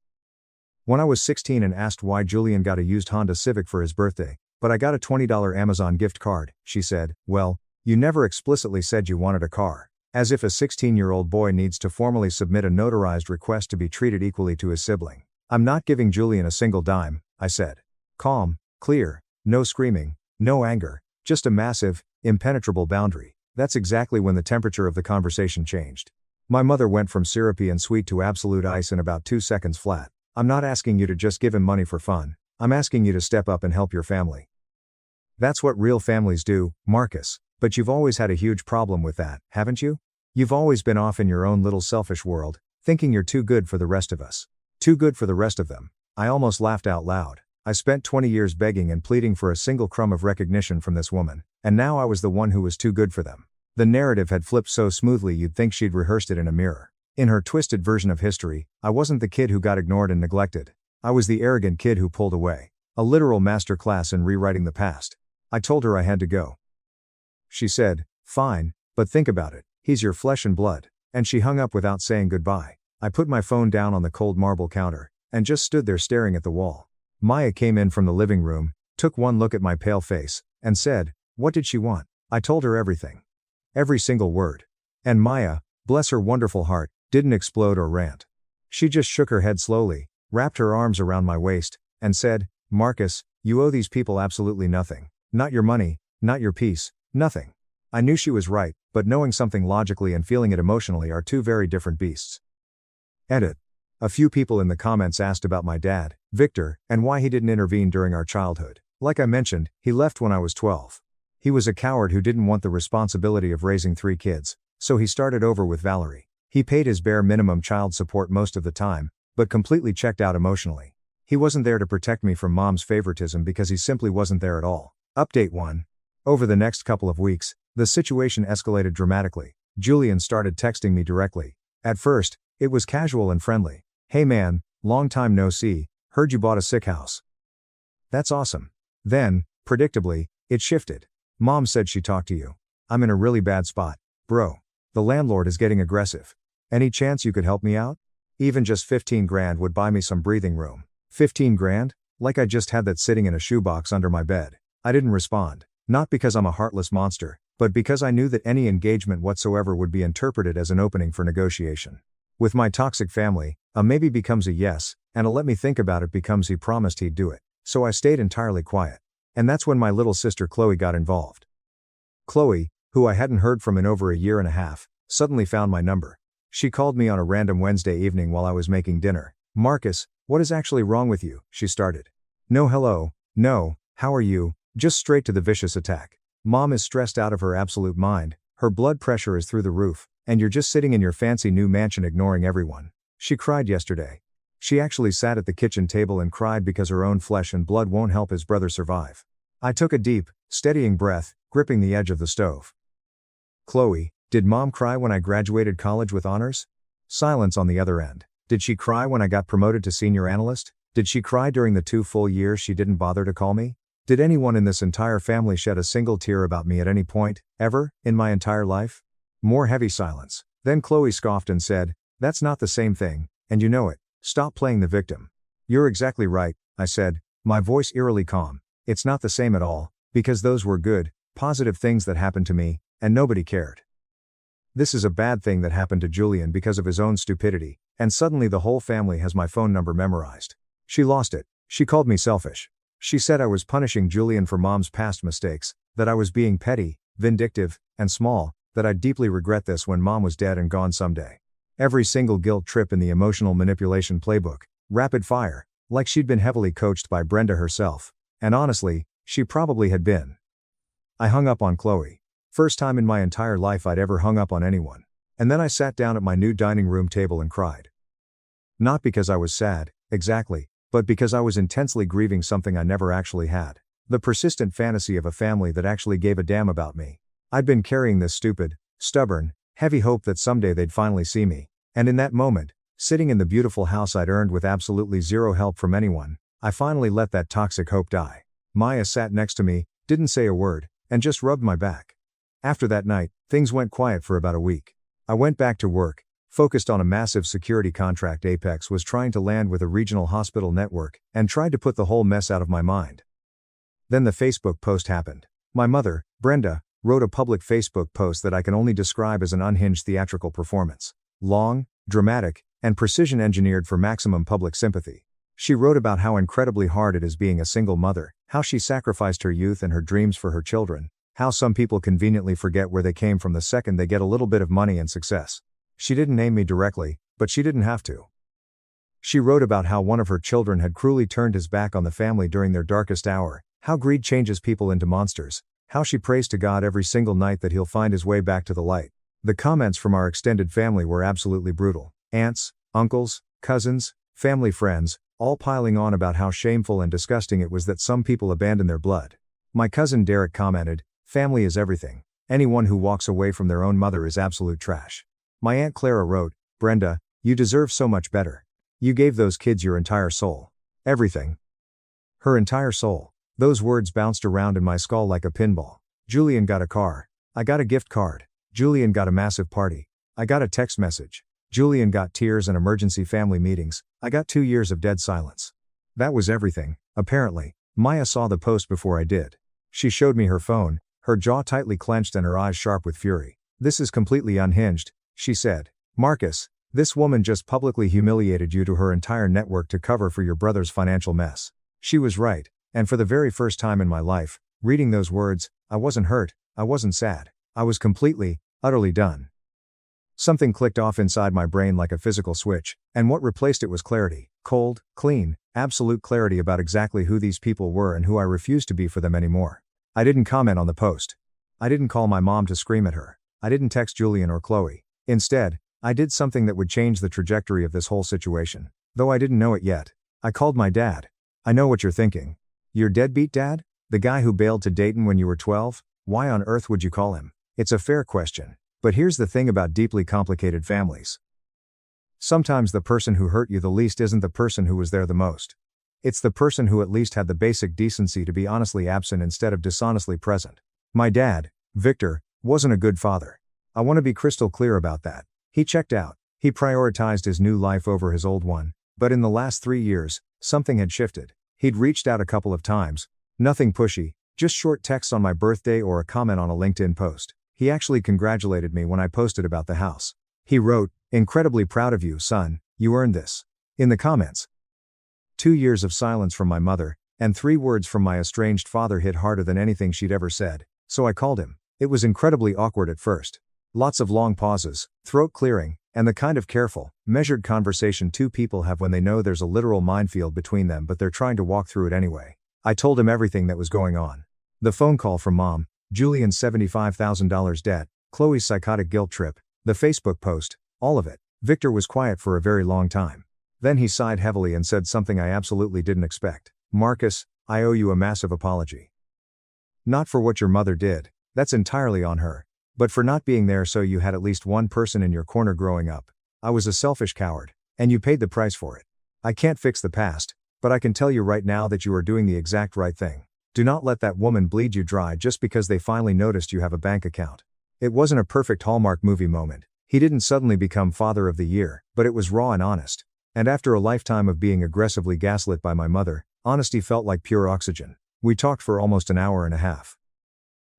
When I was 16 and asked why Julian got a used Honda Civic for his birthday, but I got a $20 Amazon gift card, she said, well, you never explicitly said you wanted a car. As if a 16-year-old boy needs to formally submit a notarized request to be treated equally to his sibling. I'm not giving Julian a single dime, I said. Calm, clear, no screaming, no anger, just a massive, impenetrable boundary. That's exactly when the temperature of the conversation changed. My mother went from syrupy and sweet to absolute ice in about 2 seconds flat. I'm not asking you to just give him money for fun. I'm asking you to step up and help your family. That's what real families do, Marcus, but you've always had a huge problem with that, haven't you? You've always been off in your own little selfish world, thinking you're too good for the rest of us. Too good for the rest of them. I almost laughed out loud. I spent 20 years begging and pleading for a single crumb of recognition from this woman, and now I was the one who was too good for them. The narrative had flipped so smoothly you'd think she'd rehearsed it in a mirror. In her twisted version of history, I wasn't the kid who got ignored and neglected. I was the arrogant kid who pulled away. A literal masterclass in rewriting the past. I told her I had to go. She said, fine, but think about it. He's your flesh and blood. And she hung up without saying goodbye. I put my phone down on the cold marble counter, and just stood there staring at the wall. Maya came in from the living room, took one look at my pale face, and said, what did she want? I told her everything. Every single word. And Maya, bless her wonderful heart, didn't explode or rant. She just shook her head slowly, wrapped her arms around my waist, and said, Marcus, you owe these people absolutely nothing. Not your money, not your peace, nothing. I knew she was right, but knowing something logically and feeling it emotionally are two very different beasts. Edit. A few people in the comments asked about my dad, Victor, and why he didn't intervene during our childhood. Like I mentioned, he left when I was 12. He was a coward who didn't want the responsibility of raising 3 kids, so he started over with Valerie. He paid his bare minimum child support most of the time, but completely checked out emotionally. He wasn't there to protect me from mom's favoritism because he simply wasn't there at all. Update 1. Over the next couple of weeks, the situation escalated dramatically. Julian started texting me directly. At first, it was casual and friendly. Hey man, long time no see, heard you bought a sick house. That's awesome. Then, predictably, it shifted. Mom said she talked to you. I'm in a really bad spot. Bro. The landlord is getting aggressive. Any chance you could help me out? Even just 15 grand would buy me some breathing room. 15 grand? Like I just had that sitting in a shoebox under my bed. I didn't respond. Not because I'm a heartless monster, but because I knew that any engagement whatsoever would be interpreted as an opening for negotiation. With my toxic family, a maybe becomes a yes, and a let me think about it becomes he promised he'd do it. So I stayed entirely quiet. And that's when my little sister Chloe got involved. Chloe, who I hadn't heard from in over a year and a half, suddenly found my number. She called me on a random Wednesday evening while I was making dinner. "Marcus, what is actually wrong with you?" she started. "No hello, no, how are you?" Just straight to the vicious attack. "Mom is stressed out of her absolute mind, her blood pressure is through the roof, and you're just sitting in your fancy new mansion ignoring everyone. She cried yesterday. She actually sat at the kitchen table and cried because her own flesh and blood won't help his brother survive." I took a deep, steadying breath, gripping the edge of the stove. "Chloe, did Mom cry when I graduated college with honors?" Silence on the other end. "Did she cry when I got promoted to senior analyst? Did she cry during the 2 full years she didn't bother to call me? Did anyone in this entire family shed a single tear about me at any point, ever, in my entire life?" More heavy silence. Then Chloe scoffed and said, "That's not the same thing, and you know it. Stop playing the victim." "You're exactly right," I said, my voice eerily calm. "It's not the same at all, because those were good, positive things that happened to me, and nobody cared. This is a bad thing that happened to Julian because of his own stupidity, and suddenly the whole family has my phone number memorized. She lost it. She called me selfish. She said I was punishing Julian for Mom's past mistakes, that I was being petty, vindictive, and small, that I'd deeply regret this when Mom was dead and gone someday. Every single guilt trip in the emotional manipulation playbook, rapid fire, like she'd been heavily coached by Brenda herself. And honestly, she probably had been. I hung up on Chloe. First time in my entire life I'd ever hung up on anyone. And then I sat down at my new dining room table and cried. Not because I was sad, exactly, but because I was intensely grieving something I never actually had. The persistent fantasy of a family that actually gave a damn about me. I'd been carrying this stupid, stubborn, heavy hope that someday they'd finally see me. And in that moment, sitting in the beautiful house I'd earned with absolutely zero help from anyone, I finally let that toxic hope die. Maya sat next to me, didn't say a word, and just rubbed my back. After that night, things went quiet for about a week. I went back to work, focused on a massive security contract Apex was trying to land with a regional hospital network, and tried to put the whole mess out of my mind. Then the Facebook post happened. My mother, Brenda, wrote a public Facebook post that I can only describe as an unhinged theatrical performance. Long, dramatic, and precision-engineered for maximum public sympathy. She wrote about how incredibly hard it is being a single mother, how she sacrificed her youth and her dreams for her children, how some people conveniently forget where they came from the second they get a little bit of money and success. She didn't name me directly, but she didn't have to. She wrote about how one of her children had cruelly turned his back on the family during their darkest hour, how greed changes people into monsters, how she prays to God every single night that he'll find his way back to the light. The comments from our extended family were absolutely brutal. Aunts, uncles, cousins, family friends, all piling on about how shameful and disgusting it was that some people abandon their blood. My cousin Derek commented, "Family is everything. Anyone who walks away from their own mother is absolute trash." My Aunt Clara wrote, "Brenda, you deserve so much better. You gave those kids your entire soul. Everything." Her entire soul. Those words bounced around in my skull like a pinball. Julian got a car. I got a gift card. Julian got a massive party. I got a text message. Julian got tears and emergency family meetings. I got 2 years of dead silence. That was everything, apparently. Maya saw the post before I did. She showed me her phone, her jaw tightly clenched and her eyes sharp with fury. "This is completely unhinged," she said. "Marcus, this woman just publicly humiliated you to her entire network to cover for your brother's financial mess." She was right, and for the very first time in my life, reading those words, I wasn't hurt, I wasn't sad. I was completely, utterly done. Something clicked off inside my brain like a physical switch, and what replaced it was clarity. Cold, clean, absolute clarity about exactly who these people were and who I refused to be for them anymore. I didn't comment on the post. I didn't call my mom to scream at her. I didn't text Julian or Chloe. Instead, I did something that would change the trajectory of this whole situation. Though I didn't know it yet. I called my dad. I know what you're thinking. Your deadbeat dad? The guy who bailed to Dayton when you were 12? Why on earth would you call him? It's a fair question. But here's the thing about deeply complicated families. Sometimes the person who hurt you the least isn't the person who was there the most. It's the person who at least had the basic decency to be honestly absent instead of dishonestly present. My dad, Victor, wasn't a good father. I want to be crystal clear about that. He checked out. He prioritized his new life over his old one. But in the last 3 years, something had shifted. He'd reached out a couple of times. Nothing pushy, just short texts on my birthday or a comment on a LinkedIn post. He actually congratulated me when I posted about the house. He wrote, "Incredibly proud of you, son, you earned this." In the comments. 2 years of silence from my mother, And 3 words from my estranged father hit harder than anything she'd ever said, so I called him. It was incredibly awkward at first. Lots of long pauses, throat clearing, and the kind of careful, measured conversation two people have when they know there's a literal minefield between them but they're trying to walk through it anyway. I told him everything that was going on. The phone call from Mom, Julian's $75,000 debt, Chloe's psychotic guilt trip, the Facebook post, all of it. Victor was quiet for a very long time. Then he sighed heavily and said something I absolutely didn't expect. Marcus, I owe you a massive apology. Not for what your mother did, that's entirely on her. But for not being there so you had at least one person in your corner growing up. I was a selfish coward, and you paid the price for it. I can't fix the past, but I can tell you right now that you are doing the exact right thing. Do not let that woman bleed you dry just because they finally noticed you have a bank account. It wasn't a perfect Hallmark movie moment. He didn't suddenly become Father of the Year, but it was raw and honest. And after a lifetime of being aggressively gaslit by my mother, honesty felt like pure oxygen. We talked for almost an hour and a half.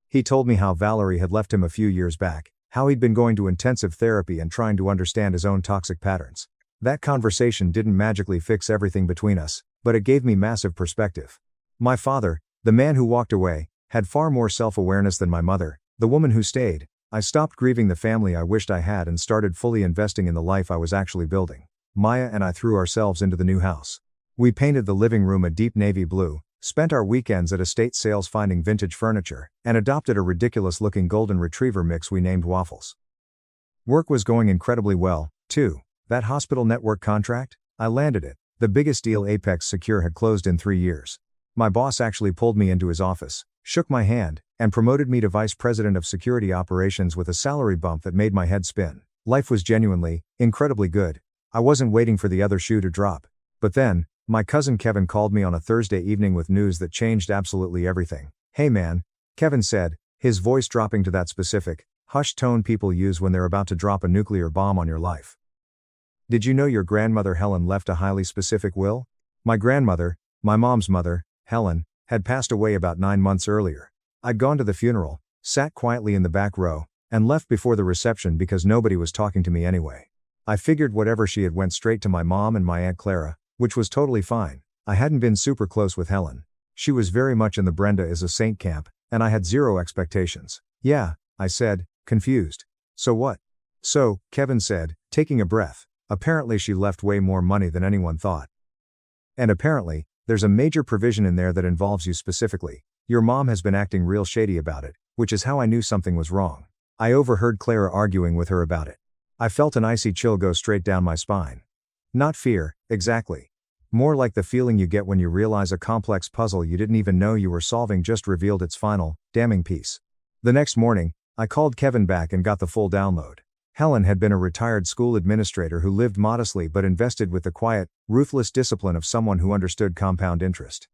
He told me how Valerie had left him a few years back, how he'd been going to intensive therapy and trying to understand his own toxic patterns. That conversation didn't magically fix everything between us, but it gave me massive perspective. My father, the man who walked away, had far more self-awareness than my mother, the woman who stayed. I stopped grieving the family I wished I had and started fully investing in the life I was actually building. Maya and I threw ourselves into the new house. We painted the living room a deep navy blue, spent our weekends at estate sales finding vintage furniture, and adopted a ridiculous-looking golden retriever mix we named Waffles. Work was going incredibly well, too. That hospital network contract? I landed it, the biggest deal Apex Secure had closed in 3 years. My boss actually pulled me into his office, shook my hand, and promoted me to Vice President of Security Operations with a salary bump that made my head spin. Life was genuinely, incredibly good. I wasn't waiting for the other shoe to drop. But then, my cousin Kevin called me on a Thursday evening with news that changed absolutely everything. Hey man, Kevin said, his voice dropping to that specific, hushed tone people use when they're about to drop a nuclear bomb on your life. Did you know your grandmother Helen left a highly specific will? My grandmother, my mom's mother, Helen, had passed away about 9 months earlier. I'd gone to the funeral, sat quietly in the back row, and left before the reception because nobody was talking to me anyway. I figured whatever she had went straight to my mom and my Aunt Clara, which was totally fine. I hadn't been super close with Helen. She was very much in the Brenda is a saint camp, and I had zero expectations. Yeah, I said, confused. So what? So, Kevin said, taking a breath, apparently she left way more money than anyone thought. And apparently, there's a major provision in there that involves you specifically. Your mom has been acting real shady about it, which is how I knew something was wrong. I overheard Clara arguing with her about it. I felt an icy chill go straight down my spine. Not fear, exactly. More like the feeling you get when you realize a complex puzzle you didn't even know you were solving just revealed its final, damning piece. The next morning, I called Kevin back and got the full download. Helen had been a retired school administrator who lived modestly but invested with the quiet, ruthless discipline of someone who understood compound interest.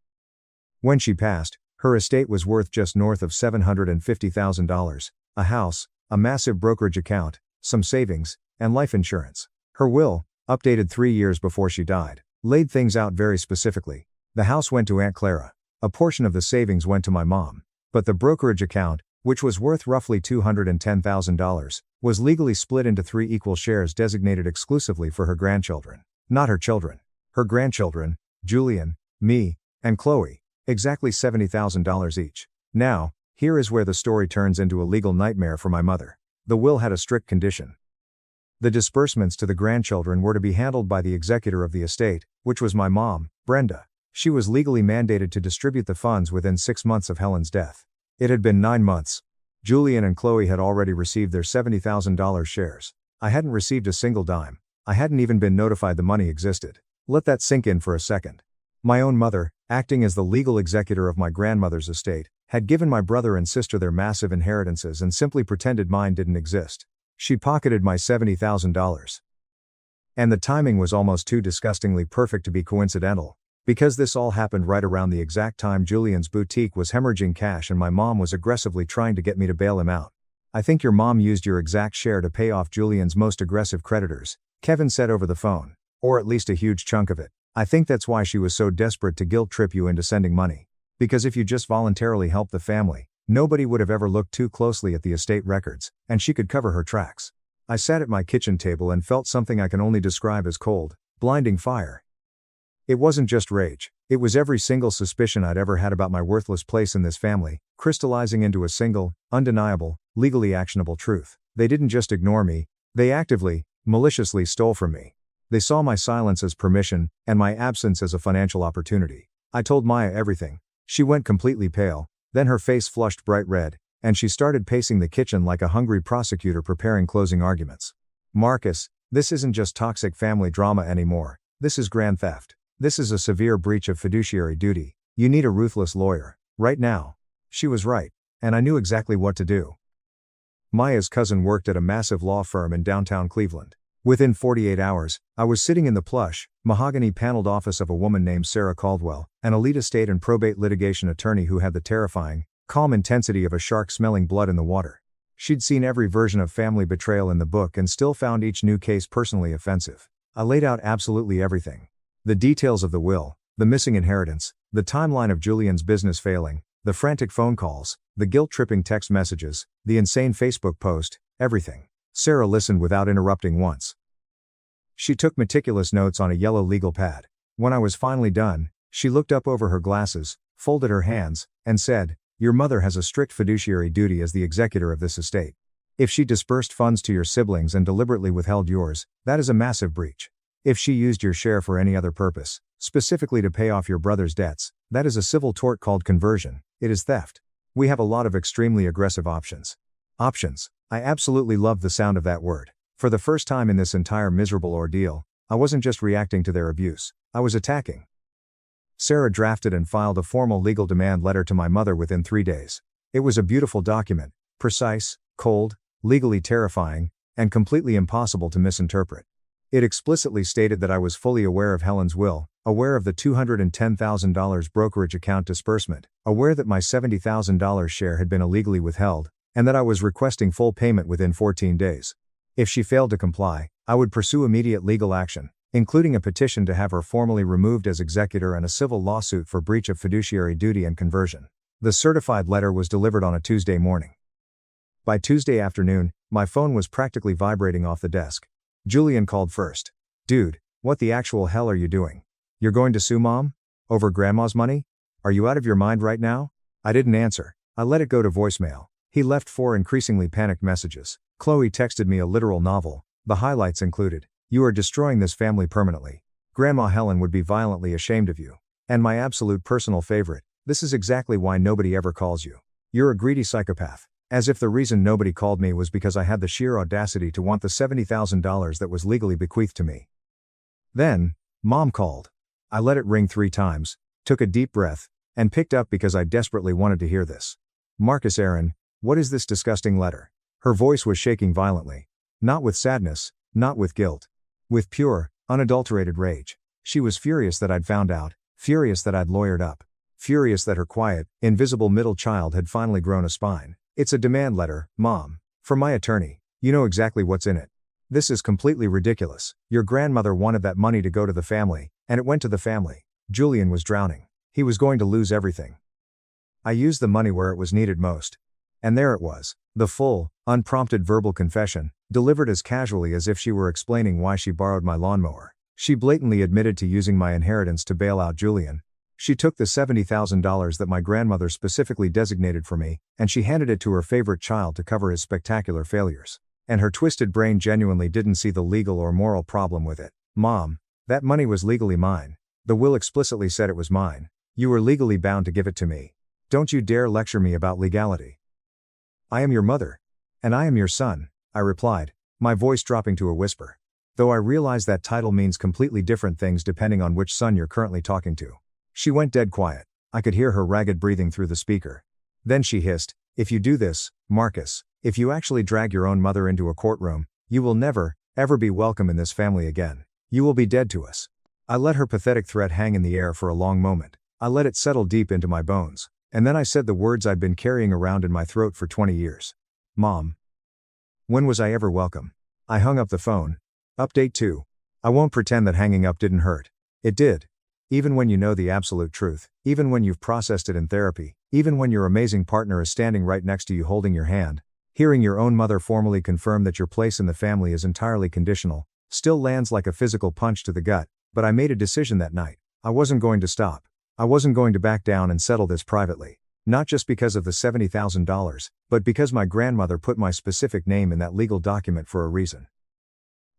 When she passed, her estate was worth just north of $750,000, a house, a massive brokerage account, some savings, and life insurance. Her will, updated 3 years before she died, laid things out very specifically. The house went to Aunt Clara. A portion of the savings went to my mom. But the brokerage account, which was worth roughly $210,000, was legally split into 3 equal shares designated exclusively for her grandchildren. Not her children. Her grandchildren, Julian, me, and Chloe, exactly $70,000 each. Now, here is where the story turns into a legal nightmare for my mother. The will had a strict condition. The disbursements to the grandchildren were to be handled by the executor of the estate, which was my mom, Brenda. She was legally mandated to distribute the funds within 6 months of Helen's death. It had been 9 months. Julian and Chloe had already received their $70,000 shares. I hadn't received a single dime. I hadn't even been notified the money existed. Let that sink in for a second. My own mother, acting as the legal executor of my grandmother's estate, had given my brother and sister their massive inheritances and simply pretended mine didn't exist. She pocketed my $70,000. And the timing was almost too disgustingly perfect to be coincidental. Because this all happened right around the exact time Julian's boutique was hemorrhaging cash and my mom was aggressively trying to get me to bail him out. I think your mom used your exact share to pay off Julian's most aggressive creditors, Kevin said over the phone. Or at least a huge chunk of it. I think that's why she was so desperate to guilt trip you into sending money. Because if you just voluntarily helped the family, nobody would have ever looked too closely at the estate records, and she could cover her tracks. I sat at my kitchen table and felt something I can only describe as cold, blinding fire. It wasn't just rage. It was every single suspicion I'd ever had about my worthless place in this family, crystallizing into a single, undeniable, legally actionable truth. They didn't just ignore me, they actively, maliciously stole from me. They saw my silence as permission, and my absence as a financial opportunity. I told Maya everything. She went completely pale, then her face flushed bright red, and she started pacing the kitchen like a hungry prosecutor preparing closing arguments. Marcus, this isn't just toxic family drama anymore. This is grand theft. This is a severe breach of fiduciary duty. You need a ruthless lawyer. Right now. She was right. And I knew exactly what to do. Maya's cousin worked at a massive law firm in downtown Cleveland. Within 48 hours, I was sitting in the plush, mahogany-paneled office of a woman named Sarah Caldwell, an elite estate and probate litigation attorney who had the terrifying, calm intensity of a shark smelling blood in the water. She'd seen every version of family betrayal in the book and still found each new case personally offensive. I laid out absolutely everything. The details of the will, the missing inheritance, the timeline of Julian's business failing, the frantic phone calls, the guilt-tripping text messages, the insane Facebook post, everything. Sarah listened without interrupting once. She took meticulous notes on a yellow legal pad. When I was finally done, she looked up over her glasses, folded her hands, and said, "Your mother has a strict fiduciary duty as the executor of this estate. If she disbursed funds to your siblings and deliberately withheld yours, that is a massive breach. If she used your share for any other purpose, specifically to pay off your brother's debts, that is a civil tort called conversion. It is theft. We have a lot of extremely aggressive options." Options. I absolutely loved the sound of that word. For the first time in this entire miserable ordeal, I wasn't just reacting to their abuse, I was attacking. Sarah drafted and filed a formal legal demand letter to my mother within 3 days. It was a beautiful document, precise, cold, legally terrifying, and completely impossible to misinterpret. It explicitly stated that I was fully aware of Helen's will, aware of the $210,000 brokerage account disbursement, aware that my $70,000 share had been illegally withheld, and that I was requesting full payment within 14 days. If she failed to comply, I would pursue immediate legal action, including a petition to have her formally removed as executor and a civil lawsuit for breach of fiduciary duty and conversion. The certified letter was delivered on a Tuesday morning. By Tuesday afternoon, my phone was practically vibrating off the desk. Julian called first. "Dude, what the actual hell are you doing? You're going to sue Mom? Over Grandma's money? Are you out of your mind right now?" I didn't answer. I let it go to voicemail. He left 4 increasingly panicked messages. Chloe texted me a literal novel. The highlights included, "You are destroying this family permanently. Grandma Helen would be violently ashamed of you." And my absolute personal favorite, "This is exactly why nobody ever calls you. You're a greedy psychopath." As if the reason nobody called me was because I had the sheer audacity to want the $70,000 that was legally bequeathed to me. Then, Mom called. I let it ring 3 times, took a deep breath, and picked up because I desperately wanted to hear this. "Marcus Aaron, what is this disgusting letter?" Her voice was shaking violently. Not with sadness, not with guilt. With pure, unadulterated rage. She was furious that I'd found out, furious that I'd lawyered up, furious that her quiet, invisible middle child had finally grown a spine. "It's a demand letter, Mom. From my attorney. You know exactly what's in it. This is completely ridiculous. Your grandmother wanted that money to go to the family, and it went to the family. Julian was drowning. He was going to lose everything. I used the money where it was needed most." And there it was. The full, unprompted verbal confession, delivered as casually as if she were explaining why she borrowed my lawnmower. She blatantly admitted to using my inheritance to bail out Julian. She took the $70,000 that my grandmother specifically designated for me, and she handed it to her favorite child to cover his spectacular failures. And her twisted brain genuinely didn't see the legal or moral problem with it. "Mom, that money was legally mine. The will explicitly said it was mine. You were legally bound to give it to me. Don't you dare lecture me about legality." "I am your mother. And I am your son," I replied, my voice dropping to a whisper. Though I realize that title means completely different things depending on which son you're currently talking to. She went dead quiet. I could hear her ragged breathing through the speaker. Then she hissed, "If you do this, Marcus, if you actually drag your own mother into a courtroom, you will never, ever be welcome in this family again. You will be dead to us." I let her pathetic threat hang in the air for a long moment. I let it settle deep into my bones. And then I said the words I'd been carrying around in my throat for 20 years. "Mom. When was I ever welcome?" I hung up the phone. Update 2. I won't pretend that hanging up didn't hurt. It did. Even when you know the absolute truth, even when you've processed it in therapy, even when your amazing partner is standing right next to you holding your hand, hearing your own mother formally confirm that your place in the family is entirely conditional, still lands like a physical punch to the gut. But I made a decision that night. I wasn't going to stop. I wasn't going to back down and settle this privately. Not just because of the $70,000, but because my grandmother put my specific name in that legal document for a reason.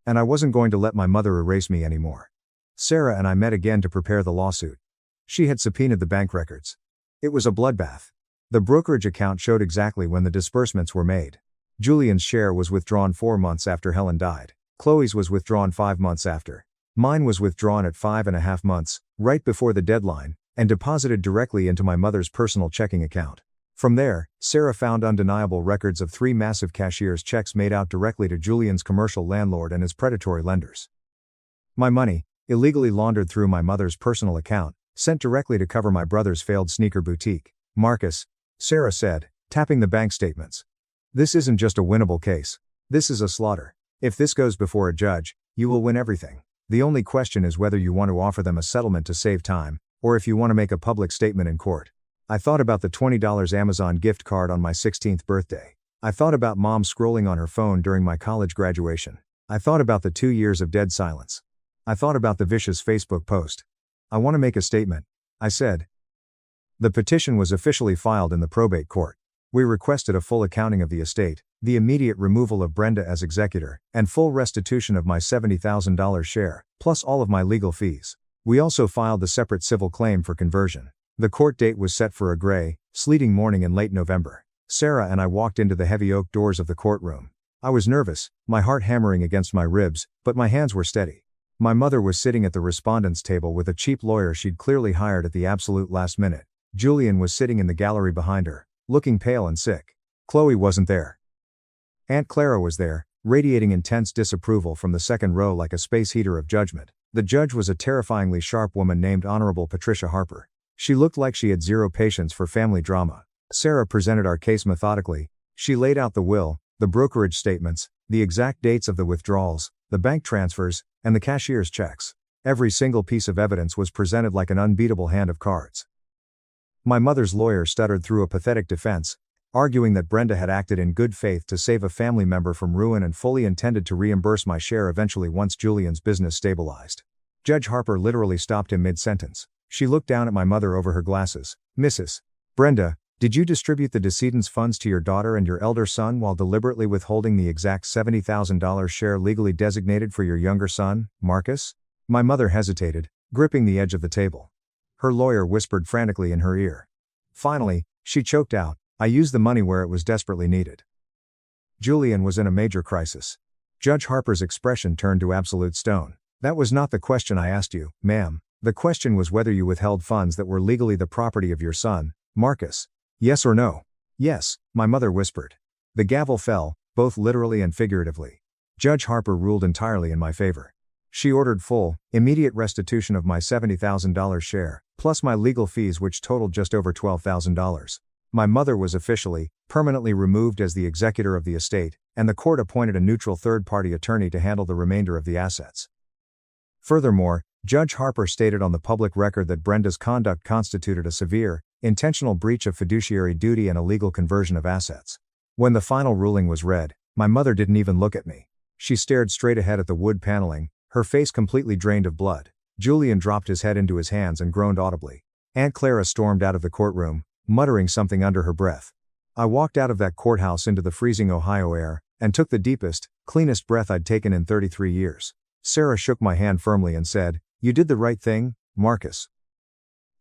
And I wasn't going to let my mother erase me anymore. Sarah and I met again to prepare the lawsuit. She had subpoenaed the bank records. It was a bloodbath. The brokerage account showed exactly when the disbursements were made. Julian's share was withdrawn 4 months after Helen died. Chloe's was withdrawn 5 months after. Mine was withdrawn at 5.5 months, right before the deadline, and deposited directly into my mother's personal checking account. From there, Sarah found undeniable records of 3 massive cashier's checks made out directly to Julian's commercial landlord and his predatory lenders. My money, illegally laundered through my mother's personal account, sent directly to cover my brother's failed sneaker boutique. Marcus, Sarah said, tapping the bank statements. This isn't just a winnable case. This is a slaughter. If this goes before a judge, you will win everything. The only question is whether you want to offer them a settlement to save time, or if you want to make a public statement in court. I thought about the $20 Amazon gift card on my 16th birthday. I thought about mom scrolling on her phone during my college graduation. I thought about the 2 years of dead silence. I thought about the vicious Facebook post. I want to make a statement, I said. The petition was officially filed in the probate court. We requested a full accounting of the estate, the immediate removal of Brenda as executor, and full restitution of my $70,000 share, plus all of my legal fees. We also filed a separate civil claim for conversion. The court date was set for a gray, sleeting morning in late November. Sarah and I walked into the heavy oak doors of the courtroom. I was nervous, my heart hammering against my ribs, but my hands were steady. My mother was sitting at the respondent's table with a cheap lawyer she'd clearly hired at the absolute last minute. Julian was sitting in the gallery behind her, looking pale and sick. Chloe wasn't there. Aunt Clara was there, radiating intense disapproval from the second row like a space heater of judgment. The judge was a terrifyingly sharp woman named Honorable Patricia Harper. She looked like she had zero patience for family drama. Sarah presented our case methodically. She laid out the will, the brokerage statements, the exact dates of the withdrawals, the bank transfers, and the cashier's checks. Every single piece of evidence was presented like an unbeatable hand of cards. My mother's lawyer stuttered through a pathetic defense, arguing that Brenda had acted in good faith to save a family member from ruin and fully intended to reimburse my share eventually once Julian's business stabilized. Judge Harper literally stopped him mid-sentence. She looked down at my mother over her glasses. Mrs. Brenda, did you distribute the decedent's funds to your daughter and your elder son while deliberately withholding the exact $70,000 share legally designated for your younger son, Marcus? My mother hesitated, gripping the edge of the table. Her lawyer whispered frantically in her ear. Finally, she choked out, I used the money where it was desperately needed. Julian was in a major crisis. Judge Harper's expression turned to absolute stone. That was not the question I asked you, ma'am. The question was whether you withheld funds that were legally the property of your son, Marcus. Yes or no? Yes, my mother whispered. The gavel fell, both literally and figuratively. Judge Harper ruled entirely in my favor. She ordered full, immediate restitution of my $70,000 share, plus my legal fees which totaled just over $12,000. My mother was officially, permanently removed as the executor of the estate, and the court appointed a neutral third-party attorney to handle the remainder of the assets. Furthermore, Judge Harper stated on the public record that Brenda's conduct constituted a severe, intentional breach of fiduciary duty and illegal conversion of assets. When the final ruling was read, my mother didn't even look at me. She stared straight ahead at the wood paneling, her face completely drained of blood. Julian dropped his head into his hands and groaned audibly. Aunt Clara stormed out of the courtroom, muttering something under her breath. I walked out of that courthouse into the freezing Ohio air, and took the deepest, cleanest breath I'd taken in 33 years. Sarah shook my hand firmly and said, "You did the right thing, Marcus."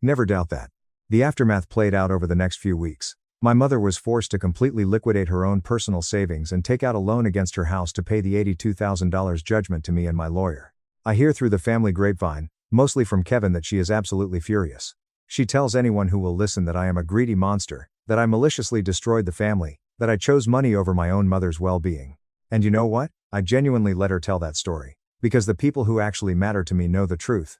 Never doubt that. The aftermath played out over the next few weeks. My mother was forced to completely liquidate her own personal savings and take out a loan against her house to pay the $82,000 judgment to me and my lawyer. I hear through the family grapevine, mostly from Kevin, that she is absolutely furious. She tells anyone who will listen that I am a greedy monster, that I maliciously destroyed the family, that I chose money over my own mother's well-being. And you know what? I genuinely let her tell that story. Because the people who actually matter to me know the truth.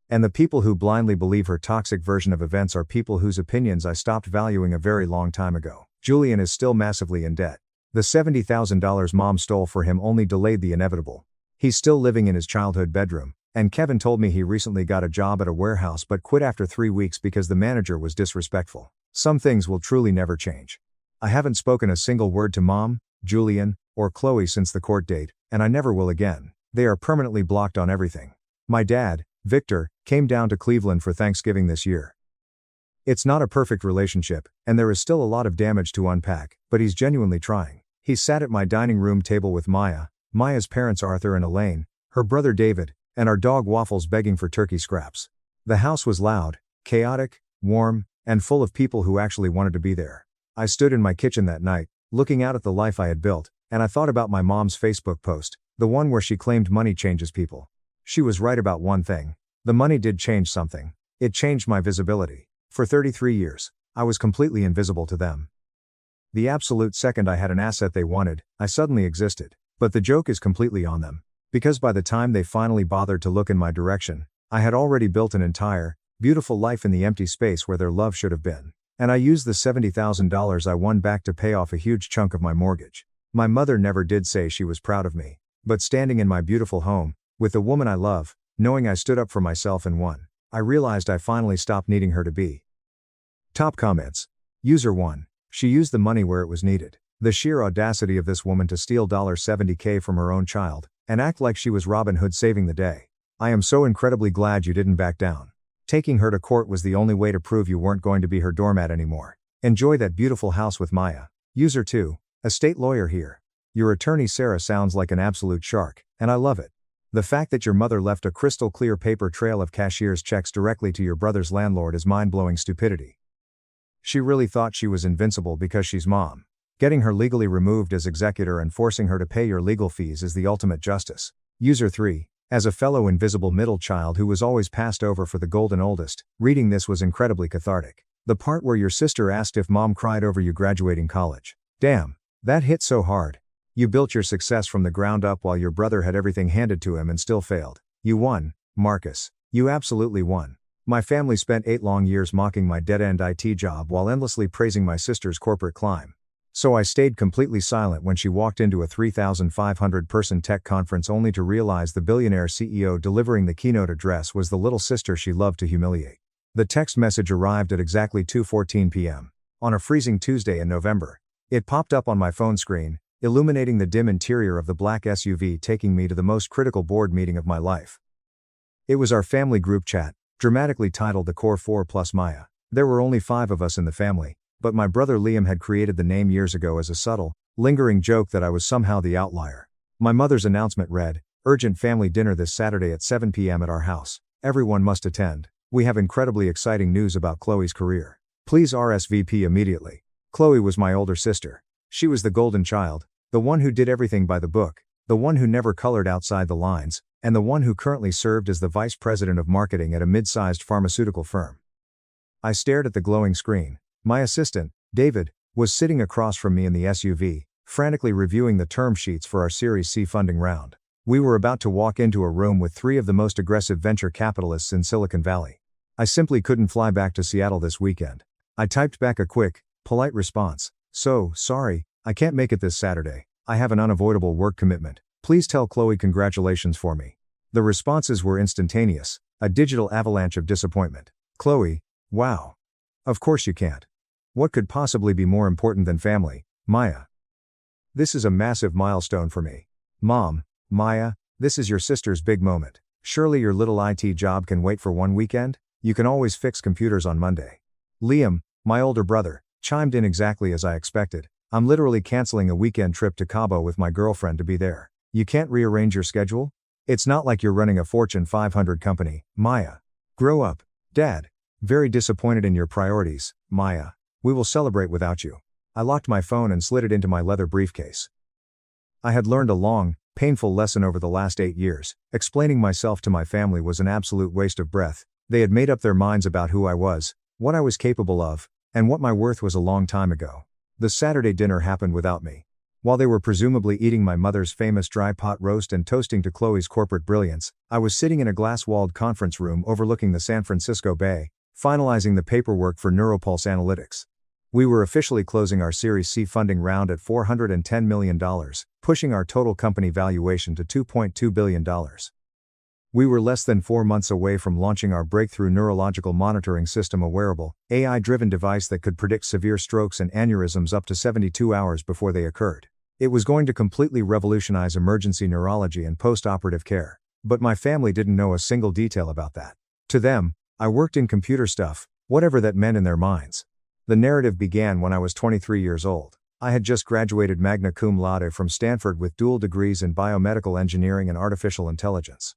And the people who blindly believe her toxic version of events are people whose opinions I stopped valuing a very long time ago. Julian is still massively in debt. The $70,000 mom stole for him only delayed the inevitable. He's still living in his childhood bedroom, and Kevin told me he recently got a job at a warehouse but quit after 3 weeks because the manager was disrespectful. Some things will truly never change. I haven't spoken a single word to Mom, Julian, or Chloe since the court date, and I never will again. They are permanently blocked on everything. My dad, Victor, came down to Cleveland for Thanksgiving this year. It's not a perfect relationship, and there is still a lot of damage to unpack, but he's genuinely trying. He sat at my dining room table with Maya, Maya's parents Arthur and Elaine, her brother David, and our dog Waffles begging for turkey scraps. The house was loud, chaotic, warm, and full of people who actually wanted to be there. I stood in my kitchen that night, looking out at the life I had built, and I thought about my mom's Facebook post, the one where she claimed money changes people. She was right about one thing. The money did change something. It changed my visibility. For 33 years, I was completely invisible to them. The absolute second I had an asset they wanted, I suddenly existed. But the joke is completely on them. Because by the time they finally bothered to look in my direction, I had already built an entire, beautiful life in the empty space where their love should have been. And I used the $70,000 I won back to pay off a huge chunk of my mortgage. My mother never did say she was proud of me. But standing in my beautiful home, with the woman I love, knowing I stood up for myself and won, I realized I finally stopped needing her to be. Top comments. User 1. She used the money where it was needed. The sheer audacity of this woman to steal $70K from her own child, and act like she was Robin Hood saving the day. I am so incredibly glad you didn't back down. Taking her to court was the only way to prove you weren't going to be her doormat anymore. Enjoy that beautiful house with Maya. User 2. A state lawyer here. Your attorney Sarah sounds like an absolute shark, and I love it. The fact that your mother left a crystal clear paper trail of cashier's checks directly to your brother's landlord is mind-blowing stupidity. She really thought she was invincible because she's mom. Getting her legally removed as executor and forcing her to pay your legal fees is the ultimate justice. User 3. As a fellow invisible middle child who was always passed over for the golden oldest, reading this was incredibly cathartic. The part where your sister asked if mom cried over you graduating college. Damn, that hit so hard. You built your success from the ground up while your brother had everything handed to him and still failed. You won, Marcus. You absolutely won. My family spent 8 long years mocking my dead-end IT job while endlessly praising my sister's corporate climb. So I stayed completely silent when she walked into a 3,500-person tech conference only to realize the billionaire CEO delivering the keynote address was the little sister she loved to humiliate. The text message arrived at exactly 2:14 p.m. on a freezing Tuesday in November. It popped up on my phone screen, illuminating the dim interior of the black SUV taking me to the most critical board meeting of my life. It was our family group chat, dramatically titled The Core 4 plus Maya. There were only 5 of us in the family, but my brother Liam had created the name years ago as a subtle, lingering joke that I was somehow the outlier. My mother's announcement read, "Urgent family dinner this Saturday at 7 p.m. at our house. Everyone must attend. We have incredibly exciting news about Chloe's career. Please RSVP immediately." Chloe was my older sister. She was the golden child, the one who did everything by the book, the one who never colored outside the lines, and the one who currently served as the vice president of marketing at a mid-sized pharmaceutical firm. I stared at the glowing screen. My assistant, David, was sitting across from me in the SUV, frantically reviewing the term sheets for our Series C funding round. We were about to walk into a room with 3 of the most aggressive venture capitalists in Silicon Valley. I simply couldn't fly back to Seattle this weekend. I typed back a quick, polite response. "So, sorry, I can't make it this Saturday. I have an unavoidable work commitment. Please tell Chloe congratulations for me." The responses were instantaneous, a digital avalanche of disappointment. Chloe, wow. Of course you can't. What could possibly be more important than family, Maya? This is a massive milestone for me. Mom, Maya, this is your sister's big moment. Surely your little IT job can wait for one weekend? You can always fix computers on Monday. Liam, my older brother, chimed in exactly as I expected. "I'm literally canceling a weekend trip to Cabo with my girlfriend to be there. You can't rearrange your schedule? It's not like you're running a Fortune 500 company, Maya. Grow up, Dad. Very disappointed in your priorities, Maya. We will celebrate without you." I locked my phone and slid it into my leather briefcase. I had learned a long, painful lesson over the last 8 years. Explaining myself to my family was an absolute waste of breath. They had made up their minds about who I was, what I was capable of, and what my worth was a long time ago. The Saturday dinner happened without me. While they were presumably eating my mother's famous dry pot roast and toasting to Chloe's corporate brilliance, I was sitting in a glass-walled conference room overlooking the San Francisco Bay, finalizing the paperwork for Neuropulse Analytics. We were officially closing our Series C funding round at $410 million, pushing our total company valuation to $2.2 billion. We were less than 4 months away from launching our breakthrough neurological monitoring system, a wearable, AI-driven device that could predict severe strokes and aneurysms up to 72 hours before they occurred. It was going to completely revolutionize emergency neurology and post-operative care. But my family didn't know a single detail about that. To them, I worked in computer stuff, whatever that meant in their minds. The narrative began when I was 23 years old. I had just graduated magna cum laude from Stanford with dual degrees in biomedical engineering and artificial intelligence.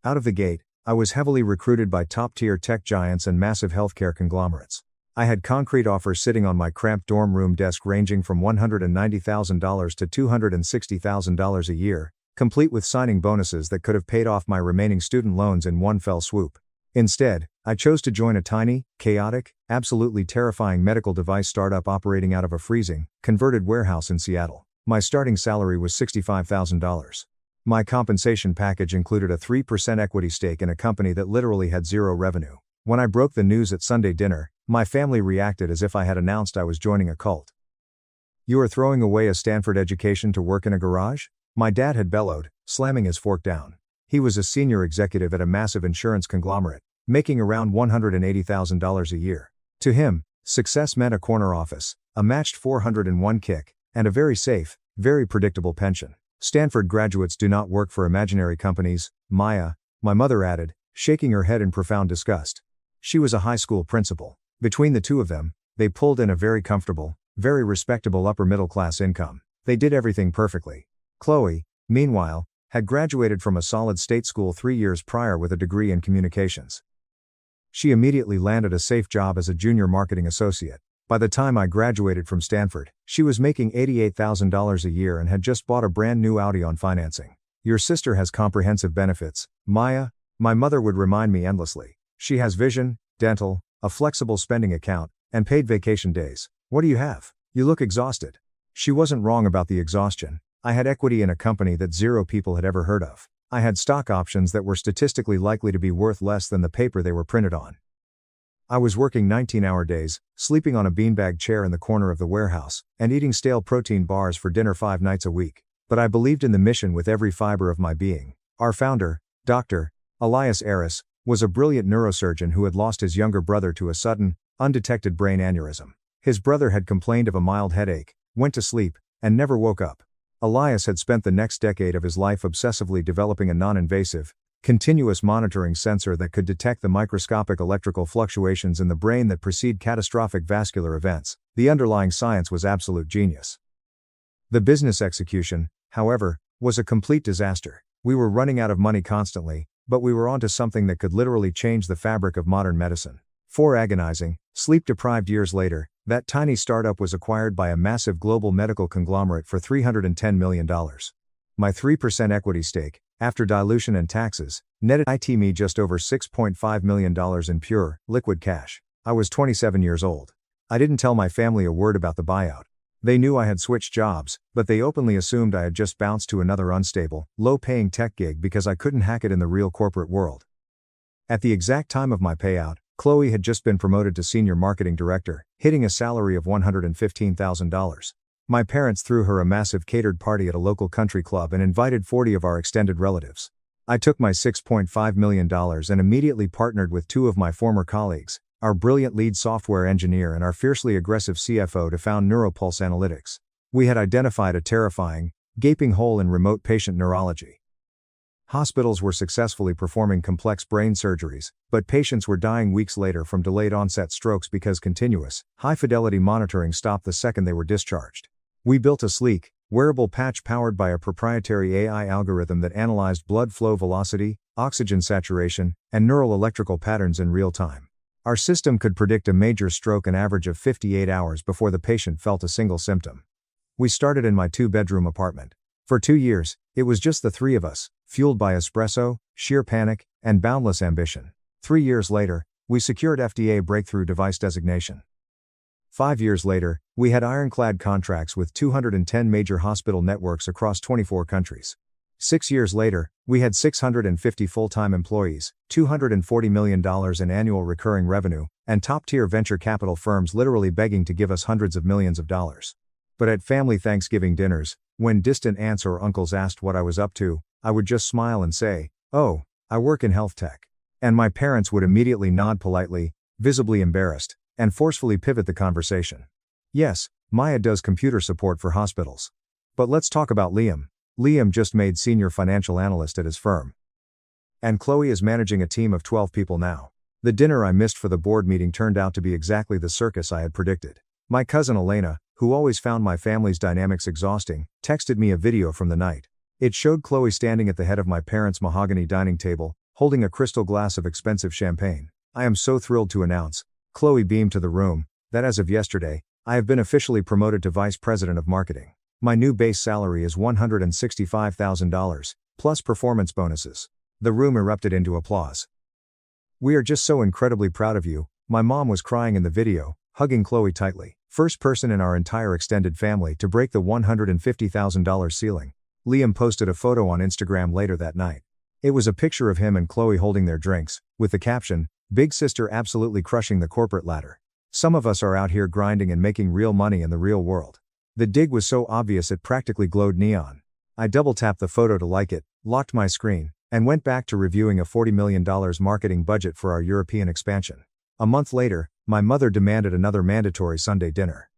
Out of the gate, I was heavily recruited by top-tier tech giants and massive healthcare conglomerates. I had concrete offers sitting on my cramped dorm room desk ranging from $190,000 to $260,000 a year, complete with signing bonuses that could have paid off my remaining student loans in one fell swoop. Instead, I chose to join a tiny, chaotic, absolutely terrifying medical device startup operating out of a freezing, converted warehouse in Seattle. My starting salary was $65,000. My compensation package included a 3% equity stake in a company that literally had zero revenue. When I broke the news at Sunday dinner, my family reacted as if I had announced I was joining a cult. "You are throwing away a Stanford education to work in a garage?" My dad had bellowed, slamming his fork down. He was a senior executive at a massive insurance conglomerate, making around $180,000 a year. To him, success meant a corner office, a matched 401 kick, and a very safe, very predictable pension. "Stanford graduates do not work for imaginary companies, Maya," my mother added, shaking her head in profound disgust. She was a high school principal. Between the two of them, they pulled in a very comfortable, very respectable upper middle class income. They did everything perfectly. Chloe, meanwhile, had graduated from a solid state school 3 years prior with a degree in communications. She immediately landed a safe job as a junior marketing associate. By the time I graduated from Stanford, she was making $88,000 a year and had just bought a brand new Audi on financing. "Your sister has comprehensive benefits, Maya," my mother would remind me endlessly. "She has vision, dental, a flexible spending account, and paid vacation days. What do you have? You look exhausted." She wasn't wrong about the exhaustion. I had equity in a company that zero people had ever heard of. I had stock options that were statistically likely to be worth less than the paper they were printed on. I was working 19-hour days, sleeping on a beanbag chair in the corner of the warehouse, and eating stale protein bars for dinner 5 nights a week. But I believed in the mission with every fiber of my being. Our founder, Dr. Elias Aris, was a brilliant neurosurgeon who had lost his younger brother to a sudden, undetected brain aneurysm. His brother had complained of a mild headache, went to sleep, and never woke up. Elias had spent the next decade of his life obsessively developing a non-invasive, continuous monitoring sensor that could detect the microscopic electrical fluctuations in the brain that precede catastrophic vascular events. The underlying science was absolute genius. The business execution, however, was a complete disaster. We were running out of money constantly, but we were onto something that could literally change the fabric of modern medicine. 4 agonizing, sleep-deprived years later, that tiny startup was acquired by a massive global medical conglomerate for $310 million. My 3% equity stake, after dilution and taxes, netted me just over $6.5 million in pure, liquid cash. I was 27 years old. I didn't tell my family a word about the buyout. They knew I had switched jobs, but they openly assumed I had just bounced to another unstable, low-paying tech gig because I couldn't hack it in the real corporate world. At the exact time of my payout, Chloe had just been promoted to senior marketing director, hitting a salary of $115,000. My parents threw her a massive catered party at a local country club and invited 40 of our extended relatives. I took my $6.5 million and immediately partnered with 2 of my former colleagues, our brilliant lead software engineer and our fiercely aggressive CFO, to found Neuropulse Analytics. We had identified a terrifying, gaping hole in remote patient neurology. Hospitals were successfully performing complex brain surgeries, but patients were dying weeks later from delayed onset strokes because continuous, high-fidelity monitoring stopped the second they were discharged. We built a sleek, wearable patch powered by a proprietary AI algorithm that analyzed blood flow velocity, oxygen saturation, and neural electrical patterns in real time. Our system could predict a major stroke an average of 58 hours before the patient felt a single symptom. We started in my 2-bedroom apartment. For 2 years, it was just the 3 of us, fueled by espresso, sheer panic, and boundless ambition. 3 years later, we secured FDA breakthrough device designation. 5 years later, we had ironclad contracts with 210 major hospital networks across 24 countries. 6 years later, we had 650 full-time employees, $240 million in annual recurring revenue, and top-tier venture capital firms literally begging to give us hundreds of millions of dollars. But at family Thanksgiving dinners, when distant aunts or uncles asked what I was up to, I would just smile and say, "Oh, I work in health tech." And my parents would immediately nod politely, visibly embarrassed, and forcefully pivot the conversation. "Yes, Maya does computer support for hospitals. But let's talk about Liam." Liam just made senior financial analyst at his firm. And Chloe is managing a team of 12 people now. The dinner I missed for the board meeting turned out to be exactly the circus I had predicted. My cousin Elena, who always found my family's dynamics exhausting, texted me a video from the night. It showed Chloe standing at the head of my parents' mahogany dining table, holding a crystal glass of expensive champagne. I am so thrilled to announce, Chloe beamed to the room, that as of yesterday, I have been officially promoted to Vice President of Marketing. My new base salary is $165,000, plus performance bonuses. The room erupted into applause. We are just so incredibly proud of you, my mom was crying in the video, hugging Chloe tightly. First person in our entire extended family to break the $150,000 ceiling. Liam posted a photo on Instagram later that night. It was a picture of him and Chloe holding their drinks, with the caption, "Big sister absolutely crushing the corporate ladder. Some of us are out here grinding and making real money in the real world." The dig was so obvious it practically glowed neon. I double-tapped the photo to like it, locked my screen, and went back to reviewing a $40 million marketing budget for our European expansion. A month later, my mother demanded another mandatory Sunday dinner.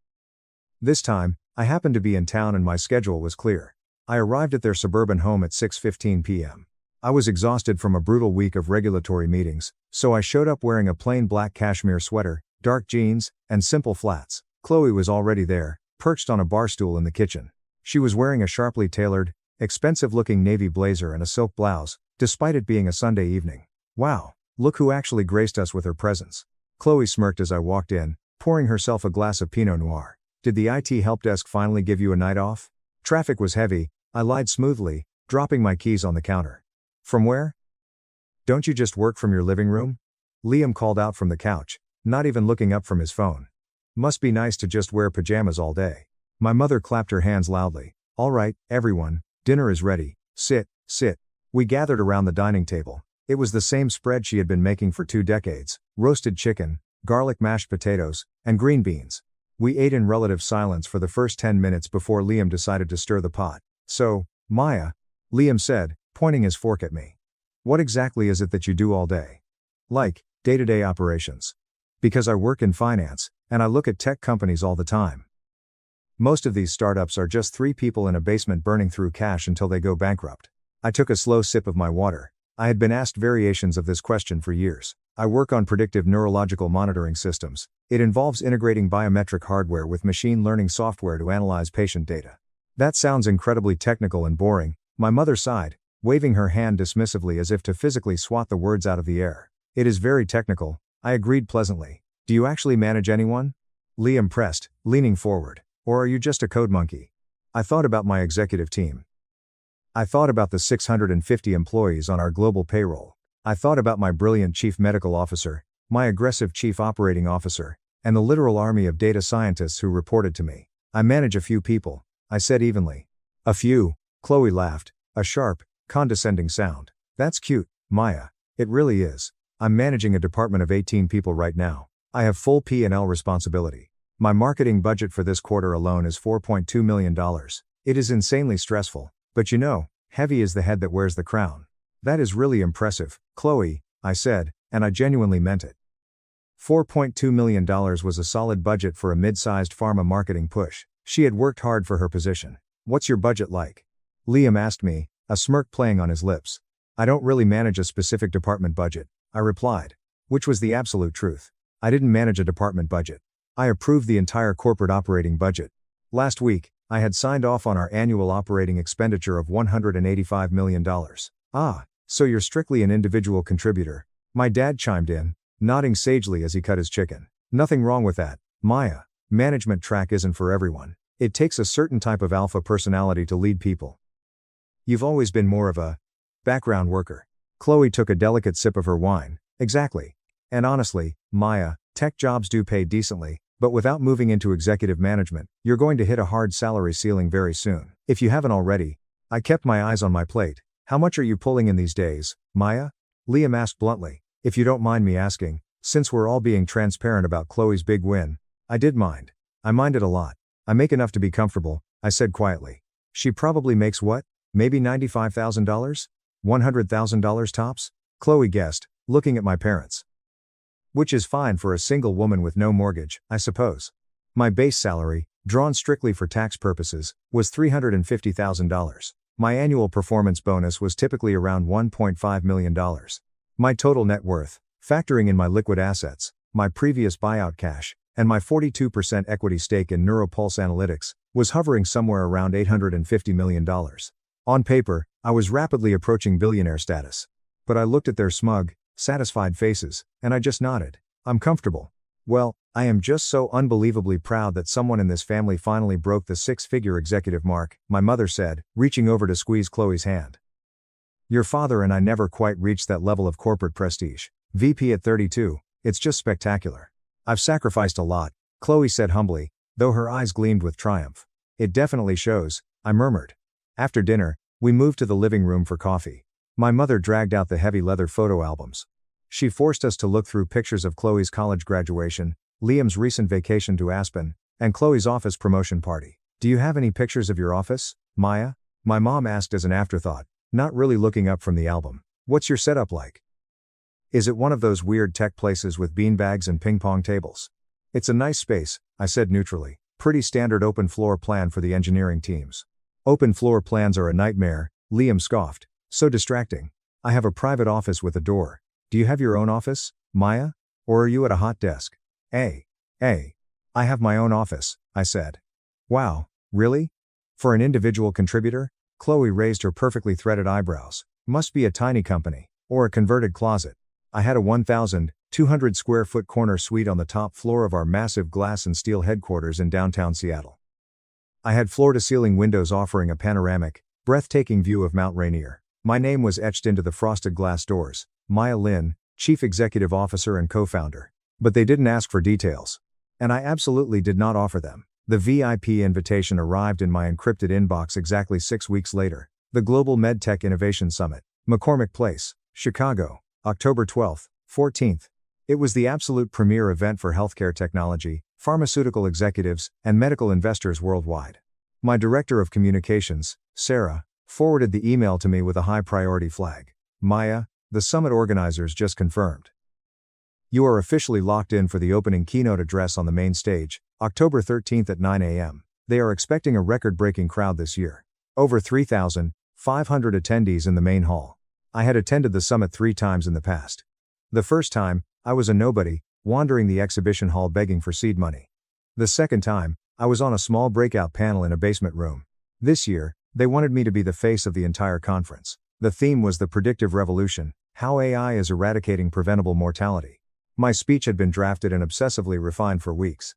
This time, I happened to be in town and my schedule was clear. I arrived at their suburban home at 6:15 p.m. I was exhausted from a brutal week of regulatory meetings, so I showed up wearing a plain black cashmere sweater, dark jeans, and simple flats. Chloe was already there, perched on a bar stool in the kitchen. She was wearing a sharply tailored, expensive-looking navy blazer and a silk blouse, despite it being a Sunday evening. "Wow, look who actually graced us with her presence." Chloe smirked as I walked in, pouring herself a glass of Pinot Noir. "Did the IT help desk finally give you a night off?" "Traffic was heavy," I lied smoothly, dropping my keys on the counter. "From where? Don't you just work from your living room?" Liam called out from the couch, not even looking up from his phone. "Must be nice to just wear pajamas all day." My mother clapped her hands loudly. "All right, everyone, dinner is ready. Sit, sit." We gathered around the dining table. It was the same spread she had been making for 2 decades, roasted chicken, garlic mashed potatoes, and green beans. We ate in relative silence for the first 10 minutes before Liam decided to stir the pot. "So, Maya," Liam said, pointing his fork at me. "What exactly is it that you do all day?" "Like, day-to-day operations. Because I work in finance, and I look at tech companies all the time. Most of these startups are just 3 people in a basement burning through cash until they go bankrupt." I took a slow sip of my water. I had been asked variations of this question for years. I work on predictive neurological monitoring systems. It involves integrating biometric hardware with machine learning software to analyze patient data. "That sounds incredibly technical and boring," my mother sighed, waving her hand dismissively as if to physically swat the words out of the air. "It is very technical," I agreed pleasantly. "Do you actually manage anyone?" Liam pressed, leaning forward. "Or are you just a code monkey?" I thought about my executive team. I thought about the 650 employees on our global payroll. I thought about my brilliant chief medical officer, my aggressive chief operating officer, and the literal army of data scientists who reported to me. "I manage a few people," I said evenly. "A few," Chloe laughed, a sharp, condescending sound. "That's cute, Maya. It really is. I'm managing a department of 18 people right now. I have full P&L responsibility. My marketing budget for this quarter alone is $4.2 million. It is insanely stressful. But you know, heavy is the head that wears the crown." "That is really impressive, Chloe," I said, and I genuinely meant it. $4.2 million was a solid budget for a mid-sized pharma marketing push. She had worked hard for her position. "What's your budget like?" Liam asked me, a smirk playing on his lips. "I don't really manage a specific department budget," I replied. Which was the absolute truth. I didn't manage a department budget. I approved the entire corporate operating budget. Last week, I had signed off on our annual operating expenditure of $185 million. "Ah, so you're strictly an individual contributor," my dad chimed in, nodding sagely as he cut his chicken. "Nothing wrong with that, Maya. Management track isn't for everyone. It takes a certain type of alpha personality to lead people. You've always been more of a background worker." Chloe took a delicate sip of her wine. "Exactly. And honestly, Maya, tech jobs do pay decently, but without moving into executive management, you're going to hit a hard salary ceiling very soon. If you haven't already." I kept my eyes on my plate. "How much are you pulling in these days, Maya?" Liam asked bluntly. "If you don't mind me asking, since we're all being transparent about Chloe's big win." I did mind. I minded a lot. "I make enough to be comfortable," I said quietly. "She probably makes what? Maybe $95,000? $100,000 tops?" Chloe guessed, looking at my parents. "Which is fine for a single woman with no mortgage, I suppose." My base salary, drawn strictly for tax purposes, was $350,000. My annual performance bonus was typically around $1.5 million. My total net worth, factoring in my liquid assets, my previous buyout cash, and my 42% equity stake in Neuropulse Analytics, was hovering somewhere around $850 million. On paper, I was rapidly approaching billionaire status. But I looked at their smug, satisfied faces, and I just nodded. I'm comfortable. Well, I am just so unbelievably proud that someone in this family finally broke the six-figure executive mark, my mother said, reaching over to squeeze Chloe's hand. Your father and I never quite reached that level of corporate prestige. VP at 32, it's just spectacular. I've sacrificed a lot, Chloe said humbly, though her eyes gleamed with triumph. It definitely shows, I murmured. After dinner, we moved to the living room for coffee. My mother dragged out the heavy leather photo albums. She forced us to look through pictures of Chloe's college graduation, Liam's recent vacation to Aspen, and Chloe's office promotion party. Do you have any pictures of your office, Maya? My mom asked as an afterthought, not really looking up from the album. What's your setup like? Is it one of those weird tech places with beanbags and ping pong tables? It's a nice space, I said neutrally. Pretty standard open floor plan for the engineering teams. Open floor plans are a nightmare, Liam scoffed. So distracting. I have a private office with a door. Do you have your own office, Maya? Or are you at a hot desk? I have my own office, I said. Wow, really? For an individual contributor? Chloe raised her perfectly threaded eyebrows. Must be a tiny company. Or a converted closet. I had a 1,200 square foot corner suite on the top floor of our massive glass and steel headquarters in downtown Seattle. I had floor-to-ceiling windows offering a panoramic, breathtaking view of Mount Rainier. My name was etched into the frosted glass doors, Maya Lin, Chief Executive Officer and co-founder. But they didn't ask for details. And I absolutely did not offer them. The VIP invitation arrived in my encrypted inbox exactly 6 weeks later. The Global MedTech Innovation Summit, McCormick Place, Chicago, October 12th, 14th. It was the absolute premier event for healthcare technology, pharmaceutical executives, and medical investors worldwide. My director of communications, Sarah, forwarded the email to me with a high priority flag. Maya, the summit organizers just confirmed. You are officially locked in for the opening keynote address on the main stage, October 13th at 9 a.m. They are expecting a record-breaking crowd this year. Over 3,500 attendees in the main hall. I had attended the summit 3 times in the past. The first time, I was a nobody, wandering the exhibition hall begging for seed money. The second time, I was on a small breakout panel in a basement room. This year, they wanted me to be the face of the entire conference. The theme was the predictive revolution, how AI is eradicating preventable mortality. My speech had been drafted and obsessively refined for weeks.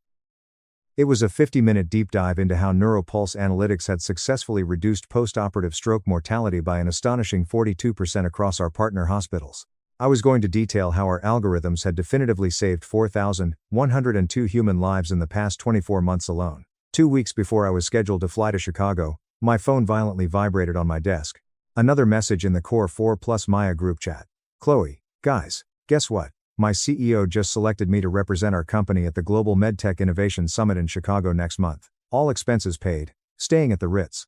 It was a 50-minute deep dive into how Neuropulse Analytics had successfully reduced post-operative stroke mortality by an astonishing 42% across our partner hospitals. I was going to detail how our algorithms had definitively saved 4,102 human lives in the past 24 months alone. 2 weeks before I was scheduled to fly to Chicago, my phone violently vibrated on my desk. Another message in the Core 4 Plus Maya group chat. Chloe, guys, guess what? My CEO just selected me to represent our company at the Global MedTech Innovation Summit in Chicago next month. All expenses paid, staying at the Ritz.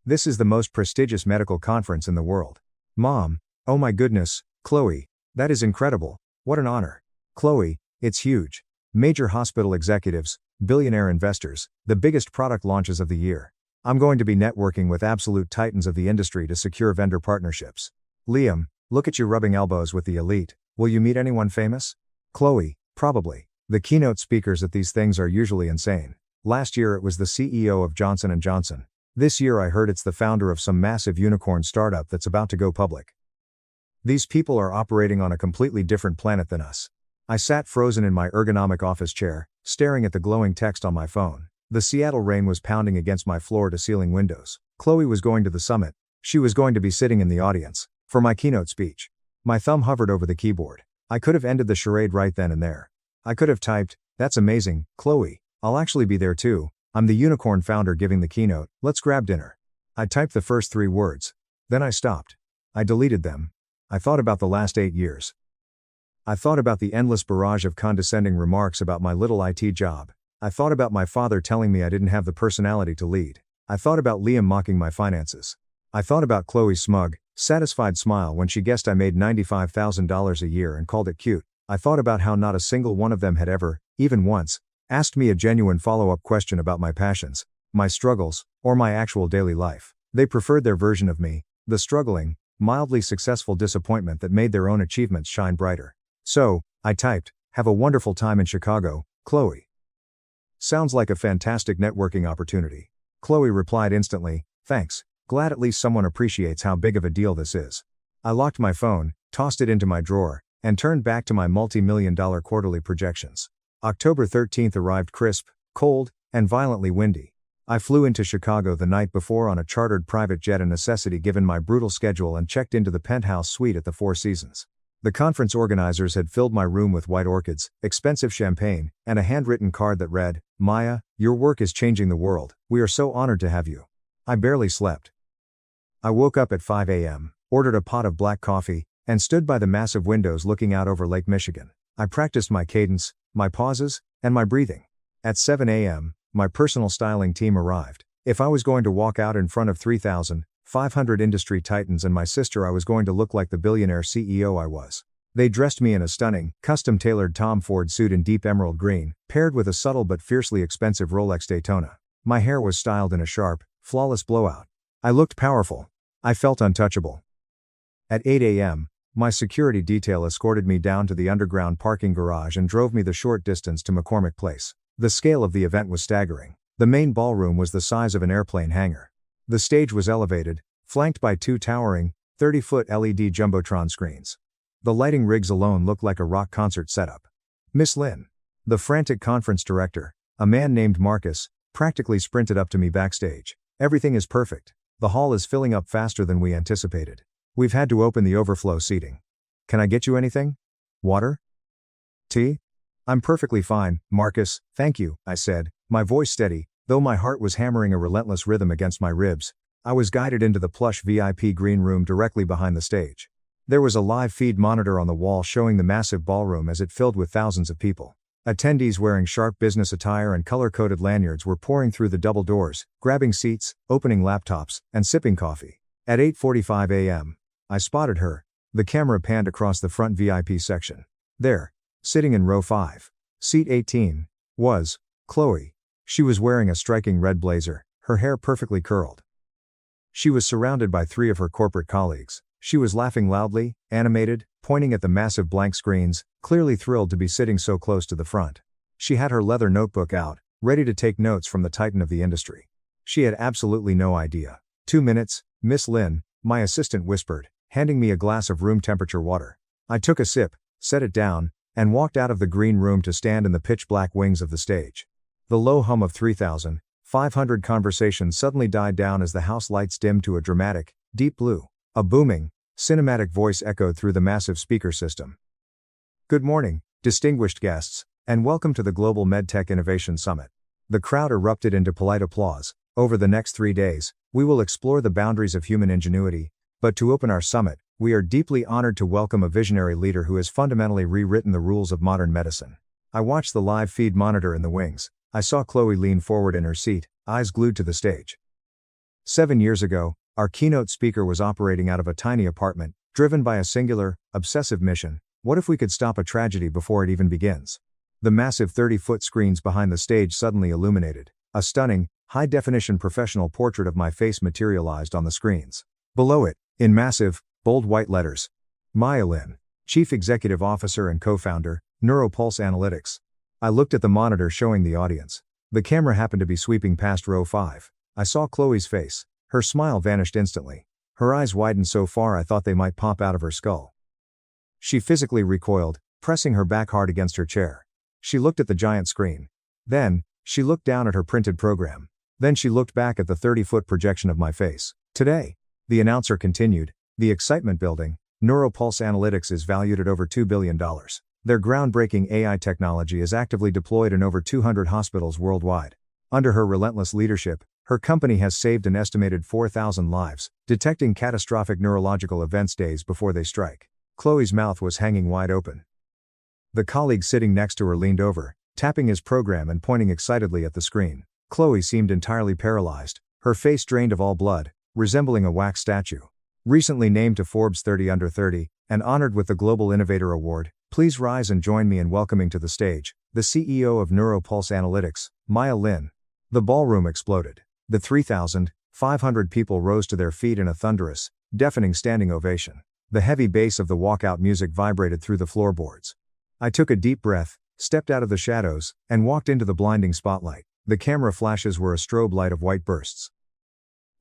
This is the most prestigious medical conference in the world. Mom, oh my goodness, Chloe, that is incredible. What an honor. Chloe, it's huge. Major hospital executives, billionaire investors, the biggest product launches of the year. I'm going to be networking with absolute titans of the industry to secure vendor partnerships. Liam, look at you rubbing elbows with the elite. Will you meet anyone famous? Chloe, probably. The keynote speakers at these things are usually insane. Last year it was the CEO of Johnson & Johnson. This year I heard it's the founder of some massive unicorn startup that's about to go public. These people are operating on a completely different planet than us. I sat frozen in my ergonomic office chair, staring at the glowing text on my phone. The Seattle rain was pounding against my floor-to-ceiling windows. Chloe was going to the summit. She was going to be sitting in the audience for my keynote speech. My thumb hovered over the keyboard. I could have ended the charade right then and there. I could have typed, "That's amazing, Chloe. I'll actually be there too. I'm the unicorn founder giving the keynote. Let's grab dinner." I typed the first 3 words. Then I stopped. I deleted them. I thought about the last 8 years. I thought about the endless barrage of condescending remarks about my little IT job. I thought about my father telling me I didn't have the personality to lead. I thought about Liam mocking my finances. I thought about Chloe's smug, satisfied smile when she guessed I made $95,000 a year and called it cute. I thought about how not a single one of them had ever, even once, asked me a genuine follow-up question about my passions, my struggles, or my actual daily life. They preferred their version of me, the struggling, mildly successful disappointment that made their own achievements shine brighter. So, I typed, "Have a wonderful time in Chicago, Chloe." Sounds like a fantastic networking opportunity. Chloe replied instantly, "Thanks, glad at least someone appreciates how big of a deal this is." I locked my phone, tossed it into my drawer, and turned back to my multi-million-dollar quarterly projections. October 13th arrived crisp, cold, and violently windy. I flew into Chicago the night before on a chartered private jet, a necessity given my brutal schedule, and checked into the penthouse suite at the Four Seasons. The conference organizers had filled my room with white orchids, expensive champagne, and a handwritten card that read, "Maya, your work is changing the world. We are so honored to have you." I barely slept. I woke up at 5 a.m., ordered a pot of black coffee, and stood by the massive windows looking out over Lake Michigan. I practiced my cadence, my pauses, and my breathing. At 7 a.m., my personal styling team arrived. If I was going to walk out in front of 3,500 industry titans and my sister, I was going to look like the billionaire CEO I was. They dressed me in a stunning, custom-tailored Tom Ford suit in deep emerald green, paired with a subtle but fiercely expensive Rolex Daytona. My hair was styled in a sharp, flawless blowout. I looked powerful. I felt untouchable. At 8 a.m., my security detail escorted me down to the underground parking garage and drove me the short distance to McCormick Place. The scale of the event was staggering. The main ballroom was the size of an airplane hangar. The stage was elevated, flanked by two towering, 30-foot LED jumbotron screens. The lighting rigs alone looked like a rock concert setup. Miss Lynn, the frantic conference director, a man named Marcus, practically sprinted up to me backstage. "Everything is perfect. The hall is filling up faster than we anticipated. We've had to open the overflow seating. Can I get you anything? Water? Tea?" "I'm perfectly fine, Marcus, thank you," I said, my voice steady, though my heart was hammering a relentless rhythm against my ribs. I was guided into the plush VIP green room directly behind the stage. There was a live feed monitor on the wall showing the massive ballroom as it filled with thousands of people. Attendees wearing sharp business attire and color-coded lanyards were pouring through the double doors, grabbing seats, opening laptops, and sipping coffee. At 8:45 a.m., I spotted her. The camera panned across the front VIP section. There, sitting in row 5, seat 18, was Chloe. She was wearing a striking red blazer, her hair perfectly curled. She was surrounded by 3 of her corporate colleagues. She was laughing loudly, animated, pointing at the massive blank screens, clearly thrilled to be sitting so close to the front. She had her leather notebook out, ready to take notes from the titan of the industry. She had absolutely no idea. 2 minutes, Miss Lynn, my assistant whispered, handing me a glass of room temperature water. I took a sip, set it down, and walked out of the green room to stand in the pitch-black wings of the stage. The low hum of 3,500 conversations suddenly died down as the house lights dimmed to a dramatic, deep blue. A booming, cinematic voice echoed through the massive speaker system. "Good morning, distinguished guests, and welcome to the Global MedTech Innovation Summit." The crowd erupted into polite applause. Over the next 3 days, we will explore the boundaries of human ingenuity, but to open our summit, we are deeply honored to welcome a visionary leader who has fundamentally rewritten the rules of modern medicine. I watched the live feed monitor in the wings. I saw Chloe lean forward in her seat, eyes glued to the stage. 7 years ago, our keynote speaker was operating out of a tiny apartment, driven by a singular, obsessive mission: what if we could stop a tragedy before it even begins? The massive 30-foot screens behind the stage suddenly illuminated. A stunning, high-definition professional portrait of my face materialized on the screens. Below it, in massive, bold white letters, Maya Lin, Chief Executive Officer and Co-founder, Neuropulse Analytics. I looked at the monitor showing the audience. The camera happened to be sweeping past row 5. I saw Chloe's face. Her smile vanished instantly. Her eyes widened so far I thought they might pop out of her skull. She physically recoiled, pressing her back hard against her chair. She looked at the giant screen. Then, she looked down at her printed program. Then she looked back at the 30-foot projection of my face. "Today," the announcer continued, "the excitement building, Neuropulse Analytics is valued at over $2 billion. Their groundbreaking AI technology is actively deployed in over 200 hospitals worldwide. Under her relentless leadership, her company has saved an estimated 4,000 lives, detecting catastrophic neurological events days before they strike." Chloe's mouth was hanging wide open. The colleague sitting next to her leaned over, tapping his program and pointing excitedly at the screen. Chloe seemed entirely paralyzed, her face drained of all blood, resembling a wax statue. Recently named to Forbes 30 Under 30, and honored with the Global Innovator Award, please rise and join me in welcoming to the stage, the CEO of Neuropulse Analytics, Maya Lin. The ballroom exploded. The 500 people rose to their feet in a thunderous, deafening standing ovation. The heavy bass of the walkout music vibrated through the floorboards. I took a deep breath, stepped out of the shadows, and walked into the blinding spotlight. The camera flashes were a strobe light of white bursts.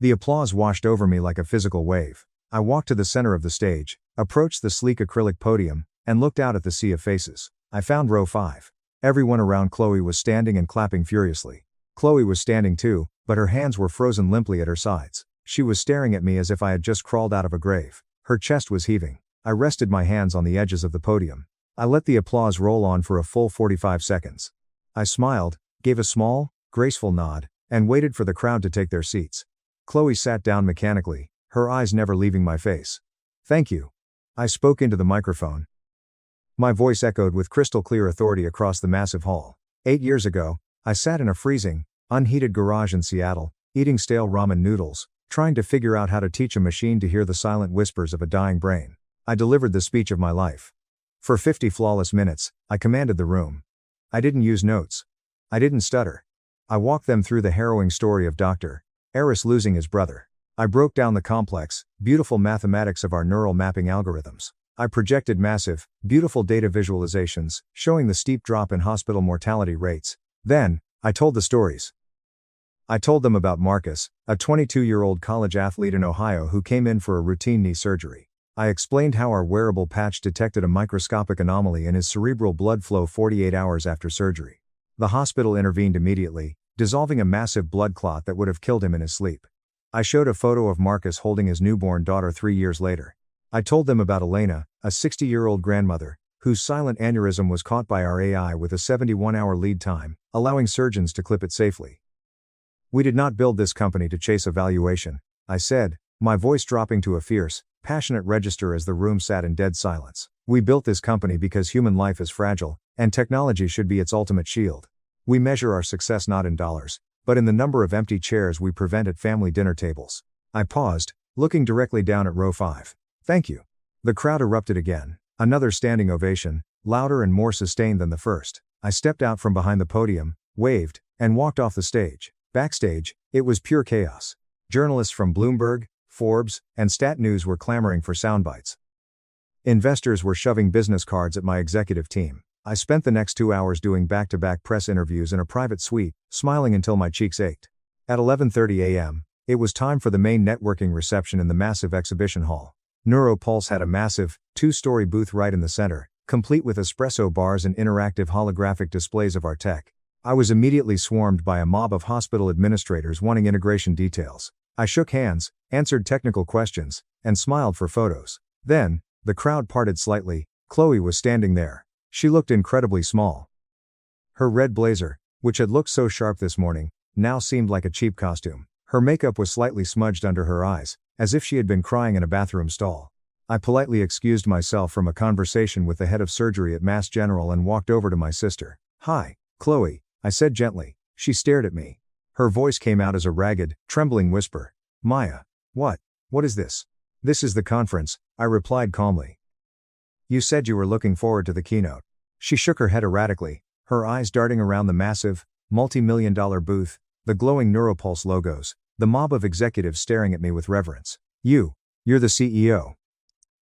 The applause washed over me like a physical wave. I walked to the center of the stage, approached the sleek acrylic podium, and looked out at the sea of faces. I found row 5. Everyone around Chloe was standing and clapping furiously. Chloe was standing too, but her hands were frozen limply at her sides. She was staring at me as if I had just crawled out of a grave. Her chest was heaving. I rested my hands on the edges of the podium. I let the applause roll on for a full 45 seconds. I smiled, gave a small, graceful nod, and waited for the crowd to take their seats. Chloe sat down mechanically, her eyes never leaving my face. "Thank you." I spoke into the microphone. My voice echoed with crystal clear authority across the massive hall. 8 years ago, I sat in a freezing, unheated garage in Seattle, eating stale ramen noodles, trying to figure out how to teach a machine to hear the silent whispers of a dying brain. I delivered the speech of my life. For 50 flawless minutes, I commanded the room. I didn't use notes. I didn't stutter. I walked them through the harrowing story of Dr. Eris losing his brother. I broke down the complex, beautiful mathematics of our neural mapping algorithms. I projected massive, beautiful data visualizations, showing the steep drop in hospital mortality rates. Then, I told the stories. I told them about Marcus, a 22-year-old college athlete in Ohio who came in for a routine knee surgery. I explained how our wearable patch detected a microscopic anomaly in his cerebral blood flow 48 hours after surgery. The hospital intervened immediately, dissolving a massive blood clot that would have killed him in his sleep. I showed a photo of Marcus holding his newborn daughter 3 years later. I told them about Elena, a 60-year-old grandmother, whose silent aneurysm was caught by our AI with a 71-hour lead time, allowing surgeons to clip it safely. "We did not build this company to chase a valuation," I said, my voice dropping to a fierce, passionate register as the room sat in dead silence. "We built this company because human life is fragile, and technology should be its ultimate shield. We measure our success not in dollars, but in the number of empty chairs we prevent at family dinner tables." I paused, looking directly down at row 5. "Thank you." The crowd erupted again. Another standing ovation, louder and more sustained than the first. I stepped out from behind the podium, waved, and walked off the stage. Backstage, it was pure chaos. Journalists from Bloomberg, Forbes, and Stat News were clamoring for soundbites. Investors were shoving business cards at my executive team. I spent the next 2 hours doing back-to-back press interviews in a private suite, smiling until my cheeks ached. At 11:30 a.m., it was time for the main networking reception in the massive exhibition hall. NeuroPulse had a massive, 2-story booth right in the center, complete with espresso bars and interactive holographic displays of our tech. I was immediately swarmed by a mob of hospital administrators wanting integration details. I shook hands, answered technical questions, and smiled for photos. Then, the crowd parted slightly. Chloe was standing there. She looked incredibly small. Her red blazer, which had looked so sharp this morning, now seemed like a cheap costume. Her makeup was slightly smudged under her eyes, as if she had been crying in a bathroom stall. I politely excused myself from a conversation with the head of surgery at Mass General and walked over to my sister. "Hi, Chloe," I said gently. She stared at me. Her voice came out as a ragged, trembling whisper. "Maya, what is this?" "This is the conference," I replied calmly. "You said you were looking forward to the keynote." She shook her head erratically, her eyes darting around the massive, multi-million-dollar booth, the glowing NeuroPulse logos, the mob of executives staring at me with reverence. You're the CEO.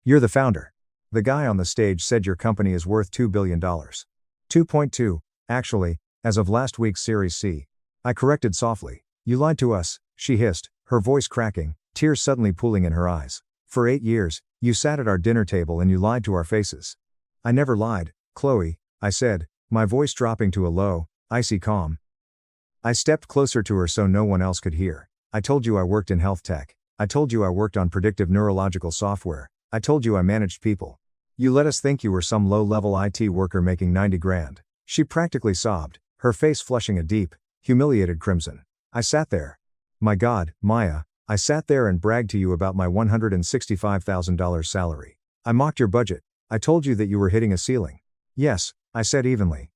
You're the founder. The guy on the stage said your company is worth $2 billion. 2.2, actually, as of last week's Series C. I corrected softly. "You lied to us," she hissed, her voice cracking, tears suddenly pooling in her eyes. "For 8 years, you sat at our dinner table and you lied to our faces." "I never lied, Chloe," I said, my voice dropping to a low, icy calm. I stepped closer to her so no one else could hear. "I told you I worked in health tech. I told you I worked on predictive neurological software. I told you I managed people. You let us think you were some low-level IT worker making 90 grand. She practically sobbed, her face flushing a deep, humiliated crimson. "I sat there. My God, Maya, I sat there and bragged to you about my $165,000 salary. I mocked your budget. I told you that you were hitting a ceiling." "Yes," I said evenly.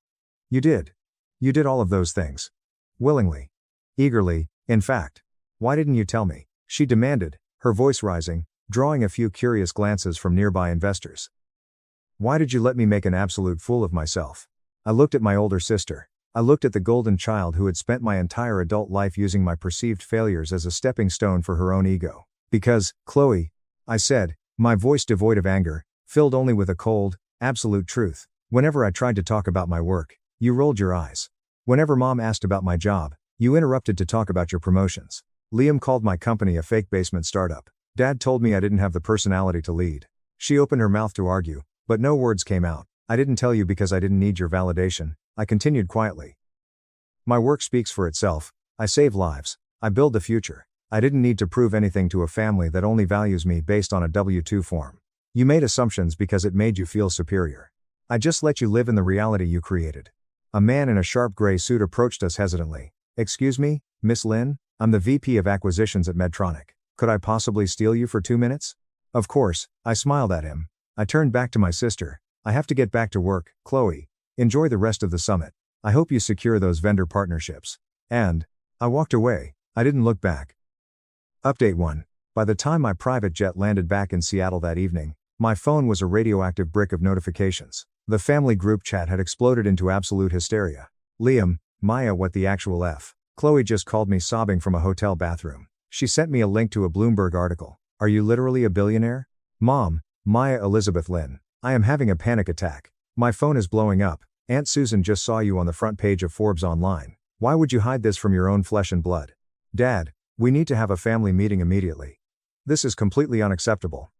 "You did. You did all of those things. Willingly. Eagerly, in fact. Why didn't you tell me?" she demanded, her voice rising, drawing a few curious glances from nearby investors. "Why did you let me make an absolute fool of myself?" I looked at my older sister. I looked at the golden child who had spent my entire adult life using my perceived failures as a stepping stone for her own ego. Because, Chloe, I said, my voice devoid of anger, filled only with a cold, absolute truth. Whenever I tried to talk about my work, you rolled your eyes. Whenever Mom asked about my job, you interrupted to talk about your promotions. Liam called my company a fake basement startup. Dad told me I didn't have the personality to lead. She opened her mouth to argue, but no words came out. I didn't tell you because I didn't need your validation, I continued quietly. My work speaks for itself. I save lives. I build the future. I didn't need to prove anything to a family that only values me based on a W-2 form. You made assumptions because it made you feel superior. I just let you live in the reality you created. A man in a sharp gray suit approached us hesitantly. Excuse me, Miss Lin? I'm the VP of Acquisitions at Medtronic. Could I possibly steal you for 2 minutes? Of course, I smiled at him. I turned back to my sister. I have to get back to work, Chloe. Enjoy the rest of the summit. I hope you secure those vendor partnerships. And I walked away. I didn't look back. Update 1. By the time my private jet landed back in Seattle that evening, my phone was a radioactive brick of notifications. The family group chat had exploded into absolute hysteria. Liam, Maya, what the actual F? Chloe just called me sobbing from a hotel bathroom. She sent me a link to a Bloomberg article. Are you literally a billionaire? Mom, Maya Elizabeth Lin. I am having a panic attack. My phone is blowing up. Aunt Susan just saw you on the front page of Forbes Online. Why would you hide this from your own flesh and blood? Dad, we need to have a family meeting immediately. This is completely unacceptable.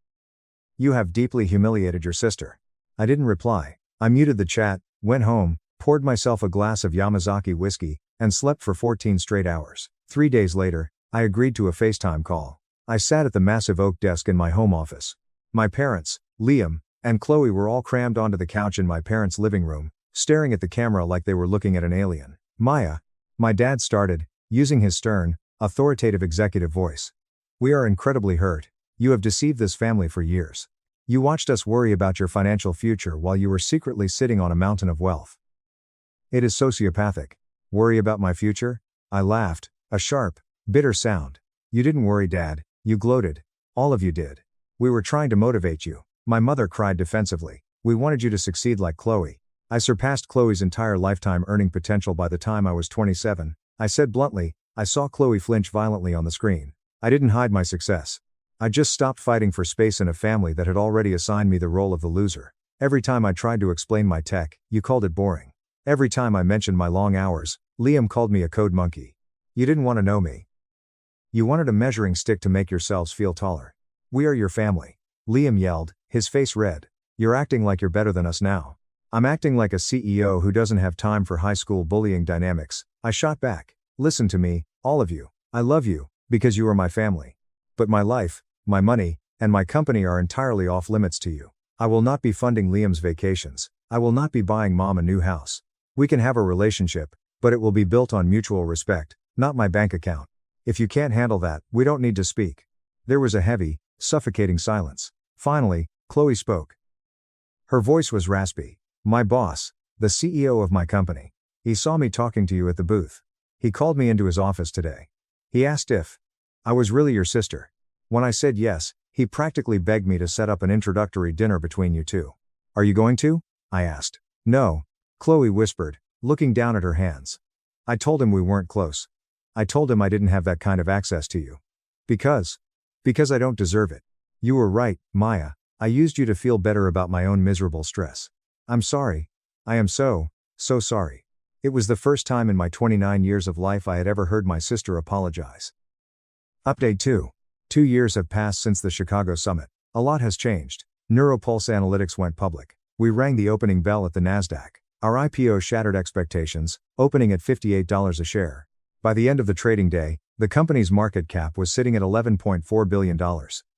You have deeply humiliated your sister. I didn't reply. I muted the chat, went home, poured myself a glass of Yamazaki whiskey, and slept for 14 straight hours. 3 days later, I agreed to a FaceTime call. I sat at the massive oak desk in my home office. My parents, Liam, and Chloe were all crammed onto the couch in my parents' living room, staring at the camera like they were looking at an alien. Maya, my dad started, using his stern, authoritative executive voice. We are incredibly hurt. You have deceived this family for years. You watched us worry about your financial future while you were secretly sitting on a mountain of wealth. It is sociopathic. Worry about my future? I laughed, a sharp, bitter sound. You didn't worry, Dad, you gloated. All of you did. We were trying to motivate you. My mother cried defensively. We wanted you to succeed like Chloe. I surpassed Chloe's entire lifetime earning potential by the time I was 27. I said bluntly. I saw Chloe flinch violently on the screen. I didn't hide my success. I just stopped fighting for space in a family that had already assigned me the role of the loser. Every time I tried to explain my tech, you called it boring. Every time I mentioned my long hours, Liam called me a code monkey. You didn't want to know me. You wanted a measuring stick to make yourselves feel taller. We are your family. Liam yelled, his face red. You're acting like you're better than us now. I'm acting like a CEO who doesn't have time for high school bullying dynamics. I shot back. Listen to me, all of you. I love you, because you are my family. But my life, my money, and my company are entirely off limits to you. I will not be funding Liam's vacations. I will not be buying Mom a new house. We can have a relationship, but it will be built on mutual respect, not my bank account. If you can't handle that, we don't need to speak. There was a heavy, suffocating silence. Finally, Chloe spoke. Her voice was raspy. My boss, the CEO of my company. He saw me talking to you at the booth. He called me into his office today. He asked if I was really your sister. When I said yes, he practically begged me to set up an introductory dinner between you two. Are you going to? I asked. No, Chloe whispered, looking down at her hands. I told him we weren't close. I told him I didn't have that kind of access to you. Because I don't deserve it. You were right, Maya. I used you to feel better about my own miserable stress. I'm sorry. I am so sorry. It was the first time in my 29 years of life I had ever heard my sister apologize. Update 2. 2 years have passed since the Chicago summit. A lot has changed. Neuropulse Analytics went public. We rang the opening bell at the NASDAQ. Our IPO shattered expectations, opening at $58 a share. By the end of the trading day, the company's market cap was sitting at $11.4 billion.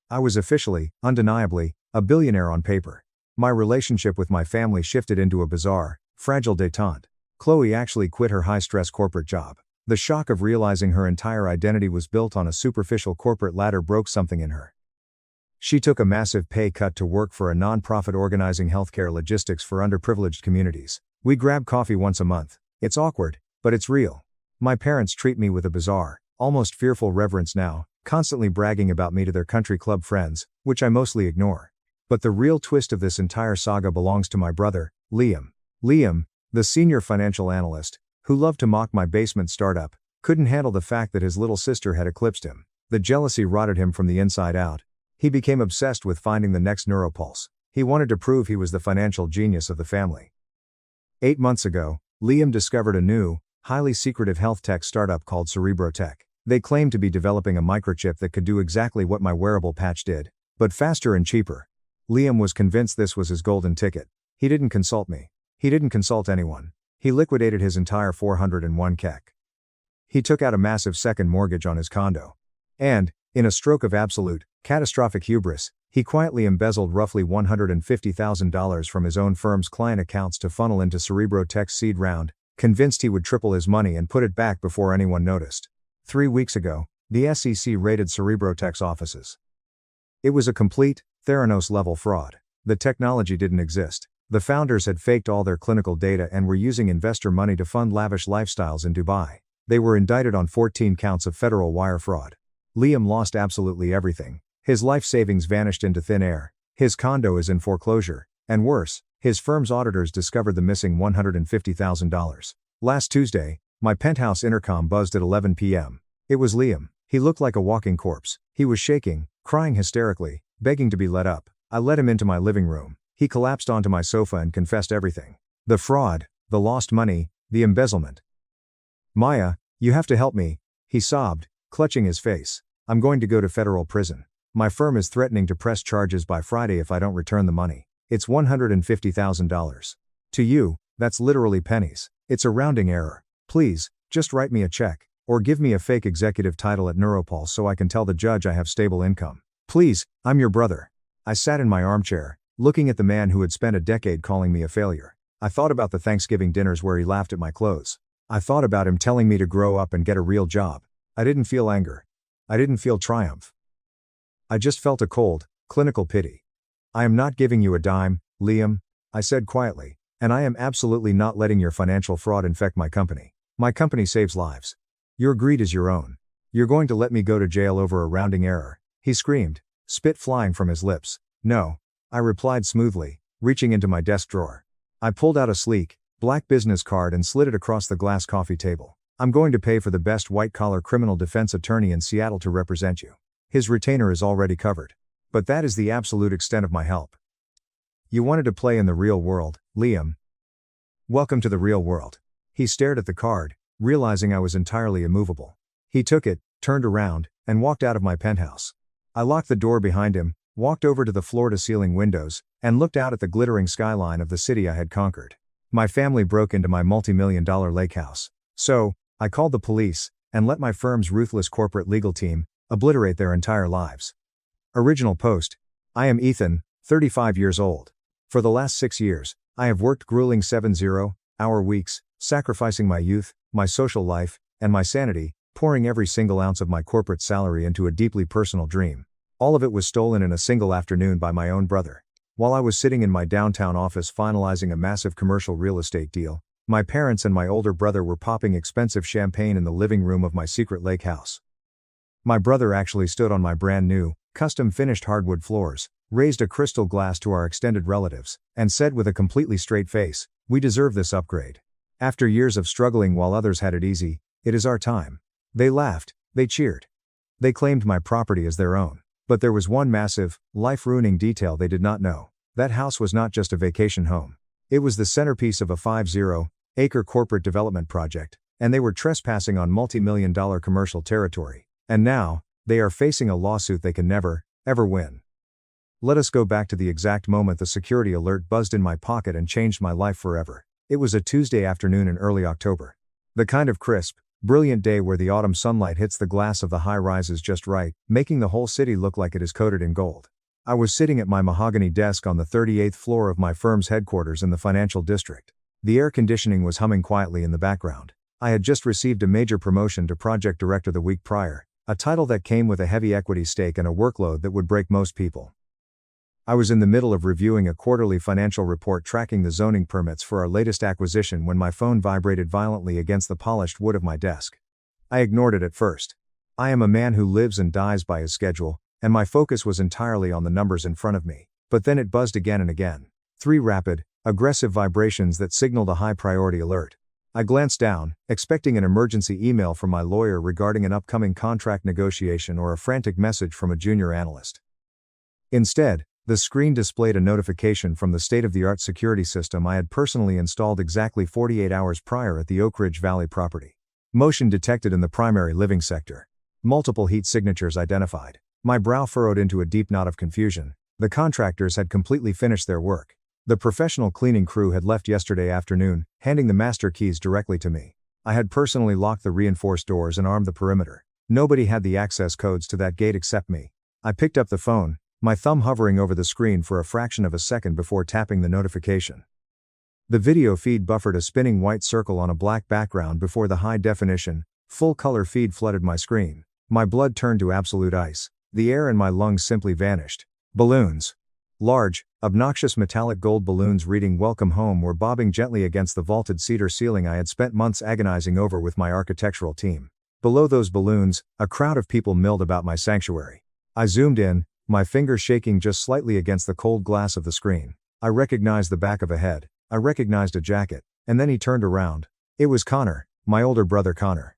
I was officially, undeniably, a billionaire on paper. My relationship with my family shifted into a bizarre, fragile détente. Chloe actually quit her high-stress corporate job. The shock of realizing her entire identity was built on a superficial corporate ladder broke something in her. She took a massive pay cut to work for a non-profit organizing healthcare logistics for underprivileged communities. We grab coffee once a month. It's awkward, but it's real. My parents treat me with a bizarre, almost fearful reverence now, constantly bragging about me to their country club friends, which I mostly ignore. But the real twist of this entire saga belongs to my brother, Liam. Liam, the senior financial analyst, who loved to mock my basement startup, couldn't handle the fact that his little sister had eclipsed him. The jealousy rotted him from the inside out. He became obsessed with finding the next neuropulse. He wanted to prove he was the financial genius of the family. 8 months ago, Liam discovered a new, highly secretive health tech startup called Cerebrotech. They claimed to be developing a microchip that could do exactly what my wearable patch did, but faster and cheaper. Liam was convinced this was his golden ticket. He didn't consult me. He didn't consult anyone. He liquidated his entire 401k. He took out a massive second mortgage on his condo. And, in a stroke of absolute, catastrophic hubris, he quietly embezzled roughly $150,000 from his own firm's client accounts to funnel into Cerebrotech's seed round, convinced he would triple his money and put it back before anyone noticed. 3 weeks ago, the SEC raided Cerebrotech's offices. It was a complete, Theranos-level fraud. The technology didn't exist. The founders had faked all their clinical data and were using investor money to fund lavish lifestyles in Dubai. They were indicted on 14 counts of federal wire fraud. Liam lost absolutely everything. His life savings vanished into thin air. His condo is in foreclosure. And worse, his firm's auditors discovered the missing $150,000. Last Tuesday, my penthouse intercom buzzed at 11 p.m. It was Liam. He looked like a walking corpse. He was shaking, crying hysterically, begging to be let up. I let him into my living room. He collapsed onto my sofa and confessed everything. The fraud, the lost money, the embezzlement. "Maya, you have to help me," he sobbed, clutching his face. "I'm going to go to federal prison. My firm is threatening to press charges by Friday if I don't return the money. It's $150,000. To you, that's literally pennies. It's a rounding error. Please, just write me a check, or give me a fake executive title at Neuropulse so I can tell the judge I have stable income. Please, I'm your brother." I sat in my armchair, looking at the man who had spent a decade calling me a failure. I thought about the Thanksgiving dinners where he laughed at my clothes. I thought about him telling me to grow up and get a real job. I didn't feel anger. I didn't feel triumph. I just felt a cold, clinical pity. "I am not giving you a dime, Liam," I said quietly, "and I am absolutely not letting your financial fraud infect my company. My company saves lives. Your greed is your own. You're going to let me go to jail over a rounding error," he screamed, spit flying from his lips. "No," I replied smoothly, reaching into my desk drawer. I pulled out a sleek, black business card and slid it across the glass coffee table. "I'm going to pay for the best white-collar criminal defense attorney in Seattle to represent you. His retainer is already covered. But that is the absolute extent of my help. You wanted to play in the real world, Liam. Welcome to the real world." He stared at the card, realizing I was entirely immovable. He took it, turned around, and walked out of my penthouse. I locked the door behind him, walked over to the floor-to-ceiling windows, and looked out at the glittering skyline of the city I had conquered. My family broke into my multi-million-dollar lake house. So, I called the police, and let my firm's ruthless corporate legal team obliterate their entire lives. Original post. I am Ethan, 35 years old. For the last 6 years, I have worked grueling 70-hour weeks, sacrificing my youth, my social life, and my sanity, pouring every single ounce of my corporate salary into a deeply personal dream. All of it was stolen in a single afternoon by my own brother. While I was sitting in my downtown office finalizing a massive commercial real estate deal, my parents and my older brother were popping expensive champagne in the living room of my secret lake house. My brother actually stood on my brand new, custom-finished hardwood floors, raised a crystal glass to our extended relatives, and said with a completely straight face, "We deserve this upgrade. After years of struggling while others had it easy, it is our time." They laughed, they cheered. They claimed my property as their own. But there was one massive, life-ruining detail they did not know. That house was not just a vacation home. It was the centerpiece of a 50-acre corporate development project, and they were trespassing on multi-million-dollar commercial territory. And now, they are facing a lawsuit they can never, ever win. Let us go back to the exact moment the security alert buzzed in my pocket and changed my life forever. It was a Tuesday afternoon in early October. The kind of crisp, brilliant day where the autumn sunlight hits the glass of the high-rises just right, making the whole city look like it is coated in gold. I was sitting at my mahogany desk on the 38th floor of my firm's headquarters in the financial district. The air conditioning was humming quietly in the background. I had just received a major promotion to project director the week prior, a title that came with a heavy equity stake and a workload that would break most people. I was in the middle of reviewing a quarterly financial report tracking the zoning permits for our latest acquisition when my phone vibrated violently against the polished wood of my desk. I ignored it at first. I am a man who lives and dies by his schedule, and my focus was entirely on the numbers in front of me. But then it buzzed again and again. 3 rapid, aggressive vibrations that signaled a high-priority alert. I glanced down, expecting an emergency email from my lawyer regarding an upcoming contract negotiation or a frantic message from a junior analyst. Instead, the screen displayed a notification from the state-of-the-art security system I had personally installed exactly 48 hours prior at the Oak Ridge Valley property. Motion detected in the primary living sector. Multiple heat signatures identified. My brow furrowed into a deep knot of confusion. The contractors had completely finished their work. The professional cleaning crew had left yesterday afternoon, handing the master keys directly to me. I had personally locked the reinforced doors and armed the perimeter. Nobody had the access codes to that gate except me. I picked up the phone, my thumb hovering over the screen for a fraction of a second before tapping the notification. The video feed buffered a spinning white circle on a black background before the high-definition, full-color feed flooded my screen. My blood turned to absolute ice. The air in my lungs simply vanished. Balloons. Large, obnoxious metallic gold balloons reading "Welcome Home" were bobbing gently against the vaulted cedar ceiling I had spent months agonizing over with my architectural team. Below those balloons, a crowd of people milled about my sanctuary. I zoomed in, my fingers shaking just slightly against the cold glass of the screen. I recognized the back of a head. I recognized a jacket. And then he turned around. It was Connor, my older brother Connor.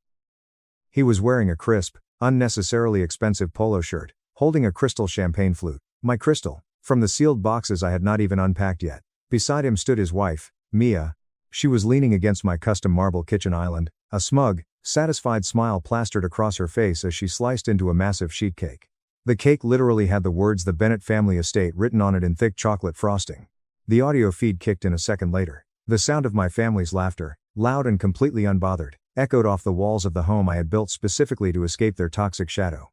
He was wearing a crisp, unnecessarily expensive polo shirt, holding a crystal champagne flute. My crystal. From the sealed boxes I had not even unpacked yet. Beside him stood his wife, Mia. She was leaning against my custom marble kitchen island, a smug, satisfied smile plastered across her face as she sliced into a massive sheet cake. The cake literally had the words "The Bennett Family Estate" written on it in thick chocolate frosting. The audio feed kicked in a second later. The sound of my family's laughter, loud and completely unbothered, echoed off the walls of the home I had built specifically to escape their toxic shadow.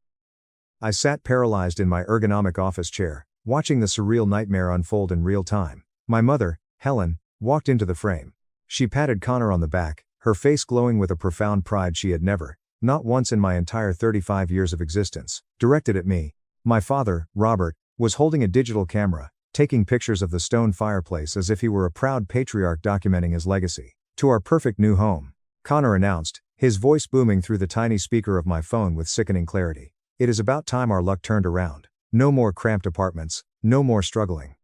I sat paralyzed in my ergonomic office chair, watching the surreal nightmare unfold in real time. My mother, Helen, walked into the frame. She patted Connor on the back, her face glowing with a profound pride she had never, not once in my entire 35 years of existence, directed at me. My father, Robert, was holding a digital camera, taking pictures of the stone fireplace as if he were a proud patriarch documenting his legacy. "To our perfect new home," Connor announced, his voice booming through the tiny speaker of my phone with sickening clarity. "It is about time our luck turned around. No more cramped apartments, no more struggling.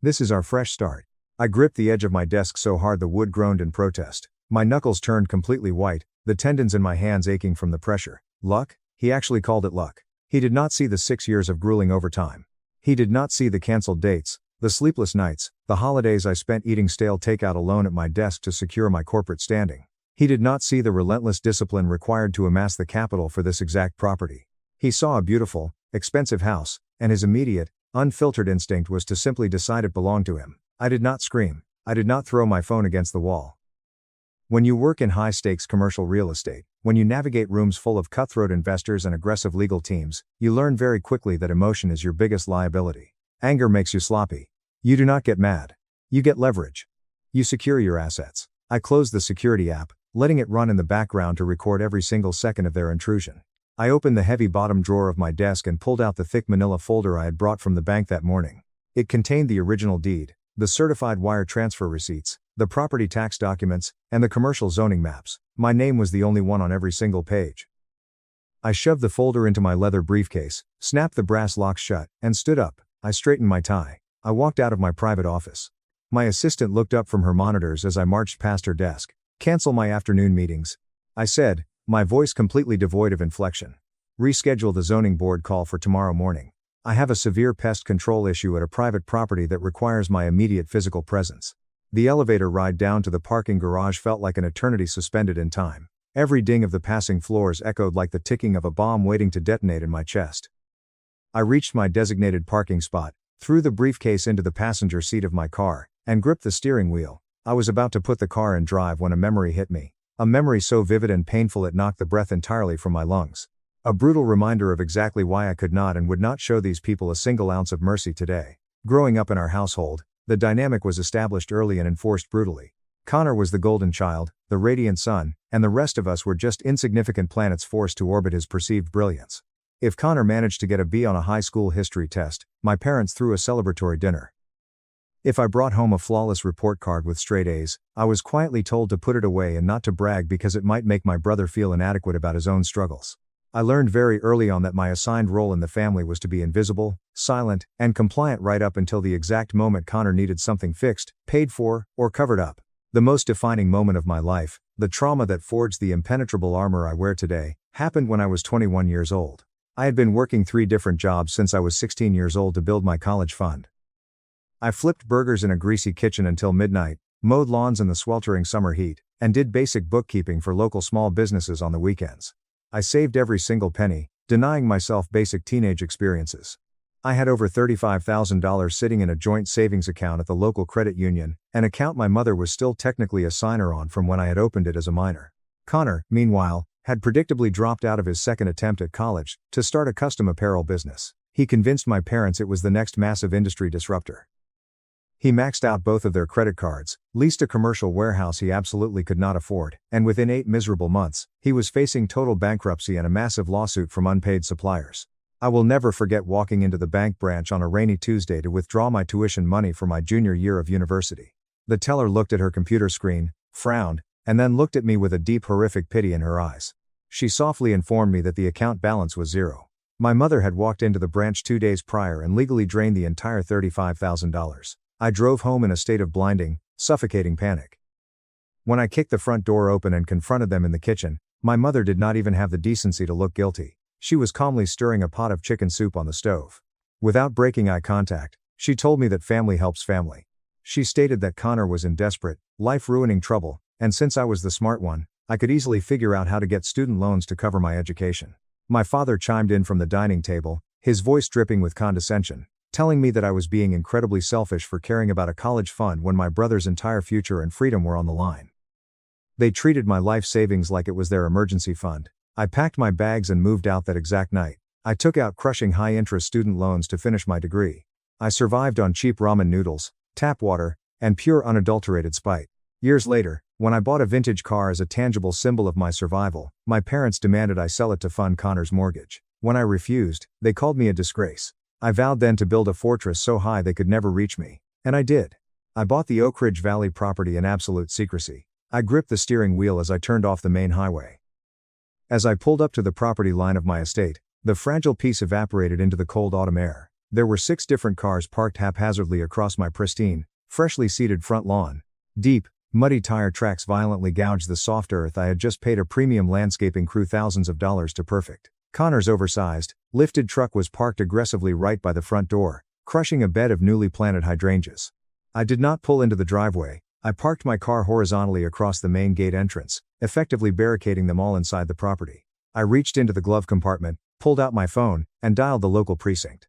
This is our fresh start." I gripped the edge of my desk so hard the wood groaned in protest. My knuckles turned completely white, the tendons in my hands aching from the pressure. Luck? He actually called it luck. He did not see the 6 years of grueling overtime. He did not see the canceled dates, the sleepless nights, the holidays I spent eating stale takeout alone at my desk to secure my corporate standing. He did not see the relentless discipline required to amass the capital for this exact property. He saw a beautiful, expensive house, and his immediate, unfiltered instinct was to simply decide it belonged to him. I did not scream. I did not throw my phone against the wall. When you work in high-stakes commercial real estate, when you navigate rooms full of cutthroat investors and aggressive legal teams, you learn very quickly that emotion is your biggest liability. Anger makes you sloppy. You do not get mad. You get leverage. You secure your assets. I closed the security app, letting it run in the background to record every single second of their intrusion. I opened the heavy bottom drawer of my desk and pulled out the thick manila folder I had brought from the bank that morning. It contained the original deed, the certified wire transfer receipts, the property tax documents, and the commercial zoning maps. My name was the only one on every single page. I shoved the folder into my leather briefcase, snapped the brass locks shut, and stood up. I straightened my tie. I walked out of my private office. My assistant looked up from her monitors as I marched past her desk. "Cancel my afternoon meetings," I said, my voice completely devoid of inflection. "Reschedule the zoning board call for tomorrow morning. I have a severe pest control issue at a private property that requires my immediate physical presence." The elevator ride down to the parking garage felt like an eternity suspended in time. Every ding of the passing floors echoed like the ticking of a bomb waiting to detonate in my chest. I reached my designated parking spot, threw the briefcase into the passenger seat of my car, and gripped the steering wheel. I was about to put the car in drive when a memory hit me. A memory so vivid and painful it knocked the breath entirely from my lungs. A brutal reminder of exactly why I could not and would not show these people a single ounce of mercy today. Growing up in our household, the dynamic was established early and enforced brutally. Connor was the golden child, the radiant sun, and the rest of us were just insignificant planets forced to orbit his perceived brilliance. If Connor managed to get a B on a high school history test, my parents threw a celebratory dinner. If I brought home a flawless report card with straight A's, I was quietly told to put it away and not to brag because it might make my brother feel inadequate about his own struggles. I learned very early on that my assigned role in the family was to be invisible, silent, and compliant right up until the exact moment Connor needed something fixed, paid for, or covered up. The most defining moment of my life, the trauma that forged the impenetrable armor I wear today, happened when I was 21 years old. I had been working 3 different jobs since I was 16 years old to build my college fund. I flipped burgers in a greasy kitchen until midnight, mowed lawns in the sweltering summer heat, and did basic bookkeeping for local small businesses on the weekends. I saved every single penny, denying myself basic teenage experiences. I had over $35,000 sitting in a joint savings account at the local credit union, an account my mother was still technically a signer on from when I had opened it as a minor. Connor, meanwhile, had predictably dropped out of his second attempt at college to start a custom apparel business. He convinced my parents it was the next massive industry disruptor. He maxed out both of their credit cards, leased a commercial warehouse he absolutely could not afford, and within 8 miserable months, he was facing total bankruptcy and a massive lawsuit from unpaid suppliers. I will never forget walking into the bank branch on a rainy Tuesday to withdraw my tuition money for my junior year of university. The teller looked at her computer screen, frowned, and then looked at me with a deep horrific pity in her eyes. She softly informed me that the account balance was zero. My mother had walked into the branch 2 days prior and legally drained the entire $35,000. I drove home in a state of blinding, suffocating panic. When I kicked the front door open and confronted them in the kitchen, my mother did not even have the decency to look guilty. She was calmly stirring a pot of chicken soup on the stove. Without breaking eye contact, she told me that family helps family. She stated that Connor was in desperate, life-ruining trouble, and since I was the smart one, I could easily figure out how to get student loans to cover my education. My father chimed in from the dining table, his voice dripping with condescension, telling me that I was being incredibly selfish for caring about a college fund when my brother's entire future and freedom were on the line. They treated my life savings like it was their emergency fund. I packed my bags and moved out that exact night. I took out crushing high-interest student loans to finish my degree. I survived on cheap ramen noodles, tap water, and pure unadulterated spite. Years later, when I bought a vintage car as a tangible symbol of my survival, my parents demanded I sell it to fund Connor's mortgage. When I refused, they called me a disgrace. I vowed then to build a fortress so high they could never reach me. And I did. I bought the Oak Ridge Valley property in absolute secrecy. I gripped the steering wheel as I turned off the main highway. As I pulled up to the property line of my estate, the fragile peace evaporated into the cold autumn air. There were 6 different cars parked haphazardly across my pristine, freshly seeded front lawn. Deep, muddy tire tracks violently gouged the soft earth I had just paid a premium landscaping crew thousands of dollars to perfect. Connor's oversized, lifted truck was parked aggressively right by the front door, crushing a bed of newly planted hydrangeas. I did not pull into the driveway. I parked my car horizontally across the main gate entrance, effectively barricading them all inside the property. I reached into the glove compartment, pulled out my phone, and dialed the local precinct.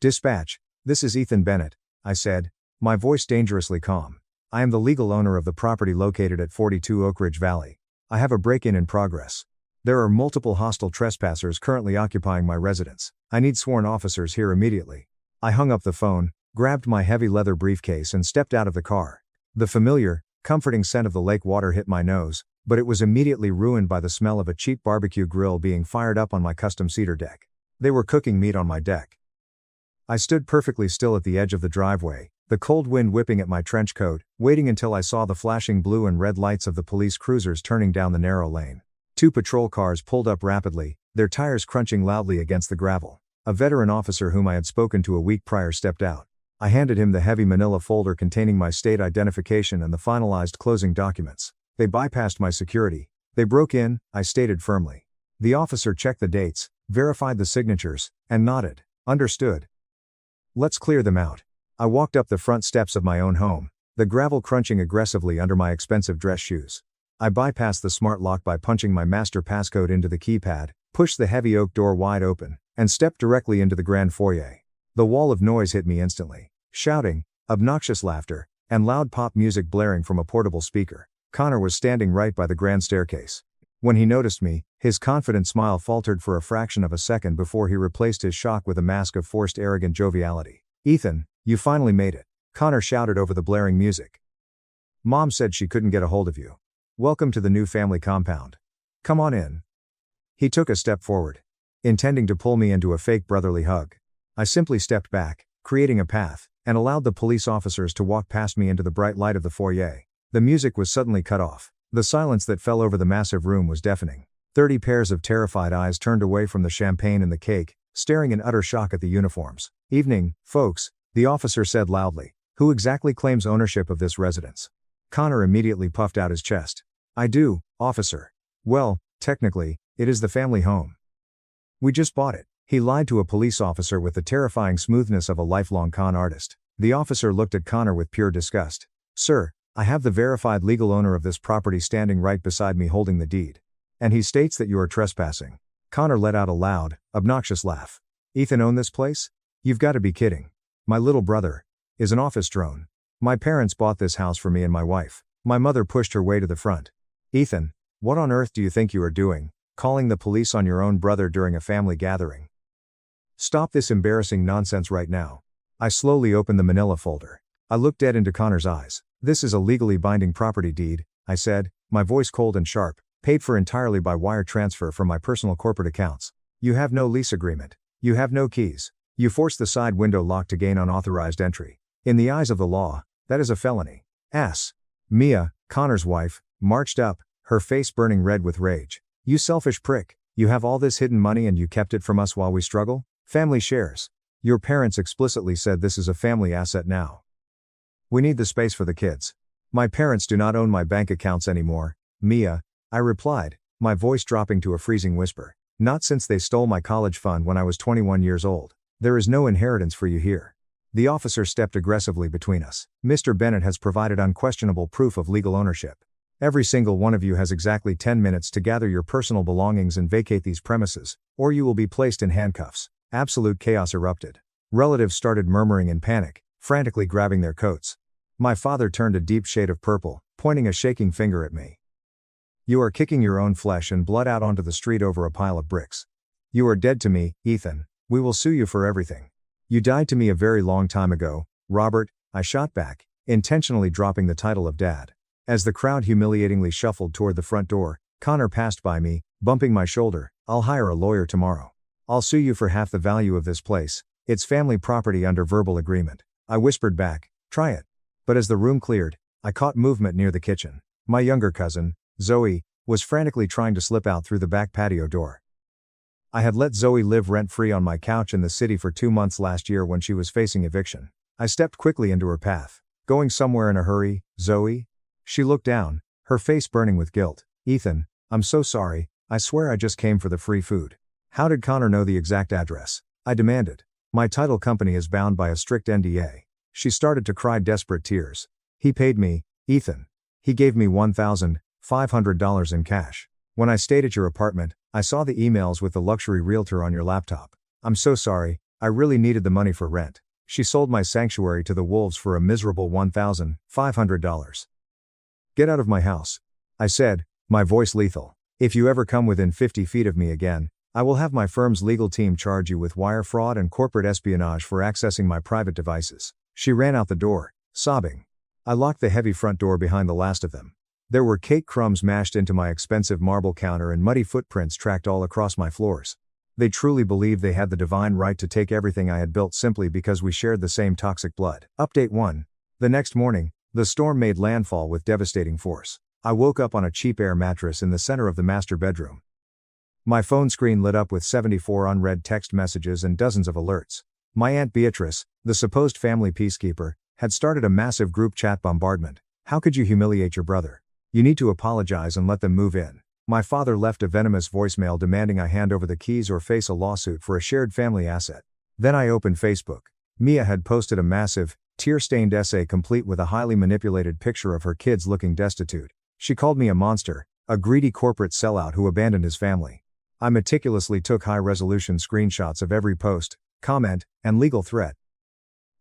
"Dispatch, this is Ethan Bennett," I said, my voice dangerously calm. "I am the legal owner of the property located at 42 Oak Ridge Valley. I have a break-in in progress. There are multiple hostile trespassers currently occupying my residence. I need sworn officers here immediately." I hung up the phone, grabbed my heavy leather briefcase and stepped out of the car. The familiar, comforting scent of the lake water hit my nose, but it was immediately ruined by the smell of a cheap barbecue grill being fired up on my custom cedar deck. They were cooking meat on my deck. I stood perfectly still at the edge of the driveway, the cold wind whipping at my trench coat, waiting until I saw the flashing blue and red lights of the police cruisers turning down the narrow lane. 2 patrol cars pulled up rapidly, their tires crunching loudly against the gravel. A veteran officer whom I had spoken to a week prior stepped out. I handed him the heavy manila folder containing my state identification and the finalized closing documents. "They bypassed my security. They broke in," I stated firmly. The officer checked the dates, verified the signatures, and nodded. "Understood. Let's clear them out." I walked up the front steps of my own home, the gravel crunching aggressively under my expensive dress shoes. I bypassed the smart lock by punching my master passcode into the keypad, pushed the heavy oak door wide open, and stepped directly into the grand foyer. The wall of noise hit me instantly. Shouting, obnoxious laughter, and loud pop music blaring from a portable speaker. Connor was standing right by the grand staircase. When he noticed me, his confident smile faltered for a fraction of a second before he replaced his shock with a mask of forced arrogant joviality. "Ethan, you finally made it," Connor shouted over the blaring music. "Mom said she couldn't get a hold of you. Welcome to the new family compound. Come on in." He took a step forward, intending to pull me into a fake brotherly hug. I simply stepped back, creating a path, and allowed the police officers to walk past me into the bright light of the foyer. The music was suddenly cut off. The silence that fell over the massive room was deafening. 30 pairs of terrified eyes turned away from the champagne and the cake, staring in utter shock at the uniforms. "Evening, folks," the officer said loudly. "Who exactly claims ownership of this residence?" Connor immediately puffed out his chest. I do, officer. Well, technically, it is the family home. We just bought it. He lied to a police officer with the terrifying smoothness of a lifelong con artist. The officer looked at Connor with pure disgust. Sir, I have the verified legal owner of this property standing right beside me holding the deed. And he states that you are trespassing. Connor let out a loud, obnoxious laugh. Ethan owned this place? You've got to be kidding. My little brother is an office drone. My parents bought this house for me and my wife. My mother pushed her way to the front. Ethan, what on earth do you think you are doing, calling the police on your own brother during a family gathering? Stop this embarrassing nonsense right now. I slowly opened the manila folder. I looked dead into Connor's eyes. This is a legally binding property deed, I said, my voice cold and sharp, paid for entirely by wire transfer from my personal corporate accounts. You have no lease agreement. You have no keys. You forced the side window lock to gain unauthorized entry. In the eyes of the law, that is a felony. Mia, Connor's wife, marched up, her face burning red with rage. You selfish prick. You have all this hidden money and you kept it from us while we struggle? Family shares. Your parents explicitly said this is a family asset now. We need the space for the kids. My parents do not own my bank accounts anymore, Mia, I replied, my voice dropping to a freezing whisper. Not since they stole my college fund when I was 21 years old. There is no inheritance for you here. The officer stepped aggressively between us. Mr. Bennett has provided unquestionable proof of legal ownership. Every single one of you has exactly 10 minutes to gather your personal belongings and vacate these premises, or you will be placed in handcuffs. Absolute chaos erupted. Relatives started murmuring in panic, frantically grabbing their coats. My father turned a deep shade of purple, pointing a shaking finger at me. You are kicking your own flesh and blood out onto the street over a pile of bricks. You are dead to me, Ethan. We will sue you for everything. You died to me a very long time ago, Robert, I shot back, intentionally dropping the title of Dad. As the crowd humiliatingly shuffled toward the front door, Connor passed by me, bumping my shoulder. I'll hire a lawyer tomorrow. I'll sue you for half the value of this place. It's family property under verbal agreement. I whispered back, try it. But as the room cleared, I caught movement near the kitchen. My younger cousin, Zoe, was frantically trying to slip out through the back patio door. I had let Zoe live rent-free on my couch in the city for 2 months last year when she was facing eviction. I stepped quickly into her path. Going somewhere in a hurry, Zoe? She looked down, her face burning with guilt. Ethan, I'm so sorry, I swear I just came for the free food. How did Connor know the exact address? I demanded. My title company is bound by a strict NDA. She started to cry desperate tears. He paid me, Ethan. He gave me $1,500 in cash. When I stayed at your apartment, I saw the emails with the luxury realtor on your laptop. I'm so sorry, I really needed the money for rent. She sold my sanctuary to the wolves for a miserable $1,500. Get out of my house. I said, my voice lethal. If you ever come within 50 feet of me again, I will have my firm's legal team charge you with wire fraud and corporate espionage for accessing my private devices. She ran out the door, sobbing. I locked the heavy front door behind the last of them. There were cake crumbs mashed into my expensive marble counter and muddy footprints tracked all across my floors. They truly believed they had the divine right to take everything I had built simply because we shared the same toxic blood. Update 1. The next morning, the storm made landfall with devastating force. I woke up on a cheap air mattress in the center of the master bedroom. My phone screen lit up with 74 unread text messages and dozens of alerts. My Aunt Beatrice, the supposed family peacekeeper, had started a massive group chat bombardment. How could you humiliate your brother? You need to apologize and let them move in. My father left a venomous voicemail demanding I hand over the keys or face a lawsuit for a shared family asset. Then I opened Facebook. Mia had posted a massive, tear-stained essay complete with a highly manipulated picture of her kids looking destitute. She called me a monster, a greedy corporate sellout who abandoned his family. I meticulously took high-resolution screenshots of every post, comment, and legal threat.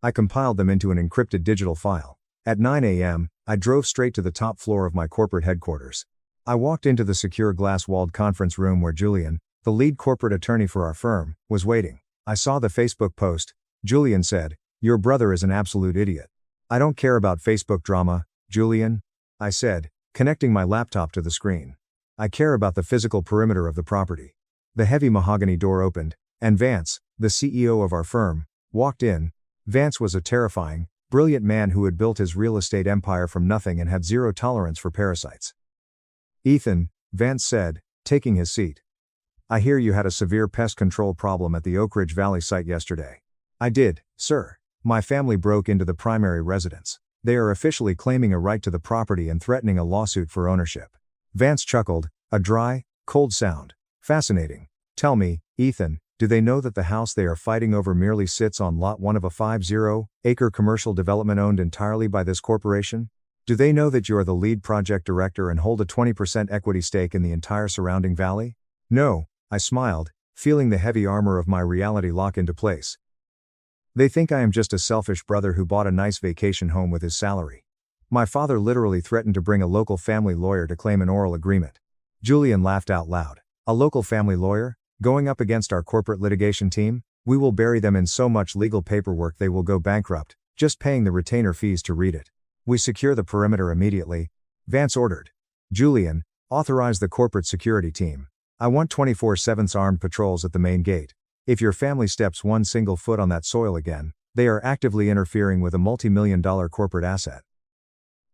I compiled them into an encrypted digital file. At 9 a.m., I drove straight to the top floor of my corporate headquarters. I walked into the secure glass-walled conference room where Julian, the lead corporate attorney for our firm, was waiting. I saw the Facebook post. Julian said, "Your brother is an absolute idiot." "I don't care about Facebook drama, Julian," I said, connecting my laptop to the screen. "I care about the physical perimeter of the property." The heavy mahogany door opened, and Vance, the CEO of our firm, walked in. Vance was a terrifying, brilliant man who had built his real estate empire from nothing and had zero tolerance for parasites. "Ethan," Vance said, taking his seat. "I hear you had a severe pest control problem at the Oak Ridge Valley site yesterday." "I did, sir. My family broke into the primary residence. They are officially claiming a right to the property and threatening a lawsuit for ownership. Vance chuckled, a dry, cold sound. Fascinating. Tell me, Ethan, do they know that the house they are fighting over merely sits on lot 1 of a 50-acre commercial development owned entirely by this corporation? Do they know that you are the lead project director and hold a 20% equity stake in the entire surrounding valley? No, I smiled, feeling the heavy armor of my reality lock into place. They think I am just a selfish brother who bought a nice vacation home with his salary. My father literally threatened to bring a local family lawyer to claim an oral agreement. Julian laughed out loud. A local family lawyer? Going up against our corporate litigation team? We will bury them in so much legal paperwork they will go bankrupt, just paying the retainer fees to read it. We secure the perimeter immediately, Vance ordered. Julian, authorize the corporate security team. I want 24/7 armed patrols at the main gate. If your family steps one single foot on that soil again, they are actively interfering with a multi-million-dollar corporate asset.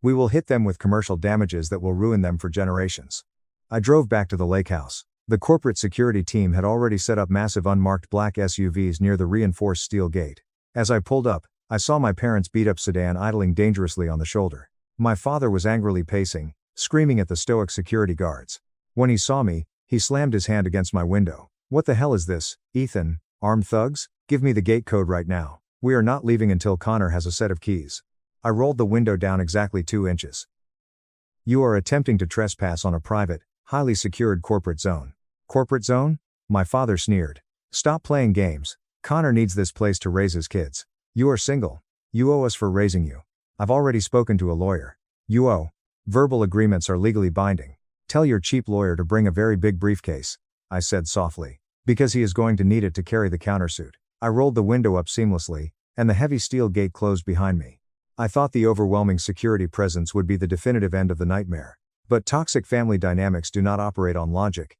We will hit them with commercial damages that will ruin them for generations. I drove back to the lake house. The corporate security team had already set up massive unmarked black SUVs near the reinforced steel gate. As I pulled up, I saw my parents' beat-up sedan idling dangerously on the shoulder. My father was angrily pacing, screaming at the stoic security guards. When he saw me, he slammed his hand against my window. What the hell is this, Ethan? Armed thugs? Give me the gate code right now. We are not leaving until Connor has a set of keys. I rolled the window down exactly 2 inches. You are attempting to trespass on a private, highly secured corporate zone. Corporate zone? My father sneered. Stop playing games. Connor needs this place to raise his kids. You are single. You owe us for raising you. I've already spoken to a lawyer. You owe. Verbal agreements are legally binding. Tell your cheap lawyer to bring a very big briefcase, I said softly, because he is going to need it to carry the countersuit. I rolled the window up seamlessly, and the heavy steel gate closed behind me. I thought the overwhelming security presence would be the definitive end of the nightmare. But toxic family dynamics do not operate on logic.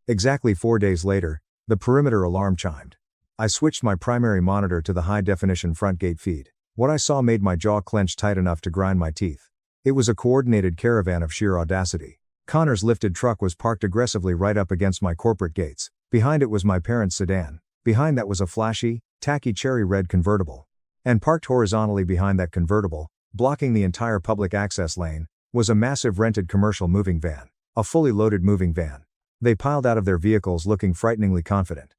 Exactly 4 days later, the perimeter alarm chimed. I switched my primary monitor to the high-definition front gate feed. What I saw made my jaw clench tight enough to grind my teeth. It was a coordinated caravan of sheer audacity. Connor's lifted truck was parked aggressively right up against my corporate gates. Behind it was my parents' sedan. Behind that was a flashy, tacky cherry red convertible. And parked horizontally behind that convertible, blocking the entire public access lane, was a massive rented commercial moving van. A fully loaded moving van. They piled out of their vehicles looking frighteningly confident.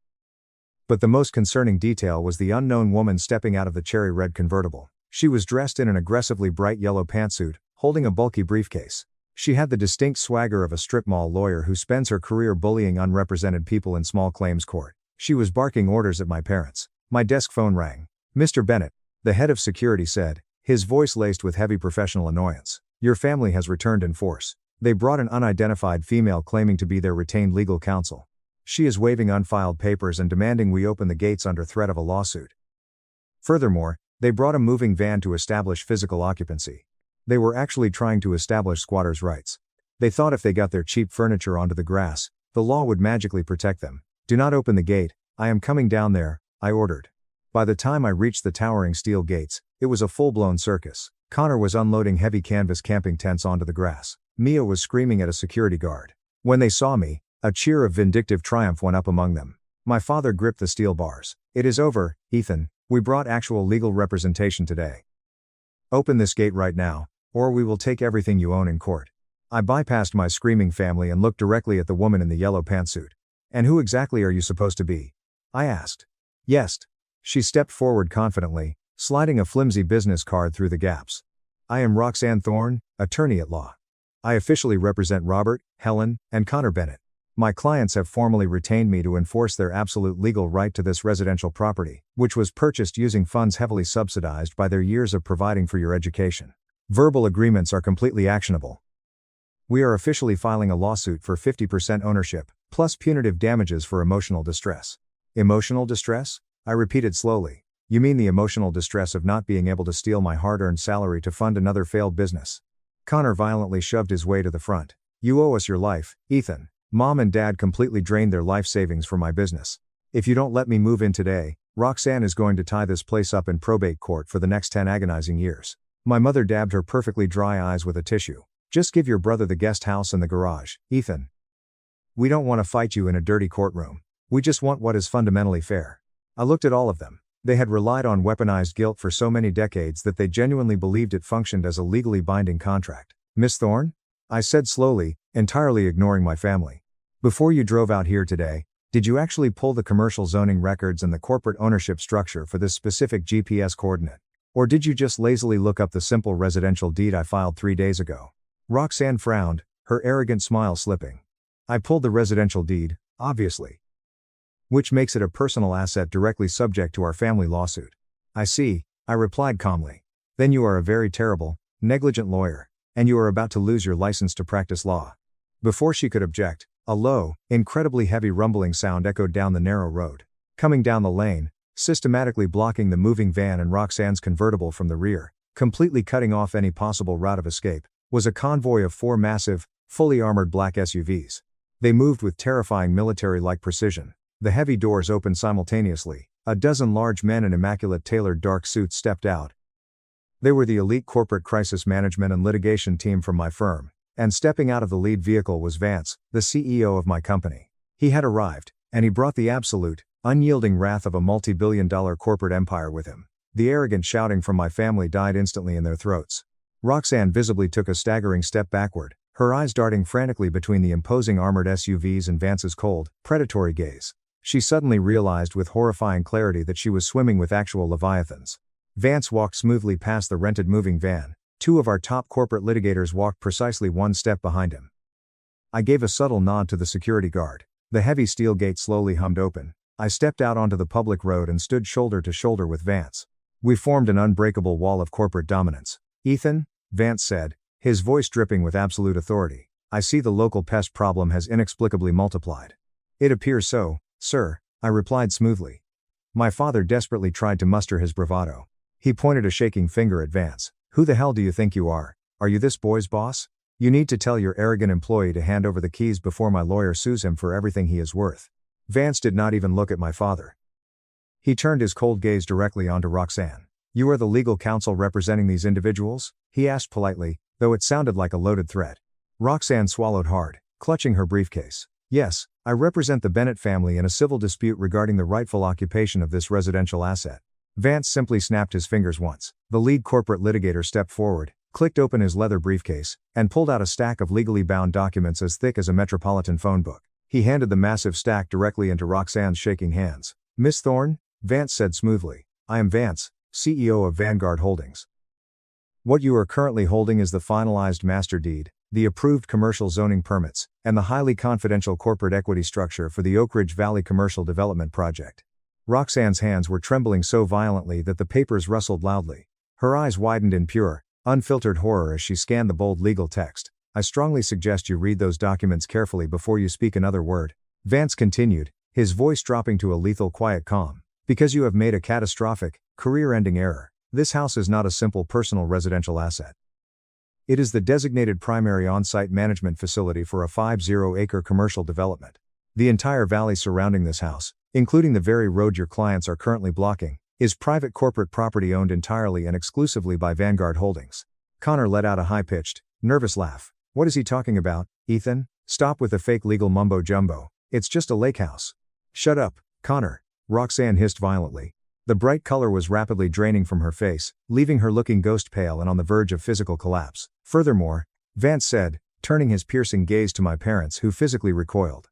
But the most concerning detail was the unknown woman stepping out of the cherry red convertible. She was dressed in an aggressively bright yellow pantsuit, holding a bulky briefcase. She had the distinct swagger of a strip mall lawyer who spends her career bullying unrepresented people in small claims court. She was barking orders at my parents. My desk phone rang. Mr. Bennett, the head of security said, his voice laced with heavy professional annoyance. Your family has returned in force. They brought an unidentified female claiming to be their retained legal counsel. She is waving unfiled papers and demanding we open the gates under threat of a lawsuit. Furthermore, they brought a moving van to establish physical occupancy. They were actually trying to establish squatters' rights. They thought if they got their cheap furniture onto the grass, the law would magically protect them. Do not open the gate, I am coming down there, I ordered. By the time I reached the towering steel gates, it was a full-blown circus. Connor was unloading heavy canvas camping tents onto the grass. Mia was screaming at a security guard. When they saw me, a cheer of vindictive triumph went up among them. My father gripped the steel bars. It is over, Ethan. We brought actual legal representation today. Open this gate right now, or we will take everything you own in court. I bypassed my screaming family and looked directly at the woman in the yellow pantsuit. And who exactly are you supposed to be? I asked. Yes. She stepped forward confidently, sliding a flimsy business card through the gaps. I am Roxanne Thorne, attorney at law. I officially represent Robert, Helen, and Connor Bennett. My clients have formally retained me to enforce their absolute legal right to this residential property, which was purchased using funds heavily subsidized by their years of providing for your education. Verbal agreements are completely actionable. We are officially filing a lawsuit for 50% ownership, plus punitive damages for emotional distress. Emotional distress? I repeated slowly. You mean the emotional distress of not being able to steal my hard-earned salary to fund another failed business? Connor violently shoved his way to the front. You owe us your life, Ethan. Mom and Dad completely drained their life savings from my business. If you don't let me move in today, Roxanne is going to tie this place up in probate court for the next 10 agonizing years. My mother dabbed her perfectly dry eyes with a tissue. Just give your brother the guest house and the garage, Ethan. We don't want to fight you in a dirty courtroom. We just want what is fundamentally fair. I looked at all of them. They had relied on weaponized guilt for so many decades that they genuinely believed it functioned as a legally binding contract. Miss Thorne? I said slowly, entirely ignoring my family. Before you drove out here today, did you actually pull the commercial zoning records and the corporate ownership structure for this specific GPS coordinate? Or did you just lazily look up the simple residential deed I filed 3 days ago? Roxanne frowned, her arrogant smile slipping. I pulled the residential deed, obviously. Which makes it a personal asset directly subject to our family lawsuit. I see, I replied calmly. Then you are a very terrible, negligent lawyer, and you are about to lose your license to practice law. Before she could object, a low, incredibly heavy rumbling sound echoed down the narrow road. Coming down the lane, systematically blocking the moving van and Roxanne's convertible from the rear, completely cutting off any possible route of escape, was a convoy of 4 massive, fully armored black SUVs. They moved with terrifying military-like precision. The heavy doors opened simultaneously. A dozen large men in immaculate tailored dark suits stepped out. They were the elite corporate crisis management and litigation team from my firm. And stepping out of the lead vehicle was Vance, the CEO of my company. He had arrived, and he brought the absolute, unyielding wrath of a multi-billion-dollar corporate empire with him. The arrogant shouting from my family died instantly in their throats. Roxanne visibly took a staggering step backward, her eyes darting frantically between the imposing armored SUVs and Vance's cold, predatory gaze. She suddenly realized with horrifying clarity that she was swimming with actual leviathans. Vance walked smoothly past the rented moving van. 2 of our top corporate litigators walked precisely 1 step behind him. I gave a subtle nod to the security guard. The heavy steel gate slowly hummed open. I stepped out onto the public road and stood shoulder to shoulder with Vance. We formed an unbreakable wall of corporate dominance. Ethan, Vance said, his voice dripping with absolute authority, I see the local pest problem has inexplicably multiplied. It appears so, sir, I replied smoothly. My father desperately tried to muster his bravado. He pointed a shaking finger at Vance. Who the hell do you think you are? Are you this boy's boss? You need to tell your arrogant employee to hand over the keys before my lawyer sues him for everything he is worth. Vance did not even look at my father. He turned his cold gaze directly onto Roxanne. You are the legal counsel representing these individuals? He asked politely, though it sounded like a loaded threat. Roxanne swallowed hard, clutching her briefcase. Yes, I represent the Bennett family in a civil dispute regarding the rightful occupation of this residential asset. Vance simply snapped his fingers once. The lead corporate litigator stepped forward, clicked open his leather briefcase, and pulled out a stack of legally bound documents as thick as a metropolitan phone book. He handed the massive stack directly into Roxanne's shaking hands. Miss Thorne, Vance said smoothly. I am Vance, CEO of Vanguard Holdings. What you are currently holding is the finalized master deed, the approved commercial zoning permits, and the highly confidential corporate equity structure for the Oak Ridge Valley Commercial Development Project. Roxanne's hands were trembling so violently that the papers rustled loudly. Her eyes widened in pure, unfiltered horror as she scanned the bold legal text. I strongly suggest you read those documents carefully before you speak another word. Vance continued, his voice dropping to a lethal quiet calm. Because you have made a catastrophic, career-ending error. This house is not a simple personal residential asset. It is the designated primary on-site management facility for a 50-acre commercial development. The entire valley surrounding this house, including the very road your clients are currently blocking, is private corporate property owned entirely and exclusively by Vanguard Holdings. Connor let out a high-pitched, nervous laugh. What is he talking about, Ethan? Stop with the fake legal mumbo-jumbo. It's just a lake house. Shut up, Connor, Roxanne hissed violently. The bright color was rapidly draining from her face, leaving her looking ghost pale and on the verge of physical collapse. Furthermore, Vance said, turning his piercing gaze to my parents who physically recoiled.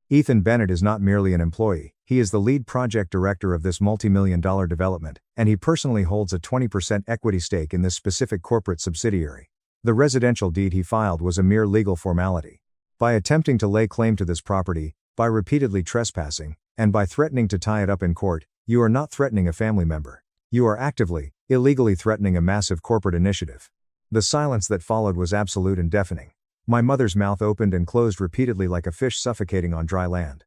Ethan Bennett is not merely an employee, he is the lead project director of this multi-million-dollar development, and he personally holds a 20% equity stake in this specific corporate subsidiary. The residential deed he filed was a mere legal formality. By attempting to lay claim to this property, by repeatedly trespassing, and by threatening to tie it up in court, you are not threatening a family member. You are actively, illegally threatening a massive corporate initiative. The silence that followed was absolute and deafening. My mother's mouth opened and closed repeatedly like a fish suffocating on dry land.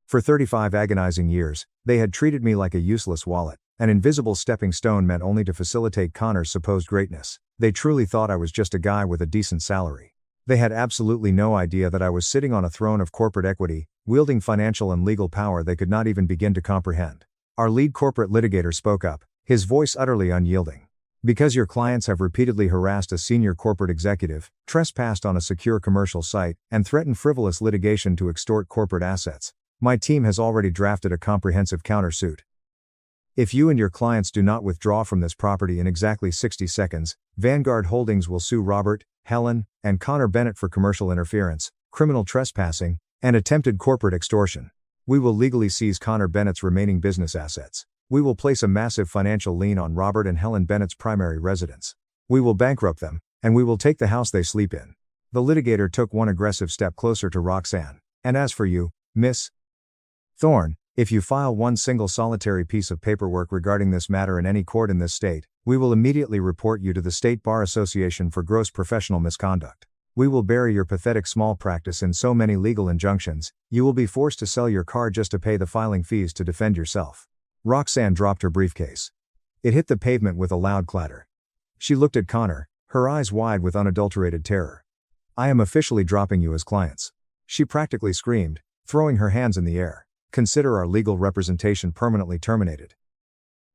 For 35 agonizing years, they had treated me like a useless wallet, an invisible stepping stone meant only to facilitate Connor's supposed greatness. They truly thought I was just a guy with a decent salary. They had absolutely no idea that I was sitting on a throne of corporate equity, wielding financial and legal power they could not even begin to comprehend. Our lead corporate litigator spoke up, his voice utterly unyielding. Because your clients have repeatedly harassed a senior corporate executive, trespassed on a secure commercial site, and threatened frivolous litigation to extort corporate assets, my team has already drafted a comprehensive countersuit. If you and your clients do not withdraw from this property in exactly 60 seconds, Vanguard Holdings will sue Robert, Helen, and Connor Bennett for commercial interference, criminal trespassing, and attempted corporate extortion. We will legally seize Connor Bennett's remaining business assets. We will place a massive financial lien on Robert and Helen Bennett's primary residence. We will bankrupt them, and we will take the house they sleep in. The litigator took one aggressive step closer to Roxanne. And as for you, Miss Thorne, if you file one single solitary piece of paperwork regarding this matter in any court in this state, we will immediately report you to the State Bar Association for gross professional misconduct. We will bury your pathetic small practice in so many legal injunctions, you will be forced to sell your car just to pay the filing fees to defend yourself. Roxanne dropped her briefcase. It hit the pavement with a loud clatter. She looked at Connor, her eyes wide with unadulterated terror. I am officially dropping you as clients. She practically screamed, throwing her hands in the air. Consider our legal representation permanently terminated.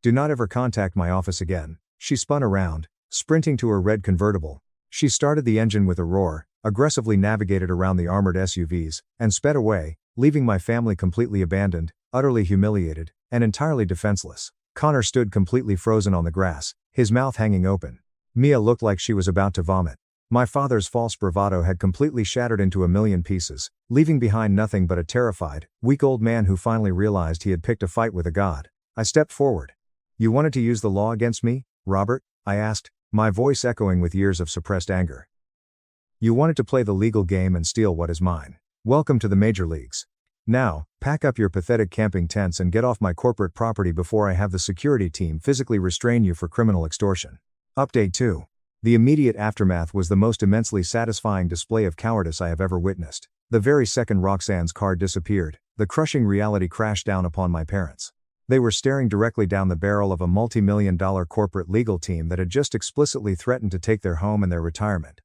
Do not ever contact my office again. She spun around, sprinting to her red convertible. She started the engine with a roar, aggressively navigated around the armored SUVs, and sped away, leaving my family completely abandoned, utterly humiliated, and entirely defenseless. Connor stood completely frozen on the grass, his mouth hanging open. Mia looked like she was about to vomit. My father's false bravado had completely shattered into a million pieces, leaving behind nothing but a terrified, weak old man who finally realized he had picked a fight with a god. I stepped forward. You wanted to use the law against me, Robert? I asked, my voice echoing with years of suppressed anger. You wanted to play the legal game and steal what is mine. Welcome to the major leagues. Now, pack up your pathetic camping tents and get off my corporate property before I have the security team physically restrain you for criminal extortion. Update 2. The immediate aftermath was the most immensely satisfying display of cowardice I have ever witnessed. The very second Roxanne's car disappeared, the crushing reality crashed down upon my parents. They were staring directly down the barrel of a multi-million-dollar corporate legal team that had just explicitly threatened to take their home and their retirement.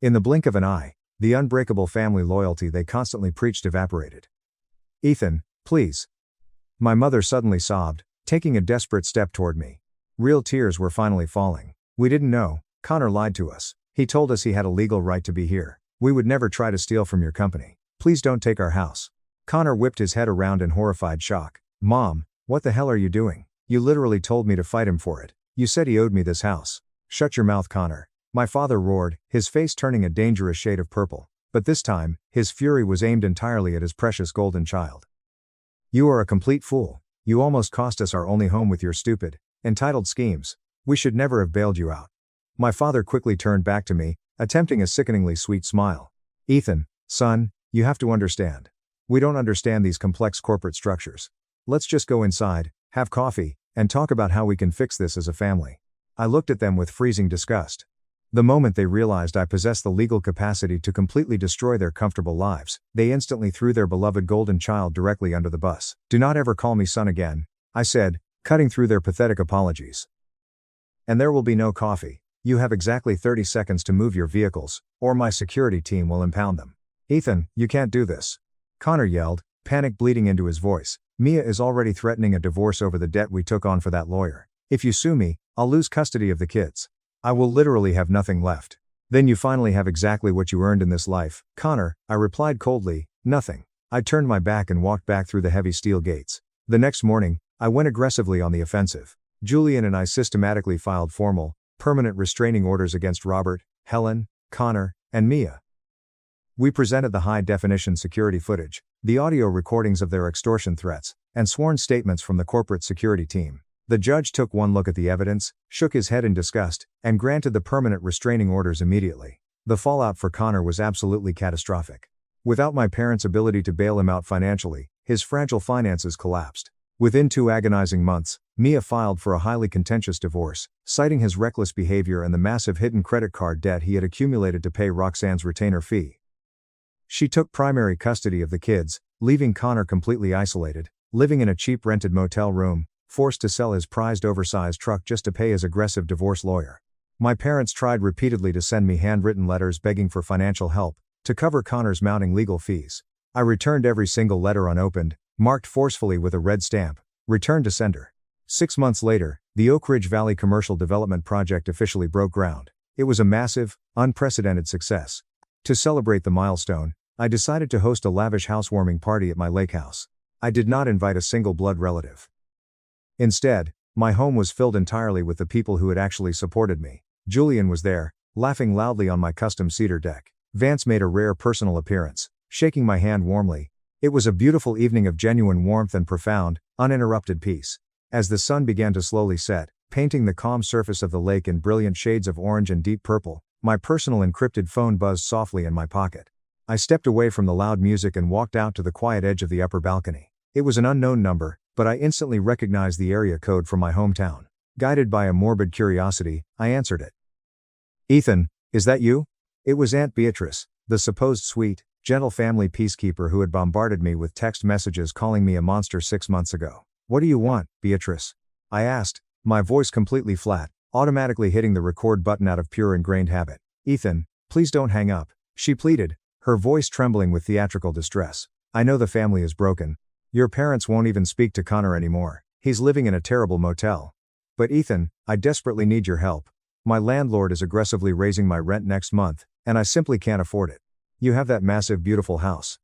In the blink of an eye, the unbreakable family loyalty they constantly preached evaporated. Ethan, please. My mother suddenly sobbed, taking a desperate step toward me. Real tears were finally falling. We didn't know. Connor lied to us. He told us he had a legal right to be here. We would never try to steal from your company. Please don't take our house. Connor whipped his head around in horrified shock. Mom, what the hell are you doing? You literally told me to fight him for it. You said he owed me this house. Shut your mouth, Connor. My father roared, his face turning a dangerous shade of purple. But this time, his fury was aimed entirely at his precious golden child. You are a complete fool. You almost cost us our only home with your stupid, entitled schemes. We should never have bailed you out. My father quickly turned back to me, attempting a sickeningly sweet smile. Ethan, son, you have to understand. We don't understand these complex corporate structures. Let's just go inside, have coffee, and talk about how we can fix this as a family. I looked at them with freezing disgust. The moment they realized I possessed the legal capacity to completely destroy their comfortable lives, they instantly threw their beloved golden child directly under the bus. Do not ever call me son again, I said, cutting through their pathetic apologies. And there will be no coffee. You have exactly 30 seconds to move your vehicles, or my security team will impound them. Ethan, you can't do this. Connor yelled, panic bleeding into his voice. Mia is already threatening a divorce over the debt we took on for that lawyer. If you sue me, I'll lose custody of the kids. I will literally have nothing left. Then you finally have exactly what you earned in this life. Connor, I replied coldly, nothing. I turned my back and walked back through the heavy steel gates. The next morning, I went aggressively on the offensive. Julian and I systematically filed formal, permanent restraining orders against Robert, Helen, Connor, and Mia. We presented the high-definition security footage, the audio recordings of their extortion threats, and sworn statements from the corporate security team. The judge took one look at the evidence, shook his head in disgust, and granted the permanent restraining orders immediately. The fallout for Connor was absolutely catastrophic. Without my parents' ability to bail him out financially, his fragile finances collapsed. Within 2 agonizing months, Mia filed for a highly contentious divorce, citing his reckless behavior and the massive hidden credit card debt he had accumulated to pay Roxanne's retainer fee. She took primary custody of the kids, leaving Connor completely isolated, living in a cheap rented motel room, forced to sell his prized oversized truck just to pay his aggressive divorce lawyer. My parents tried repeatedly to send me handwritten letters begging for financial help, to cover Connor's mounting legal fees. I returned every single letter unopened, marked forcefully with a red stamp, returned to sender. 6 months later, the Oak Ridge Valley Commercial Development Project officially broke ground. It was a massive, unprecedented success. To celebrate the milestone, I decided to host a lavish housewarming party at my lake house. I did not invite a single blood relative. Instead, my home was filled entirely with the people who had actually supported me. Julian was there, laughing loudly on my custom cedar deck. Vance made a rare personal appearance, shaking my hand warmly. It was a beautiful evening of genuine warmth and profound, uninterrupted peace. As the sun began to slowly set, painting the calm surface of the lake in brilliant shades of orange and deep purple, my personal encrypted phone buzzed softly in my pocket. I stepped away from the loud music and walked out to the quiet edge of the upper balcony. It was an unknown number, but I instantly recognized the area code from my hometown. Guided by a morbid curiosity, I answered it. "Ethan, is that you?" It was Aunt Beatrice, the supposed sweet, gentle family peacekeeper who had bombarded me with text messages calling me a monster 6 months ago. "What do you want, Beatrice?" I asked, my voice completely flat, automatically hitting the record button out of pure ingrained habit. "Ethan, please don't hang up," she pleaded, her voice trembling with theatrical distress. "I know the family is broken. Your parents won't even speak to Connor anymore. He's living in a terrible motel. But Ethan, I desperately need your help. My landlord is aggressively raising my rent next month, and I simply can't afford it. You have that massive beautiful house.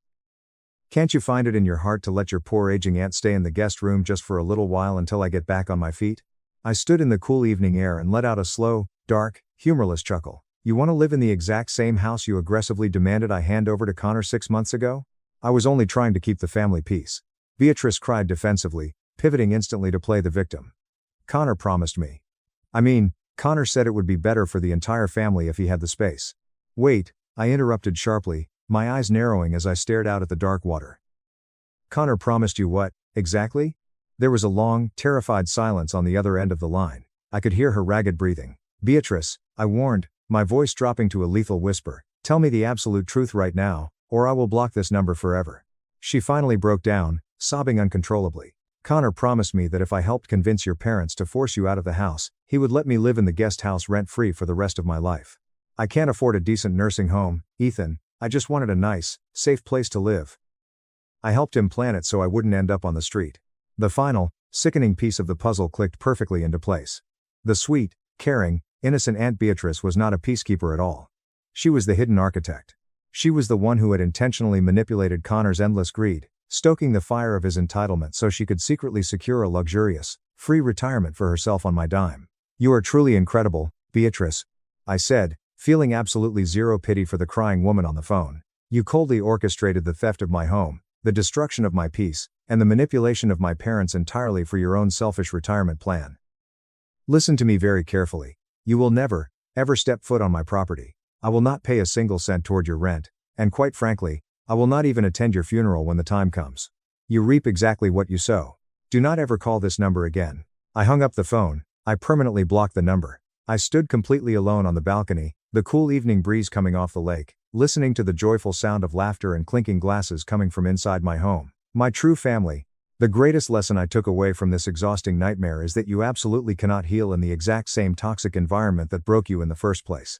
Can't you find it in your heart to let your poor aging aunt stay in the guest room just for a little while until I get back on my feet?" I stood in the cool evening air and let out a slow, dark, humorless chuckle. "You want to live in the exact same house you aggressively demanded I hand over to Connor 6 months ago? I was only trying to keep the family peace," Beatrice cried defensively, pivoting instantly to play the victim. "Connor promised me. Connor said it would be better for the entire family if he had the space." "Wait," I interrupted sharply, my eyes narrowing as I stared out at the dark water. "Connor promised you what, exactly?" There was a long, terrified silence on the other end of the line. I could hear her ragged breathing. "Beatrice," I warned, my voice dropping to a lethal whisper, "tell me the absolute truth right now, or I will block this number forever." She finally broke down, sobbing uncontrollably. "Connor promised me that if I helped convince your parents to force you out of the house, he would let me live in the guest house rent-free for the rest of my life. I can't afford a decent nursing home, Ethan. I just wanted a nice, safe place to live. I helped him plan it so I wouldn't end up on the street." The final, sickening piece of the puzzle clicked perfectly into place. The sweet, caring, innocent Aunt Beatrice was not a peacekeeper at all. She was the hidden architect. She was the one who had intentionally manipulated Connor's endless greed, stoking the fire of his entitlement so she could secretly secure a luxurious, free retirement for herself on my dime. "You are truly incredible, Beatrice," I said, feeling absolutely zero pity for the crying woman on the phone. "You coldly orchestrated the theft of my home, the destruction of my peace, and the manipulation of my parents entirely for your own selfish retirement plan. Listen to me very carefully. You will never, ever step foot on my property. I will not pay a single cent toward your rent, and quite frankly, I will not even attend your funeral when the time comes. You reap exactly what you sow. Do not ever call this number again." I hung up the phone. I permanently blocked the number. I stood completely alone on the balcony, the cool evening breeze coming off the lake, listening to the joyful sound of laughter and clinking glasses coming from inside my home. My true family. The greatest lesson I took away from this exhausting nightmare is that you absolutely cannot heal in the exact same toxic environment that broke you in the first place.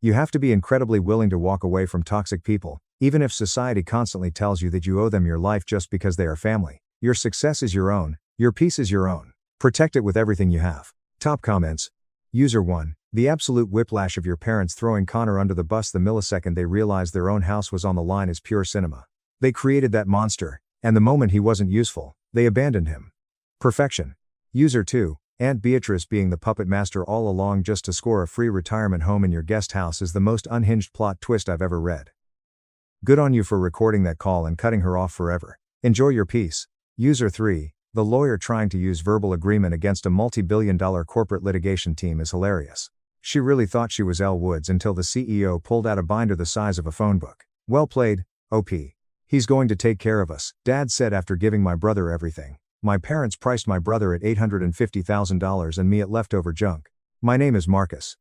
You have to be incredibly willing to walk away from toxic people, even if society constantly tells you that you owe them your life just because they are family. Your success is your own, your peace is your own. Protect it with everything you have. Top comments. User 1. The absolute whiplash of your parents throwing Connor under the bus the millisecond they realized their own house was on the line is pure cinema. They created that monster, and the moment he wasn't useful, they abandoned him. Perfection. User 2. Aunt Beatrice being the puppet master all along just to score a free retirement home in your guest house is the most unhinged plot twist I've ever read. Good on you for recording that call and cutting her off forever. Enjoy your peace. User 3. The lawyer trying to use verbal agreement against a multi-billion-dollar corporate litigation team is hilarious. She really thought she was Elle Woods until the CEO pulled out a binder the size of a phone book. Well played, OP. He's going to take care of us, Dad said after giving my brother everything. My parents priced my brother at $850,000 and me at leftover junk. My name is Marcus.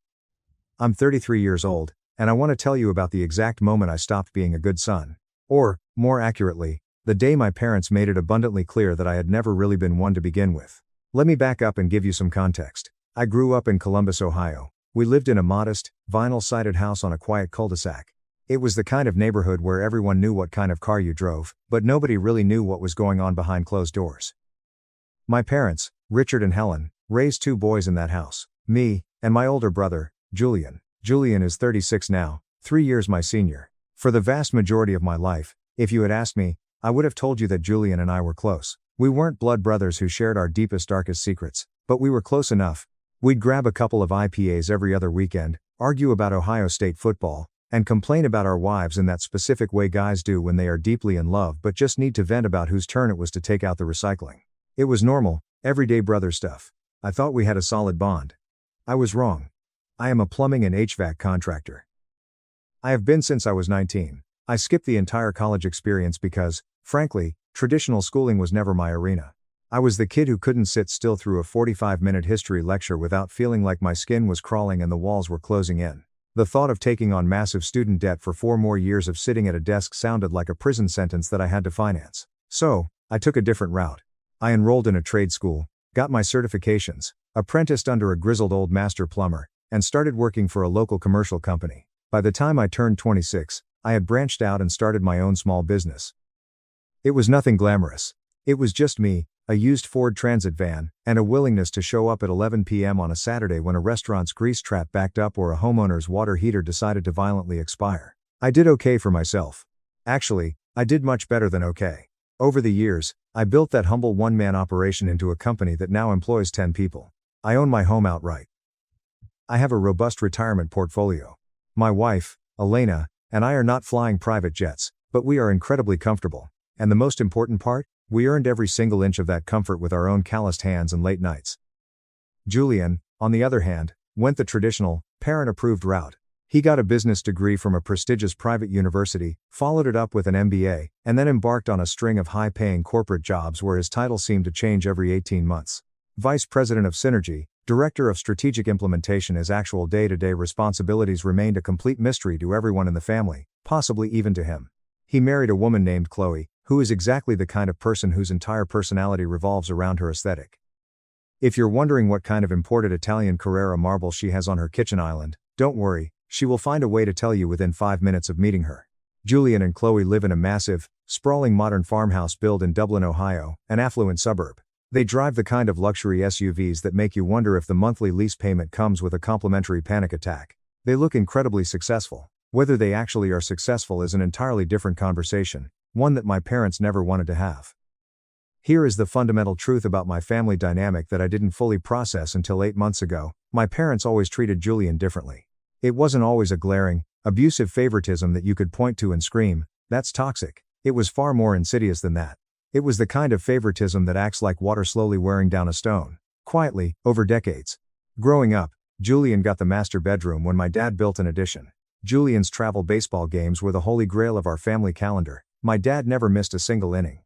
I'm 33 years old, and I want to tell you about the exact moment I stopped being a good son. Or, more accurately, the day my parents made it abundantly clear that I had never really been one to begin with. Let me back up and give you some context. I grew up in Columbus, Ohio. We lived in a modest, vinyl-sided house on a quiet cul-de-sac. It was the kind of neighborhood where everyone knew what kind of car you drove, but nobody really knew what was going on behind closed doors. My parents, Richard and Helen, raised 2 boys in that house, me, and my older brother, Julian. Julian is 36 now, 3 years my senior. For the vast majority of my life, if you had asked me, I would have told you that Julian and I were close. We weren't blood brothers who shared our deepest darkest secrets, but we were close enough. We'd grab a couple of IPAs every other weekend, argue about Ohio State football, and complain about our wives in that specific way guys do when they are deeply in love but just need to vent about whose turn it was to take out the recycling. It was normal, everyday brother stuff. I thought we had a solid bond. I was wrong. I am a plumbing and HVAC contractor. I have been since I was 19. I skipped the entire college experience because, frankly, traditional schooling was never my arena. I was the kid who couldn't sit still through a 45-minute history lecture without feeling like my skin was crawling and the walls were closing in. The thought of taking on massive student debt for 4 more years of sitting at a desk sounded like a prison sentence that I had to finance. So, I took a different route. I enrolled in a trade school, got my certifications, apprenticed under a grizzled old master plumber, and started working for a local commercial company. By the time I turned 26, I had branched out and started my own small business. It was nothing glamorous. It was just me, a used Ford Transit van, and a willingness to show up at 11 p.m. on a Saturday when a restaurant's grease trap backed up or a homeowner's water heater decided to violently expire. I did okay for myself. Actually, I did much better than okay. Over the years, I built that humble one-man operation into a company that now employs 10 people. I own my home outright. I have a robust retirement portfolio. My wife, Elena, and I are not flying private jets, but we are incredibly comfortable. And the most important part? We earned every single inch of that comfort with our own calloused hands and late nights. Julian, on the other hand, went the traditional, parent-approved route. He got a business degree from a prestigious private university, followed it up with an MBA, and then embarked on a string of high-paying corporate jobs where his title seemed to change every 18 months. Vice President of Synergy, Director of Strategic Implementation. His actual day-to-day responsibilities remained a complete mystery to everyone in the family, possibly even to him. He married a woman named Chloe, who is exactly the kind of person whose entire personality revolves around her aesthetic. If you're wondering what kind of imported Italian Carrara marble she has on her kitchen island, don't worry, she will find a way to tell you within 5 minutes of meeting her. Julian and Chloe live in a massive, sprawling modern farmhouse built in Dublin, Ohio, an affluent suburb. They drive the kind of luxury SUVs that make you wonder if the monthly lease payment comes with a complimentary panic attack. They look incredibly successful. Whether they actually are successful is an entirely different conversation, one that my parents never wanted to have. Here is the fundamental truth about my family dynamic that I didn't fully process until 8 months ago. My parents always treated Julian differently. It wasn't always a glaring, abusive favoritism that you could point to and scream, "That's toxic." It was far more insidious than that. It was the kind of favoritism that acts like water slowly wearing down a stone, quietly, over decades. Growing up, Julian got the master bedroom when my dad built an addition. Julian's travel baseball games were the holy grail of our family calendar. My dad never missed a single inning.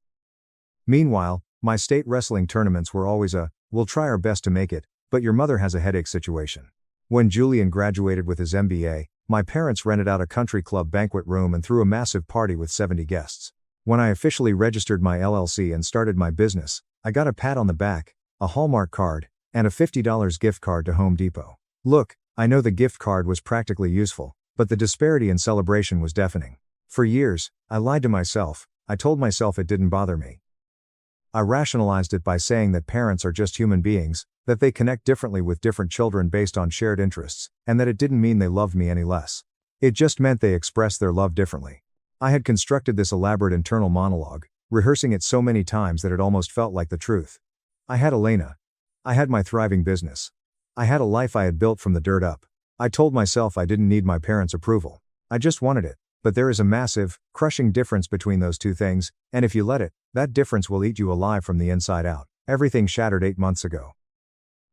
Meanwhile, my state wrestling tournaments were always a, "we'll try our best to make it, but your mother has a headache" situation. When Julian graduated with his MBA, my parents rented out a country club banquet room and threw a massive party with 70 guests. When I officially registered my LLC and started my business, I got a pat on the back, a Hallmark card, and a $50 gift card to Home Depot. Look, I know the gift card was practically useful, but the disparity in celebration was deafening. For years, I lied to myself. I told myself it didn't bother me. I rationalized it by saying that parents are just human beings, that they connect differently with different children based on shared interests, and that it didn't mean they loved me any less. It just meant they expressed their love differently. I had constructed this elaborate internal monologue, rehearsing it so many times that it almost felt like the truth. I had Elena. I had my thriving business. I had a life I had built from the dirt up. I told myself I didn't need my parents' approval. I just wanted it. But there is a massive, crushing difference between those two things, and if you let it, that difference will eat you alive from the inside out. Everything shattered 8 months ago.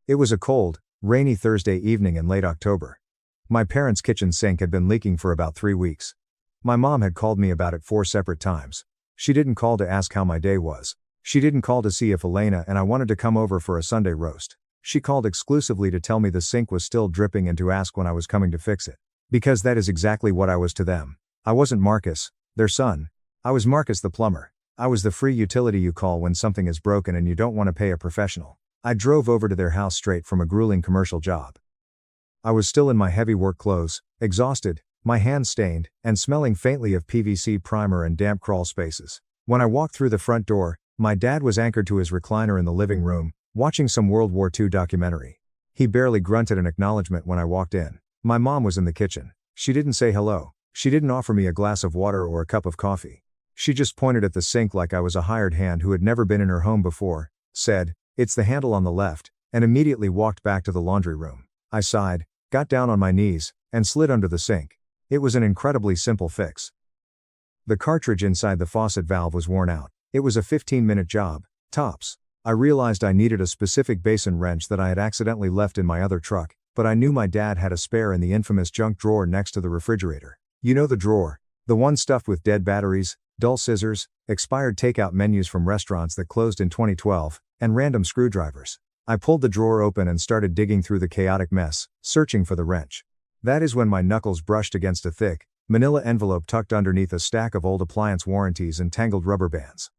It was a cold, rainy Thursday evening in late October. My parents' kitchen sink had been leaking for about 3 weeks. My mom had called me about it 4 separate times. She didn't call to ask how my day was. She didn't call to see if Elena and I wanted to come over for a Sunday roast. She called exclusively to tell me the sink was still dripping and to ask when I was coming to fix it. Because that is exactly what I was to them. I wasn't Marcus, their son. I was Marcus the plumber. I was the free utility you call when something is broken and you don't want to pay a professional. I drove over to their house straight from a grueling commercial job. I was still in my heavy work clothes, exhausted, my hands stained, and smelling faintly of PVC primer and damp crawl spaces. When I walked through the front door, my dad was anchored to his recliner in the living room, watching some World War II documentary. He barely grunted an acknowledgement when I walked in. My mom was in the kitchen. She didn't say hello. She didn't offer me a glass of water or a cup of coffee. She just pointed at the sink like I was a hired hand who had never been in her home before, said, "It's the handle on the left," and immediately walked back to the laundry room. I sighed, got down on my knees, and slid under the sink. It was an incredibly simple fix. The cartridge inside the faucet valve was worn out. It was a 15-minute job, tops. I realized I needed a specific basin wrench that I had accidentally left in my other truck, but I knew my dad had a spare in the infamous junk drawer next to the refrigerator. You know the drawer? The one stuffed with dead batteries, dull scissors, expired takeout menus from restaurants that closed in 2012, and random screwdrivers. I pulled the drawer open and started digging through the chaotic mess, searching for the wrench. That is when my knuckles brushed against a thick, manila envelope tucked underneath a stack of old appliance warranties and tangled rubber bands.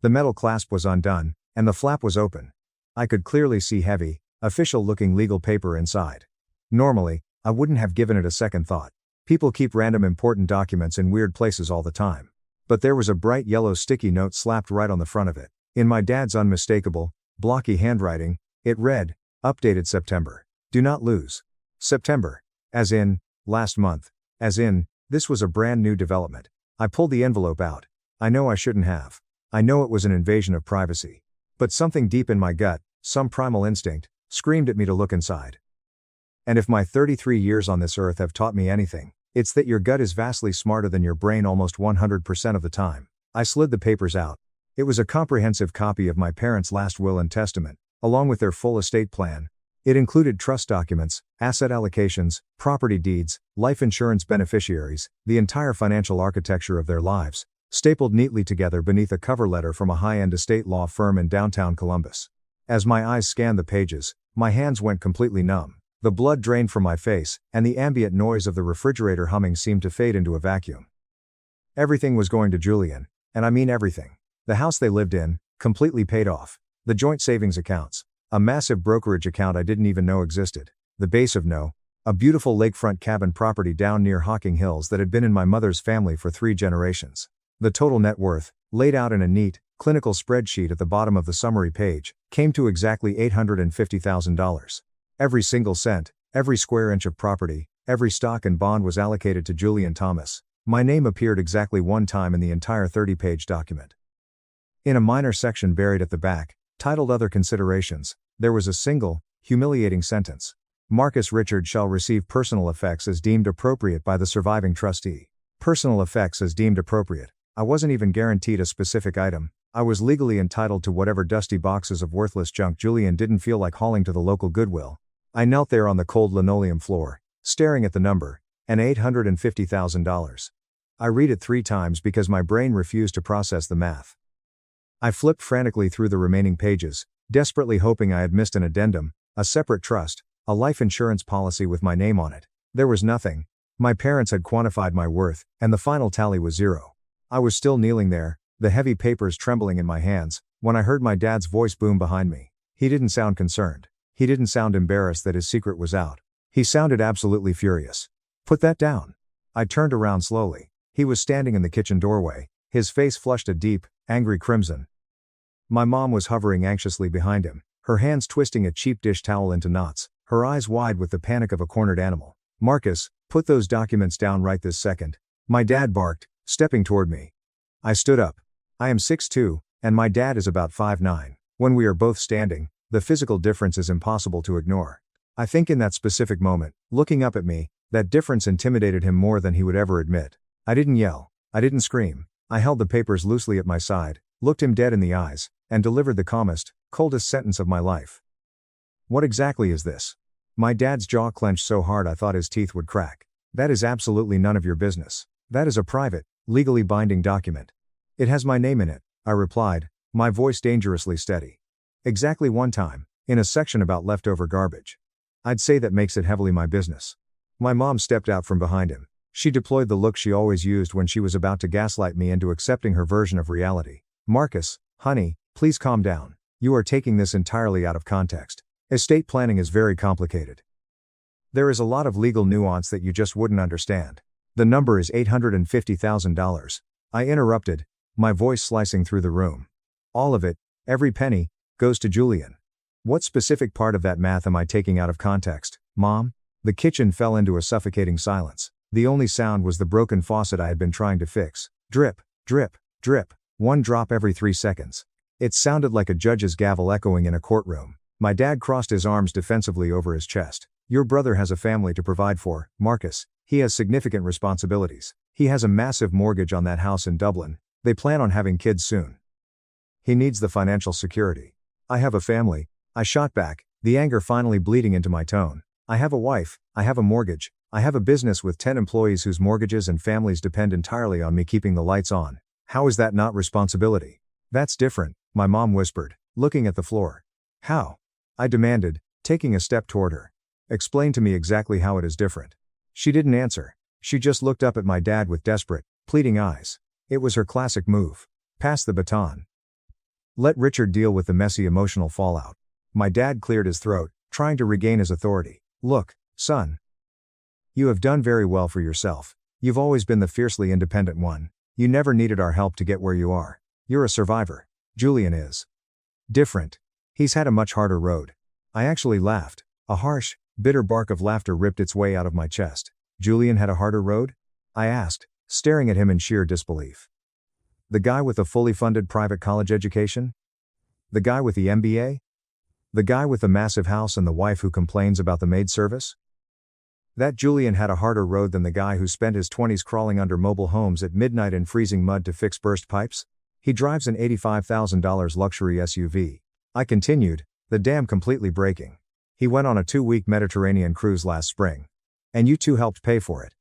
The metal clasp was undone, and the flap was open. I could clearly see heavy, official-looking legal paper inside. Normally, I wouldn't have given it a second thought. People keep random important documents in weird places all the time. But there was a bright yellow sticky note slapped right on the front of it. In my dad's unmistakable, blocky handwriting, it read, "Updated September. Do not lose. September. As in, last month. As in, this was a brand new development." I pulled the envelope out. I know I shouldn't have. I know it was an invasion of privacy. But something deep in my gut, some primal instinct, screamed at me to look inside. And if my 33 years on this earth have taught me anything, it's that your gut is vastly smarter than your brain almost 100% of the time. I slid the papers out. It was a comprehensive copy of my parents' last will and testament, along with their full estate plan. It included trust documents, asset allocations, property deeds, life insurance beneficiaries, the entire financial architecture of their lives, stapled neatly together beneath a cover letter from a high-end estate law firm in downtown Columbus. As my eyes scanned the pages, my hands went completely numb. The blood drained from my face, and the ambient noise of the refrigerator humming seemed to fade into a vacuum. Everything was going to Julian, and I mean everything. The house they lived in, completely paid off. The joint savings accounts. A massive brokerage account I didn't even know existed. The base of no. A beautiful lakefront cabin property down near Hocking Hills that had been in my mother's family for 3 generations. The total net worth, laid out in a neat, clinical spreadsheet at the bottom of the summary page, came to exactly $850,000. Every single cent, every square inch of property, every stock and bond was allocated to Julian Thomas. My name appeared exactly one time in the entire 30-page document. In a minor section buried at the back, titled Other Considerations, there was a single, humiliating sentence. Marcus Richard shall receive personal effects as deemed appropriate by the surviving trustee. Personal effects as deemed appropriate. I wasn't even guaranteed a specific item. I was legally entitled to whatever dusty boxes of worthless junk Julian didn't feel like hauling to the local Goodwill. I knelt there on the cold linoleum floor, staring at the number, and $850,000. I read it 3 times because my brain refused to process the math. I flipped frantically through the remaining pages, desperately hoping I had missed an addendum, a separate trust, a life insurance policy with my name on it. There was nothing. My parents had quantified my worth, and the final tally was 0. I was still kneeling there, the heavy papers trembling in my hands, when I heard my dad's voice boom behind me. He didn't sound concerned. He didn't sound embarrassed that his secret was out. He sounded absolutely furious. "Put that down." I turned around slowly. He was standing in the kitchen doorway, his face flushed a deep, angry crimson. My mom was hovering anxiously behind him, her hands twisting a cheap dish towel into knots, her eyes wide with the panic of a cornered animal. "Marcus, put those documents down right this second," my dad barked, stepping toward me. I stood up. I am 6'2", and my dad is about 5'9". When we are both standing, the physical difference is impossible to ignore. I think in that specific moment, looking up at me, that difference intimidated him more than he would ever admit. I didn't yell. I didn't scream. I held the papers loosely at my side, looked him dead in the eyes, and delivered the calmest, coldest sentence of my life. "What exactly is this?" My dad's jaw clenched so hard I thought his teeth would crack. "That is absolutely none of your business. That is a private, legally binding document." "It has my name in it," I replied, my voice dangerously steady. "Exactly one time, in a section about leftover garbage. I'd say that makes it heavily my business." My mom stepped out from behind him. She deployed the look she always used when she was about to gaslight me into accepting her version of reality. "Marcus, honey, please calm down. You are taking this entirely out of context. Estate planning is very complicated. There is a lot of legal nuance that you just wouldn't understand. The number is $850,000. I interrupted, my voice slicing through the room. "All of it, every penny, goes to Julian." "What specific part of that math am I taking out of context, Mom?" The kitchen fell into a suffocating silence. The only sound was the broken faucet I had been trying to fix. Drip, Drip, drip, one drop every 3 seconds. It sounded like a judge's gavel echoing in a courtroom. My dad crossed his arms defensively over his chest. Your brother has a family to provide for, Marcus. He has significant responsibilities. He has a massive mortgage on that house in Dublin. They plan on having kids soon. He needs the financial security. I have a family, I shot back, the anger finally bleeding into my tone. I have a wife, I have a mortgage, I have a business with 10 employees whose mortgages and families depend entirely on me keeping the lights on. How is that not responsibility? That's different, my mom whispered, looking at the floor. How? I demanded, taking a step toward her. Explain to me exactly how it is different. She didn't answer. She just looked up at my dad with desperate, pleading eyes. It was her classic move. Pass the baton. Let Richard deal with the messy emotional fallout. My dad cleared his throat, trying to regain his authority. Look, son. You have done very well for yourself. You've always been the fiercely independent one. You never needed our help to get where you are. You're a survivor. Julian is different. He's had a much harder road. I actually laughed. A harsh, bitter bark of laughter ripped its way out of my chest. Julian had a harder road? I asked, staring at him in sheer disbelief. The guy with a fully funded private college education? The guy with the MBA? The guy with the massive house and the wife who complains about the maid service? That Julian had a harder road than the guy who spent his 20s crawling under mobile homes at midnight in freezing mud to fix burst pipes? He drives an $85,000 luxury SUV. I continued, the dam completely breaking. He went on a 2-week Mediterranean cruise last spring. And you two helped pay for it.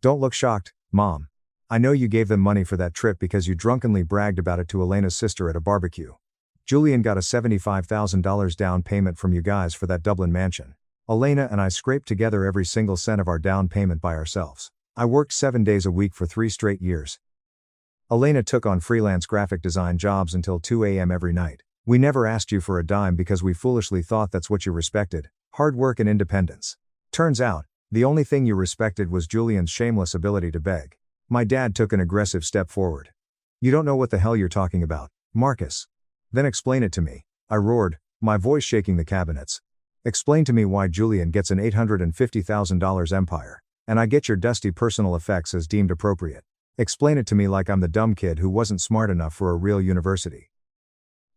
Don't look shocked, Mom. I know you gave them money for that trip because you drunkenly bragged about it to Elena's sister at a barbecue. Julian got a $75,000 down payment from you guys for that Dublin mansion. Elena and I scraped together every single cent of our down payment by ourselves. I worked 7 days a week for 3 straight years. Elena took on freelance graphic design jobs until 2 a.m. every night. We never asked you for a dime because we foolishly thought that's what you respected, hard work and independence. Turns out, the only thing you respected was Julian's shameless ability to beg. My dad took an aggressive step forward. You don't know what the hell you're talking about, Marcus. Then explain it to me, I roared, my voice shaking the cabinets. Explain to me why Julian gets an $850,000 empire, and I get your dusty personal effects as deemed appropriate. Explain it to me like I'm the dumb kid who wasn't smart enough for a real university.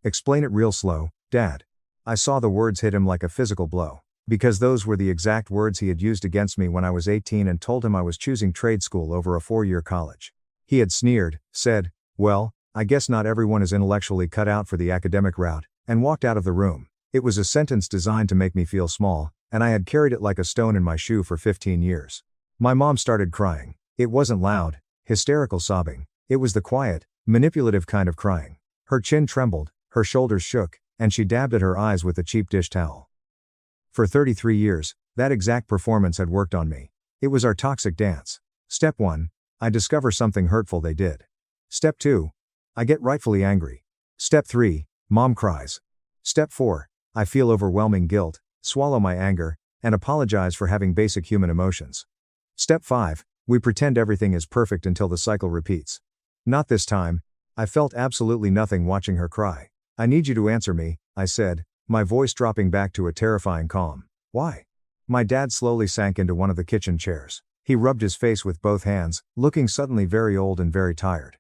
Explain it real slow, Dad. I saw the words hit him like a physical blow, because those were the exact words he had used against me when I was 18 and told him I was choosing trade school over a 4-year college. He had sneered, said, well, I guess not everyone is intellectually cut out for the academic route, and walked out of the room. It was a sentence designed to make me feel small, and I had carried it like a stone in my shoe for 15 years. My mom started crying. It wasn't loud, hysterical sobbing. It was the quiet, manipulative kind of crying. Her chin trembled, her shoulders shook, and she dabbed at her eyes with a cheap dish towel. For 33 years, that exact performance had worked on me. It was our toxic dance. Step 1, I discover something hurtful they did. Step 2, I get rightfully angry. Step 3, Mom cries. Step 4, I feel overwhelming guilt, swallow my anger, and apologize for having basic human emotions. Step 5, we pretend everything is perfect until the cycle repeats. Not this time. I felt absolutely nothing watching her cry. I need you to answer me, I said, my voice dropping back to a terrifying calm. Why? My dad slowly sank into one of the kitchen chairs. He rubbed his face with both hands, looking suddenly very old and very tired.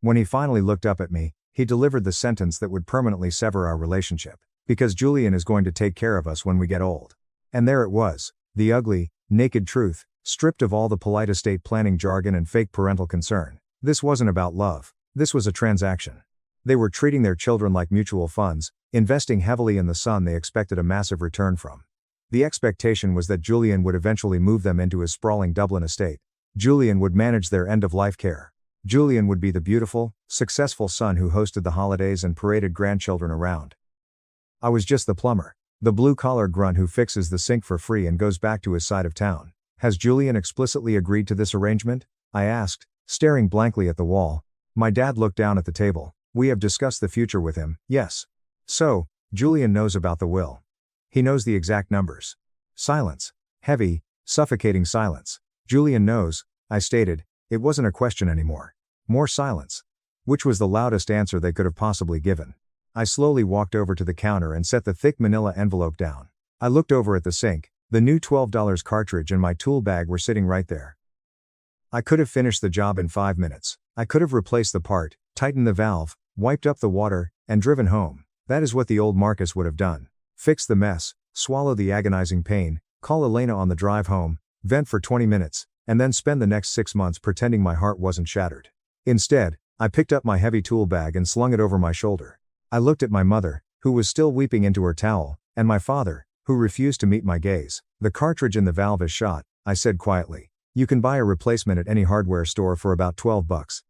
When he finally looked up at me, he delivered the sentence that would permanently sever our relationship. Because Julian is going to take care of us when we get old. And there it was, the ugly, naked truth, stripped of all the polite estate planning jargon and fake parental concern. This wasn't about love. This was a transaction. They were treating their children like mutual funds, investing heavily in the son they expected a massive return from. The expectation was that Julian would eventually move them into his sprawling Dublin estate. Julian would manage their end-of-life care. Julian would be the beautiful, successful son who hosted the holidays and paraded grandchildren around. I was just the plumber, the blue-collar grunt who fixes the sink for free and goes back to his side of town. Has Julian explicitly agreed to this arrangement? I asked, staring blankly at the wall. My dad looked down at the table. We have discussed the future with him, yes. So, Julian knows about the will. He knows the exact numbers. Silence. Heavy, suffocating silence. Julian knows, I stated. It wasn't a question anymore. More silence. Which was the loudest answer they could have possibly given. I slowly walked over to the counter and set the thick manila envelope down. I looked over at the sink. The new $12 cartridge and my tool bag were sitting right there. I could have finished the job in 5 minutes. I could have replaced the part, tightened the valve, wiped up the water, and driven home. That is what the old Marcus would have done. Fix the mess, swallow the agonizing pain, call Elena on the drive home, vent for 20 minutes, and then spend the next 6 months pretending my heart wasn't shattered. Instead, I picked up my heavy tool bag and slung it over my shoulder. I looked at my mother, who was still weeping into her towel, and my father, who refused to meet my gaze. The cartridge in the valve is shot, I said quietly. You can buy a replacement at any hardware store for about $12.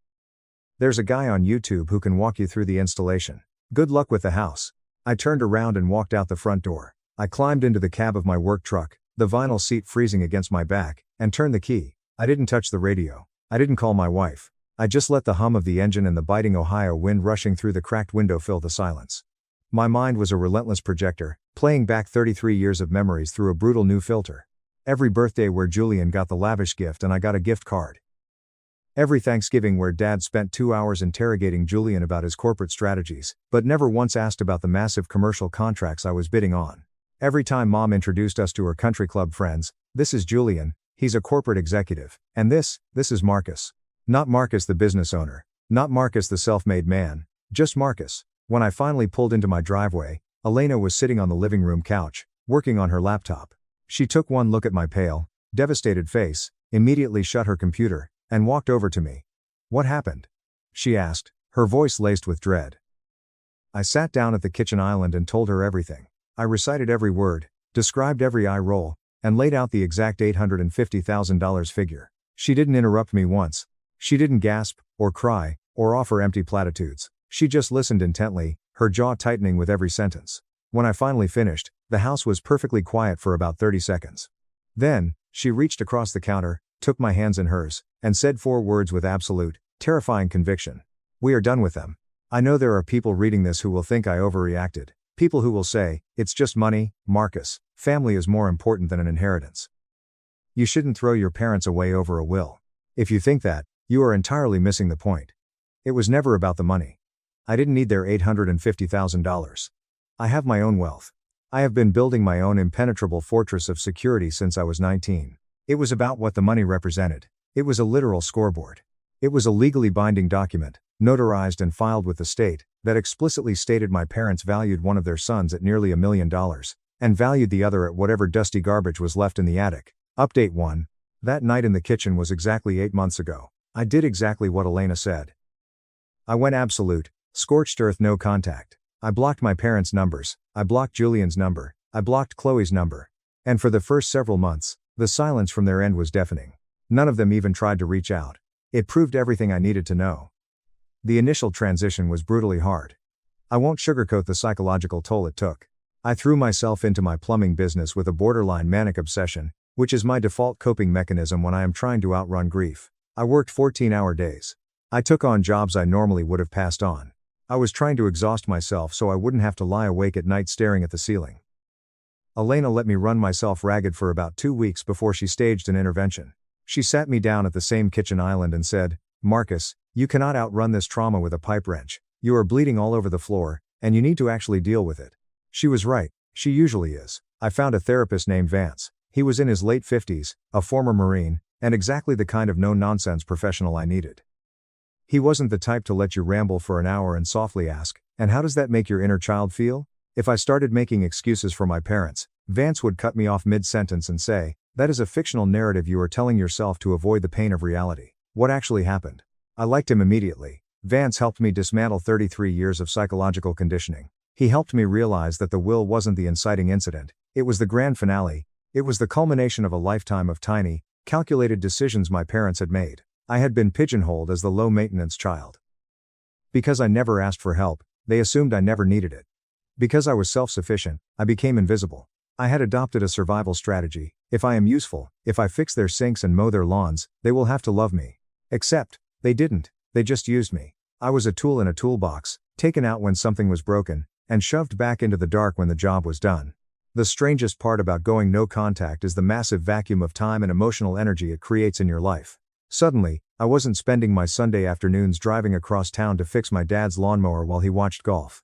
There's a guy on YouTube who can walk you through the installation. Good luck with the house. I turned around and walked out the front door. I climbed into the cab of my work truck, the vinyl seat freezing against my back, and turned the key. I didn't touch the radio. I didn't call my wife. I just let the hum of the engine and the biting Ohio wind rushing through the cracked window fill the silence. My mind was a relentless projector, playing back 33 years of memories through a brutal new filter. Every birthday where Julian got the lavish gift and I got a gift card. Every Thanksgiving where Dad spent 2 hours interrogating Julian about his corporate strategies, but never once asked about the massive commercial contracts I was bidding on. Every time Mom introduced us to her country club friends, this is Julian, he's a corporate executive, and this is Marcus. Not Marcus the business owner, not Marcus the self-made man, just Marcus. When I finally pulled into my driveway, Elena was sitting on the living room couch, working on her laptop. She took one look at my pale, devastated face, immediately shut her computer, and walked over to me. What happened? She asked, her voice laced with dread. I sat down at the kitchen island and told her everything. I recited every word, described every eye roll, and laid out the exact $850,000 figure. She didn't interrupt me once. She didn't gasp, or cry, or offer empty platitudes. She just listened intently, her jaw tightening with every sentence. When I finally finished, the house was perfectly quiet for about 30 seconds. Then, she reached across the counter, took my hands in hers, and said 4 words with absolute, terrifying conviction. We are done with them. I know there are people reading this who will think I overreacted. People who will say, it's just money, Marcus, family is more important than an inheritance. You shouldn't throw your parents away over a will. If you think that, you are entirely missing the point. It was never about the money. I didn't need their $850,000. I have my own wealth. I have been building my own impenetrable fortress of security since I was 19. It was about what the money represented. It was a literal scoreboard. It was a legally binding document, notarized and filed with the state, that explicitly stated my parents valued one of their sons at nearly $1 million, and valued the other at whatever dusty garbage was left in the attic. Update 1. That night in the kitchen was exactly 8 months ago. I did exactly what Elena said. I went absolute, scorched earth no contact. I blocked my parents' numbers, I blocked Julian's number, I blocked Chloe's number. And for the first several months, the silence from their end was deafening. None of them even tried to reach out. It proved everything I needed to know. The initial transition was brutally hard. I won't sugarcoat the psychological toll it took. I threw myself into my plumbing business with a borderline manic obsession, which is my default coping mechanism when I am trying to outrun grief. I worked 14-hour days. I took on jobs I normally would have passed on. I was trying to exhaust myself so I wouldn't have to lie awake at night staring at the ceiling. Elena let me run myself ragged for about 2 weeks before she staged an intervention. She sat me down at the same kitchen island and said, Marcus, you cannot outrun this trauma with a pipe wrench. You are bleeding all over the floor, and you need to actually deal with it. She was right, she usually is. I found a therapist named Vance. He was in his late 50s, a former Marine, and exactly the kind of no-nonsense professional I needed. He wasn't the type to let you ramble for an hour and softly ask, and how does that make your inner child feel? If I started making excuses for my parents, Vance would cut me off mid-sentence and say, that is a fictional narrative you are telling yourself to avoid the pain of reality. What actually happened? I liked him immediately. Vance helped me dismantle 33 years of psychological conditioning. He helped me realize that the will wasn't the inciting incident, it was the grand finale. It was the culmination of a lifetime of tiny, calculated decisions my parents had made. I had been pigeonholed as the low-maintenance child. Because I never asked for help, they assumed I never needed it. Because I was self-sufficient, I became invisible. I had adopted a survival strategy. If I am useful, if I fix their sinks and mow their lawns, they will have to love me. Except, they didn't, they just used me. I was a tool in a toolbox, taken out when something was broken, and shoved back into the dark when the job was done. The strangest part about going no contact is the massive vacuum of time and emotional energy it creates in your life. Suddenly, I wasn't spending my Sunday afternoons driving across town to fix my dad's lawnmower while he watched golf.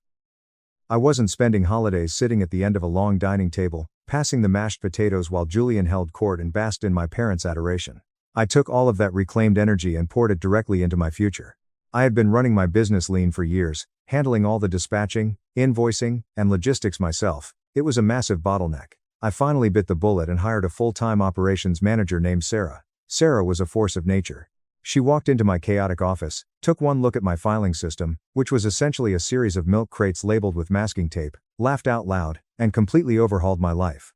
I wasn't spending holidays sitting at the end of a long dining table, passing the mashed potatoes while Julian held court and basked in my parents' adoration. I took all of that reclaimed energy and poured it directly into my future. I had been running my business lean for years, handling all the dispatching, invoicing, and logistics myself. It was a massive bottleneck. I finally bit the bullet and hired a full-time operations manager named Sarah. Sarah was a force of nature. She walked into my chaotic office, took one look at my filing system, which was essentially a series of milk crates labeled with masking tape, laughed out loud, and completely overhauled my life.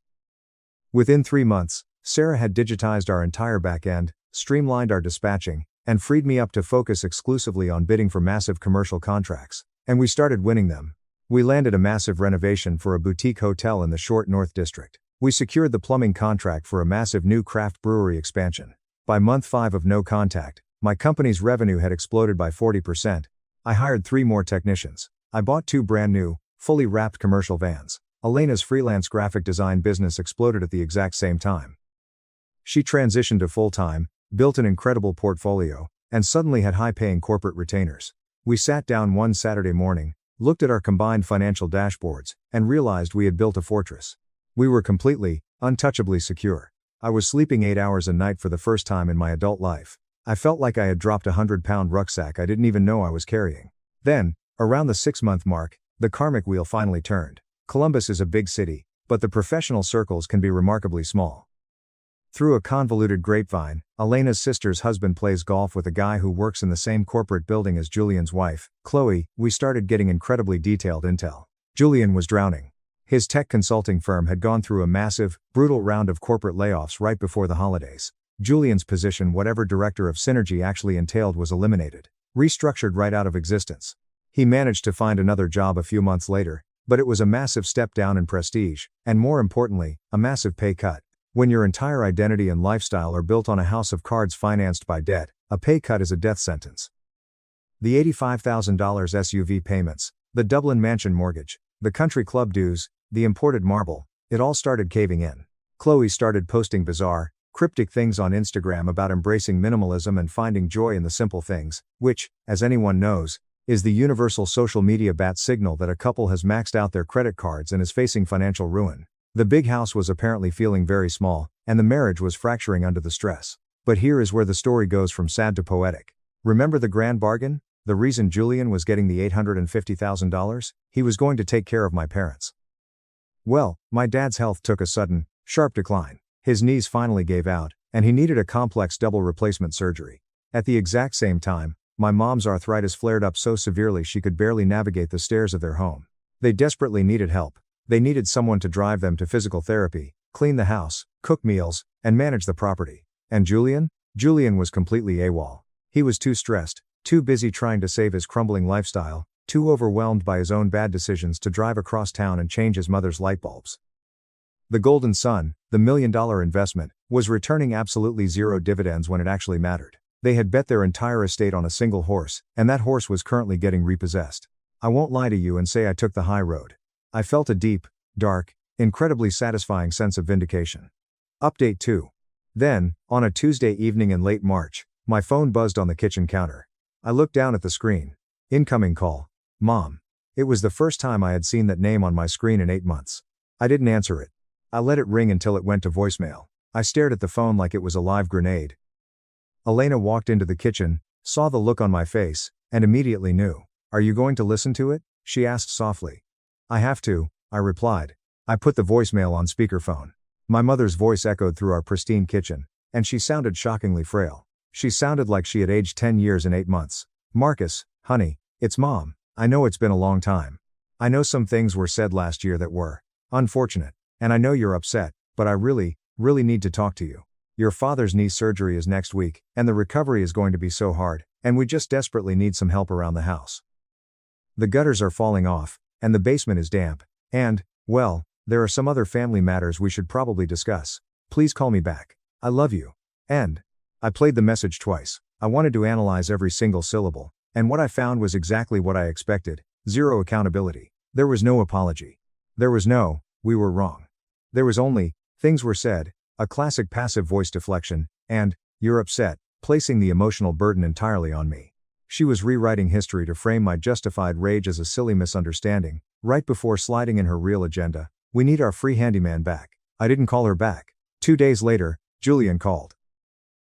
Within 3 months, Sarah had digitized our entire back end, streamlined our dispatching, and freed me up to focus exclusively on bidding for massive commercial contracts. And we started winning them. We landed a massive renovation for a boutique hotel in the Short North District. We secured the plumbing contract for a massive new craft brewery expansion. By month 5 of no contact, my company's revenue had exploded by 40%. I hired 3 more technicians. I bought 2 brand new, fully wrapped commercial vans. Elena's freelance graphic design business exploded at the exact same time. She transitioned to full-time, built an incredible portfolio, and suddenly had high-paying corporate retainers. We sat down one Saturday morning, looked at our combined financial dashboards, and realized we had built a fortress. We were completely, untouchably secure. I was sleeping 8 hours a night for the first time in my adult life. I felt like I had dropped a 100-pound rucksack I didn't even know I was carrying. Then, around the 6-month mark, the karmic wheel finally turned. Columbus is a big city, but the professional circles can be remarkably small. Through a convoluted grapevine, Elena's sister's husband plays golf with a guy who works in the same corporate building as Julian's wife, Chloe. We started getting incredibly detailed intel. Julian was drowning. His tech consulting firm had gone through a massive, brutal round of corporate layoffs right before the holidays. Julian's position, whatever director of synergy actually entailed, was eliminated, restructured right out of existence. He managed to find another job a few months later, but it was a massive step down in prestige, and more importantly, a massive pay cut. When your entire identity and lifestyle are built on a house of cards financed by debt, a pay cut is a death sentence. The $85,000 SUV payments, the Dublin mansion mortgage, the country club dues, the imported marble, it all started caving in. Chloe started posting bizarre, cryptic things on Instagram about embracing minimalism and finding joy in the simple things, which, as anyone knows, is the universal social media bat signal that a couple has maxed out their credit cards and is facing financial ruin. The big house was apparently feeling very small, and the marriage was fracturing under the stress. But here is where the story goes from sad to poetic. Remember the grand bargain? The reason Julian was getting the $850,000? He was going to take care of my parents. Well, my dad's health took a sudden, sharp decline. His knees finally gave out, and he needed a complex double replacement surgery. At the exact same time, my mom's arthritis flared up so severely she could barely navigate the stairs of their home. They desperately needed help. They needed someone to drive them to physical therapy, clean the house, cook meals, and manage the property. And Julian? Julian was completely AWOL. He was too stressed, too busy trying to save his crumbling lifestyle, too overwhelmed by his own bad decisions to drive across town and change his mother's light bulbs. The golden son, the $1 million investment, was returning absolutely zero dividends when it actually mattered. They had bet their entire estate on a single horse, and that horse was currently getting repossessed. I won't lie to you and say I took the high road. I felt a deep, dark, incredibly satisfying sense of vindication. Update 2. Then, on a Tuesday evening in late March, my phone buzzed on the kitchen counter. I looked down at the screen. Incoming call. Mom. It was the first time I had seen that name on my screen in 8 months. I didn't answer it. I let it ring until it went to voicemail. I stared at the phone like it was a live grenade. Elena walked into the kitchen, saw the look on my face, and immediately knew. Are you going to listen to it? She asked softly. I have to, I replied. I put the voicemail on speakerphone. My mother's voice echoed through our pristine kitchen, and she sounded shockingly frail. She sounded like she had aged 10 years and 8 months. Marcus, honey, it's Mom. I know it's been a long time. I know some things were said last year that were unfortunate, and I know you're upset, but I really need to talk to you. Your father's knee surgery is next week, and the recovery is going to be so hard, and we just desperately need some help around the house. The gutters are falling off, and the basement is damp, and, well, there are some other family matters we should probably discuss. Please call me back. I love you. And I played the message twice. I wanted to analyze every single syllable, and what I found was exactly what I expected. Zero accountability. There was no apology. There was no, we were wrong. There was only, things were said, a classic passive voice deflection, and, you're upset, placing the emotional burden entirely on me. She was rewriting history to frame my justified rage as a silly misunderstanding, right before sliding in her real agenda. We need our free handyman back. I didn't call her back. 2 days later, Julian called.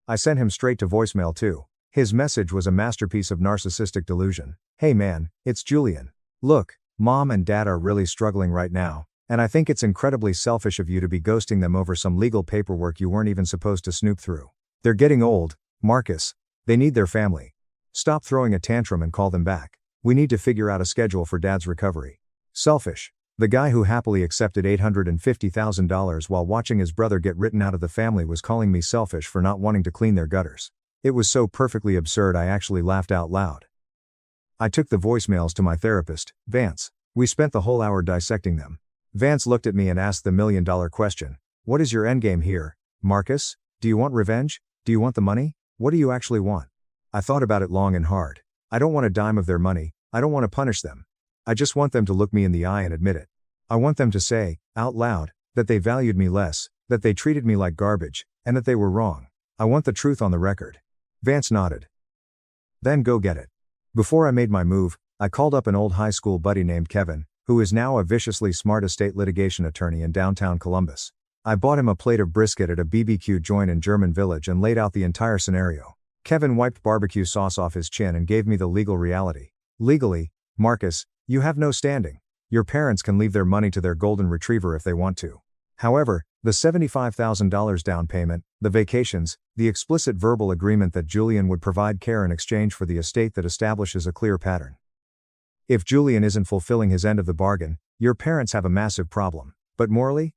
I sent him straight to voicemail too. His message was a masterpiece of narcissistic delusion. Hey man, it's Julian. Look, mom and dad are really struggling right now, and I think it's incredibly selfish of you to be ghosting them over some legal paperwork you weren't even supposed to snoop through. They're getting old, Marcus. They need their family. Stop throwing a tantrum and call them back. We need to figure out a schedule for dad's recovery. Selfish. The guy who happily accepted $850,000 while watching his brother get written out of the family was calling me selfish for not wanting to clean their gutters. It was so perfectly absurd I actually laughed out loud. I took the voicemails to my therapist, Vance. We spent the whole hour dissecting them. Vance looked at me and asked the million-dollar question. What is your endgame here, Marcus? Do you want revenge? Do you want the money? What do you actually want? I thought about it long and hard. I don't want a dime of their money. I don't want to punish them. I just want them to look me in the eye and admit it. I want them to say, out loud, that they valued me less, that they treated me like garbage, and that they were wrong. I want the truth on the record. Vance nodded. Then go get it. Before I made my move, I called up an old high school buddy named Kevin, who is now a viciously smart estate litigation attorney in downtown Columbus. I bought him a plate of brisket at a BBQ joint in German Village and laid out the entire scenario. Kevin wiped barbecue sauce off his chin and gave me the legal reality. Legally, Marcus, you have no standing. Your parents can leave their money to their golden retriever if they want to. However, the $75,000 down payment, the vacations, the explicit verbal agreement that Julian would provide care in exchange for the estate that establishes a clear pattern. If Julian isn't fulfilling his end of the bargain, your parents have a massive problem. But morally,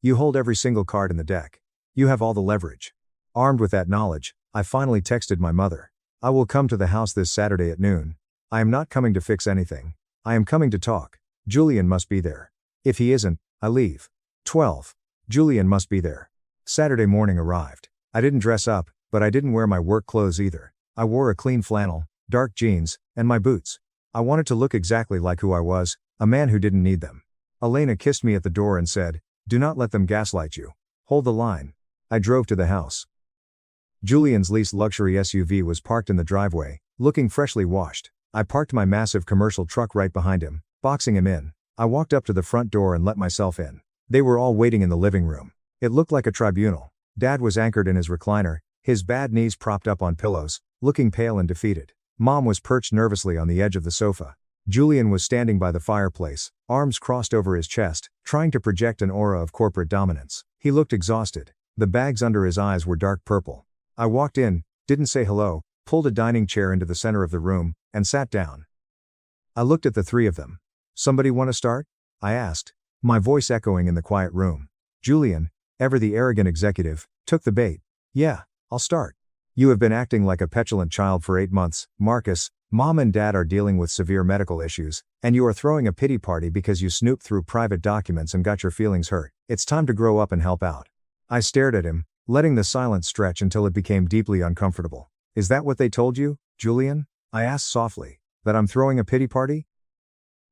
you hold every single card in the deck. You have all the leverage. Armed with that knowledge, I finally texted my mother. I will come to the house this Saturday at noon. I am not coming to fix anything. I am coming to talk. Julian must be there. If he isn't, I leave. 12. Julian must be there. Saturday morning arrived. I didn't dress up, but I didn't wear my work clothes either. I wore a clean flannel, dark jeans, and my boots. I wanted to look exactly like who I was, a man who didn't need them. Elena kissed me at the door and said, "Do not let them gaslight you. Hold the line." I drove to the house. Julian's leased luxury SUV was parked in the driveway, looking freshly washed. I parked my massive commercial truck right behind him, boxing him in. I walked up to the front door and let myself in. They were all waiting in the living room. It looked like a tribunal. Dad was anchored in his recliner, his bad knees propped up on pillows, looking pale and defeated. Mom was perched nervously on the edge of the sofa. Julian was standing by the fireplace, arms crossed over his chest, trying to project an aura of corporate dominance. He looked exhausted. The bags under his eyes were dark purple. I walked in, didn't say hello, pulled a dining chair into the center of the room, and sat down. I looked at the three of them. "Somebody want to start?" I asked, my voice echoing in the quiet room. Julian, ever the arrogant executive, took the bait. "Yeah, I'll start. You have been acting like a petulant child for 8 months, Marcus. Mom and dad are dealing with severe medical issues, and you are throwing a pity party because you snooped through private documents and got your feelings hurt. It's time to grow up and help out." I stared at him, letting the silence stretch until it became deeply uncomfortable. "Is that what they told you, Julian?" I asked softly. "That I'm throwing a pity party?"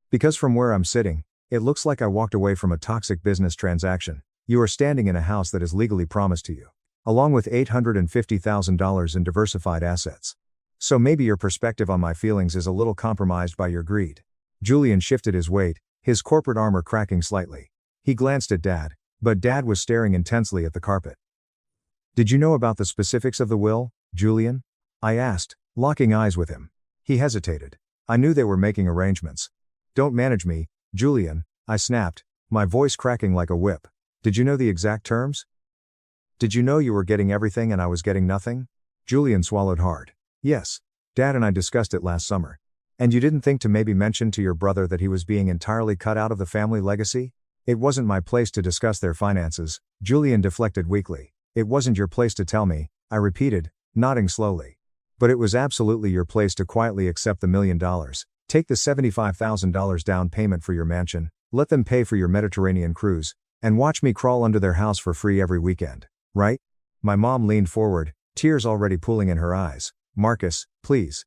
Because from where I'm sitting, it looks like I walked away from a toxic business transaction. You are standing in a house that is legally promised to you, along with $850,000 in diversified assets. So maybe your perspective on my feelings is a little compromised by your greed. Julian shifted his weight, his corporate armor cracking slightly. He glanced at Dad, but Dad was staring intensely at the carpet. "Did you know about the specifics of the will, Julian?" I asked, locking eyes with him. He hesitated. "I knew they were making arrangements." "Don't manage me, Julian," I snapped, my voice cracking like a whip. "Did you know the exact terms? Did you know you were getting everything and I was getting nothing?" Julian swallowed hard. "Yes. Dad and I discussed it last summer." "And you didn't think to maybe mention to your brother that he was being entirely cut out of the family legacy?" "It wasn't my place to discuss their finances," Julian deflected weakly. "It wasn't your place to tell me," I repeated, nodding slowly. "But it was absolutely your place to quietly accept the $1 million, take the $75,000 down payment for your mansion, let them pay for your Mediterranean cruise, and watch me crawl under their house for free every weekend, right?" My mom leaned forward, tears already pooling in her eyes. "Marcus, please.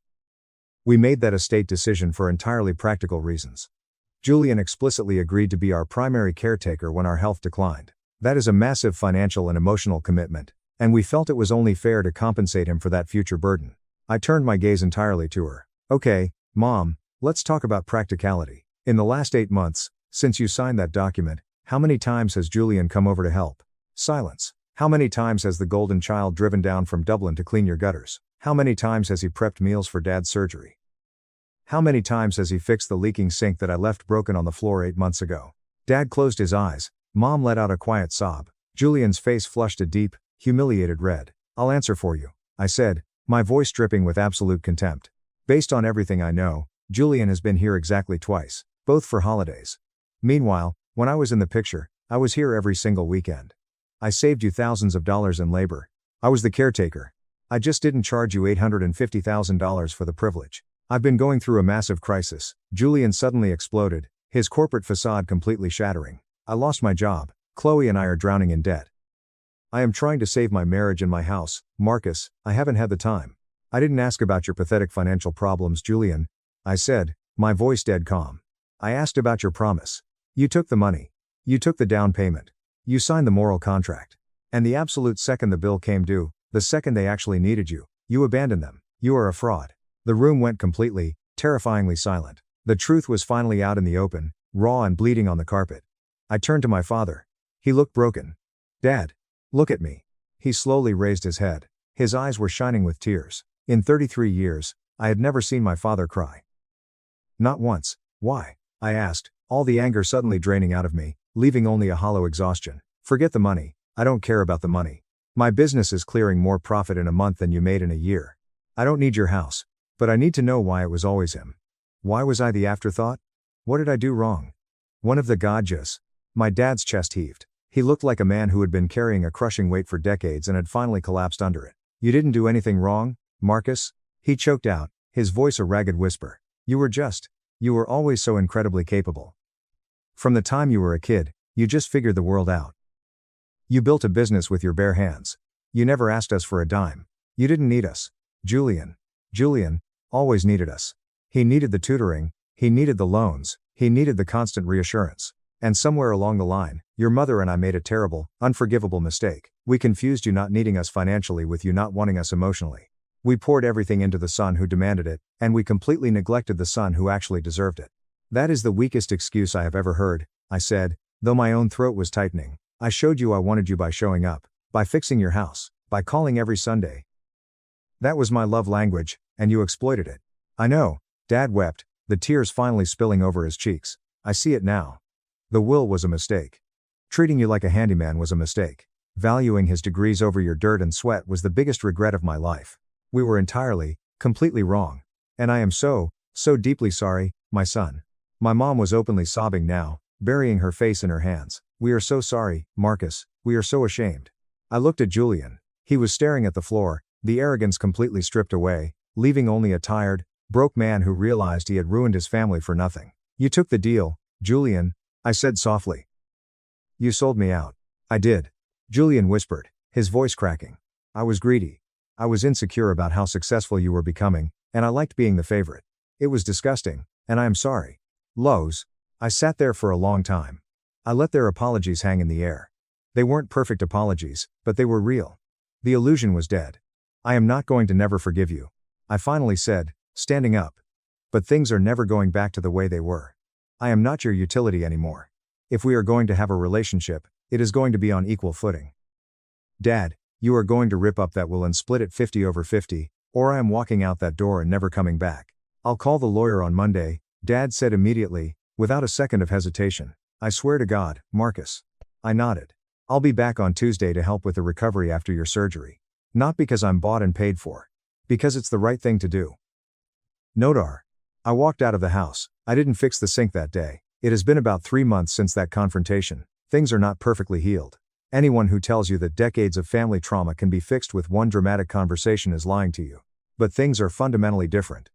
We made that estate decision for entirely practical reasons. Julian explicitly agreed to be our primary caretaker when our health declined. That is a massive financial and emotional commitment, and we felt it was only fair to compensate him for that future burden." I turned my gaze entirely to her. "Okay, Mom, let's talk about practicality. In the last 8 months, since you signed that document, how many times has Julian come over to help?" Silence. How many times has the golden child driven down from Dublin to clean your gutters? How many times has he prepped meals for Dad's surgery? How many times has he fixed the leaking sink that I left broken on the floor 8 months ago? Dad closed his eyes. Mom let out a quiet sob. Julian's face flushed a deep, humiliated red. I'll answer for you, I said, my voice dripping with absolute contempt. Based on everything I know, Julian has been here exactly twice, both for holidays. Meanwhile, when I was in the picture, I was here every single weekend. I saved you thousands of dollars in labor. I was the caretaker. I just didn't charge you $850,000 for the privilege. I've been going through a massive crisis. Julian suddenly exploded, his corporate facade completely shattering. I lost my job. Chloe and I are drowning in debt. I am trying to save my marriage and my house. Marcus, I haven't had the time. I didn't ask about your pathetic financial problems, Julian. I said, my voice dead calm. I asked about your promise. You took the money. You took the down payment. You signed the moral contract. And the absolute second the bill came due, the second they actually needed you, you abandoned them. You are a fraud. The room went completely, terrifyingly silent. The truth was finally out in the open, raw and bleeding on the carpet. I turned to my father. He looked broken. Dad. Look at me. He slowly raised his head. His eyes were shining with tears. In 33 years, I had never seen my father cry. Not once. Why? I asked, all the anger suddenly draining out of me, leaving only a hollow exhaustion. Forget the money. I don't care about the money. My business is clearing more profit in a month than you made in a year. I don't need your house. But I need to know why it was always him. Why was I the afterthought? What did I do wrong? One of the Godjas. My dad's chest heaved. He looked like a man who had been carrying a crushing weight for decades and had finally collapsed under it. You didn't do anything wrong, Marcus? He choked out, his voice a ragged whisper. You were always so incredibly capable. From the time you were a kid, you just figured the world out. You built a business with your bare hands. You never asked us for a dime. You didn't need us. Julian always needed us. He needed the tutoring, he needed the loans, he needed the constant reassurance. And somewhere along the line, your mother and I made a terrible, unforgivable mistake. We confused you not needing us financially with you not wanting us emotionally. We poured everything into the son who demanded it, and we completely neglected the son who actually deserved it. That is the weakest excuse I have ever heard, I said, though my own throat was tightening. I showed you I wanted you by showing up, by fixing your house, by calling every Sunday. That was my love language, and you exploited it. I know, Dad wept, the tears finally spilling over his cheeks. I see it now. The will was a mistake. Treating you like a handyman was a mistake. Valuing his degrees over your dirt and sweat was the biggest regret of my life. We were entirely, completely wrong. And I am so deeply sorry, my son. My mom was openly sobbing now, burying her face in her hands. We are so sorry, Marcus, we are so ashamed. I looked at Julian. He was staring at the floor, the arrogance completely stripped away, leaving only a tired, broke man who realized he had ruined his family for nothing. You took the deal, Julian, I said softly. You sold me out. I did. Julian whispered, his voice cracking. I was greedy. I was insecure about how successful you were becoming, and I liked being the favorite. It was disgusting, and I am sorry. Lowe's. I sat there for a long time. I let their apologies hang in the air. They weren't perfect apologies, but they were real. The illusion was dead. I am not going to never forgive you, I finally said, standing up. But things are never going back to the way they were. I am not your utility anymore. If we are going to have a relationship, it is going to be on equal footing. Dad, you are going to rip up that will and split it 50-50, or I am walking out that door and never coming back. I'll call the lawyer on Monday, Dad said immediately, without a second of hesitation. I swear to God, Marcus. I nodded. I'll be back on Tuesday to help with the recovery after your surgery. Not because I'm bought and paid for. Because it's the right thing to do. Nodar. I walked out of the house. I didn't fix the sink that day. It has been about 3 months since that confrontation. Things are not perfectly healed. Anyone who tells you that decades of family trauma can be fixed with one dramatic conversation is lying to you. But things are fundamentally different.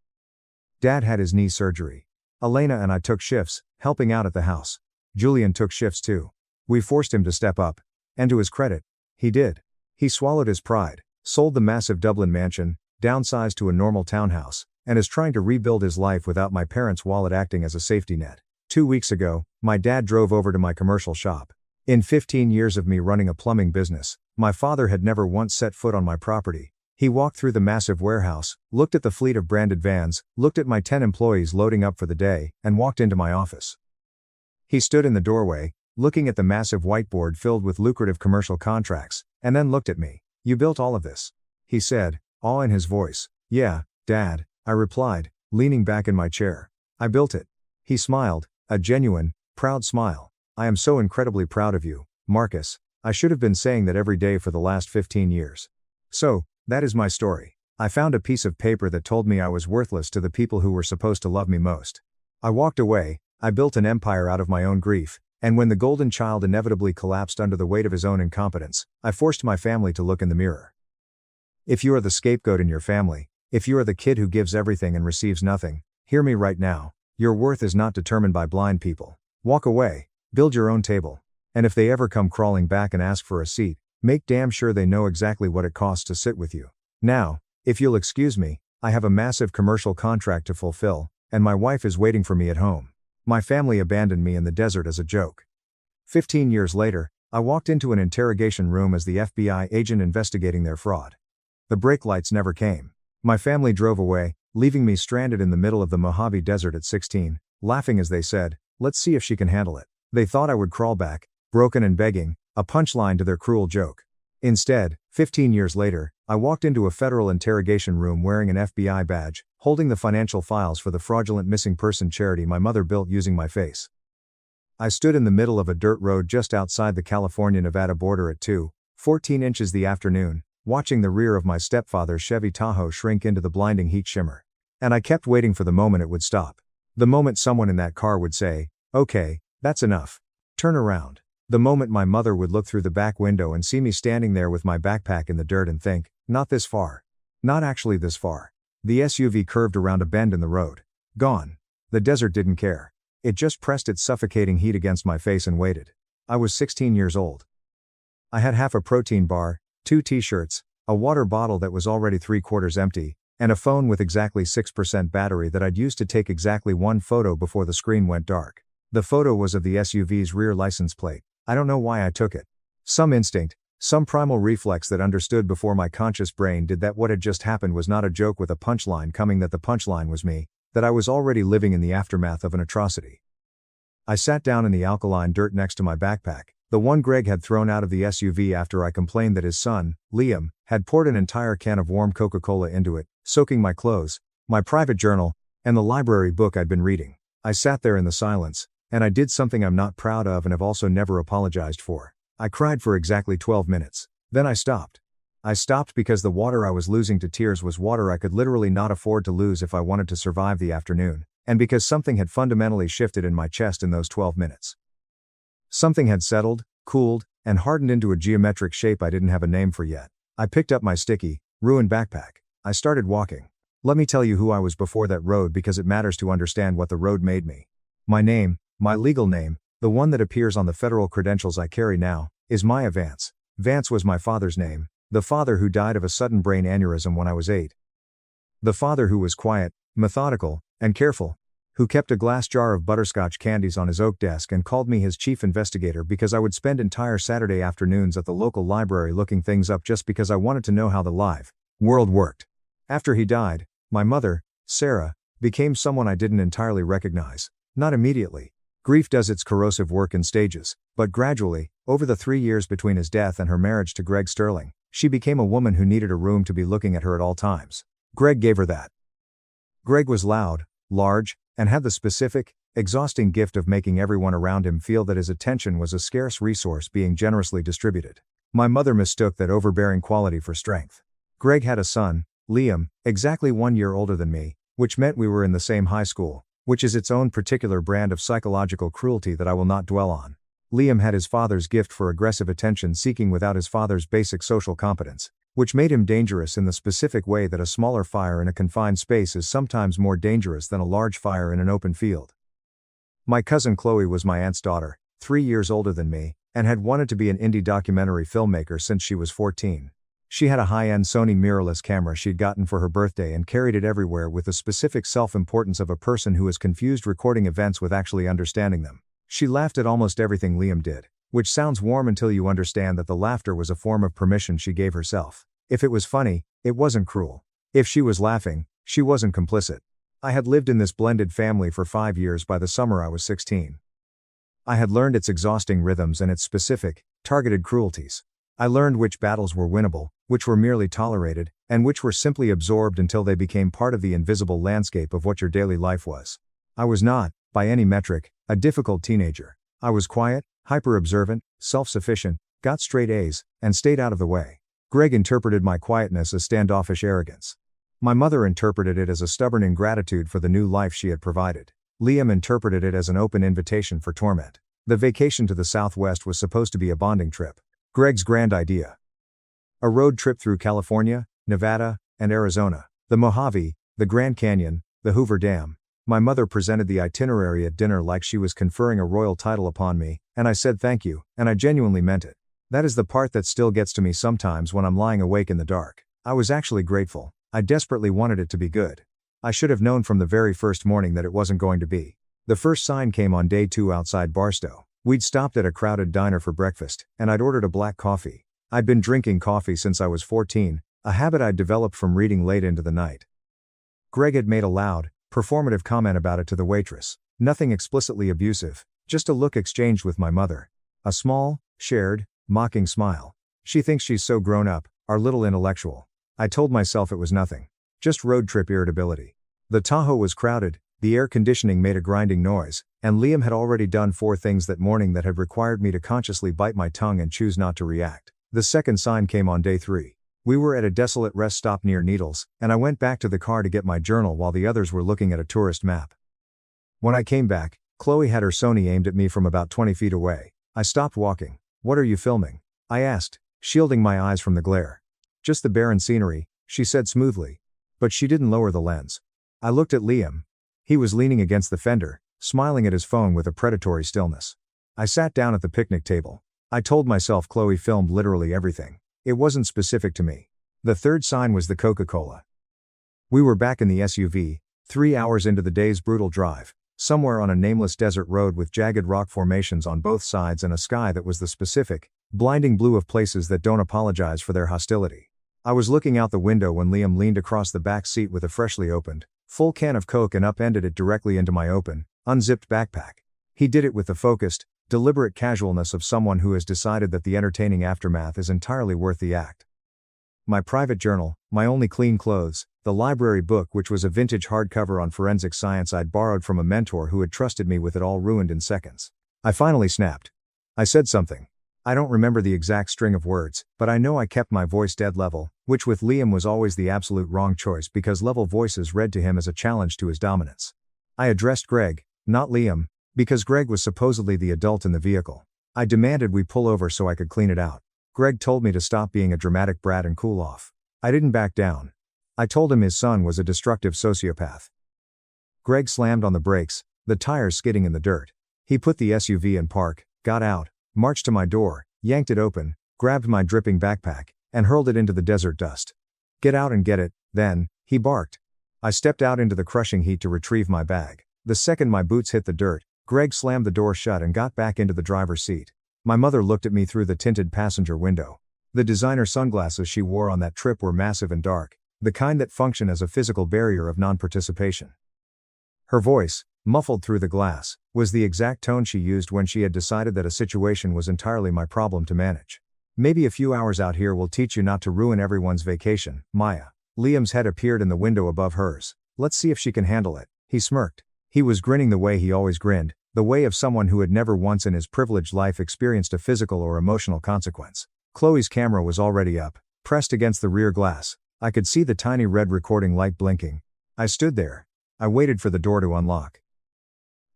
Dad had his knee surgery. Elena and I took shifts, helping out at the house. Julian took shifts too. We forced him to step up. And to his credit, he did. He swallowed his pride, sold the massive Dublin mansion, downsized to a normal townhouse, and is trying to rebuild his life without my parents' wallet acting as a safety net. 2 weeks ago, my dad drove over to my commercial shop. In 15 years of me running a plumbing business, my father had never once set foot on my property. He walked through the massive warehouse, looked at the fleet of branded vans, looked at my 10 employees loading up for the day, and walked into my office. He stood in the doorway, looking at the massive whiteboard filled with lucrative commercial contracts, and then looked at me. "You built all of this?" he said, awe in his voice. "Yeah, Dad," I replied, leaning back in my chair. "I built it." He smiled, a genuine, proud smile. "I am so incredibly proud of you, Marcus. I should have been saying that every day for the last 15 years. So, that is my story. I found a piece of paper that told me I was worthless to the people who were supposed to love me most. I walked away, I built an empire out of my own grief, and when the golden child inevitably collapsed under the weight of his own incompetence, I forced my family to look in the mirror. If you are the scapegoat in your family, if you are the kid who gives everything and receives nothing, hear me right now. Your worth is not determined by blind people. Walk away, build your own table. And if they ever come crawling back and ask for a seat, make damn sure they know exactly what it costs to sit with you. Now, if you'll excuse me, I have a massive commercial contract to fulfill, and my wife is waiting for me at home. My family abandoned me in the desert as a joke. 15 years later, I walked into an interrogation room as the FBI agent investigating their fraud. The brake lights never came. My family drove away, leaving me stranded in the middle of the Mojave Desert at 16, laughing as they said, "Let's see if she can handle it." They thought I would crawl back, broken and begging, a punchline to their cruel joke. Instead, 15 years later, I walked into a federal interrogation room wearing an FBI badge, holding the financial files for the fraudulent missing person charity my mother built using my face. I stood in the middle of a dirt road just outside the California-Nevada border at 2:14 inches the afternoon, watching the rear of my stepfather's Chevy Tahoe shrink into the blinding heat shimmer. And I kept waiting for the moment it would stop. The moment someone in that car would say, "Okay, that's enough. Turn around." The moment my mother would look through the back window and see me standing there with my backpack in the dirt and think, "Not this far. Not actually this far." The SUV curved around a bend in the road. Gone. The desert didn't care. It just pressed its suffocating heat against my face and waited. I was 16 years old. I had half a protein bar, 2 t-shirts, a water bottle that was already 3/4 empty, and a phone with exactly 6% battery that I'd used to take exactly one photo before the screen went dark. The photo was of the SUV's rear license plate. I don't know why I took it. Some instinct, some primal reflex that understood before my conscious brain did that what had just happened was not a joke with a punchline coming, that the punchline was me, that I was already living in the aftermath of an atrocity. I sat down in the alkaline dirt next to my backpack, the one Greg had thrown out of the SUV after I complained that his son, Liam, had poured an entire can of warm Coca-Cola into it, soaking my clothes, my private journal, and the library book I'd been reading. I sat there in the silence, and I did something I'm not proud of and have also never apologized for. I cried for exactly 12 minutes. Then I stopped. I stopped because the water I was losing to tears was water I could literally not afford to lose if I wanted to survive the afternoon, and because something had fundamentally shifted in my chest in those 12 minutes. Something had settled, cooled, and hardened into a geometric shape I didn't have a name for yet. I picked up my sticky, ruined backpack. I started walking. Let me tell you who I was before that road, because it matters to understand what the road made me. My name, my legal name, the one that appears on the federal credentials I carry now, is Maya Vance. Vance was my father's name, the father who died of a sudden brain aneurysm when I was 8. The father who was quiet, methodical, and careful, who kept a glass jar of butterscotch candies on his oak desk and called me his chief investigator because I would spend entire Saturday afternoons at the local library looking things up just because I wanted to know how the live world worked. After he died, my mother, Sarah, became someone I didn't entirely recognize. Not immediately. Grief does its corrosive work in stages, but gradually, over the 3 years between his death and her marriage to Greg Sterling, she became a woman who needed a room to be looking at her at all times. Greg gave her that. Greg was loud, large, and had the specific, exhausting gift of making everyone around him feel that his attention was a scarce resource being generously distributed. My mother mistook that overbearing quality for strength. Greg had a son, Liam, exactly 1 year older than me, which meant we were in the same high school, which is its own particular brand of psychological cruelty that I will not dwell on. Liam had his father's gift for aggressive attention seeking without his father's basic social competence, which made him dangerous in the specific way that a smaller fire in a confined space is sometimes more dangerous than a large fire in an open field. My cousin Chloe was my aunt's daughter, 3 years older than me, and had wanted to be an indie documentary filmmaker since she was 14. She had a high-end Sony mirrorless camera she'd gotten for her birthday and carried it everywhere with the specific self-importance of a person who has confused recording events with actually understanding them. She laughed at almost everything Liam did, which sounds warm until you understand that the laughter was a form of permission she gave herself. If it was funny, it wasn't cruel. If she was laughing, she wasn't complicit. I had lived in this blended family for 5 years by the summer I was 16. I had learned its exhausting rhythms and its specific, targeted cruelties. I learned which battles were winnable, which were merely tolerated, and which were simply absorbed until they became part of the invisible landscape of what your daily life was. I was not, by any metric, a difficult teenager. I was quiet, hyper-observant, self-sufficient, got straight A's, and stayed out of the way. Greg interpreted my quietness as standoffish arrogance. My mother interpreted it as a stubborn ingratitude for the new life she had provided. Liam interpreted it as an open invitation for torment. The vacation to the Southwest was supposed to be a bonding trip. Greg's grand idea. A road trip through California, Nevada, and Arizona. The Mojave, the Grand Canyon, the Hoover Dam. My mother presented the itinerary at dinner like she was conferring a royal title upon me, and I said thank you, and I genuinely meant it. That is the part that still gets to me sometimes when I'm lying awake in the dark. I was actually grateful. I desperately wanted it to be good. I should have known from the very first morning that it wasn't going to be. The first sign came on day 2 outside Barstow. We'd stopped at a crowded diner for breakfast, and I'd ordered a black coffee. I'd been drinking coffee since I was 14, a habit I'd developed from reading late into the night. Greg had made a loud, performative comment about it to the waitress. Nothing explicitly abusive, just a look exchanged with my mother. A small, shared, mocking smile. She thinks she's so grown up, our little intellectual. I told myself it was nothing. Just road trip irritability. The Tahoe was crowded, the air conditioning made a grinding noise, and Liam had already done 4 things that morning that had required me to consciously bite my tongue and choose not to react. The second sign came on day 3. We were at a desolate rest stop near Needles, and I went back to the car to get my journal while the others were looking at a tourist map. When I came back, Chloe had her Sony aimed at me from about 20 feet away. I stopped walking. "What are you filming?" I asked, shielding my eyes from the glare. "Just the barren scenery," she said smoothly. But she didn't lower the lens. I looked at Liam. He was leaning against the fender, smiling at his phone with a predatory stillness. I sat down at the picnic table. I told myself Chloe filmed literally everything. It wasn't specific to me. The third sign was the Coca-Cola. We were back in the SUV, 3 hours into the day's brutal drive, somewhere on a nameless desert road with jagged rock formations on both sides and a sky that was the specific, blinding blue of places that don't apologize for their hostility. I was looking out the window when Liam leaned across the back seat with a freshly opened, full can of Coke and upended it directly into my open, unzipped backpack. He did it with the focused, deliberate casualness of someone who has decided that the entertaining aftermath is entirely worth the act. My private journal, my only clean clothes, the library book which was a vintage hardcover on forensic science I'd borrowed from a mentor who had trusted me with it all ruined in seconds. I finally snapped. I said something. I don't remember the exact string of words, but I know I kept my voice dead level, which with Liam was always the absolute wrong choice because level voices read to him as a challenge to his dominance. I addressed Greg, not Liam, because Greg was supposedly the adult in the vehicle. I demanded we pull over so I could clean it out. Greg told me to stop being a dramatic brat and cool off. I didn't back down. I told him his son was a destructive sociopath. Greg slammed on the brakes, the tires skidding in the dirt. He put the SUV in park, got out, marched to my door, yanked it open, grabbed my dripping backpack, and hurled it into the desert dust. "Get out and get it, then," he barked. I stepped out into the crushing heat to retrieve my bag. The second my boots hit the dirt, Greg slammed the door shut and got back into the driver's seat. My mother looked at me through the tinted passenger window. The designer sunglasses she wore on that trip were massive and dark, the kind that function as a physical barrier of non-participation. Her voice, muffled through the glass, was the exact tone she used when she had decided that a situation was entirely my problem to manage. "Maybe a few hours out here will teach you not to ruin everyone's vacation, Maya." Liam's head appeared in the window above hers. "Let's see if she can handle it." He smirked. He was grinning the way he always grinned, the way of someone who had never once in his privileged life experienced a physical or emotional consequence. Chloe's camera was already up, pressed against the rear glass. I could see the tiny red recording light blinking. I stood there. I waited for the door to unlock.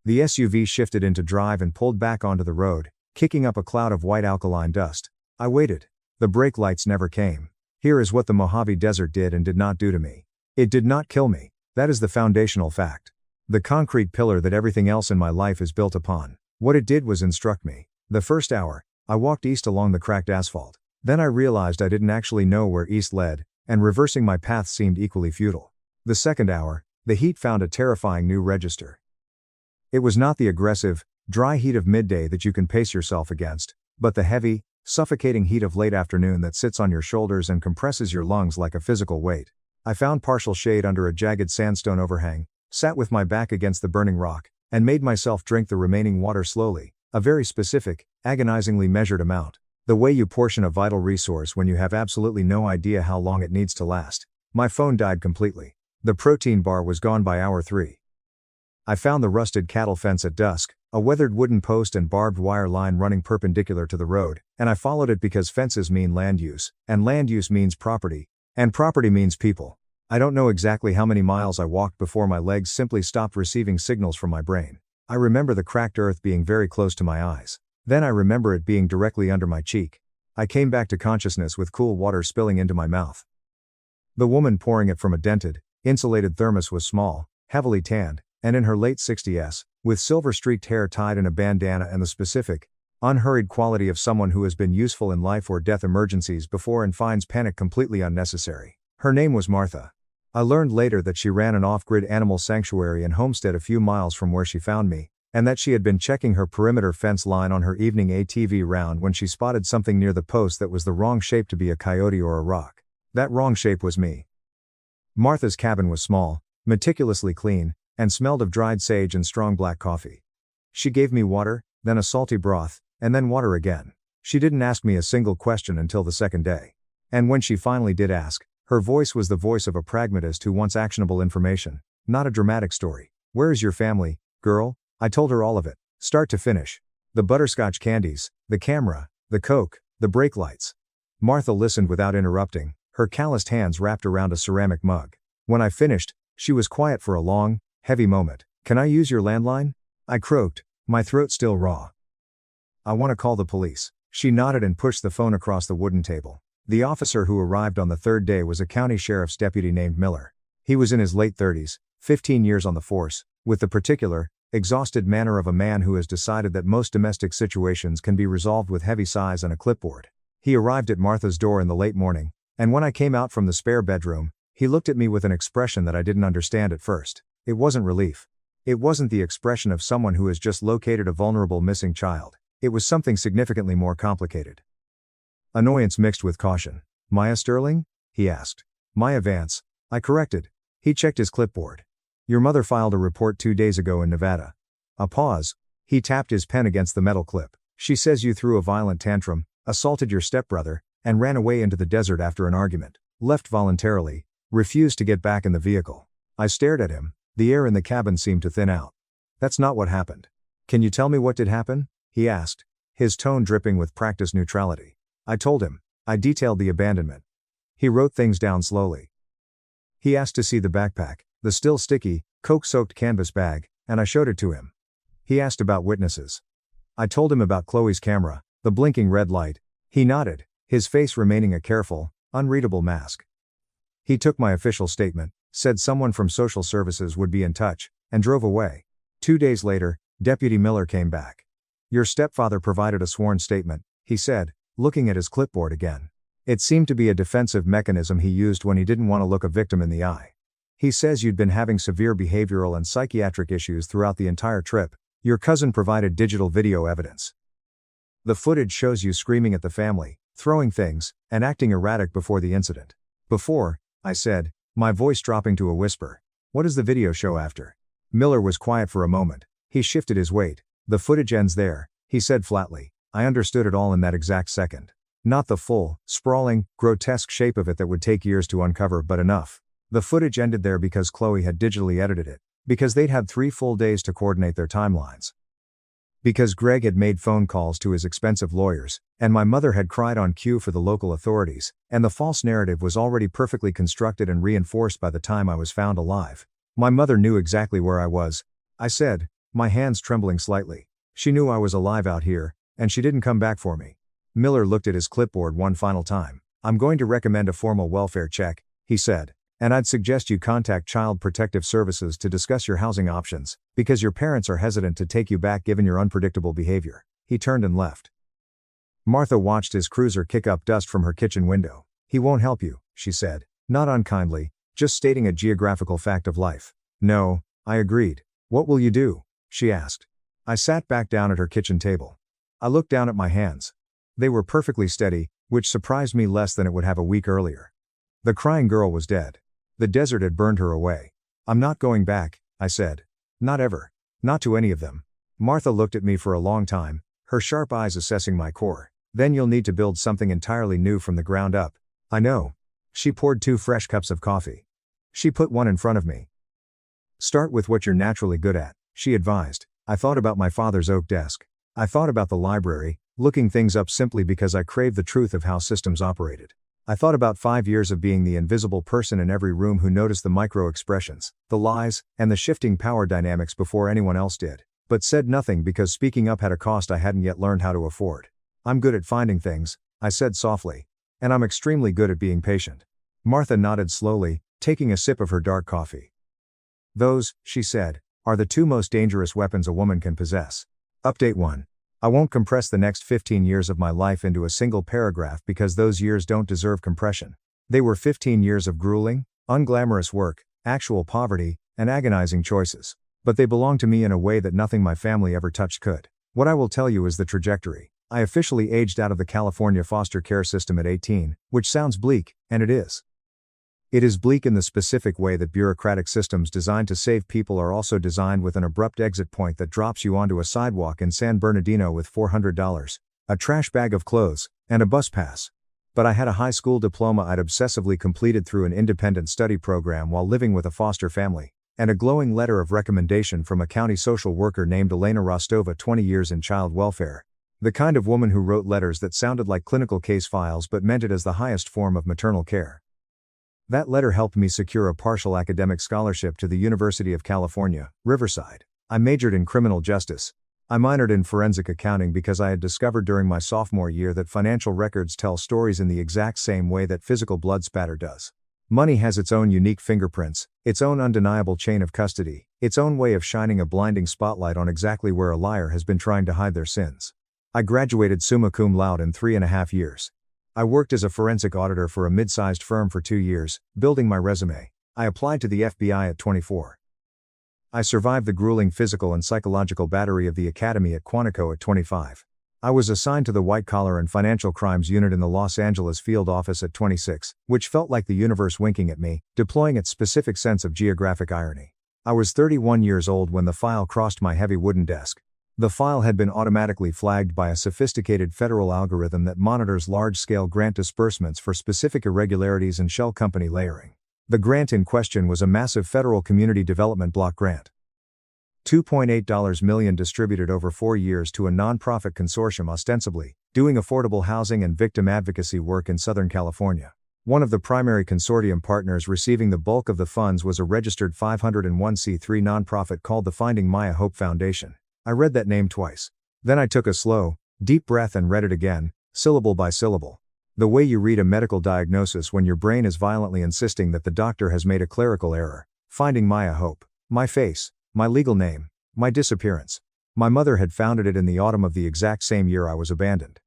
The SUV shifted into drive and pulled back onto the road, kicking up a cloud of white alkaline dust. I waited. The brake lights never came. Here is what the Mojave Desert did and did not do to me. It did not kill me. That is the foundational fact. The concrete pillar that everything else in my life is built upon. What it did was instruct me. The first hour, I walked east along the cracked asphalt. Then I realized I didn't actually know where east led, and reversing my path seemed equally futile. The second hour, the heat found a terrifying new register. It was not the aggressive, dry heat of midday that you can pace yourself against, but the heavy, suffocating heat of late afternoon that sits on your shoulders and compresses your lungs like a physical weight. I found partial shade under a jagged sandstone overhang, sat with my back against the burning rock, and made myself drink the remaining water slowly, a very specific, agonizingly measured amount. The way you portion a vital resource when you have absolutely no idea how long it needs to last. My phone died completely. The protein bar was gone by hour 3. I found the rusted cattle fence at dusk, a weathered wooden post and barbed wire line running perpendicular to the road, and I followed it because fences mean land use, and land use means property, and property means people. I don't know exactly how many miles I walked before my legs simply stopped receiving signals from my brain. I remember the cracked earth being very close to my eyes. Then I remember it being directly under my cheek. I came back to consciousness with cool water spilling into my mouth. The woman pouring it from a dented, insulated thermos was small, heavily tanned, and in her late 60s, with silver-streaked hair tied in a bandana and the specific, unhurried quality of someone who has been useful in life or death emergencies before and finds panic completely unnecessary. Her name was Martha. I learned later that she ran an off-grid animal sanctuary and homestead a few miles from where she found me, and that she had been checking her perimeter fence line on her evening ATV round when she spotted something near the post that was the wrong shape to be a coyote or a rock. That wrong shape was me. Martha's cabin was small, meticulously clean, and smelled of dried sage and strong black coffee. She gave me water, then a salty broth, and then water again. She didn't ask me a single question until the second day. And when she finally did ask, her voice was the voice of a pragmatist who wants actionable information, not a dramatic story. "Where is your family, girl?" I told her all of it, start to finish. The butterscotch candies, the camera, the Coke, the brake lights. Martha listened without interrupting, her calloused hands wrapped around a ceramic mug. When I finished, she was quiet for a long, heavy moment. "Can I use your landline?" I croaked, my throat still raw. "I want to call the police." She nodded and pushed the phone across the wooden table. The officer who arrived on the third day was a county sheriff's deputy named Miller. He was in his late 30s, 15 years on the force, with the particular, exhausted manner of a man who has decided that most domestic situations can be resolved with heavy sighs and a clipboard. He arrived at Martha's door in the late morning, and when I came out from the spare bedroom, he looked at me with an expression that I didn't understand at first. It wasn't relief. It wasn't the expression of someone who has just located a vulnerable missing child. It was something significantly more complicated. Annoyance mixed with caution. "Maya Sterling?" he asked. "Maya Vance," I corrected. He checked his clipboard. "Your mother filed a report 2 days ago in Nevada." A pause. He tapped his pen against the metal clip. "She says you threw a violent tantrum, assaulted your stepbrother, and ran away into the desert after an argument. Left voluntarily, refused to get back in the vehicle." I stared at him. The air in the cabin seemed to thin out. "That's not what happened." "Can you tell me what did happen?" he asked, his tone dripping with practiced neutrality. I told him. I detailed the abandonment. He wrote things down slowly. He asked to see the backpack, the still sticky, Coke-soaked canvas bag, and I showed it to him. He asked about witnesses. I told him about Chloe's camera, the blinking red light. He nodded, his face remaining a careful, unreadable mask. He took my official statement, said someone from social services would be in touch, and drove away. 2 days later, Deputy Miller came back. "Your stepfather provided a sworn statement," he said, looking at his clipboard again. It seemed to be a defensive mechanism he used when he didn't want to look a victim in the eye. "He says you'd been having severe behavioral and psychiatric issues throughout the entire trip. Your cousin provided digital video evidence. The footage shows you screaming at the family, throwing things, and acting erratic before the incident." "Before," I said, my voice dropping to a whisper. "What does the video show after?" Miller was quiet for a moment. He shifted his weight. "The footage ends there," he said flatly. I understood it all in that exact second. Not the full, sprawling, grotesque shape of it that would take years to uncover, but enough. The footage ended there because Chloe had digitally edited it. Because they'd had 3 full days to coordinate their timelines. Because Greg had made phone calls to his expensive lawyers, and my mother had cried on cue for the local authorities, and the false narrative was already perfectly constructed and reinforced by the time I was found alive. My mother knew exactly where I was, I said, my hands trembling slightly. She knew I was alive out here, and she didn't come back for me. Miller looked at his clipboard one final time. "I'm going to recommend a formal welfare check," he said. "And I'd suggest you contact Child Protective Services to discuss your housing options, because your parents are hesitant to take you back given your unpredictable behavior." He turned and left. Martha watched his cruiser kick up dust from her kitchen window. "He won't help you," she said, not unkindly, just stating a geographical fact of life. "No," I agreed. "What will you do?" she asked. I sat back down at her kitchen table. I looked down at my hands. They were perfectly steady, which surprised me less than it would have a week earlier. The crying girl was dead. The desert had burned her away. "I'm not going back," I said. "Not ever. Not to any of them." Martha looked at me for a long time, her sharp eyes assessing my core. Then you'll need to build something entirely new from the ground up. I know. She poured 2 fresh cups of coffee. She put one in front of me. Start with what you're naturally good at, she advised. I thought about my father's oak desk. I thought about the library, looking things up simply because I craved the truth of how systems operated. I thought about 5 years of being the invisible person in every room who noticed the micro-expressions, the lies, and the shifting power dynamics before anyone else did, but said nothing because speaking up had a cost I hadn't yet learned how to afford. I'm good at finding things, I said softly. And I'm extremely good at being patient. Martha nodded slowly, taking a sip of her dark coffee. Those, she said, are the 2 most dangerous weapons a woman can possess. Update 1. I won't compress the next 15 years of my life into a single paragraph because those years don't deserve compression. They were 15 years of grueling, unglamorous work, actual poverty, and agonizing choices. But they belong to me in a way that nothing my family ever touched could. What I will tell you is the trajectory. I officially aged out of the California foster care system at 18, which sounds bleak, and it is. It is bleak in the specific way that bureaucratic systems designed to save people are also designed with an abrupt exit point that drops you onto a sidewalk in San Bernardino with $400, a trash bag of clothes, and a bus pass. But I had a high school diploma I'd obsessively completed through an independent study program while living with a foster family, and a glowing letter of recommendation from a county social worker named Elena Rostova, 20 years in child welfare. The kind of woman who wrote letters that sounded like clinical case files but meant it as the highest form of maternal care. That letter helped me secure a partial academic scholarship to the University of California, Riverside. I majored in criminal justice. I minored in forensic accounting because I had discovered during my sophomore year that financial records tell stories in the exact same way that physical blood spatter does. Money has its own unique fingerprints, its own undeniable chain of custody, its own way of shining a blinding spotlight on exactly where a liar has been trying to hide their sins. I graduated summa cum laude in 3.5 years. I worked as a forensic auditor for a mid-sized firm for 2 years, building my resume. I applied to the FBI at 24. I survived the grueling physical and psychological battery of the academy at Quantico at 25. I was assigned to the white-collar and financial crimes unit in the Los Angeles field office at 26, which felt like the universe winking at me, deploying its specific sense of geographic irony. I was 31 years old when the file crossed my heavy wooden desk. The file had been automatically flagged by a sophisticated federal algorithm that monitors large-scale grant disbursements for specific irregularities and shell company layering. The grant in question was a massive federal community development block grant. $2.8 million distributed over 4 years to a nonprofit consortium ostensibly doing affordable housing and victim advocacy work in Southern California. One of the primary consortium partners receiving the bulk of the funds was a registered 501c3 nonprofit called the Finding Maya Hope Foundation. I read that name twice. Then I took a slow, deep breath and read it again, syllable by syllable. The way you read a medical diagnosis when your brain is violently insisting that the doctor has made a clerical error. Finding Maya Hope. My face, my legal name, my disappearance. My mother had founded it in the autumn of the exact same year I was abandoned.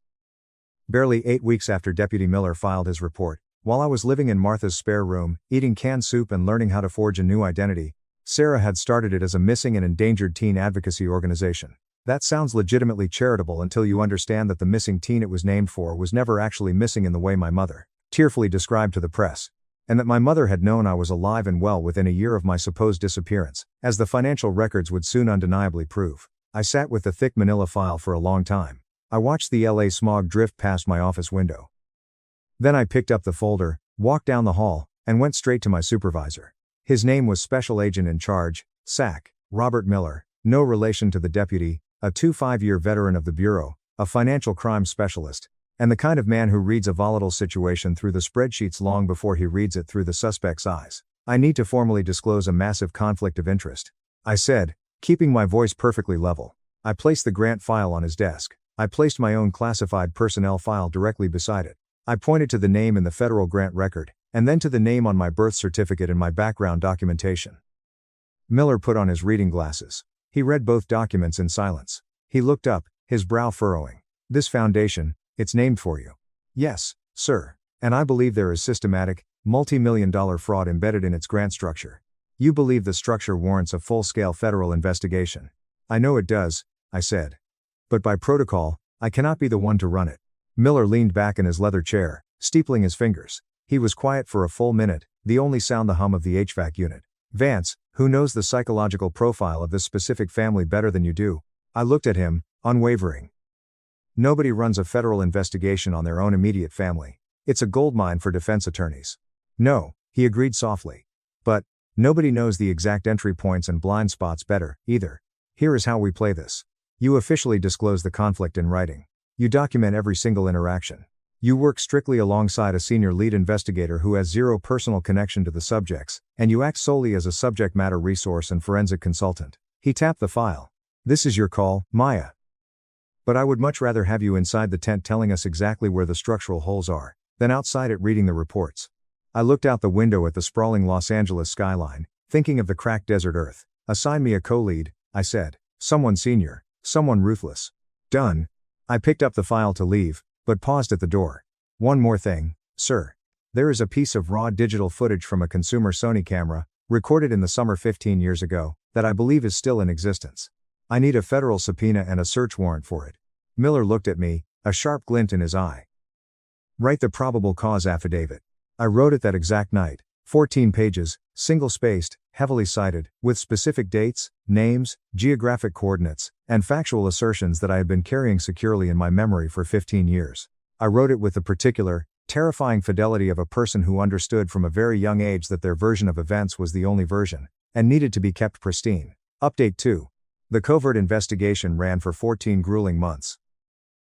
Barely 8 weeks after Deputy Miller filed his report, while I was living in Martha's spare room, eating canned soup and learning how to forge a new identity, Sarah had started it as a missing and endangered teen advocacy organization. That sounds legitimately charitable until you understand that the missing teen it was named for was never actually missing in the way my mother tearfully described to the press. And that my mother had known I was alive and well within a year of my supposed disappearance, as the financial records would soon undeniably prove. I sat with the thick manila file for a long time. I watched the LA smog drift past my office window. Then I picked up the folder, walked down the hall, and went straight to my supervisor. His name was Special Agent in Charge, SAC, Robert Miller, no relation to the deputy, a 5-year veteran of the Bureau, a financial crime specialist, and the kind of man who reads a volatile situation through the spreadsheets long before he reads it through the suspect's eyes. I need to formally disclose a massive conflict of interest, I said, keeping my voice perfectly level. I placed the grant file on his desk. I placed my own classified personnel file directly beside it. I pointed to the name in the federal grant record, and then to the name on my birth certificate and my background documentation. Miller put on his reading glasses. He read both documents in silence. He looked up, his brow furrowing. This foundation, it's named for you. Yes, sir. And I believe there is systematic, multi-million-dollar fraud embedded in its grant structure. You believe the structure warrants a full-scale federal investigation. I know it does, I said. But by protocol, I cannot be the one to run it. Miller leaned back in his leather chair, steepling his fingers. He was quiet for a full minute, the only sound the hum of the HVAC unit. Vance, who knows the psychological profile of this specific family better than you do? I looked at him, unwavering. Nobody runs a federal investigation on their own immediate family. It's a goldmine for defense attorneys. No, he agreed softly. But nobody knows the exact entry points and blind spots better, either. Here is how we play this. You officially disclose the conflict in writing. You document every single interaction. You work strictly alongside a senior lead investigator who has zero personal connection to the subjects, and you act solely as a subject matter resource and forensic consultant. He tapped the file. This is your call, Maya. But I would much rather have you inside the tent telling us exactly where the structural holes are, than outside it reading the reports. I looked out the window at the sprawling Los Angeles skyline, thinking of the cracked desert earth. Assign me a co-lead, I said. Someone senior, someone ruthless. Done. I picked up the file to leave, but paused at the door. One more thing, sir. There is a piece of raw digital footage from a consumer Sony camera, recorded in the summer 15 years ago, that I believe is still in existence. I need a federal subpoena and a search warrant for it. Miller looked at me, a sharp glint in his eye. Write the probable cause affidavit. I wrote it that exact night, 14 pages, single-spaced, heavily cited, with specific dates, names, geographic coordinates, and factual assertions that I had been carrying securely in my memory for 15 years. I wrote it with the particular, terrifying fidelity of a person who understood from a very young age that their version of events was the only version, and needed to be kept pristine. Update 2. The covert investigation ran for 14 grueling months.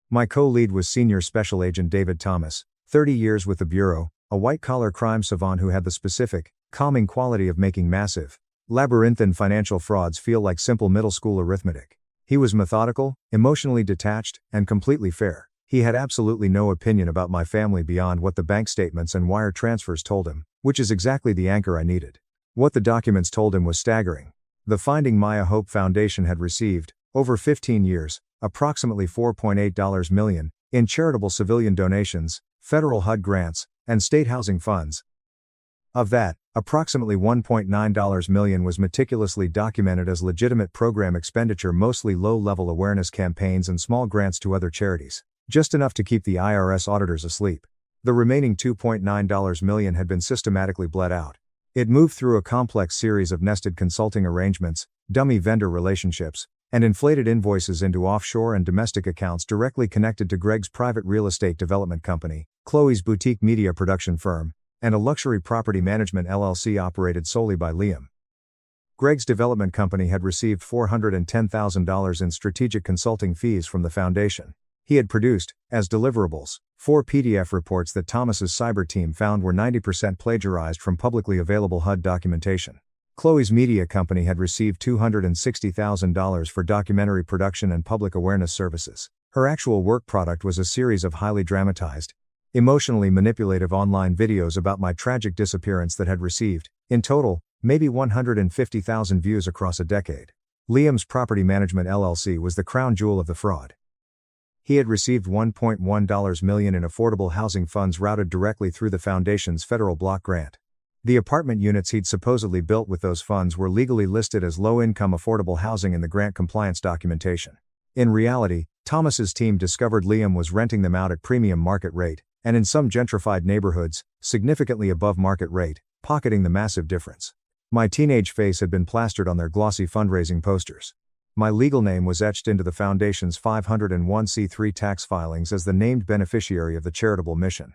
My co-lead was Senior Special Agent David Thomas, 30 years with the Bureau, a white-collar crime savant who had the specific, calming quality of making massive, labyrinthine financial frauds feel like simple middle school arithmetic. He was methodical, emotionally detached, and completely fair. He had absolutely no opinion about my family beyond what the bank statements and wire transfers told him, which is exactly the anchor I needed. What the documents told him was staggering. The Finding Maya Hope Foundation had received, over 15 years, approximately $4.8 million, in charitable civilian donations, federal HUD grants, and state housing funds. Of that, approximately $1.9 million was meticulously documented as legitimate program expenditure, mostly low-level awareness campaigns and small grants to other charities, just enough to keep the IRS auditors asleep. The remaining $2.9 million had been systematically bled out. It moved through a complex series of nested consulting arrangements, dummy vendor relationships, and inflated invoices into offshore and domestic accounts directly connected to Greg's private real estate development company, Chloe's boutique media production firm, and a luxury property management LLC operated solely by Liam. Greg's development company had received $410,000 in strategic consulting fees from the foundation. He had produced, as deliverables, 4 PDF reports that Thomas's cyber team found were 90% plagiarized from publicly available HUD documentation. Chloe's media company had received $260,000 for documentary production and public awareness services. Her actual work product was a series of highly dramatized, emotionally manipulative online videos about my tragic disappearance that had received, in total, maybe 150,000 views across a decade. Liam's Property Management LLC was the crown jewel of the fraud. He had received $1.1 million in affordable housing funds routed directly through the foundation's federal block grant. The apartment units he'd supposedly built with those funds were legally listed as low-income affordable housing in the grant compliance documentation. In reality, Thomas's team discovered Liam was renting them out at premium market rate, and in some gentrified neighborhoods, significantly above market rate, pocketing the massive difference. My teenage face had been plastered on their glossy fundraising posters. My legal name was etched into the foundation's 501c3 tax filings as the named beneficiary of the charitable mission.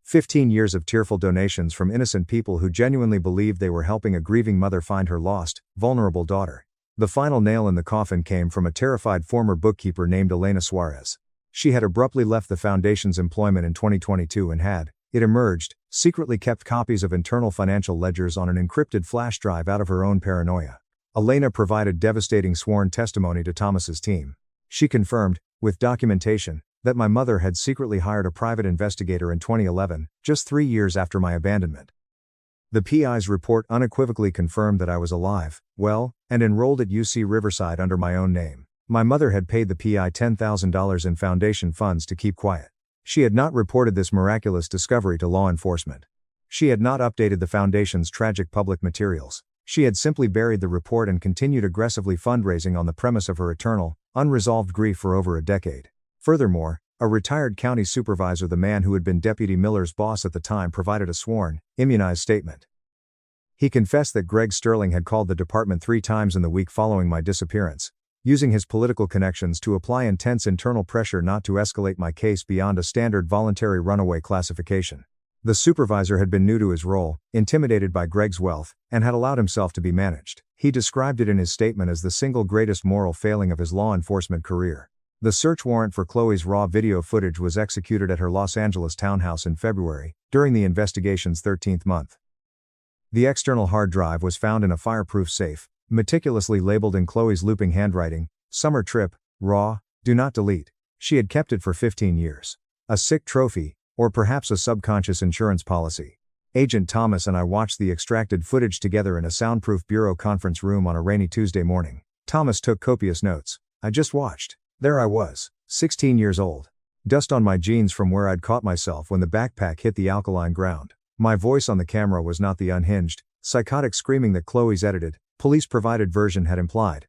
15 years of tearful donations from innocent people who genuinely believed they were helping a grieving mother find her lost, vulnerable daughter. The final nail in the coffin came from a terrified former bookkeeper named Elena Suarez. She had abruptly left the foundation's employment in 2022 and had, it emerged, secretly kept copies of internal financial ledgers on an encrypted flash drive out of her own paranoia. Elena provided devastating sworn testimony to Thomas's team. She confirmed, with documentation, that my mother had secretly hired a private investigator in 2011, just 3 years after my abandonment. The PI's report unequivocally confirmed that I was alive, well, and enrolled at UC Riverside under my own name. My mother had paid the PI $10,000 in foundation funds to keep quiet. She had not reported this miraculous discovery to law enforcement. She had not updated the foundation's tragic public materials. She had simply buried the report and continued aggressively fundraising on the premise of her eternal, unresolved grief for over a decade. Furthermore, a retired county supervisor, the man who had been Deputy Miller's boss at the time, provided a sworn, immunized statement. He confessed that Greg Sterling had called the department 3 times in the week following my disappearance. using his political connections to apply intense internal pressure not to escalate my case beyond a standard voluntary runaway classification. The supervisor had been new to his role, intimidated by Greg's wealth, and had allowed himself to be managed. He described it in his statement as the single greatest moral failing of his law enforcement career. The search warrant for Chloe's raw video footage was executed at her Los Angeles townhouse in February, during the investigation's 13th month. The external hard drive was found in a fireproof safe, meticulously labeled in Chloe's looping handwriting, "Summer trip, raw, do not delete." She had kept it for 15 years. A sick trophy, or perhaps a subconscious insurance policy. Agent Thomas and I watched the extracted footage together in a soundproof bureau conference room on a rainy Tuesday morning. Thomas took copious notes. I just watched. There I was, 16 years old. Dust on my jeans from where I'd caught myself when the backpack hit the alkaline ground. My voice on the camera was not the unhinged, psychotic screaming that Chloe's edited, police-provided version had implied.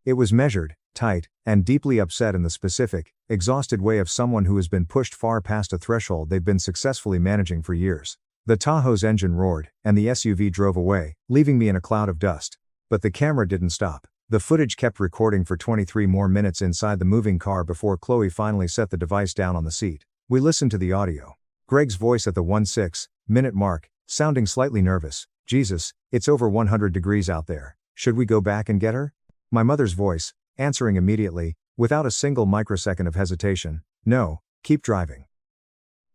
It was measured, tight, and deeply upset in the specific, exhausted way of someone who has been pushed far past a threshold they've been successfully managing for years. The Tahoe's engine roared, and the SUV drove away, leaving me in a cloud of dust. But the camera didn't stop. The footage kept recording for 23 more minutes inside the moving car before Chloe finally set the device down on the seat. We listened to the audio. Greg's voice at the 1-6-minute mark, sounding slightly nervous. "Jesus, it's over 100 degrees out there. Should we go back and get her?" My mother's voice, answering immediately, without a single microsecond of hesitation, "No, keep driving.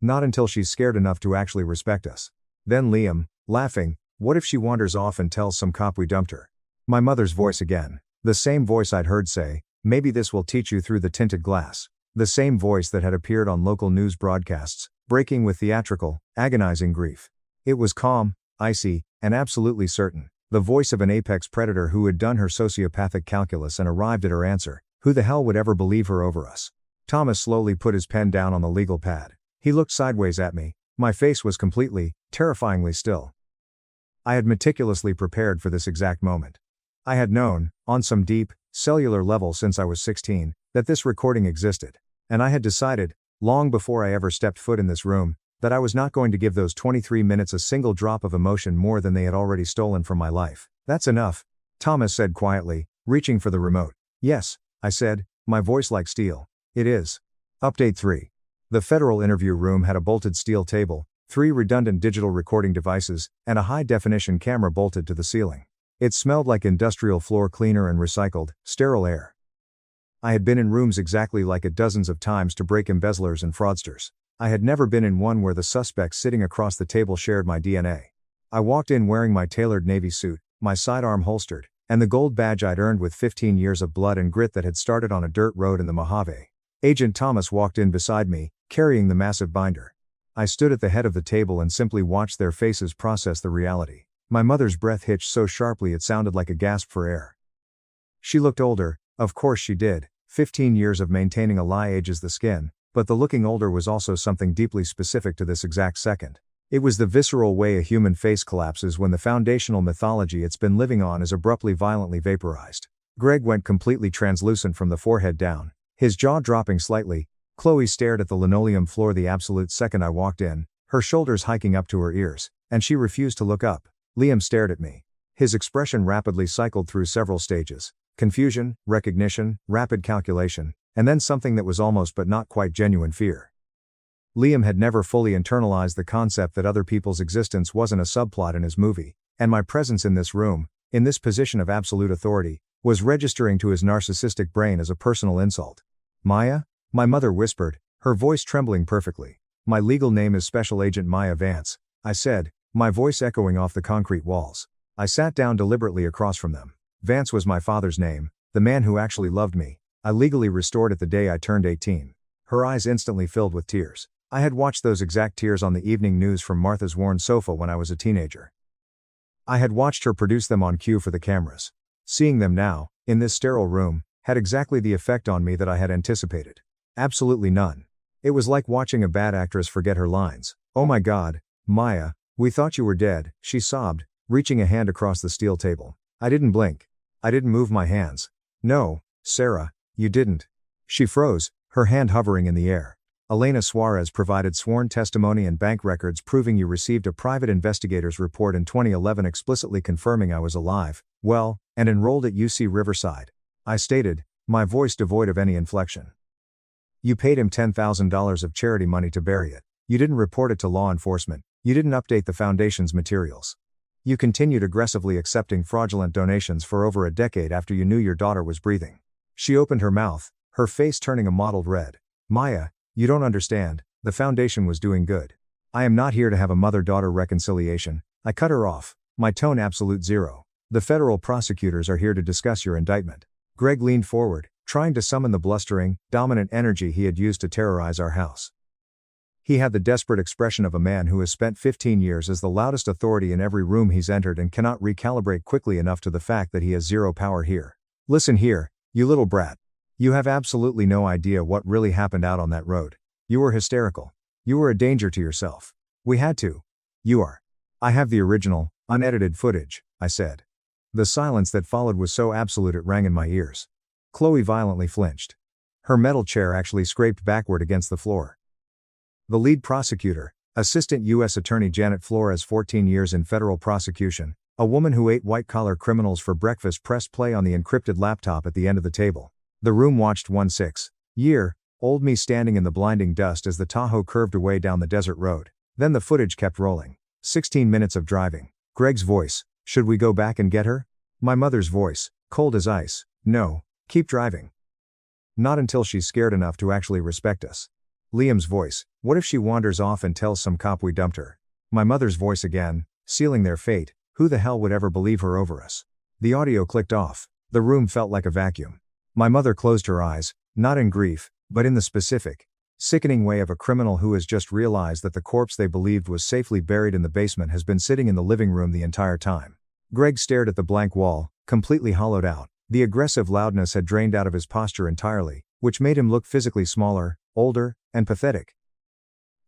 Not until she's scared enough to actually respect us." Then Liam, laughing, "What if she wanders off and tells some cop we dumped her?" My mother's voice again. The same voice I'd heard say, "Maybe this will teach you through the tinted glass." The same voice that had appeared on local news broadcasts, breaking with theatrical, agonizing grief. It was calm, icy, and absolutely certain. The voice of an apex predator who had done her sociopathic calculus and arrived at her answer. Who the hell would ever believe her over us? Thomas slowly put his pen down on the legal pad. He looked sideways at me. My face was completely, terrifyingly still. I had meticulously prepared for this exact moment. I had known, on some deep, cellular level since I was 16, that this recording existed. And I had decided, long before I ever stepped foot in this room, that I was not going to give those 23 minutes a single drop of emotion more than they had already stolen from my life. "That's enough," Thomas said quietly, reaching for the remote. "Yes," I said, my voice like steel. "It is." Update 3. The federal interview room had a bolted steel table, 3 redundant digital recording devices, and a high-definition camera bolted to the ceiling. It smelled like industrial floor cleaner and recycled, sterile air. I had been in rooms exactly like it dozens of times to break embezzlers and fraudsters. I had never been in one where the suspects sitting across the table shared my DNA. I walked in wearing my tailored navy suit, my sidearm holstered, and the gold badge I'd earned with 15 years of blood and grit that had started on a dirt road in the Mojave. Agent Thomas walked in beside me, carrying the massive binder. I stood at the head of the table and simply watched their faces process the reality. My mother's breath hitched so sharply it sounded like a gasp for air. She looked older, of course she did. 15 years of maintaining a lie ages the skin, but the looking older was also something deeply specific to this exact second. It was the visceral way a human face collapses when the foundational mythology it's been living on is abruptly violently vaporized. Greg went completely translucent from the forehead down, his jaw dropping slightly. Chloe stared at the linoleum floor the absolute second I walked in, her shoulders hiking up to her ears, and she refused to look up. Liam stared at me. His expression rapidly cycled through several stages. Confusion, recognition, rapid calculation, and then something that was almost but not quite genuine fear. Liam had never fully internalized the concept that other people's existence wasn't a subplot in his movie, and my presence in this room, in this position of absolute authority, was registering to his narcissistic brain as a personal insult. "Maya?" my mother whispered, her voice trembling perfectly. "My legal name is Special Agent Maya Vance," I said, my voice echoing off the concrete walls. I sat down deliberately across from them. Vance was my father's name, the man who actually loved me. I legally restored it the day I turned 18. Her eyes instantly filled with tears. I had watched those exact tears on the evening news from Martha's worn sofa when I was a teenager. I had watched her produce them on cue for the cameras. Seeing them now, in this sterile room, had exactly the effect on me that I had anticipated. Absolutely none. It was like watching a bad actress forget her lines. "Oh my God, Maya, we thought you were dead," she sobbed, reaching a hand across the steel table. I didn't blink. I didn't move my hands. "No, Sarah, you didn't." She froze, her hand hovering in the air. "Elena Suarez provided sworn testimony and bank records proving you received a private investigator's report in 2011 explicitly confirming I was alive, well, and enrolled at UC Riverside." I stated, my voice devoid of any inflection. You paid him $10,000 of charity money to bury it. You didn't report it to law enforcement. You didn't update the foundation's materials. You continued aggressively accepting fraudulent donations for over a decade after you knew your daughter was breathing. She opened her mouth, her face turning a mottled red. Maya, you don't understand, the foundation was doing good. I am not here to have a mother-daughter reconciliation. I cut her off, my tone absolute zero. The federal prosecutors are here to discuss your indictment. Greg leaned forward, trying to summon the blustering, dominant energy he had used to terrorize our house. He had the desperate expression of a man who has spent 15 years as the loudest authority in every room he's entered and cannot recalibrate quickly enough to the fact that he has zero power here. Listen here, you little brat. You have absolutely no idea what really happened out on that road. You were hysterical. You were a danger to yourself. We had to. You are. I have the original, unedited footage, I said. The silence that followed was so absolute it rang in my ears. Chloe violently flinched. Her metal chair actually scraped backward against the floor. The lead prosecutor, Assistant U.S. Attorney Janet Flores, 14 years in federal prosecution, a woman who ate white-collar criminals for breakfast, pressed play on the encrypted laptop at the end of the table. The room watched 16-year-old me standing in the blinding dust as the Tahoe curved away down the desert road. Then the footage kept rolling. 16 minutes of driving. Greg's voice, should we go back and get her? My mother's voice, cold as ice, no, keep driving. Not until she's scared enough to actually respect us. Liam's voice, what if she wanders off and tells some cop we dumped her? My mother's voice again, sealing their fate, who the hell would ever believe her over us? The audio clicked off. The room felt like a vacuum. My mother closed her eyes, not in grief, but in the specific, sickening way of a criminal who has just realized that the corpse they believed was safely buried in the basement has been sitting in the living room the entire time. Greg stared at the blank wall, completely hollowed out. The aggressive loudness had drained out of his posture entirely, which made him look physically smaller, older, and pathetic.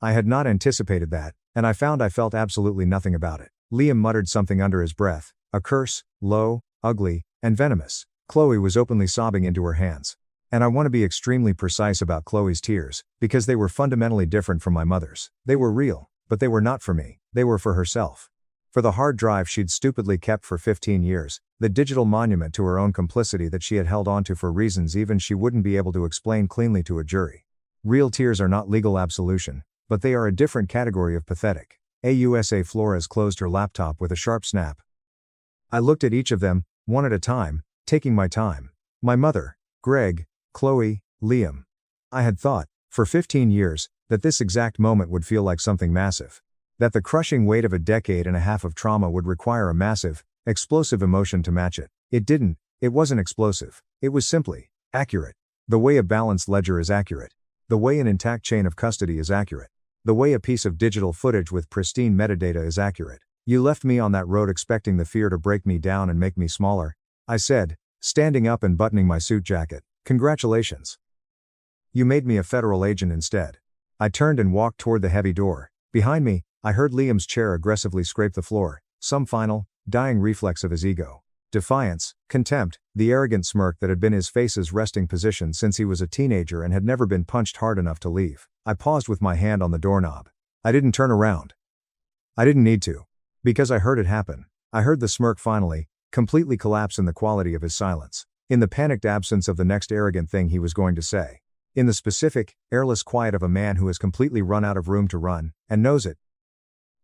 I had not anticipated that, and I felt absolutely nothing about it. Liam muttered something under his breath, a curse, low, ugly, and venomous. Chloe was openly sobbing into her hands. And I want to be extremely precise about Chloe's tears, because they were fundamentally different from my mother's. They were real, but they were not for me, they were for herself. For the hard drive she'd stupidly kept for 15 years, the digital monument to her own complicity that she had held onto for reasons even she wouldn't be able to explain cleanly to a jury. Real tears are not legal absolution, but they are a different category of pathetic. AUSA Flores closed her laptop with a sharp snap. I looked at each of them, one at a time, taking my time. My mother, Greg, Chloe, Liam. I had thought, for 15 years, that this exact moment would feel like something massive. That the crushing weight of a decade and a half of trauma would require a massive, explosive emotion to match it. It didn't. It wasn't explosive. It was simply accurate. The way a balanced ledger is accurate. The way an intact chain of custody is accurate. The way a piece of digital footage with pristine metadata is accurate. You left me on that road expecting the fear to break me down and make me smaller, I said, standing up and buttoning my suit jacket. Congratulations. You made me a federal agent instead. I turned and walked toward the heavy door. Behind me, I heard Liam's chair aggressively scrape the floor, some final, dying reflex of his ego. Defiance, contempt, the arrogant smirk that had been his face's resting position since he was a teenager and had never been punched hard enough to leave. I paused with my hand on the doorknob. I didn't turn around. I didn't need to. Because I heard it happen. I heard the smirk finally, completely collapse in the quality of his silence. In the panicked absence of the next arrogant thing he was going to say. In the specific, airless quiet of a man who has completely run out of room to run, and knows it.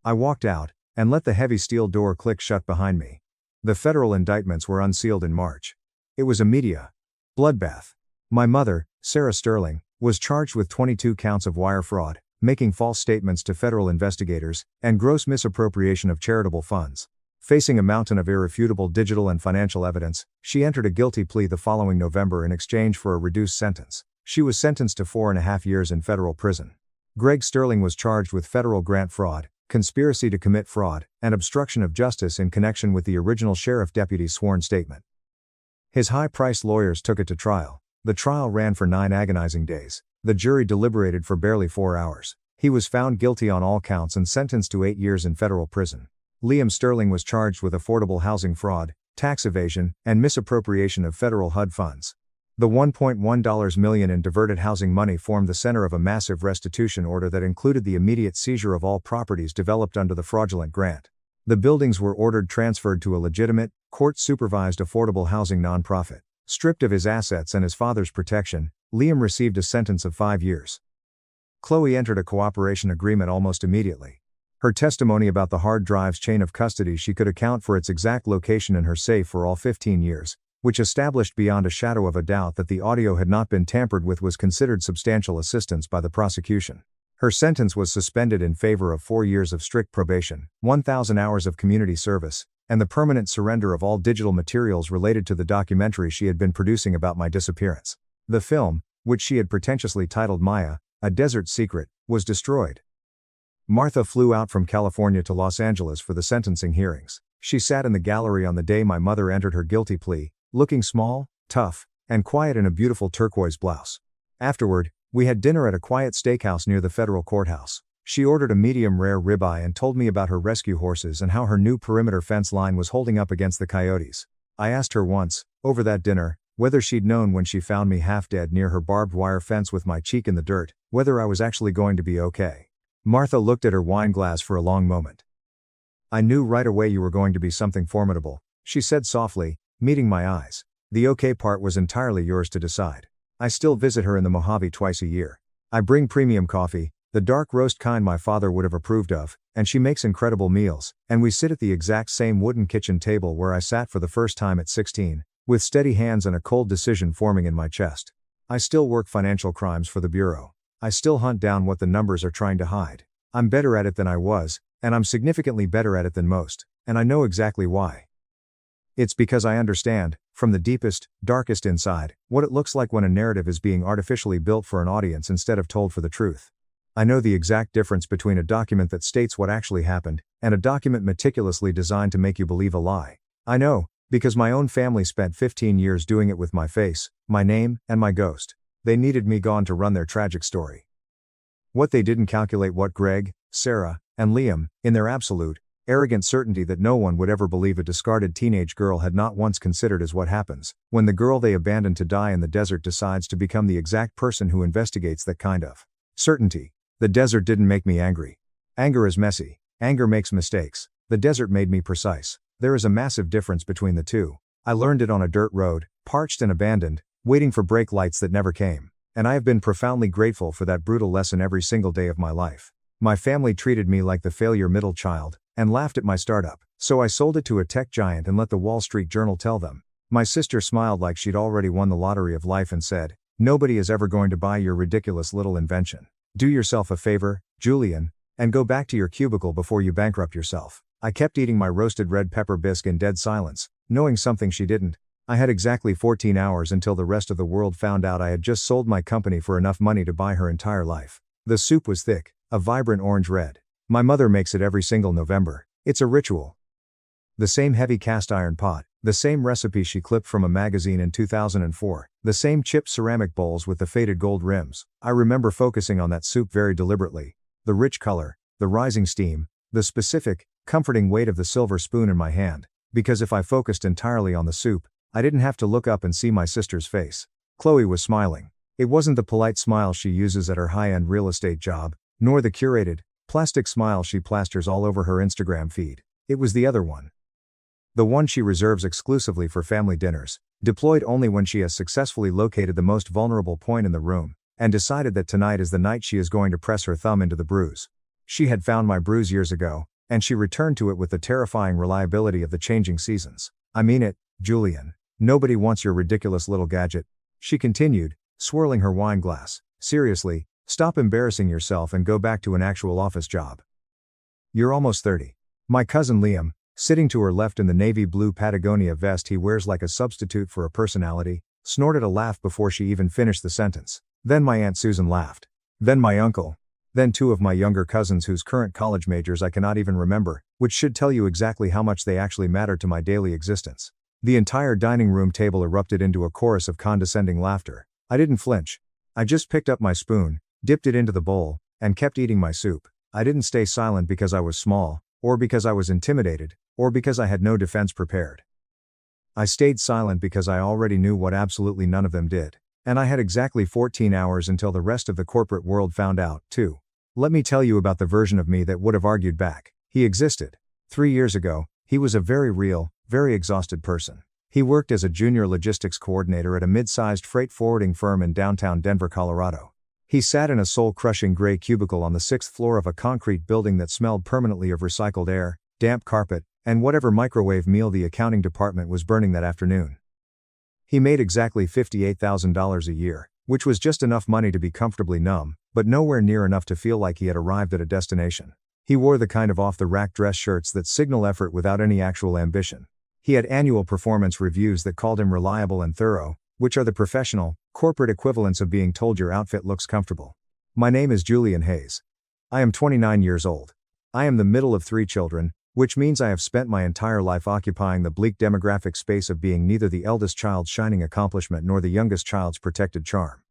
I walked out, and let the heavy steel door click shut behind me. The federal indictments were unsealed in March. It was a media bloodbath. My mother, Sarah Sterling, was charged with 22 counts of wire fraud, making false statements to federal investigators, and gross misappropriation of charitable funds. Facing a mountain of irrefutable digital and financial evidence, she entered a guilty plea the following November in exchange for a reduced sentence. She was sentenced to 4.5 years in federal prison. Greg Sterling was charged with federal grant fraud, conspiracy to commit fraud, and obstruction of justice in connection with the original sheriff deputy's sworn statement. His high-priced lawyers took it to trial. The trial ran for 9 agonizing days. The jury deliberated for barely 4 hours. He was found guilty on all counts and sentenced to 8 years in federal prison. Liam Sterling was charged with affordable housing fraud, tax evasion, and misappropriation of federal HUD funds. The $1.1 million in diverted housing money formed the center of a massive restitution order that included the immediate seizure of all properties developed under the fraudulent grant. The buildings were ordered transferred to a legitimate, court-supervised affordable housing nonprofit. Stripped of his assets and his father's protection, Liam received a sentence of 5 years. Chloe entered a cooperation agreement almost immediately. Her testimony about the hard drive's chain of custody she could account for its exact location in her safe for all 15 years, which established beyond a shadow of a doubt that the audio had not been tampered with, was considered substantial assistance by the prosecution. Her sentence was suspended in favor of 4 years of strict probation, 1,000 hours of community service, and the permanent surrender of all digital materials related to the documentary she had been producing about my disappearance. The film, which she had pretentiously titled Maya, A Desert Secret, was destroyed. Martha flew out from California to Los Angeles for the sentencing hearings. She sat in the gallery on the day my mother entered her guilty plea, looking small, tough, and quiet in a beautiful turquoise blouse. Afterward, we had dinner at a quiet steakhouse near the federal courthouse. She ordered a medium-rare ribeye and told me about her rescue horses and how her new perimeter fence line was holding up against the coyotes. I asked her once, over that dinner, whether she'd known when she found me half dead near her barbed wire fence with my cheek in the dirt, whether I was actually going to be okay. Martha looked at her wine glass for a long moment. "I knew right away you were going to be something formidable," she said softly, meeting my eyes. "The okay part was entirely yours to decide. I still visit her in the Mojave twice a year. I bring premium coffee, the dark roast kind my father would have approved of, and she makes incredible meals, and we sit at the exact same wooden kitchen table where I sat for the first time at 16, with steady hands and a cold decision forming in my chest. I still work financial crimes for the Bureau. I still hunt down what the numbers are trying to hide. I'm better at it than I was, and I'm significantly better at it than most, and I know exactly why. It's because I understand, from the deepest, darkest inside, what it looks like when a narrative is being artificially built for an audience instead of told for the truth. I know the exact difference between a document that states what actually happened, and a document meticulously designed to make you believe a lie. I know, because my own family spent 15 years doing it with my face, my name, and my ghost. They needed me gone to run their tragic story. What they didn't calculate what Greg, Sarah, and Liam, in their absolute, arrogant certainty that no one would ever believe a discarded teenage girl had not once considered is what happens when the girl they abandoned to die in the desert decides to become the exact person who investigates that kind of certainty. The desert didn't make me angry. Anger is messy. Anger makes mistakes. The desert made me precise. There is a massive difference between the two. I learned it on a dirt road, parched and abandoned, waiting for brake lights that never came. And I have been profoundly grateful for that brutal lesson every single day of my life. My family treated me like the failure middle child, and laughed at my startup, so I sold it to a tech giant and let the Wall Street Journal tell them. My sister smiled like she'd already won the lottery of life and said, "Nobody is ever going to buy your ridiculous little invention. Do yourself a favor, Julian, and go back to your cubicle before you bankrupt yourself." I kept eating my roasted red pepper bisque in dead silence, knowing something she didn't. I had exactly 14 hours until the rest of the world found out I had just sold my company for enough money to buy her entire life. The soup was thick, a vibrant orange red. My mother makes it every single November. It's a ritual. The same heavy cast iron pot, the same recipe she clipped from a magazine in 2004, the same chipped ceramic bowls with the faded gold rims. I remember focusing on that soup very deliberately. The rich color, the rising steam, the specific, comforting weight of the silver spoon in my hand, because if I focused entirely on the soup, I didn't have to look up and see my sister's face. Chloe was smiling. It wasn't the polite smile she uses at her high-end real estate job, nor the curated, plastic smile she plasters all over her Instagram feed. It was the other one. The one she reserves exclusively for family dinners, deployed only when she has successfully located the most vulnerable point in the room, and decided that tonight is the night she is going to press her thumb into the bruise. She had found my bruise years ago, and she returned to it with the terrifying reliability of the changing seasons. "I mean it, Julian. Nobody wants your ridiculous little gadget," she continued, swirling her wine glass. "Seriously, stop embarrassing yourself and go back to an actual office job. You're almost 30. My cousin Liam, sitting to her left in the navy blue Patagonia vest he wears like a substitute for a personality, snorted a laugh before she even finished the sentence. Then my Aunt Susan laughed. Then my uncle. Then two of my younger cousins whose current college majors I cannot even remember, which should tell you exactly how much they actually mattered to my daily existence. The entire dining room table erupted into a chorus of condescending laughter. I didn't flinch. I just picked up my spoon, dipped it into the bowl, and kept eating my soup. I didn't stay silent because I was small, or because I was intimidated, or because I had no defense prepared. I stayed silent because I already knew what absolutely none of them did. And I had exactly 14 hours until the rest of the corporate world found out, too. Let me tell you about the version of me that would have argued back. He existed. 3 years ago, he was a very real, very exhausted person. He worked as a junior logistics coordinator at a mid-sized freight forwarding firm in downtown Denver, Colorado. He sat in a soul-crushing gray cubicle on the 6th floor of a concrete building that smelled permanently of recycled air, damp carpet, and whatever microwave meal the accounting department was burning that afternoon. He made exactly $58,000 a year, which was just enough money to be comfortably numb, but nowhere near enough to feel like he had arrived at a destination. He wore the kind of off-the-rack dress shirts that signal effort without any actual ambition. He had annual performance reviews that called him reliable and thorough, which are the professional, corporate equivalents of being told your outfit looks comfortable. My name is Julian Hayes. I am 29 years old. I am the middle of 3 children, which means I have spent my entire life occupying the bleak demographic space of being neither the eldest child's shining accomplishment nor the youngest child's protected charm.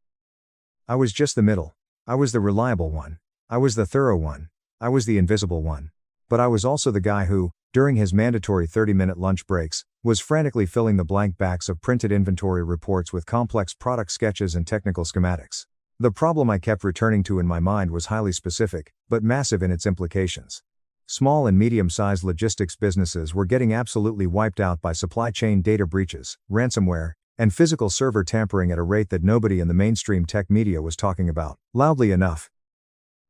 I was just the middle. I was the reliable one. I was the thorough one. I was the invisible one. But I was also the guy who, during his mandatory 30-minute lunch breaks, was frantically filling the blank backs of printed inventory reports with complex product sketches and technical schematics. The problem I kept returning to in my mind was highly specific, but massive in its implications. Small and medium-sized logistics businesses were getting absolutely wiped out by supply chain data breaches, ransomware, and physical server tampering at a rate that nobody in the mainstream tech media was talking about, loudly enough.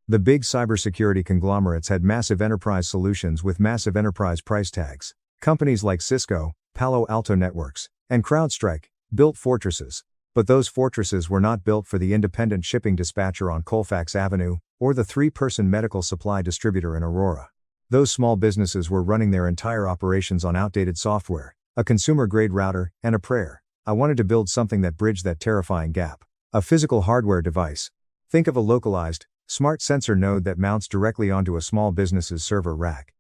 The big cybersecurity conglomerates had massive enterprise solutions with massive enterprise price tags. Companies like Cisco, Palo Alto Networks, and CrowdStrike built fortresses, but those fortresses were not built for the independent shipping dispatcher on Colfax Avenue, or the 3-person medical supply distributor in Aurora. Those small businesses were running their entire operations on outdated software, a consumer-grade router, and a prayer. I wanted to build something that bridged that terrifying gap. A physical hardware device. Think of a localized, smart sensor node that mounts directly onto a small business's server rack.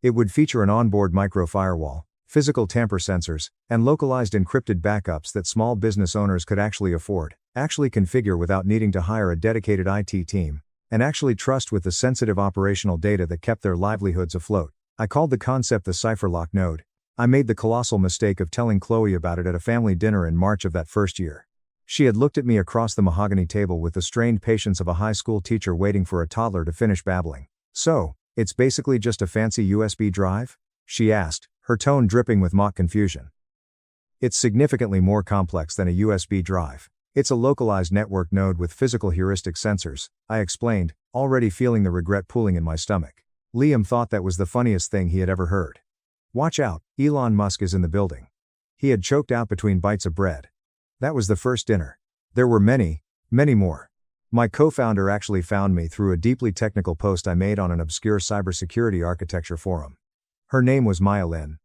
It would feature an onboard micro firewall, physical tamper sensors, and localized encrypted backups that small business owners could actually afford, actually configure without needing to hire a dedicated IT team, and actually trust with the sensitive operational data that kept their livelihoods afloat. I called the concept the CipherLock node. I made the colossal mistake of telling Chloe about it at a family dinner in March of that first year. She had looked at me across the mahogany table with the strained patience of a high school teacher waiting for a toddler to finish babbling. "So, it's basically just a fancy USB drive?" she asked, her tone dripping with mock confusion. "It's significantly more complex than a USB drive. It's a localized network node with physical heuristic sensors," I explained, already feeling the regret pooling in my stomach. Liam thought that was the funniest thing he had ever heard. "Watch out, Elon Musk is in the building." He had choked out between bites of bread. That was the first dinner. There were many, many more. My co-founder actually found me through a deeply technical post I made on an obscure cybersecurity architecture forum. Her name was Maya Lin.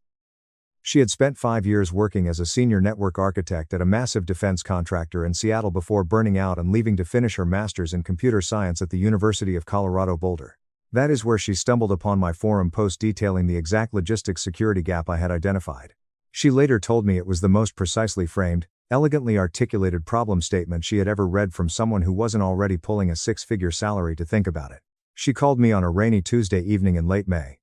She had spent 5 years working as a senior network architect at a massive defense contractor in Seattle before burning out and leaving to finish her master's in computer science at the University of Colorado Boulder. That is where she stumbled upon my forum post detailing the exact logistics security gap I had identified. She later told me it was the most precisely framed, elegantly articulated problem statement she had ever read from someone who wasn't already pulling a 6-figure salary to think about it. She called me on a rainy Tuesday evening in late May.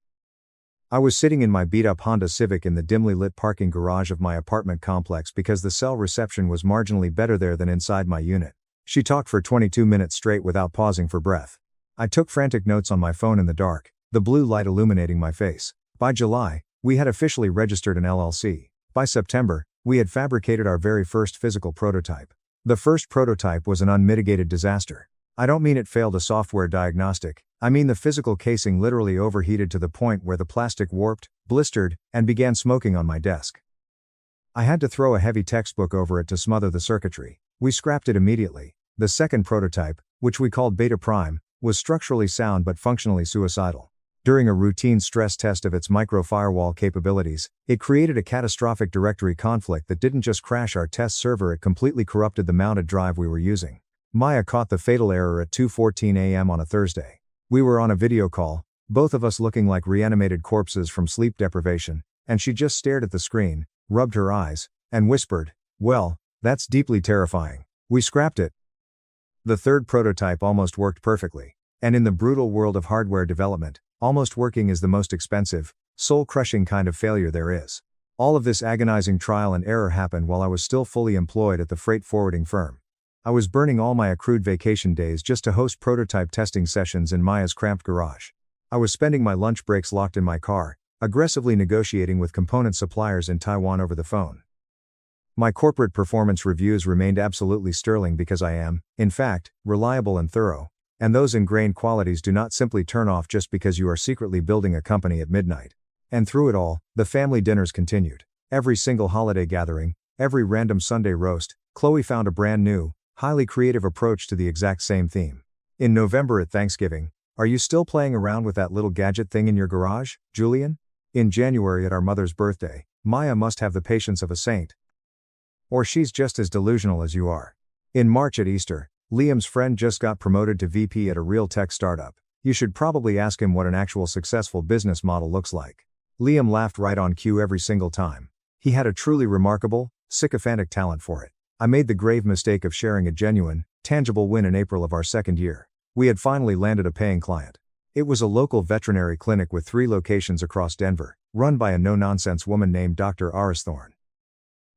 I was sitting in my beat-up Honda Civic in the dimly lit parking garage of my apartment complex because the cell reception was marginally better there than inside my unit. She talked for 22 minutes straight without pausing for breath. I took frantic notes on my phone in the dark, the blue light illuminating my face. By July, we had officially registered an LLC. By September, we had fabricated our very first physical prototype. The first prototype was an unmitigated disaster. I don't mean it failed a software diagnostic, I mean the physical casing literally overheated to the point where the plastic warped, blistered, and began smoking on my desk. I had to throw a heavy textbook over it to smother the circuitry. We scrapped it immediately. The second prototype, which we called Beta Prime, was structurally sound but functionally suicidal. During a routine stress test of its micro-firewall capabilities, it created a catastrophic directory conflict that didn't just crash our test server, it completely corrupted the mounted drive we were using. Maya caught the fatal error at 2:14 a.m. on a Thursday. We were on a video call, both of us looking like reanimated corpses from sleep deprivation, and she just stared at the screen, rubbed her eyes, and whispered, "Well, that's deeply terrifying. We scrapped it." The third prototype almost worked perfectly. And in the brutal world of hardware development, almost working is the most expensive, soul-crushing kind of failure there is. All of this agonizing trial and error happened while I was still fully employed at the freight forwarding firm. I was burning all my accrued vacation days just to host prototype testing sessions in Maya's cramped garage. I was spending my lunch breaks locked in my car, aggressively negotiating with component suppliers in Taiwan over the phone. My corporate performance reviews remained absolutely sterling because I am, in fact, reliable and thorough, and those ingrained qualities do not simply turn off just because you are secretly building a company at midnight. And through it all, the family dinners continued. Every single holiday gathering, every random Sunday roast, Chloe found a brand new, highly creative approach to the exact same theme. In November at Thanksgiving, "Are you still playing around with that little gadget thing in your garage, Julian?" In January at our mother's birthday, "Maya must have the patience of a saint. Or she's just as delusional as you are." In March at Easter, "Liam's friend just got promoted to VP at a real tech startup. You should probably ask him what an actual successful business model looks like." Liam laughed right on cue every single time. He had a truly remarkable, sycophantic talent for it. I made the grave mistake of sharing a genuine, tangible win in April of our second year. We had finally landed a paying client. It was a local veterinary clinic with 3 locations across Denver, run by a no-nonsense woman named Dr. Aristhorn.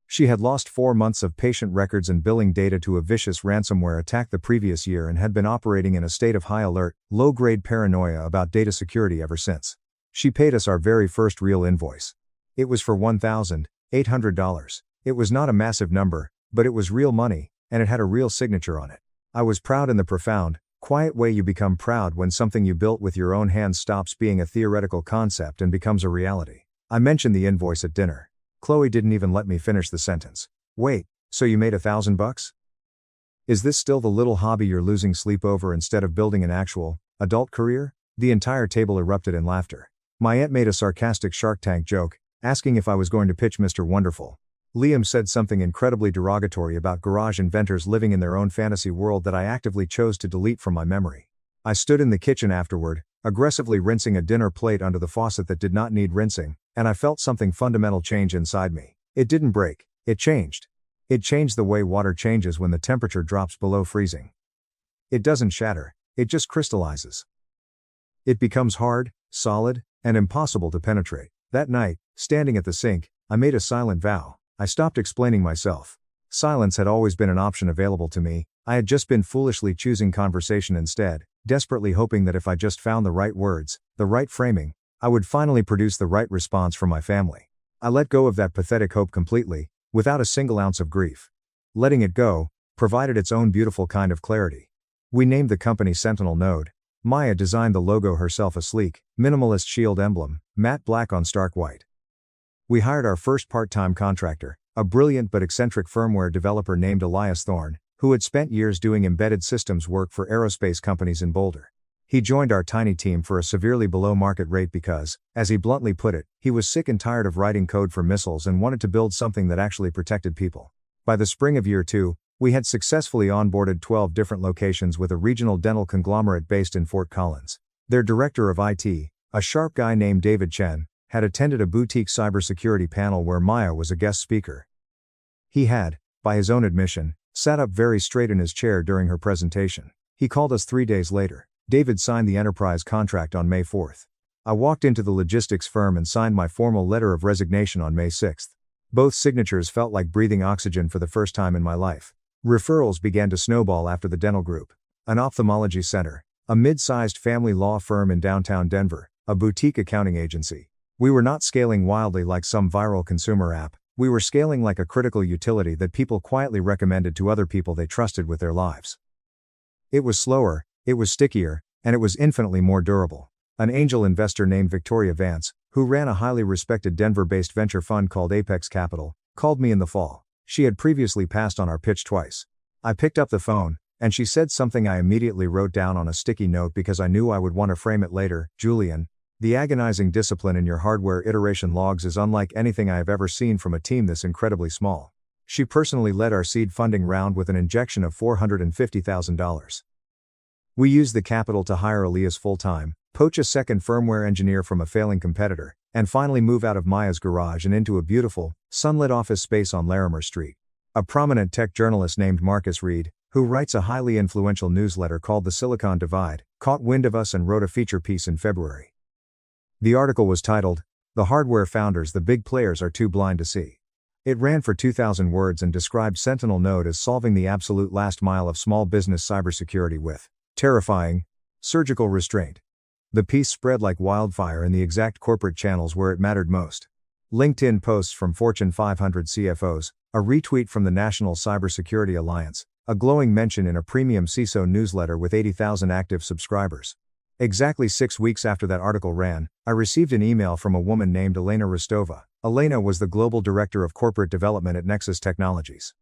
She had lost 4 months of patient records and billing data to a vicious ransomware attack the previous year and had been operating in a state of high alert, low-grade paranoia about data security ever since. She paid us our very first real invoice. It was for $1,800. It was not a massive number, but it was real money, and it had a real signature on it. I was proud in the profound, quiet way you become proud when something you built with your own hands stops being a theoretical concept and becomes a reality. I mentioned the invoice at dinner. Chloe didn't even let me finish the sentence. "Wait, so you made $1,000? Is this still the little hobby you're losing sleep over instead of building an actual, adult career?" The entire table erupted in laughter. My aunt made a sarcastic Shark Tank joke, asking if I was going to pitch Mr. Wonderful. Liam said something incredibly derogatory about garage inventors living in their own fantasy world that I actively chose to delete from my memory. I stood in the kitchen afterward, aggressively rinsing a dinner plate under the faucet that did not need rinsing, and I felt something fundamental change inside me. It didn't break, it changed. It changed the way water changes when the temperature drops below freezing. It doesn't shatter, it just crystallizes. It becomes hard, solid, and impossible to penetrate. That night, standing at the sink, I made a silent vow. I stopped explaining myself. Silence had always been an option available to me. I had just been foolishly choosing conversation instead, desperately hoping that if I just found the right words, the right framing, I would finally produce the right response from my family. I let go of that pathetic hope completely, without a single ounce of grief. Letting it go provided its own beautiful kind of clarity. We named the company Sentinel Node. Maya designed the logo herself, a sleek, minimalist shield emblem, matte black on stark white. We hired our first part-time contractor, a brilliant but eccentric firmware developer named Elias Thorne, who had spent years doing embedded systems work for aerospace companies in Boulder. He joined our tiny team for a severely below-market rate because, as he bluntly put it, he was sick and tired of writing code for missiles and wanted to build something that actually protected people. By the spring of year 2, we had successfully onboarded 12 different locations with a regional dental conglomerate based in Fort Collins. Their director of IT, a sharp guy named David Chen, had attended a boutique cybersecurity panel where Maya was a guest speaker. He had, by his own admission, sat up very straight in his chair during her presentation. He called us 3 days later. David signed the enterprise contract on May 4th. I walked into the logistics firm and signed my formal letter of resignation on May 6th. Both signatures felt like breathing oxygen for the first time in my life. Referrals began to snowball after the dental group, an ophthalmology center, a mid-sized family law firm in downtown Denver, a boutique accounting agency. We were not scaling wildly like some viral consumer app, we were scaling like a critical utility that people quietly recommended to other people they trusted with their lives. It was slower, it was stickier, and it was infinitely more durable. An angel investor named Victoria Vance, who ran a highly respected Denver-based venture fund called Apex Capital, called me in the fall. She had previously passed on our pitch twice. I picked up the phone, and she said something I immediately wrote down on a sticky note because I knew I would want to frame it later. "Julian, the agonizing discipline in your hardware iteration logs is unlike anything I have ever seen from a team this incredibly small." She personally led our seed funding round with an injection of $450,000. We used the capital to hire Elias full-time, poach a second firmware engineer from a failing competitor, and finally move out of Maya's garage and into a beautiful, sunlit office space on Larimer Street. A prominent tech journalist named Marcus Reed, who writes a highly influential newsletter called The Silicon Divide, caught wind of us and wrote a feature piece in February. The article was titled, "The Hardware Founders the Big Players Are Too Blind to See." It ran for 2,000 words and described Sentinel Node as solving the absolute last mile of small business cybersecurity with terrifying surgical restraint. The piece spread like wildfire in the exact corporate channels where it mattered most. LinkedIn posts from Fortune 500 CFOs, a retweet from the National Cybersecurity Alliance, a glowing mention in a premium CISO newsletter with 80,000 active subscribers. Exactly 6 weeks after that article ran, I received an email from a woman named Elena Rostova. Elena was the global director of corporate development at Nexus Technologies.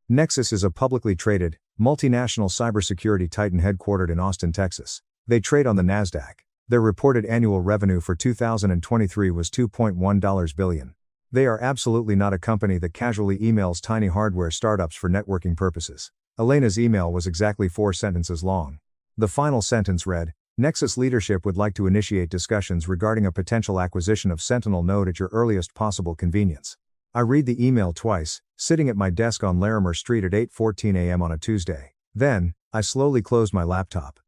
Nexus is a publicly traded, multinational cybersecurity titan headquartered in Austin, Texas. They trade on the NASDAQ. Their reported annual revenue for 2023 was $2.1 billion. They are absolutely not a company that casually emails tiny hardware startups for networking purposes. Elena's email was exactly 4 sentences long. The final sentence read, Nexus leadership would like to initiate discussions regarding a potential acquisition of Sentinel Node at your earliest possible convenience. I read the email twice, sitting at my desk on Larimer Street at 8:14 a.m. on a Tuesday. Then, I slowly closed my laptop.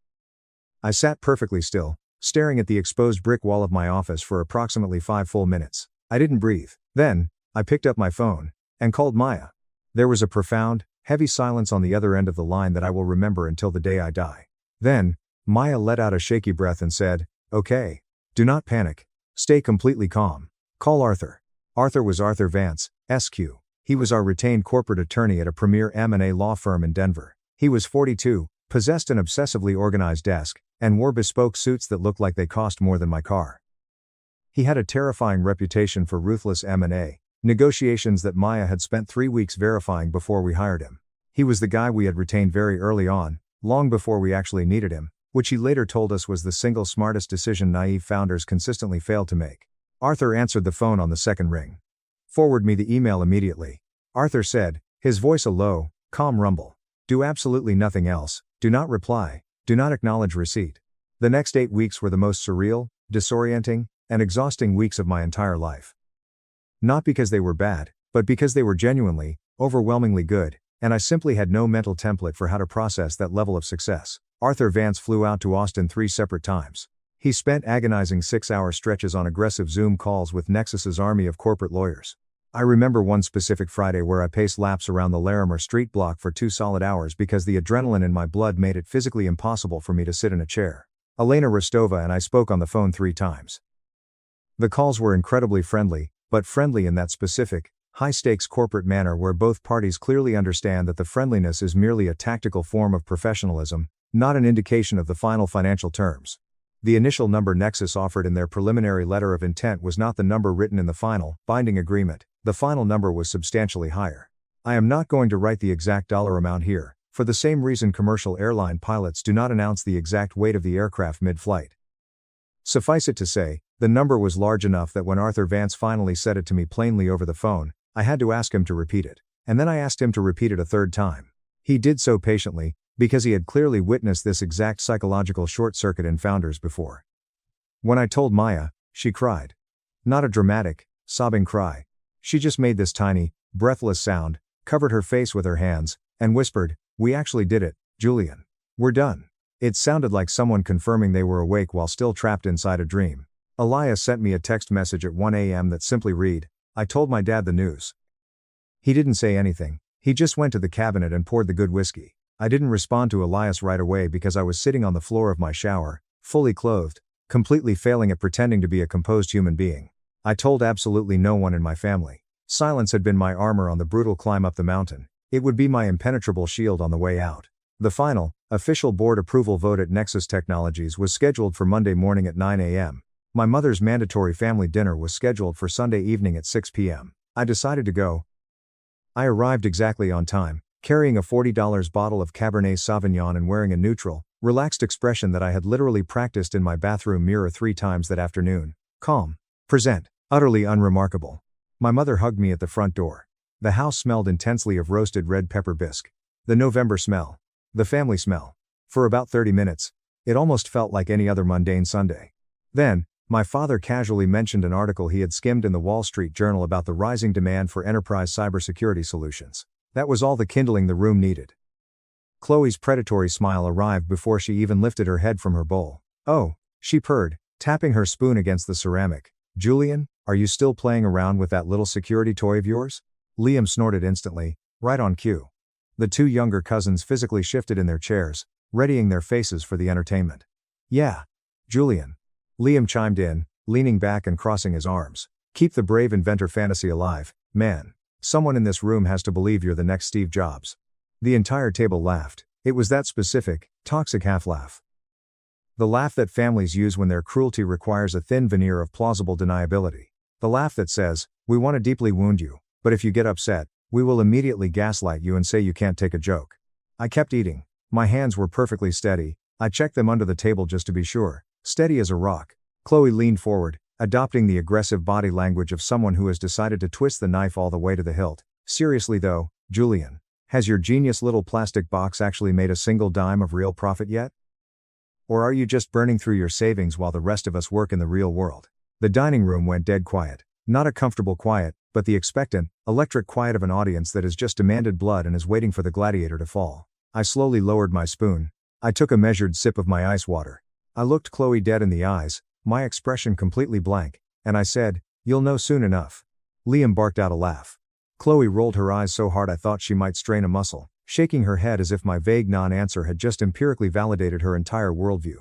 I sat perfectly still, staring at the exposed brick wall of my office for approximately 5 full minutes. I didn't breathe. Then, I picked up my phone and called Maya. There was a profound, heavy silence on the other end of the line that I will remember until the day I die. Then, Maya let out a shaky breath and said, Okay. Do not panic. Stay completely calm. Call Arthur. Arthur was Arthur Vance, SQ. He was our retained corporate attorney at a premier M&A law firm in Denver. He was 42, possessed an obsessively organized desk, and wore bespoke suits that looked like they cost more than my car. He had a terrifying reputation for ruthless M&A, negotiations that Maya had spent 3 weeks verifying before we hired him. He was the guy we had retained very early on, long before we actually needed him, which he later told us was the single smartest decision naive founders consistently failed to make. Arthur answered the phone on the second ring. Forward me the email immediately. Arthur said, his voice a low, calm rumble. Do absolutely nothing else, do not reply, do not acknowledge receipt. The next 8 weeks were the most surreal, disorienting, and exhausting weeks of my entire life. Not because they were bad, but because they were genuinely, overwhelmingly good, and I simply had no mental template for how to process that level of success. Arthur Vance flew out to Austin 3 separate times. He spent agonizing 6-hour stretches on aggressive Zoom calls with Nexus's army of corporate lawyers. I remember one specific Friday where I paced laps around the Larimer Street block for 2 solid hours because the adrenaline in my blood made it physically impossible for me to sit in a chair. Elena Rostova and I spoke on the phone 3 times. The calls were incredibly friendly, but friendly in that specific, high-stakes corporate manner where both parties clearly understand that the friendliness is merely a tactical form of professionalism, not an indication of the final financial terms. The initial number Nexus offered in their preliminary letter of intent was not the number written in the final, binding agreement. The final number was substantially higher. I am not going to write the exact dollar amount here, for the same reason commercial airline pilots do not announce the exact weight of the aircraft mid-flight. Suffice it to say, the number was large enough that when Arthur Vance finally said it to me plainly over the phone, I had to ask him to repeat it. And then I asked him to repeat it a 3rd time. He did so patiently, because he had clearly witnessed this exact psychological short circuit in founders before. When I told Maya, she cried. Not a dramatic, sobbing cry. She just made this tiny, breathless sound, covered her face with her hands, and whispered, We actually did it, Julian. We're done. It sounded like someone confirming they were awake while still trapped inside a dream. Elias sent me a text message at 1 a.m. that simply read, I told my dad the news. He didn't say anything, he just went to the cabinet and poured the good whiskey. I didn't respond to Elias right away because I was sitting on the floor of my shower, fully clothed, completely failing at pretending to be a composed human being. I told absolutely no one in my family. Silence had been my armor on the brutal climb up the mountain. It would be my impenetrable shield on the way out. The final, official board approval vote at Nexus Technologies was scheduled for Monday morning at 9 a.m. My mother's mandatory family dinner was scheduled for Sunday evening at 6 p.m. I decided to go. I arrived exactly on time, carrying a $40 bottle of Cabernet Sauvignon and wearing a neutral, relaxed expression that I had literally practiced in my bathroom mirror 3 times that afternoon. Calm. Present. Utterly unremarkable. My mother hugged me at the front door. The house smelled intensely of roasted red pepper bisque. The November smell. The family smell. For about 30 minutes, it almost felt like any other mundane Sunday. Then, my father casually mentioned an article he had skimmed in the Wall Street Journal about the rising demand for enterprise cybersecurity solutions. That was all the kindling the room needed. Chloe's predatory smile arrived before she even lifted her head from her bowl. Oh, she purred, tapping her spoon against the ceramic. Julian, are you still playing around with that little security toy of yours? Liam snorted instantly, right on cue. The 2 younger cousins physically shifted in their chairs, readying their faces for the entertainment. Yeah. Julian. Liam chimed in, leaning back and crossing his arms. Keep the brave inventor fantasy alive, man. Someone in this room has to believe you're the next Steve Jobs. The entire table laughed. It was that specific, toxic half-laugh. The laugh that families use when their cruelty requires a thin veneer of plausible deniability. The laugh that says, we want to deeply wound you, but if you get upset, we will immediately gaslight you and say you can't take a joke. I kept eating. My hands were perfectly steady. I checked them under the table just to be sure. Steady as a rock. Chloe leaned forward, adopting the aggressive body language of someone who has decided to twist the knife all the way to the hilt. Seriously though, Julian, has your genius little plastic box actually made a single dime of real profit yet? Or are you just burning through your savings while the rest of us work in the real world? The dining room went dead quiet. Not a comfortable quiet, but the expectant, electric quiet of an audience that has just demanded blood and is waiting for the gladiator to fall. I slowly lowered my spoon. I took a measured sip of my ice water. I looked Chloe dead in the eyes, my expression completely blank, and I said, "You'll know soon enough." Liam barked out a laugh. Chloe rolled her eyes so hard I thought she might strain a muscle, shaking her head as if my vague non-answer had just empirically validated her entire worldview.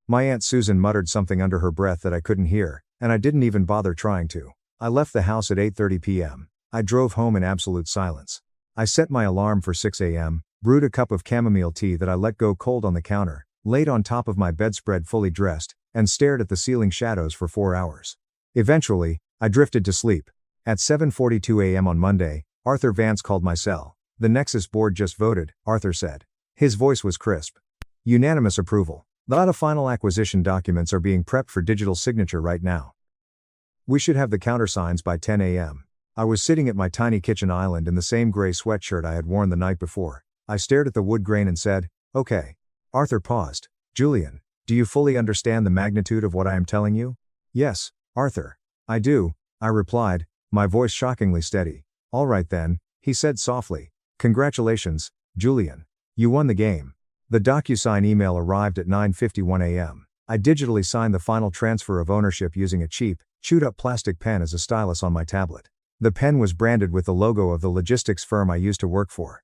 My Aunt Susan muttered something under her breath that I couldn't hear, and I didn't even bother trying to. I left the house at 8:30 p.m. I drove home in absolute silence. I set my alarm for 6 a.m., brewed a cup of chamomile tea that I let go cold on the counter, laid on top of my bedspread fully dressed, and stared at the ceiling shadows for 4 hours. Eventually, I drifted to sleep. At 7:42 a.m. on Monday, Arthur Vance called my cell. "The Nexus board just voted," Arthur said. His voice was crisp. "Unanimous approval. The final acquisition documents are being prepped for digital signature right now. We should have the countersigns by 10 a.m. I was sitting at my tiny kitchen island in the same gray sweatshirt I had worn the night before. I stared at the wood grain and said, "Okay." Arthur paused. "Julian, do you fully understand the magnitude of what I am telling you?" "Yes, Arthur. I do," I replied, my voice shockingly steady. "All right then," he said softly. "Congratulations, Julian. You won the game." The DocuSign email arrived at 9:51 a.m. I digitally signed the final transfer of ownership using a cheap, chewed-up plastic pen as a stylus on my tablet. The pen was branded with the logo of the logistics firm I used to work for.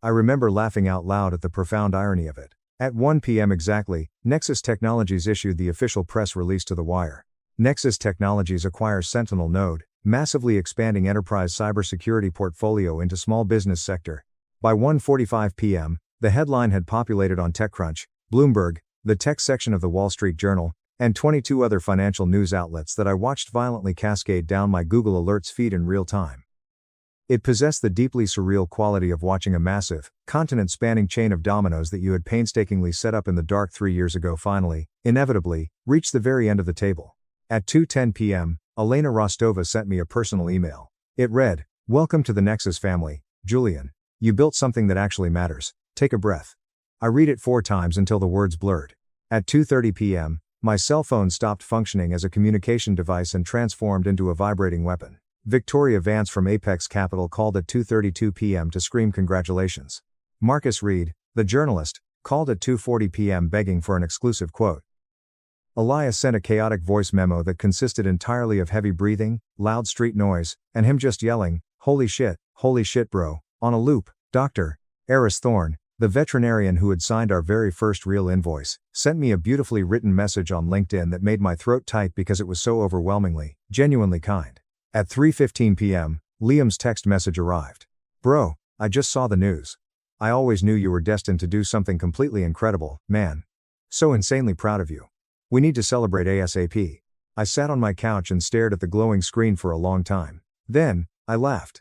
I remember laughing out loud at the profound irony of it. At 1 p.m. exactly, Nexus Technologies issued the official press release to the wire. Nexus Technologies acquires Sentinel Node, massively expanding enterprise cybersecurity portfolio into small business sector. By 1:45 p.m., the headline had populated on TechCrunch, Bloomberg, the tech section of the Wall Street Journal, and 22 other financial news outlets that I watched violently cascade down my Google Alerts feed in real time. It possessed the deeply surreal quality of watching a massive, continent-spanning chain of dominoes that you had painstakingly set up in the dark 3 years ago finally, inevitably, reach the very end of the table. At 2:10 p.m., Elena Rostova sent me a personal email. It read, "Welcome to the Nexus family, Julian. You built something that actually matters. Take a breath." I read it 4 times until the words blurred. At 2:30 p.m., my cell phone stopped functioning as a communication device and transformed into a vibrating weapon. Victoria Vance from Apex Capital called at 2:32 p.m. to scream congratulations. Marcus Reed, the journalist, called at 2:40 p.m. begging for an exclusive quote. Elias sent a chaotic voice memo that consisted entirely of heavy breathing, loud street noise, and him just yelling, holy shit, bro," on a loop. Dr. Eris Thorne, the veterinarian who had signed our very first real invoice, sent me a beautifully written message on LinkedIn that made my throat tight because it was so overwhelmingly, genuinely kind. At 3:15 p.m., Liam's text message arrived. "Bro, I just saw the news. I always knew you were destined to do something completely incredible, man. So insanely proud of you. We need to celebrate ASAP." I sat on my couch and stared at the glowing screen for a long time. Then, I laughed.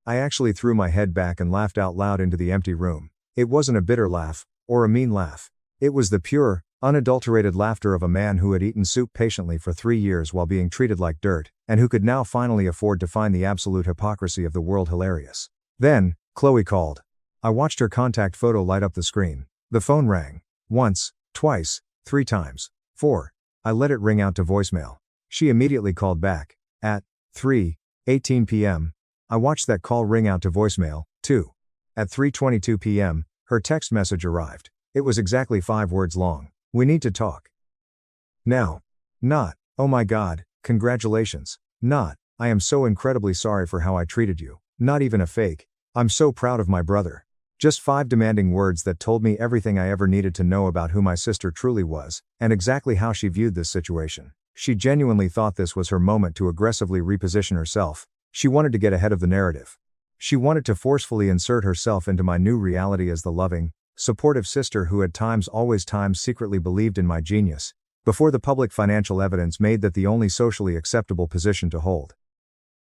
I actually threw my head back and laughed out loud into the empty room. It wasn't a bitter laugh, or a mean laugh. It was the pure, unadulterated laughter of a man who had eaten soup patiently for 3 years while being treated like dirt, and who could now finally afford to find the absolute hypocrisy of the world hilarious. Then, Chloe called. I watched her contact photo light up the screen. The phone rang. Once, twice, 3 times. 4. I let it ring out to voicemail. She immediately called back. At 3:18 p.m., I watched that call ring out to voicemail, too. At 3:22 p.m., her text message arrived. It was exactly 5 words long. "We need to talk. Now." Not, "Oh my god, congratulations." Not, "I am so incredibly sorry for how I treated you." Not even a fake, "I'm so proud of my brother." Just 5 demanding words that told me everything I ever needed to know about who my sister truly was, and exactly how she viewed this situation. She genuinely thought this was her moment to aggressively reposition herself. She wanted to get ahead of the narrative. She wanted to forcefully insert herself into my new reality as the loving, supportive sister who at times always secretly believed in my genius, before the public financial evidence made that the only socially acceptable position to hold.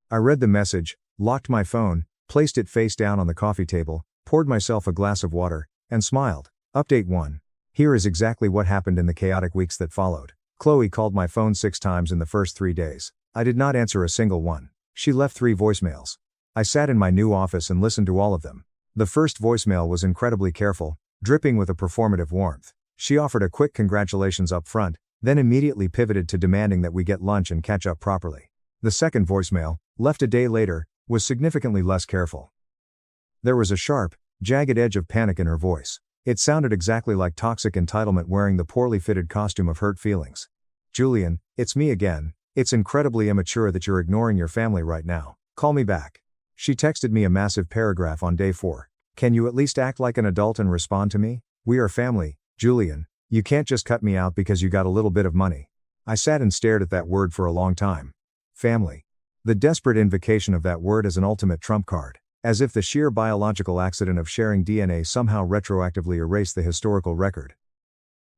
I read the message, locked my phone, placed it face down on the coffee table, poured myself a glass of water, and smiled. Update 1. Here is exactly what happened in the chaotic weeks that followed. Chloe called my phone 6 times in the first 3 days. I did not answer a single one. She left 3 voicemails. I sat in my new office and listened to all of them. The first voicemail was incredibly careful, dripping with a performative warmth. She offered a quick congratulations up front, then immediately pivoted to demanding that we get lunch and catch up properly. The second voicemail, left a day later, was significantly less careful. There was a sharp, jagged edge of panic in her voice. It sounded exactly like toxic entitlement wearing the poorly fitted costume of hurt feelings. Julian, it's me again. It's incredibly immature that you're ignoring your family right now. Call me back. She texted me a massive paragraph on day 4. Can you at least act like an adult and respond to me? We are family, Julian. You can't just cut me out because you got a little bit of money. I sat and stared at that word for a long time. Family. The desperate invocation of that word as an ultimate trump card. As if the sheer biological accident of sharing DNA somehow retroactively erased the historical record.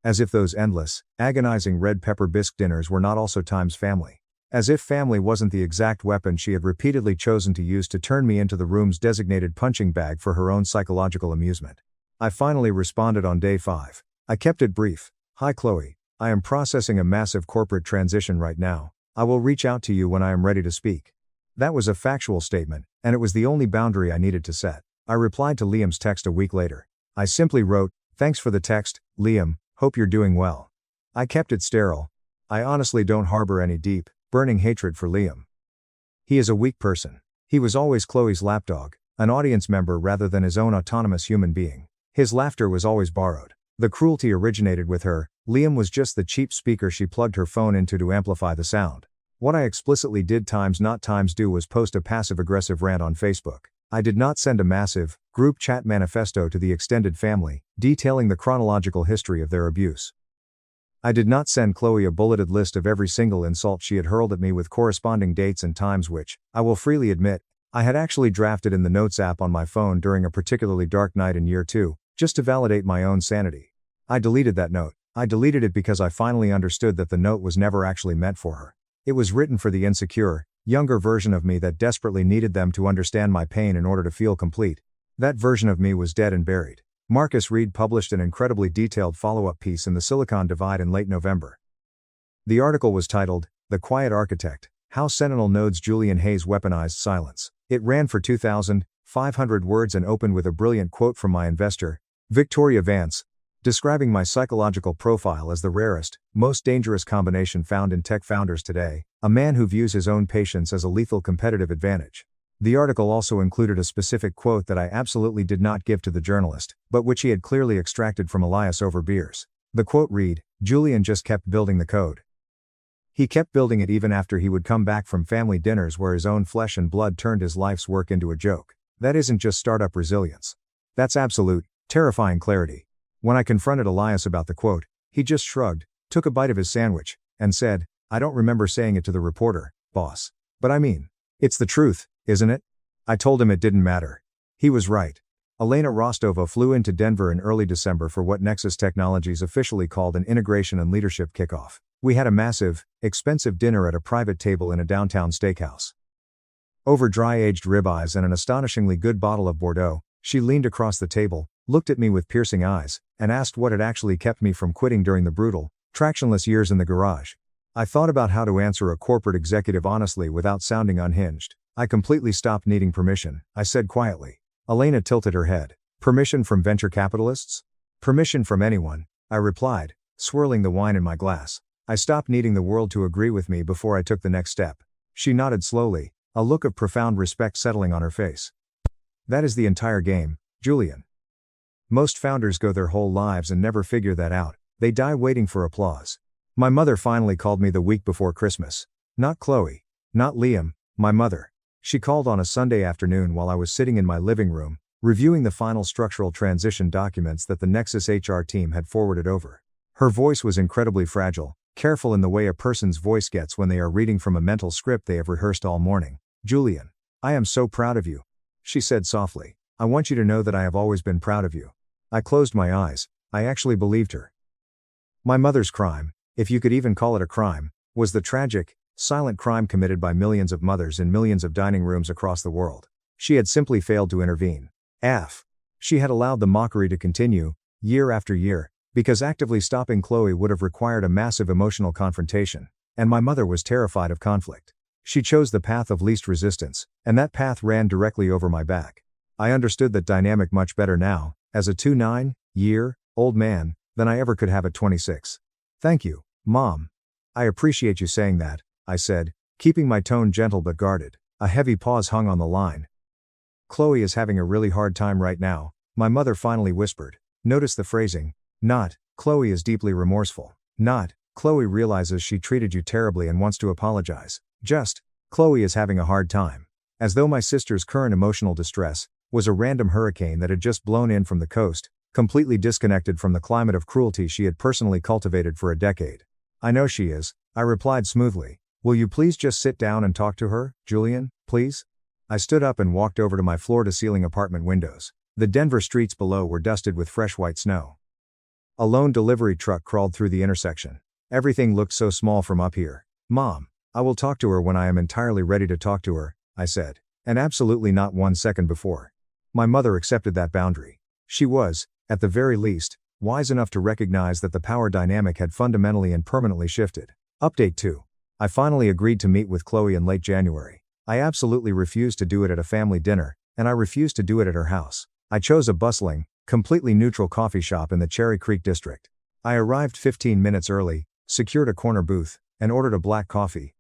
As if those endless, agonizing red pepper bisque dinners were not also times family. As if family wasn't the exact weapon she had repeatedly chosen to use to turn me into the room's designated punching bag for her own psychological amusement. I finally responded on day 5. I kept it brief. Hi Chloe, I am processing a massive corporate transition right now. I will reach out to you when I am ready to speak. That was a factual statement, and it was the only boundary I needed to set. I replied to Liam's text a week later. I simply wrote, thanks for the text, Liam, hope you're doing well. I kept it sterile. I honestly don't harbor any deep, burning hatred for Liam. He is a weak person. He was always Chloe's lapdog, an audience member rather than his own autonomous human being. His laughter was always borrowed. The cruelty originated with her. Liam was just the cheap speaker she plugged her phone into to amplify the sound. What I explicitly did times not times do was post a passive-aggressive rant on Facebook. I did not send a massive, group chat manifesto to the extended family, detailing the chronological history of their abuse. I did not send Chloe a bulleted list of every single insult she had hurled at me with corresponding dates and times which, I will freely admit, I had actually drafted in the Notes app on my phone during a particularly dark night in year 2, just to validate my own sanity. I deleted that note. I deleted it because I finally understood that the note was never actually meant for her. It was written for the insecure, younger version of me that desperately needed them to understand my pain in order to feel complete. That version of me was dead and buried. Marcus Reed published an incredibly detailed follow-up piece in the Silicon Divide in late November. The article was titled, The Quiet Architect, How Sentinel Nodes Julian Hayes Weaponized Silence. It ran for 2,500 words and opened with a brilliant quote from my investor, Victoria Vance, describing my psychological profile as the rarest, most dangerous combination found in tech founders today, a man who views his own patience as a lethal competitive advantage. The article also included a specific quote that I absolutely did not give to the journalist, but which he had clearly extracted from Elias over beers. The quote read, Julian just kept building the code. He kept building it even after he would come back from family dinners where his own flesh and blood turned his life's work into a joke. That isn't just startup resilience. That's absolute, terrifying clarity. When I confronted Elias about the quote, he just shrugged, took a bite of his sandwich, and said, I don't remember saying it to the reporter, boss. But I mean, it's the truth, isn't it? I told him it didn't matter. He was right. Elena Rostova flew into Denver in early December for what Nexus Technologies officially called an integration and leadership kickoff. We had a massive, expensive dinner at a private table in a downtown steakhouse. Over dry-aged ribeyes and an astonishingly good bottle of Bordeaux, she leaned across the table, looked at me with piercing eyes, and asked what had actually kept me from quitting during the brutal, tractionless years in the garage. I thought about how to answer a corporate executive honestly without sounding unhinged. I completely stopped needing permission, I said quietly. Elena tilted her head. Permission from venture capitalists? Permission from anyone, I replied, swirling the wine in my glass. I stopped needing the world to agree with me before I took the next step. She nodded slowly, a look of profound respect settling on her face. That is the entire game, Julian. Most founders go their whole lives and never figure that out. They die waiting for applause. My mother finally called me the week before Christmas. Not Chloe. Not Liam, my mother. She called on a Sunday afternoon while I was sitting in my living room, reviewing the final structural transition documents that the Nexus HR team had forwarded over. Her voice was incredibly fragile, careful in the way a person's voice gets when they are reading from a mental script they have rehearsed all morning. "Julian, I am so proud of you," she said softly. "I want you to know that I have always been proud of you." I closed my eyes. I actually believed her. My mother's crime, if you could even call it a crime, was the tragic, silent crime committed by millions of mothers in millions of dining rooms across the world. She had simply failed to intervene. She had allowed the mockery to continue, year after year, because actively stopping Chloe would have required a massive emotional confrontation, and my mother was terrified of conflict. She chose the path of least resistance, and that path ran directly over my back. I understood that dynamic much better now, as a 29-year-old man, than I ever could have at 26. "Thank you, Mom. I appreciate you saying that," I said, keeping my tone gentle but guarded. A heavy pause hung on the line. "Chloe is having a really hard time right now," my mother finally whispered. Notice the phrasing. Not, "Chloe is deeply remorseful." Not, "Chloe realizes she treated you terribly and wants to apologize." Just, "Chloe is having a hard time." As though my sister's current emotional distress was a random hurricane that had just blown in from the coast, completely disconnected from the climate of cruelty she had personally cultivated for a decade. "I know she is," I replied smoothly. "Will you please just sit down and talk to her, Julian, please?" I stood up and walked over to my floor-to-ceiling apartment windows. The Denver streets below were dusted with fresh white snow. A lone delivery truck crawled through the intersection. Everything looked so small from up here. "Mom, I will talk to her when I am entirely ready to talk to her," I said. And absolutely not 1 second before. My mother accepted that boundary. She was, at the very least, wise enough to recognize that the power dynamic had fundamentally and permanently shifted. Update 2. I finally agreed to meet with Chloe in late January. I absolutely refused to do it at a family dinner, and I refused to do it at her house. I chose a bustling, completely neutral coffee shop in the Cherry Creek district. I arrived 15 minutes early, secured a corner booth, and ordered a black coffee.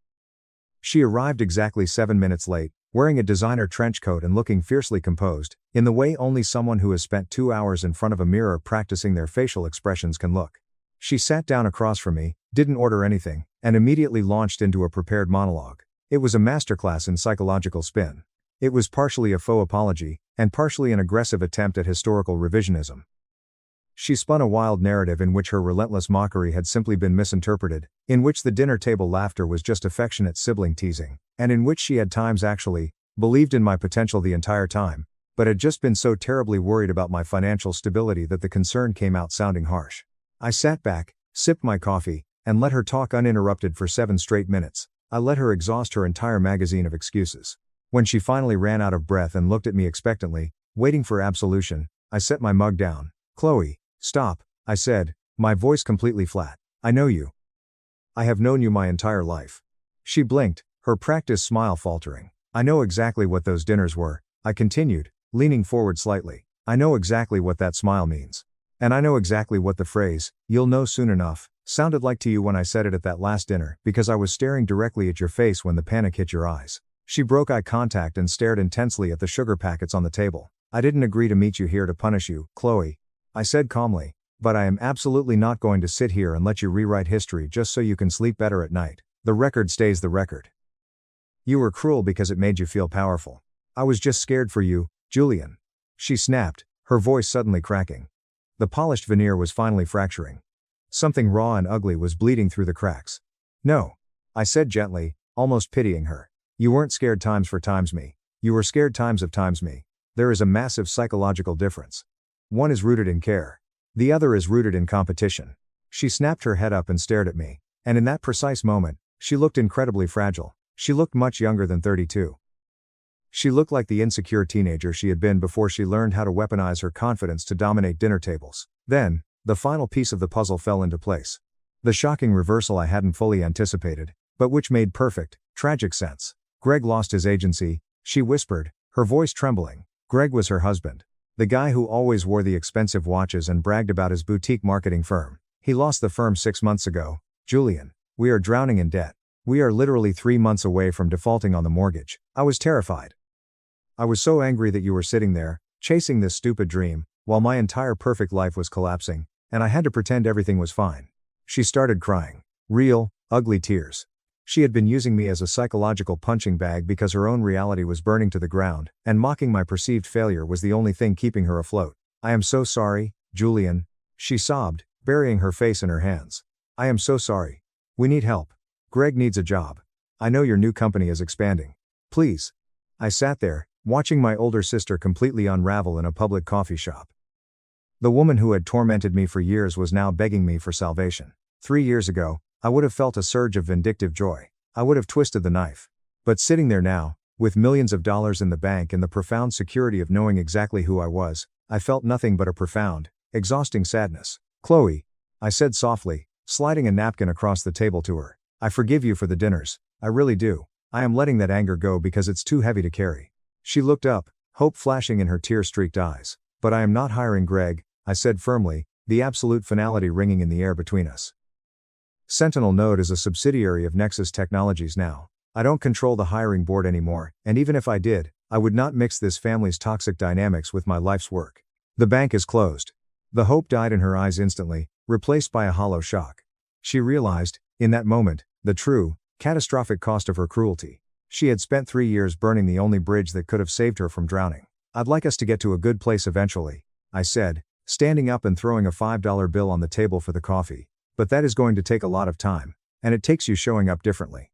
She arrived exactly 7 minutes late, wearing a designer trench coat and looking fiercely composed, in the way only someone who has spent 2 hours in front of a mirror practicing their facial expressions can look. She sat down across from me, didn't order anything, and immediately launched into a prepared monologue. It was a masterclass in psychological spin. It was partially a faux apology, and partially an aggressive attempt at historical revisionism. She spun a wild narrative in which her relentless mockery had simply been misinterpreted, in which the dinner table laughter was just affectionate sibling teasing, and in which she had times actually believed in my potential the entire time, but had just been so terribly worried about my financial stability that the concern came out sounding harsh. I sat back, sipped my coffee, and let her talk uninterrupted for 7 straight minutes. I let her exhaust her entire magazine of excuses. When she finally ran out of breath and looked at me expectantly, waiting for absolution, I set my mug down. "Chloe, stop," I said, my voice completely flat. "I know you. I have known you my entire life." She blinked, her practiced smile faltering. "I know exactly what those dinners were," I continued, leaning forward slightly. "I know exactly what that smile means. And I know exactly what the phrase, 'you'll know soon enough,' sounded like to you when I said it at that last dinner, because I was staring directly at your face when the panic hit your eyes." She broke eye contact and stared intensely at the sugar packets on the table. "I didn't agree to meet you here to punish you, Chloe," I said calmly, "but I am absolutely not going to sit here and let you rewrite history just so you can sleep better at night. The record stays the record. You were cruel because it made you feel powerful. I was just scared for you, Julian." She snapped, her voice suddenly cracking. The polished veneer was finally fracturing. Something raw and ugly was bleeding through the cracks. "No," I said gently, almost pitying her. "You weren't scared times for times me. You were scared times of times me. There is a massive psychological difference. One is rooted in care. The other is rooted in competition." She snapped her head up and stared at me, and in that precise moment, she looked incredibly fragile. She looked much younger than 32. She looked like the insecure teenager she had been before she learned how to weaponize her confidence to dominate dinner tables. Then, the final piece of the puzzle fell into place. The shocking reversal I hadn't fully anticipated, but which made perfect, tragic sense. "Greg lost his agency," she whispered, her voice trembling. Greg was her husband. The guy who always wore the expensive watches and bragged about his boutique marketing firm. He lost the firm 6 months ago. "Julian, we are drowning in debt. We are literally 3 months away from defaulting on the mortgage." I was terrified. I was so angry that you were sitting there, chasing this stupid dream, while my entire perfect life was collapsing, and I had to pretend everything was fine. She started crying. Real, ugly tears. She had been using me as a psychological punching bag because her own reality was burning to the ground, and mocking my perceived failure was the only thing keeping her afloat. "I am so sorry, Julian," she sobbed, burying her face in her hands. "I am so sorry. We need help. Greg needs a job. I know your new company is expanding. Please." I sat there, watching my older sister completely unravel in a public coffee shop. The woman who had tormented me for years was now begging me for salvation. 3 years ago, I would have felt a surge of vindictive joy. I would have twisted the knife. But sitting there now, with millions of dollars in the bank and the profound security of knowing exactly who I was, I felt nothing but a profound, exhausting sadness. "Chloe," I said softly, sliding a napkin across the table to her, "I forgive you for the dinners, I really do. I am letting that anger go because it's too heavy to carry." She looked up, hope flashing in her tear-streaked eyes. "But I am not hiring Greg," I said firmly, the absolute finality ringing in the air between us. Sentinel Node is a subsidiary of Nexus Technologies now. I don't control the hiring board anymore, and even if I did, I would not mix this family's toxic dynamics with my life's work. The bank is closed. The hope died in her eyes instantly, replaced by a hollow shock. She realized, in that moment, the true, catastrophic cost of her cruelty. She had spent 3 years burning the only bridge that could have saved her from drowning. "I'd like us to get to a good place eventually," I said, standing up and throwing a $5 bill on the table for the coffee. "But that is going to take a lot of time, and it takes you showing up differently.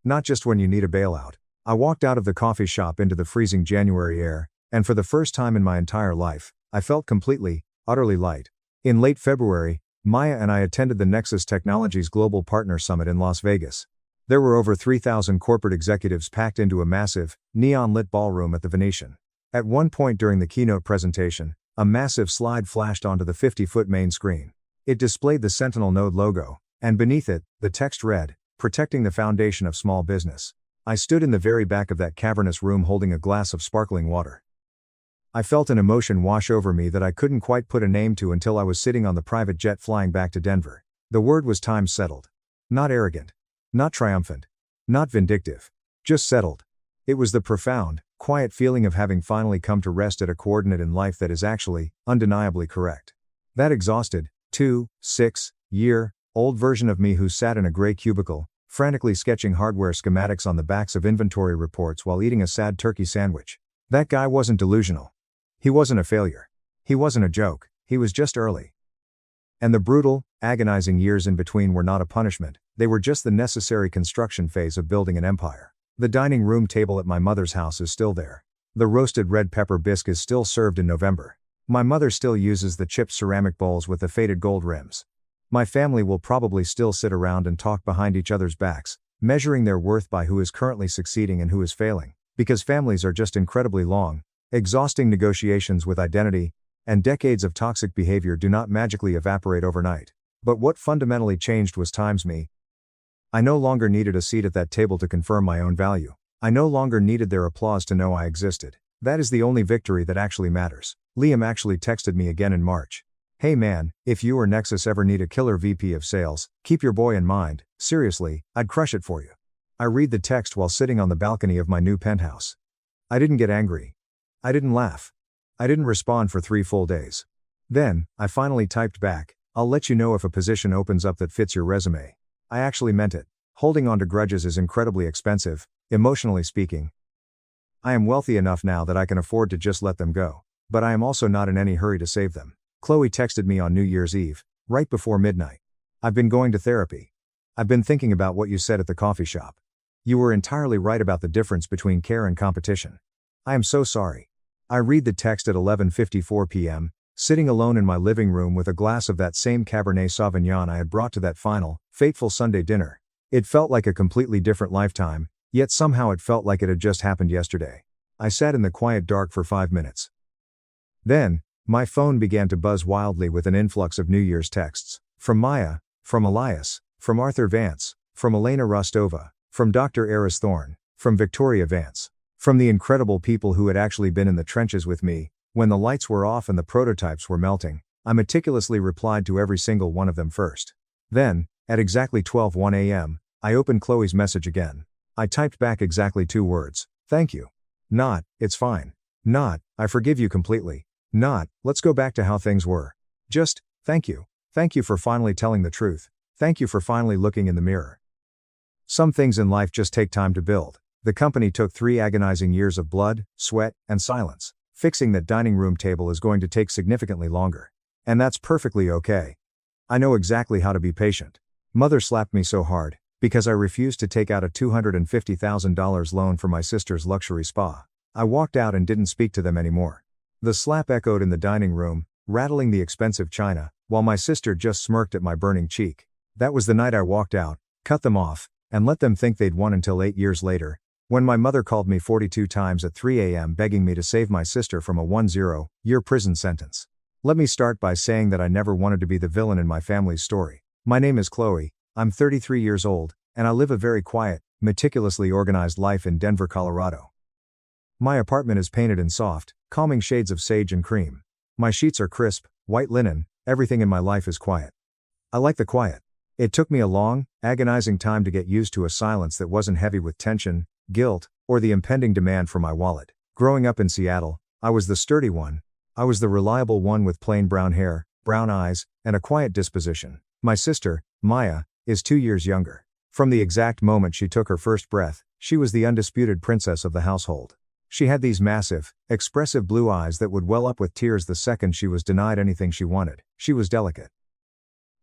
Not just when you need a bailout." I walked out of the coffee shop into the freezing January air, and for the first time in my entire life, I felt completely, utterly light. In late February, Maya and I attended the Nexus Technologies Global Partner Summit in Las Vegas. There were over 3,000 corporate executives packed into a massive, neon-lit ballroom at the Venetian. At one point during the keynote presentation, a massive slide flashed onto the 50-foot main screen. It displayed the Sentinel Node logo, and beneath it, the text read, "Protecting the foundation of small business." I stood in the very back of that cavernous room holding a glass of sparkling water. I felt an emotion wash over me that I couldn't quite put a name to until I was sitting on the private jet flying back to Denver. The word was time settled. Not arrogant. Not triumphant. Not vindictive. Just settled. It was the profound, quiet feeling of having finally come to rest at a coordinate in life that is actually, undeniably correct. That exhausted, 6-year-old version of me who sat in a gray cubicle, frantically sketching hardware schematics on the backs of inventory reports while eating a sad turkey sandwich. That guy wasn't delusional. He wasn't a failure. He wasn't a joke, he was just early. And the brutal, agonizing years in between were not a punishment, they were just the necessary construction phase of building an empire. The dining room table at my mother's house is still there. The roasted red pepper bisque is still served in November. My mother still uses the chipped ceramic bowls with the faded gold rims. My family will probably still sit around and talk behind each other's backs, measuring their worth by who is currently succeeding and who is failing, because families are just incredibly long, exhausting negotiations with identity, and decades of toxic behavior do not magically evaporate overnight. But what fundamentally changed was times me. I no longer needed a seat at that table to confirm my own value. I no longer needed their applause to know I existed. That is the only victory that actually matters. Liam actually texted me again in March. "Hey man, if you or Nexus ever need a killer VP of sales, keep your boy in mind, seriously, I'd crush it for you." I read the text while sitting on the balcony of my new penthouse. I didn't get angry. I didn't laugh. I didn't respond for 3 full days. Then, I finally typed back, "I'll let you know if a position opens up that fits your resume." I actually meant it. Holding on to grudges is incredibly expensive, emotionally speaking. I am wealthy enough now that I can afford to just let them go. But I am also not in any hurry to save them. Chloe texted me on New Year's Eve, right before midnight. "I've been going to therapy. I've been thinking about what you said at the coffee shop. You were entirely right about the difference between care and competition. I am so sorry." I read the text at 11:54 p.m., sitting alone in my living room with a glass of that same Cabernet Sauvignon I had brought to that final, fateful Sunday dinner. It felt like a completely different lifetime, yet somehow it felt like it had just happened yesterday. I sat in the quiet dark for 5 minutes. Then, my phone began to buzz wildly with an influx of New Year's texts. From Maya, from Elias, from Arthur Vance, from Elena Rostova, from Dr. Eris Thorne, from Victoria Vance. From the incredible people who had actually been in the trenches with me, when the lights were off and the prototypes were melting. I meticulously replied to every single one of them first. Then, at exactly 12:01 a.m., I opened Chloe's message again. I typed back exactly 2 words. "Thank you." Not, "It's fine." Not, "I forgive you completely." Not, "Let's go back to how things were." Just, "Thank you. Thank you for finally telling the truth. Thank you for finally looking in the mirror." Some things in life just take time to build. The company took 3 agonizing years of blood, sweat, and silence. Fixing that dining room table is going to take significantly longer. And that's perfectly okay. I know exactly how to be patient. Mother slapped me so hard, because I refused to take out a $250,000 loan for my sister's luxury spa. I walked out and didn't speak to them anymore. The slap echoed in the dining room, rattling the expensive china, while my sister just smirked at my burning cheek. That was the night I walked out, cut them off, and let them think they'd won until 8 years later, when my mother called me 42 times at 3 a.m. begging me to save my sister from a 10-year prison sentence. Let me start by saying that I never wanted to be the villain in my family's story. My name is Chloe, I'm 33 years old, and I live a very quiet, meticulously organized life in Denver, Colorado. My apartment is painted in soft, calming shades of sage and cream. My sheets are crisp, white linen, everything in my life is quiet. I like the quiet. It took me a long, agonizing time to get used to a silence that wasn't heavy with tension, guilt, or the impending demand for my wallet. Growing up in Seattle, I was the sturdy one. I was the reliable one with plain brown hair, brown eyes, and a quiet disposition. My sister, Maya, is 2 years younger. From the exact moment she took her first breath, she was the undisputed princess of the household. She had these massive, expressive blue eyes that would well up with tears the second she was denied anything she wanted. She was delicate.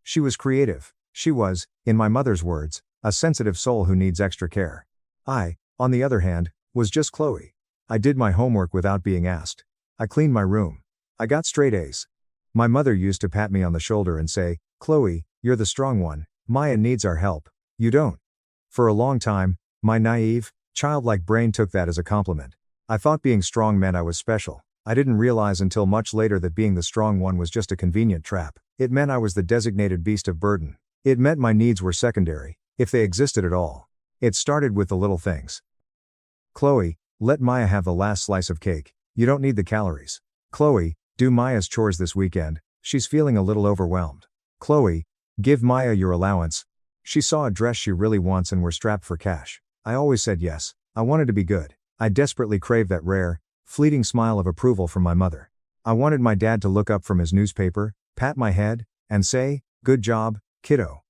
She was creative. She was, in my mother's words, a sensitive soul who needs extra care. I, on the other hand, was just Chloe. I did my homework without being asked. I cleaned my room. I got straight A's. My mother used to pat me on the shoulder and say, "Chloe, you're the strong one. Maya needs our help. You don't." For a long time, my naive, childlike brain took that as a compliment. I thought being strong meant I was special. I didn't realize until much later that being the strong one was just a convenient trap. It meant I was the designated beast of burden. It meant my needs were secondary, if they existed at all. It started with the little things. "Chloe, let Maya have the last slice of cake. You don't need the calories. Chloe, do Maya's chores this weekend. She's feeling a little overwhelmed. Chloe, give Maya your allowance. She saw a dress she really wants and we're strapped for cash." I always said yes. I wanted to be good. I desperately craved that rare, fleeting smile of approval from my mother. I wanted my dad to look up from his newspaper, pat my head, and say, "Good job, kiddo."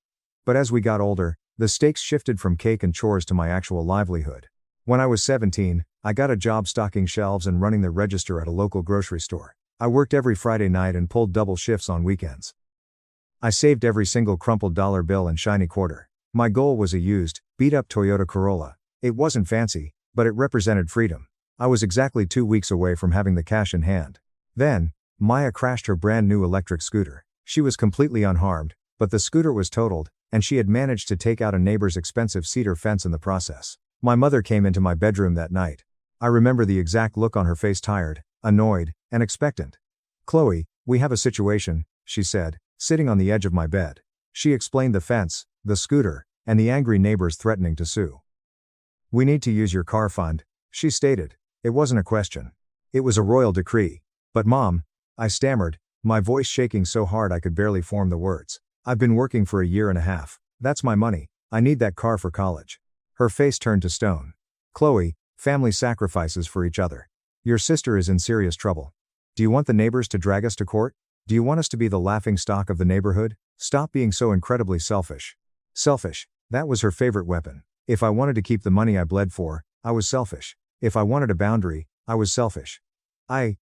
But as we got older, the stakes shifted from cake and chores to my actual livelihood. When I was 17, I got a job stocking shelves and running the register at a local grocery store. I worked every Friday night and pulled double shifts on weekends. I saved every single crumpled dollar bill and shiny quarter. My goal was a used, beat-up Toyota Corolla. It wasn't fancy, but it represented freedom. I was exactly 2 weeks away from having the cash in hand. Then, Maya crashed her brand new electric scooter. She was completely unharmed, but the scooter was totaled, and she had managed to take out a neighbor's expensive cedar fence in the process. My mother came into my bedroom that night. I remember the exact look on her face, tired, annoyed, and expectant. "Chloe, we have a situation," she said, sitting on the edge of my bed. She explained the fence, the scooter, and the angry neighbors threatening to sue. "We need to use your car fund," she stated. It wasn't a question. It was a royal decree. "But Mom," I stammered, my voice shaking so hard I could barely form the words. "I've been working for a year and a half. That's my money. I need that car for college." Her face turned to stone. "Chloe, family sacrifices for each other. Your sister is in serious trouble. Do you want the neighbors to drag us to court? Do you want us to be the laughing stock of the neighborhood? Stop being so incredibly selfish." Selfish, that was her favorite weapon. If I wanted to keep the money I bled for, I was selfish. If I wanted a boundary, I was selfish. I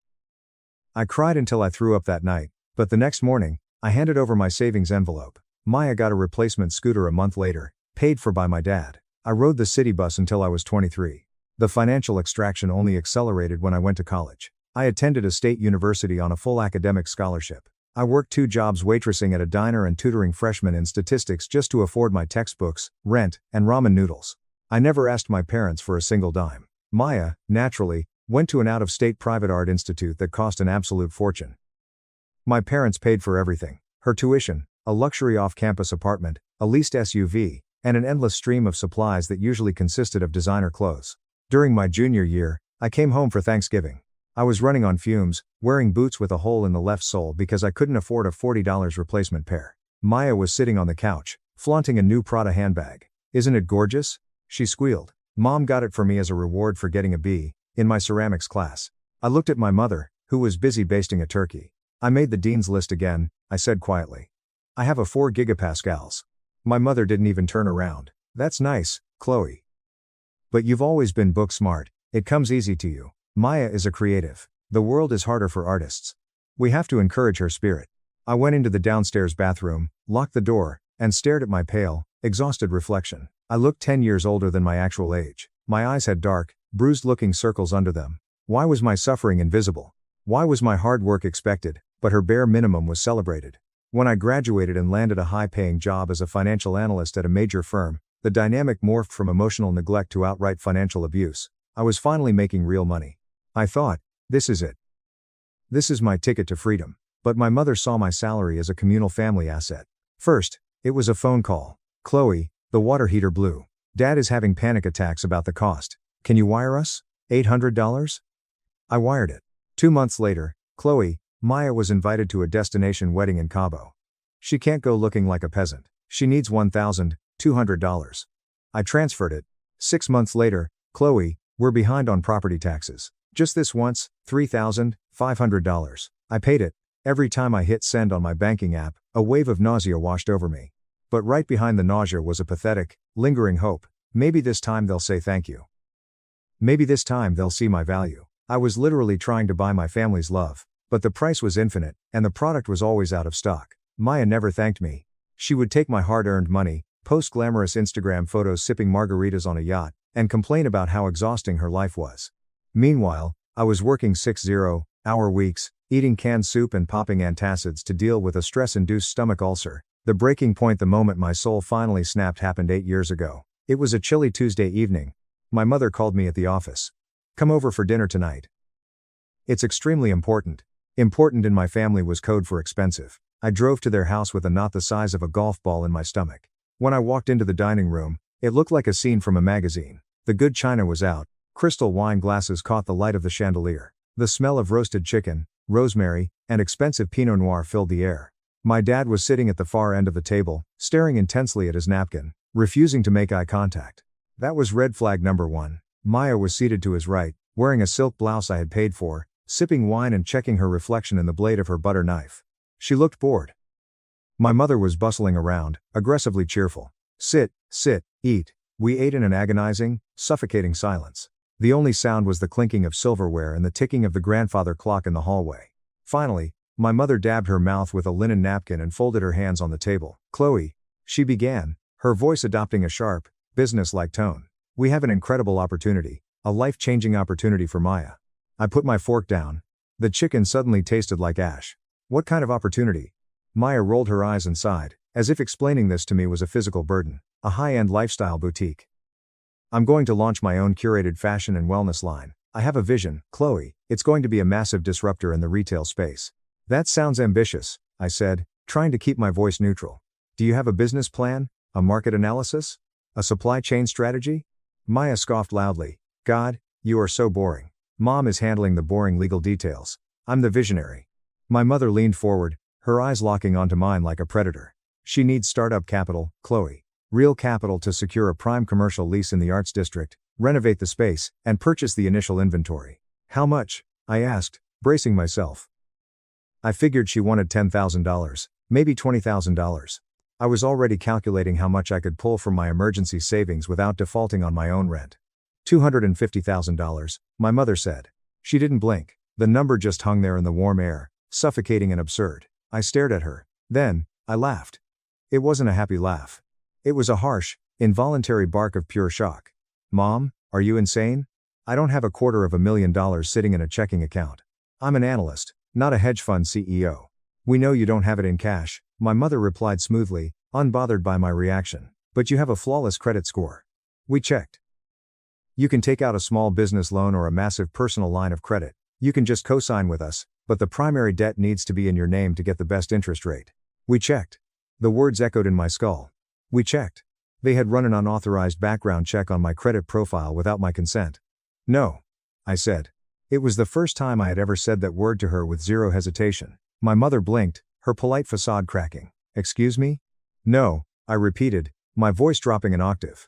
cried until I threw up that night, but the next morning, I handed over my savings envelope. Maya got a replacement scooter a month later, paid for by my dad. I rode the city bus until I was 23. The financial extraction only accelerated when I went to college. I attended a state university on a full academic scholarship. I worked 2 jobs waitressing at a diner and tutoring freshmen in statistics just to afford my textbooks, rent, and ramen noodles. I never asked my parents for a single dime. Maya, naturally, went to an out-of-state private art institute that cost an absolute fortune. My parents paid for everything: her tuition, a luxury off-campus apartment, a leased SUV, and an endless stream of supplies that usually consisted of designer clothes. During my junior year, I came home for Thanksgiving. I was running on fumes, wearing boots with a hole in the left sole because I couldn't afford a $40 replacement pair. Maya was sitting on the couch, flaunting a new Prada handbag. "Isn't it gorgeous?" she squealed. "Mom got it for me as a reward for getting a B in my ceramics class." I looked at my mother, who was busy basting a turkey. "I made the dean's list again," I said quietly. "I have a 4 gigapascals. My mother didn't even turn around. "That's nice," Chloe. But you've always been book smart, it comes easy to you. Maya is a creative. The world is harder for artists. We have to encourage her spirit. I went into the downstairs bathroom, locked the door, and stared at my pale, exhausted reflection. I looked 10 years older than my actual age. My eyes had dark, bruised-looking circles under them. Why was my suffering invisible? Why was my hard work expected, but her bare minimum was celebrated? When I graduated and landed a high-paying job as a financial analyst at a major firm, the dynamic morphed from emotional neglect to outright financial abuse. I was finally making real money. I thought, this is it. This is my ticket to freedom. But my mother saw my salary as a communal family asset. First, it was a phone call. Chloe, the water heater blew. Dad is having panic attacks about the cost. Can you wire us? $800? I wired it. 2 months later, Chloe, Maya was invited to a destination wedding in Cabo. She can't go looking like a peasant. She needs $1,200. I transferred it. 6 months later, Chloe, we're behind on property taxes. Just this once, $3,500. I paid it. Every time I hit send on my banking app, a wave of nausea washed over me. But right behind the nausea was a pathetic, lingering hope. Maybe this time they'll say thank you. Maybe this time they'll see my value. I was literally trying to buy my family's love. But the price was infinite, and the product was always out of stock. Maya never thanked me. She would take my hard-earned money, post glamorous Instagram photos sipping margaritas on a yacht, and complain about how exhausting her life was. Meanwhile, I was working 60-hour weeks, eating canned soup and popping antacids to deal with a stress-induced stomach ulcer. The breaking point the moment my soul finally snapped happened 8 years ago. It was a chilly Tuesday evening. My mother called me at the office. Come over for dinner tonight. It's extremely important. Important in my family was code for expensive. I drove to their house with a knot the size of a golf ball in my stomach. When I walked into the dining room, it looked like a scene from a magazine. The good china was out. Crystal wine glasses caught the light of the chandelier. The smell of roasted chicken, rosemary, and expensive Pinot Noir filled the air. My dad was sitting at the far end of the table, staring intensely at his napkin, refusing to make eye contact. That was red flag number 1. Maya was seated to his right, wearing a silk blouse I had paid for, sipping wine and checking her reflection in the blade of her butter knife. She looked bored. My mother was bustling around, aggressively cheerful. Sit, eat. We ate in an agonizing, suffocating silence. The only sound was the clinking of silverware and the ticking of the grandfather clock in the hallway. Finally, my mother dabbed her mouth with a linen napkin and folded her hands on the table. Chloe, she began, her voice adopting a sharp, business-like tone. We have an incredible opportunity, a life-changing opportunity for Maya. I put my fork down. The chicken suddenly tasted like ash. What kind of opportunity? Maya rolled her eyes and sighed, as if explaining this to me was a physical burden. A high-end lifestyle boutique. I'm going to launch my own curated fashion and wellness line. I have a vision, Chloe. It's going to be a massive disruptor in the retail space. That sounds ambitious, I said, trying to keep my voice neutral. Do you have a business plan? A market analysis? A supply chain strategy? Maya scoffed loudly. God, you are so boring. Mom is handling the boring legal details. I'm the visionary. My mother leaned forward, her eyes locking onto mine like a predator. She needs startup capital, Chloe. Real capital to secure a prime commercial lease in the arts district, renovate the space, and purchase the initial inventory. How much? I asked, bracing myself. I figured she wanted $10,000, maybe $20,000. I was already calculating how much I could pull from my emergency savings without defaulting on my own rent. $250,000, my mother said. She didn't blink. The number just hung there in the warm air, suffocating and absurd. I stared at her. Then, I laughed. It wasn't a happy laugh. It was a harsh, involuntary bark of pure shock. Mom, are you insane? I don't have $250,000 sitting in a checking account. I'm an analyst, not a hedge fund CEO. We know you don't have it in cash, my mother replied smoothly, unbothered by my reaction. But you have a flawless credit score. We checked. You can take out a small business loan or a massive personal line of credit. You can just co-sign with us, but the primary debt needs to be in your name to get the best interest rate. We checked. The words echoed in my skull. We checked. They had run an unauthorized background check on my credit profile without my consent. No. I said. It was the first time I had ever said that word to her with zero hesitation. My mother blinked, her polite facade cracking. Excuse me? No, I repeated, my voice dropping an octave.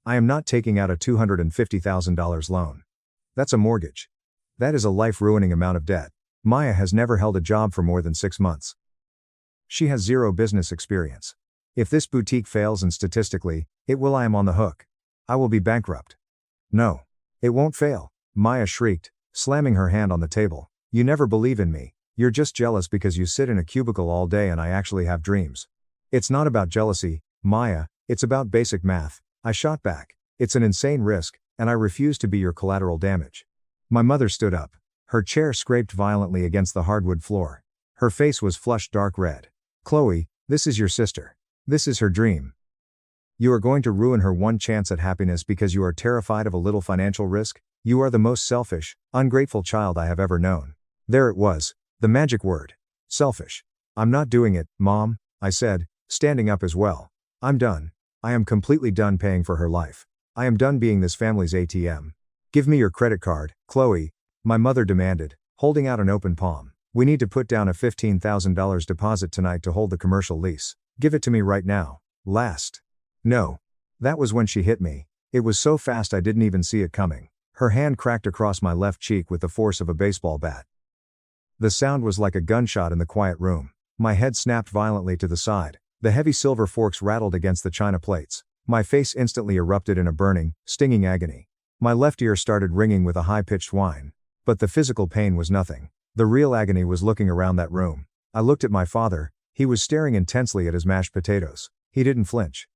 I am not taking out a $250,000 loan. That's a mortgage. That is a life-ruining amount of debt. Maya has never held a job for more than 6 months. She has zero business experience. If this boutique fails and statistically, it will, I am on the hook. I will be bankrupt. No. It won't fail, Maya shrieked, slamming her hand on the table. You never believe in me. You're just jealous because you sit in a cubicle all day and I actually have dreams. It's not about jealousy, Maya, it's about basic math, I shot back. It's an insane risk, and I refuse to be your collateral damage. My mother stood up. Her chair scraped violently against the hardwood floor. Her face was flushed dark red. Chloe, this is your sister. This is her dream. You are going to ruin her one chance at happiness because you are terrified of a little financial risk? You are the most selfish, ungrateful child I have ever known. There it was, the magic word. Selfish. I'm not doing it, Mom, I said, standing up as well. I'm done. I am completely done paying for her life. I am done being this family's ATM. Give me your credit card, Chloe, my mother demanded, holding out an open palm. We need to put down a $15,000 deposit tonight to hold the commercial lease. Give it to me right now. Last. No. That was when she hit me. It was so fast I didn't even see it coming. Her hand cracked across my left cheek with the force of a baseball bat. The sound was like a gunshot in the quiet room. My head snapped violently to the side. The heavy silver forks rattled against the china plates. My face instantly erupted in a burning, stinging agony. My left ear started ringing with a high-pitched whine. But the physical pain was nothing. The real agony was looking around that room. I looked at my father. He was staring intensely at his mashed potatoes. He didn't flinch.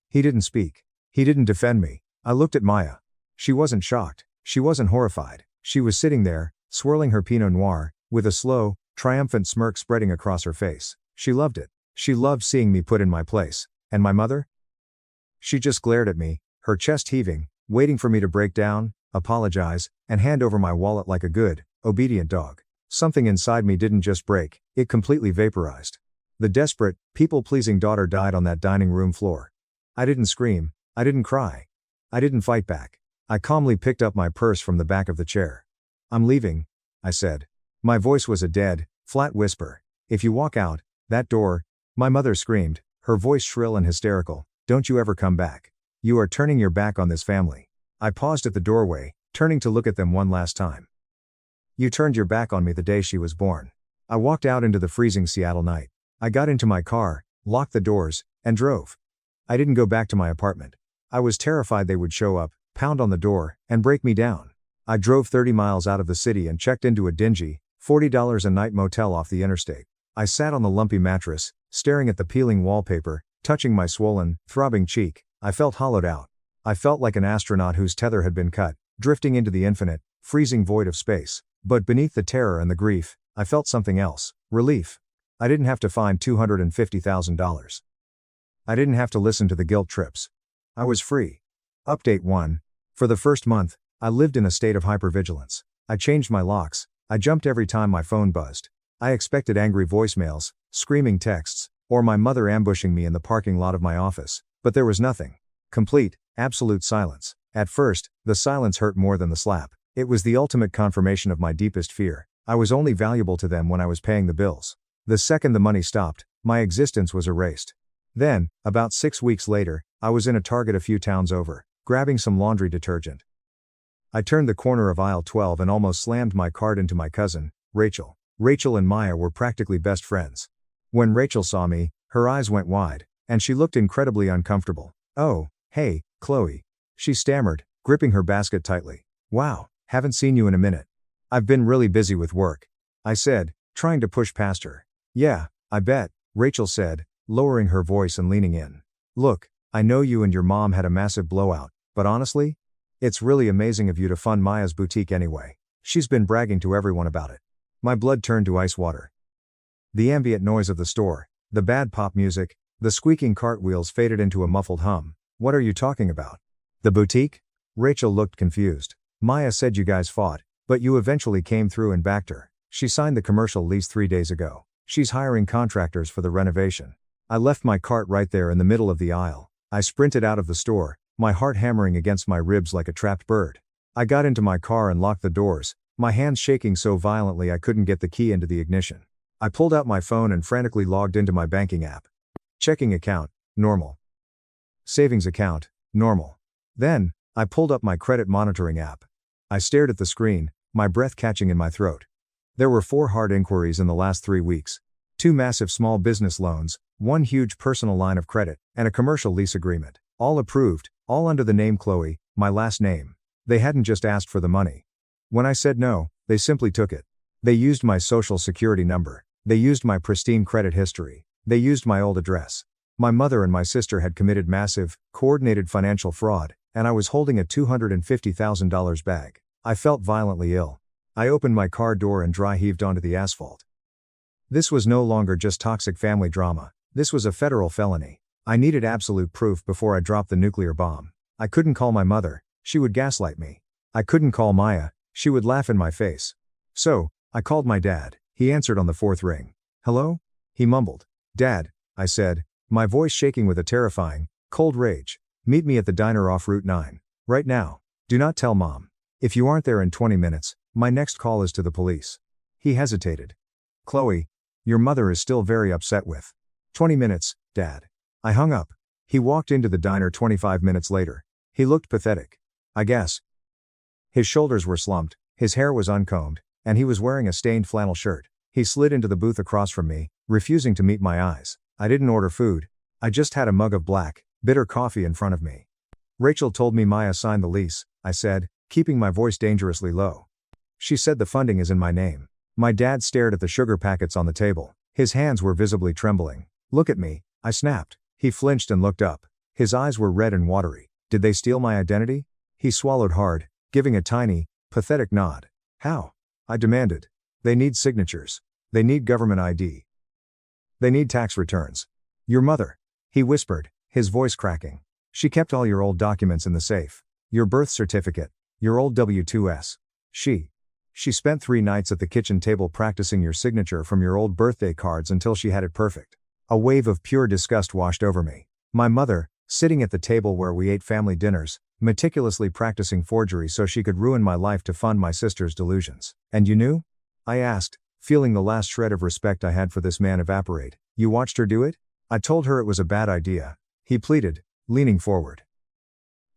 He didn't speak. He didn't defend me. I looked at Maya. She wasn't shocked. She wasn't horrified. She was sitting there, swirling her Pinot Noir, with a slow, triumphant smirk spreading across her face. She loved it. She loved seeing me put in my place. And my mother? She just glared at me, her chest heaving, waiting for me to break down, apologize, and hand over my wallet like a good, obedient dog. Something inside me didn't just break, it completely vaporized. The desperate, people-pleasing daughter died on that dining room floor. I didn't scream, I didn't cry. I didn't fight back. I calmly picked up my purse from the back of the chair. I'm leaving, I said. My voice was a dead, flat whisper. If you walk out that door, my mother screamed, her voice shrill and hysterical, don't you ever come back. You are turning your back on this family. I paused at the doorway, turning to look at them one last time. You turned your back on me the day she was born. I walked out into the freezing Seattle night. I got into my car, locked the doors, and drove. I didn't go back to my apartment. I was terrified they would show up, pound on the door, and break me down. I drove 30 miles out of the city and checked into a dingy, $40 a night motel off the interstate. I sat on the lumpy mattress, staring at the peeling wallpaper, touching my swollen, throbbing cheek. I felt hollowed out. I felt like an astronaut whose tether had been cut, drifting into the infinite, freezing void of space. But beneath the terror and the grief, I felt something else, relief. I didn't have to find $250,000. I didn't have to listen to the guilt trips. I was free. Update 1. For the first month, I lived in a state of hypervigilance. I changed my locks. I jumped every time my phone buzzed. I expected angry voicemails, screaming texts, or my mother ambushing me in the parking lot of my office. But there was nothing. Complete, absolute silence. At first, the silence hurt more than the slap. It was the ultimate confirmation of my deepest fear. I was only valuable to them when I was paying the bills. The second the money stopped, my existence was erased. Then, about 6 weeks later, I was in a Target a few towns over, grabbing some laundry detergent. I turned the corner of aisle 12 and almost slammed my cart into my cousin, Rachel. Rachel and Maya were practically best friends. When Rachel saw me, her eyes went wide, and she looked incredibly uncomfortable. Oh, hey, Chloe. She stammered, gripping her basket tightly. Wow, haven't seen you in a minute. I've been really busy with work, I said, trying to push past her. Yeah, I bet, Rachel said, lowering her voice and leaning in. Look, I know you and your mom had a massive blowout, but honestly, it's really amazing of you to fund Maya's boutique anyway. She's been bragging to everyone about it. My blood turned to ice water. The ambient noise of the store, the bad pop music, the squeaking cartwheels faded into a muffled hum. What are you talking about? The boutique? Rachel looked confused. Maya said you guys fought, but you eventually came through and backed her. She signed the commercial lease 3 days ago. She's hiring contractors for the renovation. I left my cart right there in the middle of the aisle. I sprinted out of the store, my heart hammering against my ribs like a trapped bird. I got into my car and locked the doors, my hands shaking so violently I couldn't get the key into the ignition. I pulled out my phone and frantically logged into my banking app. Checking account, normal. Savings account, normal. Then, I pulled up my credit monitoring app. I stared at the screen, my breath catching in my throat. There were 4 hard inquiries in the last 3 weeks. 2 massive small business loans, 1 huge personal line of credit, and a commercial lease agreement. All approved, All under the name Chloe, my last name. They hadn't just asked for the money. When I said no, they simply took it. They used my social security number. They used my pristine credit history. They used my old address. My mother and my sister had committed massive, coordinated financial fraud, and I was holding a $250,000 bag. I felt violently ill. I opened my car door and dry heaved onto the asphalt. This was no longer just toxic family drama. This was a federal felony. I needed absolute proof before I dropped the nuclear bomb. I couldn't call my mother. She would gaslight me. I couldn't call Maya. She would laugh in my face. So, I called my dad. He answered on the fourth ring. "Hello?" He mumbled. "Dad," I said, my voice shaking with a terrifying, cold rage. "Meet me at the diner off Route 9. Right now. Do not tell Mom. If you aren't there in 20 minutes, my next call is to the police." He hesitated. "Chloe, your mother is still very upset with." 20 minutes, Dad." I hung up. He walked into the diner 25 minutes later. He looked pathetic. I guess. His shoulders were slumped, his hair was uncombed, and he was wearing a stained flannel shirt. He slid into the booth across from me, refusing to meet my eyes. I didn't order food. I just had a mug of black, bitter coffee in front of me. "Rachel told me Maya signed the lease," I said, keeping my voice dangerously low. "She said the funding is in my name." My dad stared at the sugar packets on the table. His hands were visibly trembling. "Look at me," I snapped. He flinched and looked up. His eyes were red and watery. "Did they steal my identity?" He swallowed hard, giving a tiny, pathetic nod. "How?" I demanded. "They need signatures. They need government ID. They need tax returns. Your mother," he whispered, his voice cracking. "She kept all your old documents in the safe. Your birth certificate, your old W-2s. She spent 3 nights at the kitchen table practicing your signature from your old birthday cards until she had it perfect." A wave of pure disgust washed over me. My mother, sitting at the table where we ate family dinners, meticulously practicing forgery so she could ruin my life to fund my sister's delusions. "And you knew?" I asked, feeling the last shred of respect I had for this man evaporate. "You watched her do it?" "I told her it was a bad idea," he pleaded, leaning forward.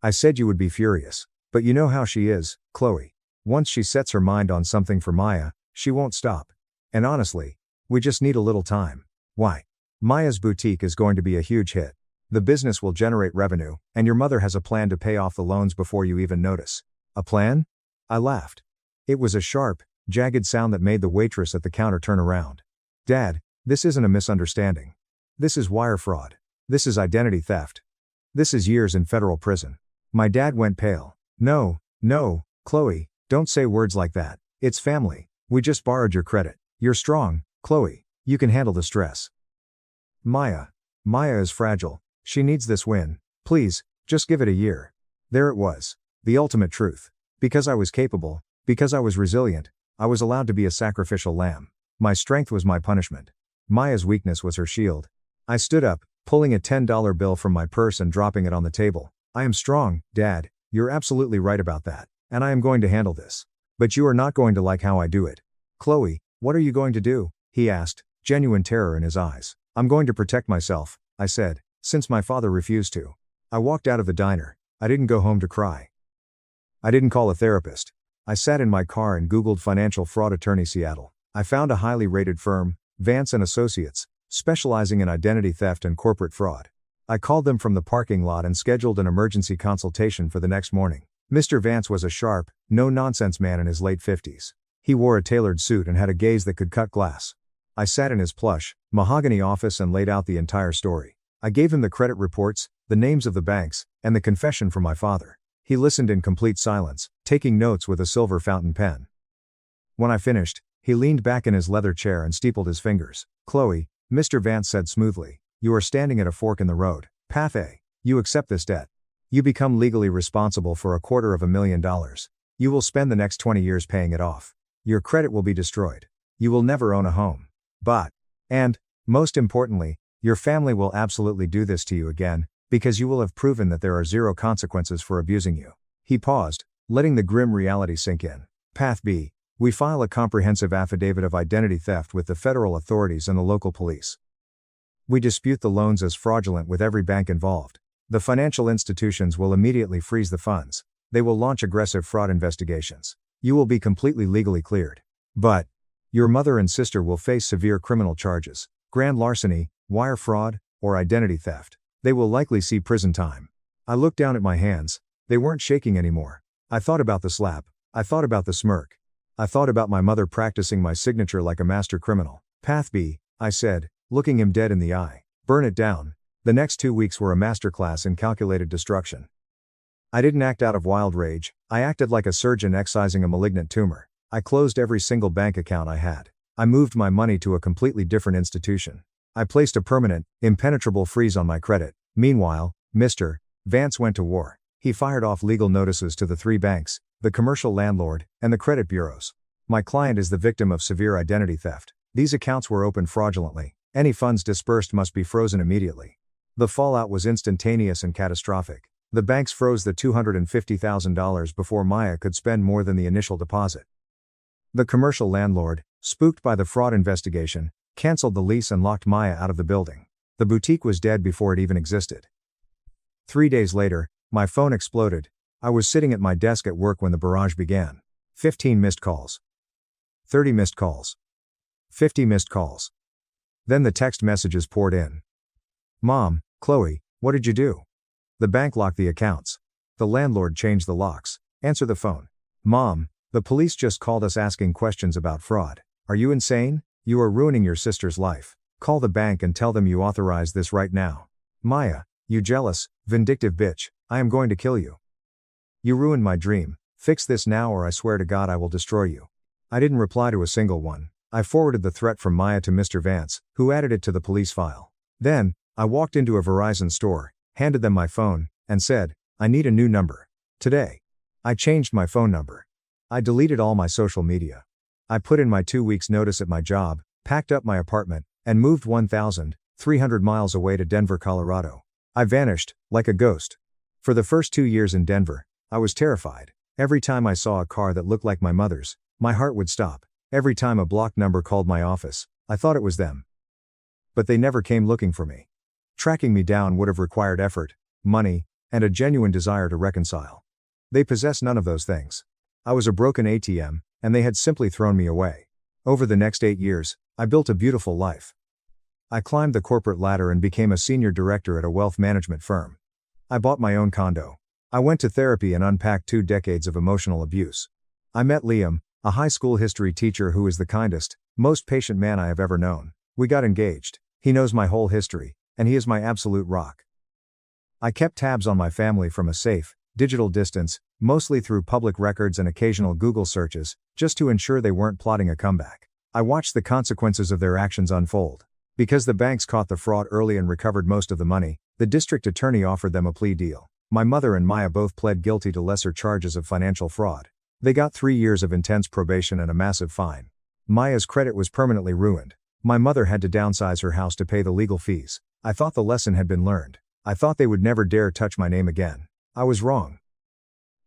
"I said you would be furious. But you know how she is, Chloe. Once she sets her mind on something for Maya, she won't stop. And honestly, we just need a little time." "Why?" "Maya's boutique is going to be a huge hit. The business will generate revenue, and your mother has a plan to pay off the loans before you even notice." "A plan?" I laughed. It was a sharp, jagged sound that made the waitress at the counter turn around. "Dad, this isn't a misunderstanding. This is wire fraud. This is identity theft. This is years in federal prison." My dad went pale. No, Chloe, don't say words like that. It's family. We just borrowed your credit. You're strong, Chloe. You can handle the stress." Maya is fragile. She needs this win. Please, just give it a year." There it was. The ultimate truth. Because I was capable, because I was resilient, I was allowed to be a sacrificial lamb. My strength was my punishment. Maya's weakness was her shield. I stood up, pulling a $10 bill from my purse and dropping it on the table. "I am strong, Dad, you're absolutely right about that, and I am going to handle this. But you are not going to like how I do it." "Chloe, what are you going to do?" he asked, genuine terror in his eyes. "I'm going to protect myself," I said, since my father refused to. I walked out of the diner. I didn't go home to cry. I didn't call a therapist. I sat in my car and Googled financial fraud attorney Seattle. I found a highly rated firm, Vance & Associates, specializing in identity theft and corporate fraud. I called them from the parking lot and scheduled an emergency consultation for the next morning. Mr. Vance was a sharp, no-nonsense man in his late 50s. He wore a tailored suit and had a gaze that could cut glass. I sat in his plush, mahogany office and laid out the entire story. I gave him the credit reports, the names of the banks, and the confession from my father. He listened in complete silence, taking notes with a silver fountain pen. When I finished, he leaned back in his leather chair and steepled his fingers. "Chloe," Mr. Vance said smoothly, "you are standing at a fork in the road. Path A. You accept this debt. You become legally responsible for $250,000. You will spend the next 20 years paying it off. Your credit will be destroyed. You will never own a home. And, most importantly, your family will absolutely do this to you again, because you will have proven that there are 0 consequences for abusing you." He paused, letting the grim reality sink in. "Path B. We file a comprehensive affidavit of identity theft with the federal authorities and the local police. We dispute the loans as fraudulent with every bank involved. The financial institutions will immediately freeze the funds. They will launch aggressive fraud investigations. You will be completely legally cleared. But your mother and sister will face severe criminal charges, grand larceny, wire fraud, or identity theft. They will likely see prison time. I looked down at my hands. They weren't shaking anymore. I thought about the slap. I thought about the smirk. I thought about my mother practicing my signature like a master criminal. Path B, I said, looking him dead in the eye. Burn it down. The next 2 weeks were a masterclass in calculated destruction. I didn't act out of wild rage. I acted like a surgeon excising a malignant tumor. I closed every single bank account I had. I moved my money to a completely different institution. I placed a permanent, impenetrable freeze on my credit. Meanwhile, Mr. Vance went to war. He fired off legal notices to the 3 banks, the commercial landlord, and the credit bureaus. My client is the victim of severe identity theft. These accounts were opened fraudulently. Any funds dispersed must be frozen immediately. The fallout was instantaneous and catastrophic. The banks froze the $250,000 before Maya could spend more than the initial deposit. The commercial landlord, spooked by the fraud investigation, canceled the lease and locked Maya out of the building. The boutique was dead before it even existed. 3 days later, my phone exploded. I was sitting at my desk at work when the barrage began. 15 missed calls. 30 missed calls. 50 missed calls. Then the text messages poured in. Mom, Chloe, what did you do? The bank locked the accounts. The landlord changed the locks. Answer the phone. Mom, the police just called us asking questions about fraud. Are you insane? You are ruining your sister's life. Call the bank and tell them you authorized this right now. Maya, you jealous, vindictive bitch, I am going to kill you. You ruined my dream. Fix this now or I swear to God I will destroy you. I didn't reply to a single one. I forwarded the threat from Maya to Mr. Vance, who added it to the police file. Then, I walked into a Verizon store, handed them my phone, and said, I need a new number. Today. I changed my phone number. I deleted all my social media. I put in my 2 weeks notice at my job, packed up my apartment, and moved 1,300 miles away to Denver, Colorado. I vanished, like a ghost. For the first 2 years in Denver, I was terrified. Every time I saw a car that looked like my mother's, my heart would stop. Every time a block number called my office, I thought it was them. But they never came looking for me. Tracking me down would have required effort, money, and a genuine desire to reconcile. They possessed none of those things. I was a broken ATM, and they had simply thrown me away. Over the next 8 years, I built a beautiful life. I climbed the corporate ladder and became a senior director at a wealth management firm. I bought my own condo. I went to therapy and unpacked 2 decades of emotional abuse. I met Liam, a high school history teacher who is the kindest, most patient man I have ever known. We got engaged. He knows my whole history, and he is my absolute rock. I kept tabs on my family from a safe, digital distance, mostly through public records and occasional Google searches, just to ensure they weren't plotting a comeback. I watched the consequences of their actions unfold. Because the banks caught the fraud early and recovered most of the money, the district attorney offered them a plea deal. My mother and Maya both pled guilty to lesser charges of financial fraud. They got 3 years of intense probation and a massive fine. Maya's credit was permanently ruined. My mother had to downsize her house to pay the legal fees. I thought the lesson had been learned. I thought they would never dare touch my name again. I was wrong.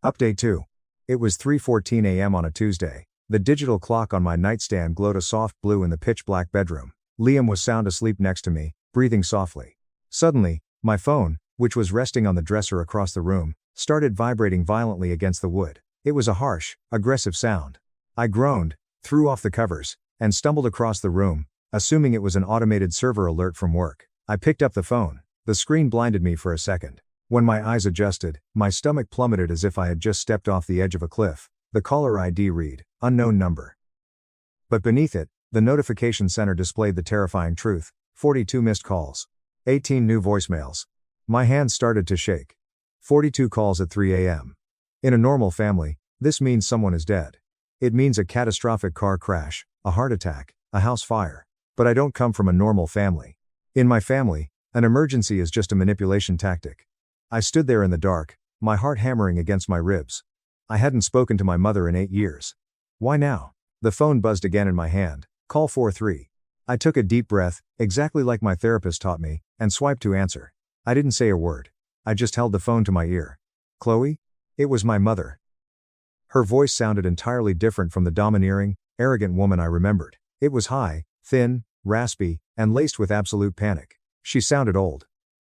Update 2. It was 3:14 a.m. on a Tuesday. The digital clock on my nightstand glowed a soft blue in the pitch-black bedroom. Liam was sound asleep next to me, breathing softly. Suddenly, my phone, which was resting on the dresser across the room, started vibrating violently against the wood. It was a harsh, aggressive sound. I groaned, threw off the covers, and stumbled across the room, assuming it was an automated server alert from work. I picked up the phone. The screen blinded me for a second. When my eyes adjusted, my stomach plummeted as if I had just stepped off the edge of a cliff. The caller ID read, unknown number. But beneath it, the notification center displayed the terrifying truth, 42 missed calls. 18 new voicemails. My hands started to shake. 42 calls at 3 a.m. In a normal family, this means someone is dead. It means a catastrophic car crash, a heart attack, a house fire. But I don't come from a normal family. In my family, an emergency is just a manipulation tactic. I stood there in the dark, my heart hammering against my ribs. I hadn't spoken to my mother in 8 years. Why now? The phone buzzed again in my hand. Call 43. I took a deep breath, exactly like my therapist taught me, and swiped to answer. I didn't say a word. I just held the phone to my ear. Chloe? It was my mother. Her voice sounded entirely different from the domineering, arrogant woman I remembered. It was high, thin, raspy, and laced with absolute panic. She sounded old.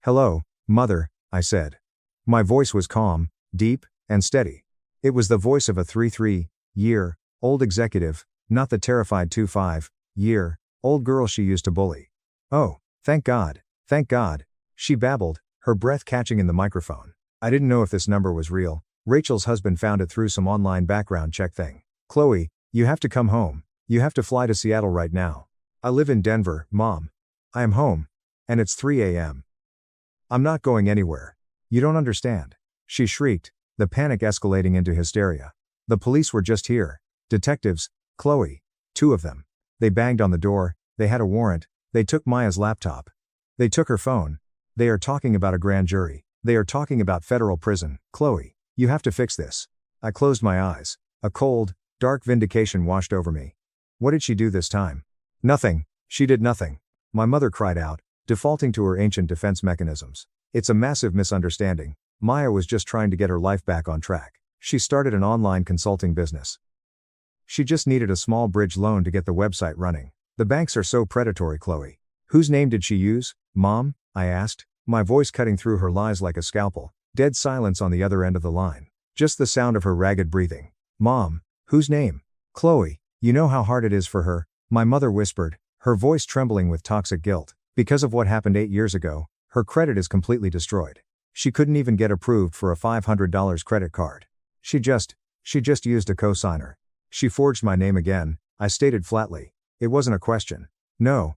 Hello, Mother, I said. My voice was calm, deep, and steady. It was the voice of a 33-year-old executive, not the terrified 25-year-old girl she used to bully. Oh, thank God, she babbled, her breath catching in the microphone. I didn't know if this number was real. Rachel's husband found it through some online background check thing. Chloe, you have to come home. You have to fly to Seattle right now. I live in Denver, Mom. I am home. And it's 3 a.m. I'm not going anywhere. You don't understand. She shrieked, the panic escalating into hysteria. The police were just here. Detectives, Chloe. 2 of them. They banged on the door, they had a warrant, they took Maya's laptop. They took her phone. They are talking about a grand jury. They are talking about federal prison. Chloe, you have to fix this. I closed my eyes. A cold, dark vindication washed over me. What did she do this time? Nothing. She did nothing. My mother cried out, defaulting to her ancient defense mechanisms. It's a massive misunderstanding. Maya was just trying to get her life back on track. She started an online consulting business. She just needed a small bridge loan to get the website running. The banks are so predatory, Chloe. Whose name did she use, Mom? I asked, my voice cutting through her lies like a scalpel. Dead silence on the other end of the line. Just the sound of her ragged breathing. Mom, whose name? Chloe, you know how hard it is for her, my mother whispered, her voice trembling with toxic guilt. Because of what happened 8 years ago, her credit is completely destroyed. She couldn't even get approved for a $500 credit card. She just used a cosigner. She forged my name again, I stated flatly. It wasn't a question. No,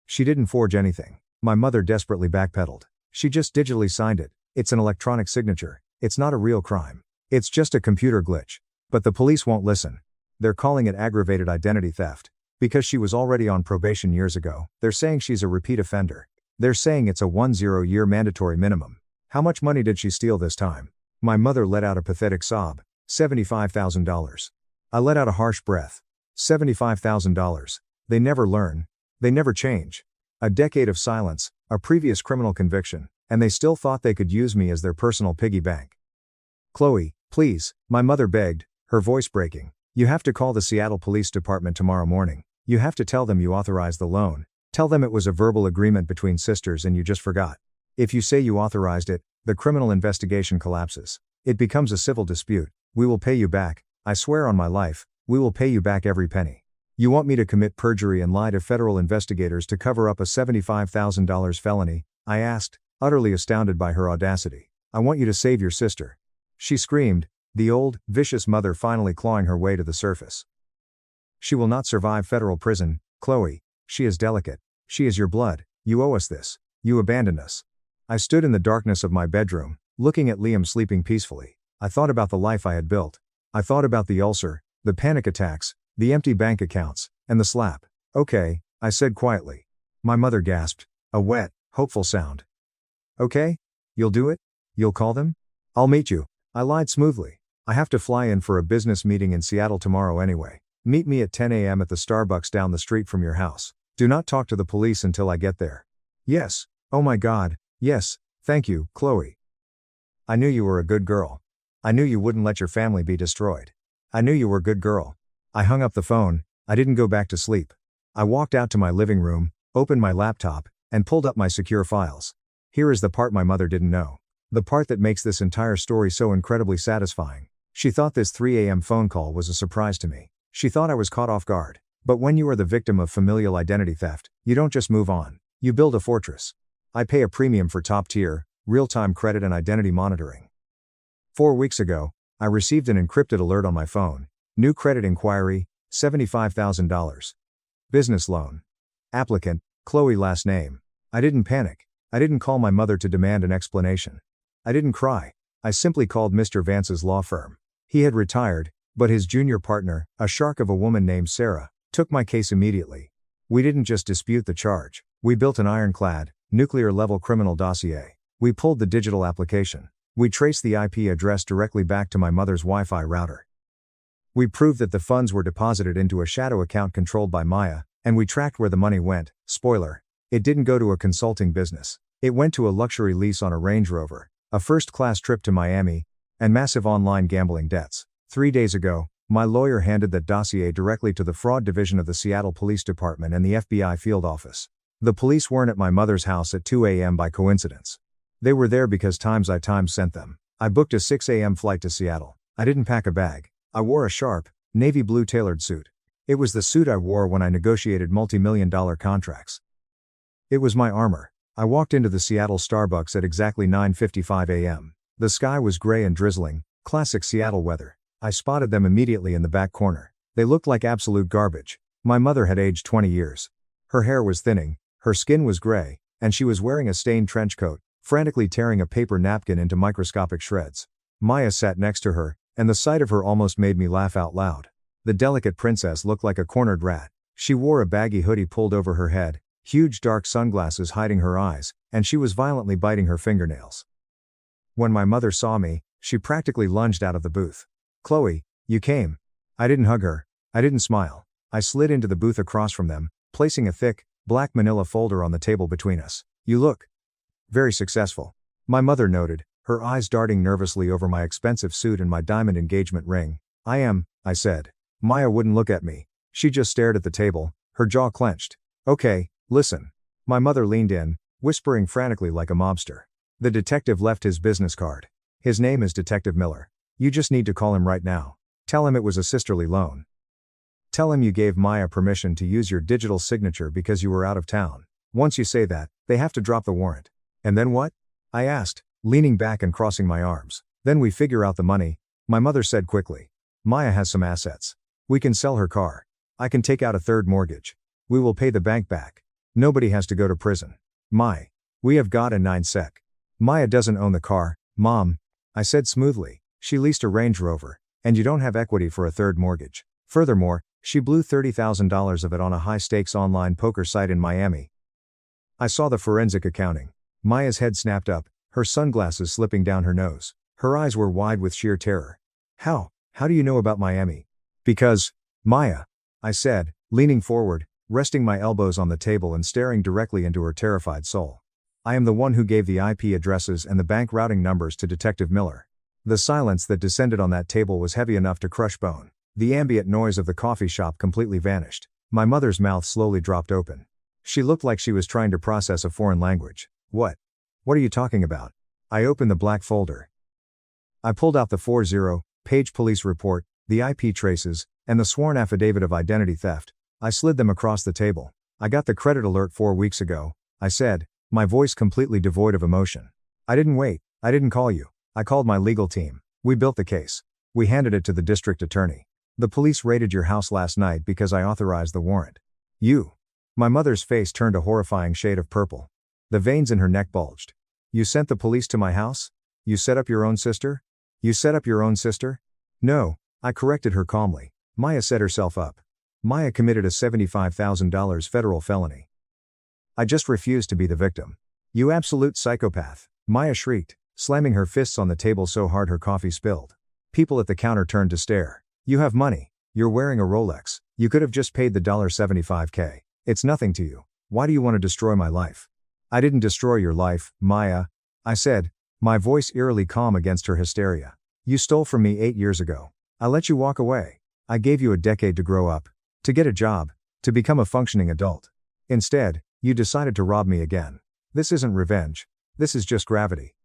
she didn't forge anything. My mother desperately backpedaled. She just digitally signed it. It's an electronic signature. It's not a real crime. It's just a computer glitch. But the police won't listen. They're calling it aggravated identity theft. Because she was already on probation years ago, they're saying she's a repeat offender. They're saying it's a 10-year mandatory minimum. How much money did she steal this time? My mother let out a pathetic sob. $75,000. I let out a harsh breath. $75,000. They never learn. They never change. A decade of silence, a previous criminal conviction, and they still thought they could use me as their personal piggy bank. Chloe, please, my mother begged, her voice breaking. You have to call the Seattle Police Department tomorrow morning. You have to tell them you authorized the loan. Tell them it was a verbal agreement between sisters and you just forgot. If you say you authorized it, the criminal investigation collapses. It becomes a civil dispute. We will pay you back. I swear on my life, we will pay you back every penny. You want me to commit perjury and lie to federal investigators to cover up a $75,000 felony? I asked, utterly astounded by her audacity. I want you to save your sister. She screamed, the old, vicious mother finally clawing her way to the surface. She will not survive federal prison, Chloe. She is delicate. She is your blood. You owe us this. You abandoned us. I stood in the darkness of my bedroom, looking at Liam sleeping peacefully. I thought about the life I had built. I thought about the ulcer, the panic attacks, the empty bank accounts, and the slap. Okay, I said quietly. My mother gasped, a wet, hopeful sound. Okay? You'll do it? You'll call them? I'll meet you. I lied smoothly. I have to fly in for a business meeting in Seattle tomorrow anyway. Meet me at 10 a.m. at the Starbucks down the street from your house. Do not talk to the police until I get there. Yes. Oh my God. Yes. Thank you, Chloe. I knew you were a good girl. I knew you wouldn't let your family be destroyed. I knew you were a good girl. I hung up the phone. I didn't go back to sleep. I walked out to my living room, opened my laptop, and pulled up my secure files. Here is the part my mother didn't know. The part that makes this entire story so incredibly satisfying. She thought this 3 a.m. phone call was a surprise to me. She thought I was caught off guard. But when you are the victim of familial identity theft, you don't just move on. You build a fortress. I pay a premium for top-tier, real-time credit and identity monitoring. 4 weeks ago, I received an encrypted alert on my phone. New credit inquiry, $75,000. Business loan. Applicant, Chloe last name. I didn't panic. I didn't call my mother to demand an explanation. I didn't cry. I simply called Mr. Vance's law firm. He had retired, but his junior partner, a shark of a woman named Sarah, took my case immediately. We didn't just dispute the charge. We built an ironclad, nuclear-level criminal dossier. We pulled the digital application. We traced the IP address directly back to my mother's Wi-Fi router. We proved that the funds were deposited into a shadow account controlled by Maya, and we tracked where the money went. Spoiler. It didn't go to a consulting business. It went to a luxury lease on a Range Rover, a first-class trip to Miami, and massive online gambling debts. 3 days ago, my lawyer handed that dossier directly to the fraud division of the Seattle Police Department and the FBI field office. The police weren't at my mother's house at 2 a.m. by coincidence. They were there because I sent them. I booked a 6 a.m. flight to Seattle. I didn't pack a bag. I wore a sharp, navy blue tailored suit. It was the suit I wore when I negotiated multi-million-dollar contracts. It was my armor. I walked into the Seattle Starbucks at exactly 9:55 a.m. The sky was gray and drizzling, classic Seattle weather. I spotted them immediately in the back corner. They looked like absolute garbage. My mother had aged 20 years. Her hair was thinning, her skin was gray, and she was wearing a stained trench coat, frantically tearing a paper napkin into microscopic shreds. Maya sat next to her, and the sight of her almost made me laugh out loud. The delicate princess looked like a cornered rat. She wore a baggy hoodie pulled over her head, huge dark sunglasses hiding her eyes, and she was violently biting her fingernails. When my mother saw me, she practically lunged out of the booth. "Chloe, you came." I didn't hug her. I didn't smile. I slid into the booth across from them, placing a thick, black manila folder on the table between us. "You look very successful," my mother noted, her eyes darting nervously over my expensive suit and my diamond engagement ring. "I am," I said. Maya wouldn't look at me. She just stared at the table, her jaw clenched. "Okay, listen." My mother leaned in, whispering frantically like a mobster. "The detective left his business card. His name is Detective Miller. You just need to call him right now. Tell him it was a sisterly loan. Tell him you gave Maya permission to use your digital signature because you were out of town. Once you say that, they have to drop the warrant." "And then what?" I asked, leaning back and crossing my arms. "Then we figure out the money," my mother said quickly. "Maya has some assets. We can sell her car. I can take out a third mortgage. We will pay the bank back. Nobody has to go to prison. We have got a 9 sec. Maya doesn't own the car, Mom," I said smoothly. "She leased a Range Rover, and you don't have equity for a third mortgage. Furthermore, she blew $30,000 of it on a high-stakes online poker site in Miami." I saw the forensic accounting. Maya's head snapped up, her sunglasses slipping down her nose. Her eyes were wide with sheer terror. How do you know about Miami?" "Because, Maya," I said, leaning forward, resting my elbows on the table and staring directly into her terrified soul. "I am the one who gave the IP addresses and the bank routing numbers to Detective Miller." The silence that descended on that table was heavy enough to crush bone. The ambient noise of the coffee shop completely vanished. My mother's mouth slowly dropped open. She looked like she was trying to process a foreign language. What are you talking about?" I opened the black folder. I pulled out the 40-page police report, the IP traces, and the sworn affidavit of identity theft. I slid them across the table. "I got the credit alert 4 weeks ago," I said, my voice completely devoid of emotion. "I didn't wait. I didn't call you. I called my legal team. We built the case. We handed it to the district attorney. The police raided your house last night because I authorized the warrant." "You?" My mother's face turned a horrifying shade of purple. The veins in her neck bulged. "You sent the police to my house? You set up your own sister?" "You set up your own sister?" "No," I corrected her calmly. "Maya set herself up. Maya committed a $75,000 federal felony. I just refused to be the victim." "You absolute psychopath," Maya shrieked, slamming her fists on the table so hard her coffee spilled. People at the counter turned to stare. "You have money. You're wearing a Rolex. You could have just paid the $75K. It's nothing to you. Why do you want to destroy my life?" "I didn't destroy your life, Maya," I said, my voice eerily calm against her hysteria. "You stole from me 8 years ago. I let you walk away. I gave you a decade to grow up, to get a job, to become a functioning adult. Instead, you decided to rob me again. This isn't revenge. This is just gravity.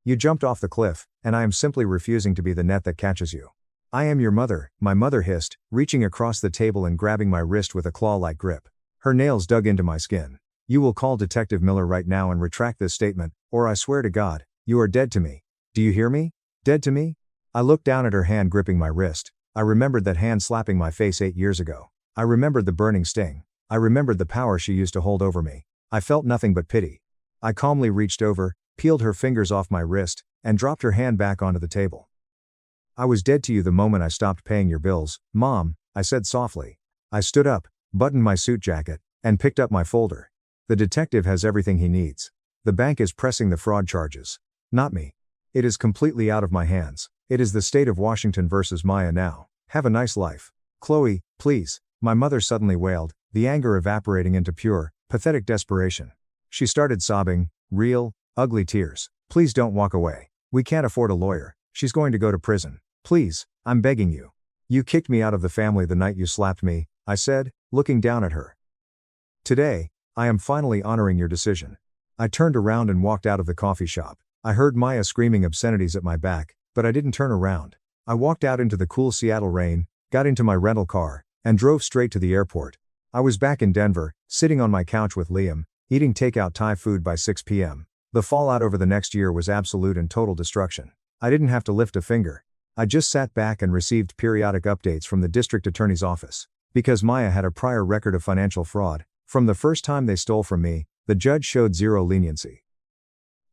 You jumped off the cliff, and I am simply refusing to be the net that catches you." "I am your mother," my mother hissed, reaching across the table and grabbing my wrist with a claw-like grip. Her nails dug into my skin. "You will call Detective Miller right now and retract this statement, or I swear to God, you are dead to me. Do you hear me? Dead to me?" I looked down at her hand gripping my wrist. I remembered that hand slapping my face 8 years ago. I remembered the burning sting. I remembered the power she used to hold over me. I felt nothing but pity. I calmly reached over, peeled her fingers off my wrist, and dropped her hand back onto the table. "I was dead to you the moment I stopped paying your bills, Mom," I said softly. I stood up, buttoned my suit jacket, and picked up my folder. "The detective has everything he needs. The bank is pressing the fraud charges. Not me. It is completely out of my hands. It is the state of Washington versus Maya now. Have a nice life. Chloe, please," my mother suddenly wailed, the anger evaporating into pure, pathetic desperation. She started sobbing, real, ugly tears. "Please don't walk away. We can't afford a lawyer. She's going to go to prison. Please, I'm begging you. You kicked me out of the family the night you slapped me," I said, looking down at her. "Today, I am finally honoring your decision." I turned around and walked out of the coffee shop. I heard Maya screaming obscenities at my back, but I didn't turn around. I walked out into the cool Seattle rain, got into my rental car, and drove straight to the airport. I was back in Denver, sitting on my couch with Liam, eating takeout Thai food by 6 p.m. The fallout over the next year was absolute and total destruction. I didn't have to lift a finger. I just sat back and received periodic updates from the district attorney's office. Because Maya had a prior record of financial fraud, from the first time they stole from me, the judge showed zero leniency.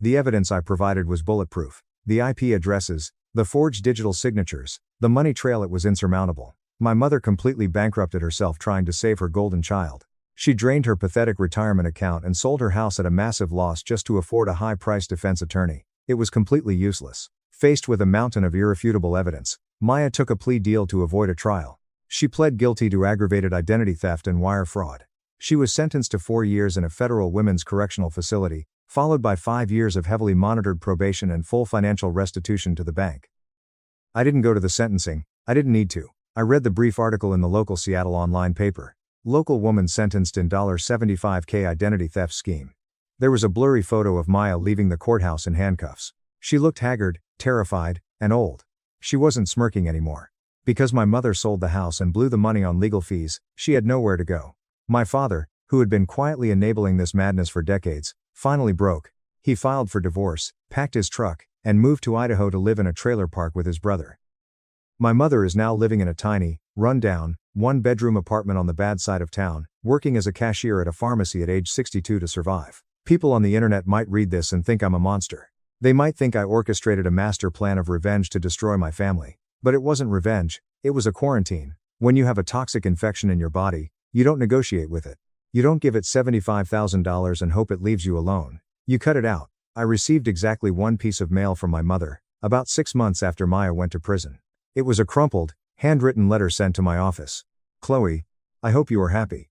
The evidence I provided was bulletproof. The IP addresses, the forged digital signatures, the money trail, it was insurmountable. My mother completely bankrupted herself trying to save her golden child. She drained her pathetic retirement account and sold her house at a massive loss just to afford a high-priced defense attorney. It was completely useless. Faced with a mountain of irrefutable evidence, Maya took a plea deal to avoid a trial. She pled guilty to aggravated identity theft and wire fraud. She was sentenced to 4 years in a federal women's correctional facility, followed by 5 years of heavily monitored probation and full financial restitution to the bank. I didn't go to the sentencing. I didn't need to. I read the brief article in the local Seattle online paper. Local woman sentenced in $75K identity theft scheme. There was a blurry photo of Maya leaving the courthouse in handcuffs. She looked haggard, terrified, and old. She wasn't smirking anymore. Because my mother sold the house and blew the money on legal fees, she had nowhere to go. My father, who had been quietly enabling this madness for decades, finally broke. He filed for divorce, packed his truck, and moved to Idaho to live in a trailer park with his brother. My mother is now living in a tiny, run-down, one-bedroom apartment on the bad side of town, working as a cashier at a pharmacy at age 62 to survive. People on the internet might read this and think I'm a monster. They might think I orchestrated a master plan of revenge to destroy my family. But it wasn't revenge, it was a quarantine. When you have a toxic infection in your body, you don't negotiate with it. You don't give it $75,000 and hope it leaves you alone. You cut it out. I received exactly one piece of mail from my mother, about 6 months after Maya went to prison. It was a crumpled, handwritten letter sent to my office. Chloe, I hope you are happy.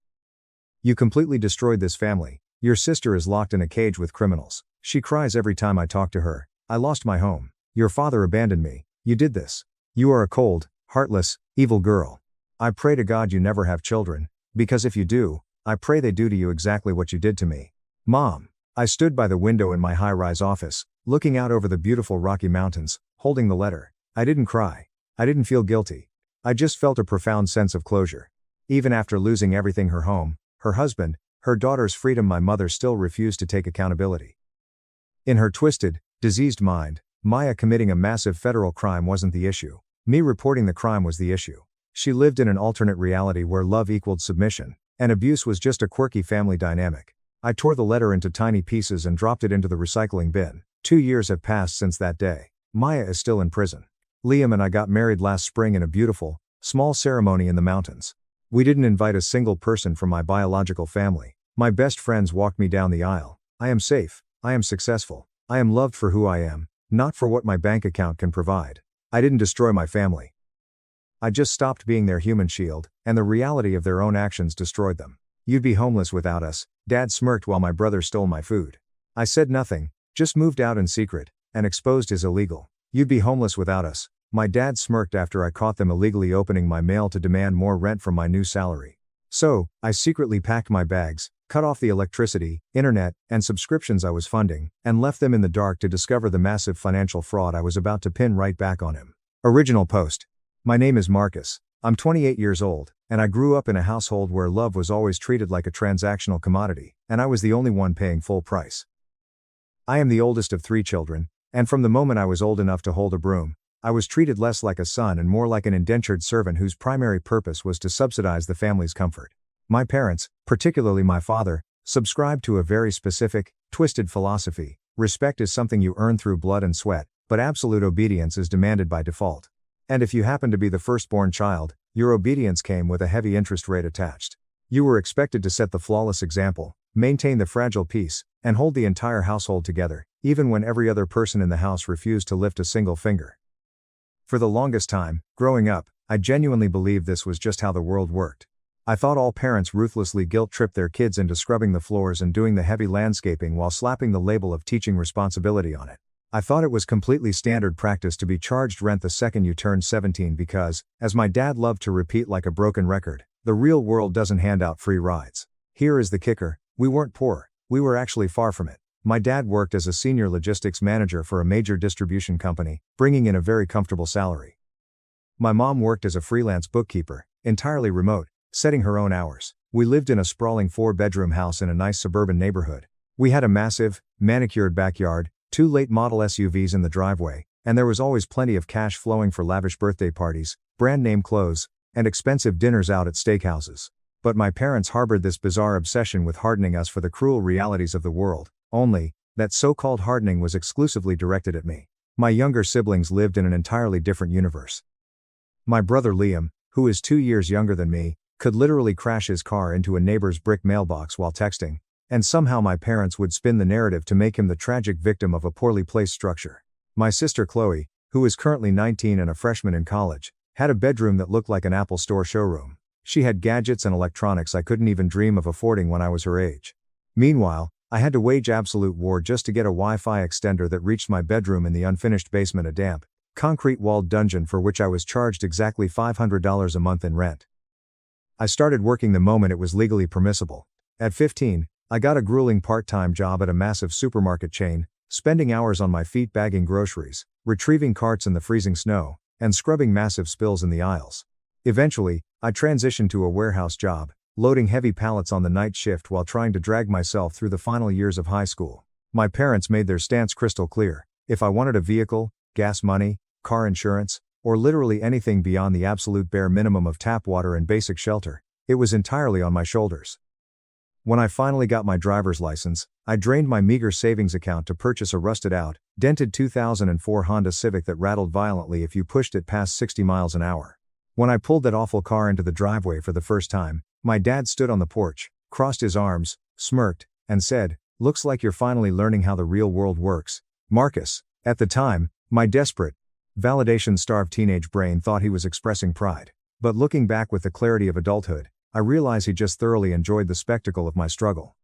You completely destroyed this family. Your sister is locked in a cage with criminals. She cries every time I talk to her. I lost my home. Your father abandoned me. You did this. You are a cold, heartless, evil girl. I pray to God you never have children, because if you do, I pray they do to you exactly what you did to me. Mom. I stood by the window in my high-rise office, looking out over the beautiful Rocky Mountains, holding the letter. I didn't cry. I didn't feel guilty. I just felt a profound sense of closure. Even after losing everything, her home, her husband, her daughter's freedom, my mother still refused to take accountability. In her twisted, diseased mind, Maya committing a massive federal crime wasn't the issue. Me reporting the crime was the issue. She lived in an alternate reality where love equaled submission, and abuse was just a quirky family dynamic. I tore the letter into tiny pieces and dropped it into the recycling bin. 2 years have passed since that day. Maya is still in prison. Liam and I got married last spring in a beautiful, small ceremony in the mountains. We didn't invite a single person from my biological family. My best friends walked me down the aisle. I am safe. I am successful. I am loved for who I am, not for what my bank account can provide. I didn't destroy my family. I just stopped being their human shield, and the reality of their own actions destroyed them. You'd be homeless without us, Dad smirked while my brother stole my food. I said nothing, just moved out in secret, and exposed his illegal. You'd be homeless without us, my dad smirked after I caught them illegally opening my mail to demand more rent from my new salary. So, I secretly packed my bags, cut off the electricity, internet, and subscriptions I was funding, and left them in the dark to discover the massive financial fraud I was about to pin right back on him. Original post. My name is Marcus. I'm 28 years old, and I grew up in a household where love was always treated like a transactional commodity, and I was the only one paying full price. I am the oldest of 3 children, and from the moment I was old enough to hold a broom, I was treated less like a son and more like an indentured servant whose primary purpose was to subsidize the family's comfort. My parents, particularly my father, subscribed to a very specific, twisted philosophy. Respect is something you earn through blood and sweat, but absolute obedience is demanded by default. And if you happen to be the firstborn child, your obedience came with a heavy interest rate attached. You were expected to set the flawless example, maintain the fragile peace, and hold the entire household together, even when every other person in the house refused to lift a single finger. For the longest time, growing up, I genuinely believed this was just how the world worked. I thought all parents ruthlessly guilt-tripped their kids into scrubbing the floors and doing the heavy landscaping while slapping the label of teaching responsibility on it. I thought it was completely standard practice to be charged rent the second you turned 17 because, as my dad loved to repeat like a broken record, the real world doesn't hand out free rides. Here is the kicker, we weren't poor, we were actually far from it. My dad worked as a senior logistics manager for a major distribution company, bringing in a very comfortable salary. My mom worked as a freelance bookkeeper, entirely remote, setting her own hours. We lived in a sprawling 4-bedroom house in a nice suburban neighborhood. We had a massive, manicured backyard, 2 late model SUVs in the driveway, and there was always plenty of cash flowing for lavish birthday parties, brand name clothes, and expensive dinners out at steakhouses. But my parents harbored this bizarre obsession with hardening us for the cruel realities of the world, only, that so-called hardening was exclusively directed at me. My younger siblings lived in an entirely different universe. My brother Liam, who is 2 years younger than me, could literally crash his car into a neighbor's brick mailbox while texting, and somehow my parents would spin the narrative to make him the tragic victim of a poorly placed structure. My sister Chloe, who is currently 19 and a freshman in college, had a bedroom that looked like an Apple Store showroom. She had gadgets and electronics I couldn't even dream of affording when I was her age. Meanwhile, I had to wage absolute war just to get a Wi-Fi extender that reached my bedroom in the unfinished basement, a damp, concrete-walled dungeon for which I was charged exactly $500 a month in rent. I started working the moment it was legally permissible. At 15, I got a grueling part-time job at a massive supermarket chain, spending hours on my feet bagging groceries, retrieving carts in the freezing snow, and scrubbing massive spills in the aisles. Eventually, I transitioned to a warehouse job, loading heavy pallets on the night shift while trying to drag myself through the final years of high school. My parents made their stance crystal clear: if I wanted a vehicle, gas money, car insurance, or literally anything beyond the absolute bare minimum of tap water and basic shelter, it was entirely on my shoulders. When I finally got my driver's license, I drained my meager savings account to purchase a rusted-out, dented 2004 Honda Civic that rattled violently if you pushed it past 60 miles an hour. When I pulled that awful car into the driveway for the first time, my dad stood on the porch, crossed his arms, smirked, and said, "Looks like you're finally learning how the real world works, Marcus." At the time, my desperate, validation-starved teenage brain thought he was expressing pride. But looking back with the clarity of adulthood, I realize he just thoroughly enjoyed the spectacle of my struggle.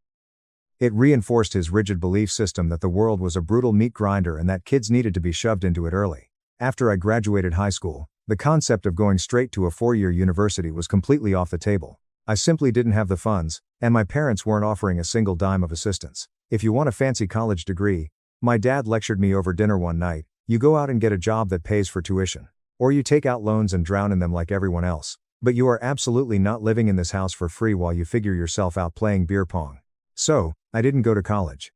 It reinforced his rigid belief system that the world was a brutal meat grinder and that kids needed to be shoved into it early. After I graduated high school, the concept of going straight to a 4-year university was completely off the table. I simply didn't have the funds, and my parents weren't offering a single dime of assistance. If you want a fancy college degree, my dad lectured me over dinner one night, you go out and get a job that pays for tuition. Or you take out loans and drown in them like everyone else. But you are absolutely not living in this house for free while you figure yourself out playing beer pong. So, I didn't go to college.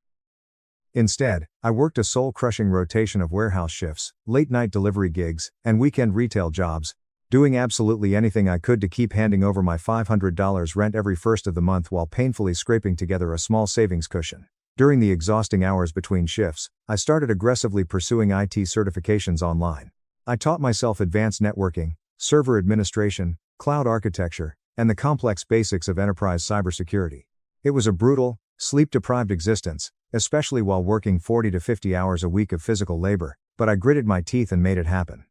Instead, I worked a soul-crushing rotation of warehouse shifts, late-night delivery gigs, and weekend retail jobs, doing absolutely anything I could to keep handing over my $500 rent every first of the month while painfully scraping together a small savings cushion. During the exhausting hours between shifts, I started aggressively pursuing IT certifications online. I taught myself advanced networking, server administration, cloud architecture, and the complex basics of enterprise cybersecurity. It was a brutal, sleep-deprived existence, especially while working 40 to 50 hours a week of physical labor, but I gritted my teeth and made it happen.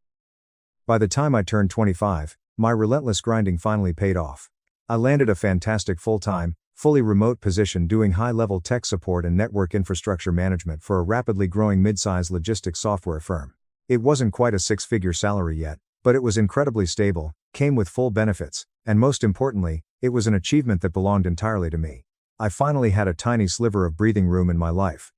By the time I turned 25, my relentless grinding finally paid off. I landed a fantastic full-time, fully remote position doing high-level tech support and network infrastructure management for a rapidly growing mid-size logistics software firm. It wasn't quite a 6-figure salary yet, but it was incredibly stable, came with full benefits, and most importantly, it was an achievement that belonged entirely to me. I finally had a tiny sliver of breathing room in my life.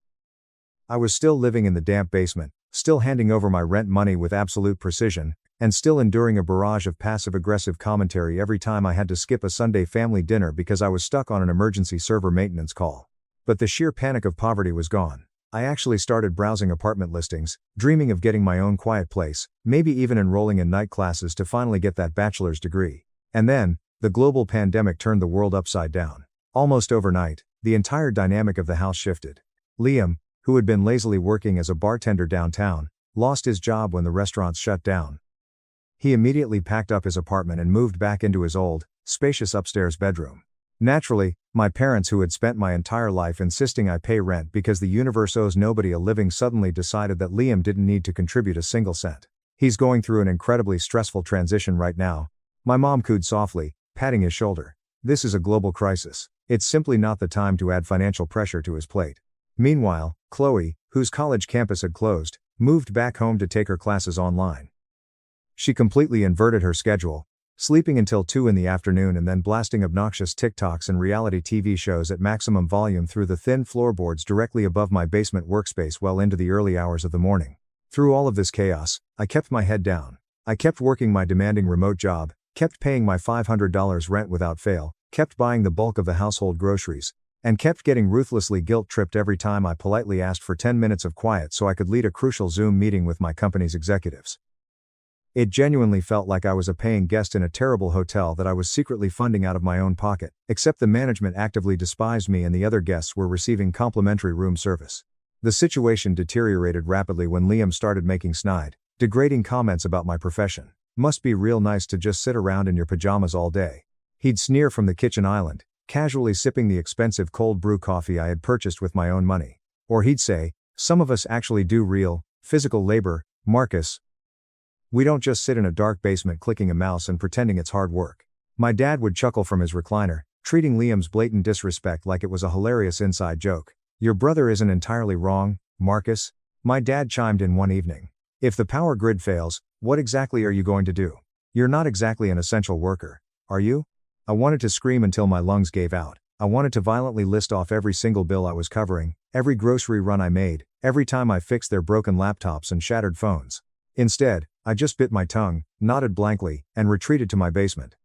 I was still living in the damp basement, still handing over my rent money with absolute precision, and still enduring a barrage of passive-aggressive commentary every time I had to skip a Sunday family dinner because I was stuck on an emergency server maintenance call. But the sheer panic of poverty was gone. I actually started browsing apartment listings, dreaming of getting my own quiet place, maybe even enrolling in night classes to finally get that bachelor's degree. And then, the global pandemic turned the world upside down. Almost overnight, the entire dynamic of the house shifted. Liam, who had been lazily working as a bartender downtown, lost his job when the restaurants shut down. He immediately packed up his apartment and moved back into his old, spacious upstairs bedroom. Naturally, my parents, who had spent my entire life insisting I pay rent because the universe owes nobody a living, suddenly decided that Liam didn't need to contribute a single cent. "He's going through an incredibly stressful transition right now," my mom cooed softly, patting his shoulder. "This is a global crisis. It's simply not the time to add financial pressure to his plate." Meanwhile, Chloe, whose college campus had closed, moved back home to take her classes online. She completely inverted her schedule, sleeping until 2 in the afternoon and then blasting obnoxious TikToks and reality TV shows at maximum volume through the thin floorboards directly above my basement workspace well into the early hours of the morning. Through all of this chaos, I kept my head down. I kept working my demanding remote job, kept paying my $500 rent without fail, kept buying the bulk of the household groceries, and kept getting ruthlessly guilt-tripped every time I politely asked for 10 minutes of quiet so I could lead a crucial Zoom meeting with my company's executives. It genuinely felt like I was a paying guest in a terrible hotel that I was secretly funding out of my own pocket, except the management actively despised me and the other guests were receiving complimentary room service. The situation deteriorated rapidly when Liam started making snide, degrading comments about my profession. Must be real nice to just sit around in your pajamas all day. He'd sneer from the kitchen island, casually sipping the expensive cold brew coffee I had purchased with my own money. Or he'd say, "Some of us actually do real, physical labor, Marcus. We don't just sit in a dark basement clicking a mouse and pretending it's hard work." My dad would chuckle from his recliner, treating Liam's blatant disrespect like it was a hilarious inside joke. "Your brother isn't entirely wrong, Marcus," my dad chimed in one evening. "If the power grid fails, what exactly are you going to do? You're not exactly an essential worker, are you?" I wanted to scream until my lungs gave out. I wanted to violently list off every single bill I was covering, every grocery run I made, every time I fixed their broken laptops and shattered phones. Instead, I just bit my tongue, nodded blankly, and retreated to my basement.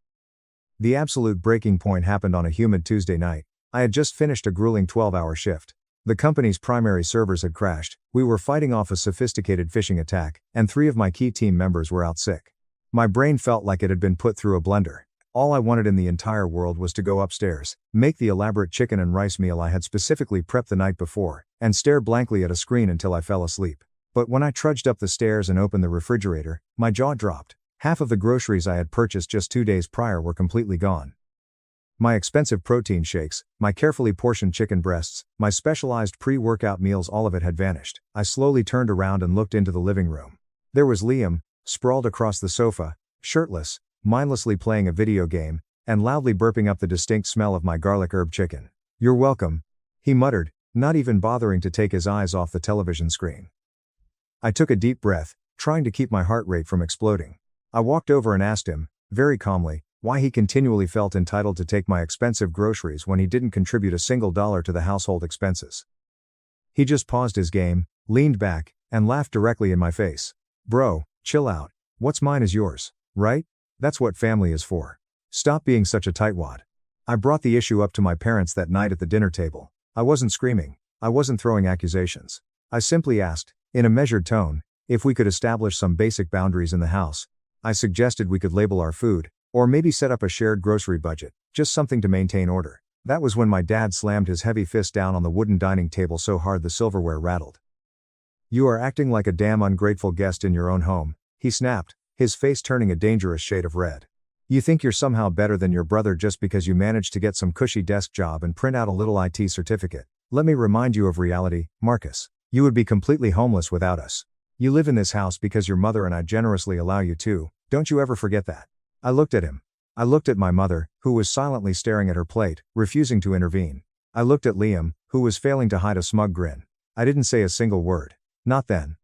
The absolute breaking point happened on a humid Tuesday night. I had just finished a grueling 12-hour shift. The company's primary servers had crashed, we were fighting off a sophisticated phishing attack, and 3 of my key team members were out sick. My brain felt like it had been put through a blender. All I wanted in the entire world was to go upstairs, make the elaborate chicken and rice meal I had specifically prepped the night before, and stare blankly at a screen until I fell asleep. But when I trudged up the stairs and opened the refrigerator, my jaw dropped. Half of the groceries I had purchased just 2 days prior were completely gone. My expensive protein shakes, my carefully portioned chicken breasts, my specialized pre-workout meals, all of it had vanished. I slowly turned around and looked into the living room. There was Liam, sprawled across the sofa, shirtless, mindlessly playing a video game, and loudly burping up the distinct smell of my garlic herb chicken. "You're welcome," he muttered, not even bothering to take his eyes off the television screen. I took a deep breath, trying to keep my heart rate from exploding. I walked over and asked him, very calmly, why he continually felt entitled to take my expensive groceries when he didn't contribute a single dollar to the household expenses. He just paused his game, leaned back, and laughed directly in my face. "Bro, chill out. What's mine is yours, right? That's what family is for. Stop being such a tightwad." I brought the issue up to my parents that night at the dinner table. I wasn't screaming. I wasn't throwing accusations. I simply asked, in a measured tone, if we could establish some basic boundaries in the house. I suggested we could label our food, or maybe set up a shared grocery budget, just something to maintain order. That was when my dad slammed his heavy fist down on the wooden dining table so hard the silverware rattled. "You are acting like a damn ungrateful guest in your own home," he snapped, his face turning a dangerous shade of red. "You think you're somehow better than your brother just because you managed to get some cushy desk job and print out a little IT certificate. Let me remind you of reality, Marcus. You would be completely homeless without us. You live in this house because your mother and I generously allow you to, don't you ever forget that." I looked at him. I looked at my mother, who was silently staring at her plate, refusing to intervene. I looked at Liam, who was failing to hide a smug grin. I didn't say a single word. Not then.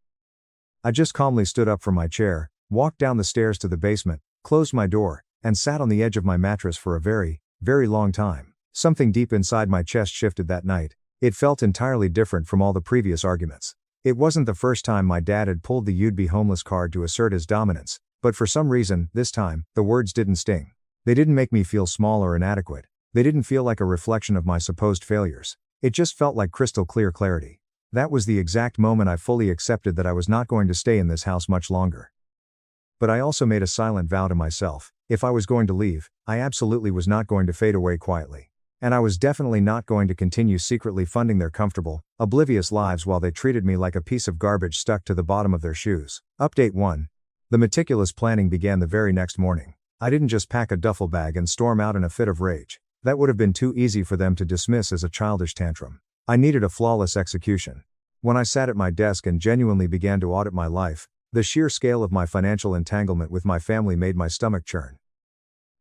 I just calmly stood up from my chair, walked down the stairs to the basement, closed my door, and sat on the edge of my mattress for a very, very long time. Something deep inside my chest shifted that night. It felt entirely different from all the previous arguments. It wasn't the first time my dad had pulled the "you'd be homeless" card to assert his dominance, but for some reason, this time, the words didn't sting. They didn't make me feel small or inadequate. They didn't feel like a reflection of my supposed failures. It just felt like crystal clear clarity. That was the exact moment I fully accepted that I was not going to stay in this house much longer. But I also made a silent vow to myself, if I was going to leave, I absolutely was not going to fade away quietly. And I was definitely not going to continue secretly funding their comfortable, oblivious lives while they treated me like a piece of garbage stuck to the bottom of their shoes. Update 1. The meticulous planning began the very next morning. I didn't just pack a duffel bag and storm out in a fit of rage. That would have been too easy for them to dismiss as a childish tantrum. I needed a flawless execution. When I sat at my desk and genuinely began to audit my life, the sheer scale of my financial entanglement with my family made my stomach churn.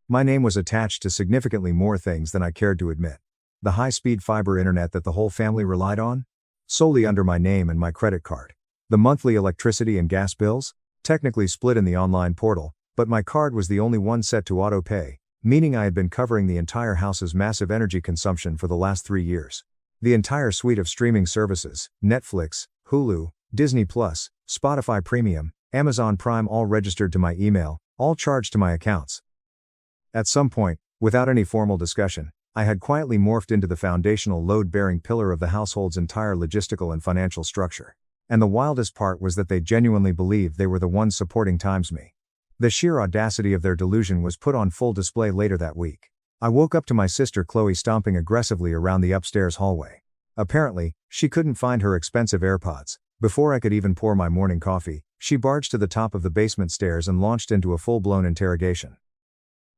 My name was attached to significantly more things than I cared to admit. The high-speed fiber internet that the whole family relied on? Solely under my name and my credit card. The monthly electricity and gas bills? Technically split in the online portal, but my card was the only one set to auto-pay, meaning I had been covering the entire house's massive energy consumption for the last 3 years. The entire suite of streaming services, Netflix, Hulu, Disney+, Spotify Premium, Amazon Prime, all registered to my email, all charged to my accounts. At some point, Without any formal discussion, I had quietly morphed into the foundational load-bearing pillar of the household's entire logistical and financial structure. And the wildest part was that they genuinely believed they were the ones supporting me. The sheer audacity of their delusion was put on full display later that week. I woke up to my sister Chloe stomping aggressively around the upstairs hallway. Apparently, she couldn't find her expensive AirPods. Before I could even pour my morning coffee, she barged to the top of the basement stairs and launched into a full-blown interrogation.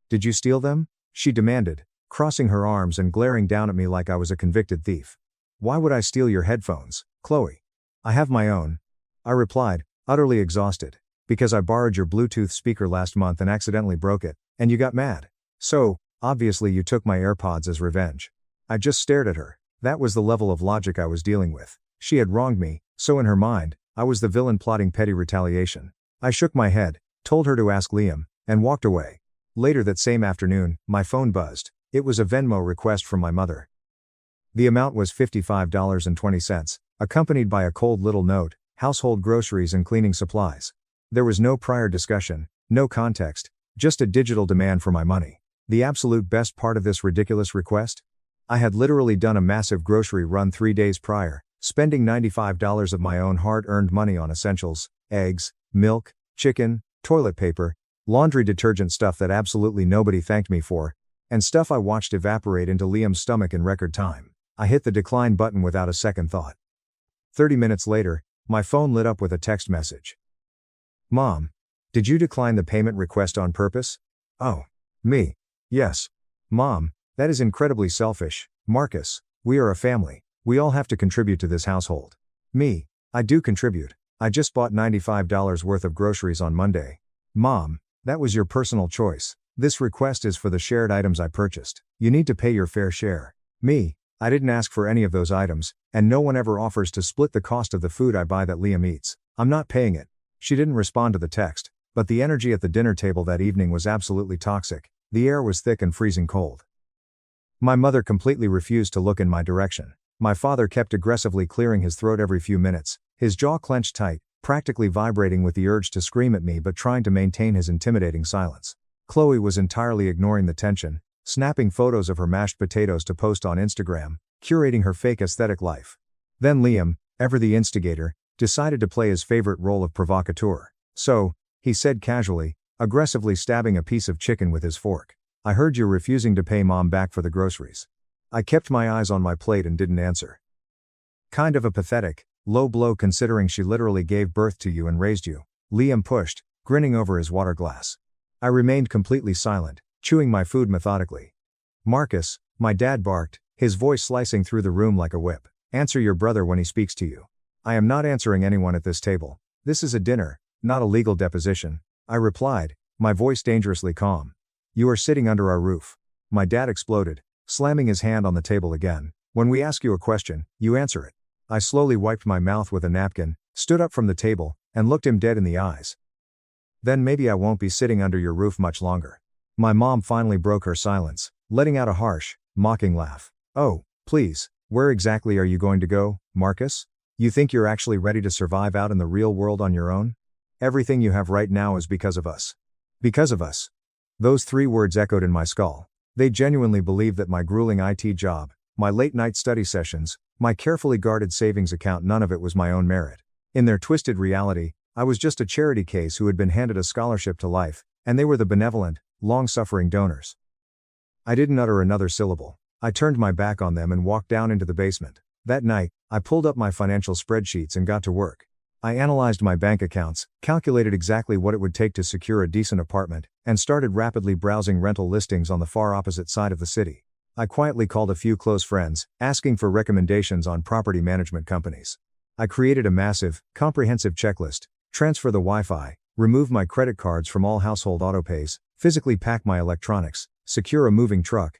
"Did you steal them?" she demanded, crossing her arms and glaring down at me like I was a convicted thief. "Why would I steal your headphones, Chloe? I have my own," I replied, utterly exhausted. "Because I borrowed your Bluetooth speaker last month and accidentally broke it, and you got mad. So, obviously you took my AirPods as revenge." I just stared at her. That was the level of logic I was dealing with. She had wronged me, so in her mind, I was the villain plotting petty retaliation. I shook my head, told her to ask Liam, and walked away. Later that same afternoon, my phone buzzed. It was a Venmo request from my mother. The amount was $55.20, accompanied by a cold little note: household groceries and cleaning supplies. There was no prior discussion, no context, just a digital demand for my money. The absolute best part of this ridiculous request? I had literally done a massive grocery run 3 days prior, spending $95 of my own hard-earned money on essentials: eggs, milk, chicken, toilet paper, laundry detergent, stuff that absolutely nobody thanked me for, and stuff I watched evaporate into Liam's stomach in record time. I hit the decline button without a second thought. 30 minutes later, my phone lit up with a text message. "Mom, did you decline the payment request on purpose?" "Oh. Me. Yes. Mom, that is incredibly selfish, Marcus. We are a family. We all have to contribute to this household." "Me. I do contribute. I just bought $95 worth of groceries on Monday." "Mom, that was your personal choice. This request is for the shared items I purchased. You need to pay your fair share." "Me. I didn't ask for any of those items, and no one ever offers to split the cost of the food I buy that Liam eats. I'm not paying it." She didn't respond to the text, but the energy at the dinner table that evening was absolutely toxic. The air was thick and freezing cold. My mother completely refused to look in my direction. My father kept aggressively clearing his throat every few minutes, his jaw clenched tight, practically vibrating with the urge to scream at me but trying to maintain his intimidating silence. Chloe was entirely ignoring the tension, snapping photos of her mashed potatoes to post on Instagram, curating her fake aesthetic life. Then Liam, ever the instigator, decided to play his favorite role of provocateur. "So," he said casually, aggressively stabbing a piece of chicken with his fork, "I heard you're refusing to pay Mom back for the groceries." I kept my eyes on my plate and didn't answer. "Kind of a pathetic, low blow considering she literally gave birth to you and raised you," Liam pushed, grinning over his water glass. I remained completely silent, chewing my food methodically. "Marcus," my dad barked, his voice slicing through the room like a whip, "answer your brother when he speaks to you." "I am not answering anyone at this table. This is a dinner, not a legal deposition," I replied, my voice dangerously calm. "You are sitting under our roof." My dad exploded, slamming his hand on the table again. "When we ask you a question, you answer it." I slowly wiped my mouth with a napkin, stood up from the table, and looked him dead in the eyes. "Then maybe I won't be sitting under your roof much longer." My mom finally broke her silence, letting out a harsh, mocking laugh. "Oh, please, where exactly are you going to go, Marcus? You think you're actually ready to survive out in the real world on your own? Everything you have right now is because of us." Because of us. Those 3 words echoed in my skull. They genuinely believed that my grueling IT job, my late-night study sessions, my carefully guarded savings account, none of it was my own merit. In their twisted reality, I was just a charity case who had been handed a scholarship to life, and they were the benevolent, long-suffering donors. I didn't utter another syllable. I turned my back on them and walked down into the basement. That night, I pulled up my financial spreadsheets and got to work. I analyzed my bank accounts, calculated exactly what it would take to secure a decent apartment, and started rapidly browsing rental listings on the far opposite side of the city. I quietly called a few close friends, asking for recommendations on property management companies. I created a massive, comprehensive checklist: transfer the Wi-Fi, remove my credit cards from all household autopays, physically pack my electronics, secure a moving truck.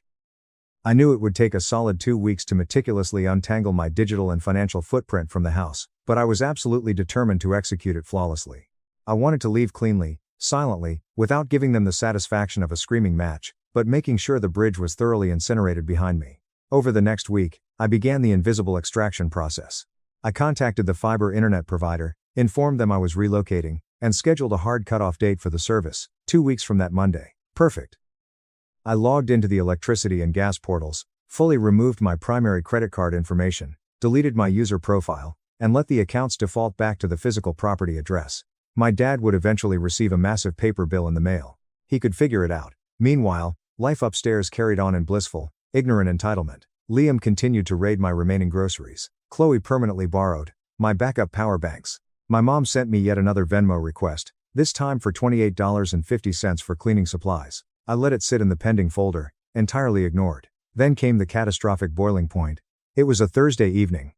I knew it would take a solid 2 weeks to meticulously untangle my digital and financial footprint from the house, but I was absolutely determined to execute it flawlessly. I wanted to leave cleanly, silently, without giving them the satisfaction of a screaming match, but making sure the bridge was thoroughly incinerated behind me. Over the next week, I began the invisible extraction process. I contacted the fiber internet provider, informed them I was relocating, and scheduled a hard cutoff date for the service, 2 weeks from that Monday. Perfect. I logged into the electricity and gas portals, fully removed my primary credit card information, deleted my user profile, and let the accounts default back to the physical property address. My dad would eventually receive a massive paper bill in the mail. He could figure it out. Meanwhile, life upstairs carried on in blissful, ignorant entitlement. Liam continued to raid my remaining groceries. Chloe permanently borrowed my backup power banks. My mom sent me yet another Venmo request, this time for $28.50 for cleaning supplies. I let it sit in the pending folder, entirely ignored. Then came the catastrophic boiling point. It was a Thursday evening.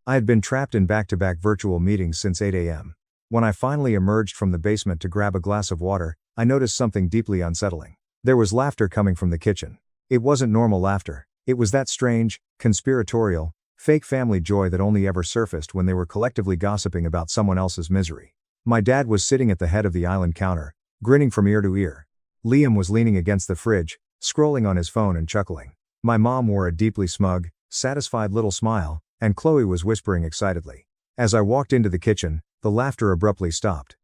I had been trapped in back-to-back virtual meetings since 8 a.m. When I finally emerged from the basement to grab a glass of water, I noticed something deeply unsettling. There was laughter coming from the kitchen. It wasn't normal laughter. It was that strange, conspiratorial, fake family joy that only ever surfaced when they were collectively gossiping about someone else's misery. My dad was sitting at the head of the island counter, grinning from ear to ear. Liam was leaning against the fridge, scrolling on his phone and chuckling. My mom wore a deeply smug, satisfied little smile, and Chloe was whispering excitedly. As I walked into the kitchen, the laughter abruptly stopped.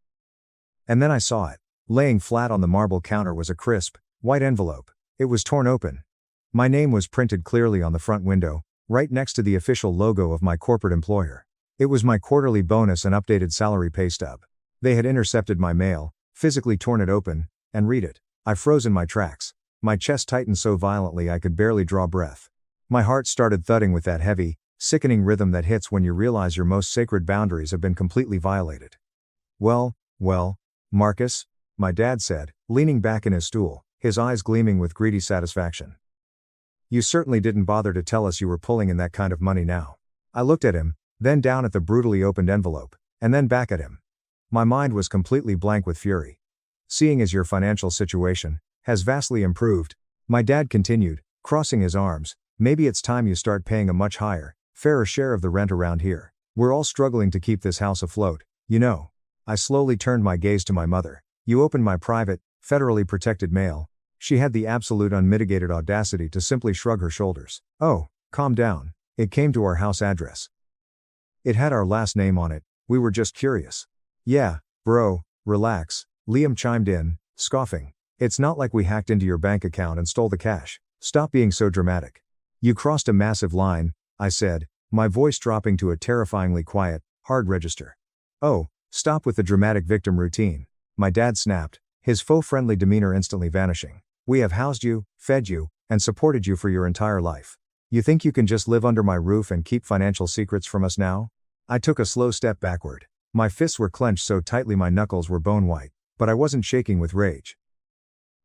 And then I saw it. Laying flat on the marble counter was a crisp, white envelope. It was torn open. My name was printed clearly on the front window, right next to the official logo of my corporate employer. It was my quarterly bonus and updated salary pay stub. They had intercepted my mail, physically torn it open, and read it. I froze in my tracks. My chest tightened so violently I could barely draw breath. My heart started thudding with that heavy, sickening rhythm that hits when you realize your most sacred boundaries have been completely violated. Well, Marcus, my dad said, leaning back in his stool, his eyes gleaming with greedy satisfaction. You certainly didn't bother to tell us you were pulling in that kind of money now. I looked at him, then down at the brutally opened envelope, and then back at him. My mind was completely blank with fury. Seeing as your financial situation has vastly improved, my dad continued, crossing his arms, maybe it's time you start paying a much higher, fairer share of the rent around here. We're all struggling to keep this house afloat, you know. I slowly turned my gaze to my mother. You opened my private, federally protected mail. She had the absolute unmitigated audacity to simply shrug her shoulders. Oh, calm down. It came to our house address. It had our last name on it. We were just curious. Yeah, bro, relax, Liam chimed in, scoffing. It's not like we hacked into your bank account and stole the cash. Stop being so dramatic. You crossed a massive line, I said, my voice dropping to a terrifyingly quiet, hard register. Oh, stop with the dramatic victim routine, my dad snapped, his faux-friendly demeanor instantly vanishing. We have housed you, fed you, and supported you for your entire life. You think you can just live under my roof and keep financial secrets from us now? I took a slow step backward. My fists were clenched so tightly my knuckles were bone white, but I wasn't shaking with rage.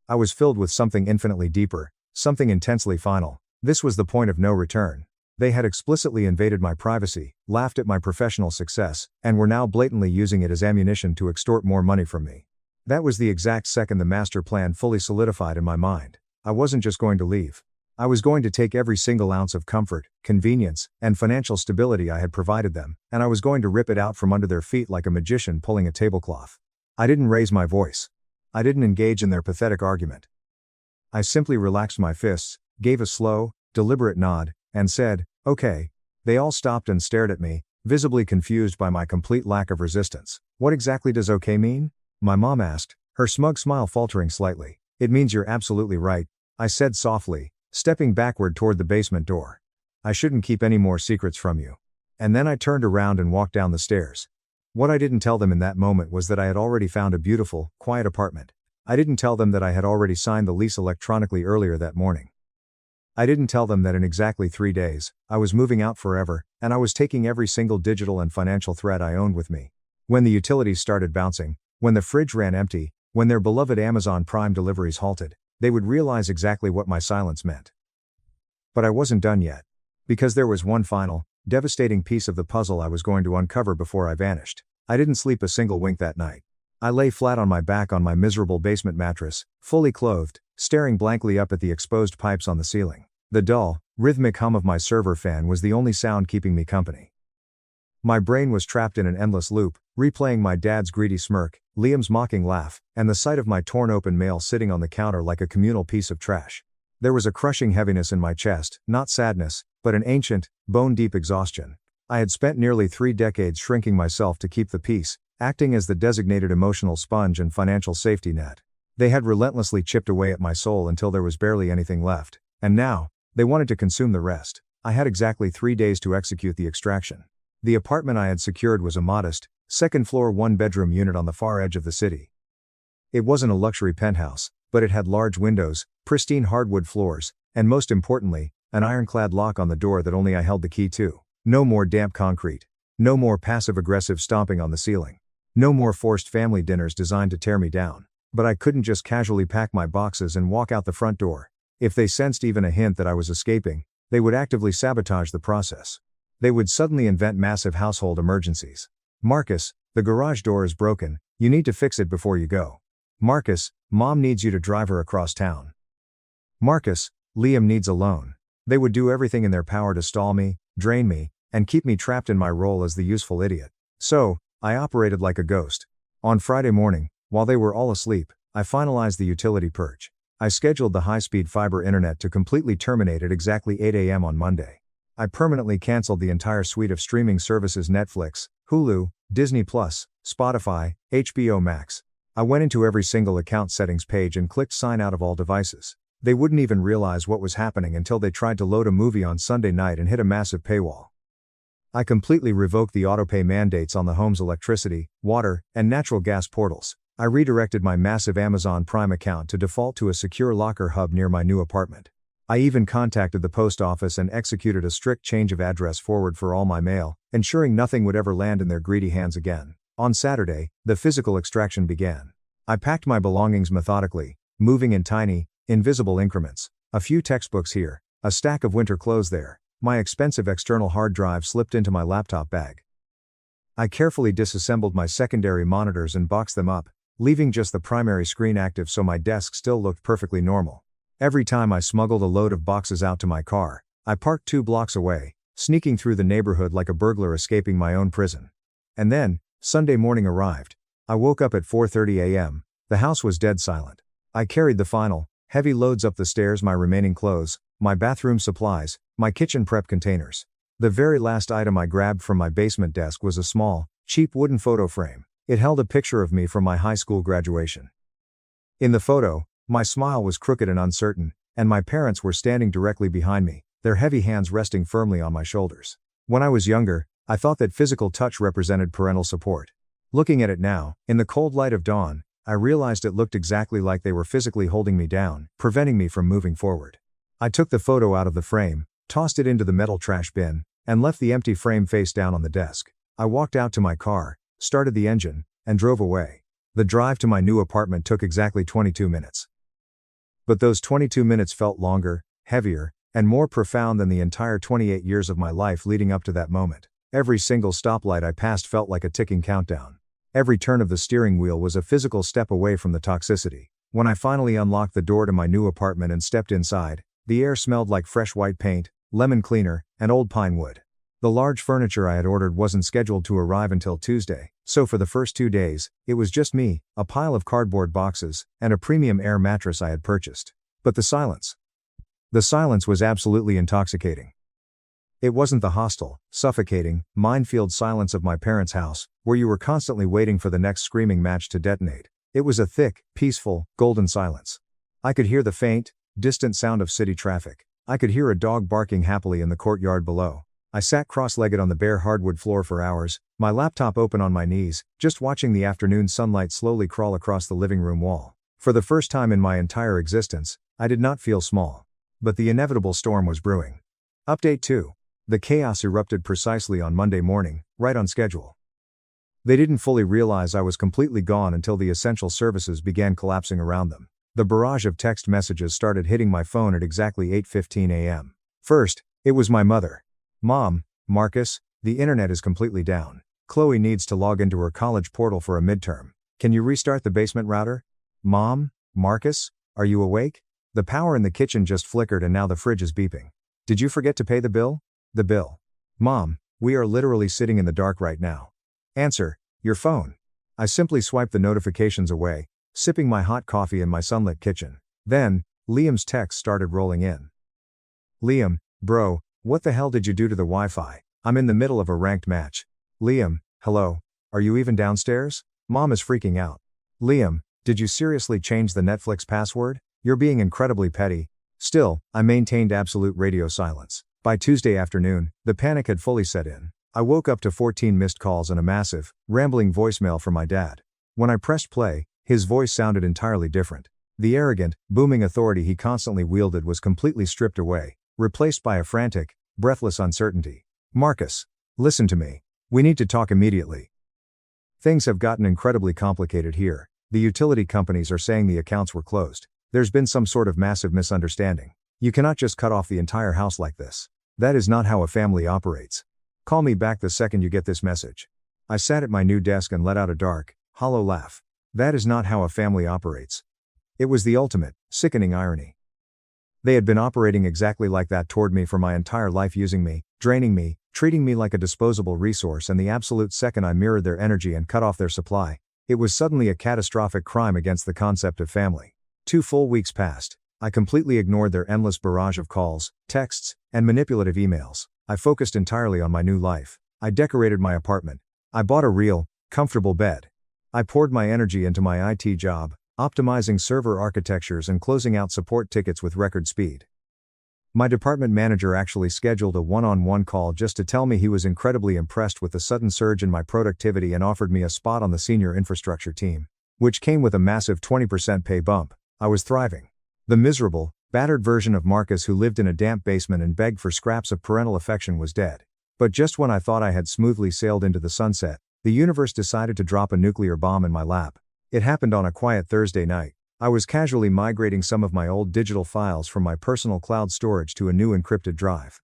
I was filled with something infinitely deeper, something intensely final. This was the point of no return. They had explicitly invaded my privacy, laughed at my professional success, and were now blatantly using it as ammunition to extort more money from me. That was the exact second the master plan fully solidified in my mind. I wasn't just going to leave. I was going to take every single ounce of comfort, convenience, and financial stability I had provided them, and I was going to rip it out from under their feet like a magician pulling a tablecloth. I didn't raise my voice. I didn't engage in their pathetic argument. I simply relaxed my fists, gave a slow, deliberate nod, and said, okay. They all stopped and stared at me, visibly confused by my complete lack of resistance. What exactly does okay mean? My mom asked, her smug smile faltering slightly. It means you're absolutely right, I said softly, stepping backward toward the basement door. I shouldn't keep any more secrets from you. And then I turned around and walked down the stairs. What I didn't tell them in that moment was that I had already found a beautiful, quiet apartment. I didn't tell them that I had already signed the lease electronically earlier that morning. I didn't tell them that in exactly 3 days, I was moving out forever, and I was taking every single digital and financial thread I owned with me. When the utilities started bouncing, when the fridge ran empty, when their beloved Amazon Prime deliveries halted, they would realize exactly what my silence meant. But I wasn't done yet. Because there was one final, devastating piece of the puzzle I was going to uncover before I vanished. I didn't sleep a single wink that night. I lay flat on my back on my miserable basement mattress, fully clothed, staring blankly up at the exposed pipes on the ceiling. The dull, rhythmic hum of my server fan was the only sound keeping me company. My brain was trapped in an endless loop, replaying my dad's greedy smirk, Liam's mocking laugh, and the sight of my torn open mail sitting on the counter like a communal piece of trash. There was a crushing heaviness in my chest, not sadness, but an ancient, bone-deep exhaustion. I had spent nearly 3 decades shrinking myself to keep the peace, acting as the designated emotional sponge and financial safety net. They had relentlessly chipped away at my soul until there was barely anything left, and now, they wanted to consume the rest. I had exactly 3 days to execute the extraction. The apartment I had secured was a modest, second-floor one-bedroom unit on the far edge of the city. It wasn't a luxury penthouse, but it had large windows, pristine hardwood floors, and most importantly, an ironclad lock on the door that only I held the key to. No more damp concrete. No more passive-aggressive stomping on the ceiling. No more forced family dinners designed to tear me down. But I couldn't just casually pack my boxes and walk out the front door. If they sensed even a hint that I was escaping, they would actively sabotage the process. They would suddenly invent massive household emergencies. Marcus, the garage door is broken, you need to fix it before you go. Marcus, Mom needs you to drive her across town. Marcus, Liam needs a loan. They would do everything in their power to stall me, drain me, and keep me trapped in my role as the useful idiot. So, I operated like a ghost. On Friday morning, while they were all asleep, I finalized the utility purge. I scheduled the high-speed fiber internet to completely terminate at exactly 8 a.m. on Monday. I permanently canceled the entire suite of streaming services: Netflix, Hulu, Disney+, Spotify, HBO Max. I went into every single account settings page and clicked sign out of all devices. They wouldn't even realize what was happening until they tried to load a movie on Sunday night and hit a massive paywall. I completely revoked the autopay mandates on the home's electricity, water, and natural gas portals. I redirected my massive Amazon Prime account to default to a secure locker hub near my new apartment. I even contacted the post office and executed a strict change of address forward for all my mail, ensuring nothing would ever land in their greedy hands again. On Saturday, the physical extraction began. I packed my belongings methodically, moving in tiny, invisible increments. A few textbooks here, a stack of winter clothes there. My expensive external hard drive slipped into my laptop bag. I carefully disassembled my secondary monitors and boxed them up, leaving just the primary screen active so my desk still looked perfectly normal. Every time I smuggled a load of boxes out to my car, I parked 2 blocks away, sneaking through the neighborhood like a burglar escaping my own prison. And then, Sunday morning arrived. I woke up at 4:30 a.m., the house was dead silent. I carried the final, heavy loads up the stairs: my remaining clothes, my bathroom supplies, my kitchen prep containers. The very last item I grabbed from my basement desk was a small, cheap wooden photo frame. It held a picture of me from my high school graduation. In the photo, my smile was crooked and uncertain, and my parents were standing directly behind me, their heavy hands resting firmly on my shoulders. When I was younger, I thought that physical touch represented parental support. Looking at it now, in the cold light of dawn, I realized it looked exactly like they were physically holding me down, preventing me from moving forward. I took the photo out of the frame, tossed it into the metal trash bin, and left the empty frame face down on the desk. I walked out to my car, started the engine, and drove away. The drive to my new apartment took exactly 22 minutes. But those 22 minutes felt longer, heavier, and more profound than the entire 28 years of my life leading up to that moment. Every single stoplight I passed felt like a ticking countdown. Every turn of the steering wheel was a physical step away from the toxicity. When I finally unlocked the door to my new apartment and stepped inside, the air smelled like fresh white paint, lemon cleaner, and old pine wood. The large furniture I had ordered wasn't scheduled to arrive until Tuesday, so for the first 2 days, it was just me, a pile of cardboard boxes, and a premium air mattress I had purchased. But the silence. The silence was absolutely intoxicating. It wasn't the hostile, suffocating, minefield silence of my parents' house, where you were constantly waiting for the next screaming match to detonate. It was a thick, peaceful, golden silence. I could hear the faint, distant sound of city traffic. I could hear a dog barking happily in the courtyard below. I sat cross-legged on the bare hardwood floor for hours, my laptop open on my knees, just watching the afternoon sunlight slowly crawl across the living room wall. For the first time in my entire existence, I did not feel small. But the inevitable storm was brewing. Update 2. The chaos erupted precisely on Monday morning, right on schedule. They didn't fully realize I was completely gone until the essential services began collapsing around them. The barrage of text messages started hitting my phone at exactly 8:15 a.m. First, it was my mother. Mom, Marcus, the internet is completely down. Chloe needs to log into her college portal for a midterm. Can you restart the basement router? Mom, Marcus, are you awake? The power in the kitchen just flickered and now the fridge is beeping. Did you forget to pay the bill? The bill. Mom, we are literally sitting in the dark right now. Answer, your phone. I simply swiped the notifications away, sipping my hot coffee in my sunlit kitchen. Then, Liam's text started rolling in. Liam, bro, what the hell did you do to the Wi-Fi? I'm in the middle of a ranked match. Liam, hello, are you even downstairs? Mom is freaking out. Liam, Did you seriously change the Netflix password? You're being incredibly petty. Still, I maintained absolute radio silence. By Tuesday afternoon, the panic had fully set in. I woke up to 14 missed calls and a massive, rambling voicemail from my dad. When I pressed play, his voice sounded entirely different. The arrogant, booming authority he constantly wielded was completely stripped away, replaced by a frantic, breathless uncertainty. Marcus, listen to me. We need to talk immediately. Things have gotten incredibly complicated here. The utility companies are saying the accounts were closed. There's been some sort of massive misunderstanding. You cannot just cut off the entire house like this. That is not how a family operates. Call me back the second you get this message. I sat at my new desk and let out a dark, hollow laugh. That is not how a family operates. It was the ultimate, sickening irony. They had been operating exactly like that toward me for my entire life, using me, draining me, treating me like a disposable resource, and the absolute second I mirrored their energy and cut off their supply, it was suddenly a catastrophic crime against the concept of family. 2 full weeks passed. I completely ignored their endless barrage of calls, texts, and manipulative emails. I focused entirely on my new life. I decorated my apartment. I bought a real, comfortable bed. I poured my energy into my IT job, optimizing server architectures and closing out support tickets with record speed. My department manager actually scheduled a one-on-one call just to tell me he was incredibly impressed with the sudden surge in my productivity and offered me a spot on the senior infrastructure team, which came with a massive 20% pay bump. I was thriving. The miserable, battered version of Marcus who lived in a damp basement and begged for scraps of parental affection was dead. But just when I thought I had smoothly sailed into the sunset, the universe decided to drop a nuclear bomb in my lap. It happened on a quiet Thursday night. I was casually migrating some of my old digital files from my personal cloud storage to a new encrypted drive.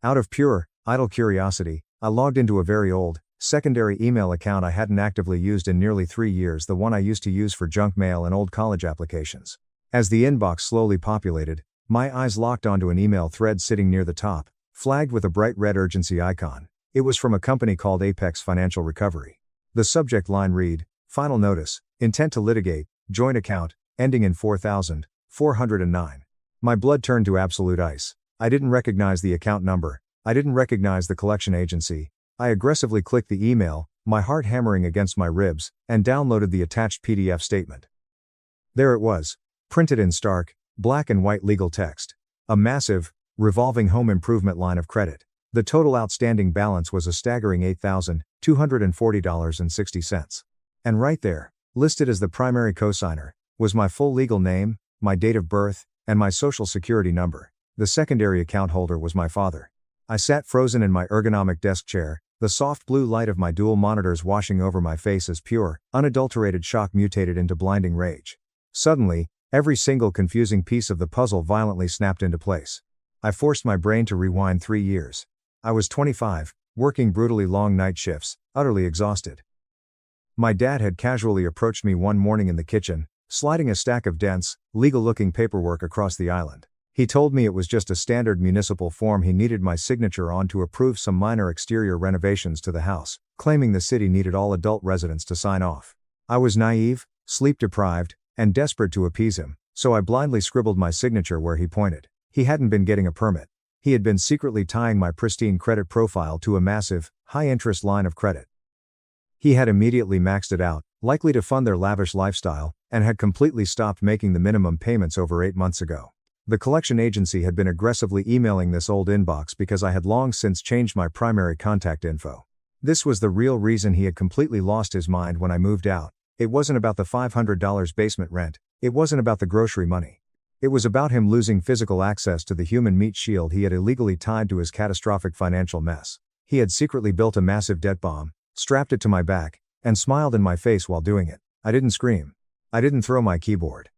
Out of pure, idle curiosity, I logged into a very old, secondary email account I hadn't actively used in nearly 3 years, the one I used to use for junk mail and old college applications. As the inbox slowly populated, my eyes locked onto an email thread sitting near the top, flagged with a bright red urgency icon. It was from a company called Apex Financial Recovery. The subject line read, "Final notice, intent to litigate, joint account, ending in 4409. My blood turned to absolute ice. I didn't recognize the account number. I didn't recognize the collection agency. I aggressively clicked the email, my heart hammering against my ribs, and downloaded the attached PDF statement. There it was, printed in stark, black and white legal text. A massive, revolving home improvement line of credit. The total outstanding balance was a staggering $8,240.60. And right there, listed as the primary cosigner, was my full legal name, my date of birth, and my social security number. The secondary account holder was my father. I sat frozen in my ergonomic desk chair, the soft blue light of my dual monitors washing over my face as pure, unadulterated shock mutated into blinding rage. Suddenly, every single confusing piece of the puzzle violently snapped into place. I forced my brain to rewind 3 years. I was 25, working brutally long night shifts, utterly exhausted. My dad had casually approached me one morning in the kitchen, sliding a stack of dense, legal-looking paperwork across the island. He told me it was just a standard municipal form he needed my signature on to approve some minor exterior renovations to the house, claiming the city needed all adult residents to sign off. I was naive, sleep-deprived, and desperate to appease him, so I blindly scribbled my signature where he pointed. He hadn't been getting a permit. He had been secretly tying my pristine credit profile to a massive, high-interest line of credit. He had immediately maxed it out, likely to fund their lavish lifestyle, and had completely stopped making the minimum payments over 8 months ago. The collection agency had been aggressively emailing this old inbox because I had long since changed my primary contact info. This was the real reason he had completely lost his mind when I moved out. It wasn't about the $500 basement rent, it wasn't about the grocery money. It was about him losing physical access to the human meat shield he had illegally tied to his catastrophic financial mess. He had secretly built a massive debt bomb, strapped it to my back, and smiled in my face while doing it. I didn't scream. I didn't throw my keyboard.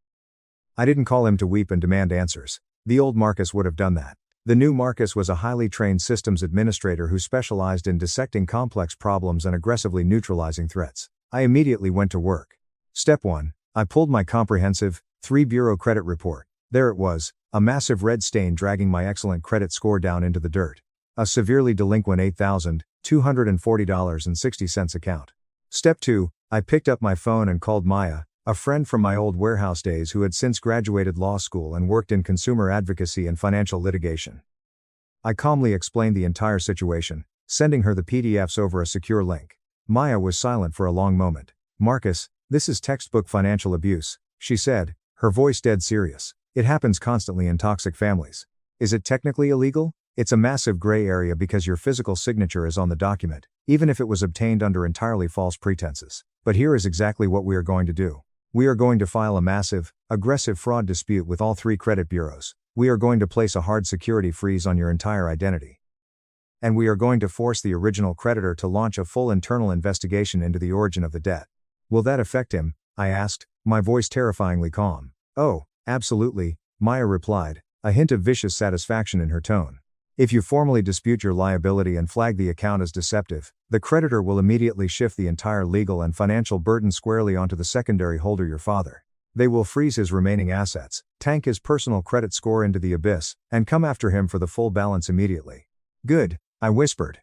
I didn't call him to weep and demand answers. The old Marcus would have done that. The new Marcus was a highly trained systems administrator who specialized in dissecting complex problems and aggressively neutralizing threats. I immediately went to work. Step 1. I pulled my comprehensive, 3-bureau credit report. There it was, a massive red stain dragging my excellent credit score down into the dirt. A severely delinquent $8,240.60 account. Step 2. I picked up my phone and called Maya, a friend from my old warehouse days who had since graduated law school and worked in consumer advocacy and financial litigation. I calmly explained the entire situation, sending her the PDFs over a secure link. Maya was silent for a long moment. "Marcus, This is textbook financial abuse, she said, her voice dead serious. It happens constantly in toxic families. Is it technically illegal? It's a massive gray area because your physical signature is on the document, even if it was obtained under entirely false pretenses. But here is exactly what we are going to do. We are going to file a massive, aggressive fraud dispute with all 3 credit bureaus. We are going to place a hard security freeze on your entire identity. And we are going to force the original creditor to launch a full internal investigation into the origin of the debt. Will that affect him? I asked, my voice terrifyingly calm. Oh, absolutely, Maya replied, a hint of vicious satisfaction in her tone. If you formally dispute your liability and flag the account as deceptive, the creditor will immediately shift the entire legal and financial burden squarely onto the secondary holder, your father. They will freeze his remaining assets, tank his personal credit score into the abyss, and come after him for the full balance immediately. Good, I whispered.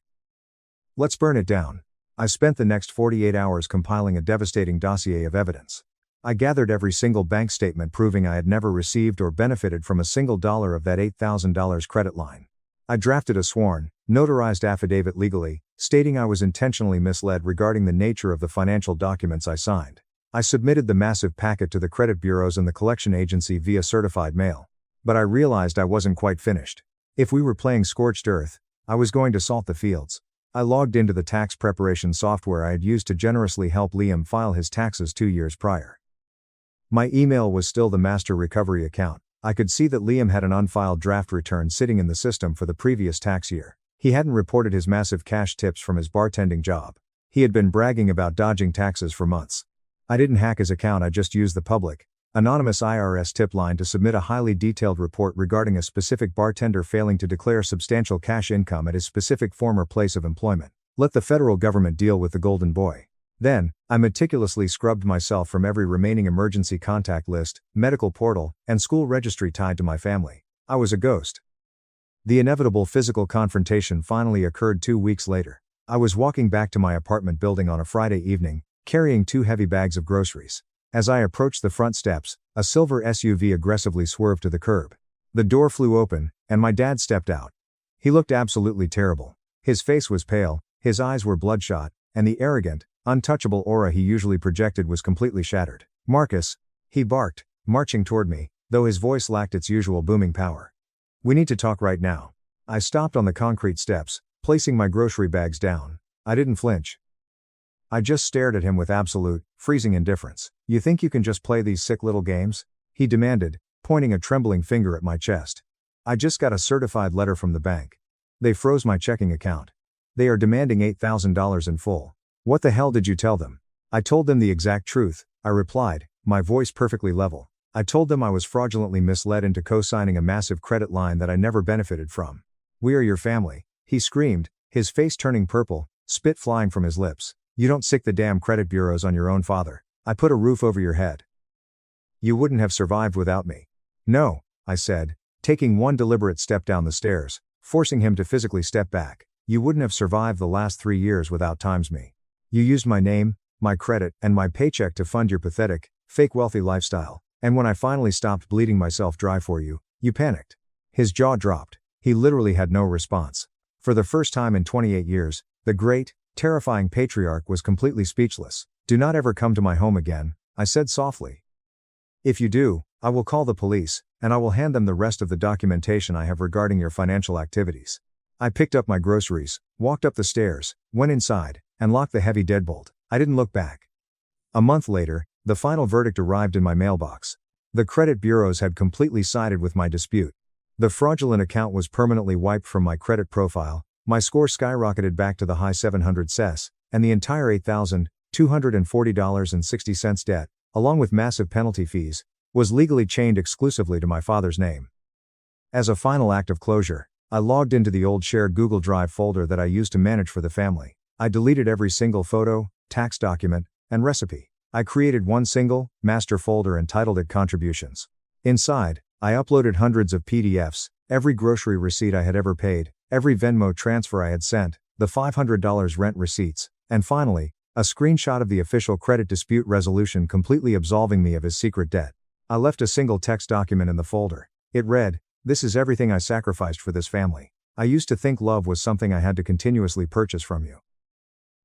Let's burn it down. I spent the next 48 hours compiling a devastating dossier of evidence. I gathered every single bank statement proving I had never received or benefited from a single dollar of that $8,000 credit line. I drafted a sworn, notarized affidavit legally, stating I was intentionally misled regarding the nature of the financial documents I signed. I submitted the massive packet to the credit bureaus and the collection agency via certified mail. But I realized I wasn't quite finished. If we were playing scorched earth, I was going to salt the fields. I logged into the tax preparation software I had used to generously help Liam file his taxes 2 years prior. My email was still the master recovery account. I could see that Liam had an unfiled draft return sitting in the system for the previous tax year. He hadn't reported his massive cash tips from his bartending job. He had been bragging about dodging taxes for months. I didn't hack his account, I just used the public, anonymous IRS tip line to submit a highly detailed report regarding a specific bartender failing to declare substantial cash income at his specific former place of employment. Let the federal government deal with the golden boy. Then, I meticulously scrubbed myself from every remaining emergency contact list, medical portal, and school registry tied to my family. I was a ghost. The inevitable physical confrontation finally occurred 2 weeks later. I was walking back to my apartment building on a Friday evening, carrying 2 heavy bags of groceries. As I approached the front steps, a silver SUV aggressively swerved to the curb. The door flew open, and my dad stepped out. He looked absolutely terrible. His face was pale, his eyes were bloodshot, and the arrogant, untouchable aura he usually projected was completely shattered. Marcus, he barked, marching toward me, though his voice lacked its usual booming power. We need to talk right now. I stopped on the concrete steps, placing my grocery bags down. I didn't flinch. I just stared at him with absolute, freezing indifference. You think you can just play these sick little games? He demanded, pointing a trembling finger at my chest. I just got a certified letter from the bank. They froze my checking account. They are demanding $8,000 in full. What the hell did you tell them? I told them the exact truth, I replied, my voice perfectly level. I told them I was fraudulently misled into co-signing a massive credit line that I never benefited from. We are your family, he screamed, his face turning purple, spit flying from his lips. You don't sick the damn credit bureaus on your own father. I put a roof over your head. You wouldn't have survived without me. No, I said, taking one deliberate step down the stairs, forcing him to physically step back. You wouldn't have survived the last 3 years without times me. You used my name, my credit, and my paycheck to fund your pathetic, fake wealthy lifestyle, and when I finally stopped bleeding myself dry for you, you panicked. His jaw dropped. He literally had no response. For the first time in 28 years, the great, terrifying patriarch was completely speechless. Do not ever come to my home again, I said softly. If you do, I will call the police, and I will hand them the rest of the documentation I have regarding your financial activities. I picked up my groceries, walked up the stairs, went inside, and locked the heavy deadbolt. I didn't look back. A month later, the final verdict arrived in my mailbox. The credit bureaus had completely sided with my dispute. The fraudulent account was permanently wiped from my credit profile, my score skyrocketed back to the high 700 CES, and the entire $8,240.60 debt, along with massive penalty fees, was legally chained exclusively to my father's name. As a final act of closure, I logged into the old shared Google Drive folder that I used to manage for the family. I deleted every single photo, tax document, and recipe. I created one single, master folder and titled it Contributions. Inside, I uploaded hundreds of PDFs, every grocery receipt I had ever paid, every Venmo transfer I had sent, the $500 rent receipts, and finally, a screenshot of the official credit dispute resolution completely absolving me of his secret debt. I left a single text document in the folder. It read, "This is everything I sacrificed for this family. I used to think love was something I had to continuously purchase from you.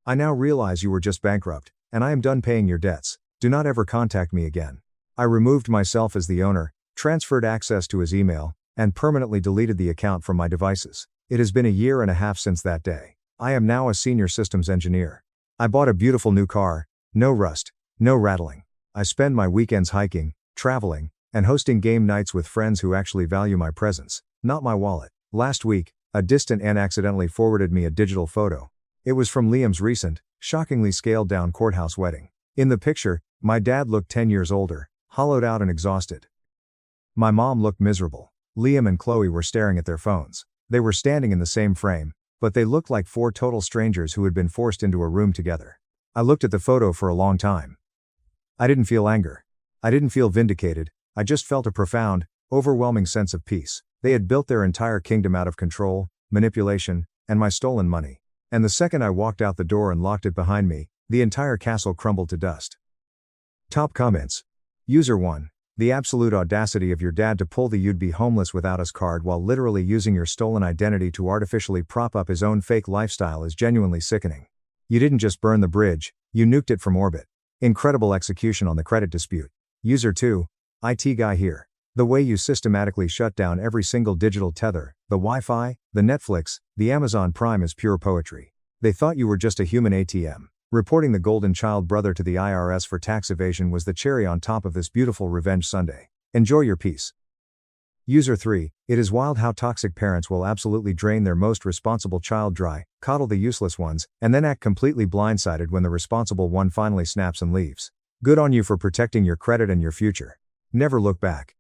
I now realize you were just bankrupt, and I am done paying your debts. Do not ever contact me again. I removed myself as the owner, transferred access to his email, and permanently deleted the account from my devices. It has been a year and a half since that day. I am now a senior systems engineer. I bought a beautiful new car, no rust, no rattling. I spend my weekends hiking, traveling, and hosting game nights with friends who actually value my presence, not my wallet. Last week, a distant aunt accidentally forwarded me a digital photo. It was from Liam's recent, shockingly scaled down courthouse wedding. In the picture, my dad looked 10 years older, hollowed out and exhausted. My mom looked miserable. Liam and Chloe were staring at their phones. They were standing in the same frame, but they looked like four total strangers who had been forced into a room together. I looked at the photo for a long time. I didn't feel anger. I didn't feel vindicated. I just felt a profound, overwhelming sense of peace. They had built their entire kingdom out of control, manipulation, and my stolen money. And the second I walked out the door and locked it behind me, the entire castle crumbled to dust. Top comments. User 1. The absolute audacity of your dad to pull the "you'd be homeless without us" card while literally using your stolen identity to artificially prop up his own fake lifestyle is genuinely sickening. You didn't just burn the bridge, you nuked it from orbit. Incredible execution on the credit dispute. User 2. IT guy here. The way you systematically shut down every single digital tether, the Wi-Fi, the Netflix, the Amazon Prime is pure poetry. They thought you were just a human ATM. Reporting the golden child brother to the IRS for tax evasion was the cherry on top of this beautiful revenge Sunday. Enjoy your peace. User 3. It is wild how toxic parents will absolutely drain their most responsible child dry, coddle the useless ones, and then act completely blindsided when the responsible one finally snaps and leaves. Good on you for protecting your credit and your future. Never look back.